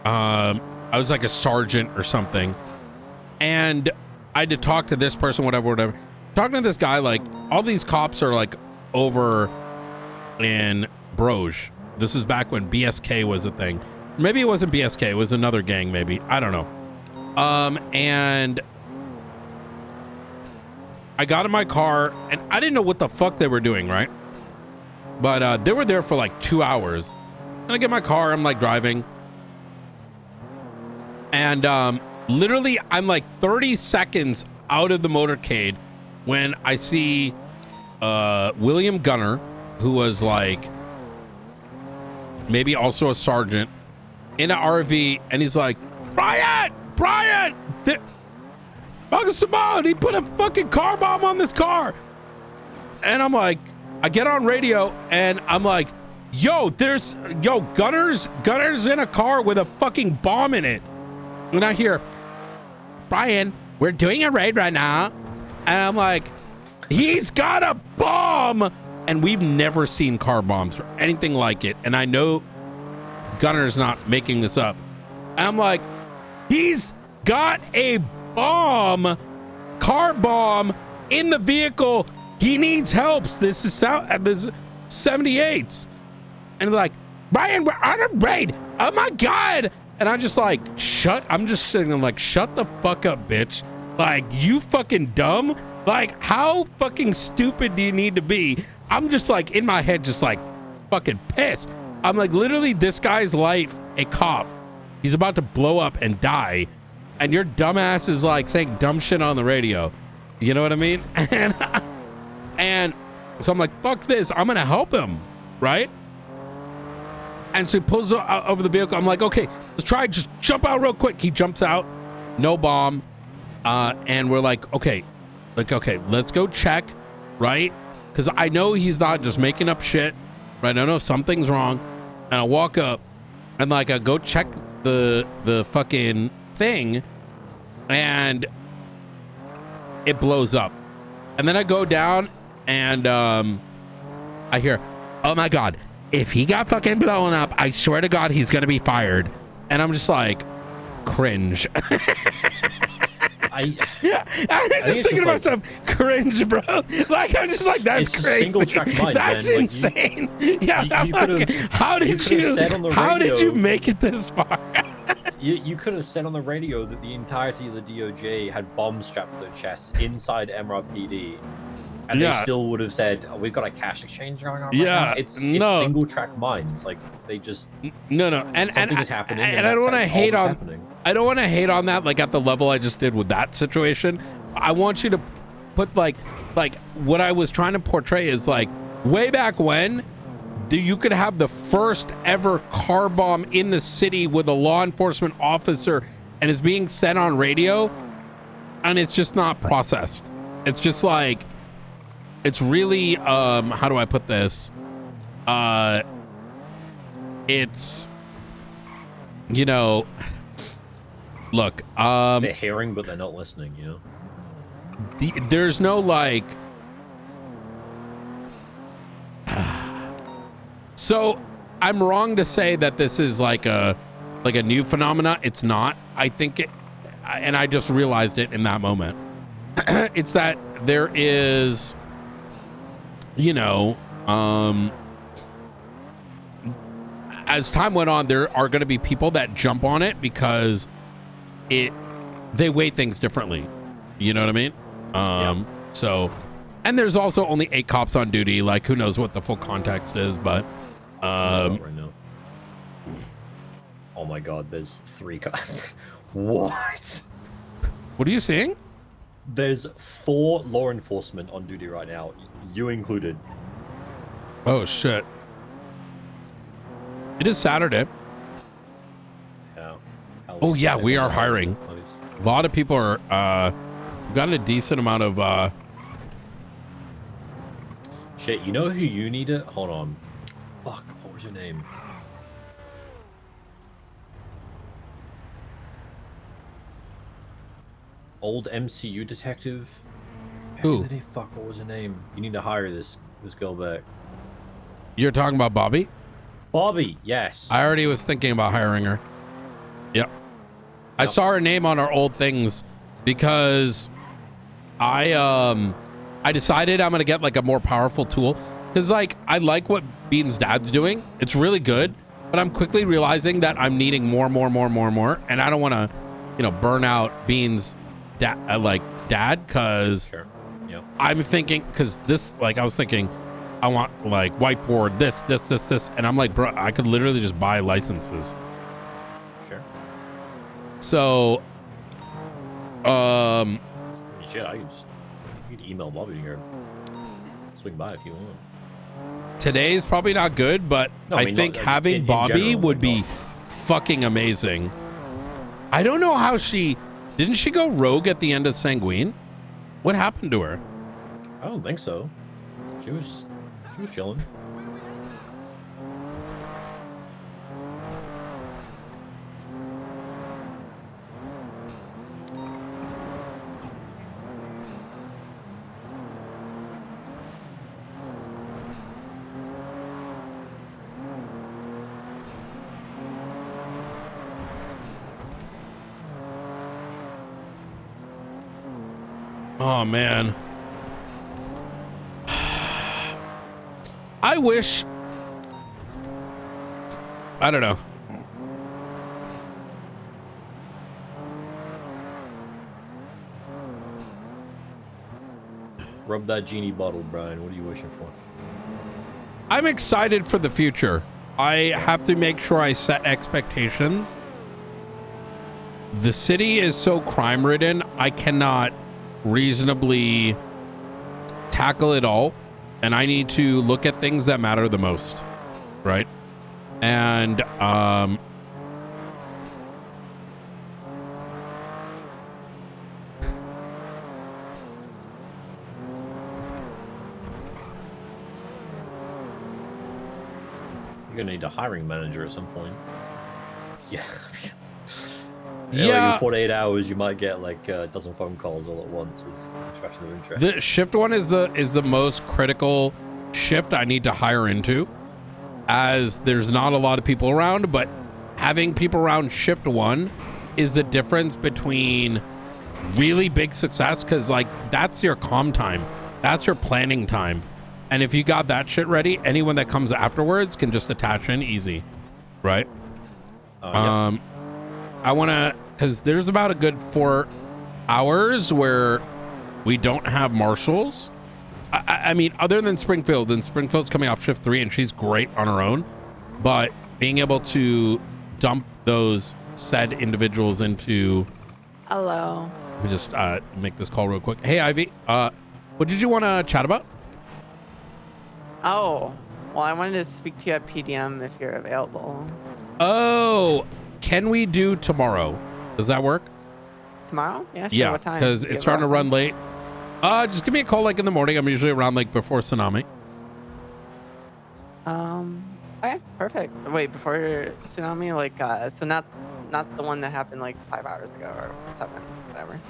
I was like a sergeant or something. And I had to talk to this person, whatever. Talking to this guy, like, all these cops are like over in Broge. This is back when BSK was a thing. Maybe it wasn't BSK, it was another gang, maybe. I don't know. And I got in my car and I didn't know what the fuck they were doing, right? But they were there for like 2 hours. And I get in my car, I'm like driving. And literally, I'm like 30 seconds out of the motorcade when I see William Gunner, who was like maybe also a sergeant, in an RV, and he's like, Brian, Uncle Simone, he put a fucking car bomb on this car. And I'm like, I get on radio and I'm like, Gunner's in a car with a fucking bomb in it. And I hear, Brian, we're doing a raid right now. And I'm like, he's got a bomb. And we've never seen car bombs or anything like it. And I know Gunner's not making this up. And I'm like, he's got a bomb, car bomb in the vehicle. He needs help. This is 78s. And they're like, Brian, we're on a raid. Oh my God. And I'm just like, I'm just sitting there like, shut the fuck up, bitch. Like, you fucking dumb. Like, how fucking stupid do you need to be? I'm just like, in my head, just like fucking pissed. I'm like, literally, this guy's life, a cop, he's about to blow up and die. And your dumbass is like saying dumb shit on the radio. You know what I mean? And so I'm like, fuck this. I'm going to help him. Right? And so he pulls out over the vehicle. I'm like, okay, let's try. Just jump out real quick. He jumps out. No bomb. And we're like, okay, let's go check. Right? Because I know he's not just making up shit. Right? I know something's wrong. And I walk up and like I go check the fucking thing, and it blows up. And then I go down and I hear, oh my God, if he got fucking blown up, I swear to God, he's gonna be fired. And I'm just like, cringe. I'm just thinking to myself, cringe, bro. Like, I'm just like, that's crazy. Single track mind, that's man. Insane. Like, how did you make it this far? You could have said on the radio that the entirety of the DOJ had bombs strapped to their chests inside MRPD, and they still would have said, oh, "We've got a cash exchange going on." Right now. It's single track minds. Like they just and something is happening, and I don't want to hate on. Happening. I don't want to hate on that like at the level I just did with that situation. I want you to put like what I was trying to portray is like way back when. You could have the first ever car bomb in the city with a law enforcement officer and it's being said on radio and it's just not processed. It's just like, it's really, how do I put this? It's, you know, look, they're hearing, but they're not listening, you know? There's no like, so I'm wrong to say that this is like a new phenomena. It's not. I think it, and I just realized it in that moment. It's that there is, you know, as time went on, there are going to be people that jump on it because they weigh things differently. You know what I mean? So, and there's also only 8 cops on duty. Like, who knows what the full context is, but right now. Oh my god, there's 3 cops. What? What are you seeing? There's 4 law enforcement on duty right now, you included. Oh shit. It is Saturday. Yeah. Oh yeah, we are hiring. A lot of people are we've gotten a decent amount of shit, you know who you need to hold on. Fuck, what was your name? Old MCU detective. Who? Fuck, what was her name? You need to hire this girl back. You're talking about Bobby? Bobby, yes. I already was thinking about hiring her. Yep. I saw her name on our old things because I decided I'm gonna get like a more powerful tool. Cause like I like what Bean's dad's doing. It's really good, but I'm quickly realizing that I'm needing more, and I don't want to, you know, burn out Bean's dad. Cause I'm thinking, cause this, like I was thinking, I want like whiteboard this, and I'm like, bro, I could literally just buy licenses. Sure. So, shit, you could email Bobby or swing by if you want. Today's probably not good, but No, I I mean, think not, having in Bobby general, would be fucking amazing. I don't know how didn't she go rogue at the end of Sanguine? What happened to her? I don't think so. She was chilling. Oh man. I wish, I don't know. Rub that genie bottle, Brian. What are you wishing for? I'm excited for the future. I have to make sure I set expectations. The city is so crime ridden, I cannot reasonably tackle it all. And I need to look at things that matter the most, right? And You're gonna need a hiring manager at some point. Yeah. Yeah. Like in 48 hours, you might get like a dozen phone calls all at once with expression of interest. the shift one is the most critical shift I need to hire into, as there's not a lot of people around, but having people around shift one is the difference between really big success, because like that's your calm time, that's your planning time, and if you got that shit ready, anyone that comes afterwards can just attach in easy, right? I want to, because there's about a good 4 hours where we don't have marshals. I mean, other than Springfield, and Springfield's coming off shift 3 and she's great on her own, but being able to dump those said individuals into... Hello. Let me just make this call real quick. Hey, Ivy, what did you want to chat about? Oh, well, I wanted to speak to you at PDM if you're available. Oh, can we do tomorrow? Does that work? Tomorrow? Yeah, sure. Yeah, What time? because it's starting to run late. Just give me a call like in the morning. I'm usually around like before tsunami. Okay, perfect. Wait, before tsunami, like, so not the one that happened like 5 hours ago or 7, whatever.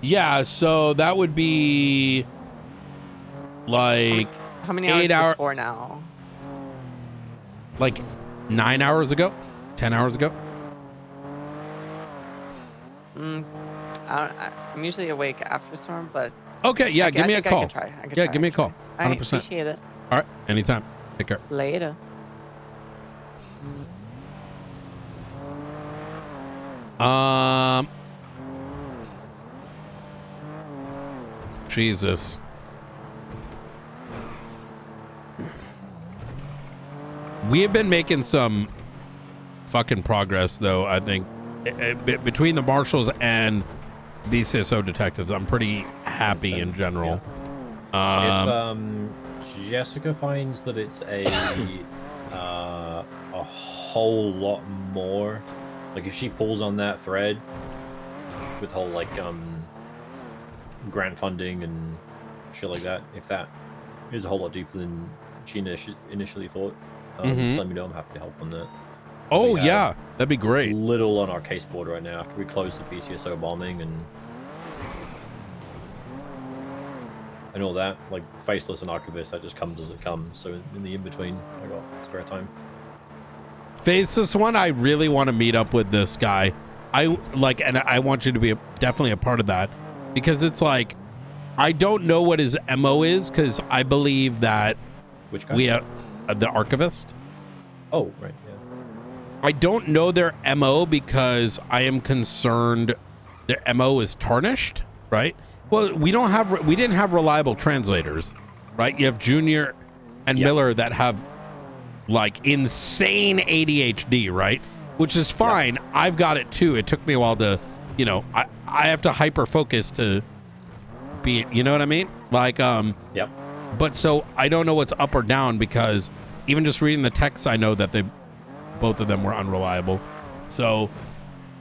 Yeah, so that would be like How many hours 8 hours before now? Like 9 hours ago, 10 hours ago. I'm usually awake after storm, but Okay, yeah, give me a call. I can Yeah, try, give me a call. All right, 100%. appreciate it. All right, anytime. Take care. Later. Jesus. We have been making some fucking progress, though, I think. Between the marshals and BCSO detectives, I'm pretty happy in general. If Jessica finds that it's a whole lot more, like if she pulls on that thread with whole like grant funding and shit like that, if that is a whole lot deeper than she initially thought, just let me know. I'm happy to help on that. Oh yeah, that'd be great. Little on our case board right now after we close the PCSO bombing and all that, like Faceless and Archivist, that just comes as it comes. So in the in-between, I got spare time. Faceless one, I really want to meet up with this guy. And I want you to be definitely a part of that, because it's like, I don't know what his MO is, because I believe that Which guy? we have the Archivist. Oh, right, yeah. I don't know their MO because I am concerned their MO is tarnished, right? Well, we didn't have reliable translators, right? You have Junior and Miller that have like insane ADHD, right? Which is fine. I've got it too. It took me a while to, I have to hyper focus to be, you know what I mean? Like, Yep. But so I don't know what's up or down, because even just reading the text, I know that both of them were unreliable. So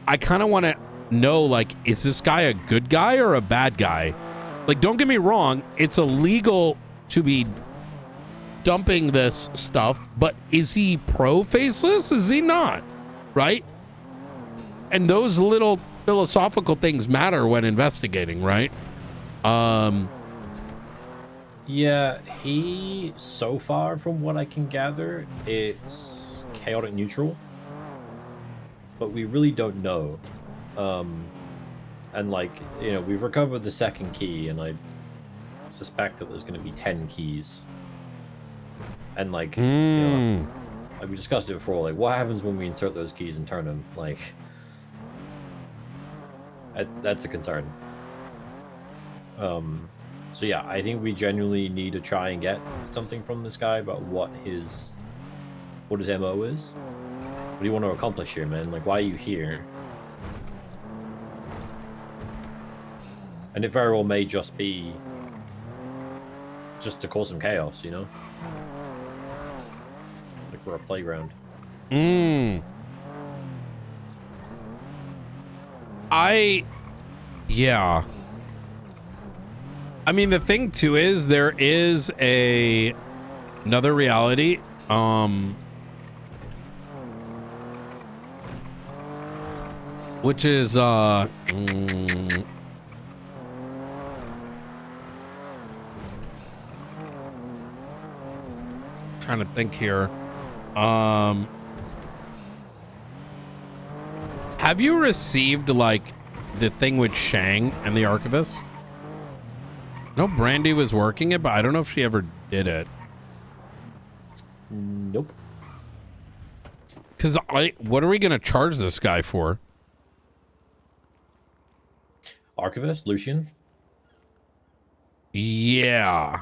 I kind of want to know, like, is this guy a good guy or a bad guy? Like, don't get me wrong, it's illegal to be dumping this stuff, but is he pro Faceless? Is he not? Right? And those little philosophical things matter when investigating, right? Yeah, he, so far from what I can gather, it's chaotic neutral, but we really don't know. And like, we've recovered the second key, and I suspect that there's going to be 10 keys. And like, like we discussed it before, like what happens when we insert those keys and turn them? Like, that's a concern. So yeah, I think we genuinely need to try and get something from this guy about what his MO is. What do you want to accomplish here, man? Like, why are you here? And it very well may just be just to cause some chaos, Like we're a playground. Yeah. I mean, the thing too is there is another reality. Which is trying to think here. Have you received like the thing with Shang and the Archivist? No, Brandy was working it, but I don't know if she ever did it. Nope. Because what are we going to charge this guy for? Archivist, Lucian? Yeah.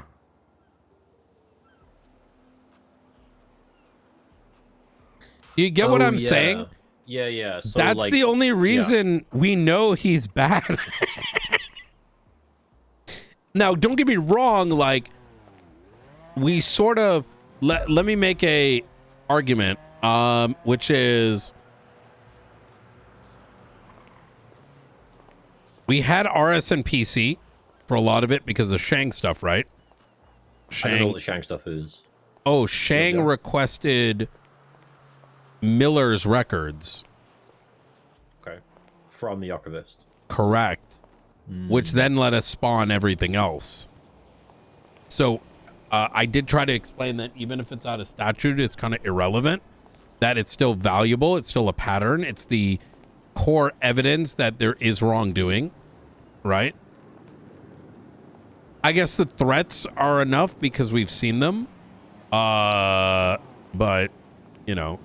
You get what I'm saying? Yeah. So, that's like, the only yeah. reason we know he's bad. Now, don't get me wrong, like, we sort of let me make a argument, which is we had RS and PC for a lot of it because of Shang stuff, right? I don't know what the Shang stuff is. Oh, Shang requested Miller's records. Okay. From the Archivist. Correct. Which then let us spawn everything else. So I did try to explain that even if it's out of statute, it's kind of irrelevant, that it's still valuable. It's still a pattern. It's the core evidence that there is wrongdoing, right? I guess the threats are enough because we've seen them. But, you know.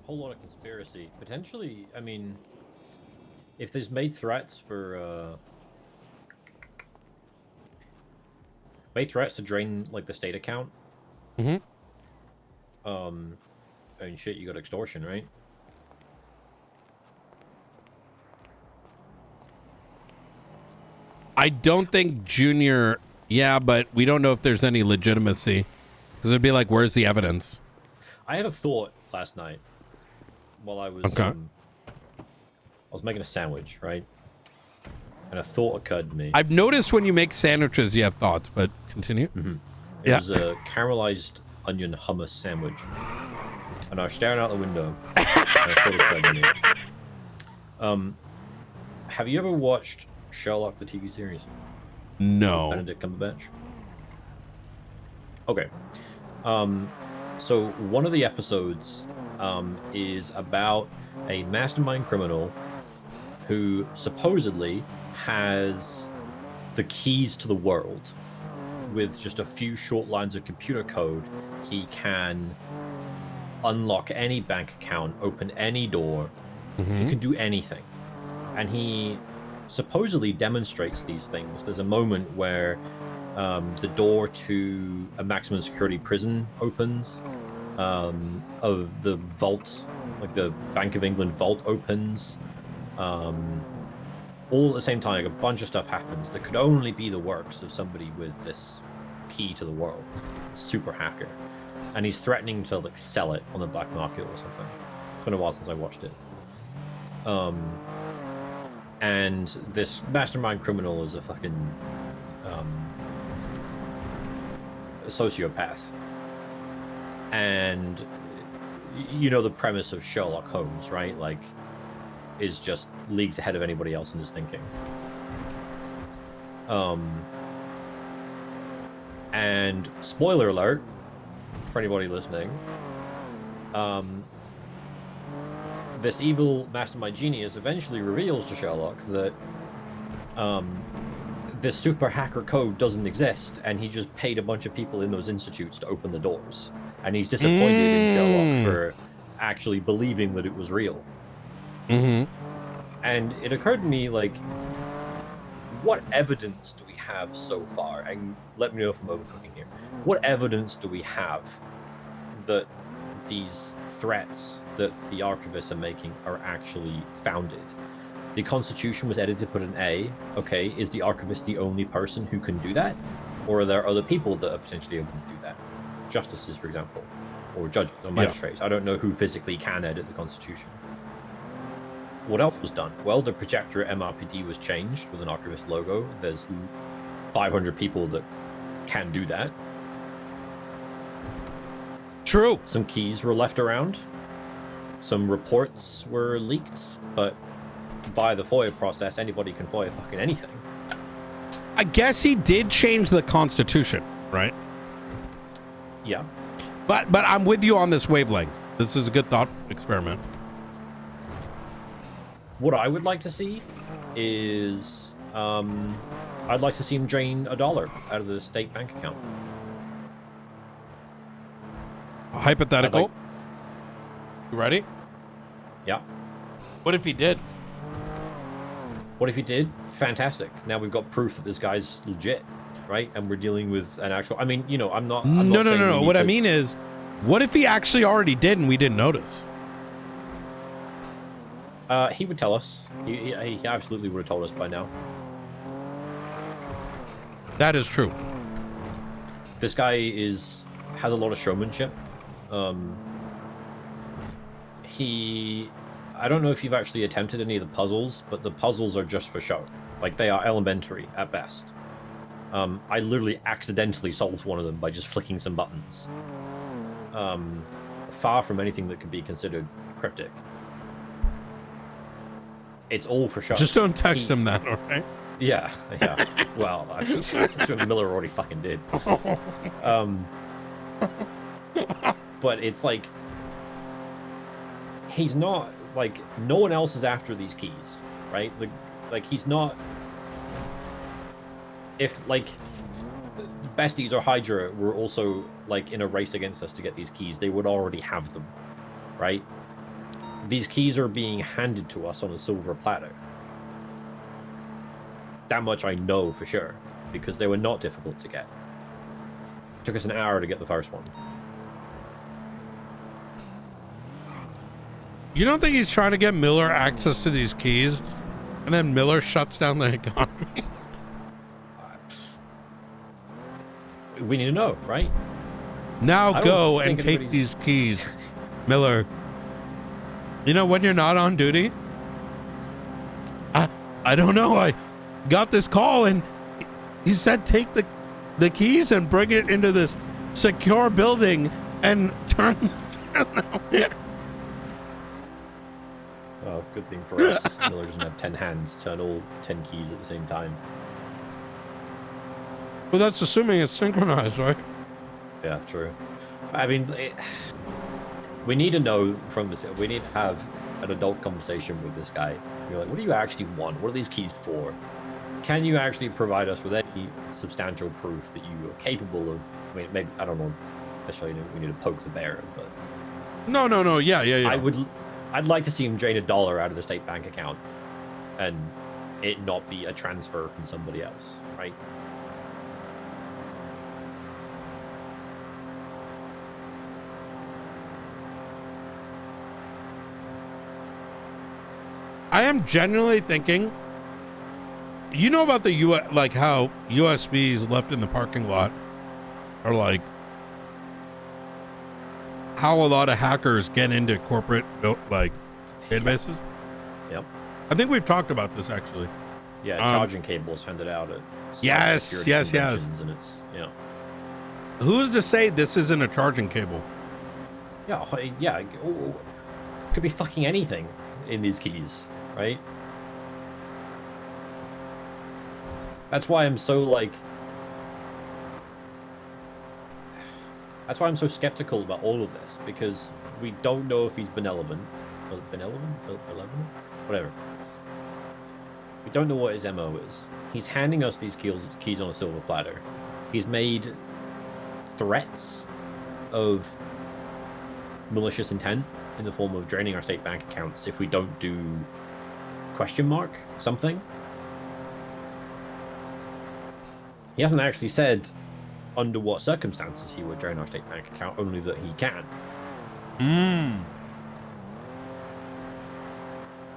Whole lot of conspiracy. Potentially, I mean, if there's made threats for, made threats to drain, like, the state account. Mm-hmm. I mean, shit, you got extortion, right? I don't think Junior... Yeah, but we don't know if there's any legitimacy. Because it'd be like, where's the evidence? I had a thought last night while I was I was making a sandwich, right? And a thought occurred to me. I've noticed when you make sandwiches, you have thoughts, but continue. It was a caramelized onion hummus sandwich. And I was staring out the window. And a thought occurred to me. Have you ever watched Sherlock, the TV series? No. Benedict Cumberbatch? Okay. So one of the episodes is about a mastermind criminal who supposedly has the keys to the world. With just a few short lines of computer code, he can unlock any bank account, open any door. He can do anything. And he supposedly demonstrates these things. There's a moment where the door to a maximum security prison opens, of the vault, like the Bank of England vault opens, all at the same time. Like a bunch of stuff happens that could only be the works of somebody with this key to the world, super hacker, and he's threatening to like sell it on the black market or something. It's been a while since I watched it. And this mastermind criminal is a fucking a sociopath. And you know the premise of Sherlock Holmes, right? Like, is just leagues ahead of anybody else in his thinking. And spoiler alert for anybody listening, this evil mastermind genius eventually reveals to Sherlock that this super hacker code doesn't exist, and he just paid a bunch of people in those institutes to open the doors. And he's disappointed in Sherlock for actually believing that it was real. And it occurred to me, like, what evidence do we have so far? And let me know if I'm overcooking here. What evidence do we have that these threats that the archivists are making are actually founded? The Constitution was edited to put an A. Okay, is the archivist the only person who can do that? Or are there other people that are potentially able to do that? Justices, for example, or judges or magistrates. I don't know who physically can edit the Constitution. What else was done? Well, the projector at MRPD was changed with an archivist logo. There's 500 people that can do that. True. Some keys were left around. Some reports were leaked, but via the FOIA process, anybody can FOIA fucking anything. I guess he did change the Constitution, right? Yeah. But I'm with you on this wavelength. This is a good thought experiment. What I would like to see is, I'd like to see him drain $1 out of the state bank account. Hypothetical. You ready? Yeah. What if he did? What if he did? Fantastic. Now we've got proof that this guy's legit, right? And we're dealing with an actual. I mean, you know, I'm not. No. What I mean is, what if he actually already did and we didn't notice? He would tell us. He absolutely would have told us by now. That is true. This guy has a lot of showmanship. I don't know if you've actually attempted any of the puzzles, but the puzzles are just for show. Like, they are elementary at best. I literally accidentally solved one of them by just flicking some buttons. Far from anything that could be considered cryptic. It's all for show. Just don't text him that, all right? Yeah. Well, Miller already fucking did. But it's like, he's not, like, no one else is after these keys, right? Like he's not. If, like, Besties or Hydra were also, like, in a race against us to get these keys, they would already have them, right? These keys are being handed to us on a silver platter. That much I know for sure, because they were not difficult to get. It took us an hour to get the first one. You don't think he's trying to get Miller access to these keys, and then Miller shuts down the economy? We need to know, right? Now go and take these keys, Miller. You know, when you're not on duty, I don't know. I got this call and he said take the keys and bring it into this secure building and turn. Oh, good thing for us. Miller doesn't have 10 hands, turn all 10 keys at the same time. Well, that's assuming it's synchronized, right? Yeah, true. I mean, we need to know from this. We need to have an adult conversation with this guy. You're like, what do you actually want? What are these keys for? Can you actually provide us with any substantial proof that you are capable of? I mean, maybe, I don't know. Necessarily, we need to poke the bear, but no. Yeah. I'd like to see him drain $1 out of the state bank account, and it not be a transfer from somebody else, right? I am genuinely thinking, you know about the like how USBs left in the parking lot are like how a lot of hackers get into corporate like databases. Yep. I think we've talked about this actually. Yeah, charging cables handed out at yes. and it's Who's to say this isn't a charging cable? Yeah. Could be fucking anything in these keys, right? That's why I'm so That's why I'm so skeptical about all of this, because we don't know if he's benevolent, whatever. We don't know what his MO is. He's handing us these keys on a silver platter. He's made threats of malicious intent in the form of draining our state bank accounts if we don't do ... something. He hasn't actually said under what circumstances he would drain our state bank account, only that he can.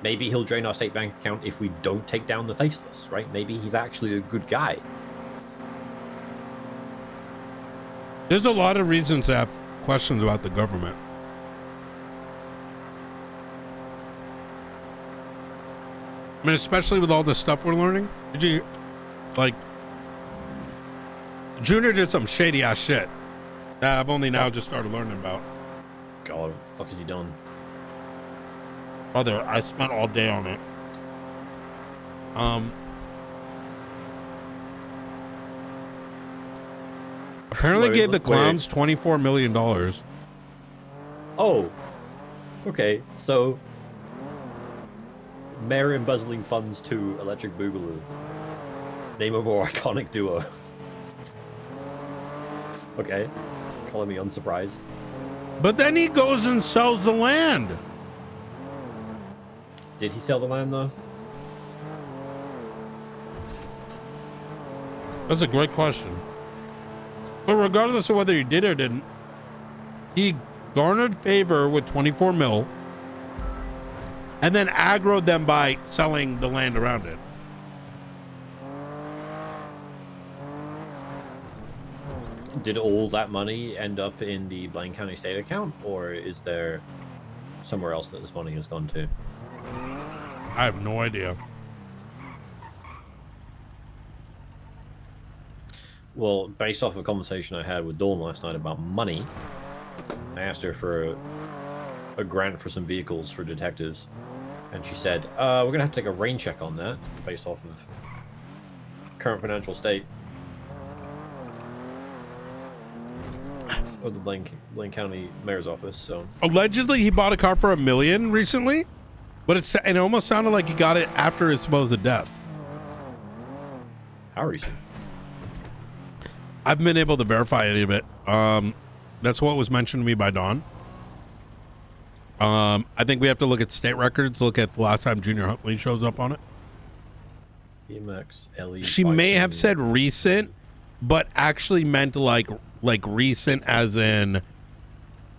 Maybe he'll drain our state bank account if we don't take down the Faceless, right? Maybe he's actually a good guy. There's a lot of reasons to have questions about the government. I mean, especially with all the stuff we're learning. Did you, like, Junior did some shady ass shit that I've only now just started learning about. God, what the fuck has he done? Brother, I spent all day on it. Apparently gave the clowns $24 million. Oh, okay. So, Mayor embezzling funds to Electric Boogaloo. Name a more iconic duo. Okay, calling me unsurprised. But then he goes and sells the land. Did he sell the land though? That's a great question. But regardless of whether he did or didn't, he garnered favor with 24 mil and then aggroed them by selling the land around it. Did all that money end up in the Blaine County State account, or is there somewhere else that this money has gone to? I have no idea. Well, based off a conversation I had with Dawn last night about money, I asked her for a grant for some vehicles for detectives, and she said, we're going to have to take a rain check on that based off of current financial state of the Blaine County Mayor's office. So Allegedly, he bought a car for $1 million recently, but it almost sounded like he got it after his supposed death. How recent? I haven't been able to verify any of it. That's what was mentioned to me by Dawn. I think we have to look at state records, look at the last time Junior Huntley shows up on it. BMX, LE. She may have said recent, but actually meant like recent as in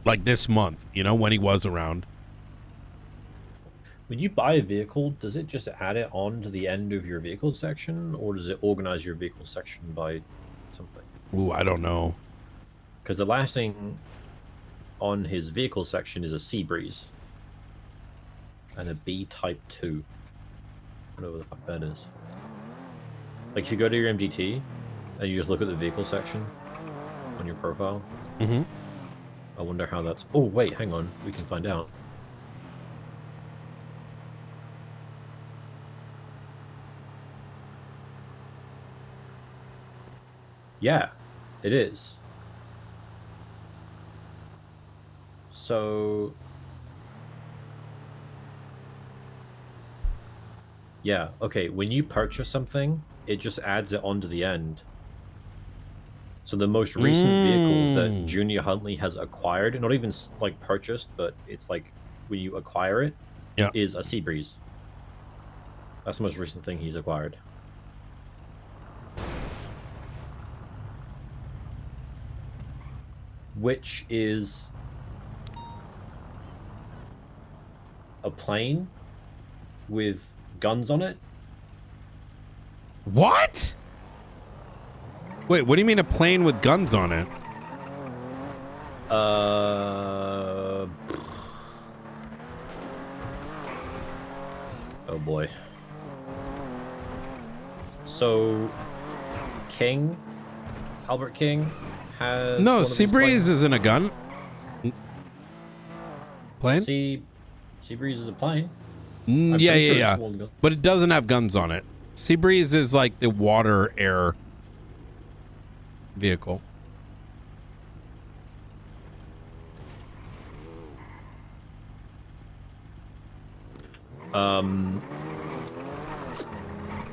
like this month, you know, when he was around. When you buy a vehicle, does it just add it on to the end of your vehicle section, or does it organize your vehicle section by something? Ooh, I don't know. Because the last thing on his vehicle section is a Seabreeze and a B Type 2. Whatever the fuck that is. Like if you go to your MDT and you just look at the vehicle section on your profile, I wonder how that's... Oh, wait, hang on. We can find out. Yeah, it is. So... Yeah, okay, when you purchase something, it just adds it onto the end. So the most recent vehicle that Junior Huntley has acquired, not even like purchased, but it's like when you acquire it, is a Seabreeze. That's the most recent thing he's acquired. Which is a plane with guns on it. What? Wait, what do you mean a plane with guns on it? Oh boy. So, Albert King has... No, Seabreeze isn't a gun. Plane? Seabreeze is a plane. Yeah. But it doesn't have guns on it. Seabreeze is like the water air vehicle.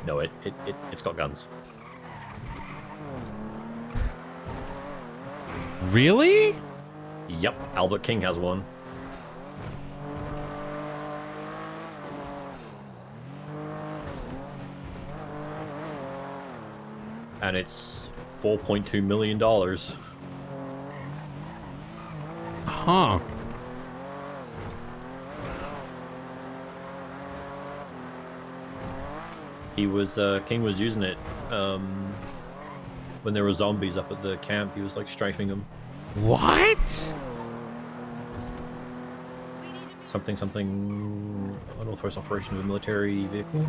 No, it's got guns. Really? Yep, Albert King has one. And it's $4.2 million. Huh. King was using it when there were zombies up at the camp. He was like strafing them. What? Something unauthorized operation of a military vehicle.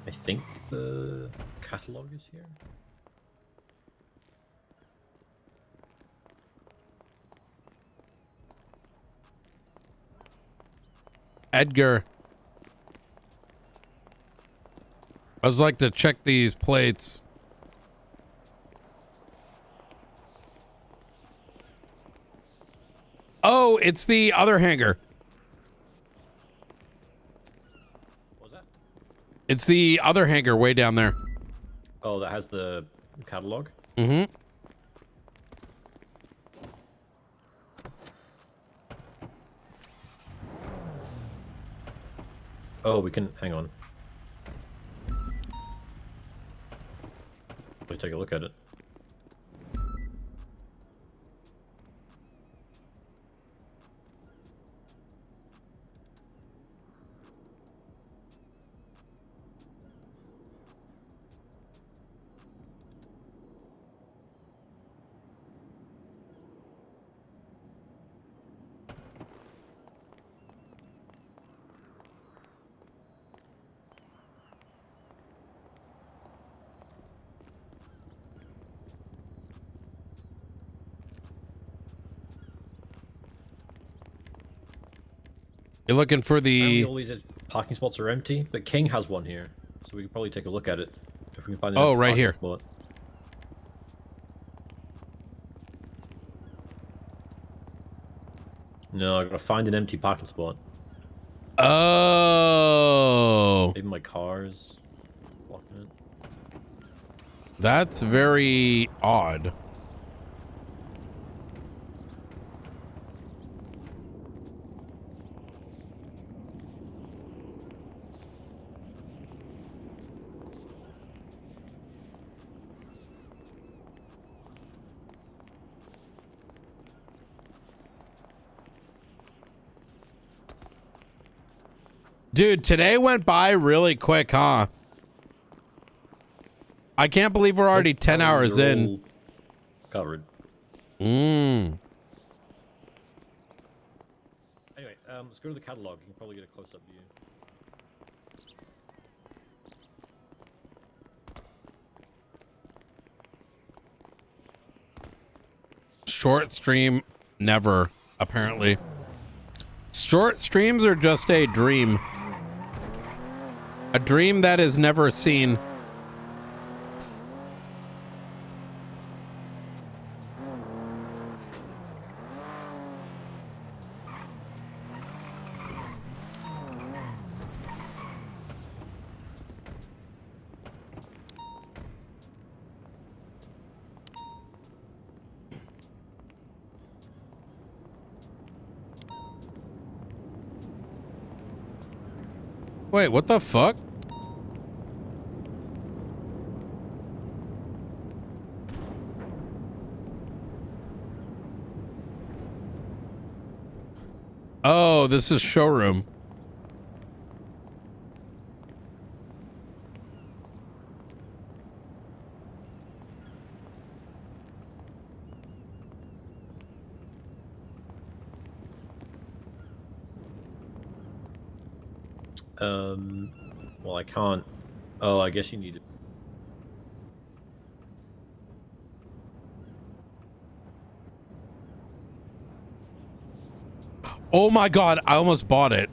I think the catalog is here. Edgar. I was like to check these plates. Oh, it's the other hangar. What was that? It's the other hangar way down there. Oh, that has the catalog? Mm-hmm. Oh, we can... Hang on. Let me take a look at it. You're looking for Apparently the... all these parking spots are empty, but King has one here, so we can probably take a look at it if we can find an Oh, empty right parking here. spot. No, I gotta find an empty parking spot. Oh. Maybe my car's blocking it. That's very odd. Dude, today went by really quick, huh? I can't believe we're already 10 hours in. Covered. Mmm. Anyway, let's go to the catalog. You can probably get a close-up view. Short stream, never, apparently. Short streams are just a dream. A dream that is never seen. Wait, what the fuck? Oh, this is showroom. Well, I can't. Oh, I guess you need it. Oh my god, I almost bought it.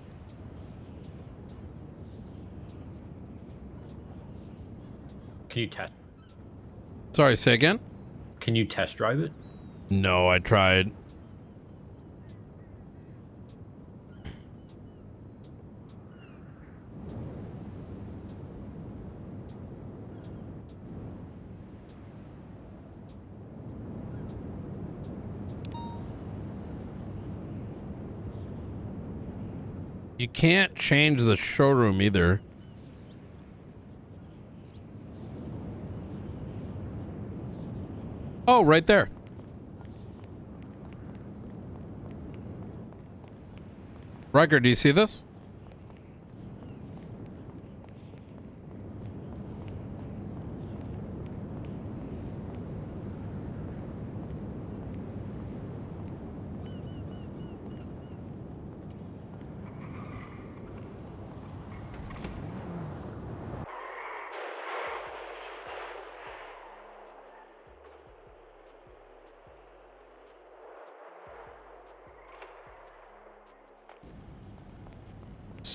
Can you test? Sorry, say again? Can you test drive it? No, I tried. You can't change the showroom either. Oh, right there. Riker, do you see this?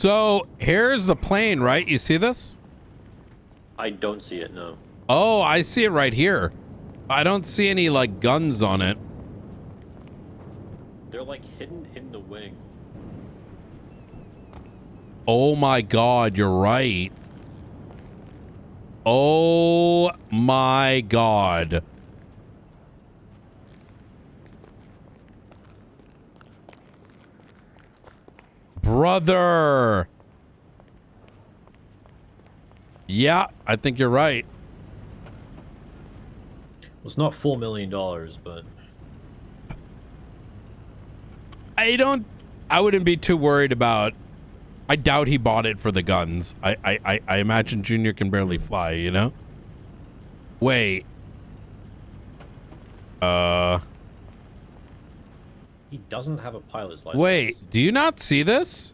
So here's the plane, right? You see this? I don't see it, no. Oh, I see it right here. I don't see any like guns on it. They're like hidden in the wing. Oh my God, you're right. Oh my God. Brother. Yeah, I think you're right. Well, it's not $4 million, but I wouldn't be too worried about. I doubt he bought it for the guns. I imagine Junior can barely fly, you know? Wait. he doesn't have a pilot's license. Wait, do you not see this?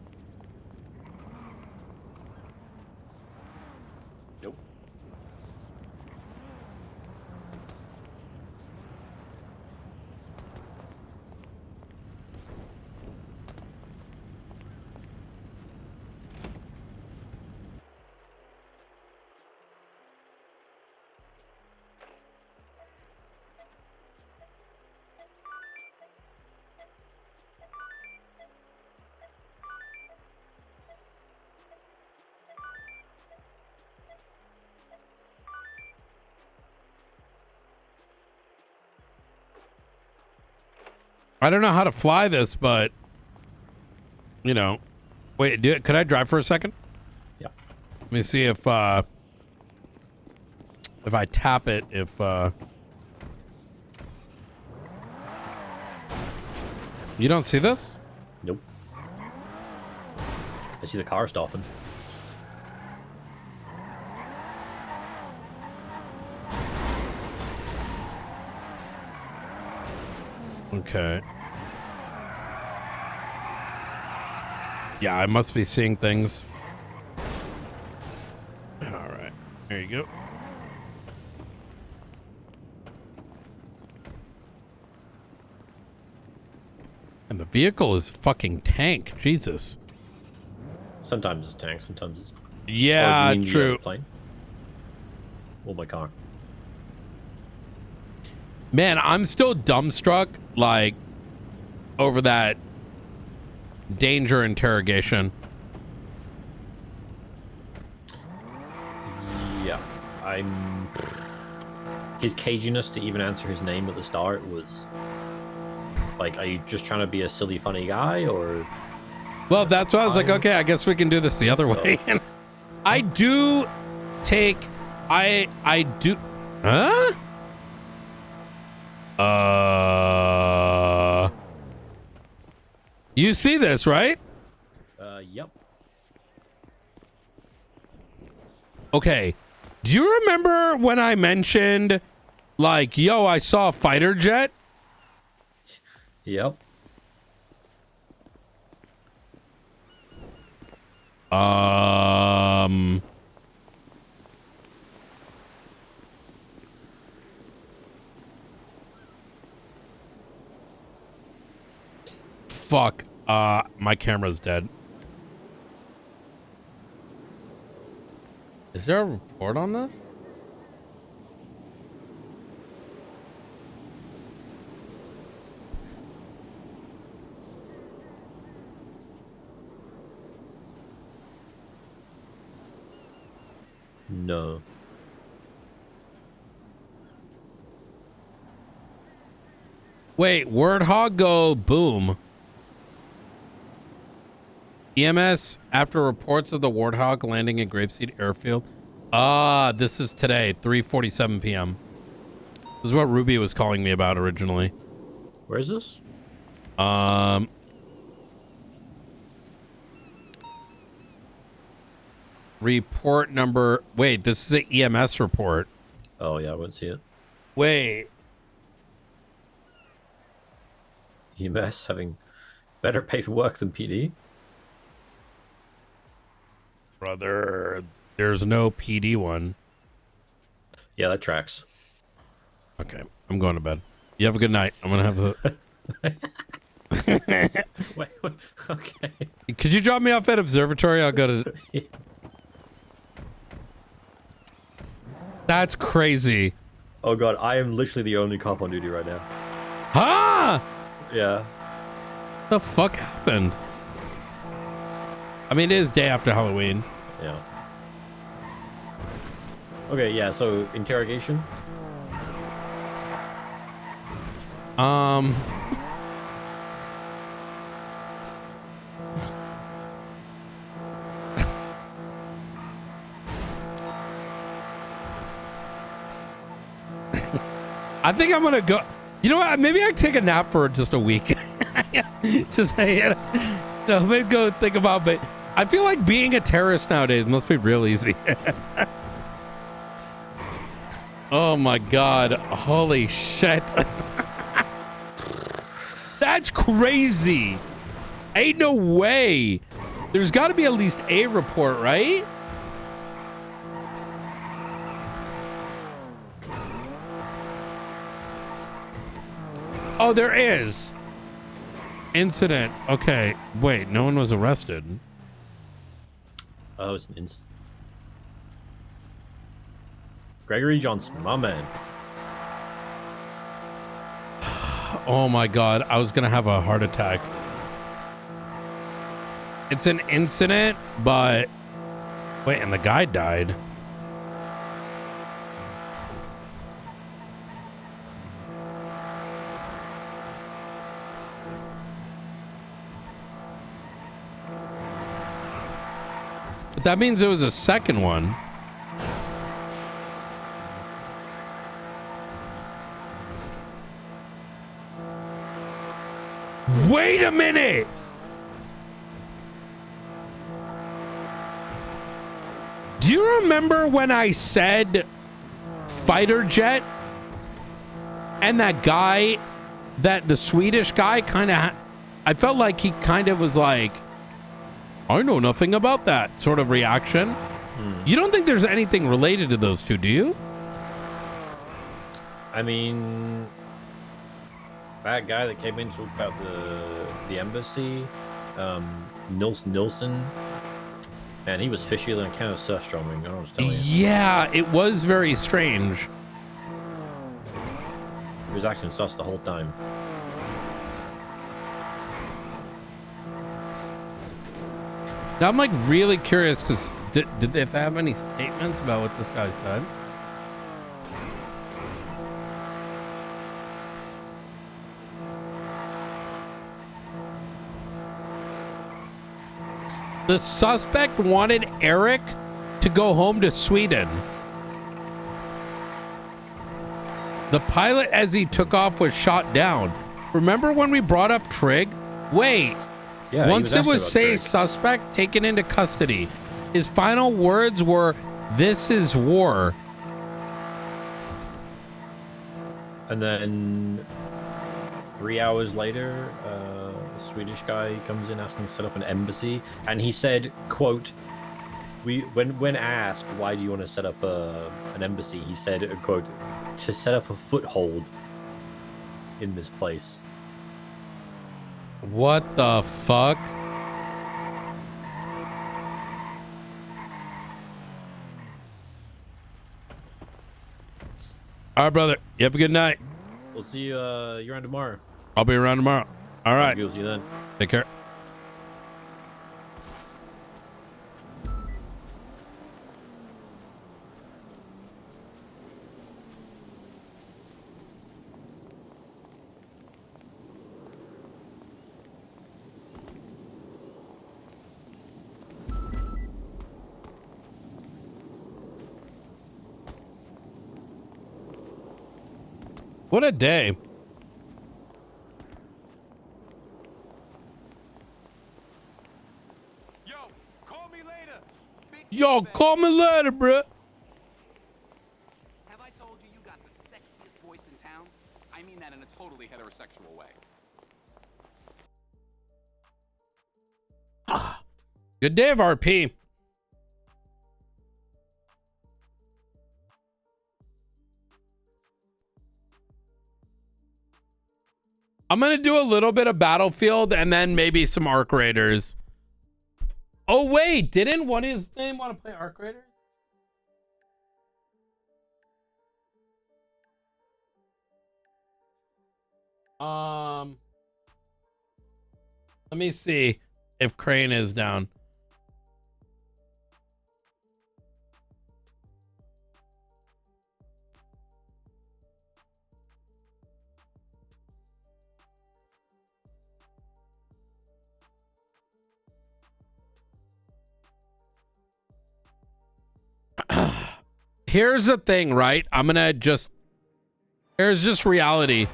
Nope. I don't know how to fly this, but you know. Wait, could I drive for a second? Yeah. Let me see if I tap it, if you don't see this? Nope. I see the car stopping. Okay. Yeah, I must be seeing things. All right. There you go. And the vehicle is fucking tank. Jesus. Sometimes it's a tank, sometimes it's... Yeah, oh, you mean true. The plane? Or my car. Man, I'm still dumbstruck, like, over that danger interrogation. Yeah, his caginess to even answer his name at the start was like, are you just trying to be a silly, funny guy, or? Well, that's why I was like, okay, I guess we can do this the other way. I do take, I do, huh? You see this, right? Yep. Okay. Do you remember when I mentioned, like, yo, I saw a fighter jet? Yep. Fuck. My camera's dead. Is there a report on this? No. Wait, Wordhog go boom. EMS after reports of the Warthog landing at Grapeseed Airfield. This is today, 3:47 p.m. This is what Ruby was calling me about originally. Where is this? Report number. Wait, this is an EMS report. Oh yeah, I won't see it. Wait. EMS having better paperwork than PD. Brother, there's no PD one. Yeah, that tracks. Okay, I'm going to bed. You have a good night. I'm gonna have a. Wait, okay. Could you drop me off at observatory? I'll go to. That's crazy. Oh god, I am literally the only cop on duty right now. Huh? Yeah. The fuck happened? I mean, it is day after Halloween. Yeah. Okay, yeah, so interrogation? I think I'm gonna go. You know what? Maybe I can take a nap for just a week. Just maybe go think about. But I feel like being a terrorist nowadays must be real easy. Oh my god! Holy shit! That's crazy. Ain't no way. There's got to be at least a report, right? Oh, there is. Incident. Okay. Wait, no one was arrested. Oh, it's an incident. Gregory Johnson, my man. Oh my god, I was gonna have a heart attack. It's an incident, but wait, and the guy died. But that means there was a second one. Wait a minute! Do you remember when I said fighter jet? And that guy, the Swedish guy kind of, I felt like he kind of was like, I know nothing about that sort of reaction. You don't think there's anything related to those two, do you? I mean, that guy that came in to talk about the embassy, Nilsson, man, he was fishy and kind of sus-drumming, I was telling you. Yeah, it was very strange. He was acting sus the whole time. Now I'm like really curious because did they have any statements about what this guy said? The suspect wanted Eric to go home to Sweden. The pilot, as he took off, was shot down. Remember when we brought up Trig? Wait. Yeah, once it was say Trig. suspect taken into custody, his final words were, "This is war." And then 3 hours later, a Swedish guy comes in asking to set up an embassy, and he said, quote, when asked why do you want to set up an embassy, he said, quote, to set up a foothold in this place. What the fuck? All right, brother. You have a good night. We'll see you around tomorrow. I'll be around tomorrow. All right. We'll see you then. Take care. What a day. Yo, call me later, bruh. Have I told you you got the sexiest voice in town? I mean that in a totally heterosexual way. Good day of RP. I'm gonna do a little bit of Battlefield and then maybe some Arc Raiders. Oh wait, didn't what his name want to play Arc Raiders? Let me see if Crane is down. Here's the thing, right? Here's just reality.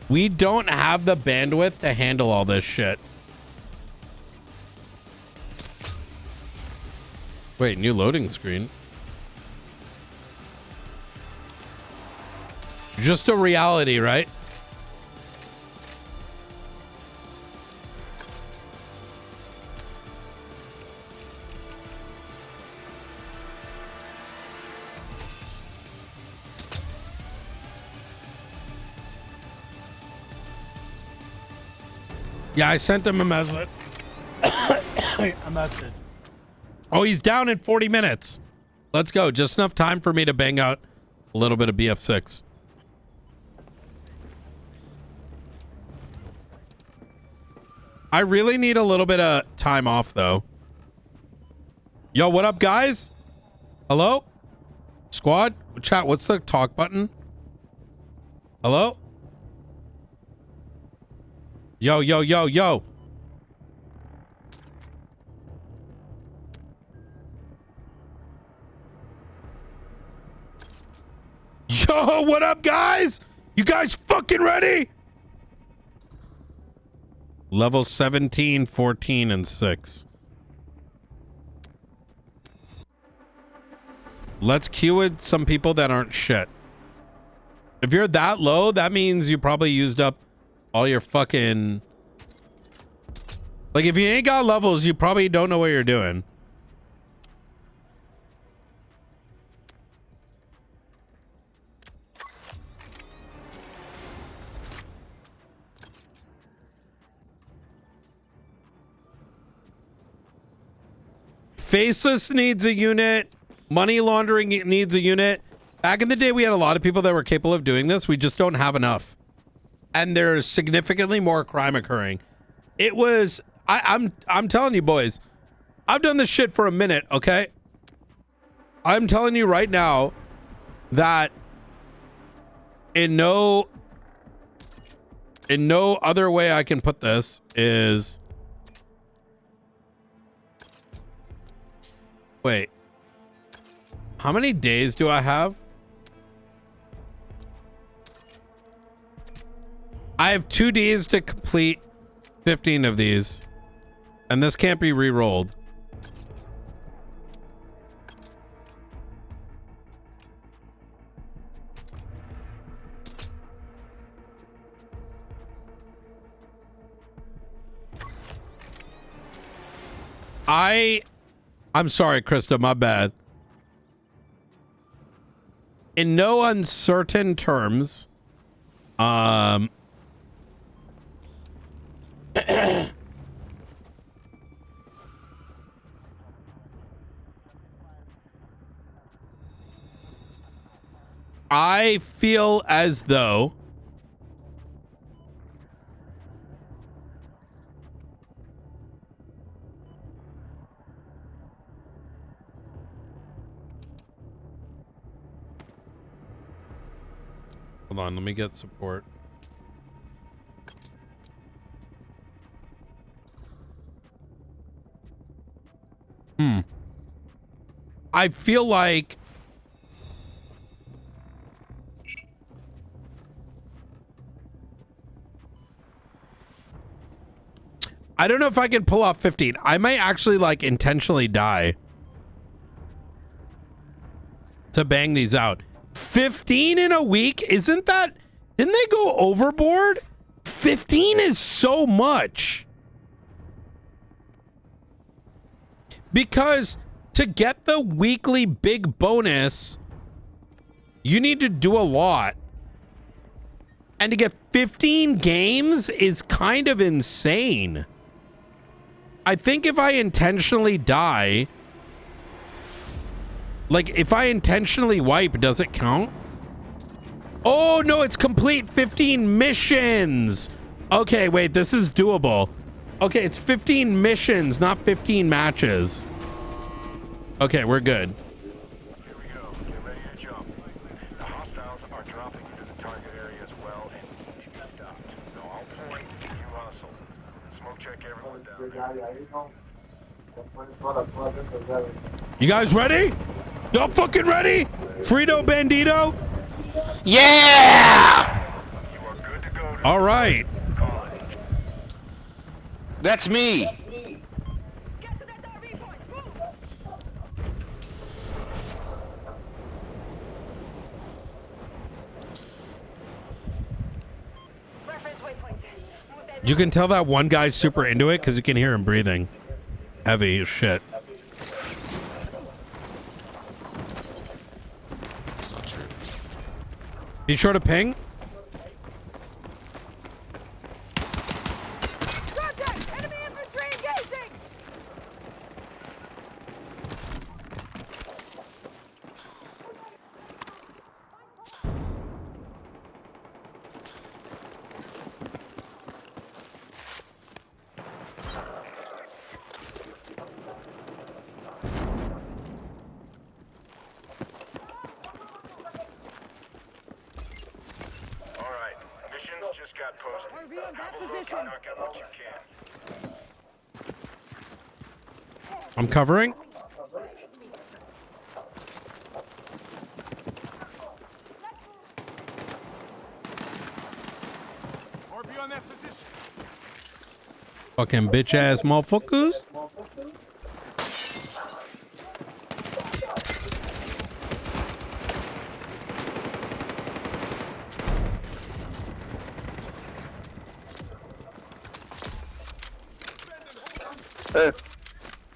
We don't have the bandwidth to handle all this shit. Wait, new loading screen. Just a reality, right? Yeah, I sent him a message. A message. Oh, he's down in 40 minutes. Let's go. Just enough time for me to bang out a little bit of BF6. I really need a little bit of time off, though. Yo, what up, guys? Hello? Squad? Chat, what's the talk button? Hello? Yo, yo, yo, yo. Yo, what up, guys? You guys fucking ready? Level 17, 14, and 6. Let's queue with some people that aren't shit. If you're that low, that means you probably used up all your fucking... Like, if you ain't got levels, you probably don't know what you're doing. Faceless needs a unit. Money laundering needs a unit. Back in the day, we had a lot of people that were capable of doing this. We just don't have enough. And there's significantly more crime occurring. It was, I'm telling you boys, I've done this shit for a minute, okay? I'm telling you right now that in no other way I can put this is, wait, how many days do I have? I have 2 days to complete 15 of these, and this can't be re-rolled. I'm sorry, Krista, my bad. In no uncertain terms, I feel as though hold on, let me get support. I feel like I don't know if I can pull off 15. I might actually like intentionally die to bang these out. 15 in a week? Isn't that, didn't they go overboard? 15 is so much. Because to get the weekly big bonus, you need to do a lot. And to get 15 games is kind of insane. I think if I intentionally die, like if I intentionally wipe, does it count? Oh no, it's complete 15 missions. Okay, wait, this is doable. Okay, it's 15 missions, not 15 matches. Okay, we're good. You guys ready? Y'all fucking ready? Frito Bandito? Yeah! All right. That's me. You can tell that one guy's super into it because you can hear him breathing. Heavy as shit. Be sure to ping. I'm covering. Fucking bitch ass motherfuckers.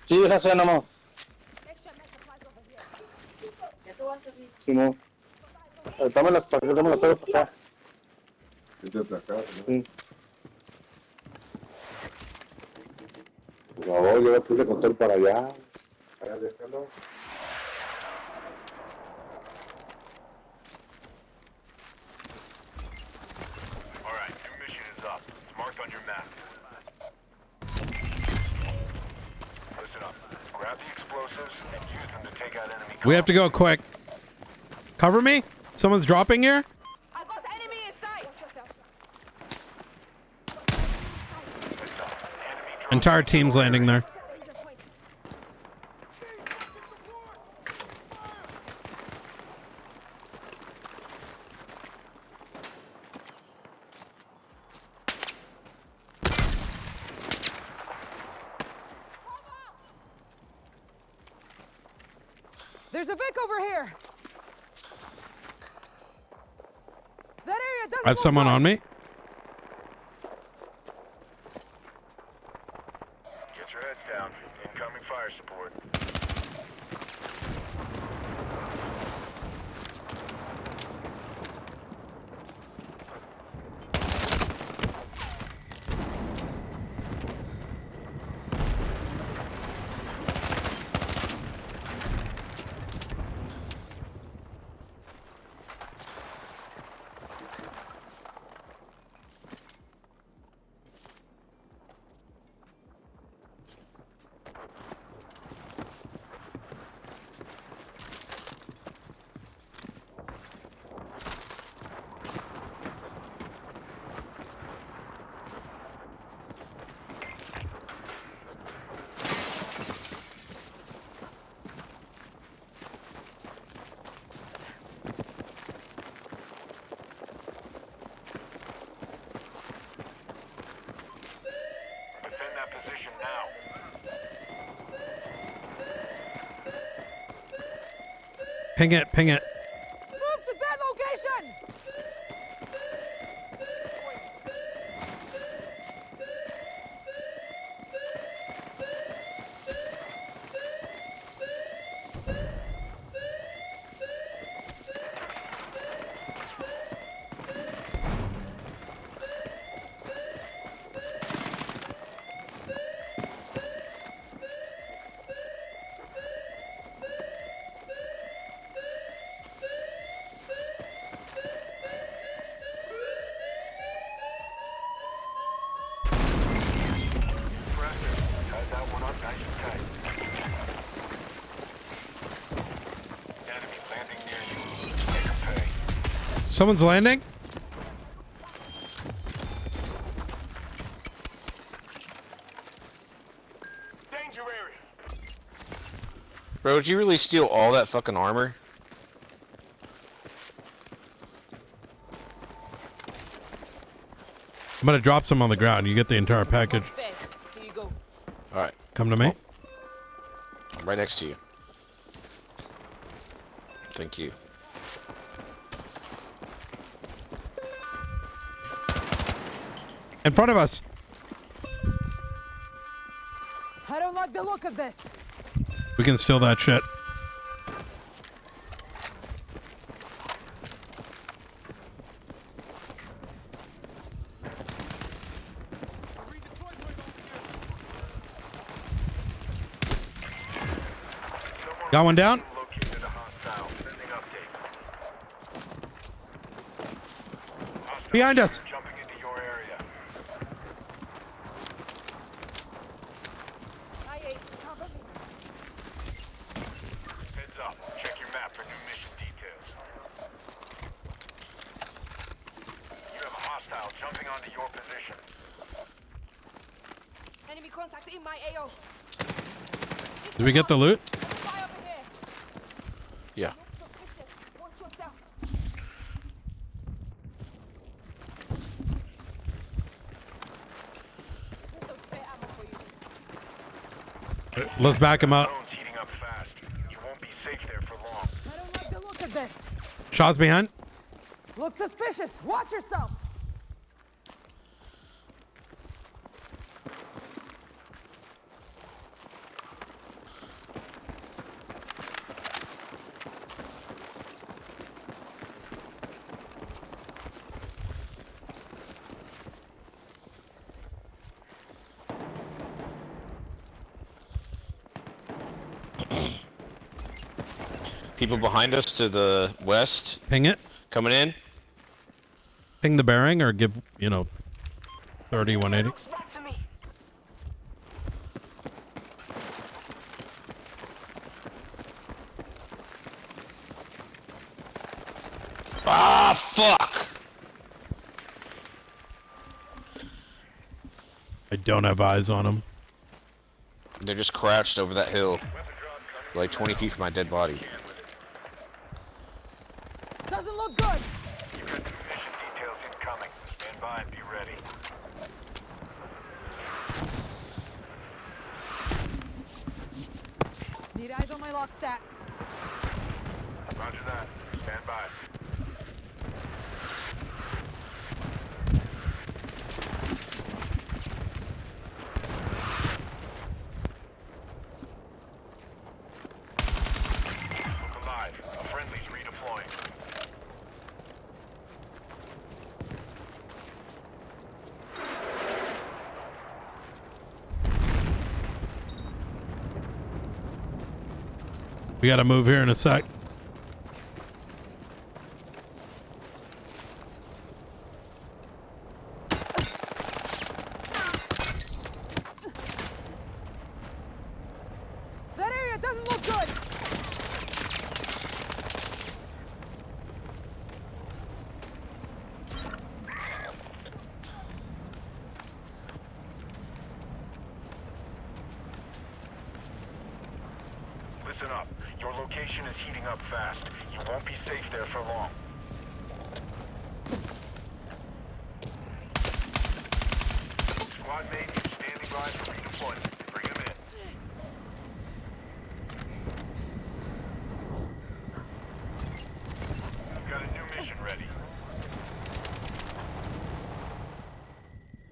Sí, déjase nomás. Simón. Dame las pegas para acá. Sí. Por favor, yo le puse control para allá. Déjalo. We have to go quick. Cover me. Someone's dropping here. Entire team's landing there. There's a Vic over here. That area doesn't I have someone on me. Get your heads down. Incoming fire support. Ping it, ping it. Move to that location. Someone's landing. Bro, did you really steal all that fucking armor? I'm gonna drop some on the ground. You get the entire package. Here you go. Alright. Come to me. I'm right next to you. Thank you. In front of us. I don't like the look of this. We can steal that shit. Got one down. Behind us. Heads up. Check your map for new mission details. You have a hostile jumping onto your position. Enemy contact in my AO. Did we get the loot? Yeah. Let's back him up. Heating up fast. You won't be safe there for long. I don't like the look of this. Shots behind. Look suspicious. Watch yourself. People behind us to the west. Ping it. Coming in. Ping the bearing or give, 30, 180. Ah, fuck! I don't have eyes on him. They're just crouched over that hill. Like 20 feet from my dead body. Doesn't look good. You got new mission details incoming. Stand by and be ready. Need eyes on my lock stat. Roger that. Stand by. Look alive. A friendly's redeploying. We gotta move here in a sec. That area doesn't look good. Listen up. Your location is heating up fast. You won't be safe there for long. Squad mate is standing by for redeployment. Bring him in. We've got a new mission ready.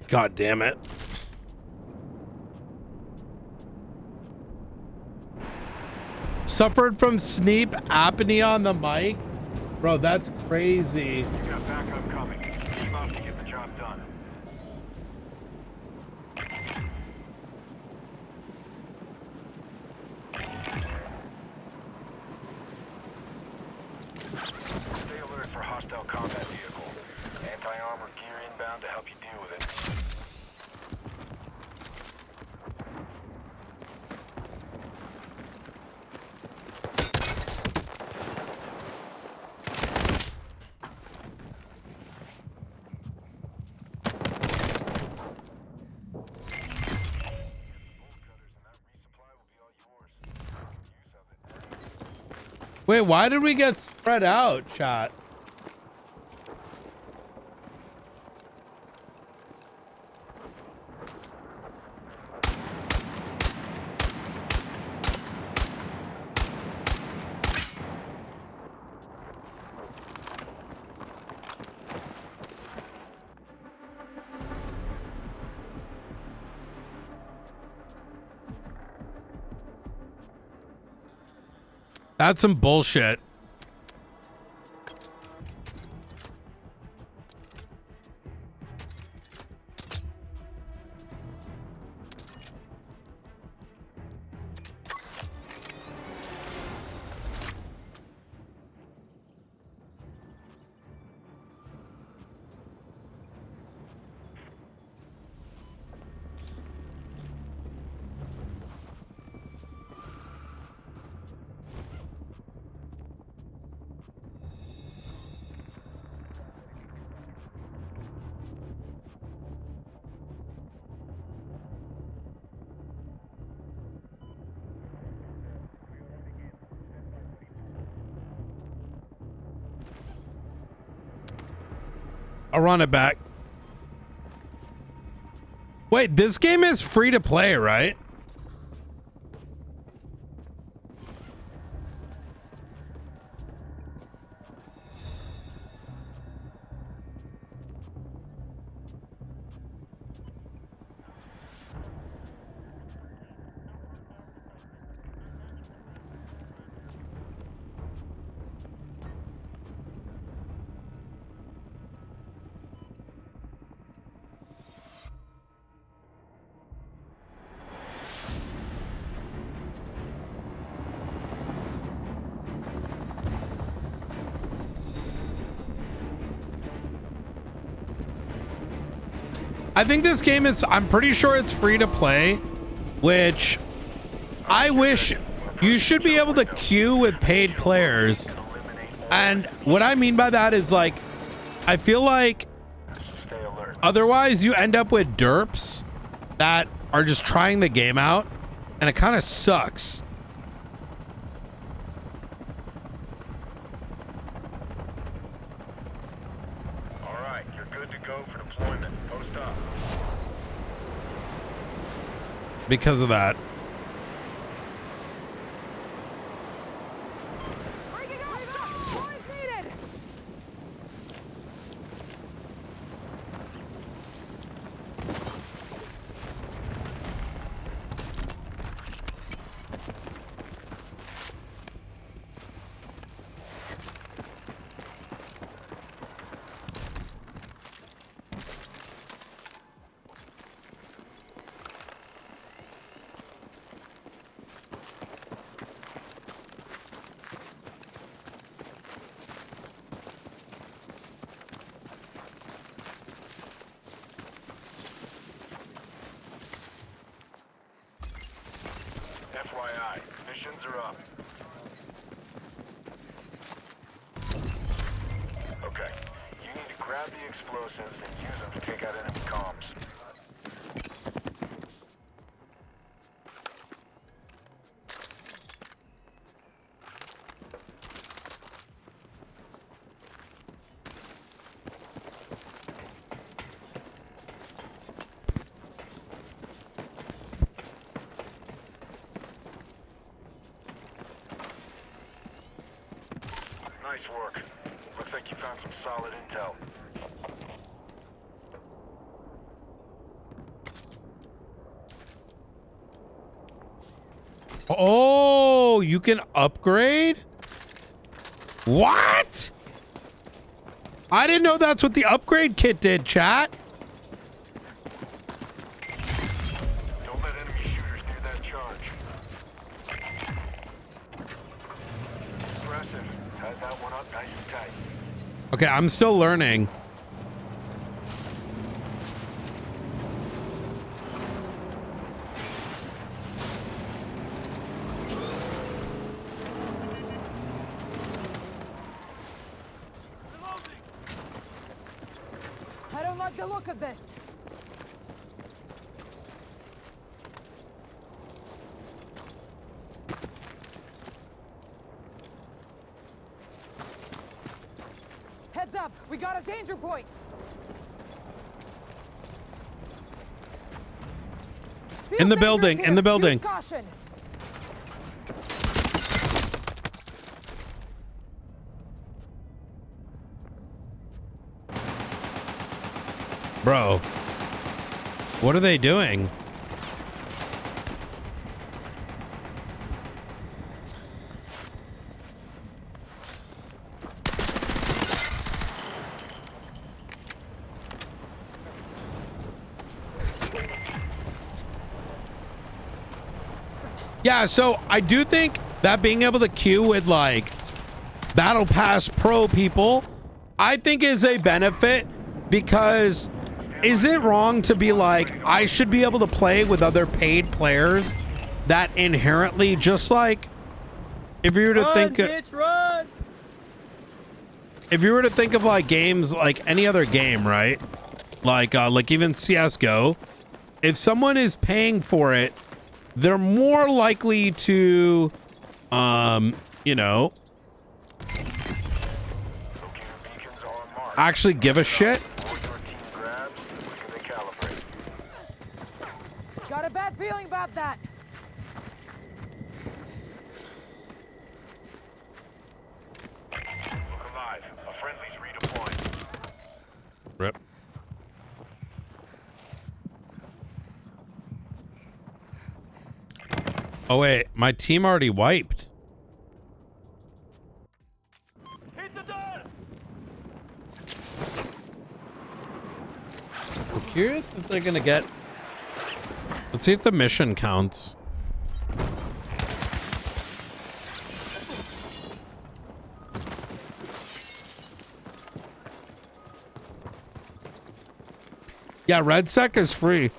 God damn it. Suffered from sleep apnea on the mic? Bro, that's crazy. You got backup coming. Team up to get the job done. Stay alert for hostile combat vehicle. Anti-armor gear inbound to help you deal with it. Wait, why did we get spread out, chat? That's some bullshit. I'll run it back. Wait, this game is free to play, right? I think this game is, I'm pretty sure it's free to play, which I wish you should be able to queue with paid players. And what I mean by that is, like, I feel like otherwise you end up with derps that are just trying the game out, and it kind of sucks. Because of that. FYI, missions are up. Okay, you need to grab the explosives and use them to take out enemy comms. Nice work. Looks like you found some solid intel. Oh, you can upgrade? What? I didn't know that's what the upgrade kit did, chat. Don't let enemy shooters do that charge. Impressive. Tied that one up nice and tight. Okay, I'm still learning. I don't like the look of this. Heads up! We got a danger point! In the building, in the building. Use caution! Bro, what are they doing? Yeah, so I do think that being able to queue with like Battle Pass Pro people, I think is a benefit, because is it wrong to be like, I should be able to play with other paid players that inherently, just like if you were to if you were to think of like games like any other game, right? Like even CSGO, if someone is paying for it, they're more likely to, you know, actually give a shit. Got a bad feeling about that. Look alive. A friendly's redeploying. Rip. Oh wait, my team already wiped. I'm curious if they're gonna get. Let's see if the mission counts. Yeah, RedSec is free.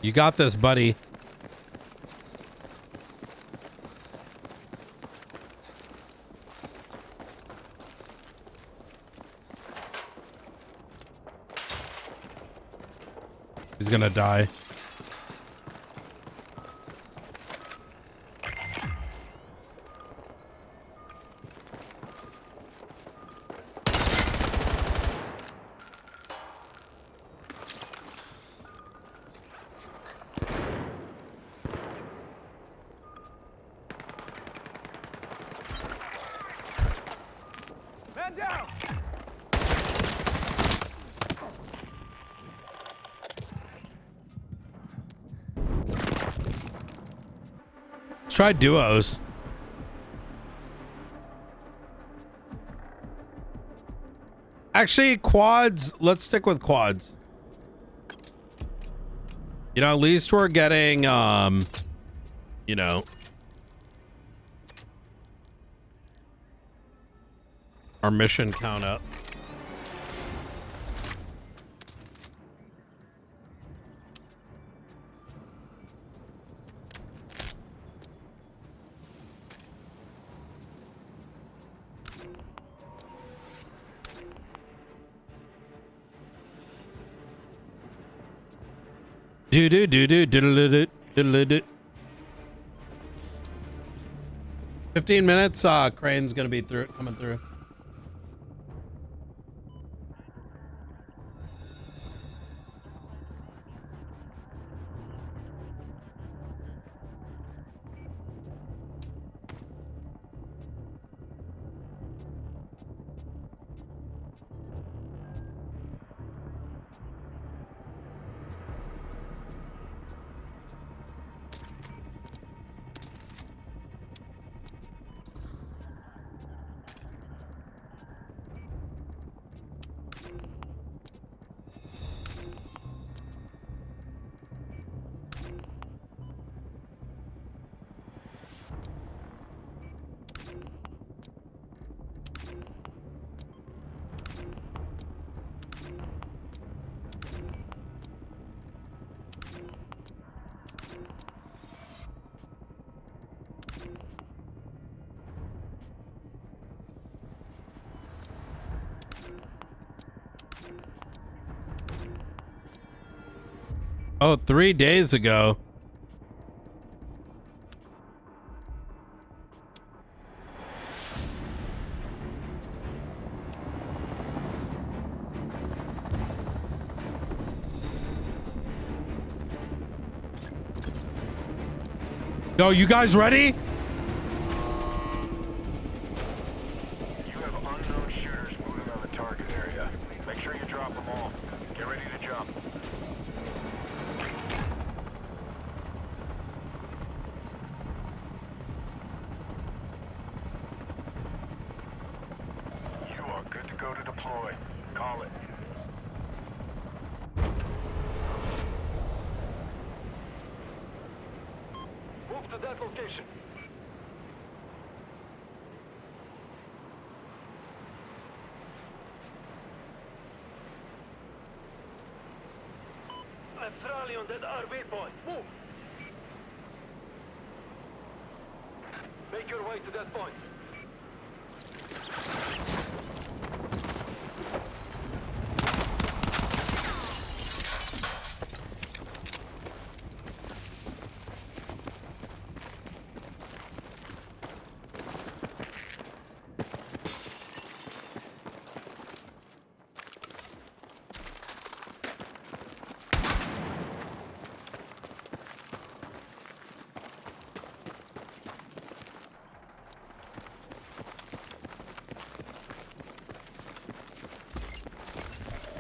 You got this, buddy. He's gonna die. Man down! Let's try duos. Actually, quads. Let's stick with quads. You know, at least we're getting, you know, our mission count up. Do do do do do do do. 15 minutes. Crane's gonna be through, coming through. Oh, 3 days ago. Yo, you guys ready? You have unknown shooters moving on the target area. Make sure you drop them all. Get ready to jump. You are good to go to deploy. Call it. Move to that location. Let's rally on that RV point. Move. Make your way to that point.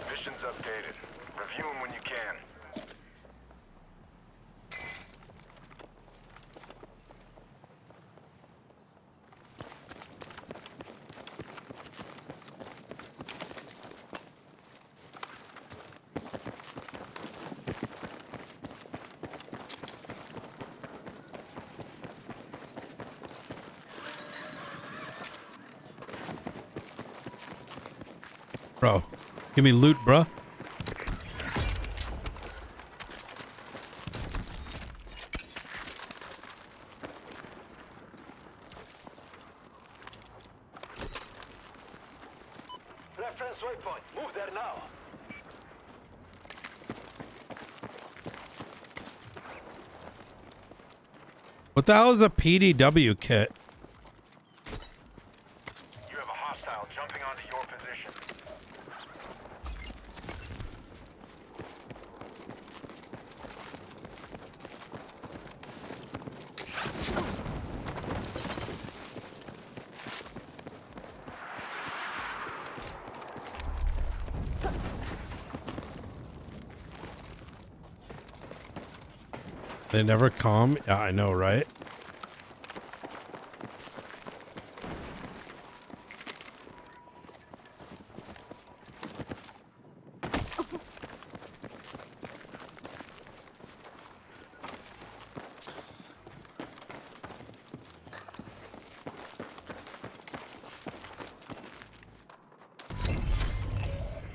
Missions updated. Review them when you can. Bro, give me loot, bro. Reference waypoint. Move there now. What the hell is a PDW kit? You have a hostile jumping onto your position. They never come. Yeah, I know, right?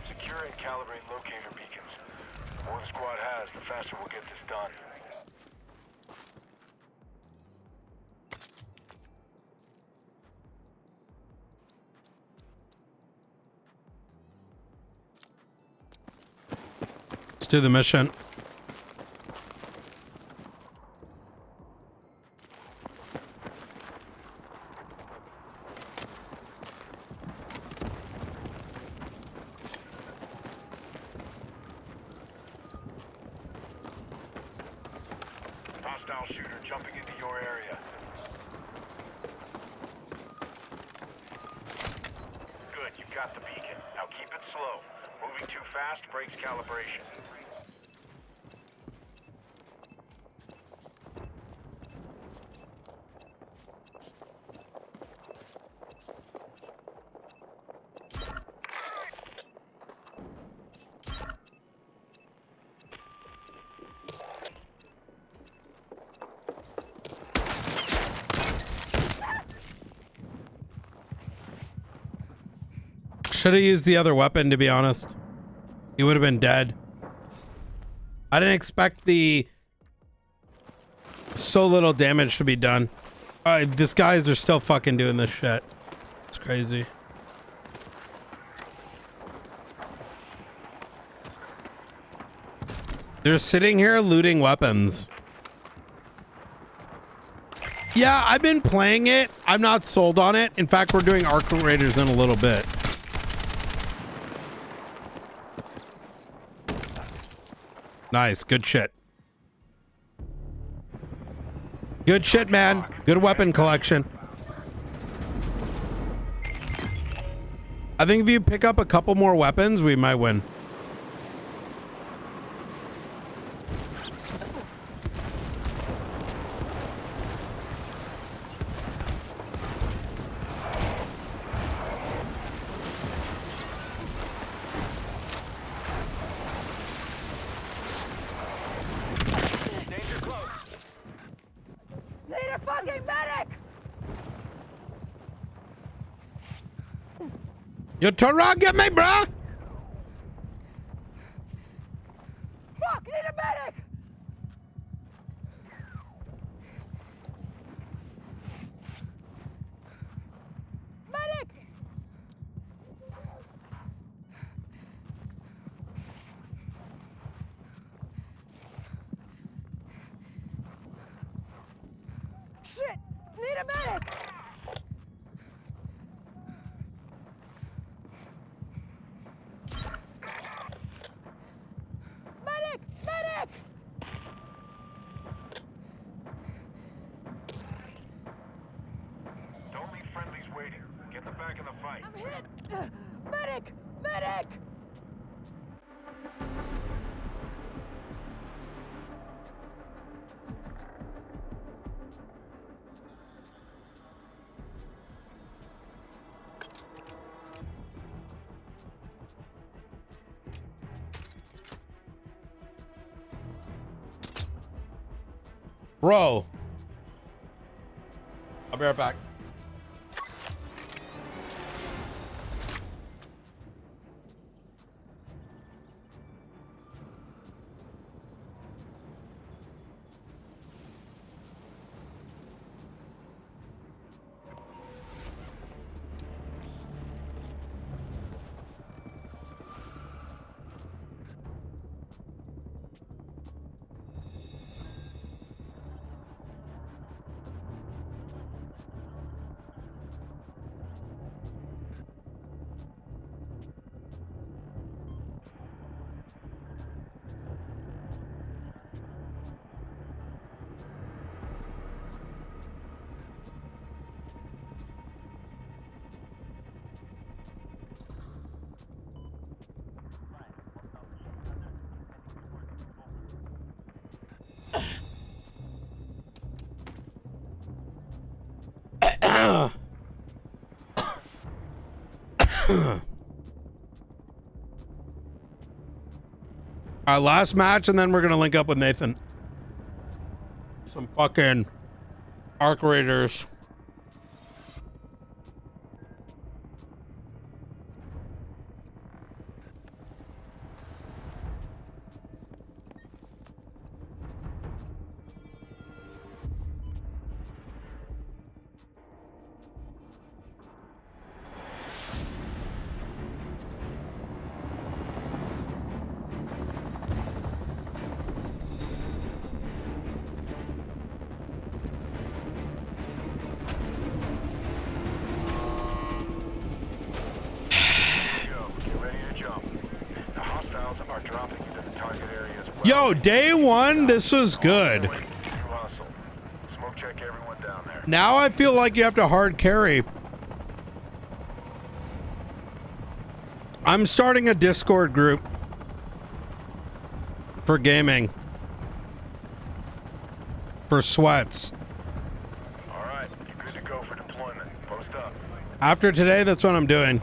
Secure and calibrate locator beacons. The more the squad has, the faster we'll get this done. Let's do the mission. Hostile shooter jumping into your area. Good, you've got the beacon. Now keep it slow. Moving too fast breaks calibration. Should have used the other weapon, to be honest. He would have been dead. I didn't expect the so little damage to be done. These guys are still fucking doing this shit. It's crazy. They're sitting here looting weapons. Yeah, I've been playing it. I'm not sold on it. In fact, we're doing Arc Raiders in a little bit. Nice. Good shit. Good shit, man. Good weapon collection. I think if you pick up a couple more weapons, we might win. Need a fucking medic! You turn around, get me, bruh. Fuck, need a medic! Medic! Shit! Need a medic! Medic! Medic! Don't leave friendlies waiting. Get them back in the fight. I'm hit! Medic! Medic! Bro. I'll be right back. Our last match, and then we're gonna link up with Nathan. Some fucking Arc Raiders. Yo, day one, this was good. Now I feel like you have to hard carry. I'm starting a Discord group for gaming. For sweats. Alright, you're good to go for deployment. Post up. After today, that's what I'm doing.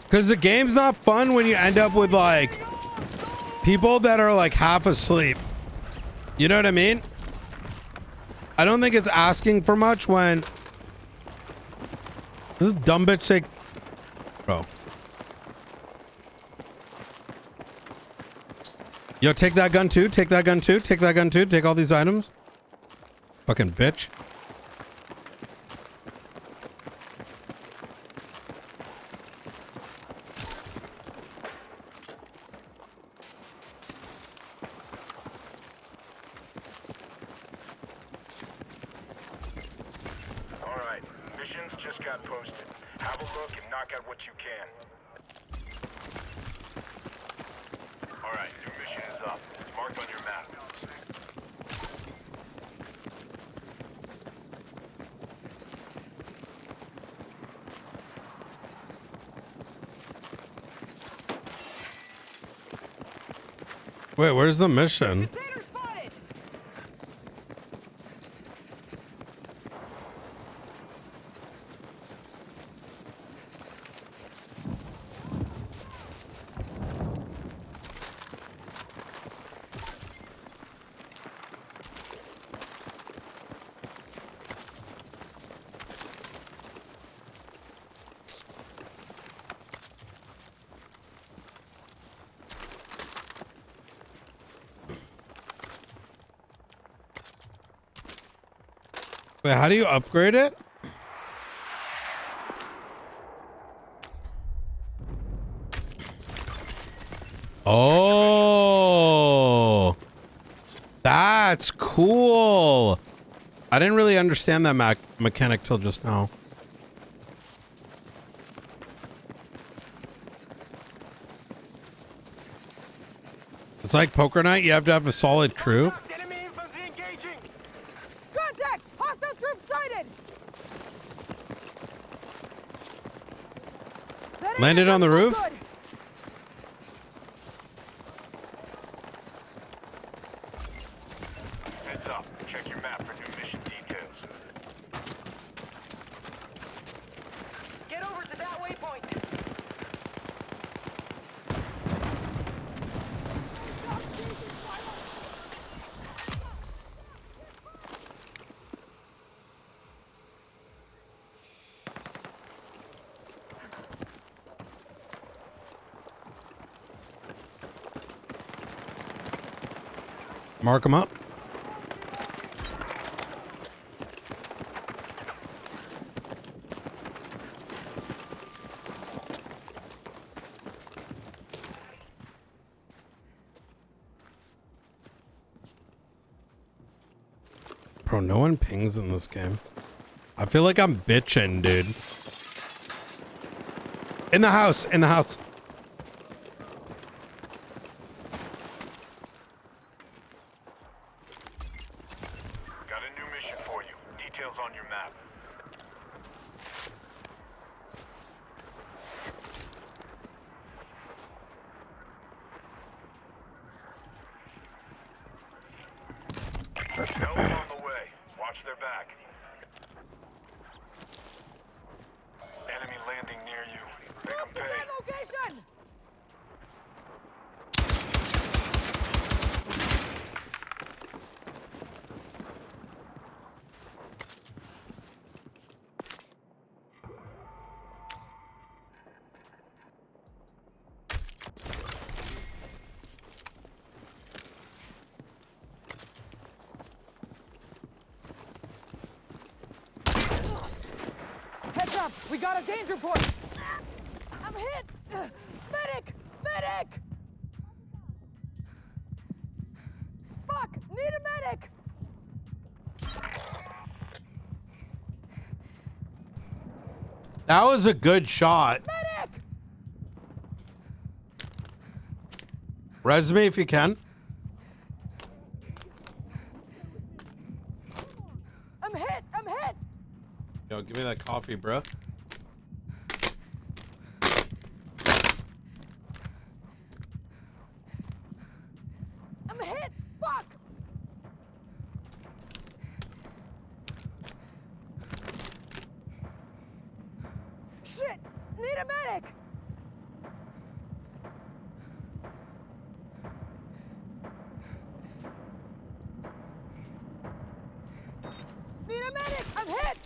Because the game's not fun when you end up with like people that are like half asleep. You know what I mean? I don't think it's asking for much when This dumb bitch take, bro. Yo, take that gun too. Take that gun too. Take that gun too. Take all these items. Fucking bitch. All right, missions just got posted. Have a look and knock out what you can. All right, your mission is up. It's marked on your map. Wait, where's the mission? Wait, how do you upgrade it? Oh, that's cool. I didn't really understand that mechanic till just now. It's like poker night. You have to have a solid crew. Contact! Hostile troops sighted! Landed on the roof. Heads up. Check your map for new mission details. Get over to that waypoint! Mark them up. Bro, no one pings in this game. I feel like I'm bitching, dude. In the house, in the house. Got a new mission for you. Details on your map. Help on the way. Watch their back. Enemy landing near you. Make them pay. Location! Heads up! We got a danger point! I'm hit! Medic! Medic! Fuck! Need a medic! That was a good shot. Medic! Res me if you can. I'm hit! I'm hit! Yo, give me that coffee, bro. I'm hit! Fuck! Shit! Need a medic! Need a medic! I'm hit!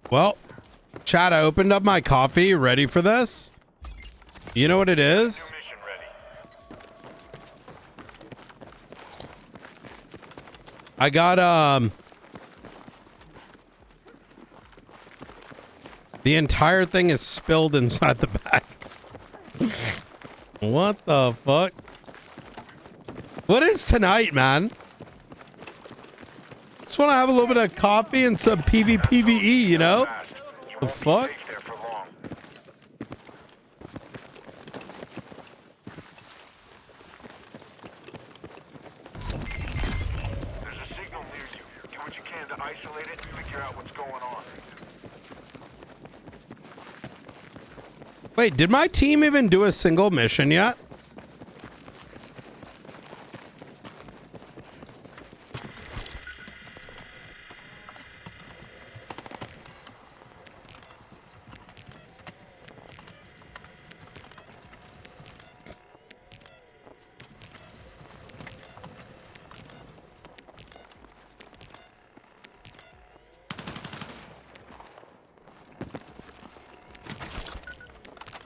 Well, Chad, I opened up my coffee. Ready for this? You know what it is? I got, the entire thing is spilled inside the bag. What the fuck? What is tonight, man? Just want to have a little bit of coffee and some PvPvE, you know? The fuck? Isolate it and figure out what's going on. Wait, did my team even do a single mission yet?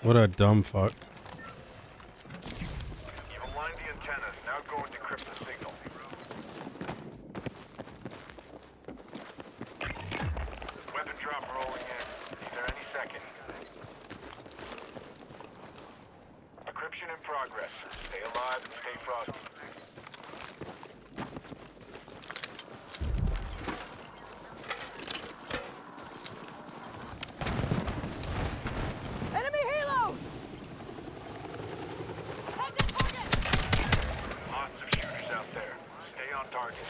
What a dumb fuck. You've aligned the antennas. Now go and decrypt the signal. Weapon drop rolling in. Be there any second. Decryption in progress. Stay alive and stay frosty. Enemy helo! Head to target! Lots of shooters out there. Stay on target.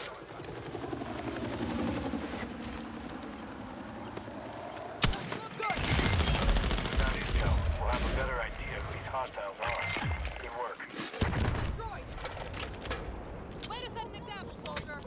With that intel, we'll have a better idea who these hostiles are. Good work. Way to set an example, soldier!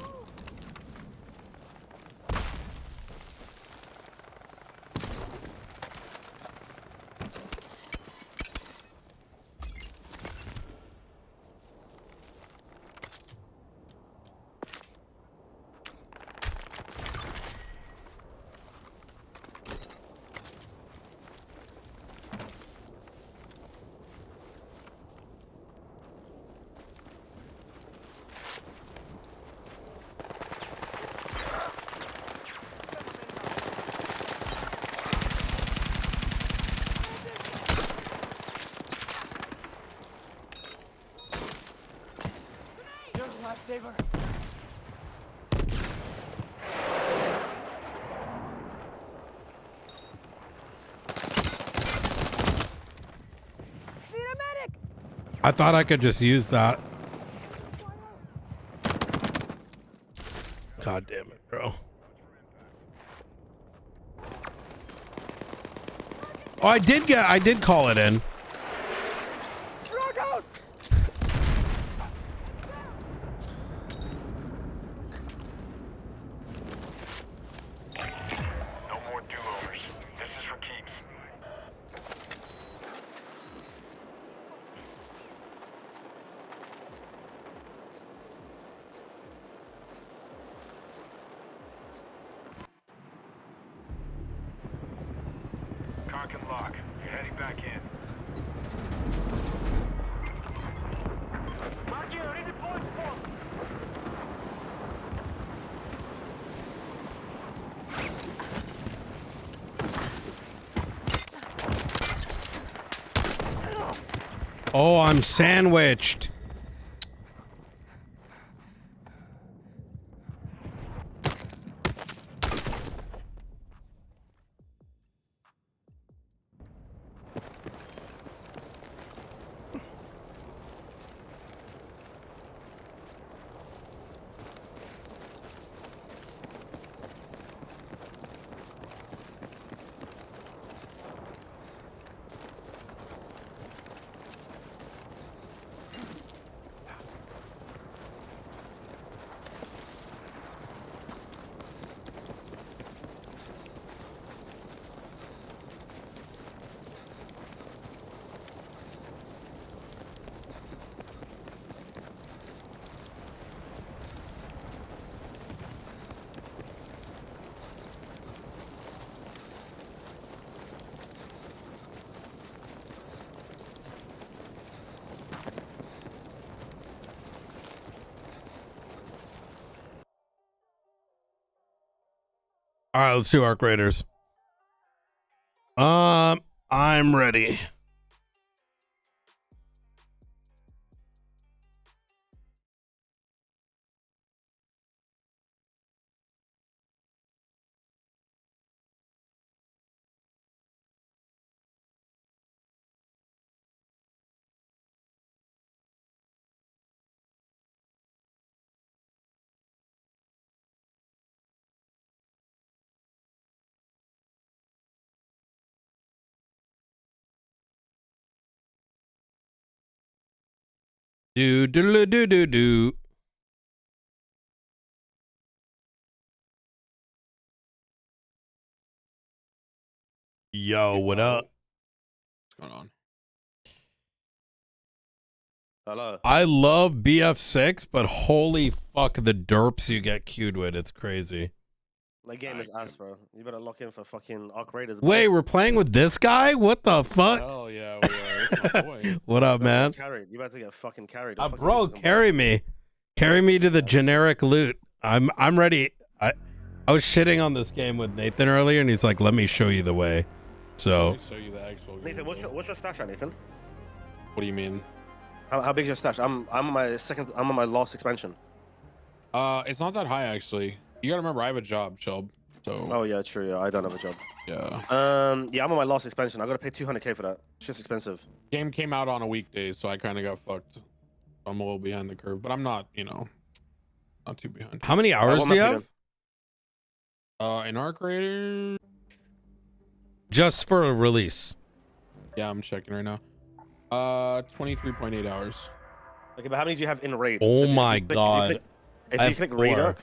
Here's a lifesaver. Need a medic! I thought I could just use that. God damn it, bro. Oh, I did call it in. Frog out! No more do-overs. This is for keeps. Cock and lock. You're heading back in. Oh, I'm sandwiched. All right, let's do Arc Raiders. I'm ready. Do do do do do. Yo, what up? What's going on? Hello. I love BF6, but holy fuck, the derps you get queued with. It's crazy. The game is ass, bro. You better lock in for fucking Arc Raiders. Bro. Wait, we're playing with this guy? What the fuck? Hell yeah, we are. That's my boy. What up, Bro, man? get carried. You about to get fucking carried. Bro, carry me. Carry me to the generic loot. I'm ready. I was shitting on this game with Nathan earlier, and he's like, let me show you the way. So Let me show you the actual game. Nathan, what's your stash at, Nathan? What do you mean? How big's your stash? I'm on my last expansion. It's not that high actually. You gotta remember, I have a job, Chubb. So. Oh yeah, true. Yeah, I don't have a job. Yeah. Yeah, I'm on my last expansion. I gotta pay 200k for that. Shit's expensive. Game came out on a weekday, so I kind of got fucked. I'm a little behind the curve, but I'm not, not too behind. how many hours do you have? In Arc Raider. Just for a release? Yeah, I'm checking right now. 23.8 hours. Okay, but how many do you have in raid? Oh if you my click- god. If you click Raider,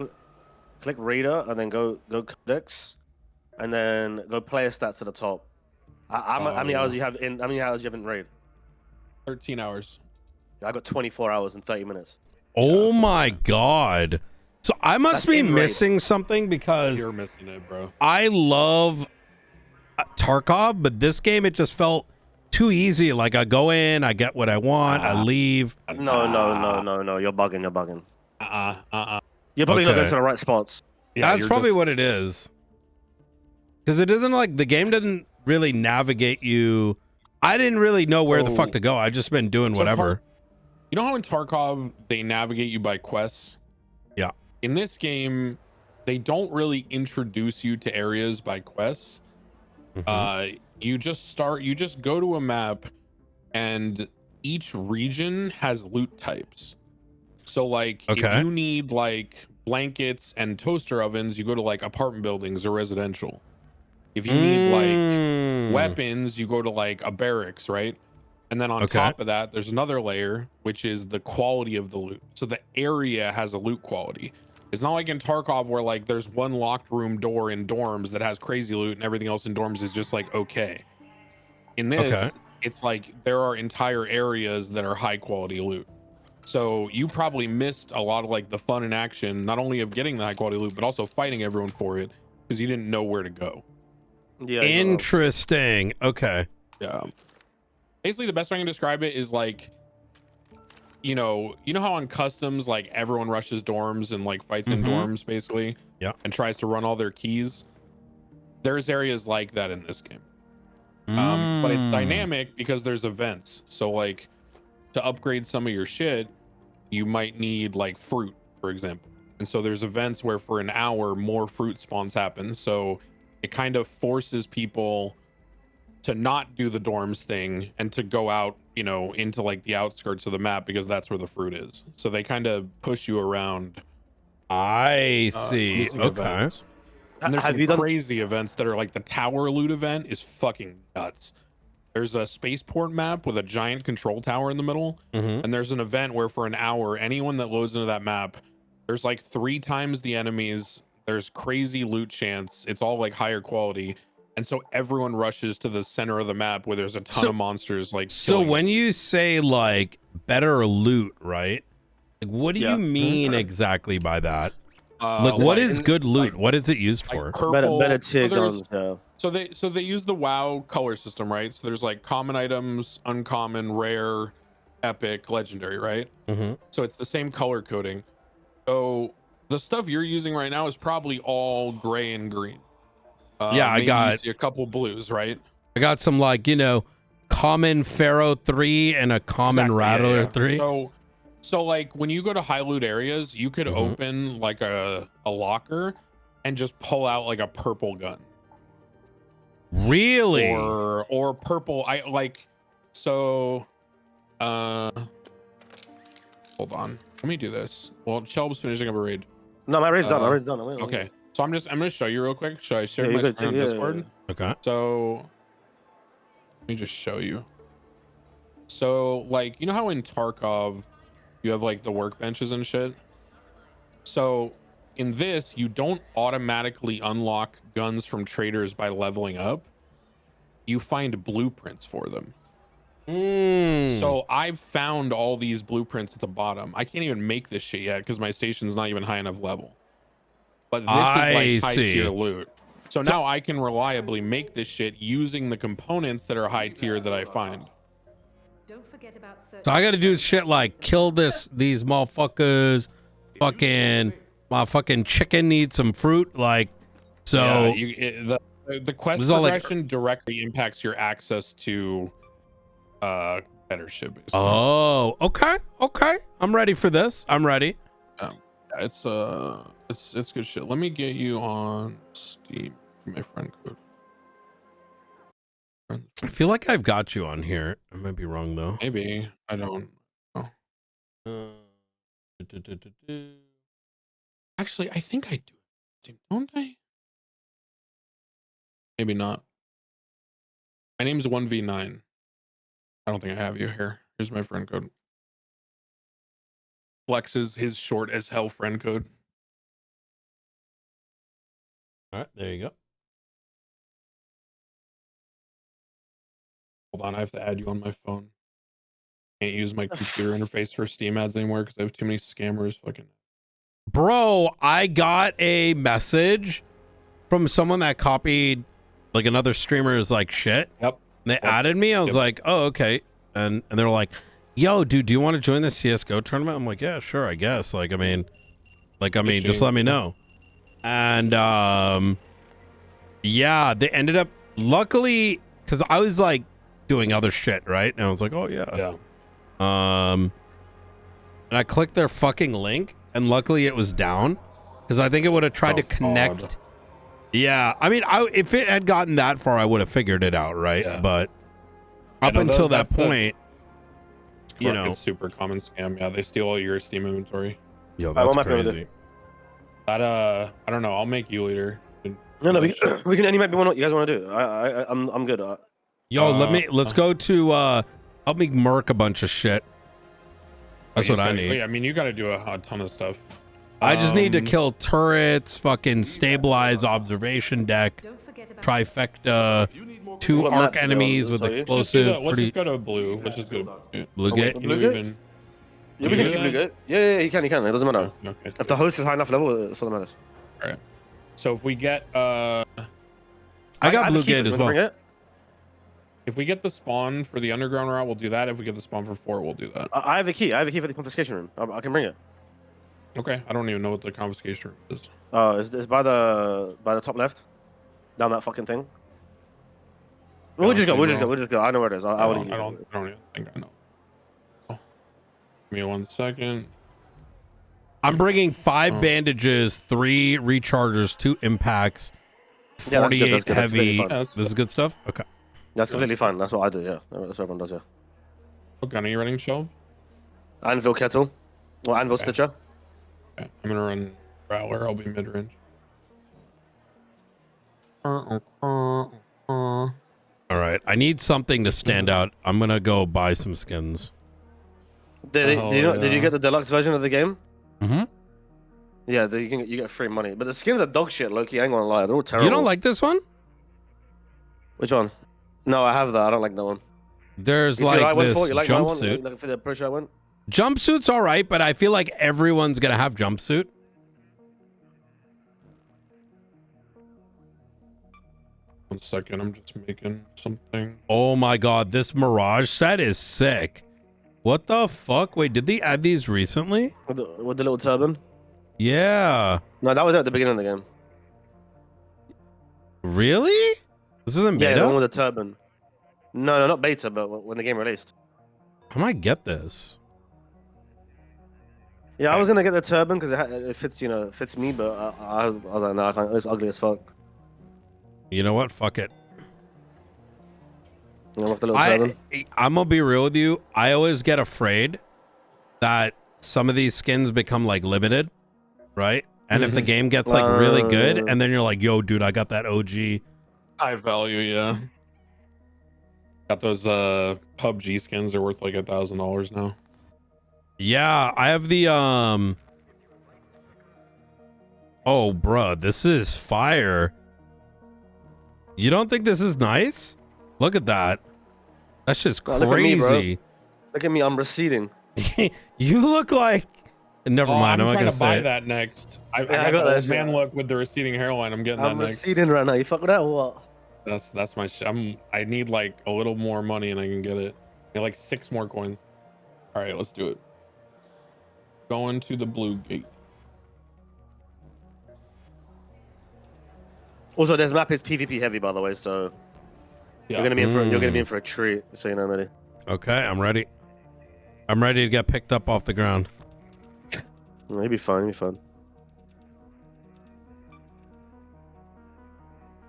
click Raider, and then go Codex, and then go player stats at the top. How many hours do you have in? How many hours do you have in raid? 13 hours. I got 24 hours and 30 minutes. Oh my god. So I must That's be in raid. missing something because You're missing it, bro. I love Tarkov, but this game it just felt too easy. Like I go in, I get what I want, I leave. No. You're bugging. You're probably not Okay. going to the right spots. That's probably what it is. Because it isn't like the game doesn't really navigate you. I didn't really know where the fuck to go. I've just been doing whatever. You know how in Tarkov they navigate you by quests? Yeah. In this game, they don't really introduce you to areas by quests. You just go to a map, and each region has loot types. So like if you need like blankets and toaster ovens, you go to like apartment buildings or residential. If you need like weapons, you go to like a barracks, right? And then on top of that, there's another layer, which is the quality of the loot. So the area has a loot quality. It's not like in Tarkov where like there's one locked room door in dorms that has crazy loot and everything else in dorms is just like okay. In this, it's like there are entire areas that are high quality loot. So you probably missed a lot of like the fun and action, not only of getting the high quality loot, but also fighting everyone for it because you didn't know where to go. Yeah. Interesting. Okay. Yeah. Basically, the best way I can describe it is like, you know how on customs, like everyone rushes dorms and like fights in dorms basically. Yeah. And tries to run all their keys. There's areas like that in this game. But it's dynamic because there's events. So like to upgrade some of your shit, you might need like fruit, for example. And so there's events where for an hour more fruit spawns happen. So it kind of forces people to not do the dorms thing and to go out, into like the outskirts of the map because that's where the fruit is. So they kind of push you around. I see. using Okay. events. And there's some crazy events that are like the tower loot event is fucking nuts. There's a spaceport map with a giant control tower in the middle. And there's an event where for an hour, anyone that loads into that map, there's like 3 times the enemies. There's crazy loot chance. It's all like higher quality. And so everyone rushes to the center of the map where there's a ton of monsters like So killing when you say like better loot, right? Like what do you mean exactly by that? Like what is good loot? What is it used for? Better tier so there's- guns, yeah. So they use the WoW color system, right? So there's like common items, uncommon, rare, epic, legendary, right? So it's the same color coding. So the stuff you're using right now is probably all gray and green. Yeah, I maybe got- you see a couple blues, right? I got some like, you know, common Pharaoh 3 and a common Exactly, yeah, Rattler yeah. 3. So like when you go to high loot areas, you could Mhm. open like a locker and just pull out like a purple gun. Really? Or purple. I like so hold on. Let me do this. Well, Shelb's finishing up a raid. No, my raid's done. My raid's done. I'm waiting. Okay. So I'm gonna show you real quick. Should I share Yeah, my you could screen on take- yeah, Discord? yeah, Okay. So let me just show you. So like you know how in Tarkov you have like the workbenches and shit? So in this, you don't automatically unlock guns from traders by leveling up. You find blueprints for them. So I've found all these blueprints at the bottom. I can't even make this shit yet because my station's not even high enough level. But this is like high tier loot. So now I can reliably make this shit using the components that are high tier that I find. So I got to do shit like kill these motherfuckers, fucking my fucking chicken needs some fruit, like so. Yeah, the quest This is all like- progression directly impacts your access to better shit. Basically. Oh, okay, I'm ready for this. I'm ready. It's good shit. Let me get you on Steam, my friend code. I feel like I've got you on here. I might be wrong though. Maybe I don't know. Actually, I think I do, don't I? Maybe not. My name's 1v9. I don't think I have you here. Here's my friend code. Flexes his short as hell friend code. All right, there you go. Hold on, I have to add you on my phone. Can't use my computer interface for Steam ads anymore because I have too many scammers. Fucking. Bro, I got a message from someone that copied like another streamer's like shit. Yep. They added me. I was like, oh, okay. And they're like, yo, dude, do you want to join the CSGO tournament? I'm like, yeah, sure, I guess. Like, I mean, just let me know. And yeah, they ended up luckily because I was like doing other shit, right? And I was like, oh yeah. And I clicked their fucking link, and luckily it was down because I think it would have tried to connect. God. Yeah, I mean, if it had gotten that far, I would have figured it out, right? Yeah. But up until that point, you know, it's super common scam. Yeah, they steal all your Steam inventory. Yo, that's crazy. That I don't know. I'll make you leader. No, we can any map you want. You guys want to do? I'm good. Yo, let's go to help me murk a bunch of shit. That's what I need. Yeah, I mean, you got to do a ton of stuff. I just need to kill turrets, fucking stabilize observation deck, trifecta, 2 arc enemies with explosive. Let's just go to blue. Let's just go to Blue gate. Blue gate? Yeah, we can keep blue gate. Yeah, he can. It doesn't matter. Okay. If the host is high enough level, that's what matters. All right. So if we get I got blue gate as well. If we get the spawn for the underground route, we'll do that. If we get the spawn for 4, we'll do that. I have a key. I have a key for the confiscation room. I can bring it. Okay. I don't even know what the confiscation room is. It's by the top left, down that fucking thing. We'll just go. I know where it is. I don't even think I know. Oh. Give me 1 second. I'm bringing 5 bandages, 3 rechargers, 2 impacts, 48 heavy. This is good stuff. Okay. That's completely fine. That's what I do. Yeah, that's what everyone does. Yeah. What gun are you running, Shelb? Anvil kettle, or Anvil stitcher. Okay. I'm gonna run Prowler. I'll be mid range. All right. I need something to stand out. I'm gonna go buy some skins. Did you get the deluxe version of the game? Mm-hmm. Yeah, you get free money, but the skins are dog shit. Loki, I ain't gonna lie, they're all terrible. You don't like this one? Which one? No, I have that. I don't like that one. There's you like this jumpsuit. jumpsuit. For the approach I went. Jumpsuit's all right, but I feel like everyone's gonna have jumpsuit. One second, I'm just making something. Oh my god, this Mirage set is sick. What the fuck? Wait, did they add these recently? With the little turban? Yeah. No, that was at the beginning of the game. Really? This isn't Yeah, beta? the one with the turban. No, not beta, but when the game released. I might get this. Yeah, I was gonna get the turban because it fits, fits me, but I was like, no, I can't. It's ugly as fuck. You know what? Fuck it. You know, with the little turban. I'm gonna be real with you. I always get afraid that some of these skins become like limited, right? And if the game gets like really good, and then you're like, yo, dude, I got that OG. High value, yeah. Got those PUBG skins. They're worth like $1,000 now. Yeah, I have the oh, bruh, this is fire. You don't think this is nice? Look at that. That shit's crazy. Look at me, bro. Look at me, I'm receding. You look like. Never mind. I'm not trying gonna to buy say that next. I Yeah, I got got the that old man shit. look with the receding hairline. I'm getting I'm that next. receding right now. You fuck with that or what? That's my. I need like a little more money and I can get it. I need like 6 more coins. All right, let's do it. Going to the blue gate. Also, this map is PvP heavy, by the way, so Yeah. you're gonna be in for a treat. So you know, Matty. Okay, I'm ready. I'm ready to get picked up off the ground. You'll be fine. You'll be fine.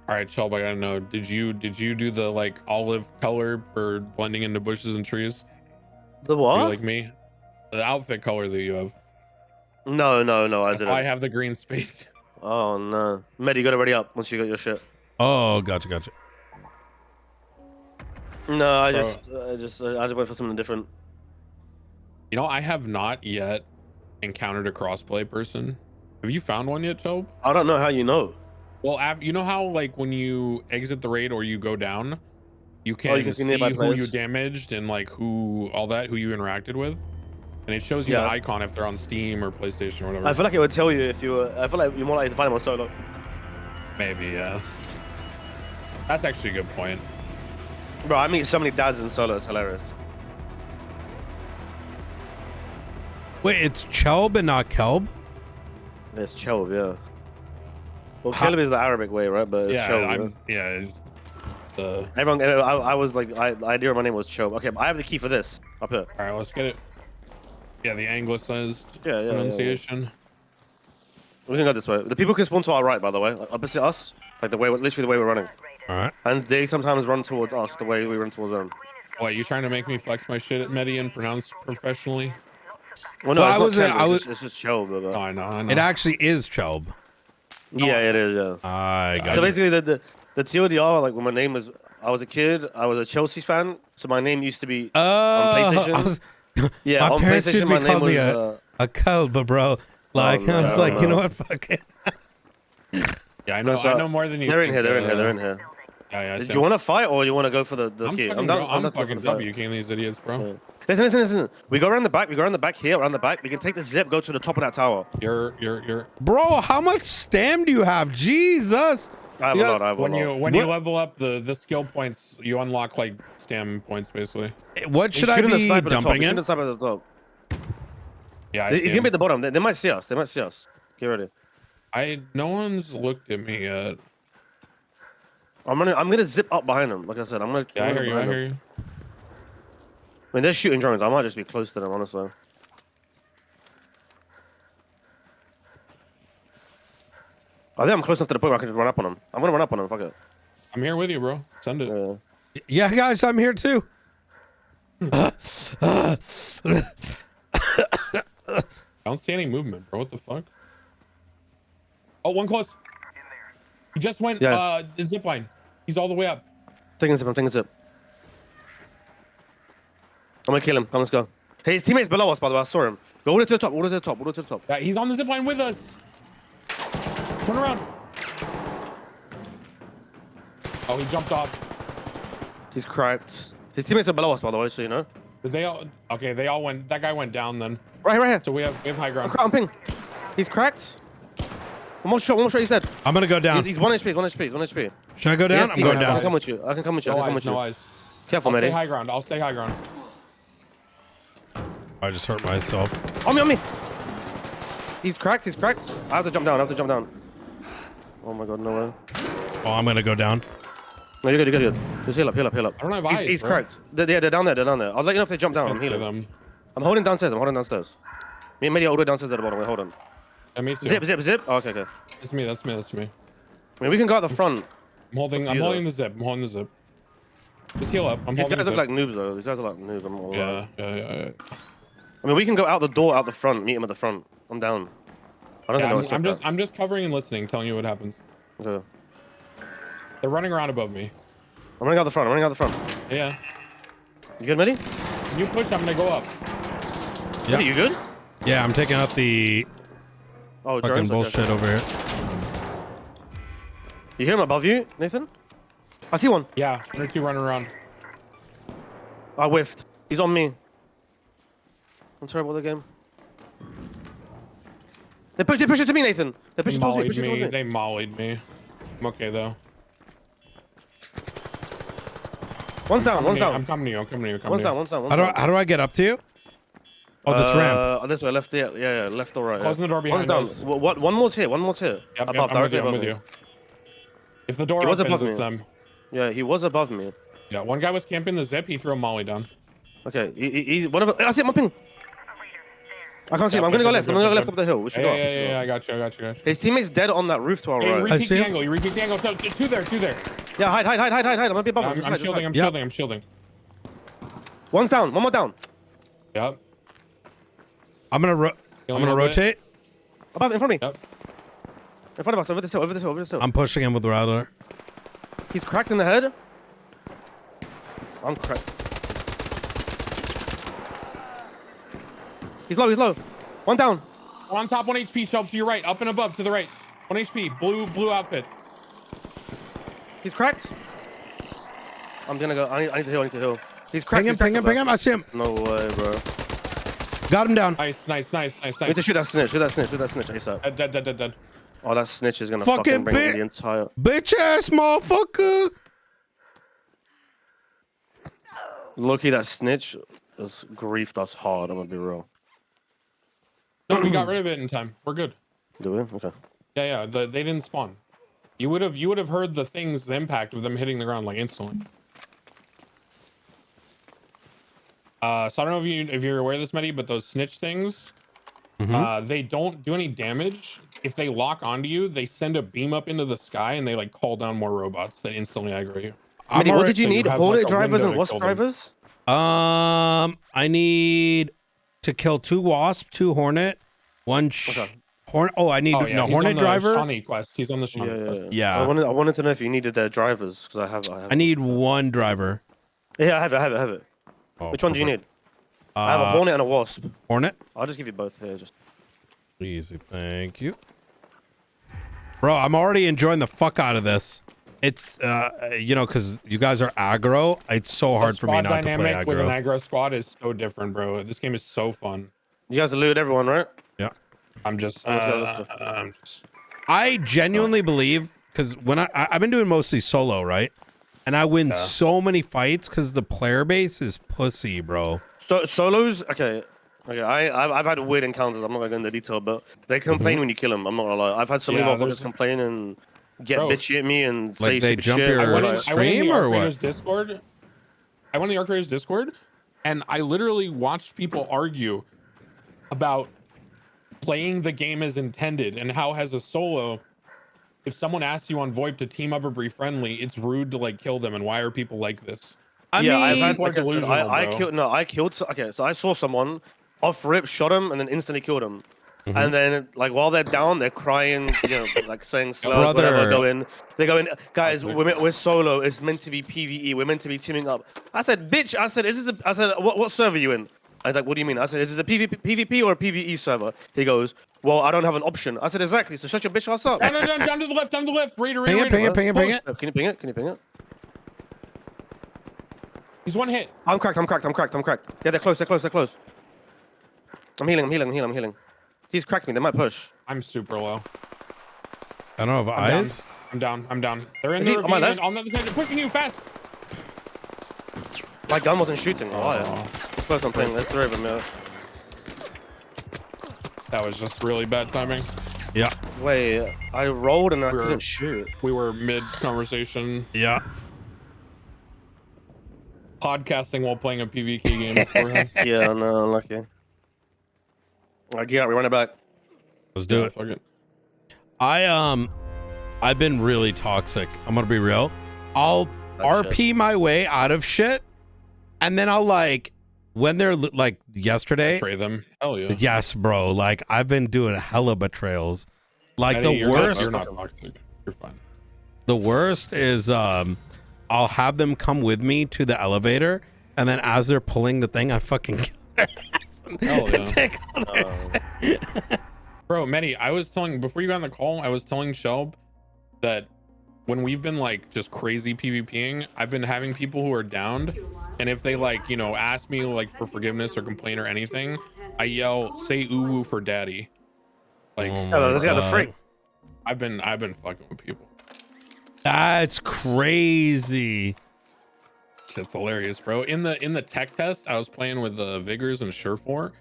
All right, Shelb, I gotta know. Did you do the like olive color for blending into bushes and trees? The what? You like me? The outfit color that you have. No, I didn't. I have the green space. Oh no, Med, you gotta ready up once you got your shit. Oh, gotcha. No, I Bro. just went for something different. You know, I have not yet encountered a crossplay person. Have you found one yet, Job? I don't know how you know. Well, you know how like when you exit the raid or you go down, you can, see see nearby who players? you damaged and like who you interacted with, and it shows you the Yeah. icon if they're on Steam or PlayStation or whatever. I feel like it would tell you if you were. I feel like you're more likely to find them on solo. Maybe, yeah. That's actually a good point. Bro, I meet so many dads in solo. It's hilarious. Wait, it's Chelb and not Kelb? It's Chelb, yeah. Well, Caleb is the Arabic way, right? But it's Yeah, Chelb. it's the. Everyone, I was like, the idea of my name was Chelb. Okay, but I have the key for this up here. All right, let's get it. Yeah, the anglicized Yeah. pronunciation. We can go this way. The people can spawn to our right, by the way, like opposite us, like literally the way we're running. All right. And they sometimes run towards us the way we run towards them. What, you trying to make me flex my shit at Medi and pronounce professionally? Well, no, Well, it's not Chelb, it's just Chelb. But... Oh, I know. It actually is Chelb. Yeah, it is. Yeah. I got So you. basically, the TLDR, like when my name was, I was a kid, I was a Chelsea fan, so my name used to be on PlayStation. Yeah, my on parents PlayStation, should my be name calling me was. a Kelb, bro. Like, I was like, you know what? Fuck it. Yeah, I know. So, I know more than you. They're in think, here. They're in here. Yeah. Do you want to fight or you want to go for the key? I'm fucking W-king these idiots, bro. Listen. We go around the back. Here, around the back. We can take the zip, go to the top of that tower. You're. Bro, how much stam do you have? Jesus. I have a lot. I have a lot. When you level up the skill points, you unlock like stam points, basically. What should I be dumping in? At the top. Yeah, He's gonna be at the bottom. They might see us. Get ready. No one's looked at me yet. I'm gonna zip up behind them. Like I said, I'm gonna. Yeah, I hear you. I mean, they're shooting drones. I might just be close to them, honestly. I think I'm close enough to the point where I can just run up on them. I'm gonna run up on them. Fuck it. I'm here with you, bro. Send it. Yeah, guys, I'm here too. I don't see any movement, bro. What the fuck? Oh, one close. He just went zip line. He's all the way up. Taking a zip. I'm gonna kill him. Come, let's go. Hey, his teammate's below us, by the way. I saw him. Go all the way to the top. Yeah, he's on the zip line with us. Turn around. Oh, he jumped off. He's cracked. His teammates are below us, by the way, so you know. Did they all? Okay, they all went. That guy went down then. Right here. So we have high ground. I'm ping. He's cracked. One more shot, he's dead. I'm gonna go down. He's 1 HP. Should I go down? I'm going down. I can come with you. No eyes. Careful, I'll Matty. stay high ground. I just hurt myself. On me. He's cracked. I have to jump down. Oh my god, no way. Oh, I'm gonna go down. No, you're good, you're good. Just heal up. I don't have eyes, He's bro. cracked. They're down there, I'll let you know if they jump down. I'm healing them. I'm holding downstairs. Me and Mehdi are all the way downstairs at the bottom. Wait, hold on. Yeah, me too. Zip. Oh, okay. That's me. I mean, we can go out the front. I'm holding the zip. Just heal up. These guys look like noobs, though. I'm not gonna lie. Yeah. I mean, we can go out the door, out the front, meet him at the front. I'm down. I don't think I'm just covering and listening, telling you what happens. Okay. They're running around above me. I'm running out the front. Yeah. You good, Mehdi? Can you push? I'm gonna go up. Yeah. Mehdi, you good? Yeah, I'm taking out the fucking drones? bullshit over here. You hear him above you, Nathan? I see one. Yeah, they're two running around. I whiffed. He's on me. I'm terrible at the game. They push it to me, Nathan. They push it towards me. They mollied me. I'm okay though. One's down. I'm coming to you. One's down. How do I get up to you? Oh, this ramp. This way, left. Yeah, left or right. Closing the door behind us. One more's here. Yep, above, I'm with you. If the door opens, it's them. Yeah, he was above me. Yeah, one guy was camping the zip. He threw a molly down. Okay, he's one of. I see him. I'm ping. I can't see him. I'm gonna go left. Up the hill. Yeah, I got you. His teammate's dead on that roof to our right. I see him. You repeat the angle. Two there. Yeah, hide. I'm gonna be above him. I'm shielding. One's down. One more down. Yep. I'm gonna rotate. Above, in front of me. Yep. In front of us, over this hill. I'm pushing him with the radar. He's cracked in the head. I'm cracked. He's low. One down. On top, 1 HP. Shelf to your right. Up and above to the right. 1 HP. Blue outfit. He's cracked. I'm gonna go. I need to heal. He's cracked. Ping him. I see him. No way, bro. Got him down. Nice. We need to shoot that snitch. ASAP. Dead. Oh, that snitch is gonna fucking bring the entire bitch ass motherfucker. Loki, that snitch has griefed us hard. I'm gonna be real. No, we got rid of it in time. We're good. Do we? Okay. Yeah. They didn't spawn. You would have heard the impact of them hitting the ground like instantly. So I don't know if you're aware of this, Mehdi, but those snitch things, they don't do any damage. If they lock onto you, they send a beam up into the sky and they like call down more robots that instantly aggro you. Mehdi, what did you need? Hornet drivers and wasp drivers? I need to kill 2 wasp, 2 hornet, 1 hornet. Oh, I need hornet driver. Shawnee quest. He's on the Shawnee quest. Yeah. I wanted to know if you needed their drivers because I have. I need 1 driver. Yeah, I have it. Oh, which one do you need? I have a hornet and a wasp. Hornet? I'll just give you both here. Just easy, thank you. Bro, I'm already enjoying the fuck out of this. It's because you guys are aggro. It's so hard for me not to play aggro. With an aggro squad is so different, bro. This game is so fun. You guys looted everyone, right? Yeah. I'm just. I genuinely believe because when I've been doing mostly solo, right? And I win so many fights because the player base is pussy, bro. So solos, okay. I've had weird encounters. I'm not gonna go into detail, but they complain when you kill them. I'm not gonna lie. I've had so many motherfuckers complain and get bitchy at me and say they stupid jump shit. your I went in the or what? Arc Discord. I went in the Arc Raiders Discord, and I literally watched people argue about playing the game as intended and how, as a solo, if someone asks you on VoIP to team up or be friendly, it's rude to like kill them. And why are people like this? I've had I killed. Okay, so I saw someone off rip, shot him, and then instantly killed him. And then, like, while they're down, they're crying, like saying slurs, whatever. They go in, guys, we're solo. It's meant to be PvE. We're meant to be teaming up. I said, bitch. I said, what server are you in? I was like, what do you mean? I said, is this a PvP or a PvE server? He goes, well, I don't have an option. I said, exactly. So shut your bitch ass up. Down to the left. Raider. Ping it. Can you ping it? He's 1 hit. I'm cracked. Yeah, they're close. I'm healing. He's cracked me. They might push. I'm super low. I don't have eyes. I'm down. They're in the ravine. On the other side. They're pushing you fast. My gun wasn't shooting. Close, I'm playing. There's 3 of them, yeah. That was just really bad timing. Yeah. Wait, I rolled and I couldn't shoot. We were mid conversation. Yeah. Podcasting while playing a PvP game beforehand. Yeah, no, lucky. Like, yeah, we run it back. Let's do it. Fuck it. I've been really toxic. I'm gonna be real. I'll RP my way out of shit, and then I'll like when they're like yesterday. Betray them. Hell yeah. Yes, bro. Like I've been doing hella betrayals. Like Eddie, the worst. You're not toxic. You're fine. The worst is I'll have them come with me to the elevator, and then as they're pulling the thing, I fucking kill their ass. Hell yeah. Take all their Bro, Mehdi, I was telling before you got on the call, I was telling Shelb that when we've been like just crazy PvPing, I've been having people who are downed, and if they like, you know, ask me like for forgiveness or complain or anything, I yell, "Say uwu for daddy." Like, oh, this guy's a freak. I've been fucking with people. That's crazy. It's hilarious, bro. In the tech test, I was playing with the Vigors and Surefour,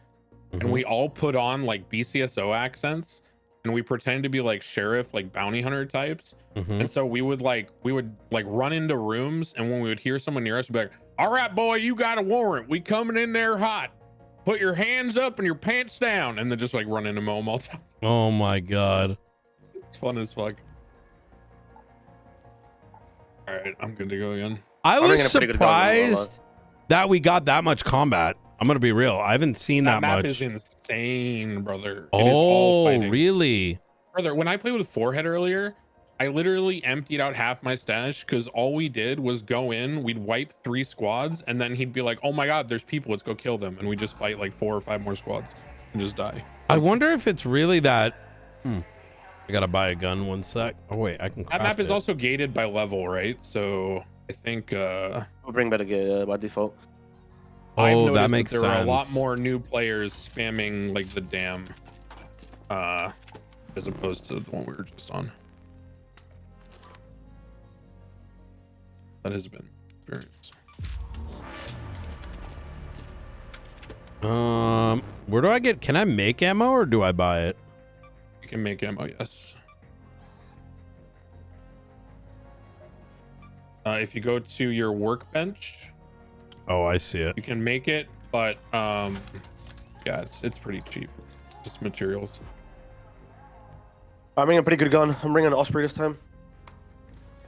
and we all put on like BCSO accents, and we pretend to be like sheriff, like bounty hunter types. And so we would run into rooms, and when we would hear someone near us, we'd be like, "All right, boy, you got a warrant. We coming in there hot. Put your hands up and your pants down," and then just like run into them all the time. Oh my god. It's fun as fuck. All right, I'm good to go again. I was surprised that we got that much combat. I'm gonna be real. I haven't seen that map much. Is insane, brother. It is all fighting. Really? Brother, when I played with Forehead earlier, I literally emptied out half my stash because all we did was go in, we'd wipe 3 squads, and then he'd be like, "Oh my god, there's people, let's go kill them," and we just fight like 4 or 5 more squads and just die. I wonder if it's really that. I gotta buy a gun. 1 sec. Oh wait, I can. That map is also gated by level, right? So I think we'll bring better gear by default. Oh, that makes sense. There are a lot more new players spamming like the dam, as opposed to the one we were just on. That has been experience. Where do I get? Can I make ammo or do I buy it? You can make ammo, yes. If you go to your workbench. Oh, I see it. You can make it, but yeah, it's pretty cheap. Just materials. I'm bringing a pretty good gun. I'm bringing an Osprey this time.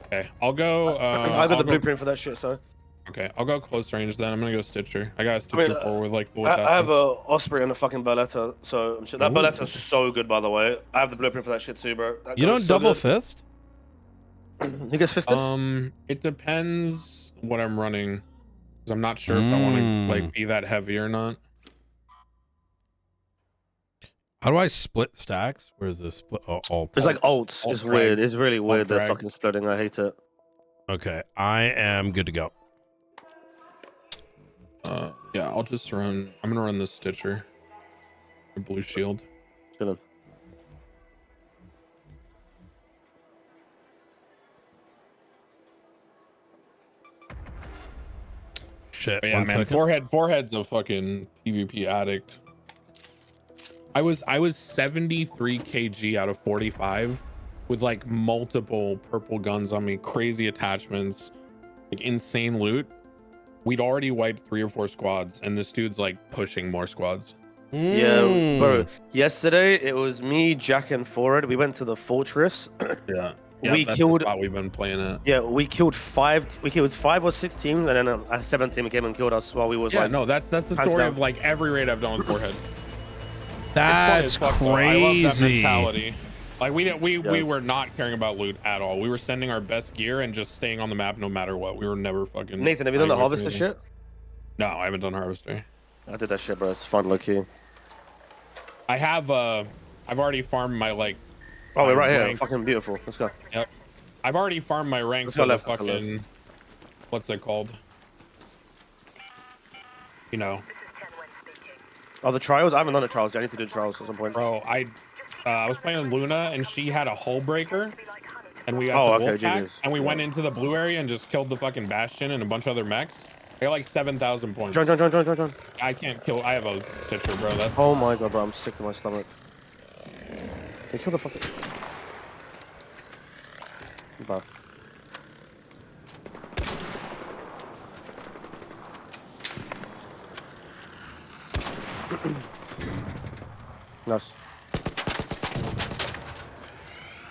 Okay, I'll go. I got the blueprint for that shit, so. Okay, I'll go close range then. I'm gonna go Stitcher. I got a Stitcher 4 with like full I have a Osprey and a fucking Beretta, so I'm sure that Berletta's so good, by the way. I have the blueprint for that shit too, bro. That You don't double fist? Who gets fisted? It depends what I'm running, because I'm not sure if I want to like be that heavy or not. How do I split stacks? Where's this split? Oh, alt. It's like alts. It's weird. It's really weird. They're fucking splitting. I hate it. Okay, I am good to go. Yeah, I'll just run. I'm gonna run this Stitcher, a blue shield. Chillin'. Shit. But yeah, man. Forehead's a fucking PvP addict. I was 73 kg out of 45 with like multiple purple guns on me, crazy attachments, like insane loot. We'd already wiped 3 or 4 squads, and this dude's like pushing more squads. Yeah, bro. Yesterday it was me, Jack, and Forward. We went to the fortress. Yeah. We that's killed. the spot we've been playing at. Yeah, we killed 5. We killed 5 or 6 teams, and then a 7th team came and killed us while we was Yeah, like. no, that's the story of like every raid I've done with Forehead. That's crazy. I love that mentality. Like we were not caring about loot at all. We were sending our best gear and just staying on the map no matter what. We were never fucking. Nathan, have you done the harvester shit? No, I haven't done harvester. I did that shit, bro. It's fun, low key. I have I've already farmed my like. Oh, we're right here. Fucking beautiful. Let's go. Yep. I've already farmed my rank for the fucking. What's it called? You know. Oh, the trials? I haven't done the trials. I need to do the trials at some point. Bro, I was playing with Luna, and she had a hull breaker, and we got some wolf packs, and we went into the blue area and just killed the fucking Bastion and a bunch of other mechs. I got like 7,000 points. John. I can't kill. I have a Stitcher, bro. That's. Oh my god, bro. I'm sick to my stomach. Hey, kill the fucking. Bye. Nice.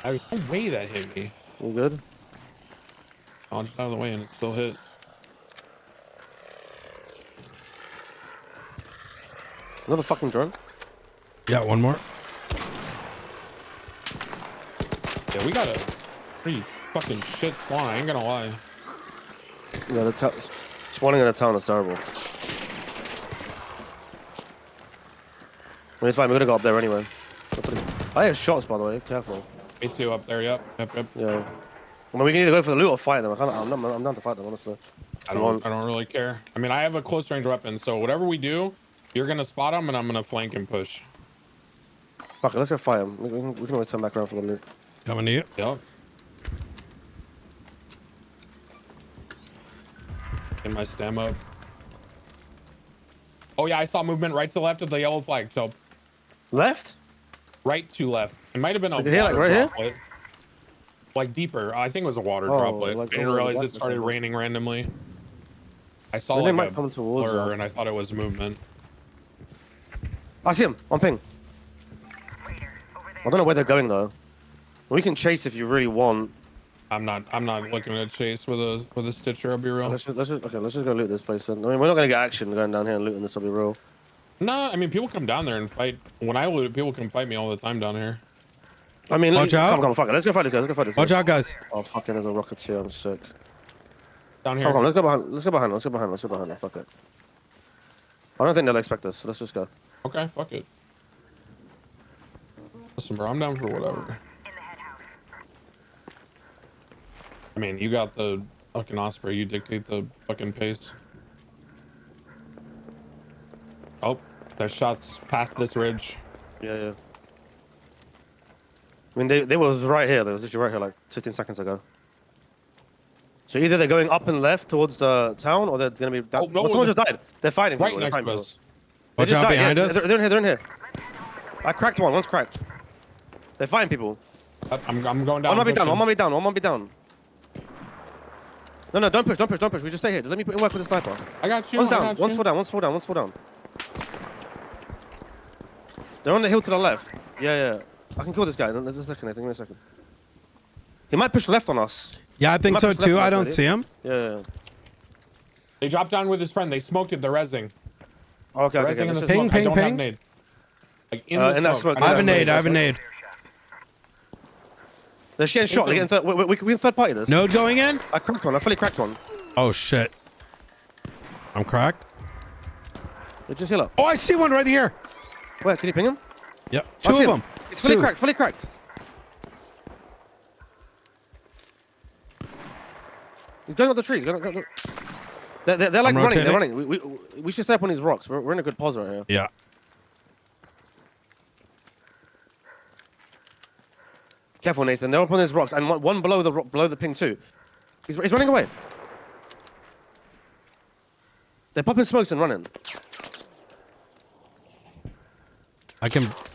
There's no way that hit me. You good? Dodged out of the way and it still hit. Another fucking drone? Yeah, one more. Yeah, we got a pretty fucking shit spawn. I ain't gonna lie. Yeah, spawning in a town is terrible. I mean, it's fine. We're gonna go up there anyway. I hear shots, by the way. Careful. Me too, up there. Yep. Yeah. I mean, we can either go for the loot or fight them. I'm down to fight them, honestly. I don't really care. I mean, I have a close range weapon, so whatever we do, you're gonna spot them, and I'm gonna flank and push. Fuck it, let's go fight them. We can always turn back around for the loot. Coming to you. Yep. Get my stem up. Oh yeah, I saw movement right to left of the yellow flag. So left? Right to left. It might have been a Like here, water like right here? droplet. Like deeper. I think it was a water Oh, droplet. like I didn't over the realize it left, started okay. raining randomly. I saw Well, they like might a come towards blur us. and I thought it was movement. I see him on ping. I don't know where they're going though. We can chase if you really want. I'm not looking at chase with a stitcher, I'll be real. Let's just go loot this place then. I mean, we're not gonna get action going down here and looting this, I'll be real. No, I mean people come down there and fight. When I loot, people come fight me all the time down here. I mean, Watch out. Come on, fuck it. Let's go fight this guy. Let's go fight this guy. Watch out, guys. Oh fucking, there's a rocketeer. I'm sick. Down here. Come on, let's go behind. Let's go behind them. Fuck it. I don't think they'll expect us. So let's just go. Okay, fuck it. Listen, bro, I'm down for whatever. I mean, you got the fucking Osprey. You dictate the fucking pace. Oh, there's shots past this ridge. Yeah. I mean, they was right here. They was literally right here like 15 seconds ago. So either they're going up and left towards the town, or they're gonna be down. Oh, no, someone just died. They're fighting. Right people. next They're to fighting us. people. Watch out behind us. They're in here. They're in here. I cracked one. One's cracked. They're fighting people. I'm going down. One might be down. No, don't push. We just stay here. Just let me put in work with the sniper. I got you. One's down. One's fall down. They're on the hill to the left. Yeah. I can kill this guy. There's a second. I think. Give me a second. He might push left on us. Yeah, I think so too. I don't see him. Yeah. They dropped down with his friend. They smoked it. They're rezzing. Okay. Rezzing in the Ping, smoke. I don't have ping. nade. Like in the smoke. I have a nade. They're getting shot. They're getting we can third party this. Node going in? I cracked one. I fully cracked one. Oh shit. I'm cracked. Just heal up. Oh, I see one right here. Where? Can you ping him? Yep. Two of them. It's fully cracked. He's going up the trees. They're like running. They're running. We should stay up on these rocks. We're in a good pause right here. Yeah. Careful, Nathan. They're up on these rocks, and one below the ping too. He's running away. They're popping smokes and running.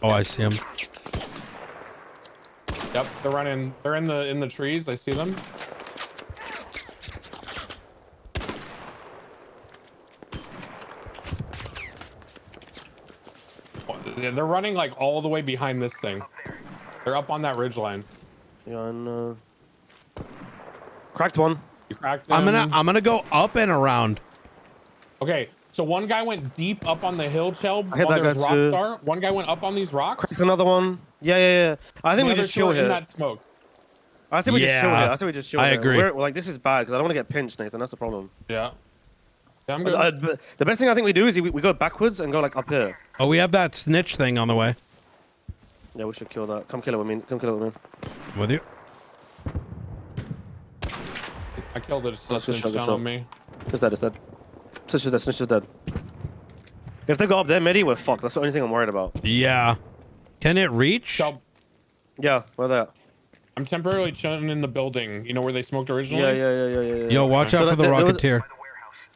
Oh, I see him. Yep, they're running. They're in the trees. I see them. They're running like all the way behind this thing. They're up on that ridge line. Yeah, and cracked one. You cracked them. I'm gonna go up and around. Okay, so one guy went deep up on the hill, Chell, I hit while that there's guy too. rock. One guy went up on these rocks. Cracked another one. Yeah. I think we just chill here. In that smoke. I think we just chill here. I agree. Like this is bad because I don't want to get pinched, Nathan. That's the problem. Yeah. I'm good. The best thing I think we do is we go backwards and go like up here. Oh, we have that snitch thing on the way. Yeah, we should kill that. Come kill it with me. I'm with you. I killed it. Good Snitch shot. down on me. It's dead. Snitch is dead. If they go up there, Medi, we're fucked. That's the only thing I'm worried about. Yeah. Can it reach? So, yeah, where they at? I'm temporarily chilling in the building. You know where they smoked originally? Yeah. Yo, watch out for the Rocketeer.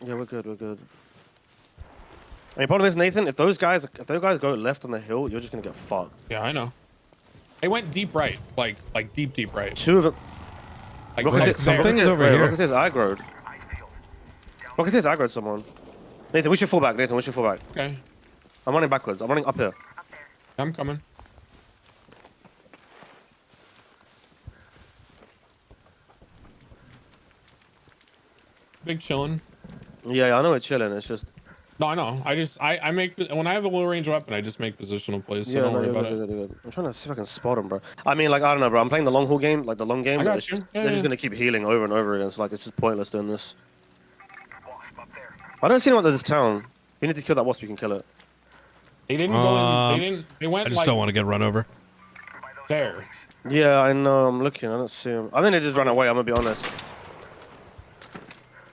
Yeah, we're good. I mean, problem is, Nathan, if those guys go left on the hill, you're just gonna get fucked. Yeah, I know. They went deep right, like deep right. Two of them. Like something's over here. Rocketeer's aggroed. Rocketeer's aggroed someone. Nathan, we should fall back. Nathan, we should fall back. Okay. I'm running backwards. I'm running up here. I'm coming. Big chilling. Yeah, I know we're chilling. It's just. No, I know. I make when I have a low range weapon, I just make positional plays. So don't worry about it. Good. I'm trying to see if I can spot him, bro. I mean, like I don't know, bro. I'm playing the long haul game, like the long game. I got It's you. just, Yeah, they're just gonna keep healing over and over again. So like, it's just pointless doing this. I don't see anyone in this town. We need to kill that wasp. We can kill it. They didn't go. They didn't. They went. I just don't want to get run over. There. Yeah, I know. I'm looking. I don't see him. I think they just ran away. I'm gonna be honest.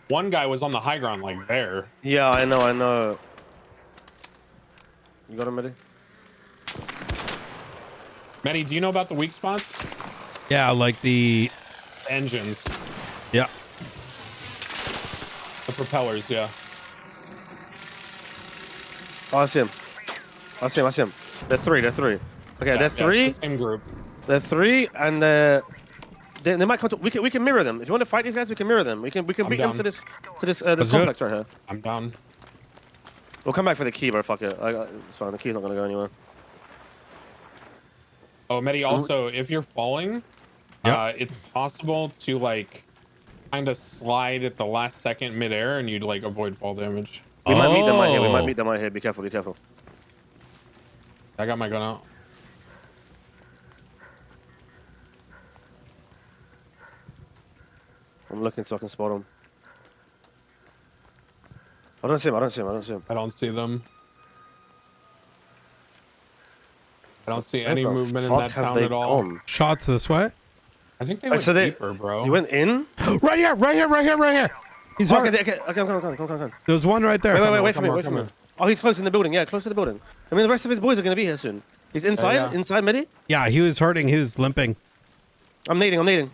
One guy was on the high ground, like there. Yeah, I know. You got him, Medi? Medi, do you know about the weak spots? Yeah, like the engines. Yeah. The propellers, yeah. Oh, I see him. I see him. They're three. Okay, Yeah, they're three. it's the same group. They're three, and they might come to. We can mirror them. If you want to fight these guys, we can mirror them. We can beat them to this complex right here. I'm down. We'll come back for the key, bro. Fuck it. It's fine. The key's not gonna go anywhere. Oh, Medi, also, if you're falling, it's possible to like kind of slide at the last second midair, and you'd like avoid fall damage. We might meet them right here. Be careful. I got my gun out. I'm looking so I can spot them. I don't see him. I don't see them. I don't see any movement in that town at all. Shots this way. I think they went deeper, bro. You went in? Right here. He's okay, come. There's one right there. Wait for me. Oh, he's close in the building. Yeah, close to the building. I mean, the rest of his boys are gonna be here soon. He's inside. Inside, Medi. Yeah, he was hurting. He was limping. I'm nading.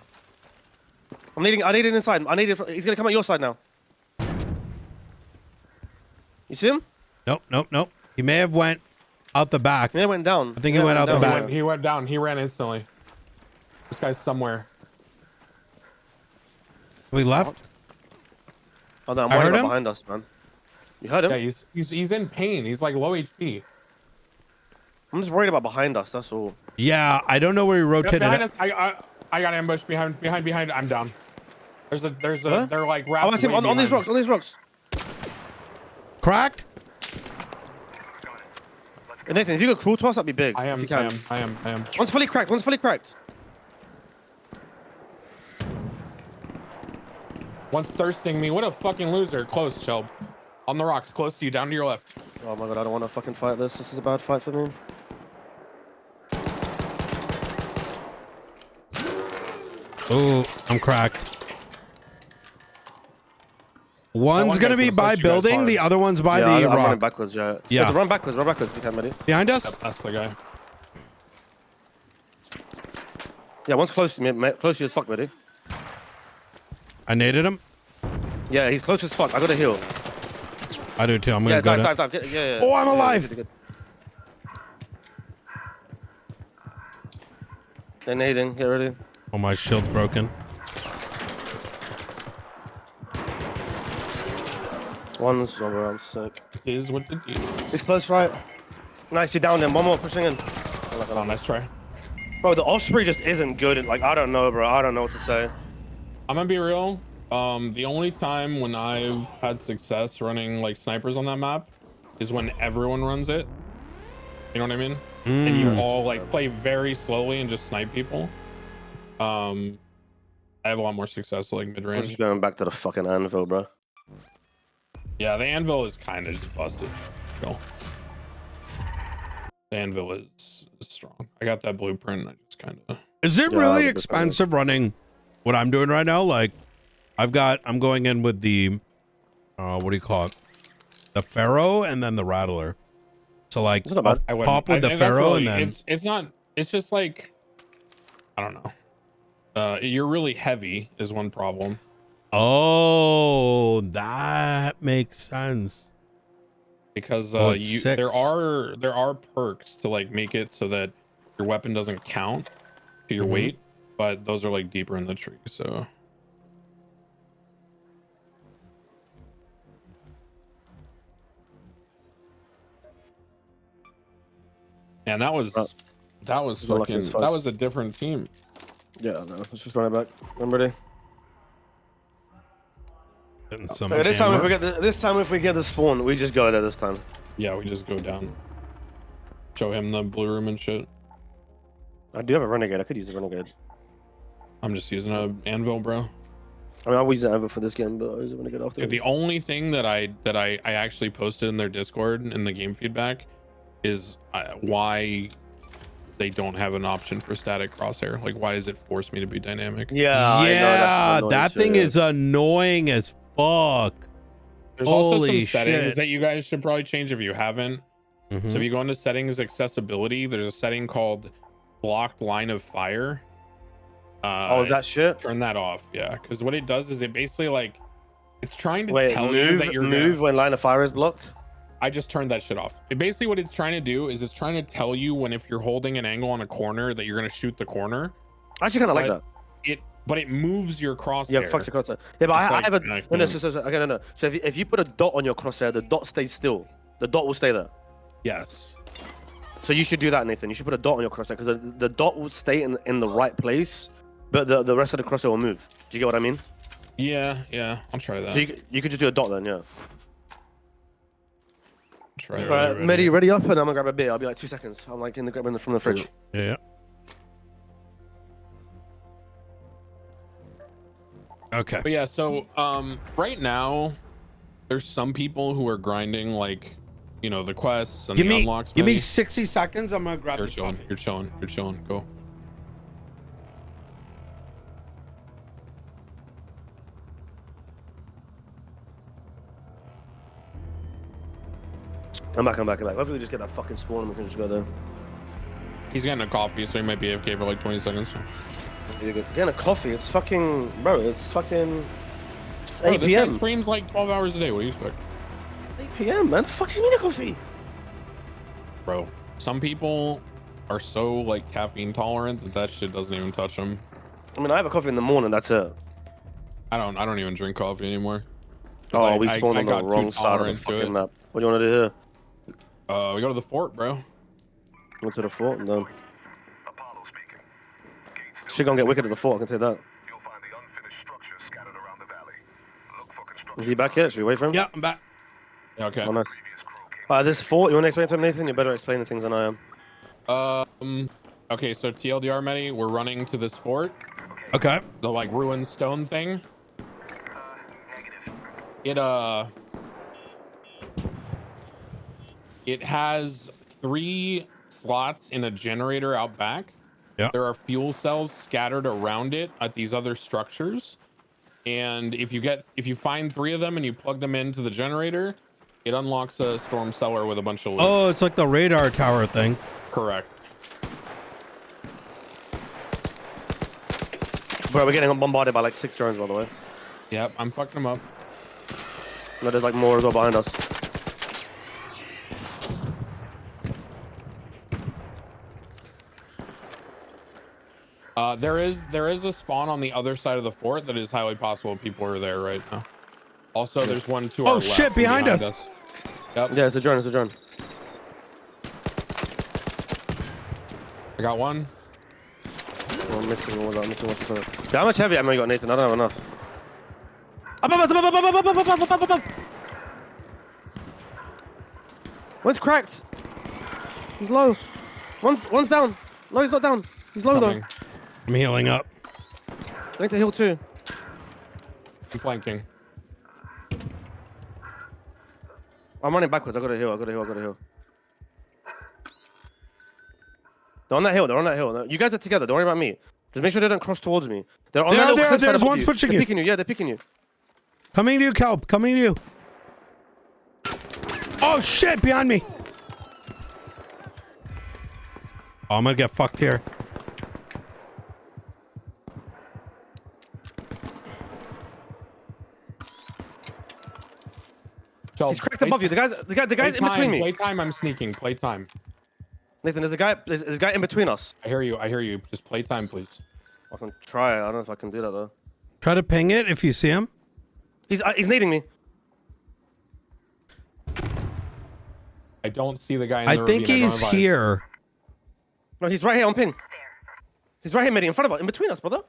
I need it inside. He's gonna come at your side now. You see him? Nope. He may have went out the back. Yeah, went down. I think he went out the back. He went down. He ran instantly. This guy's somewhere. We left. Oh, no, I'm worried about behind us, man. You heard him? Yeah, he's in pain. He's like low HP. I'm just worried about behind us. That's all. Yeah, I don't know where he rotated. Behind us. I got ambushed behind. I'm down. There's a. They're like wrapped. Oh, I see him on these rocks. Cracked. Hey, Nathan, if you could crawl to us, that'd be big. I am. One's fully cracked. One's thirsting me. What a fucking loser. Close, Chubb. On the rocks, close to you, down to your left. Oh my god, I don't want to fucking fight this. This is a bad fight for me. Oh, I'm cracked. One's gonna be by building, the other one's by the I'm rock. running backwards, yeah. Yeah. Run backwards if you can, Medi. Behind us? Yep, that's the guy. Yeah, one's close to me, close to you as fuck, Medi. I naded him. Yeah, he's close as fuck. I gotta heal. I do too. I'm gonna go down. Dive. Yeah. Oh, I'm alive. Good. They're nading. Get ready. Oh, my shield's broken. One's over. I'm sick. Is what the deal. He's close, right? Nice. You downed him. One more pushing in. Oh, nice try. Bro, the Osprey just isn't good. Like, I don't know, bro. I don't know what to say. I'm gonna be real. The only time when I've had success running like snipers on that map is when everyone runs it. You know what I mean? And you all like play very slowly and just snipe people. I have a lot more success like mid I'm range. just going back to the fucking anvil, bro. Yeah, the anvil is kind of just busted. Go. The anvil is strong. I got that blueprint. And I just kind of. Is it really expensive running what I'm doing right now? Like, I'm going in with the, what do you call it? The Pharaoh and then the Rattler. So like, I'll pop with the Pharaoh and then it's not. It's just like, I don't know. You're really heavy is one problem. Oh, that makes sense. Because there are perks to like make it so that your weapon doesn't count to your weight, but those are like deeper in the tree. So And that was lucky as fucking fuck. that was a different team. Yeah, no, let's just run it back. I'm ready. Getting some Okay, this time hammer. if we get the spawn, we just go there this time. Yeah, we just go down. Show him the blue room and shit. I do have a renegade. I could use a renegade. I'm just using a anvil, bro. I mean, I will use an anvil for this game, but I use a renegade after. Dude, the only thing that I actually posted in their Discord in the game feedback is why they don't have an option for static crosshair. Like, why does it force me to be dynamic? Yeah, that thing is annoying as fuck. There's also Holy some settings shit. that you guys should probably change if you haven't. Mhm. So if you go into settings accessibility, there's a setting called blocked line of fire. Oh, is that shit? Turn that off, yeah. Because what it does is it basically like it's trying to Wait, tell you that you're move when line of fire is blocked. I just turned that shit off. Basically what it's trying to do is it's trying to tell you when if you're holding an angle on a corner that you're gonna shoot the corner. I actually kind of like that. But it moves your crosshair. Yeah, fuck your crosshair. Yeah, but I have a no. So if you put a dot on your crosshair, the dot stays still. The dot will stay there. Yes. So you should do that, Nathan. You should put a dot on your crosshair because the dot will stay in the right place, but the rest of the crosshair will move. Do you get what I mean? Yeah, I'll try that. So you could just do a dot then, yeah. Try it. Right, Mehdi, ready up, and I'm gonna grab a beer. I'll be like 2 seconds. I'm like from the fridge. Yeah. Okay. But yeah, so right now there's some people who are grinding like, you know, the quests and Give the me unlocks. give me money. 60 seconds. I'm gonna grab You're this chilling. coffee. You're chilling. Go. I'm back. Hopefully we just get that fucking spawn and we can just go there. He's getting a coffee, so he might be AFK for like 20 seconds. Getting a coffee, it's fucking, bro, it's fucking it's 8 Bro, this p.m. guy streams like 12 hours a day. What do you expect? 8 p.m, man. The fuck's you mean a coffee? Bro, some people are so like caffeine tolerant that shit doesn't even touch them. I mean, I have a coffee in the morning, that's it. I don't even drink coffee anymore. Oh, we spawned on the wrong side of the to fucking it. map. What do you want to do here? We go to the fort, bro. Go to the fort and then. Shit gonna get wicked at the fort, I can say that. Is he back yet? Should we wait for him? Yeah, I'm back. Yeah, okay. Oh, nice. This fort, you want to explain to him, Nathan? You better explain the things than I am. Okay, so TLDR, Mehdi, we're running to this fort. Okay. The like ruined stone thing. It has 3 slots in a generator out back. Yeah. There are fuel cells scattered around it at these other structures. And if you find 3 of them and you plug them into the generator, it unlocks a storm cellar with a bunch of loot. Oh, it's like the radar tower thing. Correct. Bro, we're getting bombarded by like 6 drones, by the way. Yep, I'm fucking them up. No, there's like more as well behind us. There is a spawn on the other side of the fort that is highly possible people are there right now. Also, there's one to our left. shit, behind us. Yep. Yeah, it's a drone. I got one. Oh, I'm missing one. Yeah, how much heavy ammo you got, Nathan? I don't have enough. Above. One's cracked. He's low. One's down. No, he's not down. He's low though. I'm healing up. I need to heal too. I'm flanking. I'm running backwards. I gotta heal. They're on that hill. You guys are together. Don't worry about me. Just make sure they don't cross towards me. They're on that little cliff side there's above one you. switching They're you. picking you. Yeah, they're picking you. Coming to you, Kelp. Coming to you. Oh shit, behind me. Oh, I'm gonna get fucked here. He's cracked above you. The guy's in between me. Playtime, I'm sneaking. Playtime. Nathan, there's a guy in between us. I hear you. Just playtime, please. I can try. I don't know if I can do that though. Try to ping it if you see him. He's nading me. I don't see the guy in the I think ravine, he's here. No, he's right here on ping. He's right here, Midi, in front of us, in between us, brother.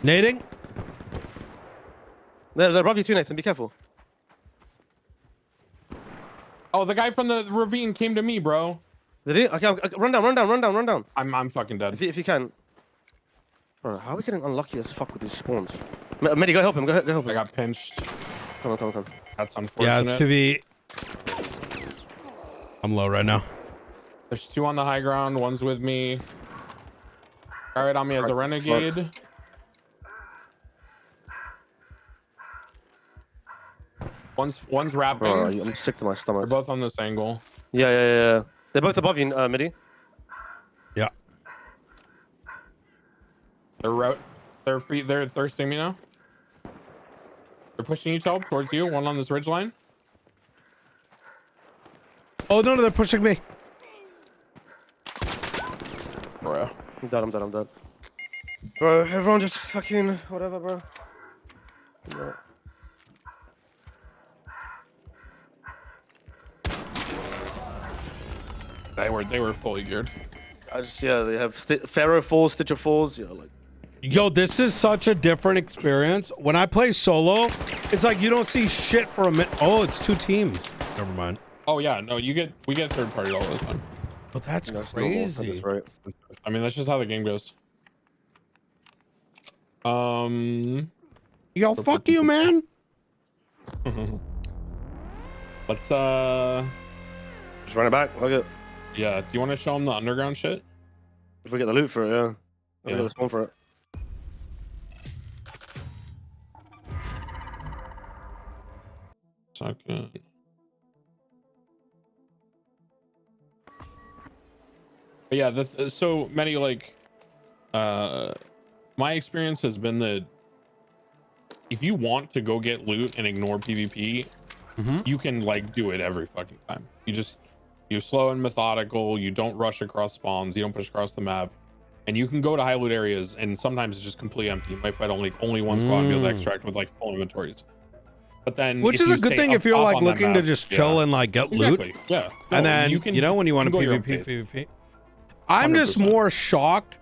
Nading? They're above you too, Nathan. Be careful. Oh, the guy from the ravine came to me, bro. Did he? Okay, run down. I'm fucking dead. If you can. Bro, how are we getting unlucky as fuck with these spawns? Medi, go help him. Go help him. I got pinched. Come on. That's unfortunate. Yeah, it's 2v. I'm low right now. There's 2 on the high ground. One's with me. All right, on me as a renegade. Fuck. One's rapping. Bro, I'm sick to my stomach. They're both on this angle. Yeah. They're both above you, Midi. Yeah. They're thirsting me now. They're pushing each other towards you. One on this ridge line. Oh no, they're pushing me. Bro. I'm dead. Bro, everyone just fucking whatever, bro. No. They were fully geared. They have Pharaoh Falls, Stitcher Falls, like. Yo, this is such a different experience. When I play solo, it's like you don't see shit for a minute. Oh, it's 2 teams. Never mind. Oh yeah, no, we get third party all the time. But that's crazy. That's right. I mean, that's just how the game goes. Yo, fuck you, man. Just Let's run it back. Look it. Yeah. Do you want to show them the underground shit? If we get the loot for it, yeah. Yeah. Get the spawn for it. Second. But yeah, so many like my experience has been that if you want to go get loot and ignore PvP, you can like do it every fucking time. You're slow and methodical, you don't rush across spawns, you don't push across the map, and you can go to high loot areas and sometimes it's just completely empty. You might fight only one squad and be able to extract with like full inventories. But then which is a good thing if you're like looking to just chill and like get loot. Yeah. And then you know when you want to PvP. I'm just more shocked.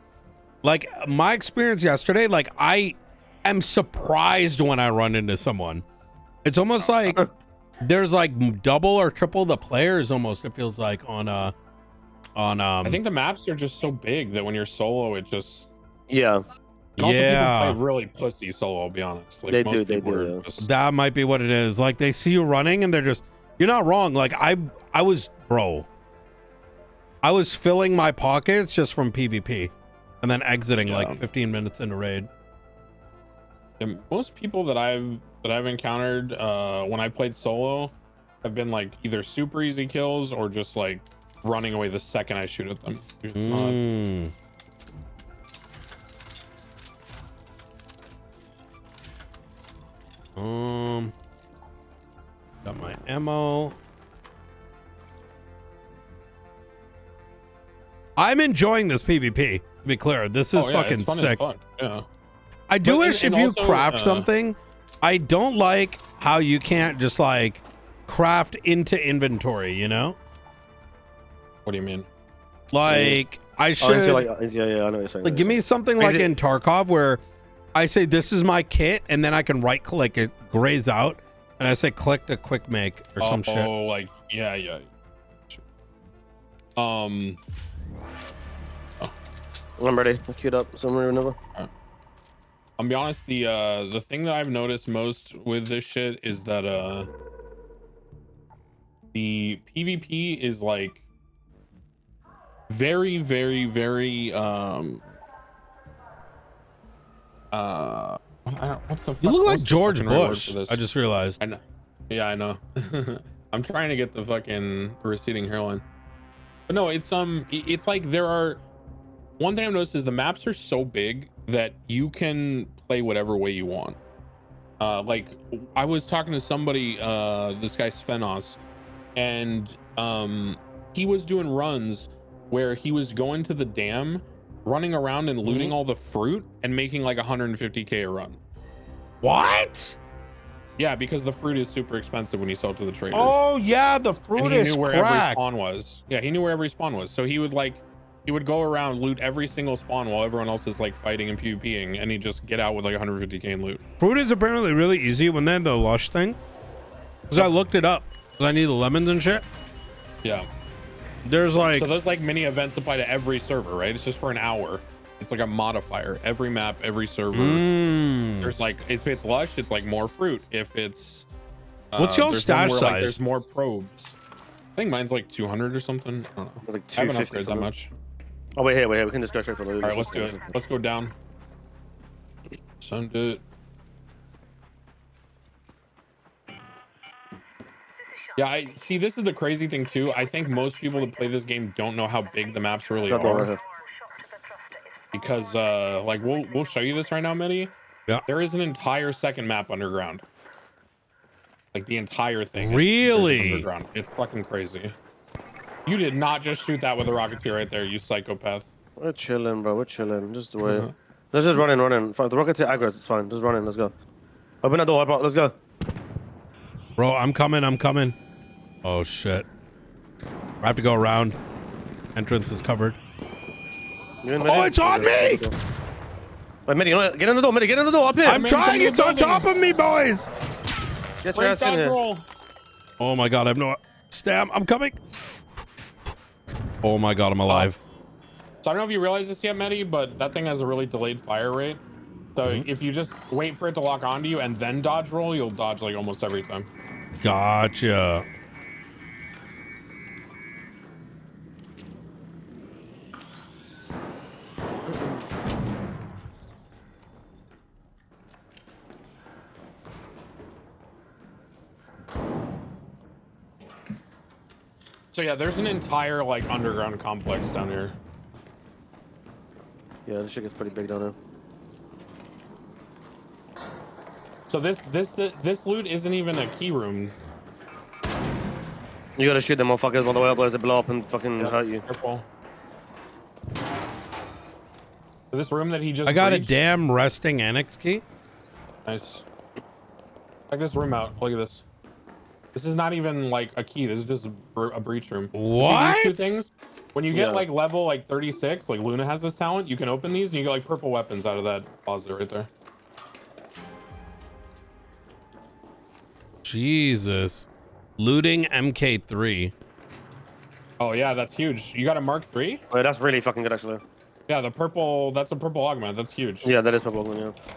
Like my experience yesterday, like I am surprised when I run into someone. It's almost like there's like double or triple the players almost, it feels like on I think the maps are just so big that when you're solo it just yeah. And also people play really pussy solo, I'll be honest. Like They most do. people are just- that might be what it is. Like they see you running and they're just, you're not wrong. Like I was filling my pockets just from PvP and then exiting like 15 minutes into raid. And most people that I've encountered when I played solo have been like either super easy kills or just like running away the second I shoot at them. It's not. Got my ammo. I'm enjoying this PvP. To be clear, this is fucking it's fun sick. as fuck. Yeah. I do wish if you also, craft something, I don't like how you can't just like craft into inventory, you know? What do you mean? Like I should I know what you're saying. like give me something like in Tarkov where I say this is my kit and then I can right click it, graze out, and I say click to quick make or some shit. Oh, like yeah. I'm ready. I queued up somewhere or another. I'll be honest, the thing that I've noticed most with this shit is that the PvP is like very what's the You look like what's the George fucking right word Bush. for this? I just realized. I know. Yeah, I know. I'm trying to get the fucking receding hairline. But no, it's like there are one thing I've noticed is the maps are so big that you can play whatever way you want. Like I was talking to somebody, this guy Svenos, and he was doing runs where he was going to the dam, running around and looting all the fruit and making like 150k a run. What? Yeah, because the fruit is super expensive when you sell it to the traders. Oh yeah, the fruit And he is knew where every cracked. spawn was. Yeah, he knew where every spawn was. So he would go around, loot every single spawn while everyone else is like fighting and PvPing, and he'd just get out with like 150k in loot. Fruit is apparently really easy when they had the lush thing. Because I looked it up. Because I need the lemons and shit. Yeah. There's like... So those like mini events apply to every server, right? It's just for an hour. It's like a modifier. Every map, every server. There's like, if it's lush, it's like more fruit. If it's... What's your there's stash one where, size? Like, there's more probes. I think mine's like 200 or something. I don't know. Like I haven't 250 upgraded that something. much. Oh, wait here. We can just go straight for the loot. All right, let's do it. Let's go down. Send it. Yeah, I see. This is the crazy thing too. I think most people that play this game don't know how big the maps really are. Because like we'll show you this right now, Medi. Yeah. There is an entire second map underground. Like the entire thing. Really? Underground. It's fucking crazy. You did not just shoot that with a rocketeer right there, you psychopath. We're chilling, bro. We're chilling. Just wait. Let's just run in. The rocketeer aggro's, it's fine. Just run in. Let's go. Open that door, bro. Let's go. Bro, I'm coming. Oh shit. I have to go around. Entrance is covered. Oh, it's on me! Wait, Medi, get in the door, Medi. Get in the door. Up here. I'm trying. It's on top of me, boys. Get your ass in here. Oh my god, I have no stam. I'm coming. Oh my god, I'm alive. So I don't know if you realize this yet, Medi, but that thing has a really delayed fire rate. So if you just wait for it to lock onto you and then dodge roll, you'll dodge like almost every time. Gotcha. So yeah, there's an entire like underground complex down here. Yeah, this shit gets pretty big down there. So this loot isn't even a key room. You gotta shoot them motherfuckers all the way up, otherwise they blow up and fucking hurt you. Careful. So this room that he just I got breached, a damn resting annex key. Nice. Check this room out. Look at this. This is not even like a key. This is just a breach room. What? See these two things? When you get like level like 36, like Luna has this talent, you can open these and you get like purple weapons out of that closet right there. Jesus. Looting MK3. Oh yeah, that's huge. You got a Mark III? Wait, that's really fucking good actually. Yeah, the purple, that's a purple augment. That's huge. Yeah, that is purple augment, yeah.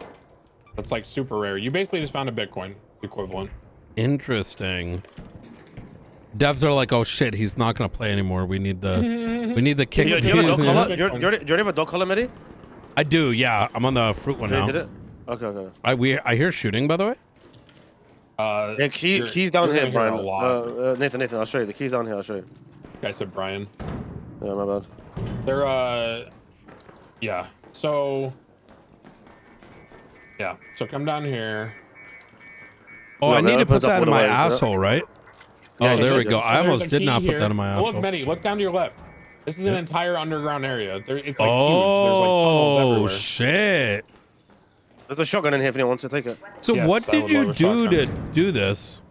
That's like super rare. You basically just found a Bitcoin equivalent. Interesting. Devs are like, oh shit, he's not gonna play anymore. We need the kick. Do you already have a dog collar, Medi? I do, yeah. I'm on the fruit one now. Did it? Okay. I hear shooting, by the way. Yeah, keys down here, Brian. Nathan, I'll show you. The keys down here, I'll show you. I said Brian. Yeah, my bad. They're yeah. So come down here. Oh, I need to put that in my asshole, right? Yeah, oh, there we go. So I almost there's a did key not put here. that in my Look, asshole. Medi, look down to your left. This is an entire underground area. It's like huge. There's like oh tunnels everywhere. shit! There's a shotgun in here if anyone wants to take it. So Yes, what I did would you love a do to shotgun. do this?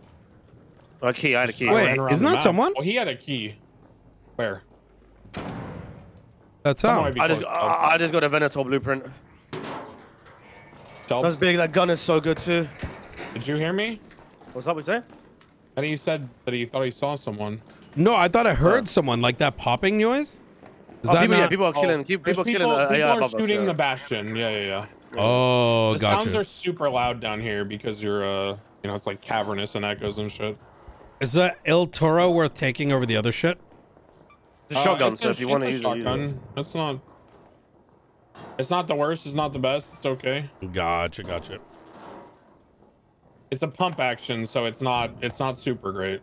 A key. I had a key. Wait, Ran around isn't the that map. someone? Well, he had a key. Where? That's Someone how. might be I close. just got a Venator blueprint. Tell- That's big. That gun is so good too. Did you hear me? What's up? What's that? And he said that he thought he saw someone. No, I thought I heard someone like that popping noise. Is that People, yeah, not? people are killing. There's People killing. people AI are above us, shooting yeah. the bastion. Yeah. Oh, The gotcha. sounds are super loud down here because you're it's like cavernous and echoes and shit. Is that El Toro worth taking over the other shit? The shotgun. It's So if you want to use shotgun, it. it's not the worst. It's not the best. It's okay. Gotcha. It's a pump action, so it's not super great.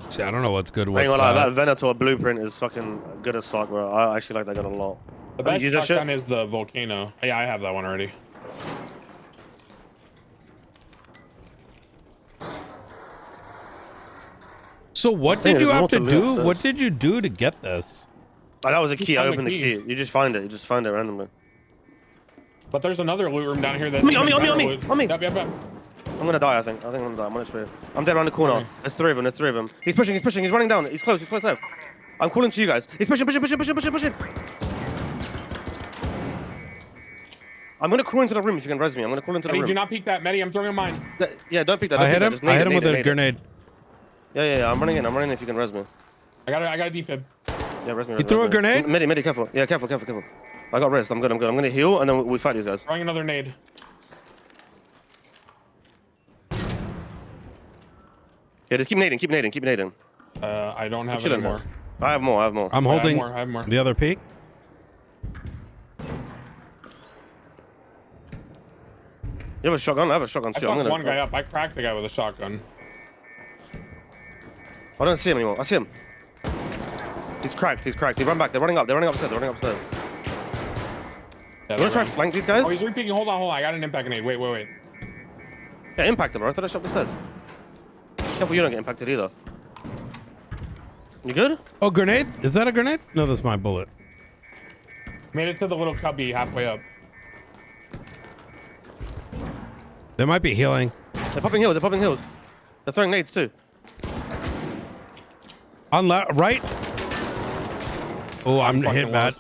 See, I don't know what's good. I What's ain't gonna lie, bad. that Venator blueprint is fucking good as fuck, bro. I actually like that gun a lot. The Have best you used that shotgun shit? is the Volcano. Yeah, I have that one already. So what Thing did is, you have more to to do? loot, What did you do to get this? Oh, that was a Just key. I find the opened the key. key. You just find it. You just find it randomly. But there's another loot room down here. That's On me, on even me, on better me, loot. on me. Yep. On I'm gonna die, I think. I'm gonna die. I'm on HP. I'm dead around the corner. Okay. There's three of them. He's pushing. He's running down. He's close left. I'm calling to you guys. He's pushing. I'm gonna crawl into the room if you can res me. I'm gonna crawl into the Medi, room. do not peek that. Medi, I'm throwing a mine. Yeah, don't peek that. I hit him. I hit him with a grenade. Yeah. I'm running in if you can res me. I got a defib. Yeah, res me. You threw a grenade? Medi, careful. Yeah, careful. I got res. I'm good. I'm gonna heal and then we fight these guys. Throwing another nade. Yeah, just keep nading. I don't have any more. I have more. I'm holding I have more. the other peak. You have a shotgun? I have a shotgun too. I fucked one guy up. I cracked the guy with a shotgun. I don't see him anymore. I see him. He's cracked. He ran back. They're running upstairs. Yeah, You wanna try to flank these guys? Oh, he's repeating. Hold on. I got an impact grenade. Wait. Yeah, impact them, bro. I thought I shot the stairs. Careful you don't get impacted either. You good? Oh, grenade? Is that a grenade? No, that's my bullet. Made it to the little cubby halfway up. They might be healing. They're popping heals. They're throwing nades too. On right. Oh, I'm hit bad.